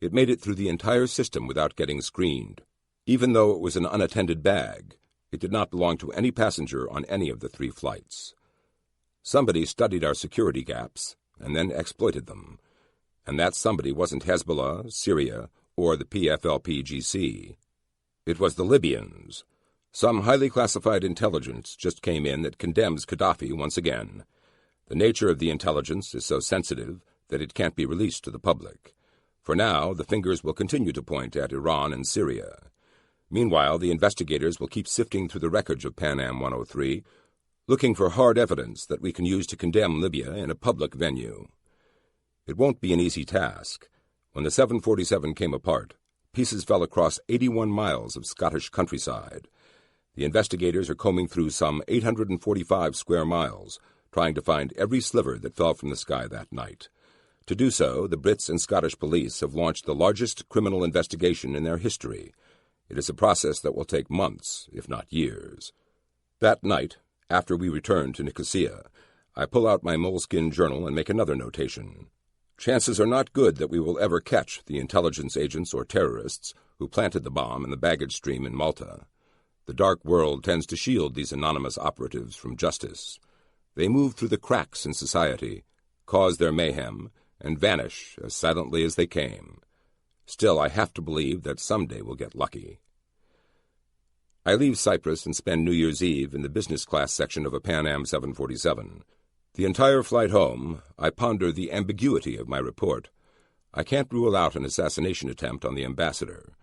It made it through the entire system without getting screened. Even though it was an unattended bag, it did not belong to any passenger on any of the 3 flights. Somebody studied our security gaps and then exploited them. And that somebody wasn't Hezbollah, Syria, or the PFLP-GC. It was the Libyans. Some highly classified intelligence just came in that condemns Gaddafi once again. The nature of the intelligence is so sensitive that it can't be released to the public. For now, the fingers will continue to point at Iran and Syria. Meanwhile, the investigators will keep sifting through the wreckage of Pan Am 103, looking for hard evidence that we can use to condemn Libya in a public venue. It won't be an easy task. When the 747 came apart, pieces fell across 81 miles of Scottish countryside. The investigators are combing through some 845 square miles, trying to find every sliver that fell from the sky that night. To do so, the Brits and Scottish police have launched the largest criminal investigation in their history. It is a process that will take months, if not years. That night, after we return to Nicosia, I pull out my moleskin journal and make another notation. Chances are not good that we will ever catch the intelligence agents or terrorists who planted the bomb in the baggage stream in Malta. The dark world tends to shield these anonymous operatives from justice. They move through the cracks in society, cause their mayhem, and vanish as silently as they came. Still, I have to believe that someday we'll get lucky. I leave Cyprus and spend New Year's Eve in the business class section of a Pan Am 747. The entire flight home, I ponder the ambiguity of my report. I can't rule out an assassination attempt on the ambassador.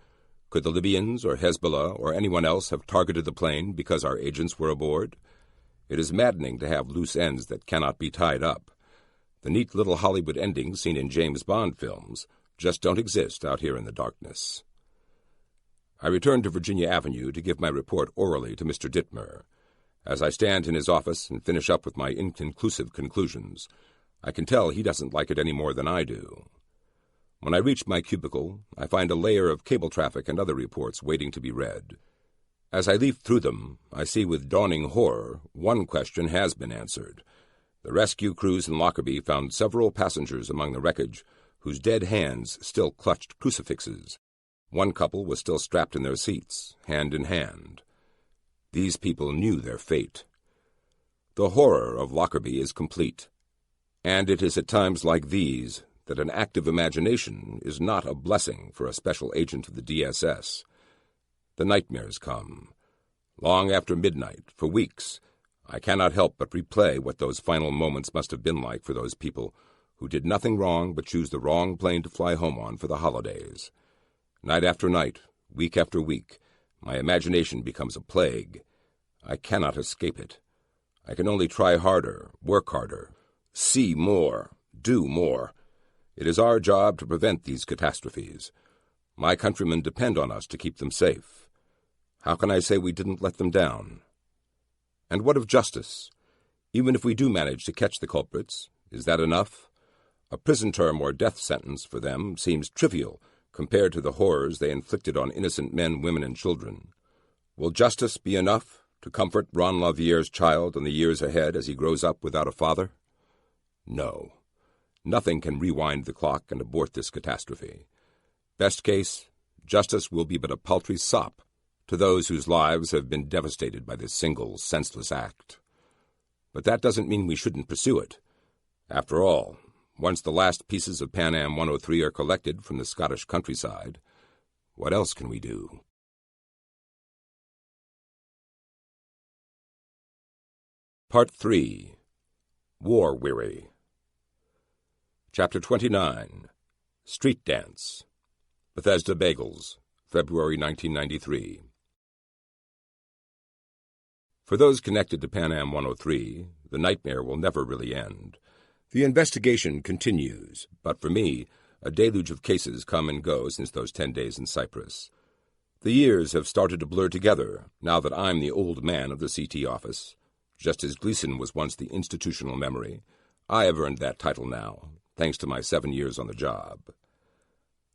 Could the Libyans or Hezbollah or anyone else have targeted the plane because our agents were aboard? It is maddening to have loose ends that cannot be tied up. The neat little Hollywood endings seen in James Bond films just don't exist out here in the darkness. I return to Virginia Avenue to give my report orally to Mr. Dittmer. As I stand in his office and finish up with my inconclusive conclusions, I can tell he doesn't like it any more than I do. When I reach my cubicle, I find a layer of cable traffic and other reports waiting to be read. As I leaf through them, I see with dawning horror one question has been answered. The rescue crews in Lockerbie found several passengers among the wreckage whose dead hands still clutched crucifixes. One couple was still strapped in their seats, hand in hand. These people knew their fate. The horror of Lockerbie is complete, and it is at times like these that an active imagination is not a blessing for a special agent of the DSS. The nightmares come. Long after midnight, for weeks, I cannot help but replay what those final moments must have been like for those people who did nothing wrong but choose the wrong plane to fly home on for the holidays. Night after night, week after week, my imagination becomes a plague. I cannot escape it. I can only try harder, work harder, see more, do more. It is our job to prevent these catastrophes. My countrymen depend on us to keep them safe. How can I say we didn't let them down? And what of justice? Even if we do manage to catch the culprits, is that enough? A prison term or death sentence for them seems trivial compared to the horrors they inflicted on innocent men, women, and children. Will justice be enough to comfort Ron Laviere's child in the years ahead as he grows up without a father? No. Nothing can rewind the clock and abort this catastrophe. Best case, justice will be but a paltry sop to those whose lives have been devastated by this single, senseless act. But that doesn't mean we shouldn't pursue it. After all, once the last pieces of Pan Am 103 are collected from the Scottish countryside, what else can we do? Part 3. War Weary. Chapter 29. Street Dance. Bethesda Bagels, February 1993. For those connected to Pan Am 103, the nightmare will never really end. The investigation continues, but for me, a deluge of cases come and go since those 10 days in Cyprus. The years have started to blur together now that I'm the old man of the CT office. Just as Gleason was once the institutional memory, I have earned that title now, thanks to my 7 years on the job.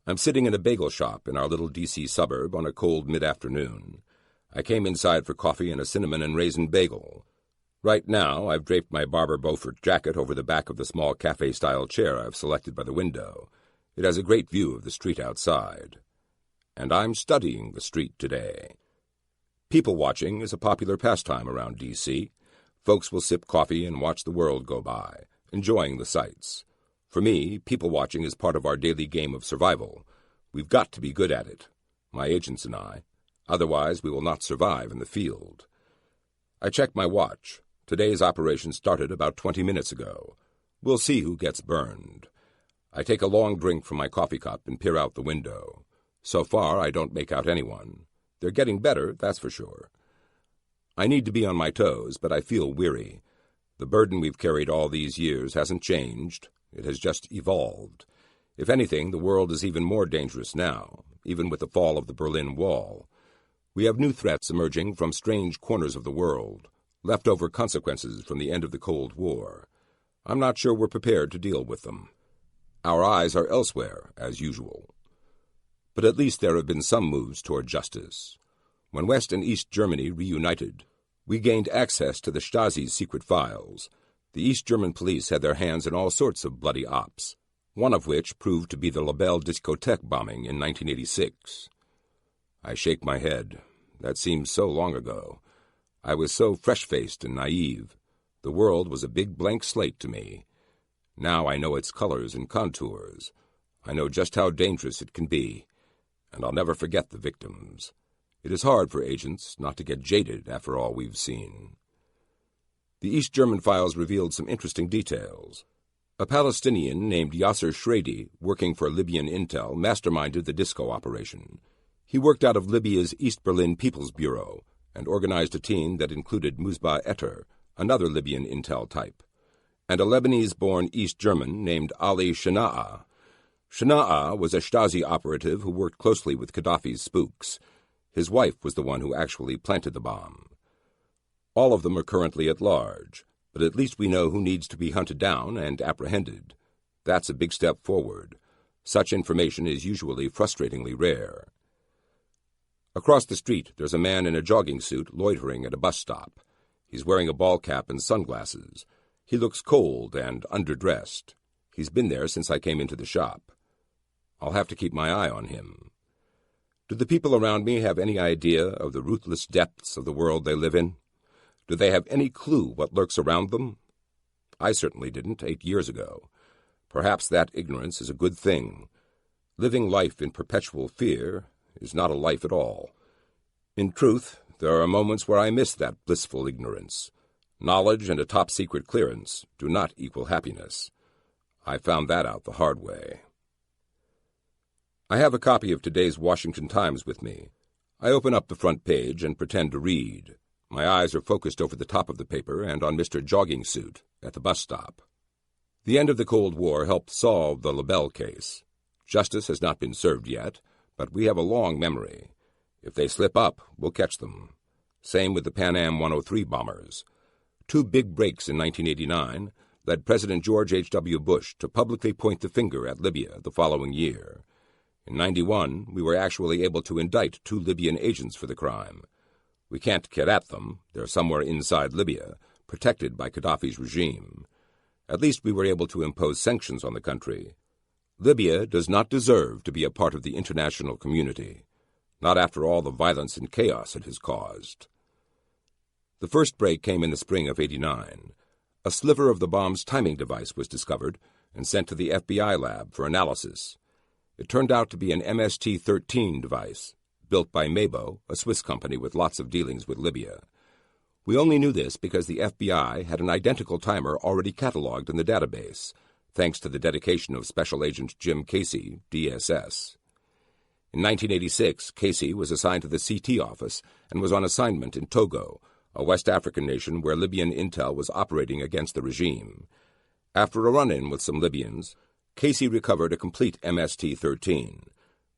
I'm sitting in a bagel shop in our little D.C. suburb on a cold mid-afternoon. I came inside for coffee and a cinnamon and raisin bagel. Right now, I've draped my Barber Beaufort jacket over the back of the small cafe-style chair I've selected by the window. It has a great view of the street outside. And I'm studying the street today. People-watching is a popular pastime around D.C. Folks will sip coffee and watch the world go by, enjoying the sights. For me, people-watching is part of our daily game of survival. We've got to be good at it, my agents and I. Otherwise, we will not survive in the field. I check my watch. Today's operation started about 20 minutes ago. We'll see who gets burned. I take a long drink from my coffee cup and peer out the window. So far, I don't make out anyone. They're getting better, that's for sure. I need to be on my toes, but I feel weary. The burden we've carried all these years hasn't changed. It has just evolved. If anything, the world is even more dangerous now, even with the fall of the Berlin Wall. We have new threats emerging from strange corners of the world, leftover consequences from the end of the Cold War. I'm not sure we're prepared to deal with them. Our eyes are elsewhere, as usual. But at least there have been some moves toward justice. When West and East Germany reunited, we gained access to the Stasi's secret files. The East German police had their hands in all sorts of bloody ops, one of which proved to be the Labelle discotheque bombing in 1986. I shake my head. That seems so long ago. I was so fresh-faced and naive. The world was a big blank slate to me. Now I know its colors and contours. I know just how dangerous it can be, and I'll never forget the victims. It is hard for agents not to get jaded after all we've seen. The East German files revealed some interesting details. A Palestinian named Yasser Shredi, working for Libyan intel, masterminded the disco operation. He worked out of Libya's East Berlin People's Bureau and organized a team that included Musbah Etter, another Libyan intel type, and a Lebanese-born East German named Ali Shana'a. Shana'a was a Stasi operative who worked closely with Gaddafi's spooks. His wife was the one who actually planted the bomb. All of them are currently at large, but at least we know who needs to be hunted down and apprehended. That's a big step forward. Such information is usually frustratingly rare. Across the street, there's a man in a jogging suit loitering at a bus stop. He's wearing a ball cap and sunglasses. He looks cold and underdressed. He's been there since I came into the shop. I'll have to keep my eye on him. Do the people around me have any idea of the ruthless depths of the world they live in? Do they have any clue what lurks around them? I certainly didn't 8 years ago. Perhaps that ignorance is a good thing. Living life in perpetual fear is not a life at all. In truth, there are moments where I miss that blissful ignorance. Knowledge and a top-secret clearance do not equal happiness. I found that out the hard way. I have a copy of today's Washington Times with me. I open up the front page and pretend to read. My eyes are focused over the top of the paper and on Mr. Jogging Suit at the bus stop. The end of the Cold War helped solve the Labelle case. Justice has not been served yet, But we have a long memory. If they slip up, we'll catch them. Same with the Pan Am 103 bombers. 2 big breaks in 1989 led President George H.W. Bush to publicly point the finger at Libya the following year. In 91, we were actually able to indict 2 Libyan agents for the crime. We can't get at them. They're somewhere inside Libya, protected by Gaddafi's regime. At least we were able to impose sanctions on the country. Libya does not deserve to be a part of the international community, not after all the violence and chaos it has caused. The first break came in the spring of '89. A sliver of the bomb's timing device was discovered and sent to the FBI lab for analysis. It turned out to be an MST-13 device, built by Mabo, a Swiss company with lots of dealings with Libya. We only knew this because the FBI had an identical timer already catalogued in the database, thanks to the dedication of Special Agent Jim Casey, DSS. In 1986, Casey was assigned to the CT office and was on assignment in Togo, a West African nation where Libyan intel was operating against the regime. After a run-in with some Libyans, Casey recovered a complete MST-13.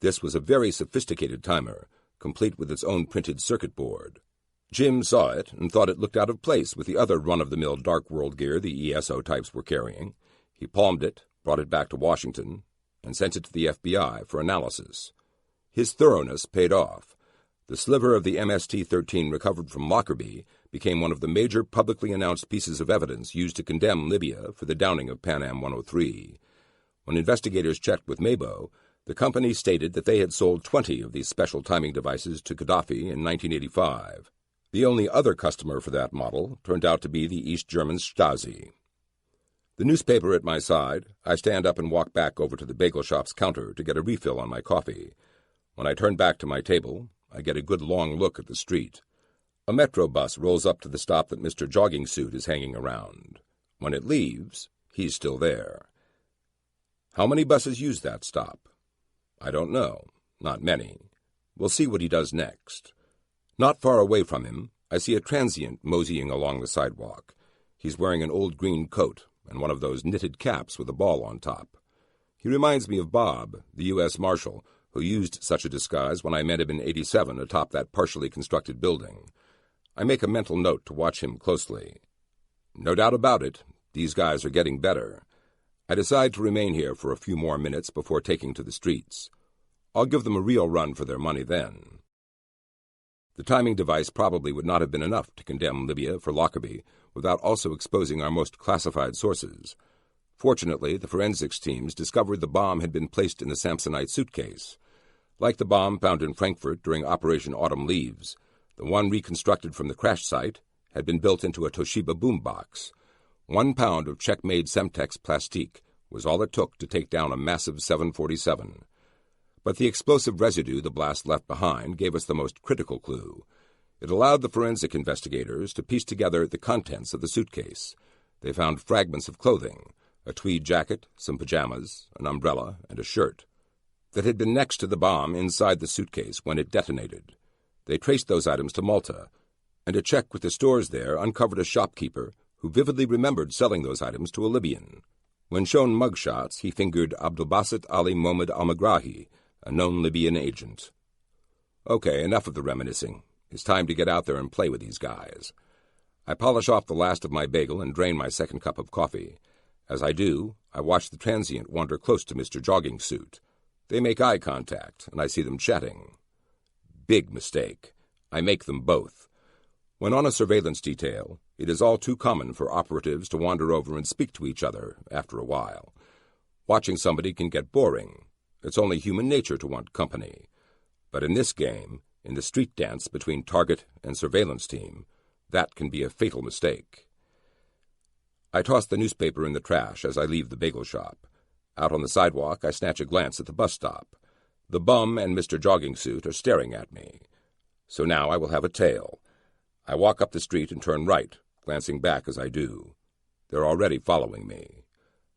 This was a very sophisticated timer, complete with its own printed circuit board. Jim saw it and thought it looked out of place with the other run-of-the-mill dark world gear the ESO types were carrying. He palmed it, brought it back to Washington, and sent it to the FBI for analysis. His thoroughness paid off. The sliver of the MST-13 recovered from Lockerbie became one of the major publicly announced pieces of evidence used to condemn Libya for the downing of Pan Am 103. When investigators checked with Mabo, the company stated that they had sold 20 of these special timing devices to Gaddafi in 1985. The only other customer for that model turned out to be the East German Stasi. The newspaper at my side, I stand up and walk back over to the bagel shop's counter to get a refill on my coffee. When I turn back to my table, I get a good long look at the street. A metro bus rolls up to the stop that Mr. Jogging Suit is hanging around. When it leaves, he's still there. How many buses use that stop? I don't know. Not many. We'll see what he does next. Not far away from him, I see a transient moseying along the sidewalk. He's wearing an old green coat and one of those knitted caps with a ball on top. He reminds me of Bob, the U.S. Marshal, who used such a disguise when I met him in '87 atop that partially constructed building. I make a mental note to watch him closely. No doubt about it, these guys are getting better. I decide to remain here for a few more minutes before taking to the streets. I'll give them a real run for their money then. The timing device probably would not have been enough to condemn Libya for Lockerbie without also exposing our most classified sources. Fortunately, the forensics teams discovered the bomb had been placed in the Samsonite suitcase. Like the bomb found in Frankfurt during Operation Autumn Leaves, the one reconstructed from the crash site had been built into a Toshiba boombox. 1 pound of Czech-made Semtex plastique was all it took to take down a massive 747. But the explosive residue the blast left behind gave us the most critical clue. It allowed the forensic investigators to piece together the contents of the suitcase. They found fragments of clothing, a tweed jacket, some pajamas, an umbrella, and a shirt, that had been next to the bomb inside the suitcase when it detonated. They traced those items to Malta, and a check with the stores there uncovered a shopkeeper who vividly remembered selling those items to a Libyan. When shown mugshots, he fingered Abdulbasit Ali Mohamed Al-Magrahi, a known Libyan agent. Okay, enough of the reminiscing. It's time to get out there and play with these guys. I polish off the last of my bagel and drain my second cup of coffee. As I do, I watch the transient wander close to Mr. Jogging Suit. They make eye contact, and I see them chatting. Big mistake. I make them both. When on a surveillance detail, it is all too common for operatives to wander over and speak to each other after a while. Watching somebody can get boring. It's only human nature to want company. But in this game, in the street dance between target and surveillance team, that can be a fatal mistake. I toss the newspaper in the trash as I leave the bagel shop. Out on the sidewalk, I snatch a glance at the bus stop. The bum and Mr. Jogging Suit are staring at me. So now I will have a tail. I walk up the street and turn right, glancing back as I do. They're already following me.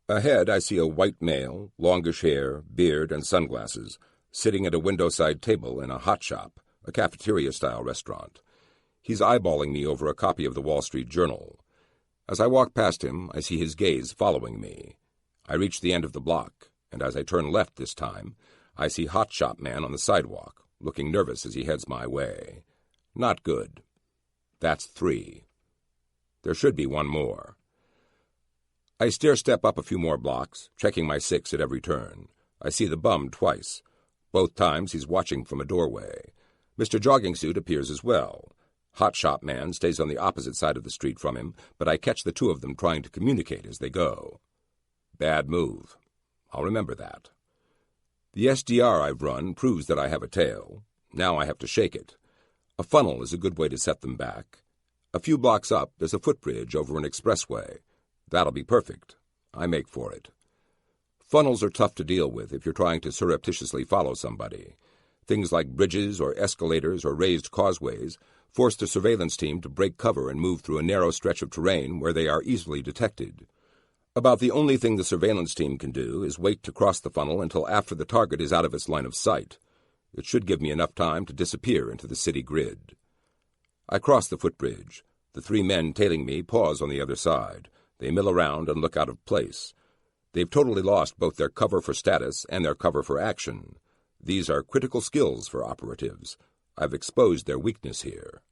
Ahead, I see a white male, longish hair, beard, and sunglasses, sitting at a window-side table in a hot shop, a cafeteria-style restaurant. He's eyeballing me over a copy of the Wall Street Journal. As I walk past him, I see his gaze following me. I reach the end of the block, and as I turn left this time, I see Hotshot Man on the sidewalk, looking nervous as he heads my way. Not good. That's 3. There should be one more. I stair-step up a few more blocks, checking my 6 at every turn. I see the bum twice. Both times he's watching from a doorway. Mr. Jogging Suit appears as well. Hotshot Man stays on the opposite side of the street from him, but I catch the two of them trying to communicate as they go. Bad move. I'll remember that. The SDR I've run proves that I have a tail. Now I have to shake it. A funnel is a good way to set them back. A few blocks up, there's a footbridge over an expressway. That'll be perfect. I make for it. Funnels are tough to deal with if you're trying to surreptitiously follow somebody. Things like bridges or escalators or raised causeways force the surveillance team to break cover and move through a narrow stretch of terrain where they are easily detected. About the only thing the surveillance team can do is wait to cross the funnel until after the target is out of its line of sight. It should give me enough time to disappear into the city grid. I cross the footbridge. The 3 men tailing me pause on the other side. They mill around and look out of place. They've totally lost both their cover for status and their cover for action. These are critical skills for operatives. I've exposed their weakness here.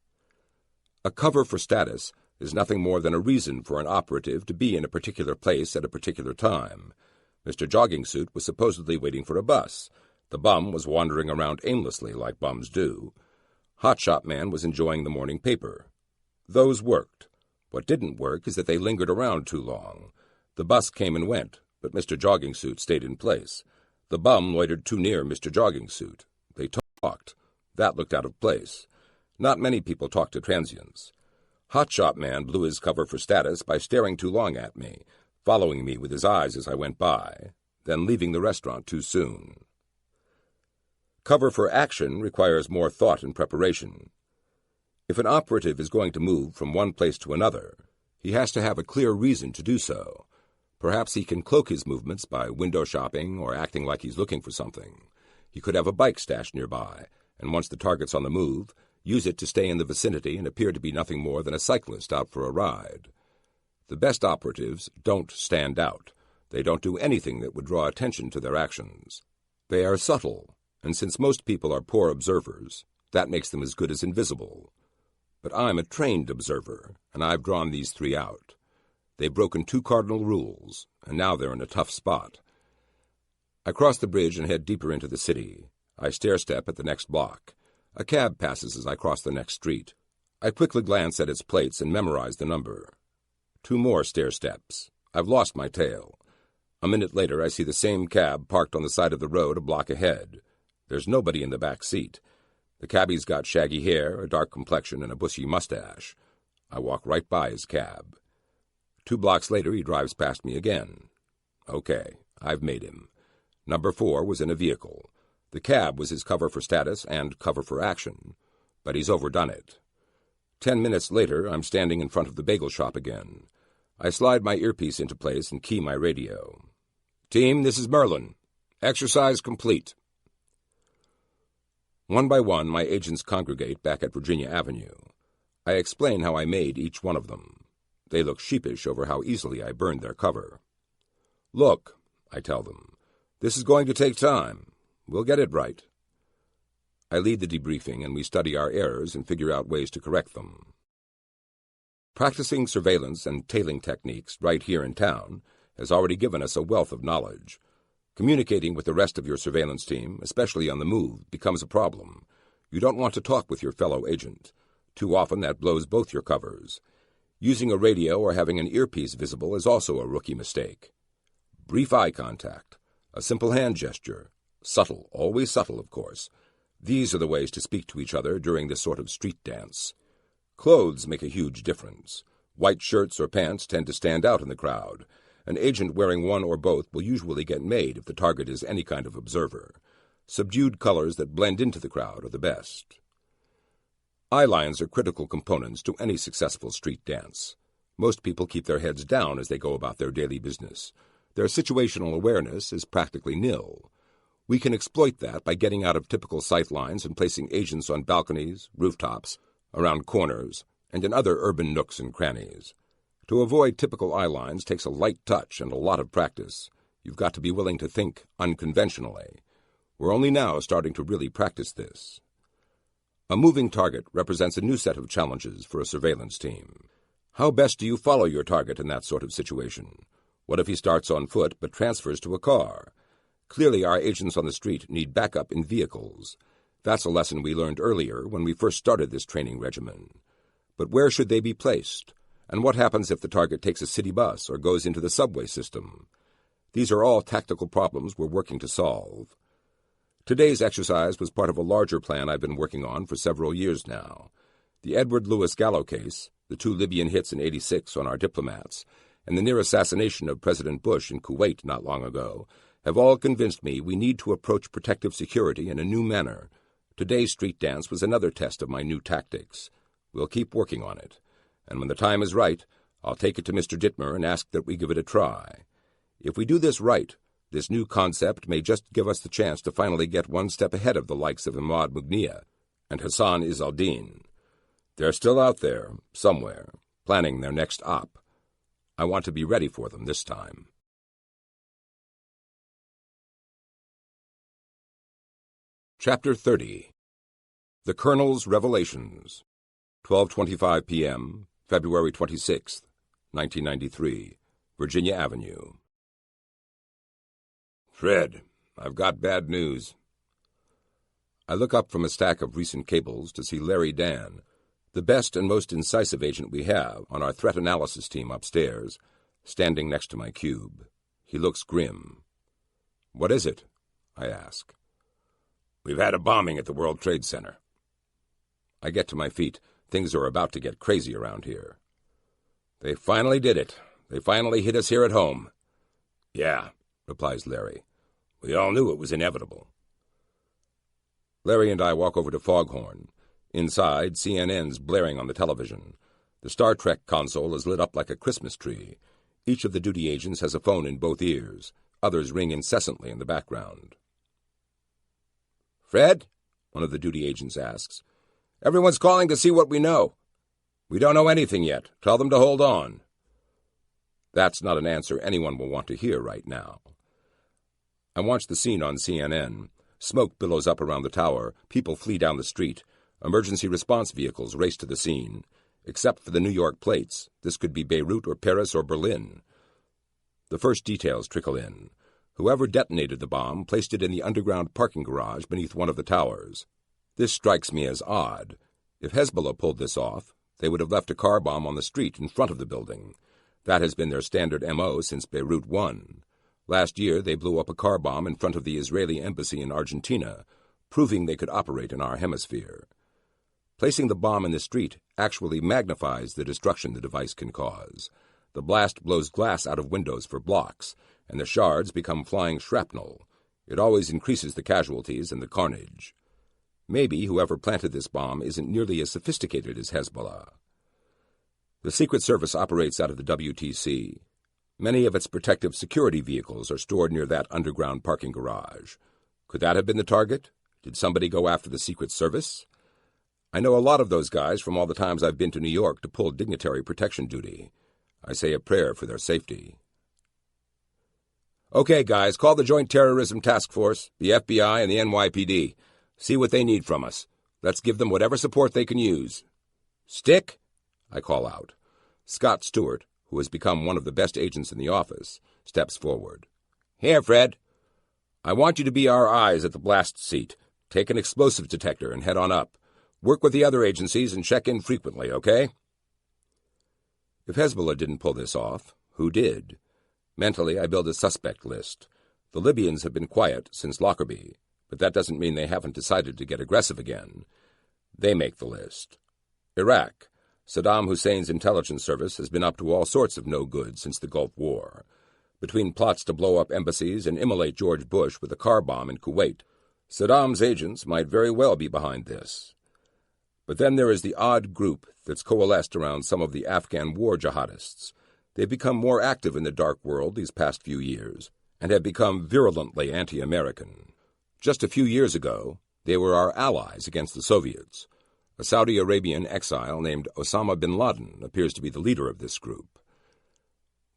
A cover for status is nothing more than a reason for an operative to be in a particular place at a particular time. Mr. Jogging Suit was supposedly waiting for a bus. The bum was wandering around aimlessly like bums do. Hotshot Man was enjoying the morning paper. Those worked. What didn't work is that they lingered around too long. The bus came and went, but Mr. Jogging Suit stayed in place. The bum loitered too near Mr. Jogging Suit. They talked. That looked out of place. Not many people talk to transients. Hotshot Man blew his cover for status by staring too long at me, following me with his eyes as I went by, then leaving the restaurant too soon. Cover for action requires more thought and preparation. If an operative is going to move from one place to another, he has to have a clear reason to do so. Perhaps he can cloak his movements by window shopping or acting like he's looking for something. He could have a bike stashed nearby, and once the target's on the move, use it to stay in the vicinity and appear to be nothing more than a cyclist out for a ride. The best operatives don't stand out. They don't do anything that would draw attention to their actions. They are subtle, and since most people are poor observers, that makes them as good as invisible. But I'm a trained observer, and I've drawn these 3 out. They've broken 2 cardinal rules, and now they're in a tough spot. I cross the bridge and head deeper into the city. I stair-step at the next block. A cab passes as I cross the next street. I quickly glance at its plates and memorize the number. 2 more stair-steps. I've lost my tail. A minute later, I see the same cab parked on the side of the road a block ahead. There's nobody in the back seat. The cabbie's got shaggy hair, a dark complexion, and a bushy mustache. I walk right by his cab. 2 blocks later, he drives past me again. Okay, I've made him. Number 4 was in a vehicle. The cab was his cover for status and cover for action, but he's overdone it. 10 minutes later, I'm standing in front of the bagel shop again. I slide my earpiece into place and key my radio. Team, this is Merlin. Exercise complete. One by one, my agents congregate back at Virginia Avenue. I explain how I made each one of them. They look sheepish over how easily I burned their cover. Look, I tell them, this is going to take time. We'll get it right. I lead the debriefing, and we study our errors and figure out ways to correct them. Practicing surveillance and tailing techniques right here in town has already given us a wealth of knowledge. Communicating with the rest of your surveillance team, especially on the move, becomes a problem. You don't want to talk with your fellow agent. Too often that blows both your covers. Using a radio or having an earpiece visible is also a rookie mistake. Brief eye contact, a simple hand gesture, subtle, always subtle, of course. These are the ways to speak to each other during this sort of street dance. Clothes make a huge difference. White shirts or pants tend to stand out in the crowd. An agent wearing one or both will usually get made if the target is any kind of observer. Subdued colors that blend into the crowd are the best. Eye lines are critical components to any successful street dance. Most people keep their heads down as they go about their daily business. Their situational awareness is practically nil. We can exploit that by getting out of typical sight lines and placing agents on balconies, rooftops, around corners, and in other urban nooks and crannies. To avoid typical eye lines takes a light touch and a lot of practice. You've got to be willing to think unconventionally. We're only now starting to really practice this. A moving target represents a new set of challenges for a surveillance team. How best do you follow your target in that sort of situation? What if he starts on foot but transfers to a car? Clearly, our agents on the street need backup in vehicles. That's a lesson we learned earlier when we first started this training regimen. But where should they be placed? And what happens if the target takes a city bus or goes into the subway system? These are all tactical problems we're working to solve. Today's exercise was part of a larger plan I've been working on for several years now. The Edward Louis Gallo case, the 2 Libyan hits in '86 on our diplomats, and the near assassination of President Bush in Kuwait not long ago have all convinced me we need to approach protective security in a new manner. Today's street dance was another test of my new tactics. We'll keep working on it, and when the time is right, I'll take it to Mr. Dittmer and ask that we give it a try. If we do this right, this new concept may just give us the chance to finally get one step ahead of the likes of Imad Mughniya and Hassan Izzaldin. They're still out there, somewhere, planning their next op. I want to be ready for them this time. Chapter 30. The Colonel's Revelations. 12:25 p.m., February 26, 1993, Virginia Avenue. Fred, I've got bad news. I look up from a stack of recent cables to see Larry Dan, the best and most incisive agent we have on our threat analysis team upstairs, standing next to my cube. He looks grim. "What is it?" I ask. "We've had a bombing at the World Trade Center." I get to my feet. Things are about to get crazy around here. "They finally did it. They finally hit us here at home." "Yeah," replies Larry. "We all knew it was inevitable." Larry and I walk over to Foghorn. Inside, CNN's blaring on the television. The Star Trek console is lit up like a Christmas tree. Each of the duty agents has a phone in both ears. Others ring incessantly in the background. "Fred?" one of the duty agents asks. "Everyone's calling to see what we know." "We don't know anything yet. Tell them to hold on." That's not an answer anyone will want to hear right now. I watch the scene on CNN. Smoke billows up around the tower. People flee down the street. Emergency response vehicles race to the scene. Except for the New York plates, this could be Beirut or Paris or Berlin. The first details trickle in. Whoever detonated the bomb placed it in the underground parking garage beneath one of the towers. This strikes me as odd. If Hezbollah pulled this off, they would have left a car bomb on the street in front of the building. That has been their standard M.O. since Beirut 1. Last year, they blew up a car bomb in front of the Israeli embassy in Argentina, proving they could operate in our hemisphere. Placing the bomb in the street actually magnifies the destruction the device can cause. The blast blows glass out of windows for blocks, and the shards become flying shrapnel. It always increases the casualties and the carnage. Maybe whoever planted this bomb isn't nearly as sophisticated as Hezbollah. The Secret Service operates out of the WTC. Many of its protective security vehicles are stored near that underground parking garage. Could that have been the target? Did somebody go after the Secret Service? I know a lot of those guys from all the times I've been to New York to pull dignitary protection duty. I say a prayer for their safety. "Okay, guys, call the Joint Terrorism Task Force, the FBI, and the NYPD. See what they need from us. Let's give them whatever support they can use." "Stick?" I call out. Scott Stewart, who has become one of the best agents in the office, steps forward. "Here, Fred. I want you to be our eyes at the blast seat. Take an explosive detector and head on up. Work with the other agencies and check in frequently, okay?" If Hezbollah didn't pull this off, who did? Mentally, I build a suspect list. The Libyans have been quiet since Lockerbie, but that doesn't mean they haven't decided to get aggressive again. They make the list. Iraq. Saddam Hussein's intelligence service has been up to all sorts of no good since the Gulf War. Between plots to blow up embassies and immolate George Bush with a car bomb in Kuwait, Saddam's agents might very well be behind this. But then there is the odd group that's coalesced around some of the Afghan war jihadists. They've become more active in the dark world these past few years and have become virulently anti-American. Just a few years ago, they were our allies against the Soviets. A Saudi Arabian exile named Osama bin Laden appears to be the leader of this group.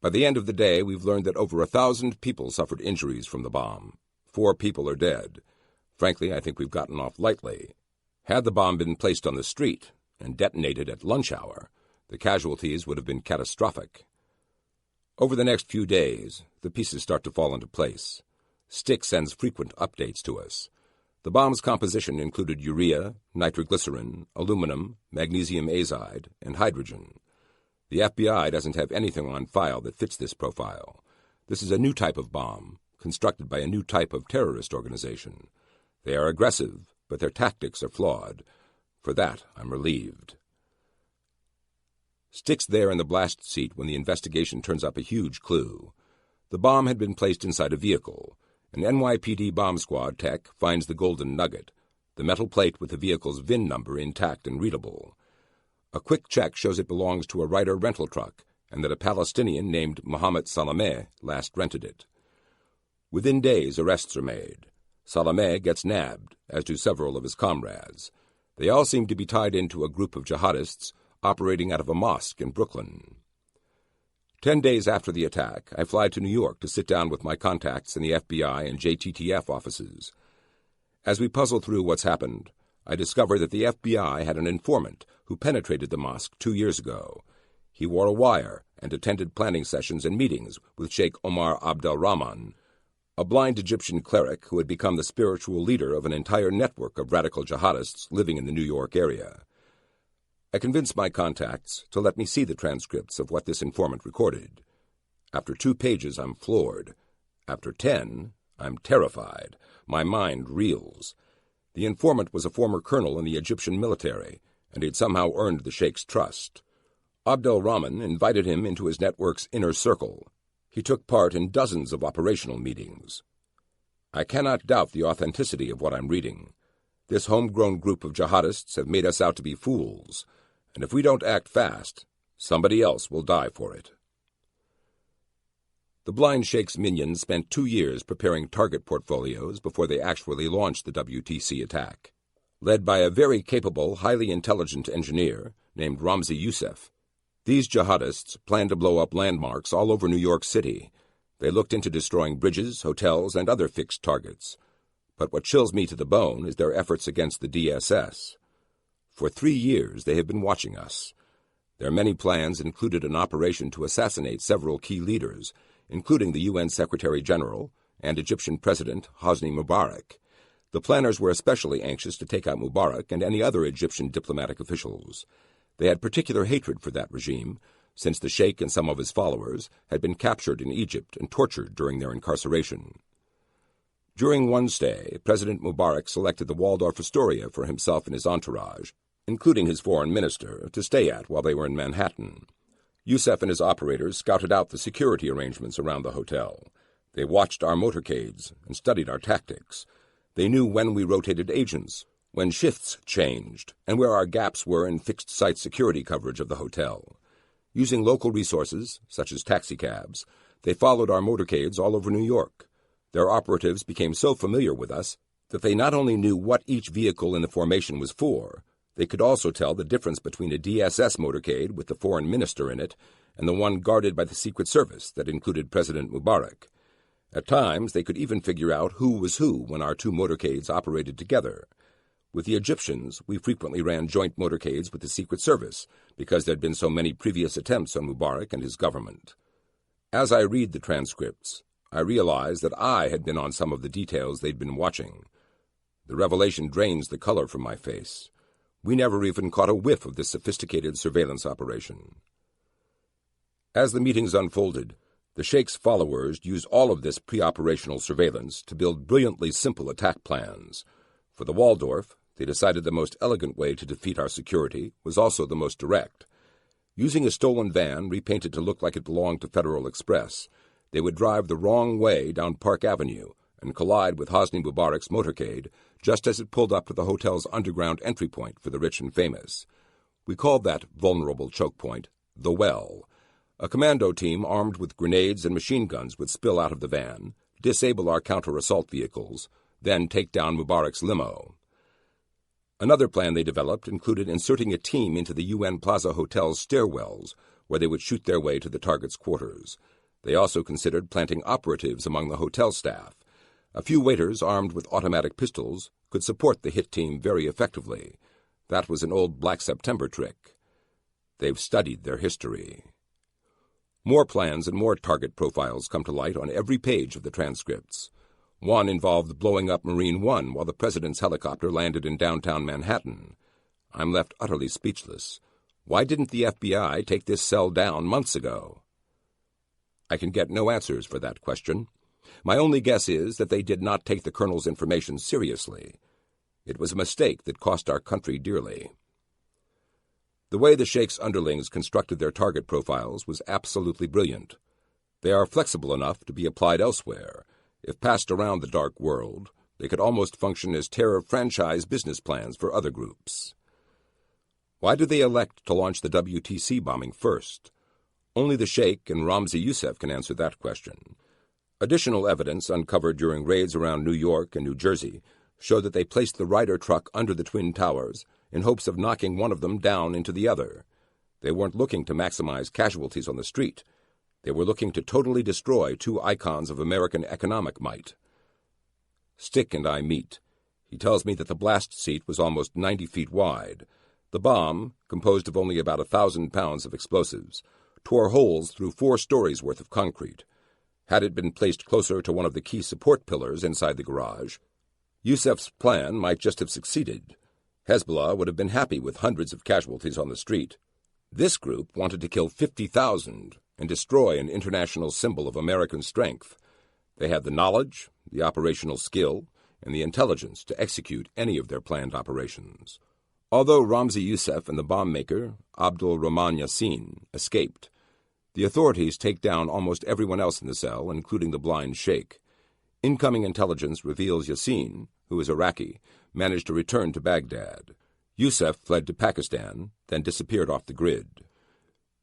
By the end of the day, we've learned that over 1,000 people suffered injuries from the bomb. 4 people are dead. Frankly, I think we've gotten off lightly. Had the bomb been placed on the street and detonated at lunch hour, the casualties would have been catastrophic. Over the next few days, the pieces start to fall into place. Styx sends frequent updates to us. The bomb's composition included urea, nitroglycerin, aluminum, magnesium azide, and hydrogen. The FBI doesn't have anything on file that fits this profile. This is a new type of bomb, constructed by a new type of terrorist organization. They are aggressive, but their tactics are flawed. For that, I'm relieved. Styx there in the blast seat when the investigation turns up a huge clue. The bomb had been placed inside a vehicle. An NYPD bomb squad tech finds the golden nugget, the metal plate with the vehicle's VIN number intact and readable. A quick check shows it belongs to a Ryder rental truck and that a Palestinian named Mohammed Salameh last rented it. Within days, arrests are made. Salameh gets nabbed, as do several of his comrades. They all seem to be tied into a group of jihadists operating out of a mosque in Brooklyn. 10 days after the attack, I fly to New York to sit down with my contacts in the FBI and JTTF offices. As we puzzle through what's happened, I discover that the FBI had an informant who penetrated the mosque 2 years ago. He wore a wire and attended planning sessions and meetings with Sheikh Omar Abdelrahman, a blind Egyptian cleric who had become the spiritual leader of an entire network of radical jihadists living in the New York area. I convinced my contacts to let me see the transcripts of what this informant recorded. After 2 pages, I'm floored. After 10, I'm terrified. My mind reels. The informant was a former colonel in the Egyptian military, and he'd somehow earned the Sheikh's trust. Abdelrahman invited him into his network's inner circle. He took part in dozens of operational meetings. I cannot doubt the authenticity of what I'm reading. This homegrown group of jihadists have made us out to be fools, and if we don't act fast, somebody else will die for it. The blind Sheikh's minions spent 2 years preparing target portfolios before they actually launched the WTC attack. Led by a very capable, highly intelligent engineer named Ramzi Youssef, these jihadists planned to blow up landmarks all over New York City. They looked into destroying bridges, hotels, and other fixed targets. But what chills me to the bone is their efforts against the DSS. For 3 years they have been watching us. Their many plans included an operation to assassinate several key leaders, including the UN Secretary-General and Egyptian President Hosni Mubarak. The planners were especially anxious to take out Mubarak and any other Egyptian diplomatic officials. They had particular hatred for that regime, since the Sheikh and some of his followers had been captured in Egypt and tortured during their incarceration. During one stay, President Mubarak selected the Waldorf Astoria for himself and his entourage, including his foreign minister, to stay at while they were in Manhattan. Youssef and his operators scouted out the security arrangements around the hotel. They watched our motorcades and studied our tactics. They knew when we rotated agents, when shifts changed, and where our gaps were in fixed-site security coverage of the hotel. Using local resources, such as taxicabs, they followed our motorcades all over New York. Their operatives became so familiar with us that they not only knew what each vehicle in the formation was for, they could also tell the difference between a DSS motorcade with the foreign minister in it and the one guarded by the Secret Service that included President Mubarak. At times, they could even figure out who was who when our 2 motorcades operated together. With the Egyptians, we frequently ran joint motorcades with the Secret Service because there had been so many previous attempts on Mubarak and his government. As I read the transcripts, I realize that I had been on some of the details they'd been watching. The revelation drains the color from my face. We never even caught a whiff of this sophisticated surveillance operation. As the meetings unfolded, the Sheikh's followers used all of this pre-operational surveillance to build brilliantly simple attack plans. For the Waldorf, they decided the most elegant way to defeat our security was also the most direct. Using a stolen van repainted to look like it belonged to Federal Express, they would drive the wrong way down Park Avenue and collide with Hosni Mubarak's motorcade just as it pulled up to the hotel's underground entry point for the rich and famous. We called that vulnerable choke point the Well. A commando team armed with grenades and machine guns would spill out of the van, disable our counter-assault vehicles, then take down Mubarak's limo. Another plan they developed included inserting a team into the UN Plaza Hotel's stairwells, where they would shoot their way to the target's quarters. They also considered planting operatives among the hotel staff. A few waiters armed with automatic pistols could support the hit team very effectively. That was an old Black September trick. They've studied their history. More plans and more target profiles come to light on every page of the transcripts. One involved blowing up Marine One while the president's helicopter landed in downtown Manhattan. I'm left utterly speechless. Why didn't the FBI take this cell down months ago? I can get no answers for that question. My only guess is that they did not take the colonel's information seriously. It was a mistake that cost our country dearly. The way the Sheikh's underlings constructed their target profiles was absolutely brilliant. They are flexible enough to be applied elsewhere. If passed around the dark world, they could almost function as terror franchise business plans for other groups. Why did they elect to launch the WTC bombing first? Only the Sheikh and Ramzi Youssef can answer that question. Additional evidence uncovered during raids around New York and New Jersey showed that they placed the Ryder truck under the Twin Towers in hopes of knocking one of them down into the other. They weren't looking to maximize casualties on the street. They were looking to totally destroy two icons of American economic might. Stick and I meet. He tells me that the blast seat was almost 90 feet wide. The bomb, composed of only about 1,000 pounds of explosives, tore holes through 4 stories worth of concrete. Had it been placed closer to one of the key support pillars inside the garage, Youssef's plan might just have succeeded. Hezbollah would have been happy with hundreds of casualties on the street. This group wanted to kill 50,000 and destroy an international symbol of American strength. They had the knowledge, the operational skill, and the intelligence to execute any of their planned operations. Although Ramzi Youssef and the bomb maker, Abdul Rahman Yassin, escaped, the authorities take down almost everyone else in the cell, including the blind sheikh. Incoming intelligence reveals Yassin, who is Iraqi, managed to return to Baghdad. Youssef fled to Pakistan, then disappeared off the grid.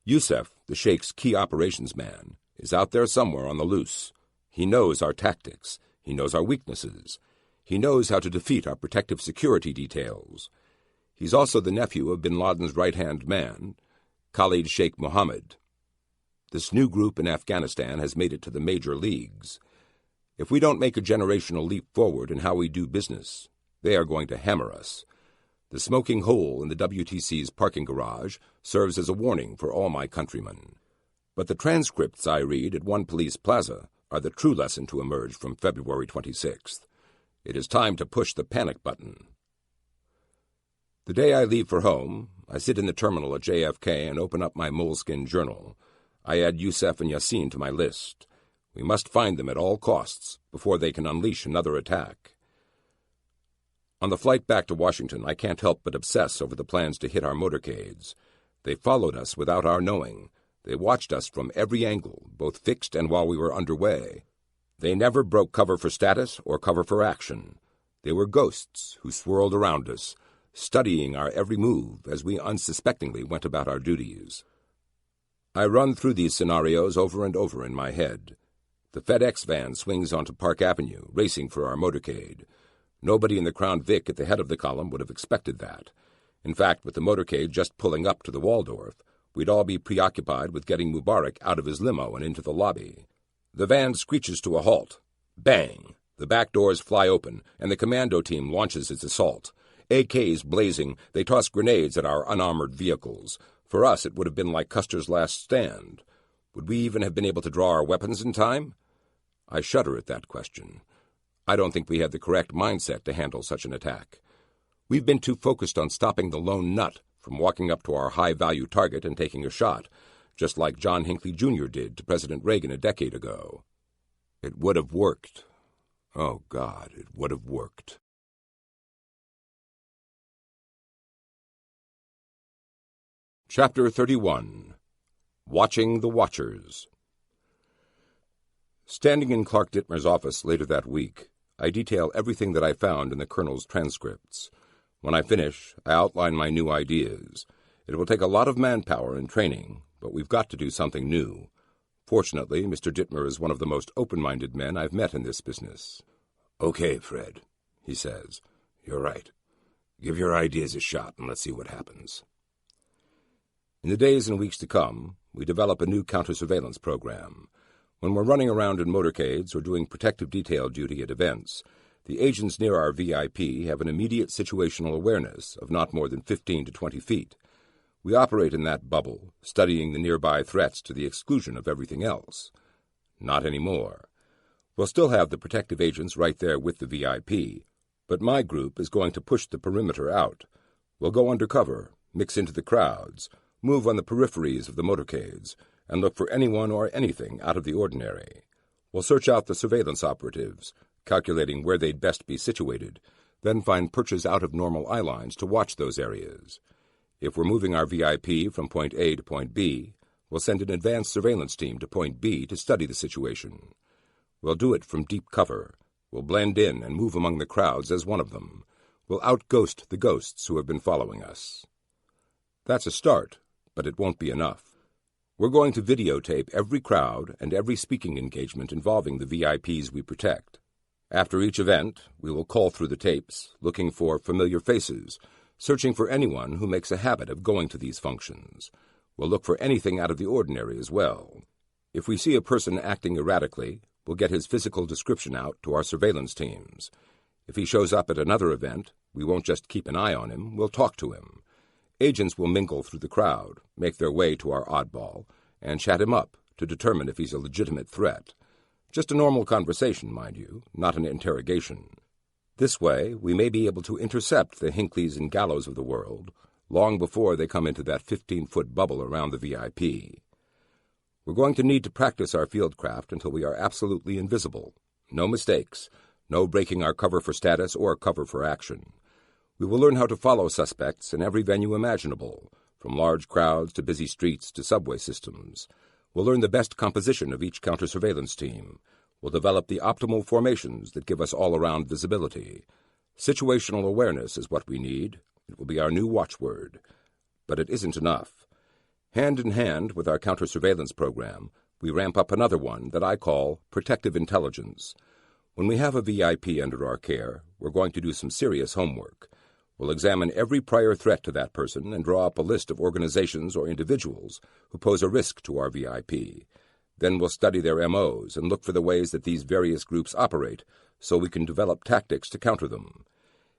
Youssef, the Sheikh's key operations man, is out there somewhere on the loose. He knows our tactics. He knows our weaknesses. He knows how to defeat our protective security details. He's also the nephew of bin Laden's right-hand man, Khalid Sheikh Mohammed. This new group in Afghanistan has made it to the major leagues. If we don't make a generational leap forward in how we do business, they are going to hammer us. The smoking hole in the WTC's parking garage serves as a warning for all my countrymen. But the transcripts I read at One Police Plaza are the true lesson to emerge from February 26th. It is time to push the panic button. The day I leave for home, I sit in the terminal at JFK and open up my moleskin journal. I add Youssef and Yassin to my list. We must find them at all costs before they can unleash another attack. On the flight back to Washington, I can't help but obsess over the plans to hit our motorcades. They followed us without our knowing. They watched us from every angle, both fixed and while we were underway. They never broke cover for status or cover for action. They were ghosts who swirled around us, studying our every move as we unsuspectingly went about our duties. I run through these scenarios over and over in my head. The FedEx van swings onto Park Avenue, racing for our motorcade. Nobody in the Crown Vic at the head of the column would have expected that. In fact, with the motorcade just pulling up to the Waldorf, we'd all be preoccupied with getting Mubarak out of his limo and into the lobby. The van screeches to a halt. Bang! The back doors fly open, and the commando team launches its assault. AKs blazing, they toss grenades at our unarmored vehicles. For us, it would have been like Custer's last stand. Would we even have been able to draw our weapons in time? I shudder at that question. I don't think we had the correct mindset to handle such an attack. We've been too focused on stopping the lone nut from walking up to our high-value target and taking a shot, just like John Hinckley Jr. did to President Reagan a decade ago. It would have worked. Oh, God, it would have worked. Chapter 31. Watching the Watchers. Standing in Clark Dittmer's office later that week, I detail everything that I found in the Colonel's transcripts. When I finish, I outline my new ideas. It will take a lot of manpower and training, but we've got to do something new. Fortunately, Mr. Dittmer is one of the most open-minded men I've met in this business. "Okay, Fred," he says. "You're right. Give your ideas a shot and let's see what happens." In the days and weeks to come, we develop a new counter-surveillance program. When we're running around in motorcades or doing protective detail duty at events, the agents near our VIP have an immediate situational awareness of not more than 15 to 20 feet. We operate in that bubble, studying the nearby threats to the exclusion of everything else. Not anymore. We'll still have the protective agents right there with the VIP, but my group is going to push the perimeter out. We'll go undercover, mix into the crowds, move on the peripheries of the motorcades, and look for anyone or anything out of the ordinary. We'll search out the surveillance operatives, calculating where they'd best be situated, then find perches out of normal eye lines to watch those areas. If we're moving our VIP from point A to point B, we'll send an advanced surveillance team to point B to study the situation. We'll do it from deep cover. We'll blend in and move among the crowds as one of them. We'll out-ghost the ghosts who have been following us. That's a start, but it won't be enough. We're going to videotape every crowd and every speaking engagement involving the VIPs we protect. After each event, we will call through the tapes, looking for familiar faces, searching for anyone who makes a habit of going to these functions. We'll look for anything out of the ordinary as well. If we see a person acting erratically, we'll get his physical description out to our surveillance teams. If he shows up at another event, we won't just keep an eye on him, we'll talk to him. Agents will mingle through the crowd, make their way to our oddball, and chat him up to determine if he's a legitimate threat. Just a normal conversation, mind you, not an interrogation. This way, we may be able to intercept the Hinckleys and Gallows of the world long before they come into that 15-foot bubble around the VIP. We're going to need to practice our fieldcraft until we are absolutely invisible. No mistakes, no breaking our cover for status or cover for action. We will learn how to follow suspects in every venue imaginable, from large crowds to busy streets to subway systems. We'll learn the best composition of each counter-surveillance team. We'll develop the optimal formations that give us all-around visibility. Situational awareness is what we need. It will be our new watchword. But it isn't enough. Hand in hand with our counter-surveillance program, we ramp up another one that I call protective intelligence. When we have a VIP under our care, we're going to do some serious homework. We'll examine every prior threat to that person and draw up a list of organizations or individuals who pose a risk to our VIP. Then we'll study their MOs and look for the ways that these various groups operate so we can develop tactics to counter them.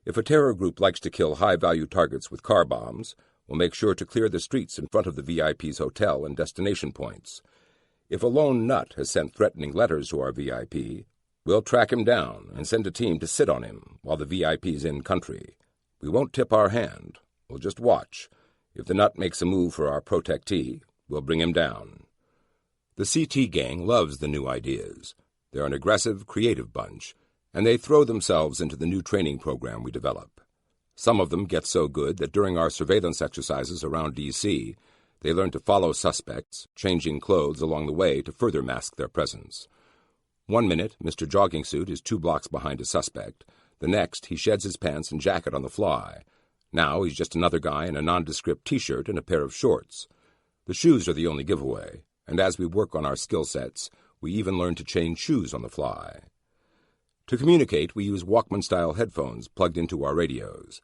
If a terror group likes to kill high-value targets with car bombs, we'll make sure to clear the streets in front of the VIP's hotel and destination points. If a lone nut has sent threatening letters to our VIP, we'll track him down and send a team to sit on him while the VIP's in country. We won't tip our hand. We'll just watch. If the nut makes a move for our protectee, we'll bring him down. The CT gang loves the new ideas. They're an aggressive, creative bunch, and they throw themselves into the new training program we develop. Some of them get so good that during our surveillance exercises around D.C., they learn to follow suspects, changing clothes along the way to further mask their presence. 1 minute, Mr. Jogging Suit is 2 blocks behind a suspect. The next, he sheds his pants and jacket on the fly. Now he's just another guy in a nondescript T-shirt and a pair of shorts. The shoes are the only giveaway, and as we work on our skill sets, we even learn to change shoes on the fly. To communicate, we use Walkman-style headphones plugged into our radios.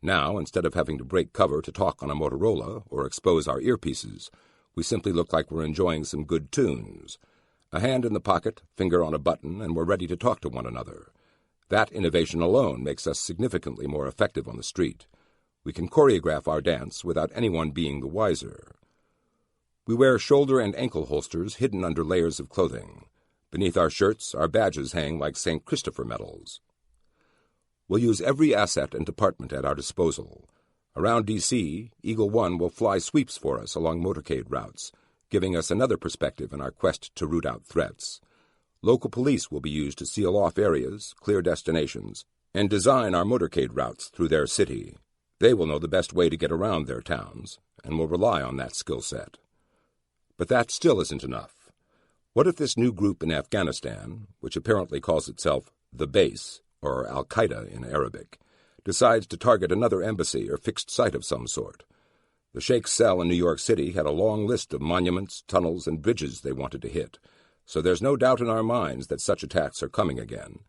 Now, instead of having to break cover to talk on a Motorola or expose our earpieces, we simply look like we're enjoying some good tunes. A hand in the pocket, finger on a button, and we're ready to talk to one another. That innovation alone makes us significantly more effective on the street. We can choreograph our dance without anyone being the wiser. We wear shoulder and ankle holsters hidden under layers of clothing. Beneath our shirts, our badges hang like St. Christopher medals. We'll use every asset and department at our disposal. Around D.C., Eagle One will fly sweeps for us along motorcade routes, giving us another perspective in our quest to root out threats. Local police will be used to seal off areas, clear destinations, and design our motorcade routes through their city. They will know the best way to get around their towns, and will rely on that skill set. But that still isn't enough. What if this new group in Afghanistan, which apparently calls itself the Base, or Al-Qaeda in Arabic, decides to target another embassy or fixed site of some sort? The Sheikh's cell in New York City had a long list of monuments, tunnels, and bridges they wanted to hit, so there's no doubt in our minds that such attacks are coming again.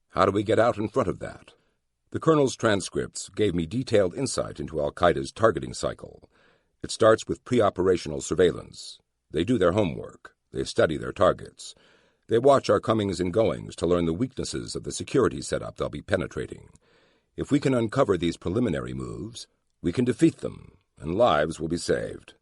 How do we get out in front of that? The Colonel's transcripts gave me detailed insight into Al-Qaeda's targeting cycle. It starts with pre-operational surveillance. They do their homework. They study their targets. They watch our comings and goings to learn the weaknesses of the security setup they'll be penetrating. If we can uncover these preliminary moves, we can defeat them, and lives will be saved.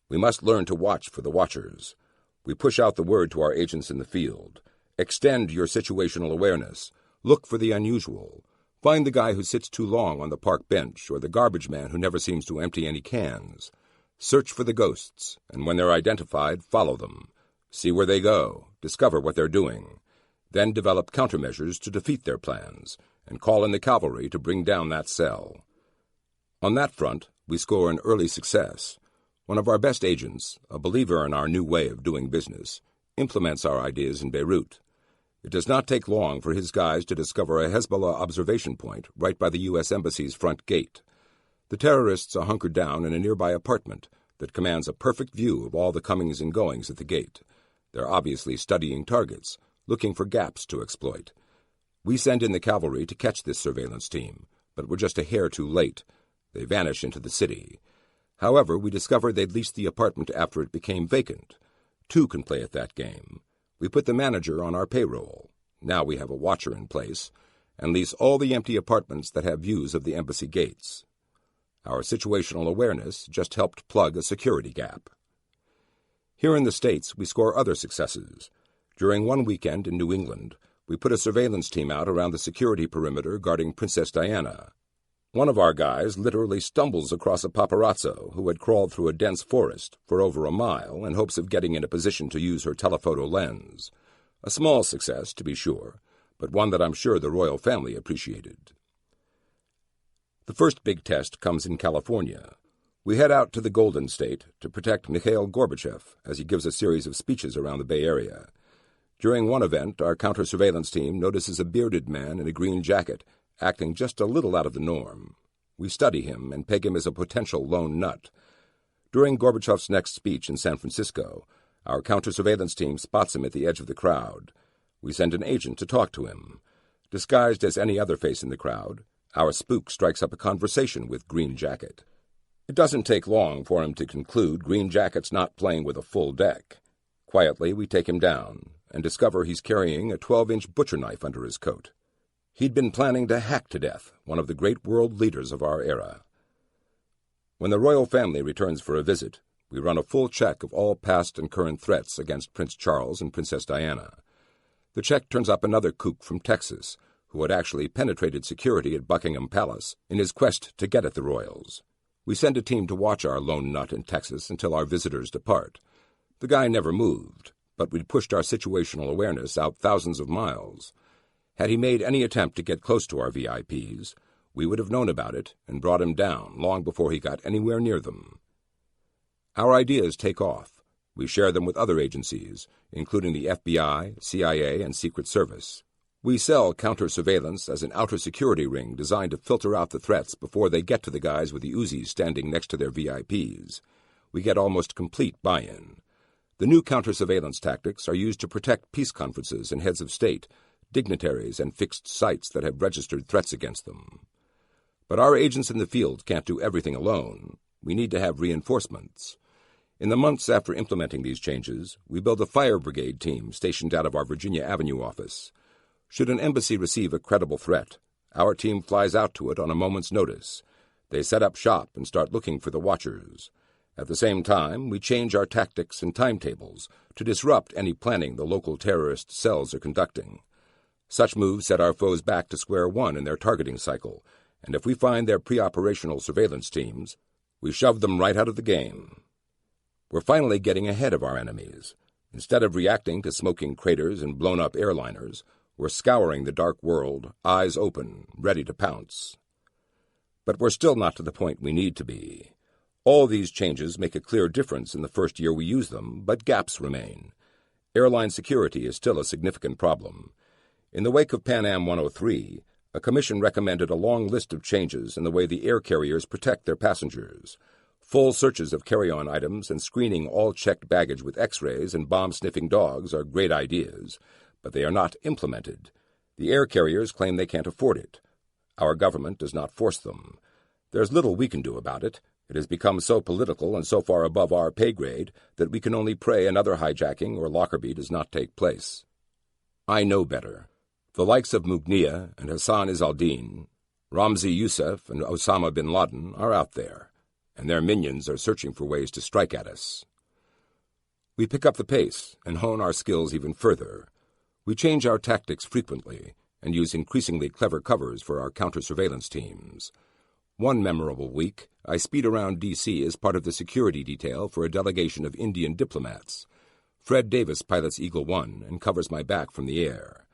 We must learn to watch for the watchers. We push out the word to our agents in the field. Extend your situational awareness. Look for the unusual. Find the guy who sits too long on the park bench or the garbage man who never seems to empty any cans. Search for the ghosts, and when they're identified, follow them. See where they go, discover what they're doing. Then develop countermeasures to defeat their plans, and call in the cavalry to bring down that cell. On that front, we score an early success. One of our best agents, a believer in our new way of doing business, implements our ideas in Beirut. It does not take long for his guys to discover a Hezbollah observation point right by the U.S. Embassy's front gate. The terrorists are hunkered down in a nearby apartment that commands a perfect view of all the comings and goings at the gate. They're obviously studying targets, looking for gaps to exploit. We send in the cavalry to catch this surveillance team, but we're just a hair too late. They vanish into the city. However, we discover they'd leased the apartment after it became vacant. Two can play at that game. We put the manager on our payroll. Now we have a watcher in place, and lease all the empty apartments that have views of the embassy gates. Our situational awareness just helped plug a security gap. Here in the States, we score other successes. During one weekend in New England, we put a surveillance team out around the security perimeter guarding Princess Diana. One of our guys literally stumbles across a paparazzo who had crawled through a dense forest for over a mile in hopes of getting in a position to use her telephoto lens. A small success, to be sure, but one that I'm sure the royal family appreciated. The first big test comes in California. We head out to the Golden State to protect Mikhail Gorbachev as he gives a series of speeches around the Bay Area. During one event, our counter-surveillance team notices a bearded man in a green jacket acting just a little out of the norm. We study him and peg him as a potential lone nut. During Gorbachev's next speech in San Francisco, our counter-surveillance team spots him at the edge of the crowd. We send an agent to talk to him. Disguised as any other face in the crowd, our spook strikes up a conversation with Green Jacket. It doesn't take long for him to conclude Green Jacket's not playing with a full deck. Quietly, we take him down and discover he's carrying a 12-inch butcher knife under his coat. He'd been planning to hack to death one of the great world leaders of our era. When the royal family returns for a visit, we run a full check of all past and current threats against Prince Charles and Princess Diana. The check turns up another kook from Texas, who had actually penetrated security at Buckingham Palace in his quest to get at the royals. We send a team to watch our lone nut in Texas until our visitors depart. The guy never moved, but we'd pushed our situational awareness out thousands of miles. Had he made any attempt to get close to our VIPs, we would have known about it and brought him down long before he got anywhere near them. Our ideas take off. We share them with other agencies, including the FBI, CIA, and Secret Service. We sell counter-surveillance as an outer security ring designed to filter out the threats before they get to the guys with the Uzis standing next to their VIPs. We get almost complete buy-in. The new counter-surveillance tactics are used to protect peace conferences and heads of state, dignitaries, and fixed sites that have registered threats against them. But our agents in the field can't do everything alone. We need to have reinforcements. In the months after implementing these changes, we build a fire brigade team stationed out of our Virginia Avenue office. Should an embassy receive a credible threat, our team flies out to it on a moment's notice. They set up shop and start looking for the watchers. At the same time, we change our tactics and timetables to disrupt any planning the local terrorist cells are conducting. Such moves set our foes back to square one in their targeting cycle, and if we find their pre-operational surveillance teams, we shove them right out of the game. We're finally getting ahead of our enemies. Instead of reacting to smoking craters and blown-up airliners, we're scouring the dark world, eyes open, ready to pounce. But we're still not to the point we need to be. All these changes make a clear difference in the first year we use them, but gaps remain. Airline security is still a significant problem. In the wake of Pan Am 103, a commission recommended a long list of changes in the way the air carriers protect their passengers. Full searches of carry-on items and screening all checked baggage with X-rays and bomb-sniffing dogs are great ideas, but they are not implemented. The air carriers claim they can't afford it. Our government does not force them. There's little we can do about it. It has become so political and so far above our pay grade that we can only pray another hijacking or Lockerbie does not take place. I know better. The likes of Mughniya and Hassan Izaldin, Ramzi Youssef and Osama bin Laden are out there, and their minions are searching for ways to strike at us. We pick up the pace and hone our skills even further. We change our tactics frequently and use increasingly clever covers for our counter-surveillance teams. One memorable week, I speed around D.C. as part of the security detail for a delegation of Indian diplomats. Fred Davis pilots Eagle One and covers my back from the air.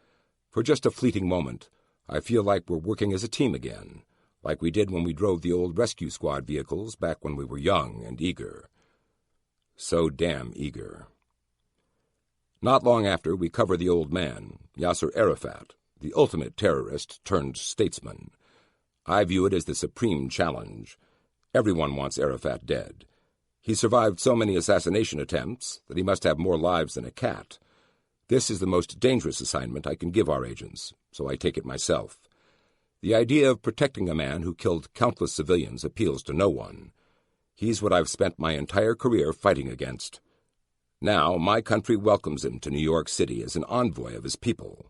For just a fleeting moment, I feel like we're working as a team again, like we did when we drove the old rescue squad vehicles back when we were young and eager. So damn eager. Not long after, we cover the old man, Yasser Arafat, the ultimate terrorist turned statesman. I view it as the supreme challenge. Everyone wants Arafat dead. He survived so many assassination attempts that he must have more lives than a cat. This is the most dangerous assignment I can give our agents, so I take it myself. The idea of protecting a man who killed countless civilians appeals to no one. He's what I've spent my entire career fighting against. Now my country welcomes him to New York City as an envoy of his people.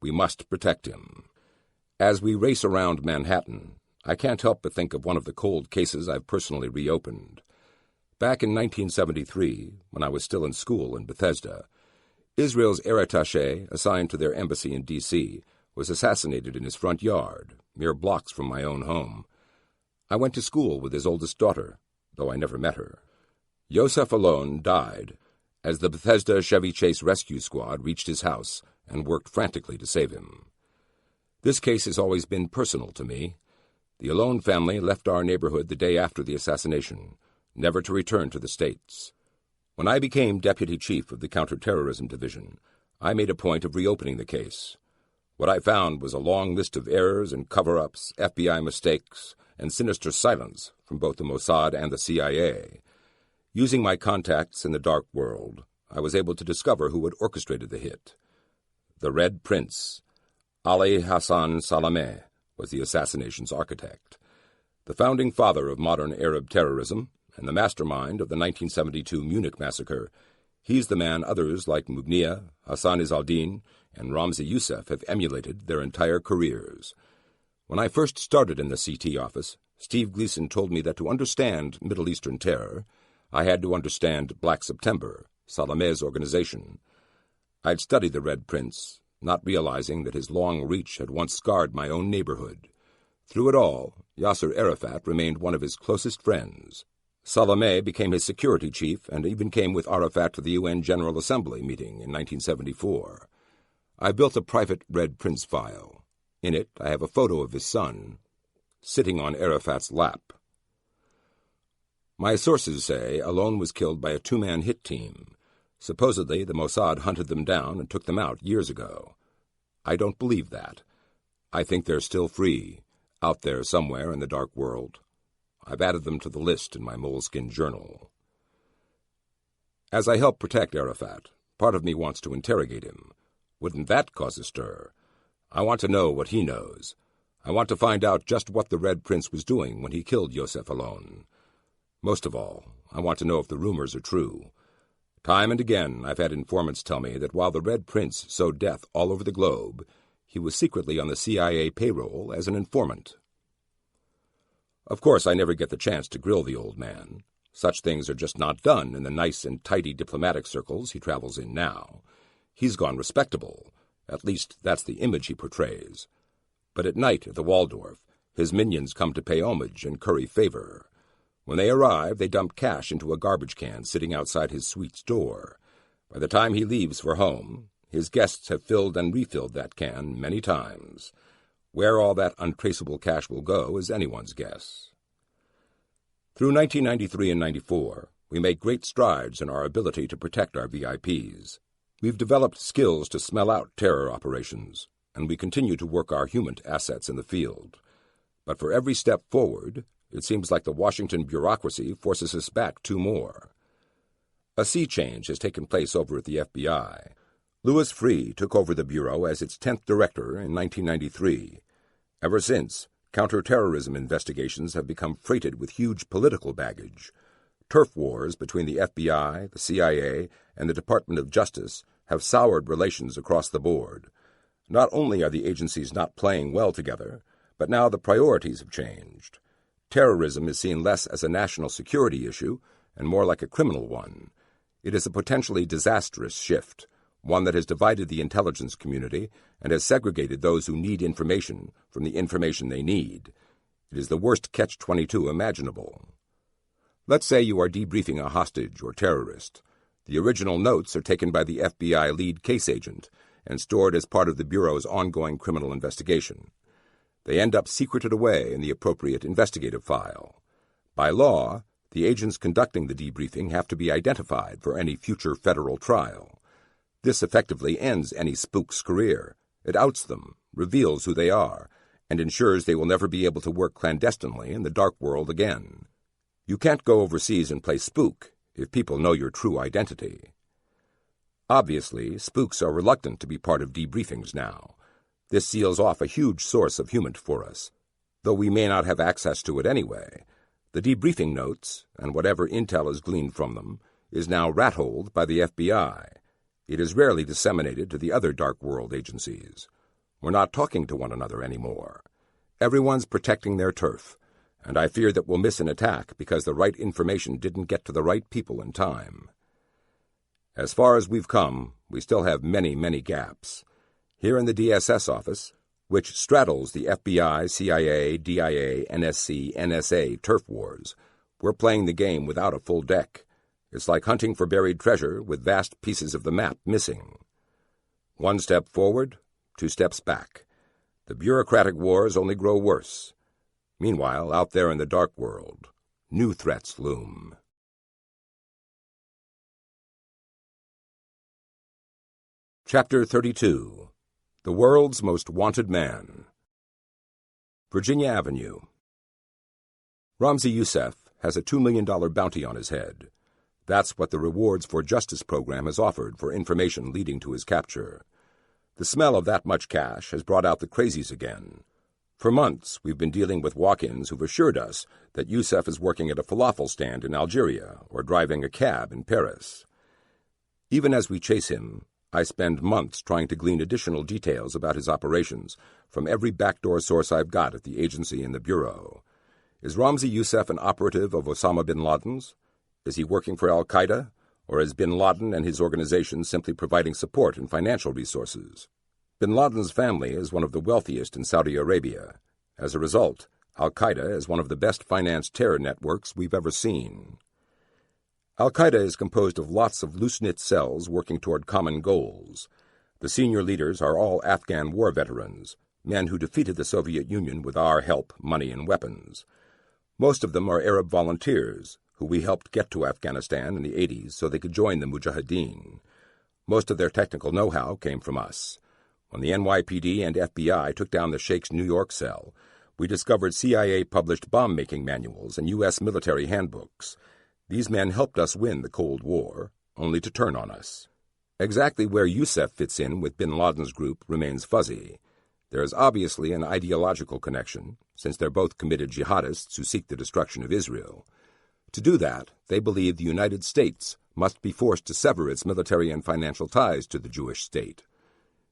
We must protect him. As we race around Manhattan, I can't help but think of one of the cold cases I've personally reopened. Back in 1973, when I was still in school in Bethesda, Israel's air attaché, assigned to their embassy in D.C., was assassinated in his front yard, mere blocks from my own home. I went to school with his oldest daughter, though I never met her. Yosef Alon died as the Bethesda Chevy Chase rescue squad reached his house and worked frantically to save him. This case has always been personal to me. The Alon family left our neighborhood the day after the assassination, never to return to the States. When I became deputy chief of the counterterrorism division, I made a point of reopening the case. What I found was a long list of errors and cover-ups, FBI mistakes, and sinister silence from both the Mossad and the CIA. Using my contacts in the dark world, I was able to discover who had orchestrated the hit. The Red Prince, Ali Hassan Salameh, was the assassination's architect. The founding father of modern Arab terrorism and the mastermind of the 1972 Munich massacre, he's the man others like Mughniya, Hassan Izaldin, and Ramzi Youssef have emulated their entire careers. When I first started in the CT office, Steve Gleason told me that to understand Middle Eastern terror, I had to understand Black September, Salameh's organization. I'd studied the Red Prince, not realizing that his long reach had once scarred my own neighborhood. Through it all, Yasser Arafat remained one of his closest friends. Salameh became his security chief and even came with Arafat to the UN General Assembly meeting in 1974. I built a private Red Prince file. In it, I have a photo of his son, sitting on Arafat's lap. My sources say Alon was killed by a two-man hit team. Supposedly, the Mossad hunted them down and took them out years ago. I don't believe that. I think they're still free, out there somewhere in the dark world. I've added them to the list in my moleskin journal. As I help protect Arafat, part of me wants to interrogate him. Wouldn't that cause a stir? I want to know what he knows. I want to find out just what the Red Prince was doing when he killed Yosef Alon. Most of all, I want to know if the rumors are true. Time and again, I've had informants tell me that while the Red Prince sowed death all over the globe, he was secretly on the CIA payroll as an informant. Of course, I never get the chance to grill the old man. Such things are just not done in the nice and tidy diplomatic circles he travels in now. He's gone respectable. At least that's the image he portrays. But at night at the Waldorf, his minions come to pay homage and curry favor. When they arrive, they dump cash into a garbage can sitting outside his suite's door. By the time he leaves for home, his guests have filled and refilled that can many times. Where all that untraceable cash will go is anyone's guess. Through 1993 and 94, we make great strides in our ability to protect our VIPs. We've developed skills to smell out terror operations, and we continue to work our human assets in the field. But for every step forward, it seems like the Washington bureaucracy forces us back 2 more. A sea change has taken place over at the FBI. Louis Freeh took over the Bureau as its 10th director in 1993. Ever since, counterterrorism investigations have become freighted with huge political baggage. Turf wars between the FBI, the CIA, and the Department of Justice have soured relations across the board. Not only are the agencies not playing well together, but now the priorities have changed. Terrorism is seen less as a national security issue and more like a criminal one. It is a potentially disastrous shift, one that has divided the intelligence community and has segregated those who need information from the information they need. It is the worst catch-22 imaginable. Let's say you are debriefing a hostage or terrorist. The original notes are taken by the FBI lead case agent and stored as part of the Bureau's ongoing criminal investigation. They end up secreted away in the appropriate investigative file. By law, the agents conducting the debriefing have to be identified for any future federal trial. This effectively ends any spook's career. It outs them, reveals who they are, and ensures they will never be able to work clandestinely in the dark world again. You can't go overseas and play spook if people know your true identity. Obviously, spooks are reluctant to be part of debriefings now. This seals off a huge source of human for us. Though we may not have access to it anyway, the debriefing notes, and whatever intel is gleaned from them, is now rat-holed by the FBI. It is rarely disseminated to the other dark world agencies. We're not talking to one another anymore. Everyone's protecting their turf, and I fear that we'll miss an attack because the right information didn't get to the right people in time. As far as we've come, we still have many, many gaps. Here in the DSS office, which straddles the FBI, CIA, DIA, NSC, NSA turf wars, we're playing the game without a full deck. It's like hunting for buried treasure with vast pieces of the map missing. 1 step forward, 2 steps back. The bureaucratic wars only grow worse. Meanwhile, out there in the dark world, new threats loom. Chapter 32. The World's Most Wanted Man. Virginia Avenue. Ramzi Youssef has a $2 million bounty on his head. That's what the Rewards for Justice program has offered for information leading to his capture. The smell of that much cash has brought out the crazies again. For months, we've been dealing with walk-ins who've assured us that Youssef is working at a falafel stand in Algeria or driving a cab in Paris. Even as we chase him, I spend months trying to glean additional details about his operations from every backdoor source I've got at the agency and the Bureau. Is Ramzi Youssef an operative of Osama bin Laden's? Is he working for al-Qaeda? Or is bin Laden and his organization simply providing support and financial resources? Bin Laden's family is one of the wealthiest in Saudi Arabia. As a result, al-Qaeda is one of the best-financed terror networks we've ever seen. Al-Qaeda is composed of lots of loose-knit cells working toward common goals. The senior leaders are all Afghan war veterans, men who defeated the Soviet Union with our help, money, and weapons. Most of them are Arab volunteers, who we helped get to Afghanistan in the 80s so they could join the Mujahideen. Most of their technical know-how came from us. When the NYPD and FBI took down the Sheikh's New York cell, we discovered CIA-published bomb-making manuals and U.S. military handbooks. These men helped us win the Cold War, only to turn on us. Exactly where Youssef fits in with bin Laden's group remains fuzzy. There is obviously an ideological connection, since they're both committed jihadists who seek the destruction of Israel. To do that, they believe the United States must be forced to sever its military and financial ties to the Jewish state.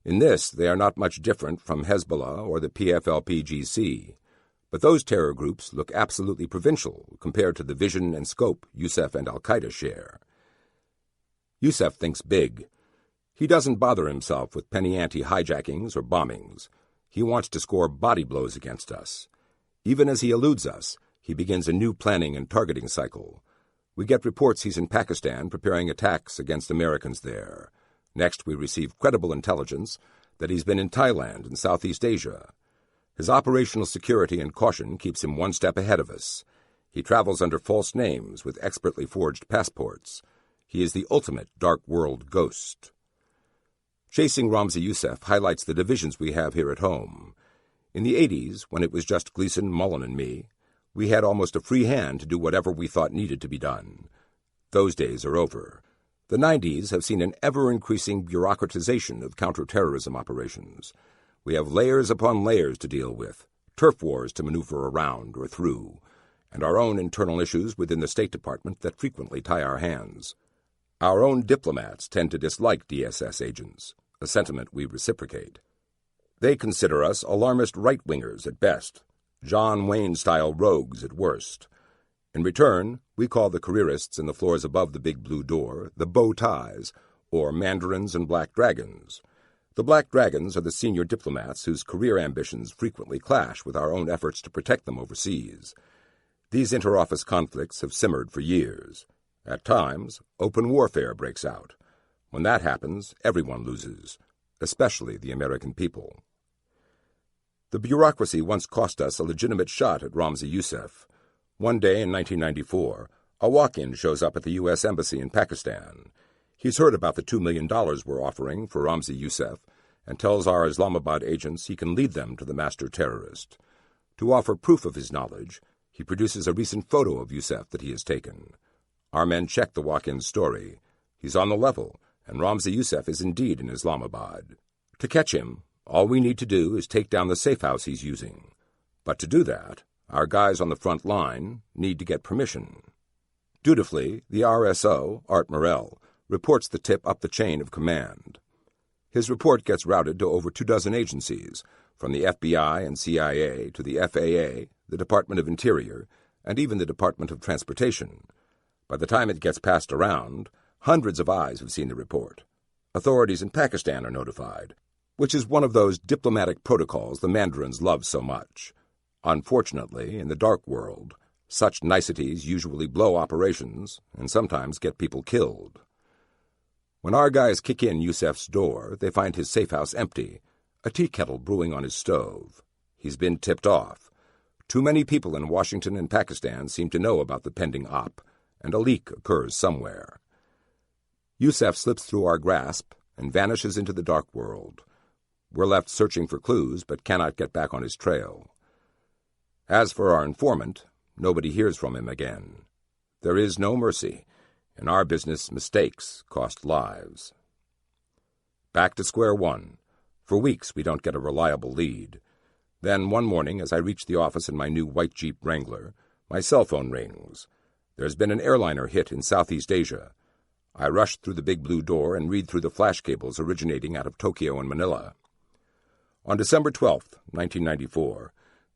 In this, they are not much different from Hezbollah or the PFLP-GC. But those terror groups look absolutely provincial compared to the vision and scope Youssef and al-Qaeda share. Youssef thinks big. He doesn't bother himself with penny-ante hijackings or bombings. He wants to score body blows against us. Even as he eludes us, he begins a new planning and targeting cycle. We get reports he's in Pakistan preparing attacks against Americans there. Next, we receive credible intelligence that he's been in Thailand and Southeast Asia. His operational security and caution keeps him 1 step ahead of us. He travels under false names with expertly forged passports. He is the ultimate dark world ghost. Chasing Ramzi Youssef highlights the divisions we have here at home. In the 80s, when it was just Gleason, Mullen, and me, we had almost a free hand to do whatever we thought needed to be done. Those days are over. The 90s have seen an ever-increasing bureaucratization of counterterrorism operations. We have layers upon layers to deal with, turf wars to maneuver around or through, and our own internal issues within the State Department that frequently tie our hands. Our own diplomats tend to dislike DSS agents, a sentiment we reciprocate. They consider us alarmist right-wingers at best, John Wayne-style rogues at worst. In return, we call the careerists in the floors above the big blue door the bow ties, or mandarins and black dragons. The black dragons are the senior diplomats whose career ambitions frequently clash with our own efforts to protect them overseas. These inter-office conflicts have simmered for years. At times, open warfare breaks out. When that happens, everyone loses, especially the American people. The bureaucracy once cost us a legitimate shot at Ramzi Youssef. One day in 1994, a walk-in shows up at the U.S. Embassy in Pakistan. He's heard about the $2 million we're offering for Ramzi Youssef and tells our Islamabad agents he can lead them to the master terrorist. To offer proof of his knowledge, he produces a recent photo of Youssef that he has taken. Our men check the walk-in's story. He's on the level, and Ramzi Youssef is indeed in Islamabad. To catch him, all we need to do is take down the safe house he's using. But to do that, our guys on the front line need to get permission. Dutifully, the RSO, Art Morell, reports the tip up the chain of command. His report gets routed to over 24 agencies, from the FBI and CIA to the FAA, the Department of Interior, and even the Department of Transportation. By the time it gets passed around, hundreds of eyes have seen the report. Authorities in Pakistan are notified, which is one of those diplomatic protocols the mandarins love so much. Unfortunately, in the dark world, such niceties usually blow operations and sometimes get people killed. When our guys kick in Youssef's door, they find his safe house empty, a tea kettle brewing on his stove. He's been tipped off. Too many people in Washington and Pakistan seem to know about the pending op, and a leak occurs somewhere. Youssef slips through our grasp and vanishes into the dark world. We're left searching for clues but cannot get back on his trail. As for our informant, nobody hears from him again. There is no mercy. In our business, mistakes cost lives. Back to square one. For weeks we don't get a reliable lead. Then one morning, as I reach the office in my new white Jeep Wrangler, my cell phone rings. There's been an airliner hit in Southeast Asia. I rush through the big blue door and read through the flash cables originating out of Tokyo and Manila. On December 12, 1994,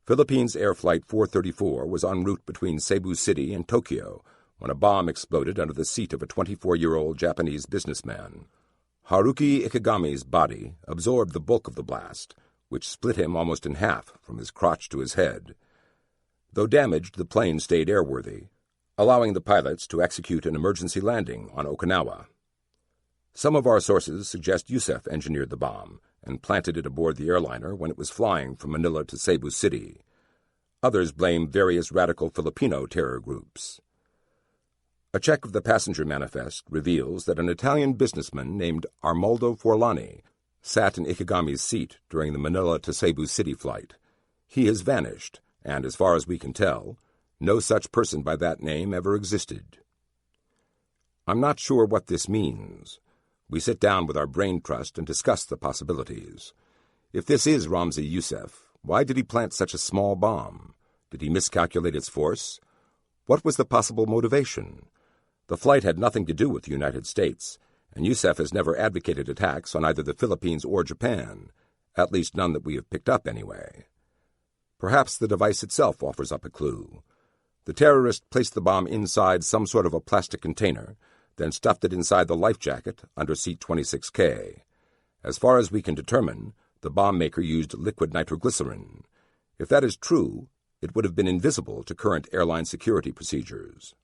Philippines Air Flight 434 was en route between Cebu City and Tokyo when a bomb exploded under the seat of a 24-year-old Japanese businessman. Haruki Ikegami's body absorbed the bulk of the blast, which split him almost in half from his crotch to his head. Though damaged, the plane stayed airworthy, allowing the pilots to execute an emergency landing on Okinawa. Some of our sources suggest Youssef engineered the bomb and planted it aboard the airliner when it was flying from Manila to Cebu City. Others blame various radical Filipino terror groups. A check of the passenger manifest reveals that an Italian businessman named Arnoldo Forlani sat in Ikegami's seat during the Manila to Cebu City flight. He has vanished, and as far as we can tell, no such person by that name ever existed. I'm not sure what this means. We sit down with our brain trust and discuss the possibilities. If this is Ramzi Youssef, why did he plant such a small bomb? Did he miscalculate its force? What was the possible motivation? The flight had nothing to do with the United States, and Youssef has never advocated attacks on either the Philippines or Japan, at least none that we have picked up anyway. Perhaps the device itself offers up a clue. The terrorist placed the bomb inside some sort of a plastic container, then stuffed it inside the life jacket under seat 26K. As far as we can determine, the bomb maker used liquid nitroglycerin. If that is true, it would have been invisible to current airline security procedures.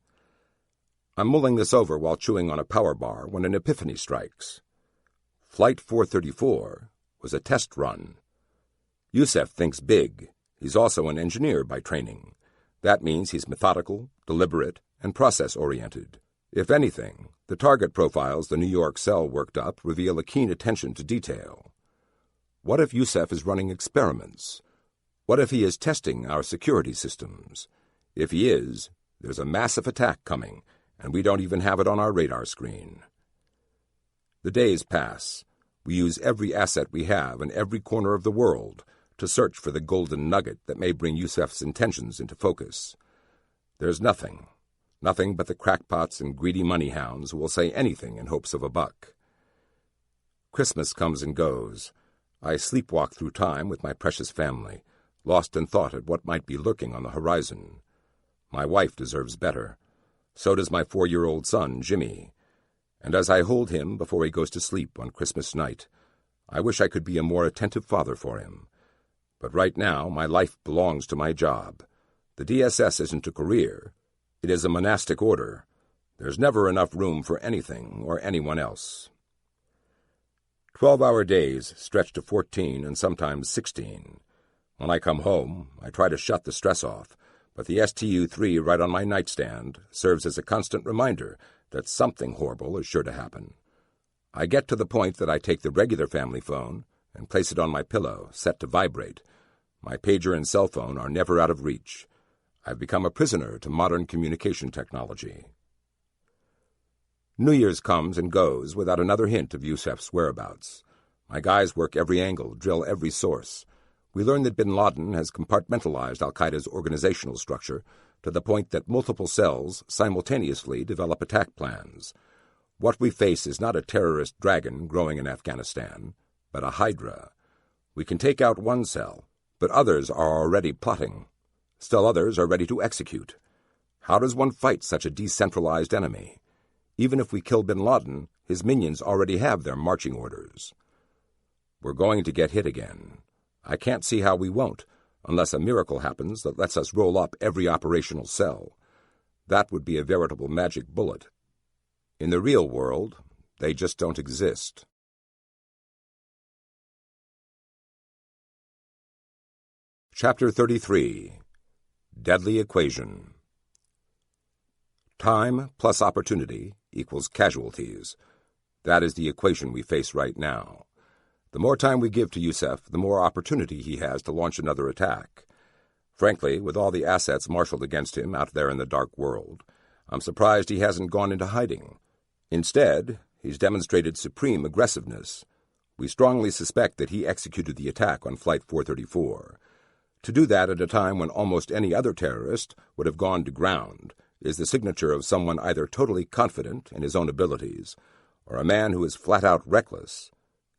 I'm mulling this over while chewing on a power bar when an epiphany strikes. Flight 434 was a test run. Youssef thinks big. He's also an engineer by training. That means he's methodical, deliberate, and process-oriented. If anything, the target profiles the New York cell worked up reveal a keen attention to detail. What if Youssef is running experiments? What if he is testing our security systems? If he is, there's a massive attack coming, and we don't even have it on our radar screen. The days pass. We use every asset we have in every corner of the world to search for the golden nugget that may bring Youssef's intentions into focus. There's nothing. Nothing but the crackpots and greedy money hounds who will say anything in hopes of a buck. Christmas comes and goes. I sleepwalk through time with my precious family, lost in thought at what might be lurking on the horizon. My wife deserves better. So does my 4-year-old son, Jimmy. And as I hold him before he goes to sleep on Christmas night, I wish I could be a more attentive father for him. But right now, my life belongs to my job. The DSS isn't a career. It is a monastic order. There's never enough room for anything or anyone else. 12-hour days stretch to 14 and sometimes 16. When I come home, I try to shut the stress off, but the STU-3 right on my nightstand serves as a constant reminder that something horrible is sure to happen. I get to the point that I take the regular family phone and place it on my pillow, set to vibrate. My pager and cell phone are never out of reach. I've become a prisoner to modern communication technology. New Year's comes and goes without another hint of Yusef's whereabouts. My guys work every angle, drill every source. We learn that bin Laden has compartmentalized al-Qaeda's organizational structure to the point that multiple cells simultaneously develop attack plans. What we face is not a terrorist dragon growing in Afghanistan, but a hydra. We can take out one cell, but others are already plotting. Still others are ready to execute. How does one fight such a decentralized enemy? Even if we kill bin Laden, his minions already have their marching orders. We're going to get hit again. I can't see how we won't, unless a miracle happens that lets us roll up every operational cell. That would be a veritable magic bullet. In the real world, they just don't exist. Chapter 33. Deadly Equation. Time plus opportunity equals casualties. That is the equation we face right now. The more time we give to Yusef, the more opportunity he has to launch another attack. Frankly, with all the assets marshaled against him out there in the dark world, I'm surprised he hasn't gone into hiding. Instead, he's demonstrated supreme aggressiveness. We strongly suspect that he executed the attack on Flight 434. To do that at a time when almost any other terrorist would have gone to ground is the signature of someone either totally confident in his own abilities or a man who is flat-out reckless.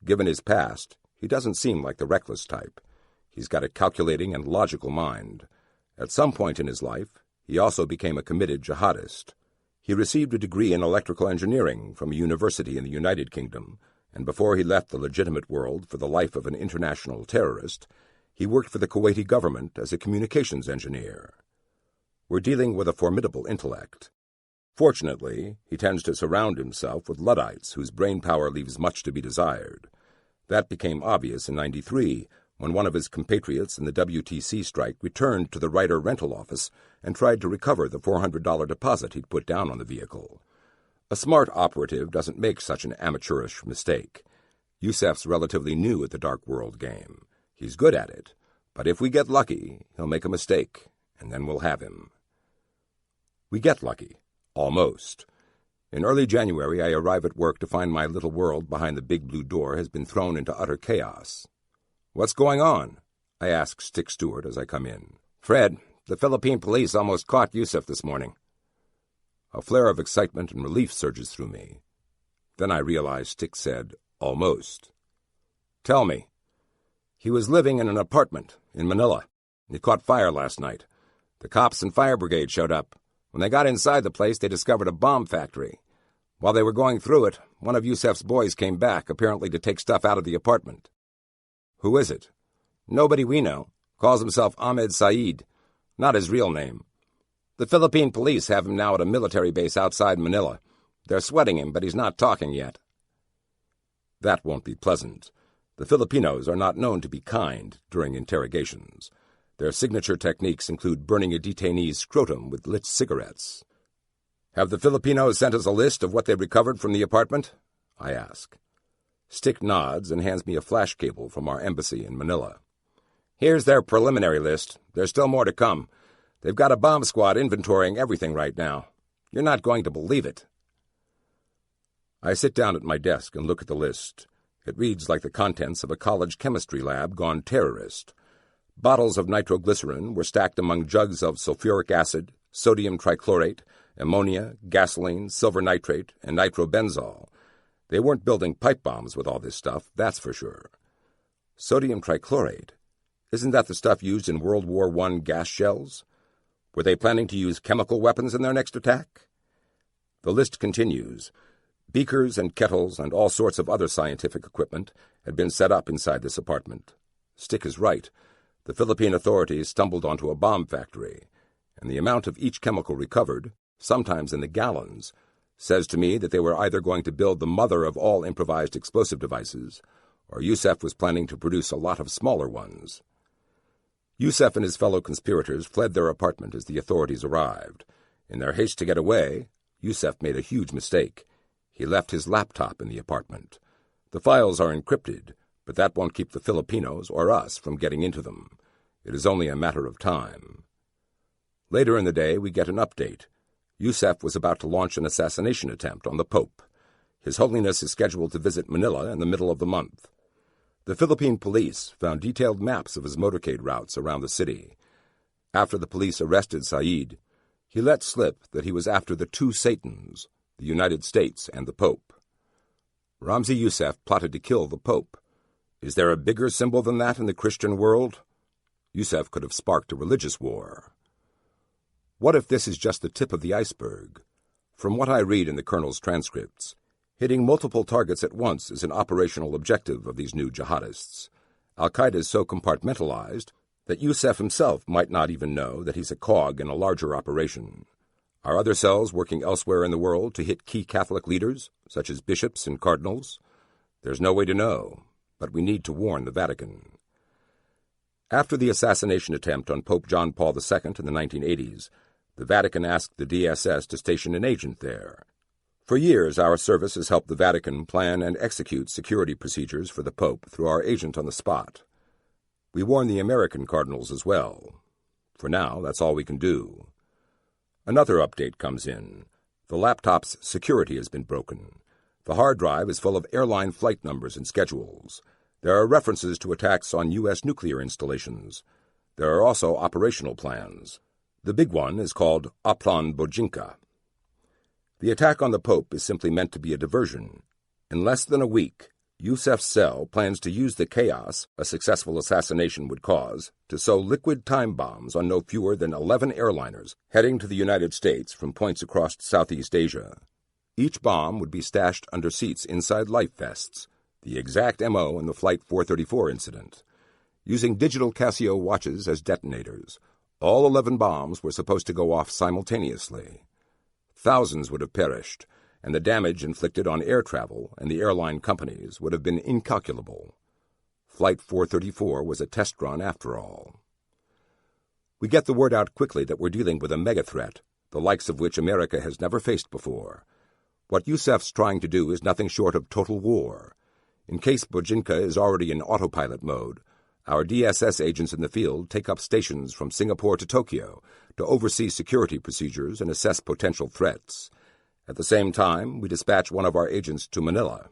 Given his past, he doesn't seem like the reckless type. He's got a calculating and logical mind. At some point in his life, he also became a committed jihadist. He received a degree in electrical engineering from a university in the United Kingdom, and before he left the legitimate world for the life of an international terrorist, he worked for the Kuwaiti government as a communications engineer. We're dealing with a formidable intellect. Fortunately, he tends to surround himself with Luddites whose brain power leaves much to be desired. That became obvious in '93, when one of his compatriots in the WTC strike returned to the Ryder rental office and tried to recover the $400 deposit he'd put down on the vehicle. A smart operative doesn't make such an amateurish mistake. Yusef's relatively new at the dark world game. He's good at it, but if we get lucky, he'll make a mistake, and then we'll have him. We get lucky. Almost. In early January, I arrive at work to find my little world behind the big blue door has been thrown into utter chaos. "What's going on?" I ask Stick Stewart as I come in. "Fred, the Philippine police almost caught Yusef this morning." A flare of excitement and relief surges through me. Then I realize Stick said, "almost." "Tell me." "He was living in an apartment in Manila. It caught fire last night. The cops and fire brigade showed up. When they got inside the place, they discovered a bomb factory. While they were going through it, one of Yusef's boys came back, apparently to take stuff out of the apartment." "Who is it?" "Nobody we know. Calls himself Ahmed Saeed. Not his real name. The Philippine police have him now at a military base outside Manila. They're sweating him, but he's not talking yet." That won't be pleasant. The Filipinos are not known to be kind during interrogations. Their signature techniques include burning a detainee's scrotum with lit cigarettes. "Have the Filipinos sent us a list of what they recovered from the apartment?" I ask. Stick nods and hands me a flash cable from our embassy in Manila. "Here's their preliminary list. There's still more to come. They've got a bomb squad inventorying everything right now. You're not going to believe it." I sit down at my desk and look at the list. It reads like the contents of a college chemistry lab gone terrorist. Bottles of nitroglycerin were stacked among jugs of sulfuric acid, sodium trichlorate, ammonia, gasoline, silver nitrate, and nitrobenzol. They weren't building pipe bombs with all this stuff, that's for sure. Sodium trichlorate. Isn't that the stuff used in World War I gas shells? Were they planning to use chemical weapons in their next attack? The list continues. Beakers and kettles and all sorts of other scientific equipment had been set up inside this apartment. Stick is right. The Philippine authorities stumbled onto a bomb factory, and the amount of each chemical recovered, sometimes in the gallons, says to me that they were either going to build the mother of all improvised explosive devices, or Yusef was planning to produce a lot of smaller ones. Yusef and his fellow conspirators fled their apartment as the authorities arrived. In their haste to get away, Yusef made a huge mistake. He left his laptop in the apartment. The files are encrypted, but that won't keep the Filipinos or us from getting into them. It is only a matter of time. Later in the day, we get an update. Yusef was about to launch an assassination attempt on the Pope. His Holiness is scheduled to visit Manila in the middle of the month. The Philippine police found detailed maps of his motorcade routes around the city. After the police arrested Said, he let slip that he was after the two Satans, the United States and the Pope. Ramzi Yusef plotted to kill the Pope. Is there a bigger symbol than that in the Christian world? Yusef could have sparked a religious war. What if this is just the tip of the iceberg? From what I read in the colonel's transcripts, hitting multiple targets at once is an operational objective of these new jihadists. Al-Qaeda is so compartmentalized that Yusef himself might not even know that he's a cog in a larger operation. Are other cells working elsewhere in the world to hit key Catholic leaders, such as bishops and cardinals? There's no way to know, but we need to warn the Vatican. After the assassination attempt on Pope John Paul II in the 1980s, the Vatican asked the DSS to station an agent there. For years, our service has helped the Vatican plan and execute security procedures for the Pope through our agent on the spot. We warn the American cardinals as well. For now, that's all we can do. Another update comes in. The laptop's security has been broken. The hard drive is full of airline flight numbers and schedules. There are references to attacks on U.S. nuclear installations. There are also operational plans. The big one is called Plan Bojinka. The attack on the Pope is simply meant to be a diversion. In less than a week, Yusef's cell plans to use the chaos a successful assassination would cause to sow liquid time bombs on no fewer than 11 airliners heading to the United States from points across Southeast Asia. Each bomb would be stashed under seats inside life vests, the exact MO in the Flight 434 incident. Using digital Casio watches as detonators, all 11 bombs were supposed to go off simultaneously. Thousands would have perished, and the damage inflicted on air travel and the airline companies would have been incalculable. Flight 434 was a test run after all. We get the word out quickly that we're dealing with a mega-threat, the likes of which America has never faced before. What Yusef's trying to do is nothing short of total war. In case Bojinka is already in autopilot mode, our DSS agents in the field take up stations from Singapore to Tokyo to oversee security procedures and assess potential threats. At the same time, we dispatch one of our agents to Manila.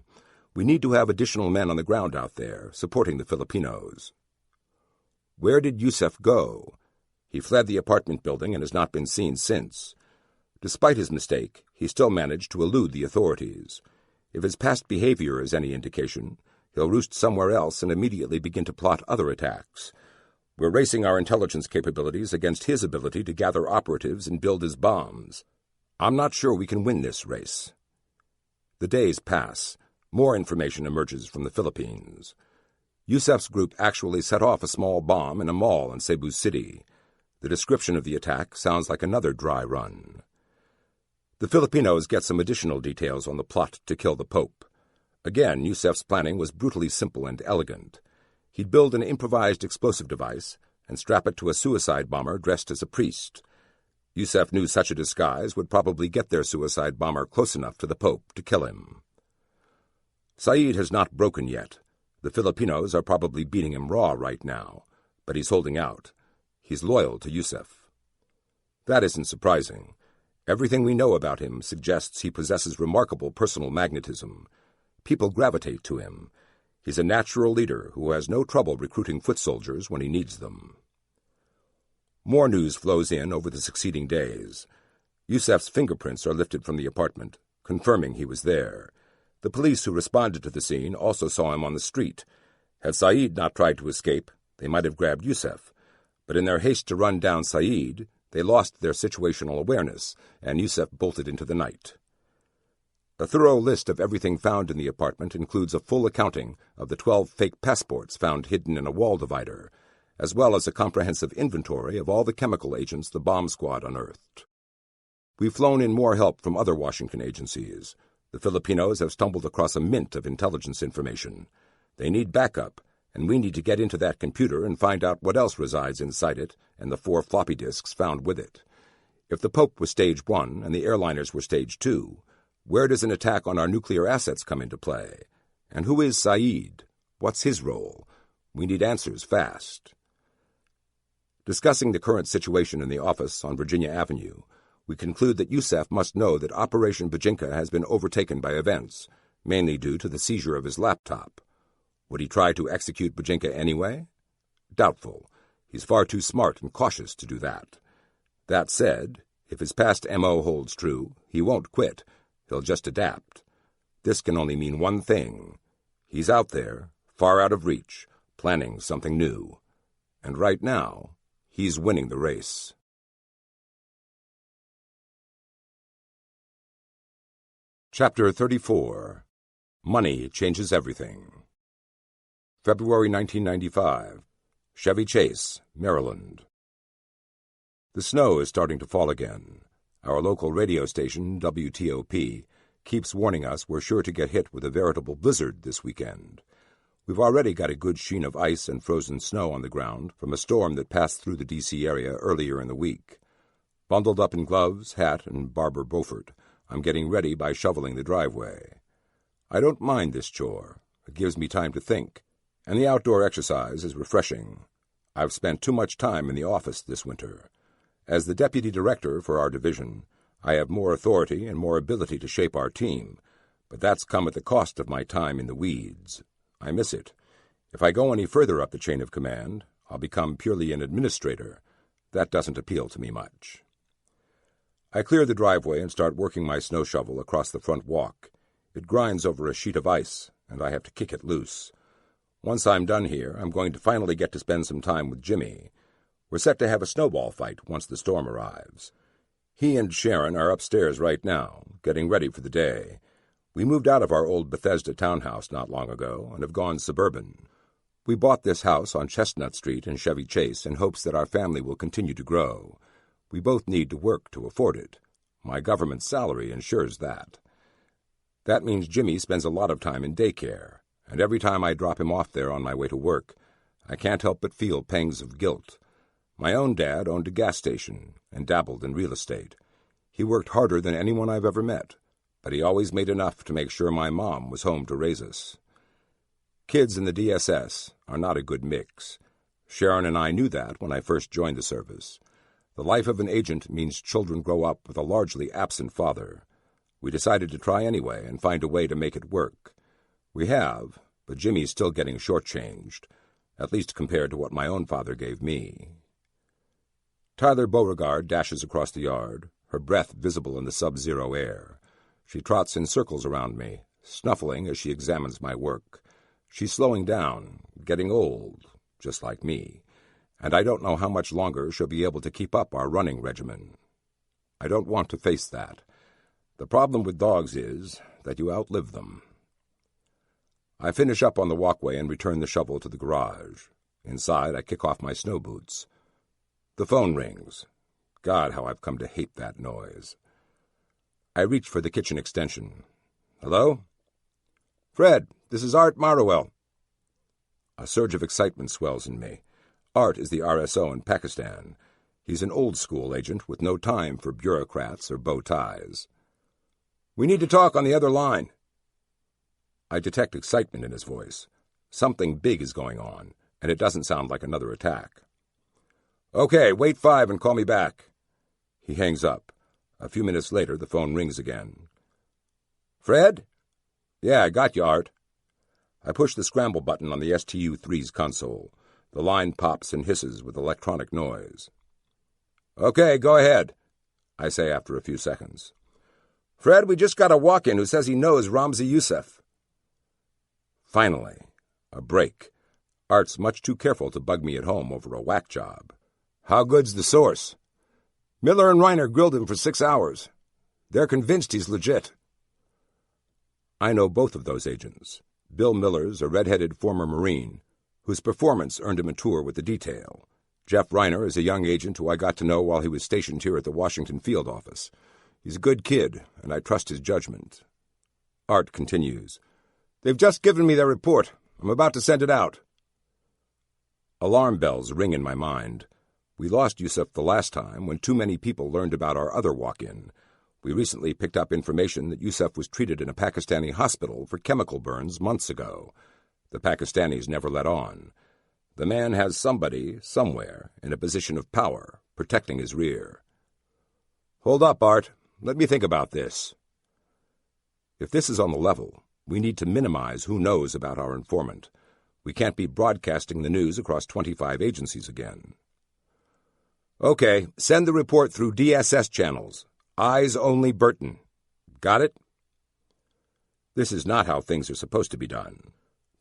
We need to have additional men on the ground out there, supporting the Filipinos. Where did Yusef go? He fled the apartment building and has not been seen since. Despite his mistake, he still managed to elude the authorities. If his past behavior is any indication, he'll roost somewhere else and immediately begin to plot other attacks. We're racing our intelligence capabilities against his ability to gather operatives and build his bombs. I'm not sure we can win this race. The days pass. More information emerges from the Philippines. Yusef's group actually set off a small bomb in a mall in Cebu City. The description of the attack sounds like another dry run. The Filipinos get some additional details on the plot to kill the Pope. Again, Yusef's planning was brutally simple and elegant. He'd build an improvised explosive device and strap it to a suicide bomber dressed as a priest. Yusef knew such a disguise would probably get their suicide bomber close enough to the Pope to kill him. Said has not broken yet. The Filipinos are probably beating him raw right now, but he's holding out. He's loyal to Yusef. That isn't surprising. Everything we know about him suggests he possesses remarkable personal magnetism. People gravitate to him. He's a natural leader who has no trouble recruiting foot soldiers when he needs them. More news flows in over the succeeding days. Yusef's fingerprints are lifted from the apartment, confirming he was there. The police who responded to the scene also saw him on the street. Had Saeed not tried to escape, they might have grabbed Yusef. But in their haste to run down Saeed, they lost their situational awareness, and Yusef bolted into the night. A thorough list of everything found in the apartment includes a full accounting of the 12 fake passports found hidden in a wall divider, as well as a comprehensive inventory of all the chemical agents the bomb squad unearthed. We've flown in more help from other Washington agencies. The Filipinos have stumbled across a mint of intelligence information. They need backup, and we need to get into that computer and find out what else resides inside it and the 4 floppy disks found with it. If the Pope was Stage 1 and the airliners were Stage 2, where does an attack on our nuclear assets come into play? And who is Saeed? What's his role? We need answers fast. Discussing the current situation in the office on Virginia Avenue, we conclude that Yusef must know that Operation Bajinka has been overtaken by events, mainly due to the seizure of his laptop. Would he try to execute Bajinka anyway? Doubtful. He's far too smart and cautious to do that. That said, if his past M.O. holds true, he won't quit. He'll just adapt. This can only mean one thing. He's out there, far out of reach, planning something new. And right now, he's winning the race. Chapter 34. Money Changes Everything. February 1995. Chevy Chase, Maryland. The snow is starting to fall again. Our local radio station, WTOP, keeps warning us we're sure to get hit with a veritable blizzard this weekend. We've already got a good sheen of ice and frozen snow on the ground from a storm that passed through the D.C. area earlier in the week. Bundled up in gloves, hat, and Barber Beaufort, I'm getting ready by shoveling the driveway. I don't mind this chore. It gives me time to think, and the outdoor exercise is refreshing. I've spent too much time in the office this winter. As the deputy director for our division, I have more authority and more ability to shape our team, but that's come at the cost of my time in the weeds. I miss it. If I go any further up the chain of command, I'll become purely an administrator. That doesn't appeal to me much. I clear the driveway and start working my snow shovel across the front walk. It grinds over a sheet of ice, and I have to kick it loose. Once I'm done here, I'm going to finally get to spend some time with Jimmy. We're set to have a snowball fight once the storm arrives. He and Sharon are upstairs right now, getting ready for the day. We moved out of our old Bethesda townhouse not long ago and have gone suburban. We bought this house on Chestnut Street in Chevy Chase in hopes that our family will continue to grow. We both need to work to afford it. My government salary ensures that. That means Jimmy spends a lot of time in daycare, and every time I drop him off there on my way to work, I can't help but feel pangs of guilt. My own dad owned a gas station and dabbled in real estate. He worked harder than anyone I've ever met, but he always made enough to make sure my mom was home to raise us. Kids in the DSS are not a good mix. Sharon and I knew that when I first joined the service. The life of an agent means children grow up with a largely absent father. We decided to try anyway and find a way to make it work. We have, but Jimmy's still getting shortchanged, at least compared to what my own father gave me. Tyler Beauregard dashes across the yard, her breath visible in the sub-zero air. She trots in circles around me, snuffling as she examines my work. She's slowing down, getting old, just like me, and I don't know how much longer she'll be able to keep up our running regimen. I don't want to face that. The problem with dogs is that you outlive them. I finish up on the walkway and return the shovel to the garage. Inside, I kick off my snow boots. The phone rings. God, how I've come to hate that noise. I reach for the kitchen extension. Hello? Fred, this is Art Marowell. A surge of excitement swells in me. Art is the RSO in Pakistan. He's an old-school agent with no time for bureaucrats or bow ties. We need to talk on the other line. I detect excitement in his voice. Something big is going on, and it doesn't sound like another attack. Okay, wait 5 and call me back. He hangs up. A few minutes later, the phone rings again. Fred? Yeah, I got you, Art. I push the scramble button on the STU-3's console. The line pops and hisses with electronic noise. Okay, go ahead. I say after a few seconds. "Fred, we just got a walk-in who says he knows Ramzi Youssef." Finally, a break. Art's much too careful to bug me at home over a whack job. "How good's the source?" "Miller and Reiner grilled him for 6 hours. They're convinced he's legit." I know both of those agents. Bill Miller's a red-headed former Marine, whose performance earned him a tour with the detail. Jeff Reiner is a young agent who I got to know while he was stationed here at the Washington field office. He's a good kid, and I trust his judgment. Art continues. "They've just given me their report. I'm about to send it out." Alarm bells ring in my mind. We lost Youssef the last time when too many people learned about our other walk-in. We recently picked up information that Youssef was treated in a Pakistani hospital for chemical burns months ago. The Pakistanis never let on. The man has somebody, somewhere, in a position of power, protecting his rear. "Hold up, Art. Let me think about this." If this is on the level, we need to minimize who knows about our informant. We can't be broadcasting the news across 25 agencies again. "Okay, send the report through DSS channels. Eyes only Burton. Got it?" This is not how things are supposed to be done.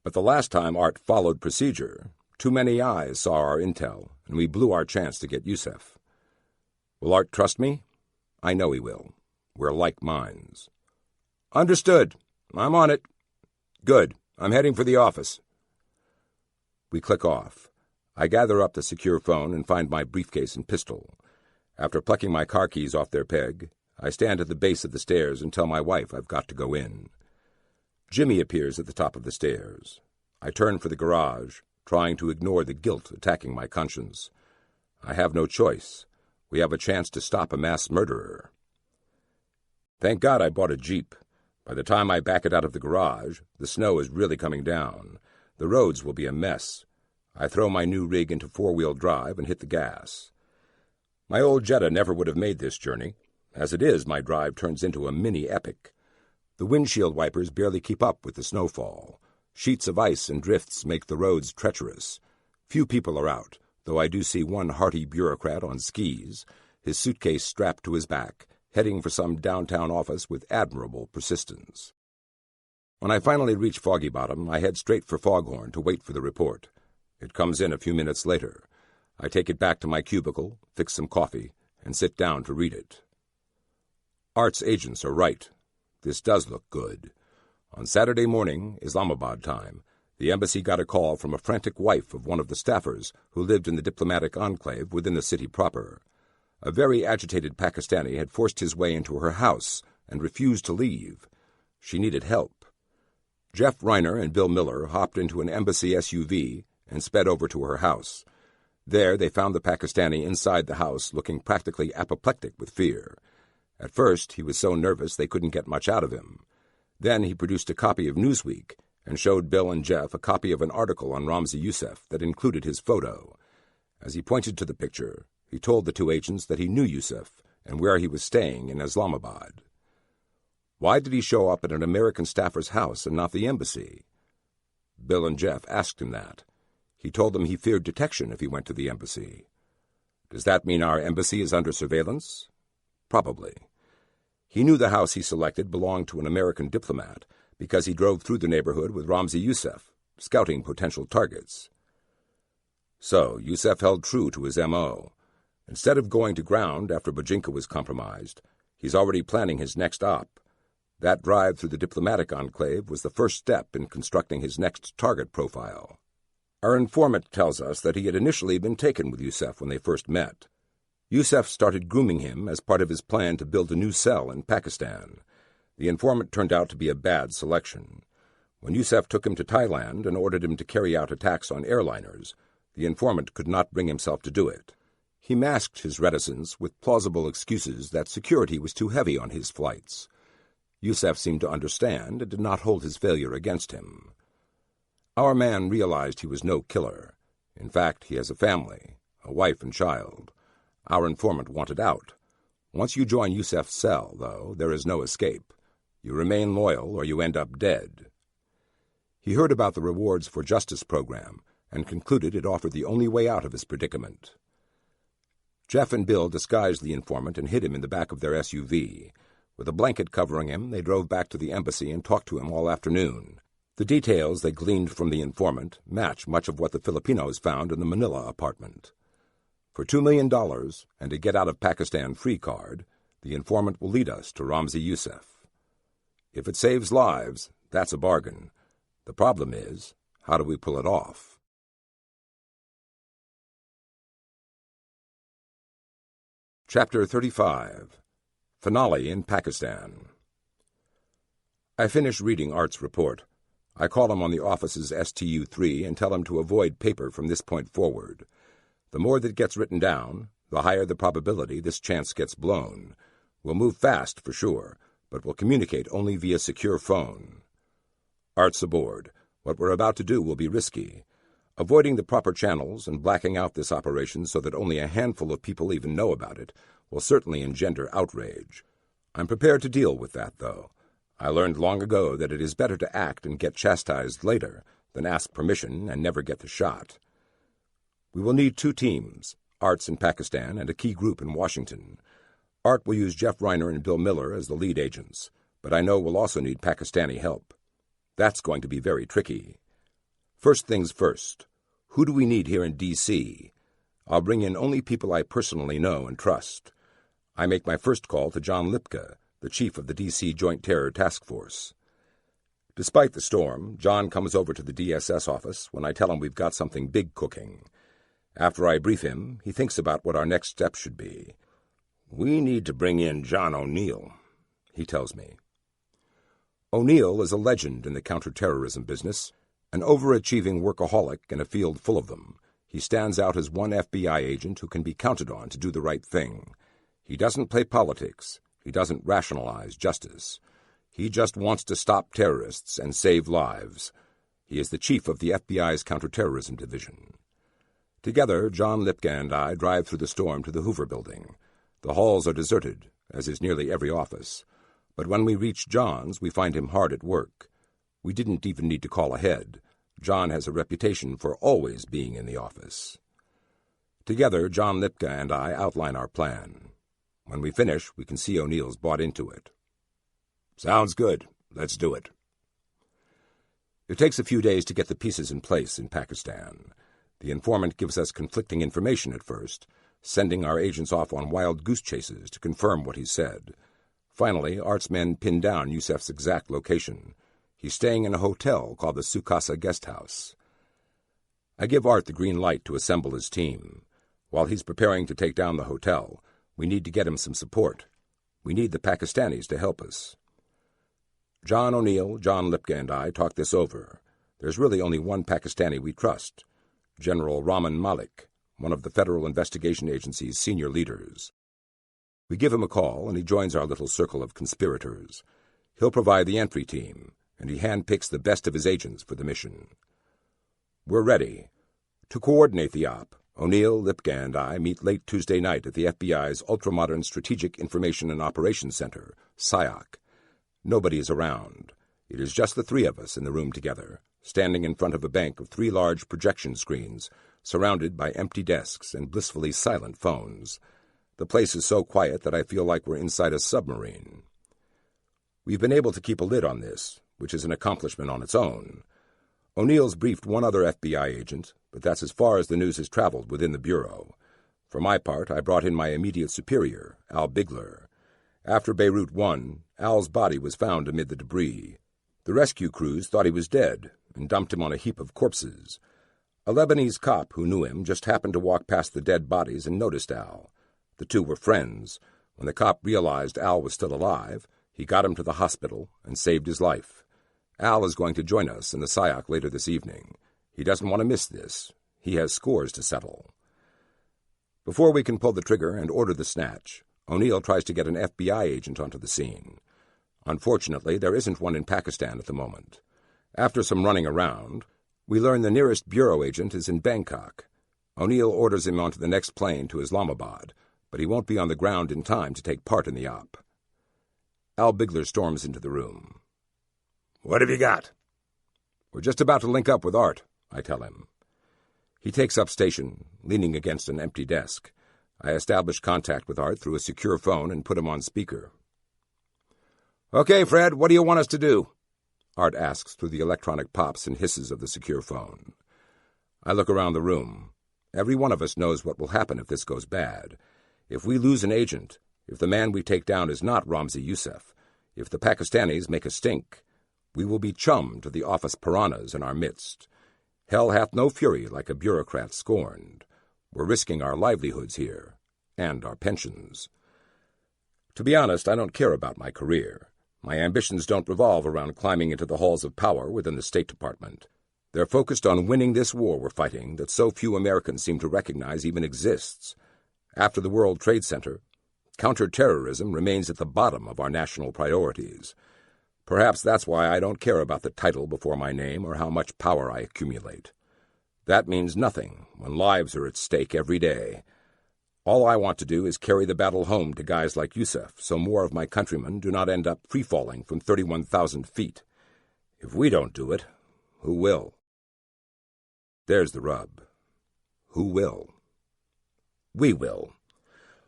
But the last time Art followed procedure, too many eyes saw our intel, and we blew our chance to get Youssef. Will Art trust me? I know he will. We're like minds. "Understood. I'm on it." "Good. I'm heading for the office." We click off. I gather up the secure phone and find my briefcase and pistol. After plucking my car keys off their peg, I stand at the base of the stairs and tell my wife I've got to go in. Jimmy appears at the top of the stairs. I turn for the garage, trying to ignore the guilt attacking my conscience. I have no choice. We have a chance to stop a mass murderer. Thank God I bought a Jeep. By the time I back it out of the garage, the snow is really coming down. The roads will be a mess. I throw my new rig into four-wheel drive and hit the gas. My old Jetta never would have made this journey. As it is, my drive turns into a mini-epic. The windshield wipers barely keep up with the snowfall. Sheets of ice and drifts make the roads treacherous. Few people are out, though I do see one hearty bureaucrat on skis, his suitcase strapped to his back, heading for some downtown office with admirable persistence. When I finally reach Foggy Bottom, I head straight for Foghorn to wait for the report. It comes in a few minutes later. I take it back to my cubicle, fix some coffee, and sit down to read it. Art's agents are right. This does look good. On Saturday morning, Islamabad time, the embassy got a call from a frantic wife of one of the staffers who lived in the diplomatic enclave within the city proper. A very agitated Pakistani had forced his way into her house and refused to leave. She needed help. Jeff Reiner and Bill Miller hopped into an embassy SUV and sped over to her house. There they found the Pakistani inside the house looking practically apoplectic with fear. At first, he was so nervous they couldn't get much out of him. Then he produced a copy of Newsweek and showed Bill and Jeff a copy of an article on Ramzi Youssef that included his photo. As he pointed to the picture, he told the two agents that he knew Youssef and where he was staying in Islamabad. Why did he show up at an American staffer's house and not the embassy? Bill and Jeff asked him that. He told them he feared detection if he went to the embassy. Does that mean our embassy is under surveillance? Probably. He knew the house he selected belonged to an American diplomat because he drove through the neighborhood with Ramzi Youssef, scouting potential targets. So Youssef held true to his M.O. Instead of going to ground after Bojinka was compromised, he's already planning his next op. That drive through the diplomatic enclave was the first step in constructing his next target profile. Our informant tells us that he had initially been taken with Youssef when they first met. Youssef started grooming him as part of his plan to build a new cell in Pakistan. The informant turned out to be a bad selection. When Youssef took him to Thailand and ordered him to carry out attacks on airliners, the informant could not bring himself to do it. He masked his reticence with plausible excuses that security was too heavy on his flights. Youssef seemed to understand and did not hold his failure against him. Our man realized he was no killer. In fact, he has a family, a wife and child. Our informant wanted out. Once you join Youssef's cell, though, there is no escape. You remain loyal or you end up dead. He heard about the Rewards for Justice program and concluded it offered the only way out of his predicament. Jeff and Bill disguised the informant and hid him in the back of their SUV. With a blanket covering him, they drove back to the embassy and talked to him all afternoon. The details they gleaned from the informant match much of what the Filipinos found in the Manila apartment. For $2 million and a get-out-of-Pakistan free card, the informant will lead us to Ramzi Youssef. If it saves lives, that's a bargain. The problem is, how do we pull it off? Chapter 35. Finale in Pakistan. I finish reading Art's report. I call him on the office's STU-3 and tell him to avoid paper from this point forward. The more that gets written down, the higher the probability this chance gets blown. We'll move fast, for sure, but we'll communicate only via secure phone. Art's aboard. What we're about to do will be risky. Avoiding the proper channels and blacking out this operation so that only a handful of people even know about it will certainly engender outrage. I'm prepared to deal with that, though. I learned long ago that it is better to act and get chastised later than ask permission and never get the shot. We will need 2 teams, Art's in Pakistan and a key group in Washington. Art will use Jeff Reiner and Bill Miller as the lead agents, but I know we'll also need Pakistani help. That's going to be very tricky. First things first, who do we need here in D.C.? I'll bring in only people I personally know and trust. I make my first call to John Lipka, the chief of the D.C. Joint Terror Task Force. Despite the storm, John comes over to the DSS office when I tell him we've got something big cooking. After I brief him, he thinks about what our next step should be. We need to bring in John O'Neill, he tells me. O'Neill is a legend in the counterterrorism business, an overachieving workaholic in a field full of them. He stands out as one FBI agent who can be counted on to do the right thing. He doesn't play politics. He doesn't rationalize justice. He just wants to stop terrorists and save lives. He is the chief of the FBI's counterterrorism division. Together, John Lipka and I drive through the storm to the Hoover Building. The halls are deserted, as is nearly every office. But when we reach John's, we find him hard at work. We didn't even need to call ahead. John has a reputation for always being in the office. Together, John Lipka and I outline our plan. When we finish, we can see O'Neill's bought into it. Sounds good. Let's do it. It takes a few days to get the pieces in place in Pakistan. The informant gives us conflicting information at first, sending our agents off on wild goose chases to confirm what he said. Finally, Art's men pin down Youssef's exact location. He's staying in a hotel called the Sukasa Guest House. I give Art the green light to assemble his team. While he's preparing to take down the hotel, we need to get him some support. We need the Pakistanis to help us. John O'Neill, John Lipka, and I talk this over. There's really only one Pakistani we trust, General Rahman Malik, one of the Federal Investigation Agency's senior leaders. We give him a call, and he joins our little circle of conspirators. He'll provide the entry team, and he handpicks the best of his agents for the mission. We're ready. To coordinate the op, O'Neill, Lipka, and I meet late Tuesday night at the FBI's Ultramodern Strategic Information and Operations Center, SIOC. Nobody is around. It is just the 3 of us in the room together, standing in front of a bank of 3 large projection screens, surrounded by empty desks and blissfully silent phones. The place is so quiet that I feel like we're inside a submarine. We've been able to keep a lid on this, which is an accomplishment on its own. O'Neill's briefed one other FBI agent, but that's as far as the news has traveled within the Bureau. For my part, I brought in my immediate superior, Al Bigler. After Beirut 1, Al's body was found amid the debris. The rescue crews thought he was dead and dumped him on a heap of corpses. A Lebanese cop who knew him just happened to walk past the dead bodies and noticed Al. The 2 were friends. When the cop realized Al was still alive, he got him to the hospital and saved his life. Al is going to join us in the SIOC later this evening. He doesn't want to miss this. He has scores to settle. Before we can pull the trigger and order the snatch, O'Neill tries to get an FBI agent onto the scene. Unfortunately, there isn't one in Pakistan at the moment. After some running around, we learn the nearest bureau agent is in Bangkok. O'Neill orders him onto the next plane to Islamabad, but he won't be on the ground in time to take part in the op. Al Bigler storms into the room. What have you got? We're just about to link up with Art, I tell him. He takes up station, leaning against an empty desk. I establish contact with Art through a secure phone and put him on speaker. "Okay, Fred, what do you want us to do?" Art asks through the electronic pops and hisses of the secure phone. I look around the room. Every one of us knows what will happen if this goes bad. If we lose an agent, if the man we take down is not Ramzi Youssef, if the Pakistanis make a stink, we will be chum to the office piranhas in our midst. Hell hath no fury like a bureaucrat scorned. We're risking our livelihoods here, and our pensions. To be honest, I don't care about my career. My ambitions don't revolve around climbing into the halls of power within the State Department. They're focused on winning this war we're fighting that so few Americans seem to recognize even exists. After the World Trade Center, counterterrorism remains at the bottom of our national priorities. Perhaps that's why I don't care about the title before my name or how much power I accumulate. That means nothing when lives are at stake every day. All I want to do is carry the battle home to guys like Youssef so more of my countrymen do not end up free-falling from 31,000 feet. If we don't do it, who will? There's the rub. Who will? We will.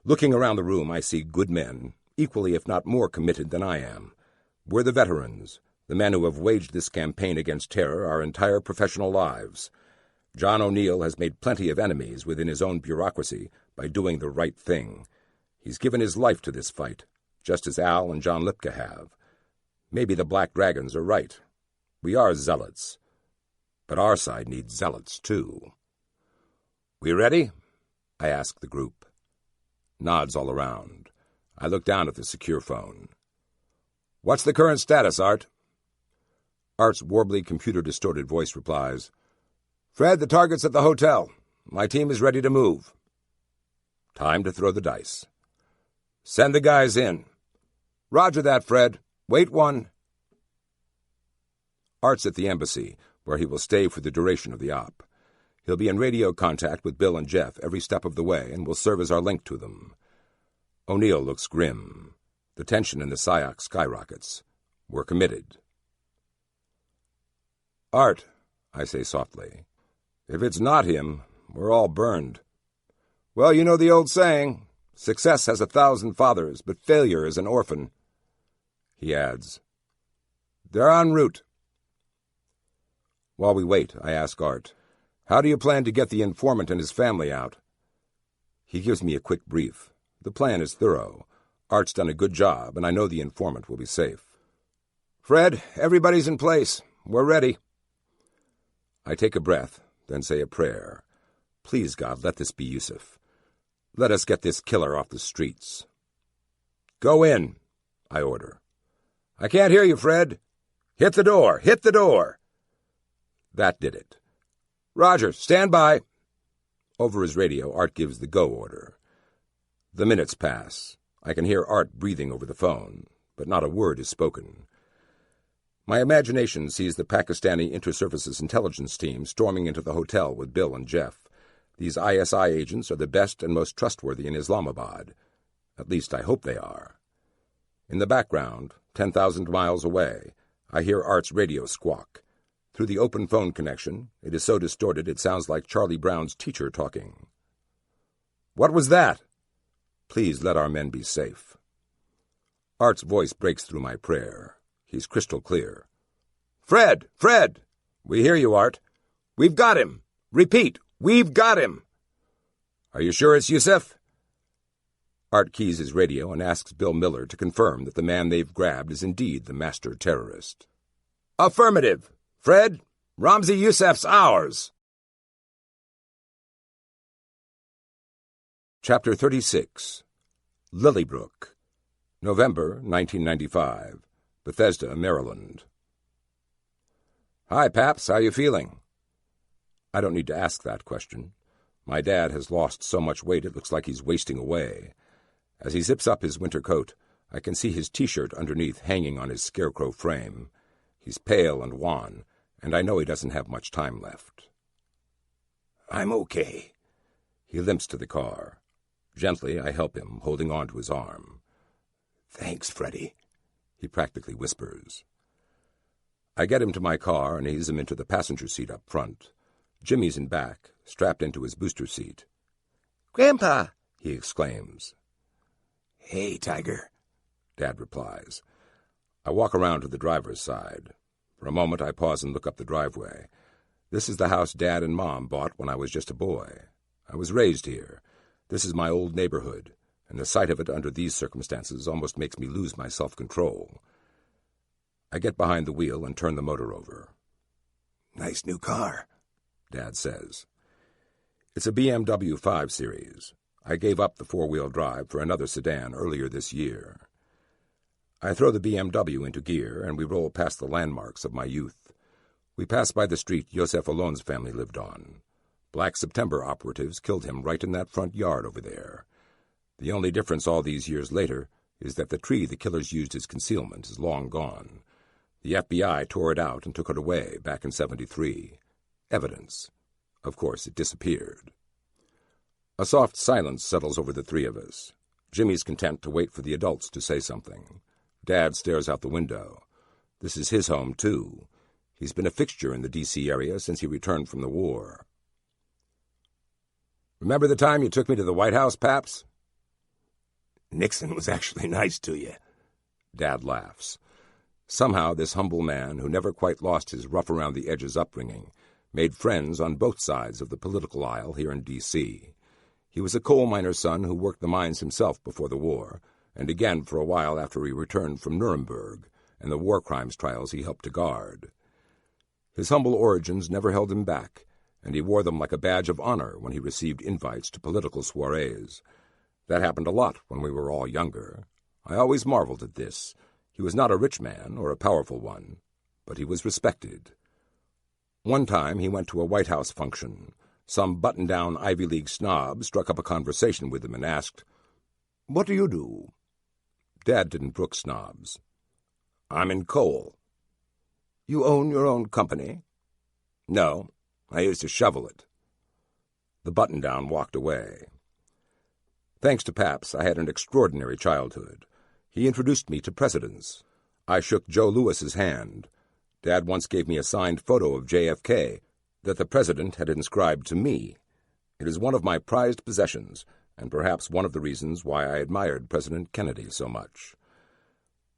Looking around the room, I see good men, equally if not more committed than I am. We're the veterans, the men who have waged this campaign against terror our entire professional lives. John O'Neill has made plenty of enemies within his own bureaucracy by doing the right thing. He's given his life to this fight, just as Al and John Lipka have. Maybe the Black Dragons are right. We are zealots. But our side needs zealots, too. "We ready?" I ask the group. Nods all around. I look down at the secure phone. "What's the current status, Art?" Art's warbly, computer-distorted voice replies, "Fred, the target's at the hotel. My team is ready to move." Time to throw the dice. "Send the guys in." "Roger that, Fred. Wait one." Art's at the embassy, where he will stay for the duration of the op. He'll be in radio contact with Bill and Jeff every step of the way and will serve as our link to them. O'Neill looks grim. The tension in the SIOC skyrockets. We're committed. "Art," I say softly, "if it's not him, we're all burned." "Well, you know the old saying, success has 1,000 fathers, but failure is an orphan." He adds, "They're en route." While we wait, I ask Art, "How do you plan to get the informant and his family out?" He gives me a quick brief. The plan is thorough. Art's done a good job, and I know the informant will be safe. "Fred, everybody's in place. We're ready." I take a breath, then say a prayer. Please, God, let this be Youssef. Let us get this killer off the streets. "Go in," I order. "I can't hear you, Fred." "Hit the door! Hit the door!" That did it. "Roger, stand by." Over his radio, Art gives the go order. The minutes pass. I can hear Art breathing over the phone, but not a word is spoken. My imagination sees the Pakistani Inter-Services Intelligence Team storming into the hotel with Bill and Jeff. These ISI agents are the best and most trustworthy in Islamabad. At least I hope they are. In the background, 10,000 miles away, I hear Art's radio squawk. Through the open phone connection, it is so distorted it sounds like Charlie Brown's teacher talking. "What was that?" "Please let our men be safe." Art's voice breaks through my prayer. He's crystal clear. "Fred! Fred! We hear you, Art. We've got him. Repeat, we've got him." "Are you sure it's Youssef?" Art keys his radio and asks Bill Miller to confirm that the man they've grabbed is indeed the master terrorist. "Affirmative. Fred, Ramzi Youssef's ours." Chapter 36. Lilybrook, November 1995, Bethesda, Maryland. "Hi, Paps. How you feeling?" I don't need to ask that question. My dad has lost so much weight it looks like he's wasting away. As he zips up his winter coat, I can see his T-shirt underneath hanging on his scarecrow frame. He's pale and wan, and I know he doesn't have much time left. "I'm okay." He limps to the car. Gently, I help him, holding on to his arm. "Thanks, Freddie," he practically whispers. I get him to my car and ease him into the passenger seat up front. Jimmy's in back, strapped into his booster seat. "Grandpa, he exclaims. "Hey, Tiger," Dad replies. I walk around to the driver's side. For a moment I pause and look up the driveway. This is the house Dad and Mom bought when I was just a boy. I was raised here. This is my old neighborhood, and the sight of it under these circumstances almost makes me lose my self-control. I get behind the wheel and turn the motor over. "Nice new car," Dad says. It's a BMW 5 Series. I gave up the four-wheel drive for another sedan earlier this year. I throw the BMW into gear, and we roll past the landmarks of my youth. We pass by the street Joseph Alon's family lived on. Black September operatives killed him right in that front yard over there. The only difference all these years later is that the tree the killers used as concealment is long gone. The FBI tore it out and took it away back in '73. Evidence. Of course, it disappeared. A soft silence settles over the three of us. Jimmy's content to wait for the adults to say something. Dad stares out the window. This is his home, too. He's been a fixture in the D.C. area since he returned from the war. "Remember the time you took me to the White House, Paps?" "Nixon was actually nice to you." Dad laughs. Somehow this humble man, who never quite lost his rough-around-the-edges upbringing, made friends on both sides of the political aisle here in D.C. He was a coal miner's son who worked the mines himself before the war, and again for a while after he returned from Nuremberg and the war crimes trials he helped to guard. His humble origins never held him back, and he wore them like a badge of honor when he received invites to political soirees. That happened a lot when we were all younger. I always marveled at this. He was not a rich man or a powerful one, but he was respected. One time he went to a White House function. Some button-down Ivy League snob struck up a conversation with him and asked, "What do you do?" Dad didn't brook snobs. "I'm in coal." "You own your own company?" "No, I used to shovel it." The button-down walked away. Thanks to Paps, I had an extraordinary childhood. He introduced me to presidents. I shook Joe Louis's hand. Dad once gave me a signed photo of JFK that the president had inscribed to me. It is one of my prized possessions, and perhaps one of the reasons why I admired President Kennedy so much.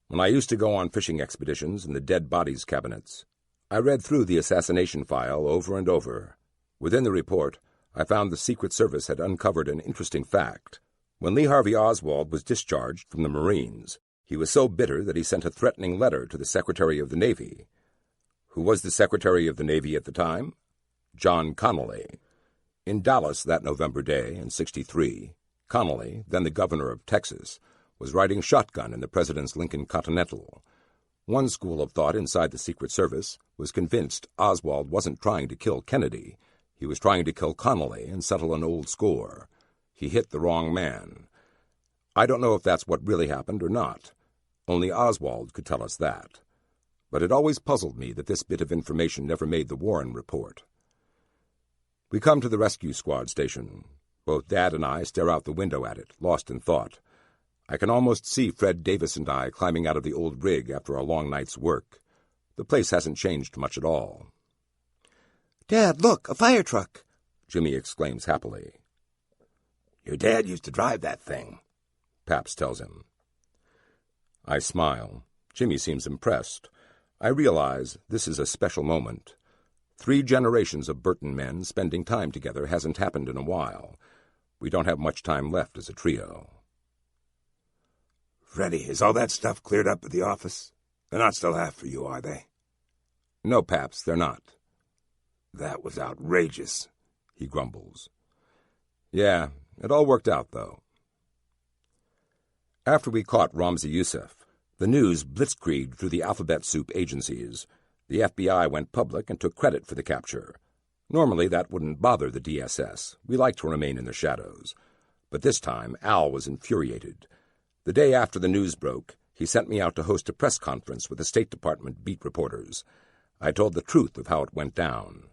When I used to go on fishing expeditions in the dead bodies cabinets, I read through the assassination file over and over. Within the report, I found the Secret Service had uncovered an interesting fact. When Lee Harvey Oswald was discharged from the Marines, he was so bitter that he sent a threatening letter to the Secretary of the Navy. Who was the Secretary of the Navy at the time? John Connally. In Dallas that November day in '63, Connally, then the governor of Texas, was riding shotgun in the president's Lincoln Continental. One school of thought inside the Secret Service was convinced Oswald wasn't trying to kill Kennedy. He was trying to kill Connally and settle an old score. He hit the wrong man. I don't know if that's what really happened or not. Only Oswald could tell us that. But it always puzzled me that this bit of information never made the Warren report. We come to the rescue squad station. Both Dad and I stare out the window at it, lost in thought. I can almost see Fred Davis and I climbing out of the old rig after a long night's work. The place hasn't changed much at all. "Dad, look, a fire truck!" Jimmy exclaims happily. "Your dad used to drive that thing," Paps tells him. I smile. Jimmy seems impressed. I realize this is a special moment. 3 generations of Burton men spending time together hasn't happened in a while. We don't have much time left as a trio. "Freddie, is all that stuff cleared up at the office? They're not still after you, are they?" No, Paps, they're not. "That was outrageous," he grumbles. Yeah, it all worked out, though. After we caught Ramzi Youssef, the news blitzkrieged through the alphabet soup agencies. The FBI went public and took credit for the capture. Normally that wouldn't bother the DSS. We like to remain in the shadows. But this time, Al was infuriated. The day after the news broke, he sent me out to host a press conference with the State Department beat reporters. I told the truth of how it went down.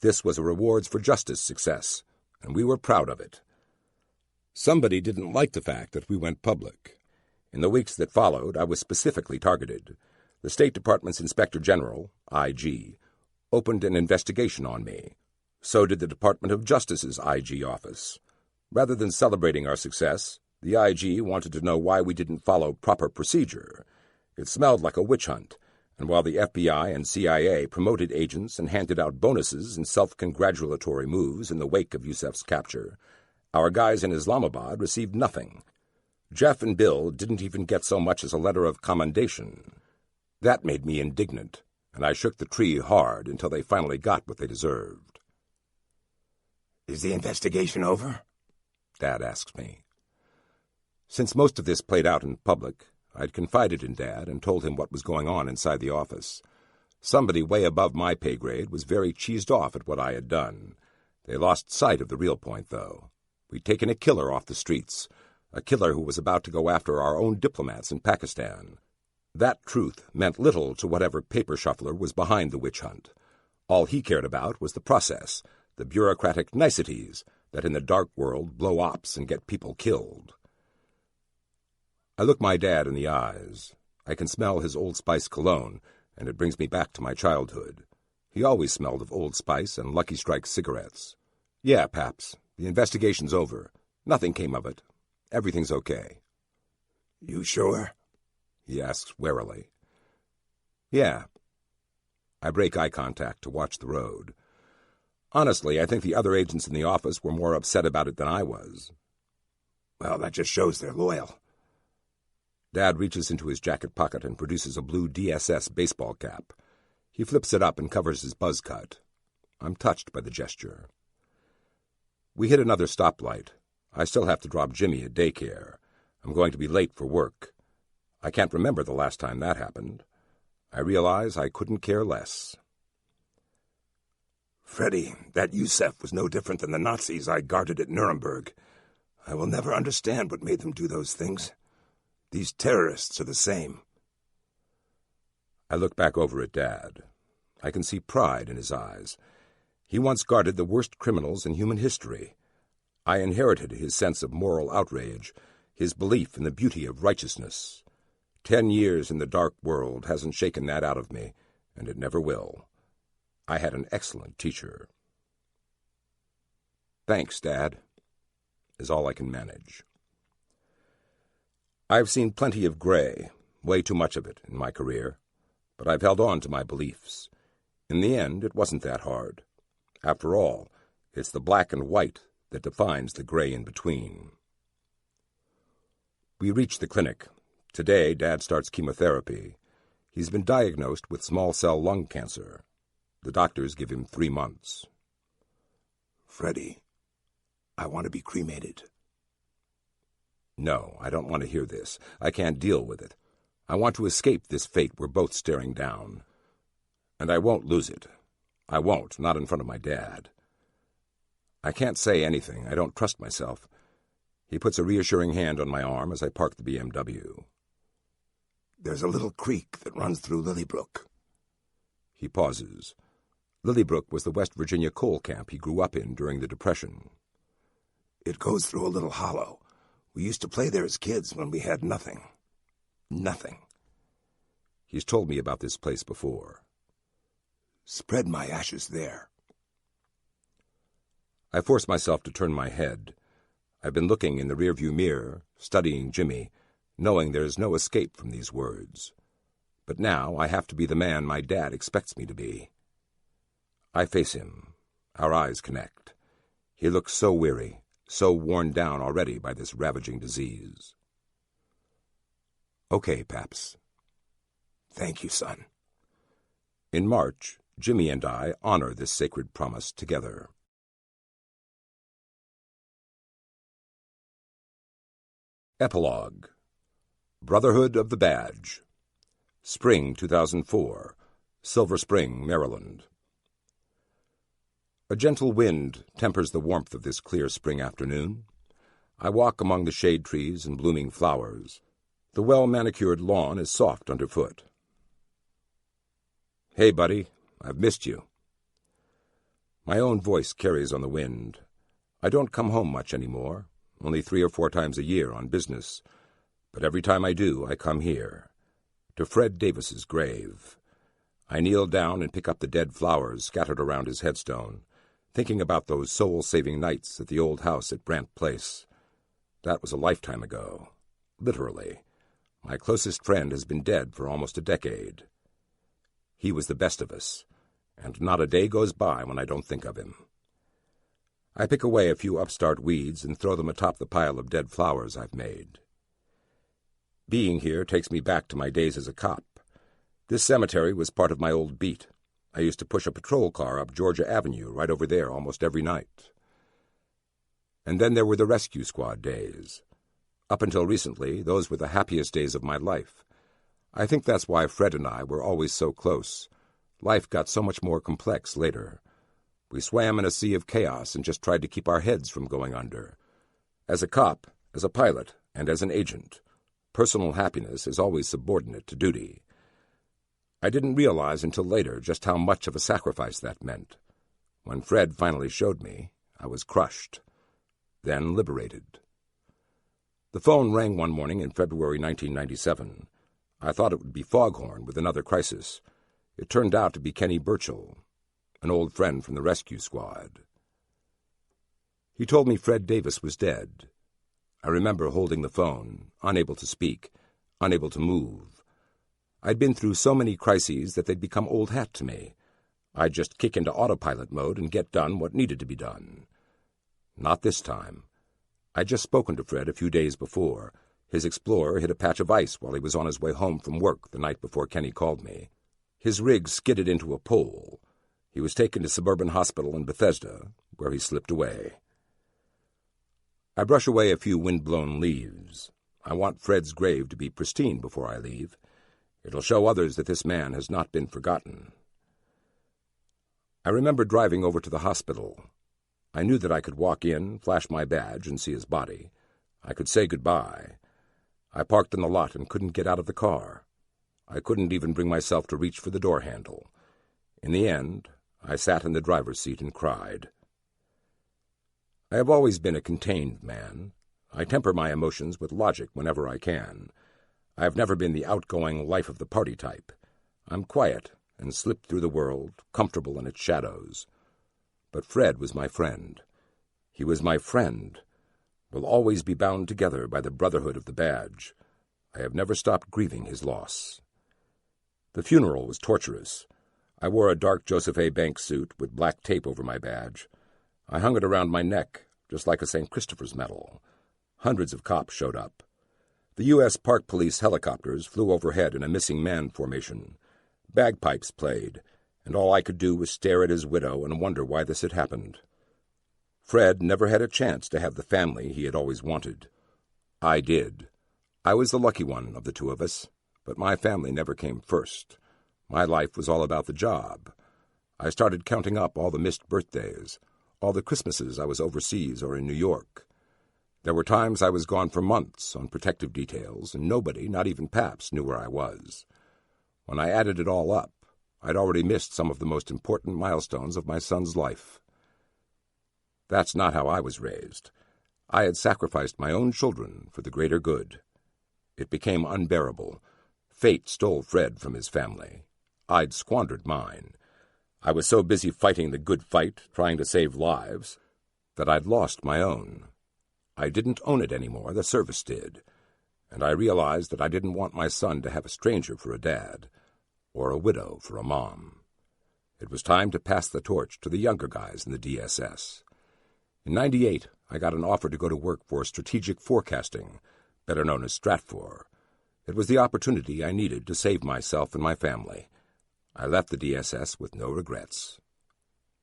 This was a Rewards for Justice success, and we were proud of it. Somebody didn't like the fact that we went public. In the weeks that followed, I was specifically targeted. The State Department's Inspector General, IG, opened an investigation on me. So did the Department of Justice's IG office. Rather than celebrating our success, the IG wanted to know why we didn't follow proper procedure. It smelled like a witch hunt, and while the FBI and CIA promoted agents and handed out bonuses and self-congratulatory moves in the wake of Yusef's capture, our guys in Islamabad received nothing. Jeff and Bill didn't even get so much as a letter of commendation. That made me indignant, and I shook the tree hard until they finally got what they deserved. "Is the investigation over?" Dad asked me. Since most of this played out in public, I'd confided in Dad and told him what was going on inside the office. Somebody way above my pay grade was very cheesed off at what I had done. They lost sight of the real point, though. We'd taken a killer off the streets, a killer who was about to go after our own diplomats in Pakistan. That truth meant little to whatever paper shuffler was behind the witch hunt. All he cared about was the process, the bureaucratic niceties that in the dark world blow ops and get people killed. I look my dad in the eyes. I can smell his Old Spice cologne, and it brings me back to my childhood. He always smelled of Old Spice and Lucky Strike cigarettes. "Yeah, Paps, the investigation's over. Nothing came of it. Everything's okay." "You sure?" he asks warily. "Yeah." I break eye contact to watch the road. Honestly, I think the other agents in the office were more upset about it than I was. "Well, that just shows they're loyal." Dad reaches into his jacket pocket and produces a blue DSS baseball cap. He flips it up and covers his buzz cut. I'm touched by the gesture. We hit another stoplight. I still have to drop Jimmy at daycare. I'm going to be late for work. I can't remember the last time that happened. I realize I couldn't care less. "Freddie, that Yusef was no different than the Nazis I guarded at Nuremberg. I will never understand what made them do those things. These terrorists are the same." I look back over at Dad. I can see pride in his eyes. He once guarded the worst criminals in human history. I inherited his sense of moral outrage, his belief in the beauty of righteousness. 10 years in the dark world hasn't shaken that out of me, and it never will. I had an excellent teacher. "Thanks, Dad," is all I can manage. I've seen plenty of gray, way too much of it, in my career, but I've held on to my beliefs. In the end, it wasn't that hard. After all, it's the black and white that defines the gray in between. We reach the clinic. Today, Dad starts chemotherapy. He's been diagnosed with small-cell lung cancer. The doctors give him 3 months. "Freddie, I want to be cremated." No, I don't want to hear this. I can't deal with it. I want to escape this fate we're both staring down. And I won't lose it. I won't, not in front of my dad. I can't say anything. I don't trust myself. He puts a reassuring hand on my arm as I park the BMW. "There's a little creek that runs through Lilybrook." He pauses. Lilybrook was the West Virginia coal camp he grew up in during the Depression. "It goes through a little hollow. We used to play there as kids when we had nothing. Nothing." He's told me about this place before. "Spread my ashes there." I force myself to turn my head. I've been looking in the rearview mirror, studying Jimmy, knowing there's no escape from these words. But now I have to be the man my dad expects me to be. I face him. Our eyes connect. He looks so weary, so worn down already by this ravaging disease. "Okay, Paps." "Thank you, son." In March, Jimmy and I honor this sacred promise together. Epilogue. Brotherhood of the Badge. Spring 2004. Silver Spring, Maryland. A gentle wind tempers the warmth of this clear spring afternoon. I walk among the shade trees and blooming flowers. The well-manicured lawn is soft underfoot. "Hey, buddy, I've missed you." My own voice carries on the wind. I don't come home much anymore, only 3 or 4 times a year on business. But every time I do, I come here, to Fred Davis's grave. I kneel down and pick up the dead flowers scattered around his headstone, thinking about those soul-saving nights at the old house at Brant Place. That was a lifetime ago. Literally. My closest friend has been dead for almost a decade. He was the best of us, and not a day goes by when I don't think of him. I pick away a few upstart weeds and throw them atop the pile of dead flowers I've made. Being here takes me back to my days as a cop. This cemetery was part of my old beat. I used to push a patrol car up Georgia Avenue right over there almost every night. And then there were the rescue squad days. Up until recently, those were the happiest days of my life. I think that's why Fred and I were always so close. Life got so much more complex later. We swam in a sea of chaos and just tried to keep our heads from going under. As a cop, as a pilot, and as an agent, personal happiness is always subordinate to duty. I didn't realize until later just how much of a sacrifice that meant. When Fred finally showed me, I was crushed, then liberated. The phone rang one morning in February 1997. I thought it would be Foghorn with another crisis. It turned out to be Kenny Burchell, an old friend from the rescue squad. He told me Fred Davis was dead. I remember holding the phone, unable to speak, unable to move. I'd been through so many crises that they'd become old hat to me. I'd just kick into autopilot mode and get done what needed to be done. Not this time. I'd just spoken to Fred a few days before. His Explorer hit a patch of ice while he was on his way home from work the night before Kenny called me. His rig skidded into a pole. He was taken to Suburban Hospital in Bethesda, where he slipped away. I brush away a few wind-blown leaves. I want Fred's grave to be pristine before I leave. It'll show others that this man has not been forgotten. I remember driving over to the hospital. I knew that I could walk in, flash my badge, and see his body. I could say goodbye. I parked in the lot and couldn't get out of the car. I couldn't even bring myself to reach for the door handle. In the end, I sat in the driver's seat and cried. I have always been a contained man. I temper my emotions with logic whenever I can. I have never been the outgoing life-of-the-party type. I'm quiet and slip through the world, comfortable in its shadows. But Fred was my friend. He was my friend. We'll always be bound together by the brotherhood of the badge. I have never stopped grieving his loss. The funeral was torturous. I wore a dark Joseph A. Banks suit with black tape over my badge. I hung it around my neck, just like a St. Christopher's medal. Hundreds of cops showed up. The U.S. Park Police helicopters flew overhead in a missing man formation. Bagpipes played, and all I could do was stare at his widow and wonder why this had happened. Fred never had a chance to have the family he had always wanted. I did. I was the lucky one of the two of us, but my family never came first. My life was all about the job. I started counting up all the missed birthdays, all the Christmases I was overseas or in New York. There were times I was gone for months on protective details, and nobody, not even Paps, knew where I was. When I added it all up, I'd already missed some of the most important milestones of my son's life. That's not how I was raised. I had sacrificed my own children for the greater good. It became unbearable. Fate stole Fred from his family. I'd squandered mine. I was so busy fighting the good fight, trying to save lives, that I'd lost my own. I didn't own it anymore, the service did. And I realized that I didn't want my son to have a stranger for a dad, or a widow for a mom. It was time to pass the torch to the younger guys in the DSS. In '98, I got an offer to go to work for strategic forecasting, better known as Stratfor. It was the opportunity I needed to save myself and my family. I left the DSS with no regrets.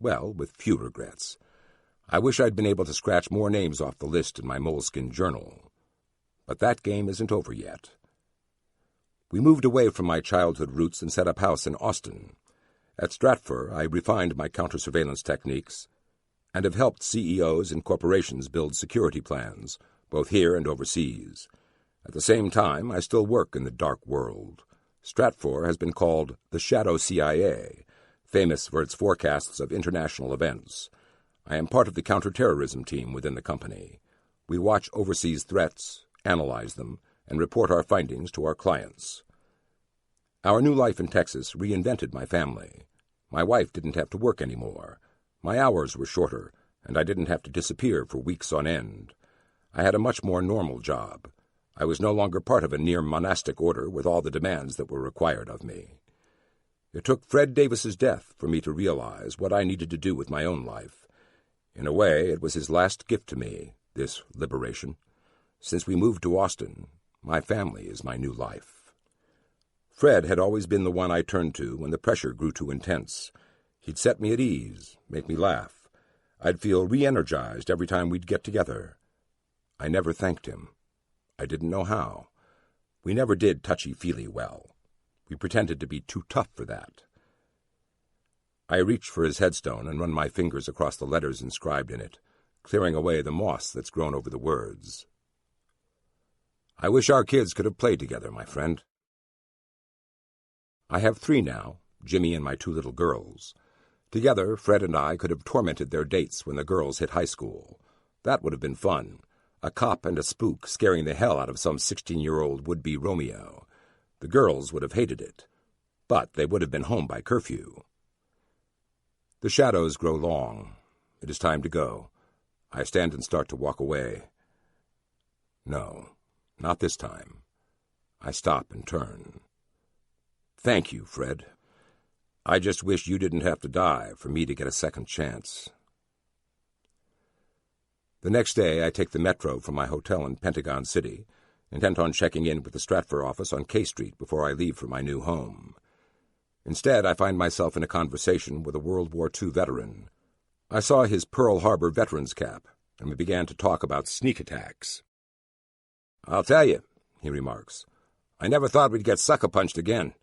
Well, with few regrets. I wish I'd been able to scratch more names off the list in my moleskin journal. But that game isn't over yet. We moved away from my childhood roots and set up house in Austin. At Stratfor, I refined my counter-surveillance techniques and have helped CEOs and corporations build security plans, both here and overseas. At the same time, I still work in the dark world. Stratfor has been called the Shadow CIA, famous for its forecasts of international events. I am part of the counterterrorism team within the company. We watch overseas threats, analyze them, and report our findings to our clients. Our new life in Texas reinvented my family. My wife didn't have to work anymore. My hours were shorter, and I didn't have to disappear for weeks on end. I had a much more normal job. I was no longer part of a near monastic order with all the demands that were required of me. It took Fred Davis's death for me to realize what I needed to do with my own life. In a way, it was his last gift to me, this liberation. Since we moved to Austin, my family is my new life. Fred had always been the one I turned to when the pressure grew too intense. He'd set me at ease, make me laugh. I'd feel re-energized every time we'd get together. I never thanked him. I didn't know how. We never did touchy-feely well. We pretended to be too tough for that. I reached for his headstone and run my fingers across the letters inscribed in it, clearing away the moss that's grown over the words. I wish our kids could have played together, my friend. I have 3 now, Jimmy and my 2 little girls. Together, Fred and I could have tormented their dates when the girls hit high school. That would have been fun. A cop and a spook scaring the hell out of some 16-year-old would-be Romeo. The girls would have hated it, but they would have been home by curfew. The shadows grow long. It is time to go. I stand and start to walk away. No, not this time. I stop and turn. Thank you, Fred. I just wish you didn't have to die for me to get a second chance. The next day, I take the metro from my hotel in Pentagon City, intent on checking in with the Stratford office on K Street before I leave for my new home. Instead, I find myself in a conversation with a World War II veteran. I saw his Pearl Harbor veteran's cap, and we began to talk about sneak attacks. "I'll tell you," he remarks, "I never thought we'd get sucker-punched again."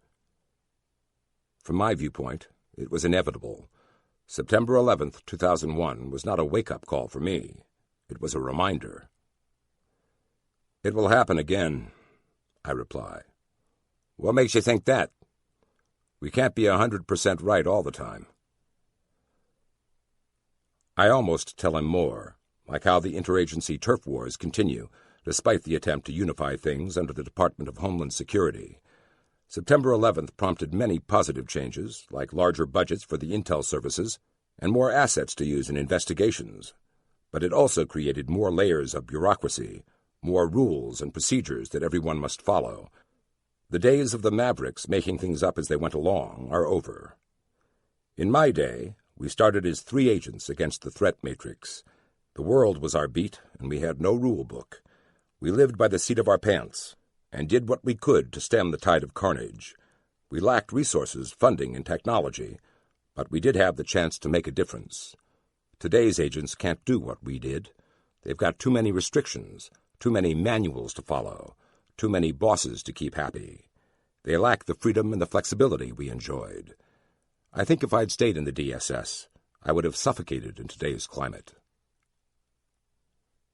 From my viewpoint, it was inevitable. September 11th, 2001 was not a wake-up call for me. It was a reminder. "It will happen again," I reply. "What makes you think that?" "We can't be 100% right all the time." I almost tell him more, like how the interagency turf wars continue, despite the attempt to unify things under the Department of Homeland Security. September 11th prompted many positive changes, like larger budgets for the intel services and more assets to use in investigations. But it also created more layers of bureaucracy, more rules and procedures that everyone must follow. The days of the mavericks making things up as they went along are over. In my day, we started as 3 agents against the threat matrix. The world was our beat, and we had no rule book. We lived by the seat of our pants, and did what we could to stem the tide of carnage. We lacked resources, funding, and technology, but we did have the chance to make a difference. Today's agents can't do what we did. They've got too many restrictions, too many manuals to follow, too many bosses to keep happy. They lack the freedom and the flexibility we enjoyed. I think if I'd stayed in the DSS, I would have suffocated in today's climate.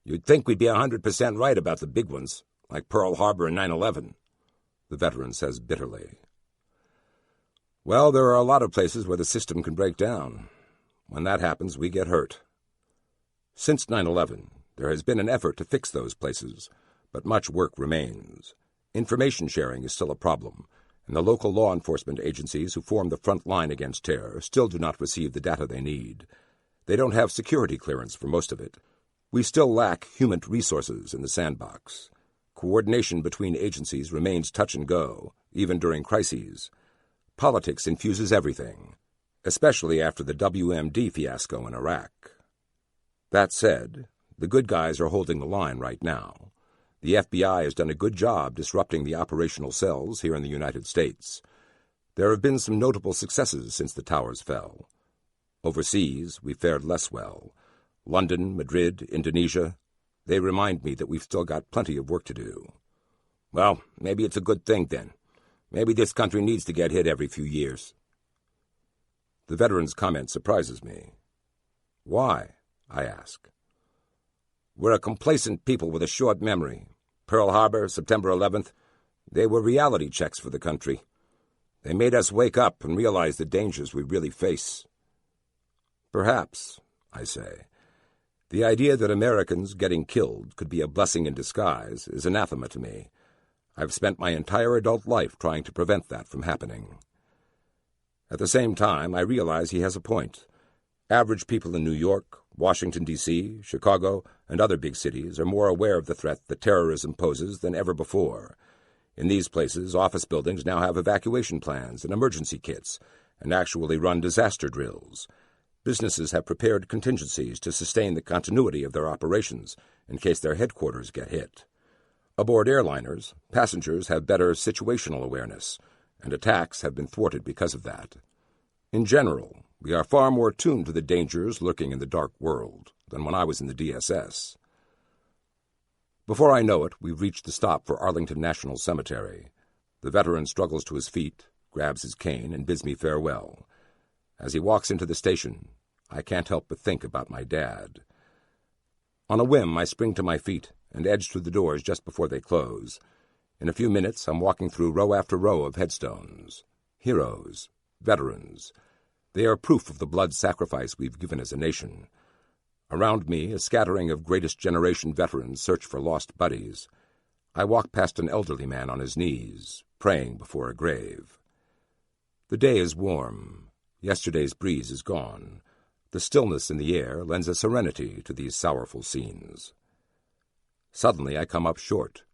"You'd think we'd be 100% right about the big ones, like Pearl Harbor and 9/11, the veteran says bitterly. "Well, there are a lot of places where the system can break down. When that happens, we get hurt. Since 9/11, there has been an effort to fix those places, but much work remains. Information sharing is still a problem, and the local law enforcement agencies who form the front line against terror still do not receive the data they need. They don't have security clearance for most of it. We still lack human resources in the sandbox. Coordination between agencies remains touch and go, even during crises. Politics infuses everything, especially after the WMD fiasco in Iraq. That said, the good guys are holding the line right now. The FBI has done a good job disrupting the operational cells here in the United States. There have been some notable successes since the towers fell. Overseas, we fared less well. London, Madrid, Indonesia, they remind me that we've still got plenty of work to do. Well, maybe it's a good thing then. Maybe this country needs to get hit every few years. The veteran's comment surprises me. Why? I ask. We're a complacent people with a short memory. Pearl Harbor, September 11th, they were reality checks for the country. They made us wake up and realize the dangers we really face. Perhaps, I say. The idea that Americans getting killed could be a blessing in disguise is anathema to me. I've spent my entire adult life trying to prevent that from happening. At the same time, I realize he has a point. Average people in New York, Washington, D.C., Chicago, and other big cities are more aware of the threat that terrorism poses than ever before. In these places, office buildings now have evacuation plans and emergency kits and actually run disaster drills. Businesses have prepared contingencies to sustain the continuity of their operations in case their headquarters get hit. Aboard airliners, passengers have better situational awareness, and attacks have been thwarted because of that. In general, we are far more tuned to the dangers lurking in the dark world than when I was in the DSS. Before I know it, we've reached the stop for Arlington National Cemetery. The veteran struggles to his feet, grabs his cane, and bids me farewell. As he walks into the station, I can't help but think about my dad. On a whim, I spring to my feet and edge through the doors just before they close. In a few minutes, I'm walking through row after row of headstones. Heroes, veterans. They are proof of the blood sacrifice we've given as a nation. Around me, a scattering of greatest generation veterans search for lost buddies. I walk past an elderly man on his knees, praying before a grave. The day is warm. Yesterday's breeze is gone. The stillness in the air lends a serenity to these sorrowful scenes. Suddenly I come up short.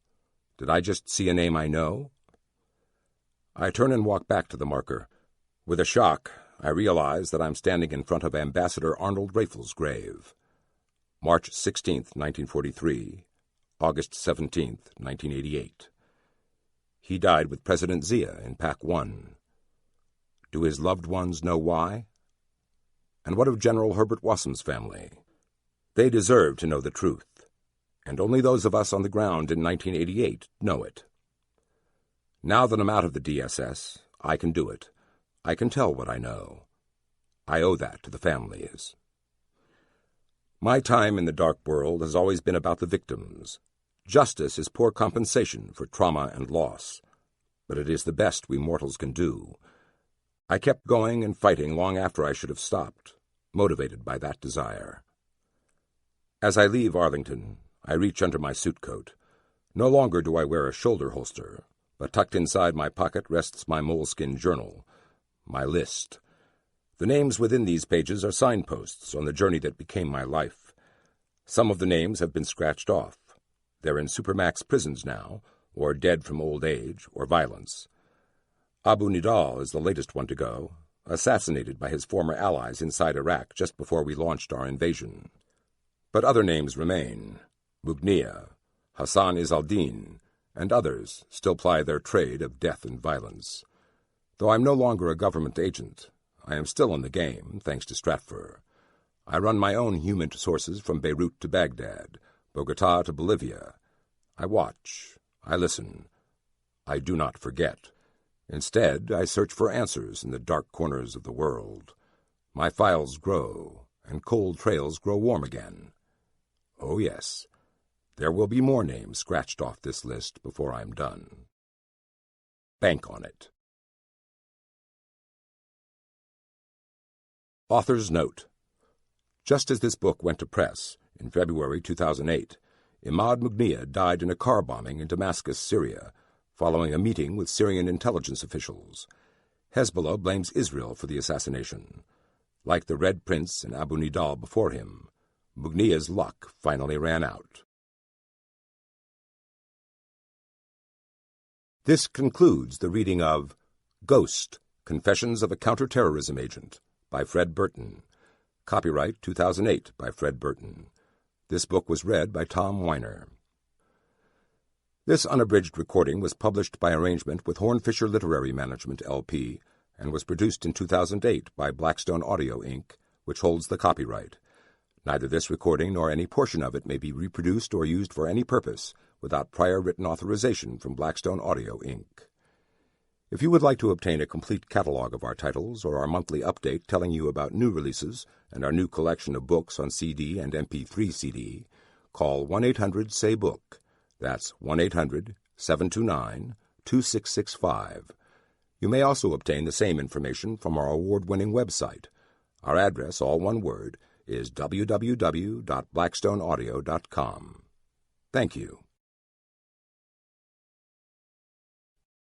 Did I just see a name I know? I turn and walk back to the marker. With a shock, I realize that I'm standing in front of Ambassador Arnold Raffel's grave. March 16th, 1943, August 17th, 1988. He died with President Zia in Pac 1. Do his loved ones know why? And what of General Herbert Wassum's family? They deserve to know the truth, and only those of us on the ground in 1988 know it. Now that I'm out of the DSS, I can do it. I can tell what I know. I owe that to the families. My time in the dark world has always been about the victims. Justice is poor compensation for trauma and loss, but it is the best we mortals can do. I kept going and fighting long after I should have stopped, motivated by that desire. As I leave Arlington, I reach under my suit coat. No longer do I wear a shoulder holster, but tucked inside my pocket rests my moleskin journal, my list. The names within these pages are signposts on the journey that became my life. Some of the names have been scratched off. They're in supermax prisons now, or dead from old age or violence. Abu Nidal is the latest one to go, assassinated by his former allies inside Iraq just before we launched our invasion. But other names remain. Mughniya, Hassan Izaldin, and others still ply their trade of death and violence. Though I'm no longer a government agent, I am still in the game, thanks to Stratfor. I run my own human sources from Beirut to Baghdad, Bogota to Bolivia. I watch. I listen. I do not forget. Instead, I search for answers in the dark corners of the world. My files grow, and cold trails grow warm again. Oh, yes, there will be more names scratched off this list before I'm done. Bank on it. Author's note. Just as this book went to press, in February 2008, Imad Mughniya died in a car bombing in Damascus, Syria, following a meeting with Syrian intelligence officials. Hezbollah blames Israel for the assassination. Like the Red Prince and Abu Nidal before him, Mughniya's luck finally ran out. This concludes the reading of Ghost, Confessions of a Counterterrorism Agent by Fred Burton. Copyright 2008 by Fred Burton. This book was read by Tom Weiner. This unabridged recording was published by arrangement with Hornfisher Literary Management, L.P., and was produced in 2008 by Blackstone Audio, Inc., which holds the copyright. Neither this recording nor any portion of it may be reproduced or used for any purpose without prior written authorization from Blackstone Audio, Inc. If you would like to obtain a complete catalog of our titles or our monthly update telling you about new releases and our new collection of books on CD and MP3 CD, call 1-800-SAY-BOOK. That's 1-800-729-2665. You may also obtain the same information from our award-winning website. Our address, all one word, is www.blackstoneaudio.com. Thank you.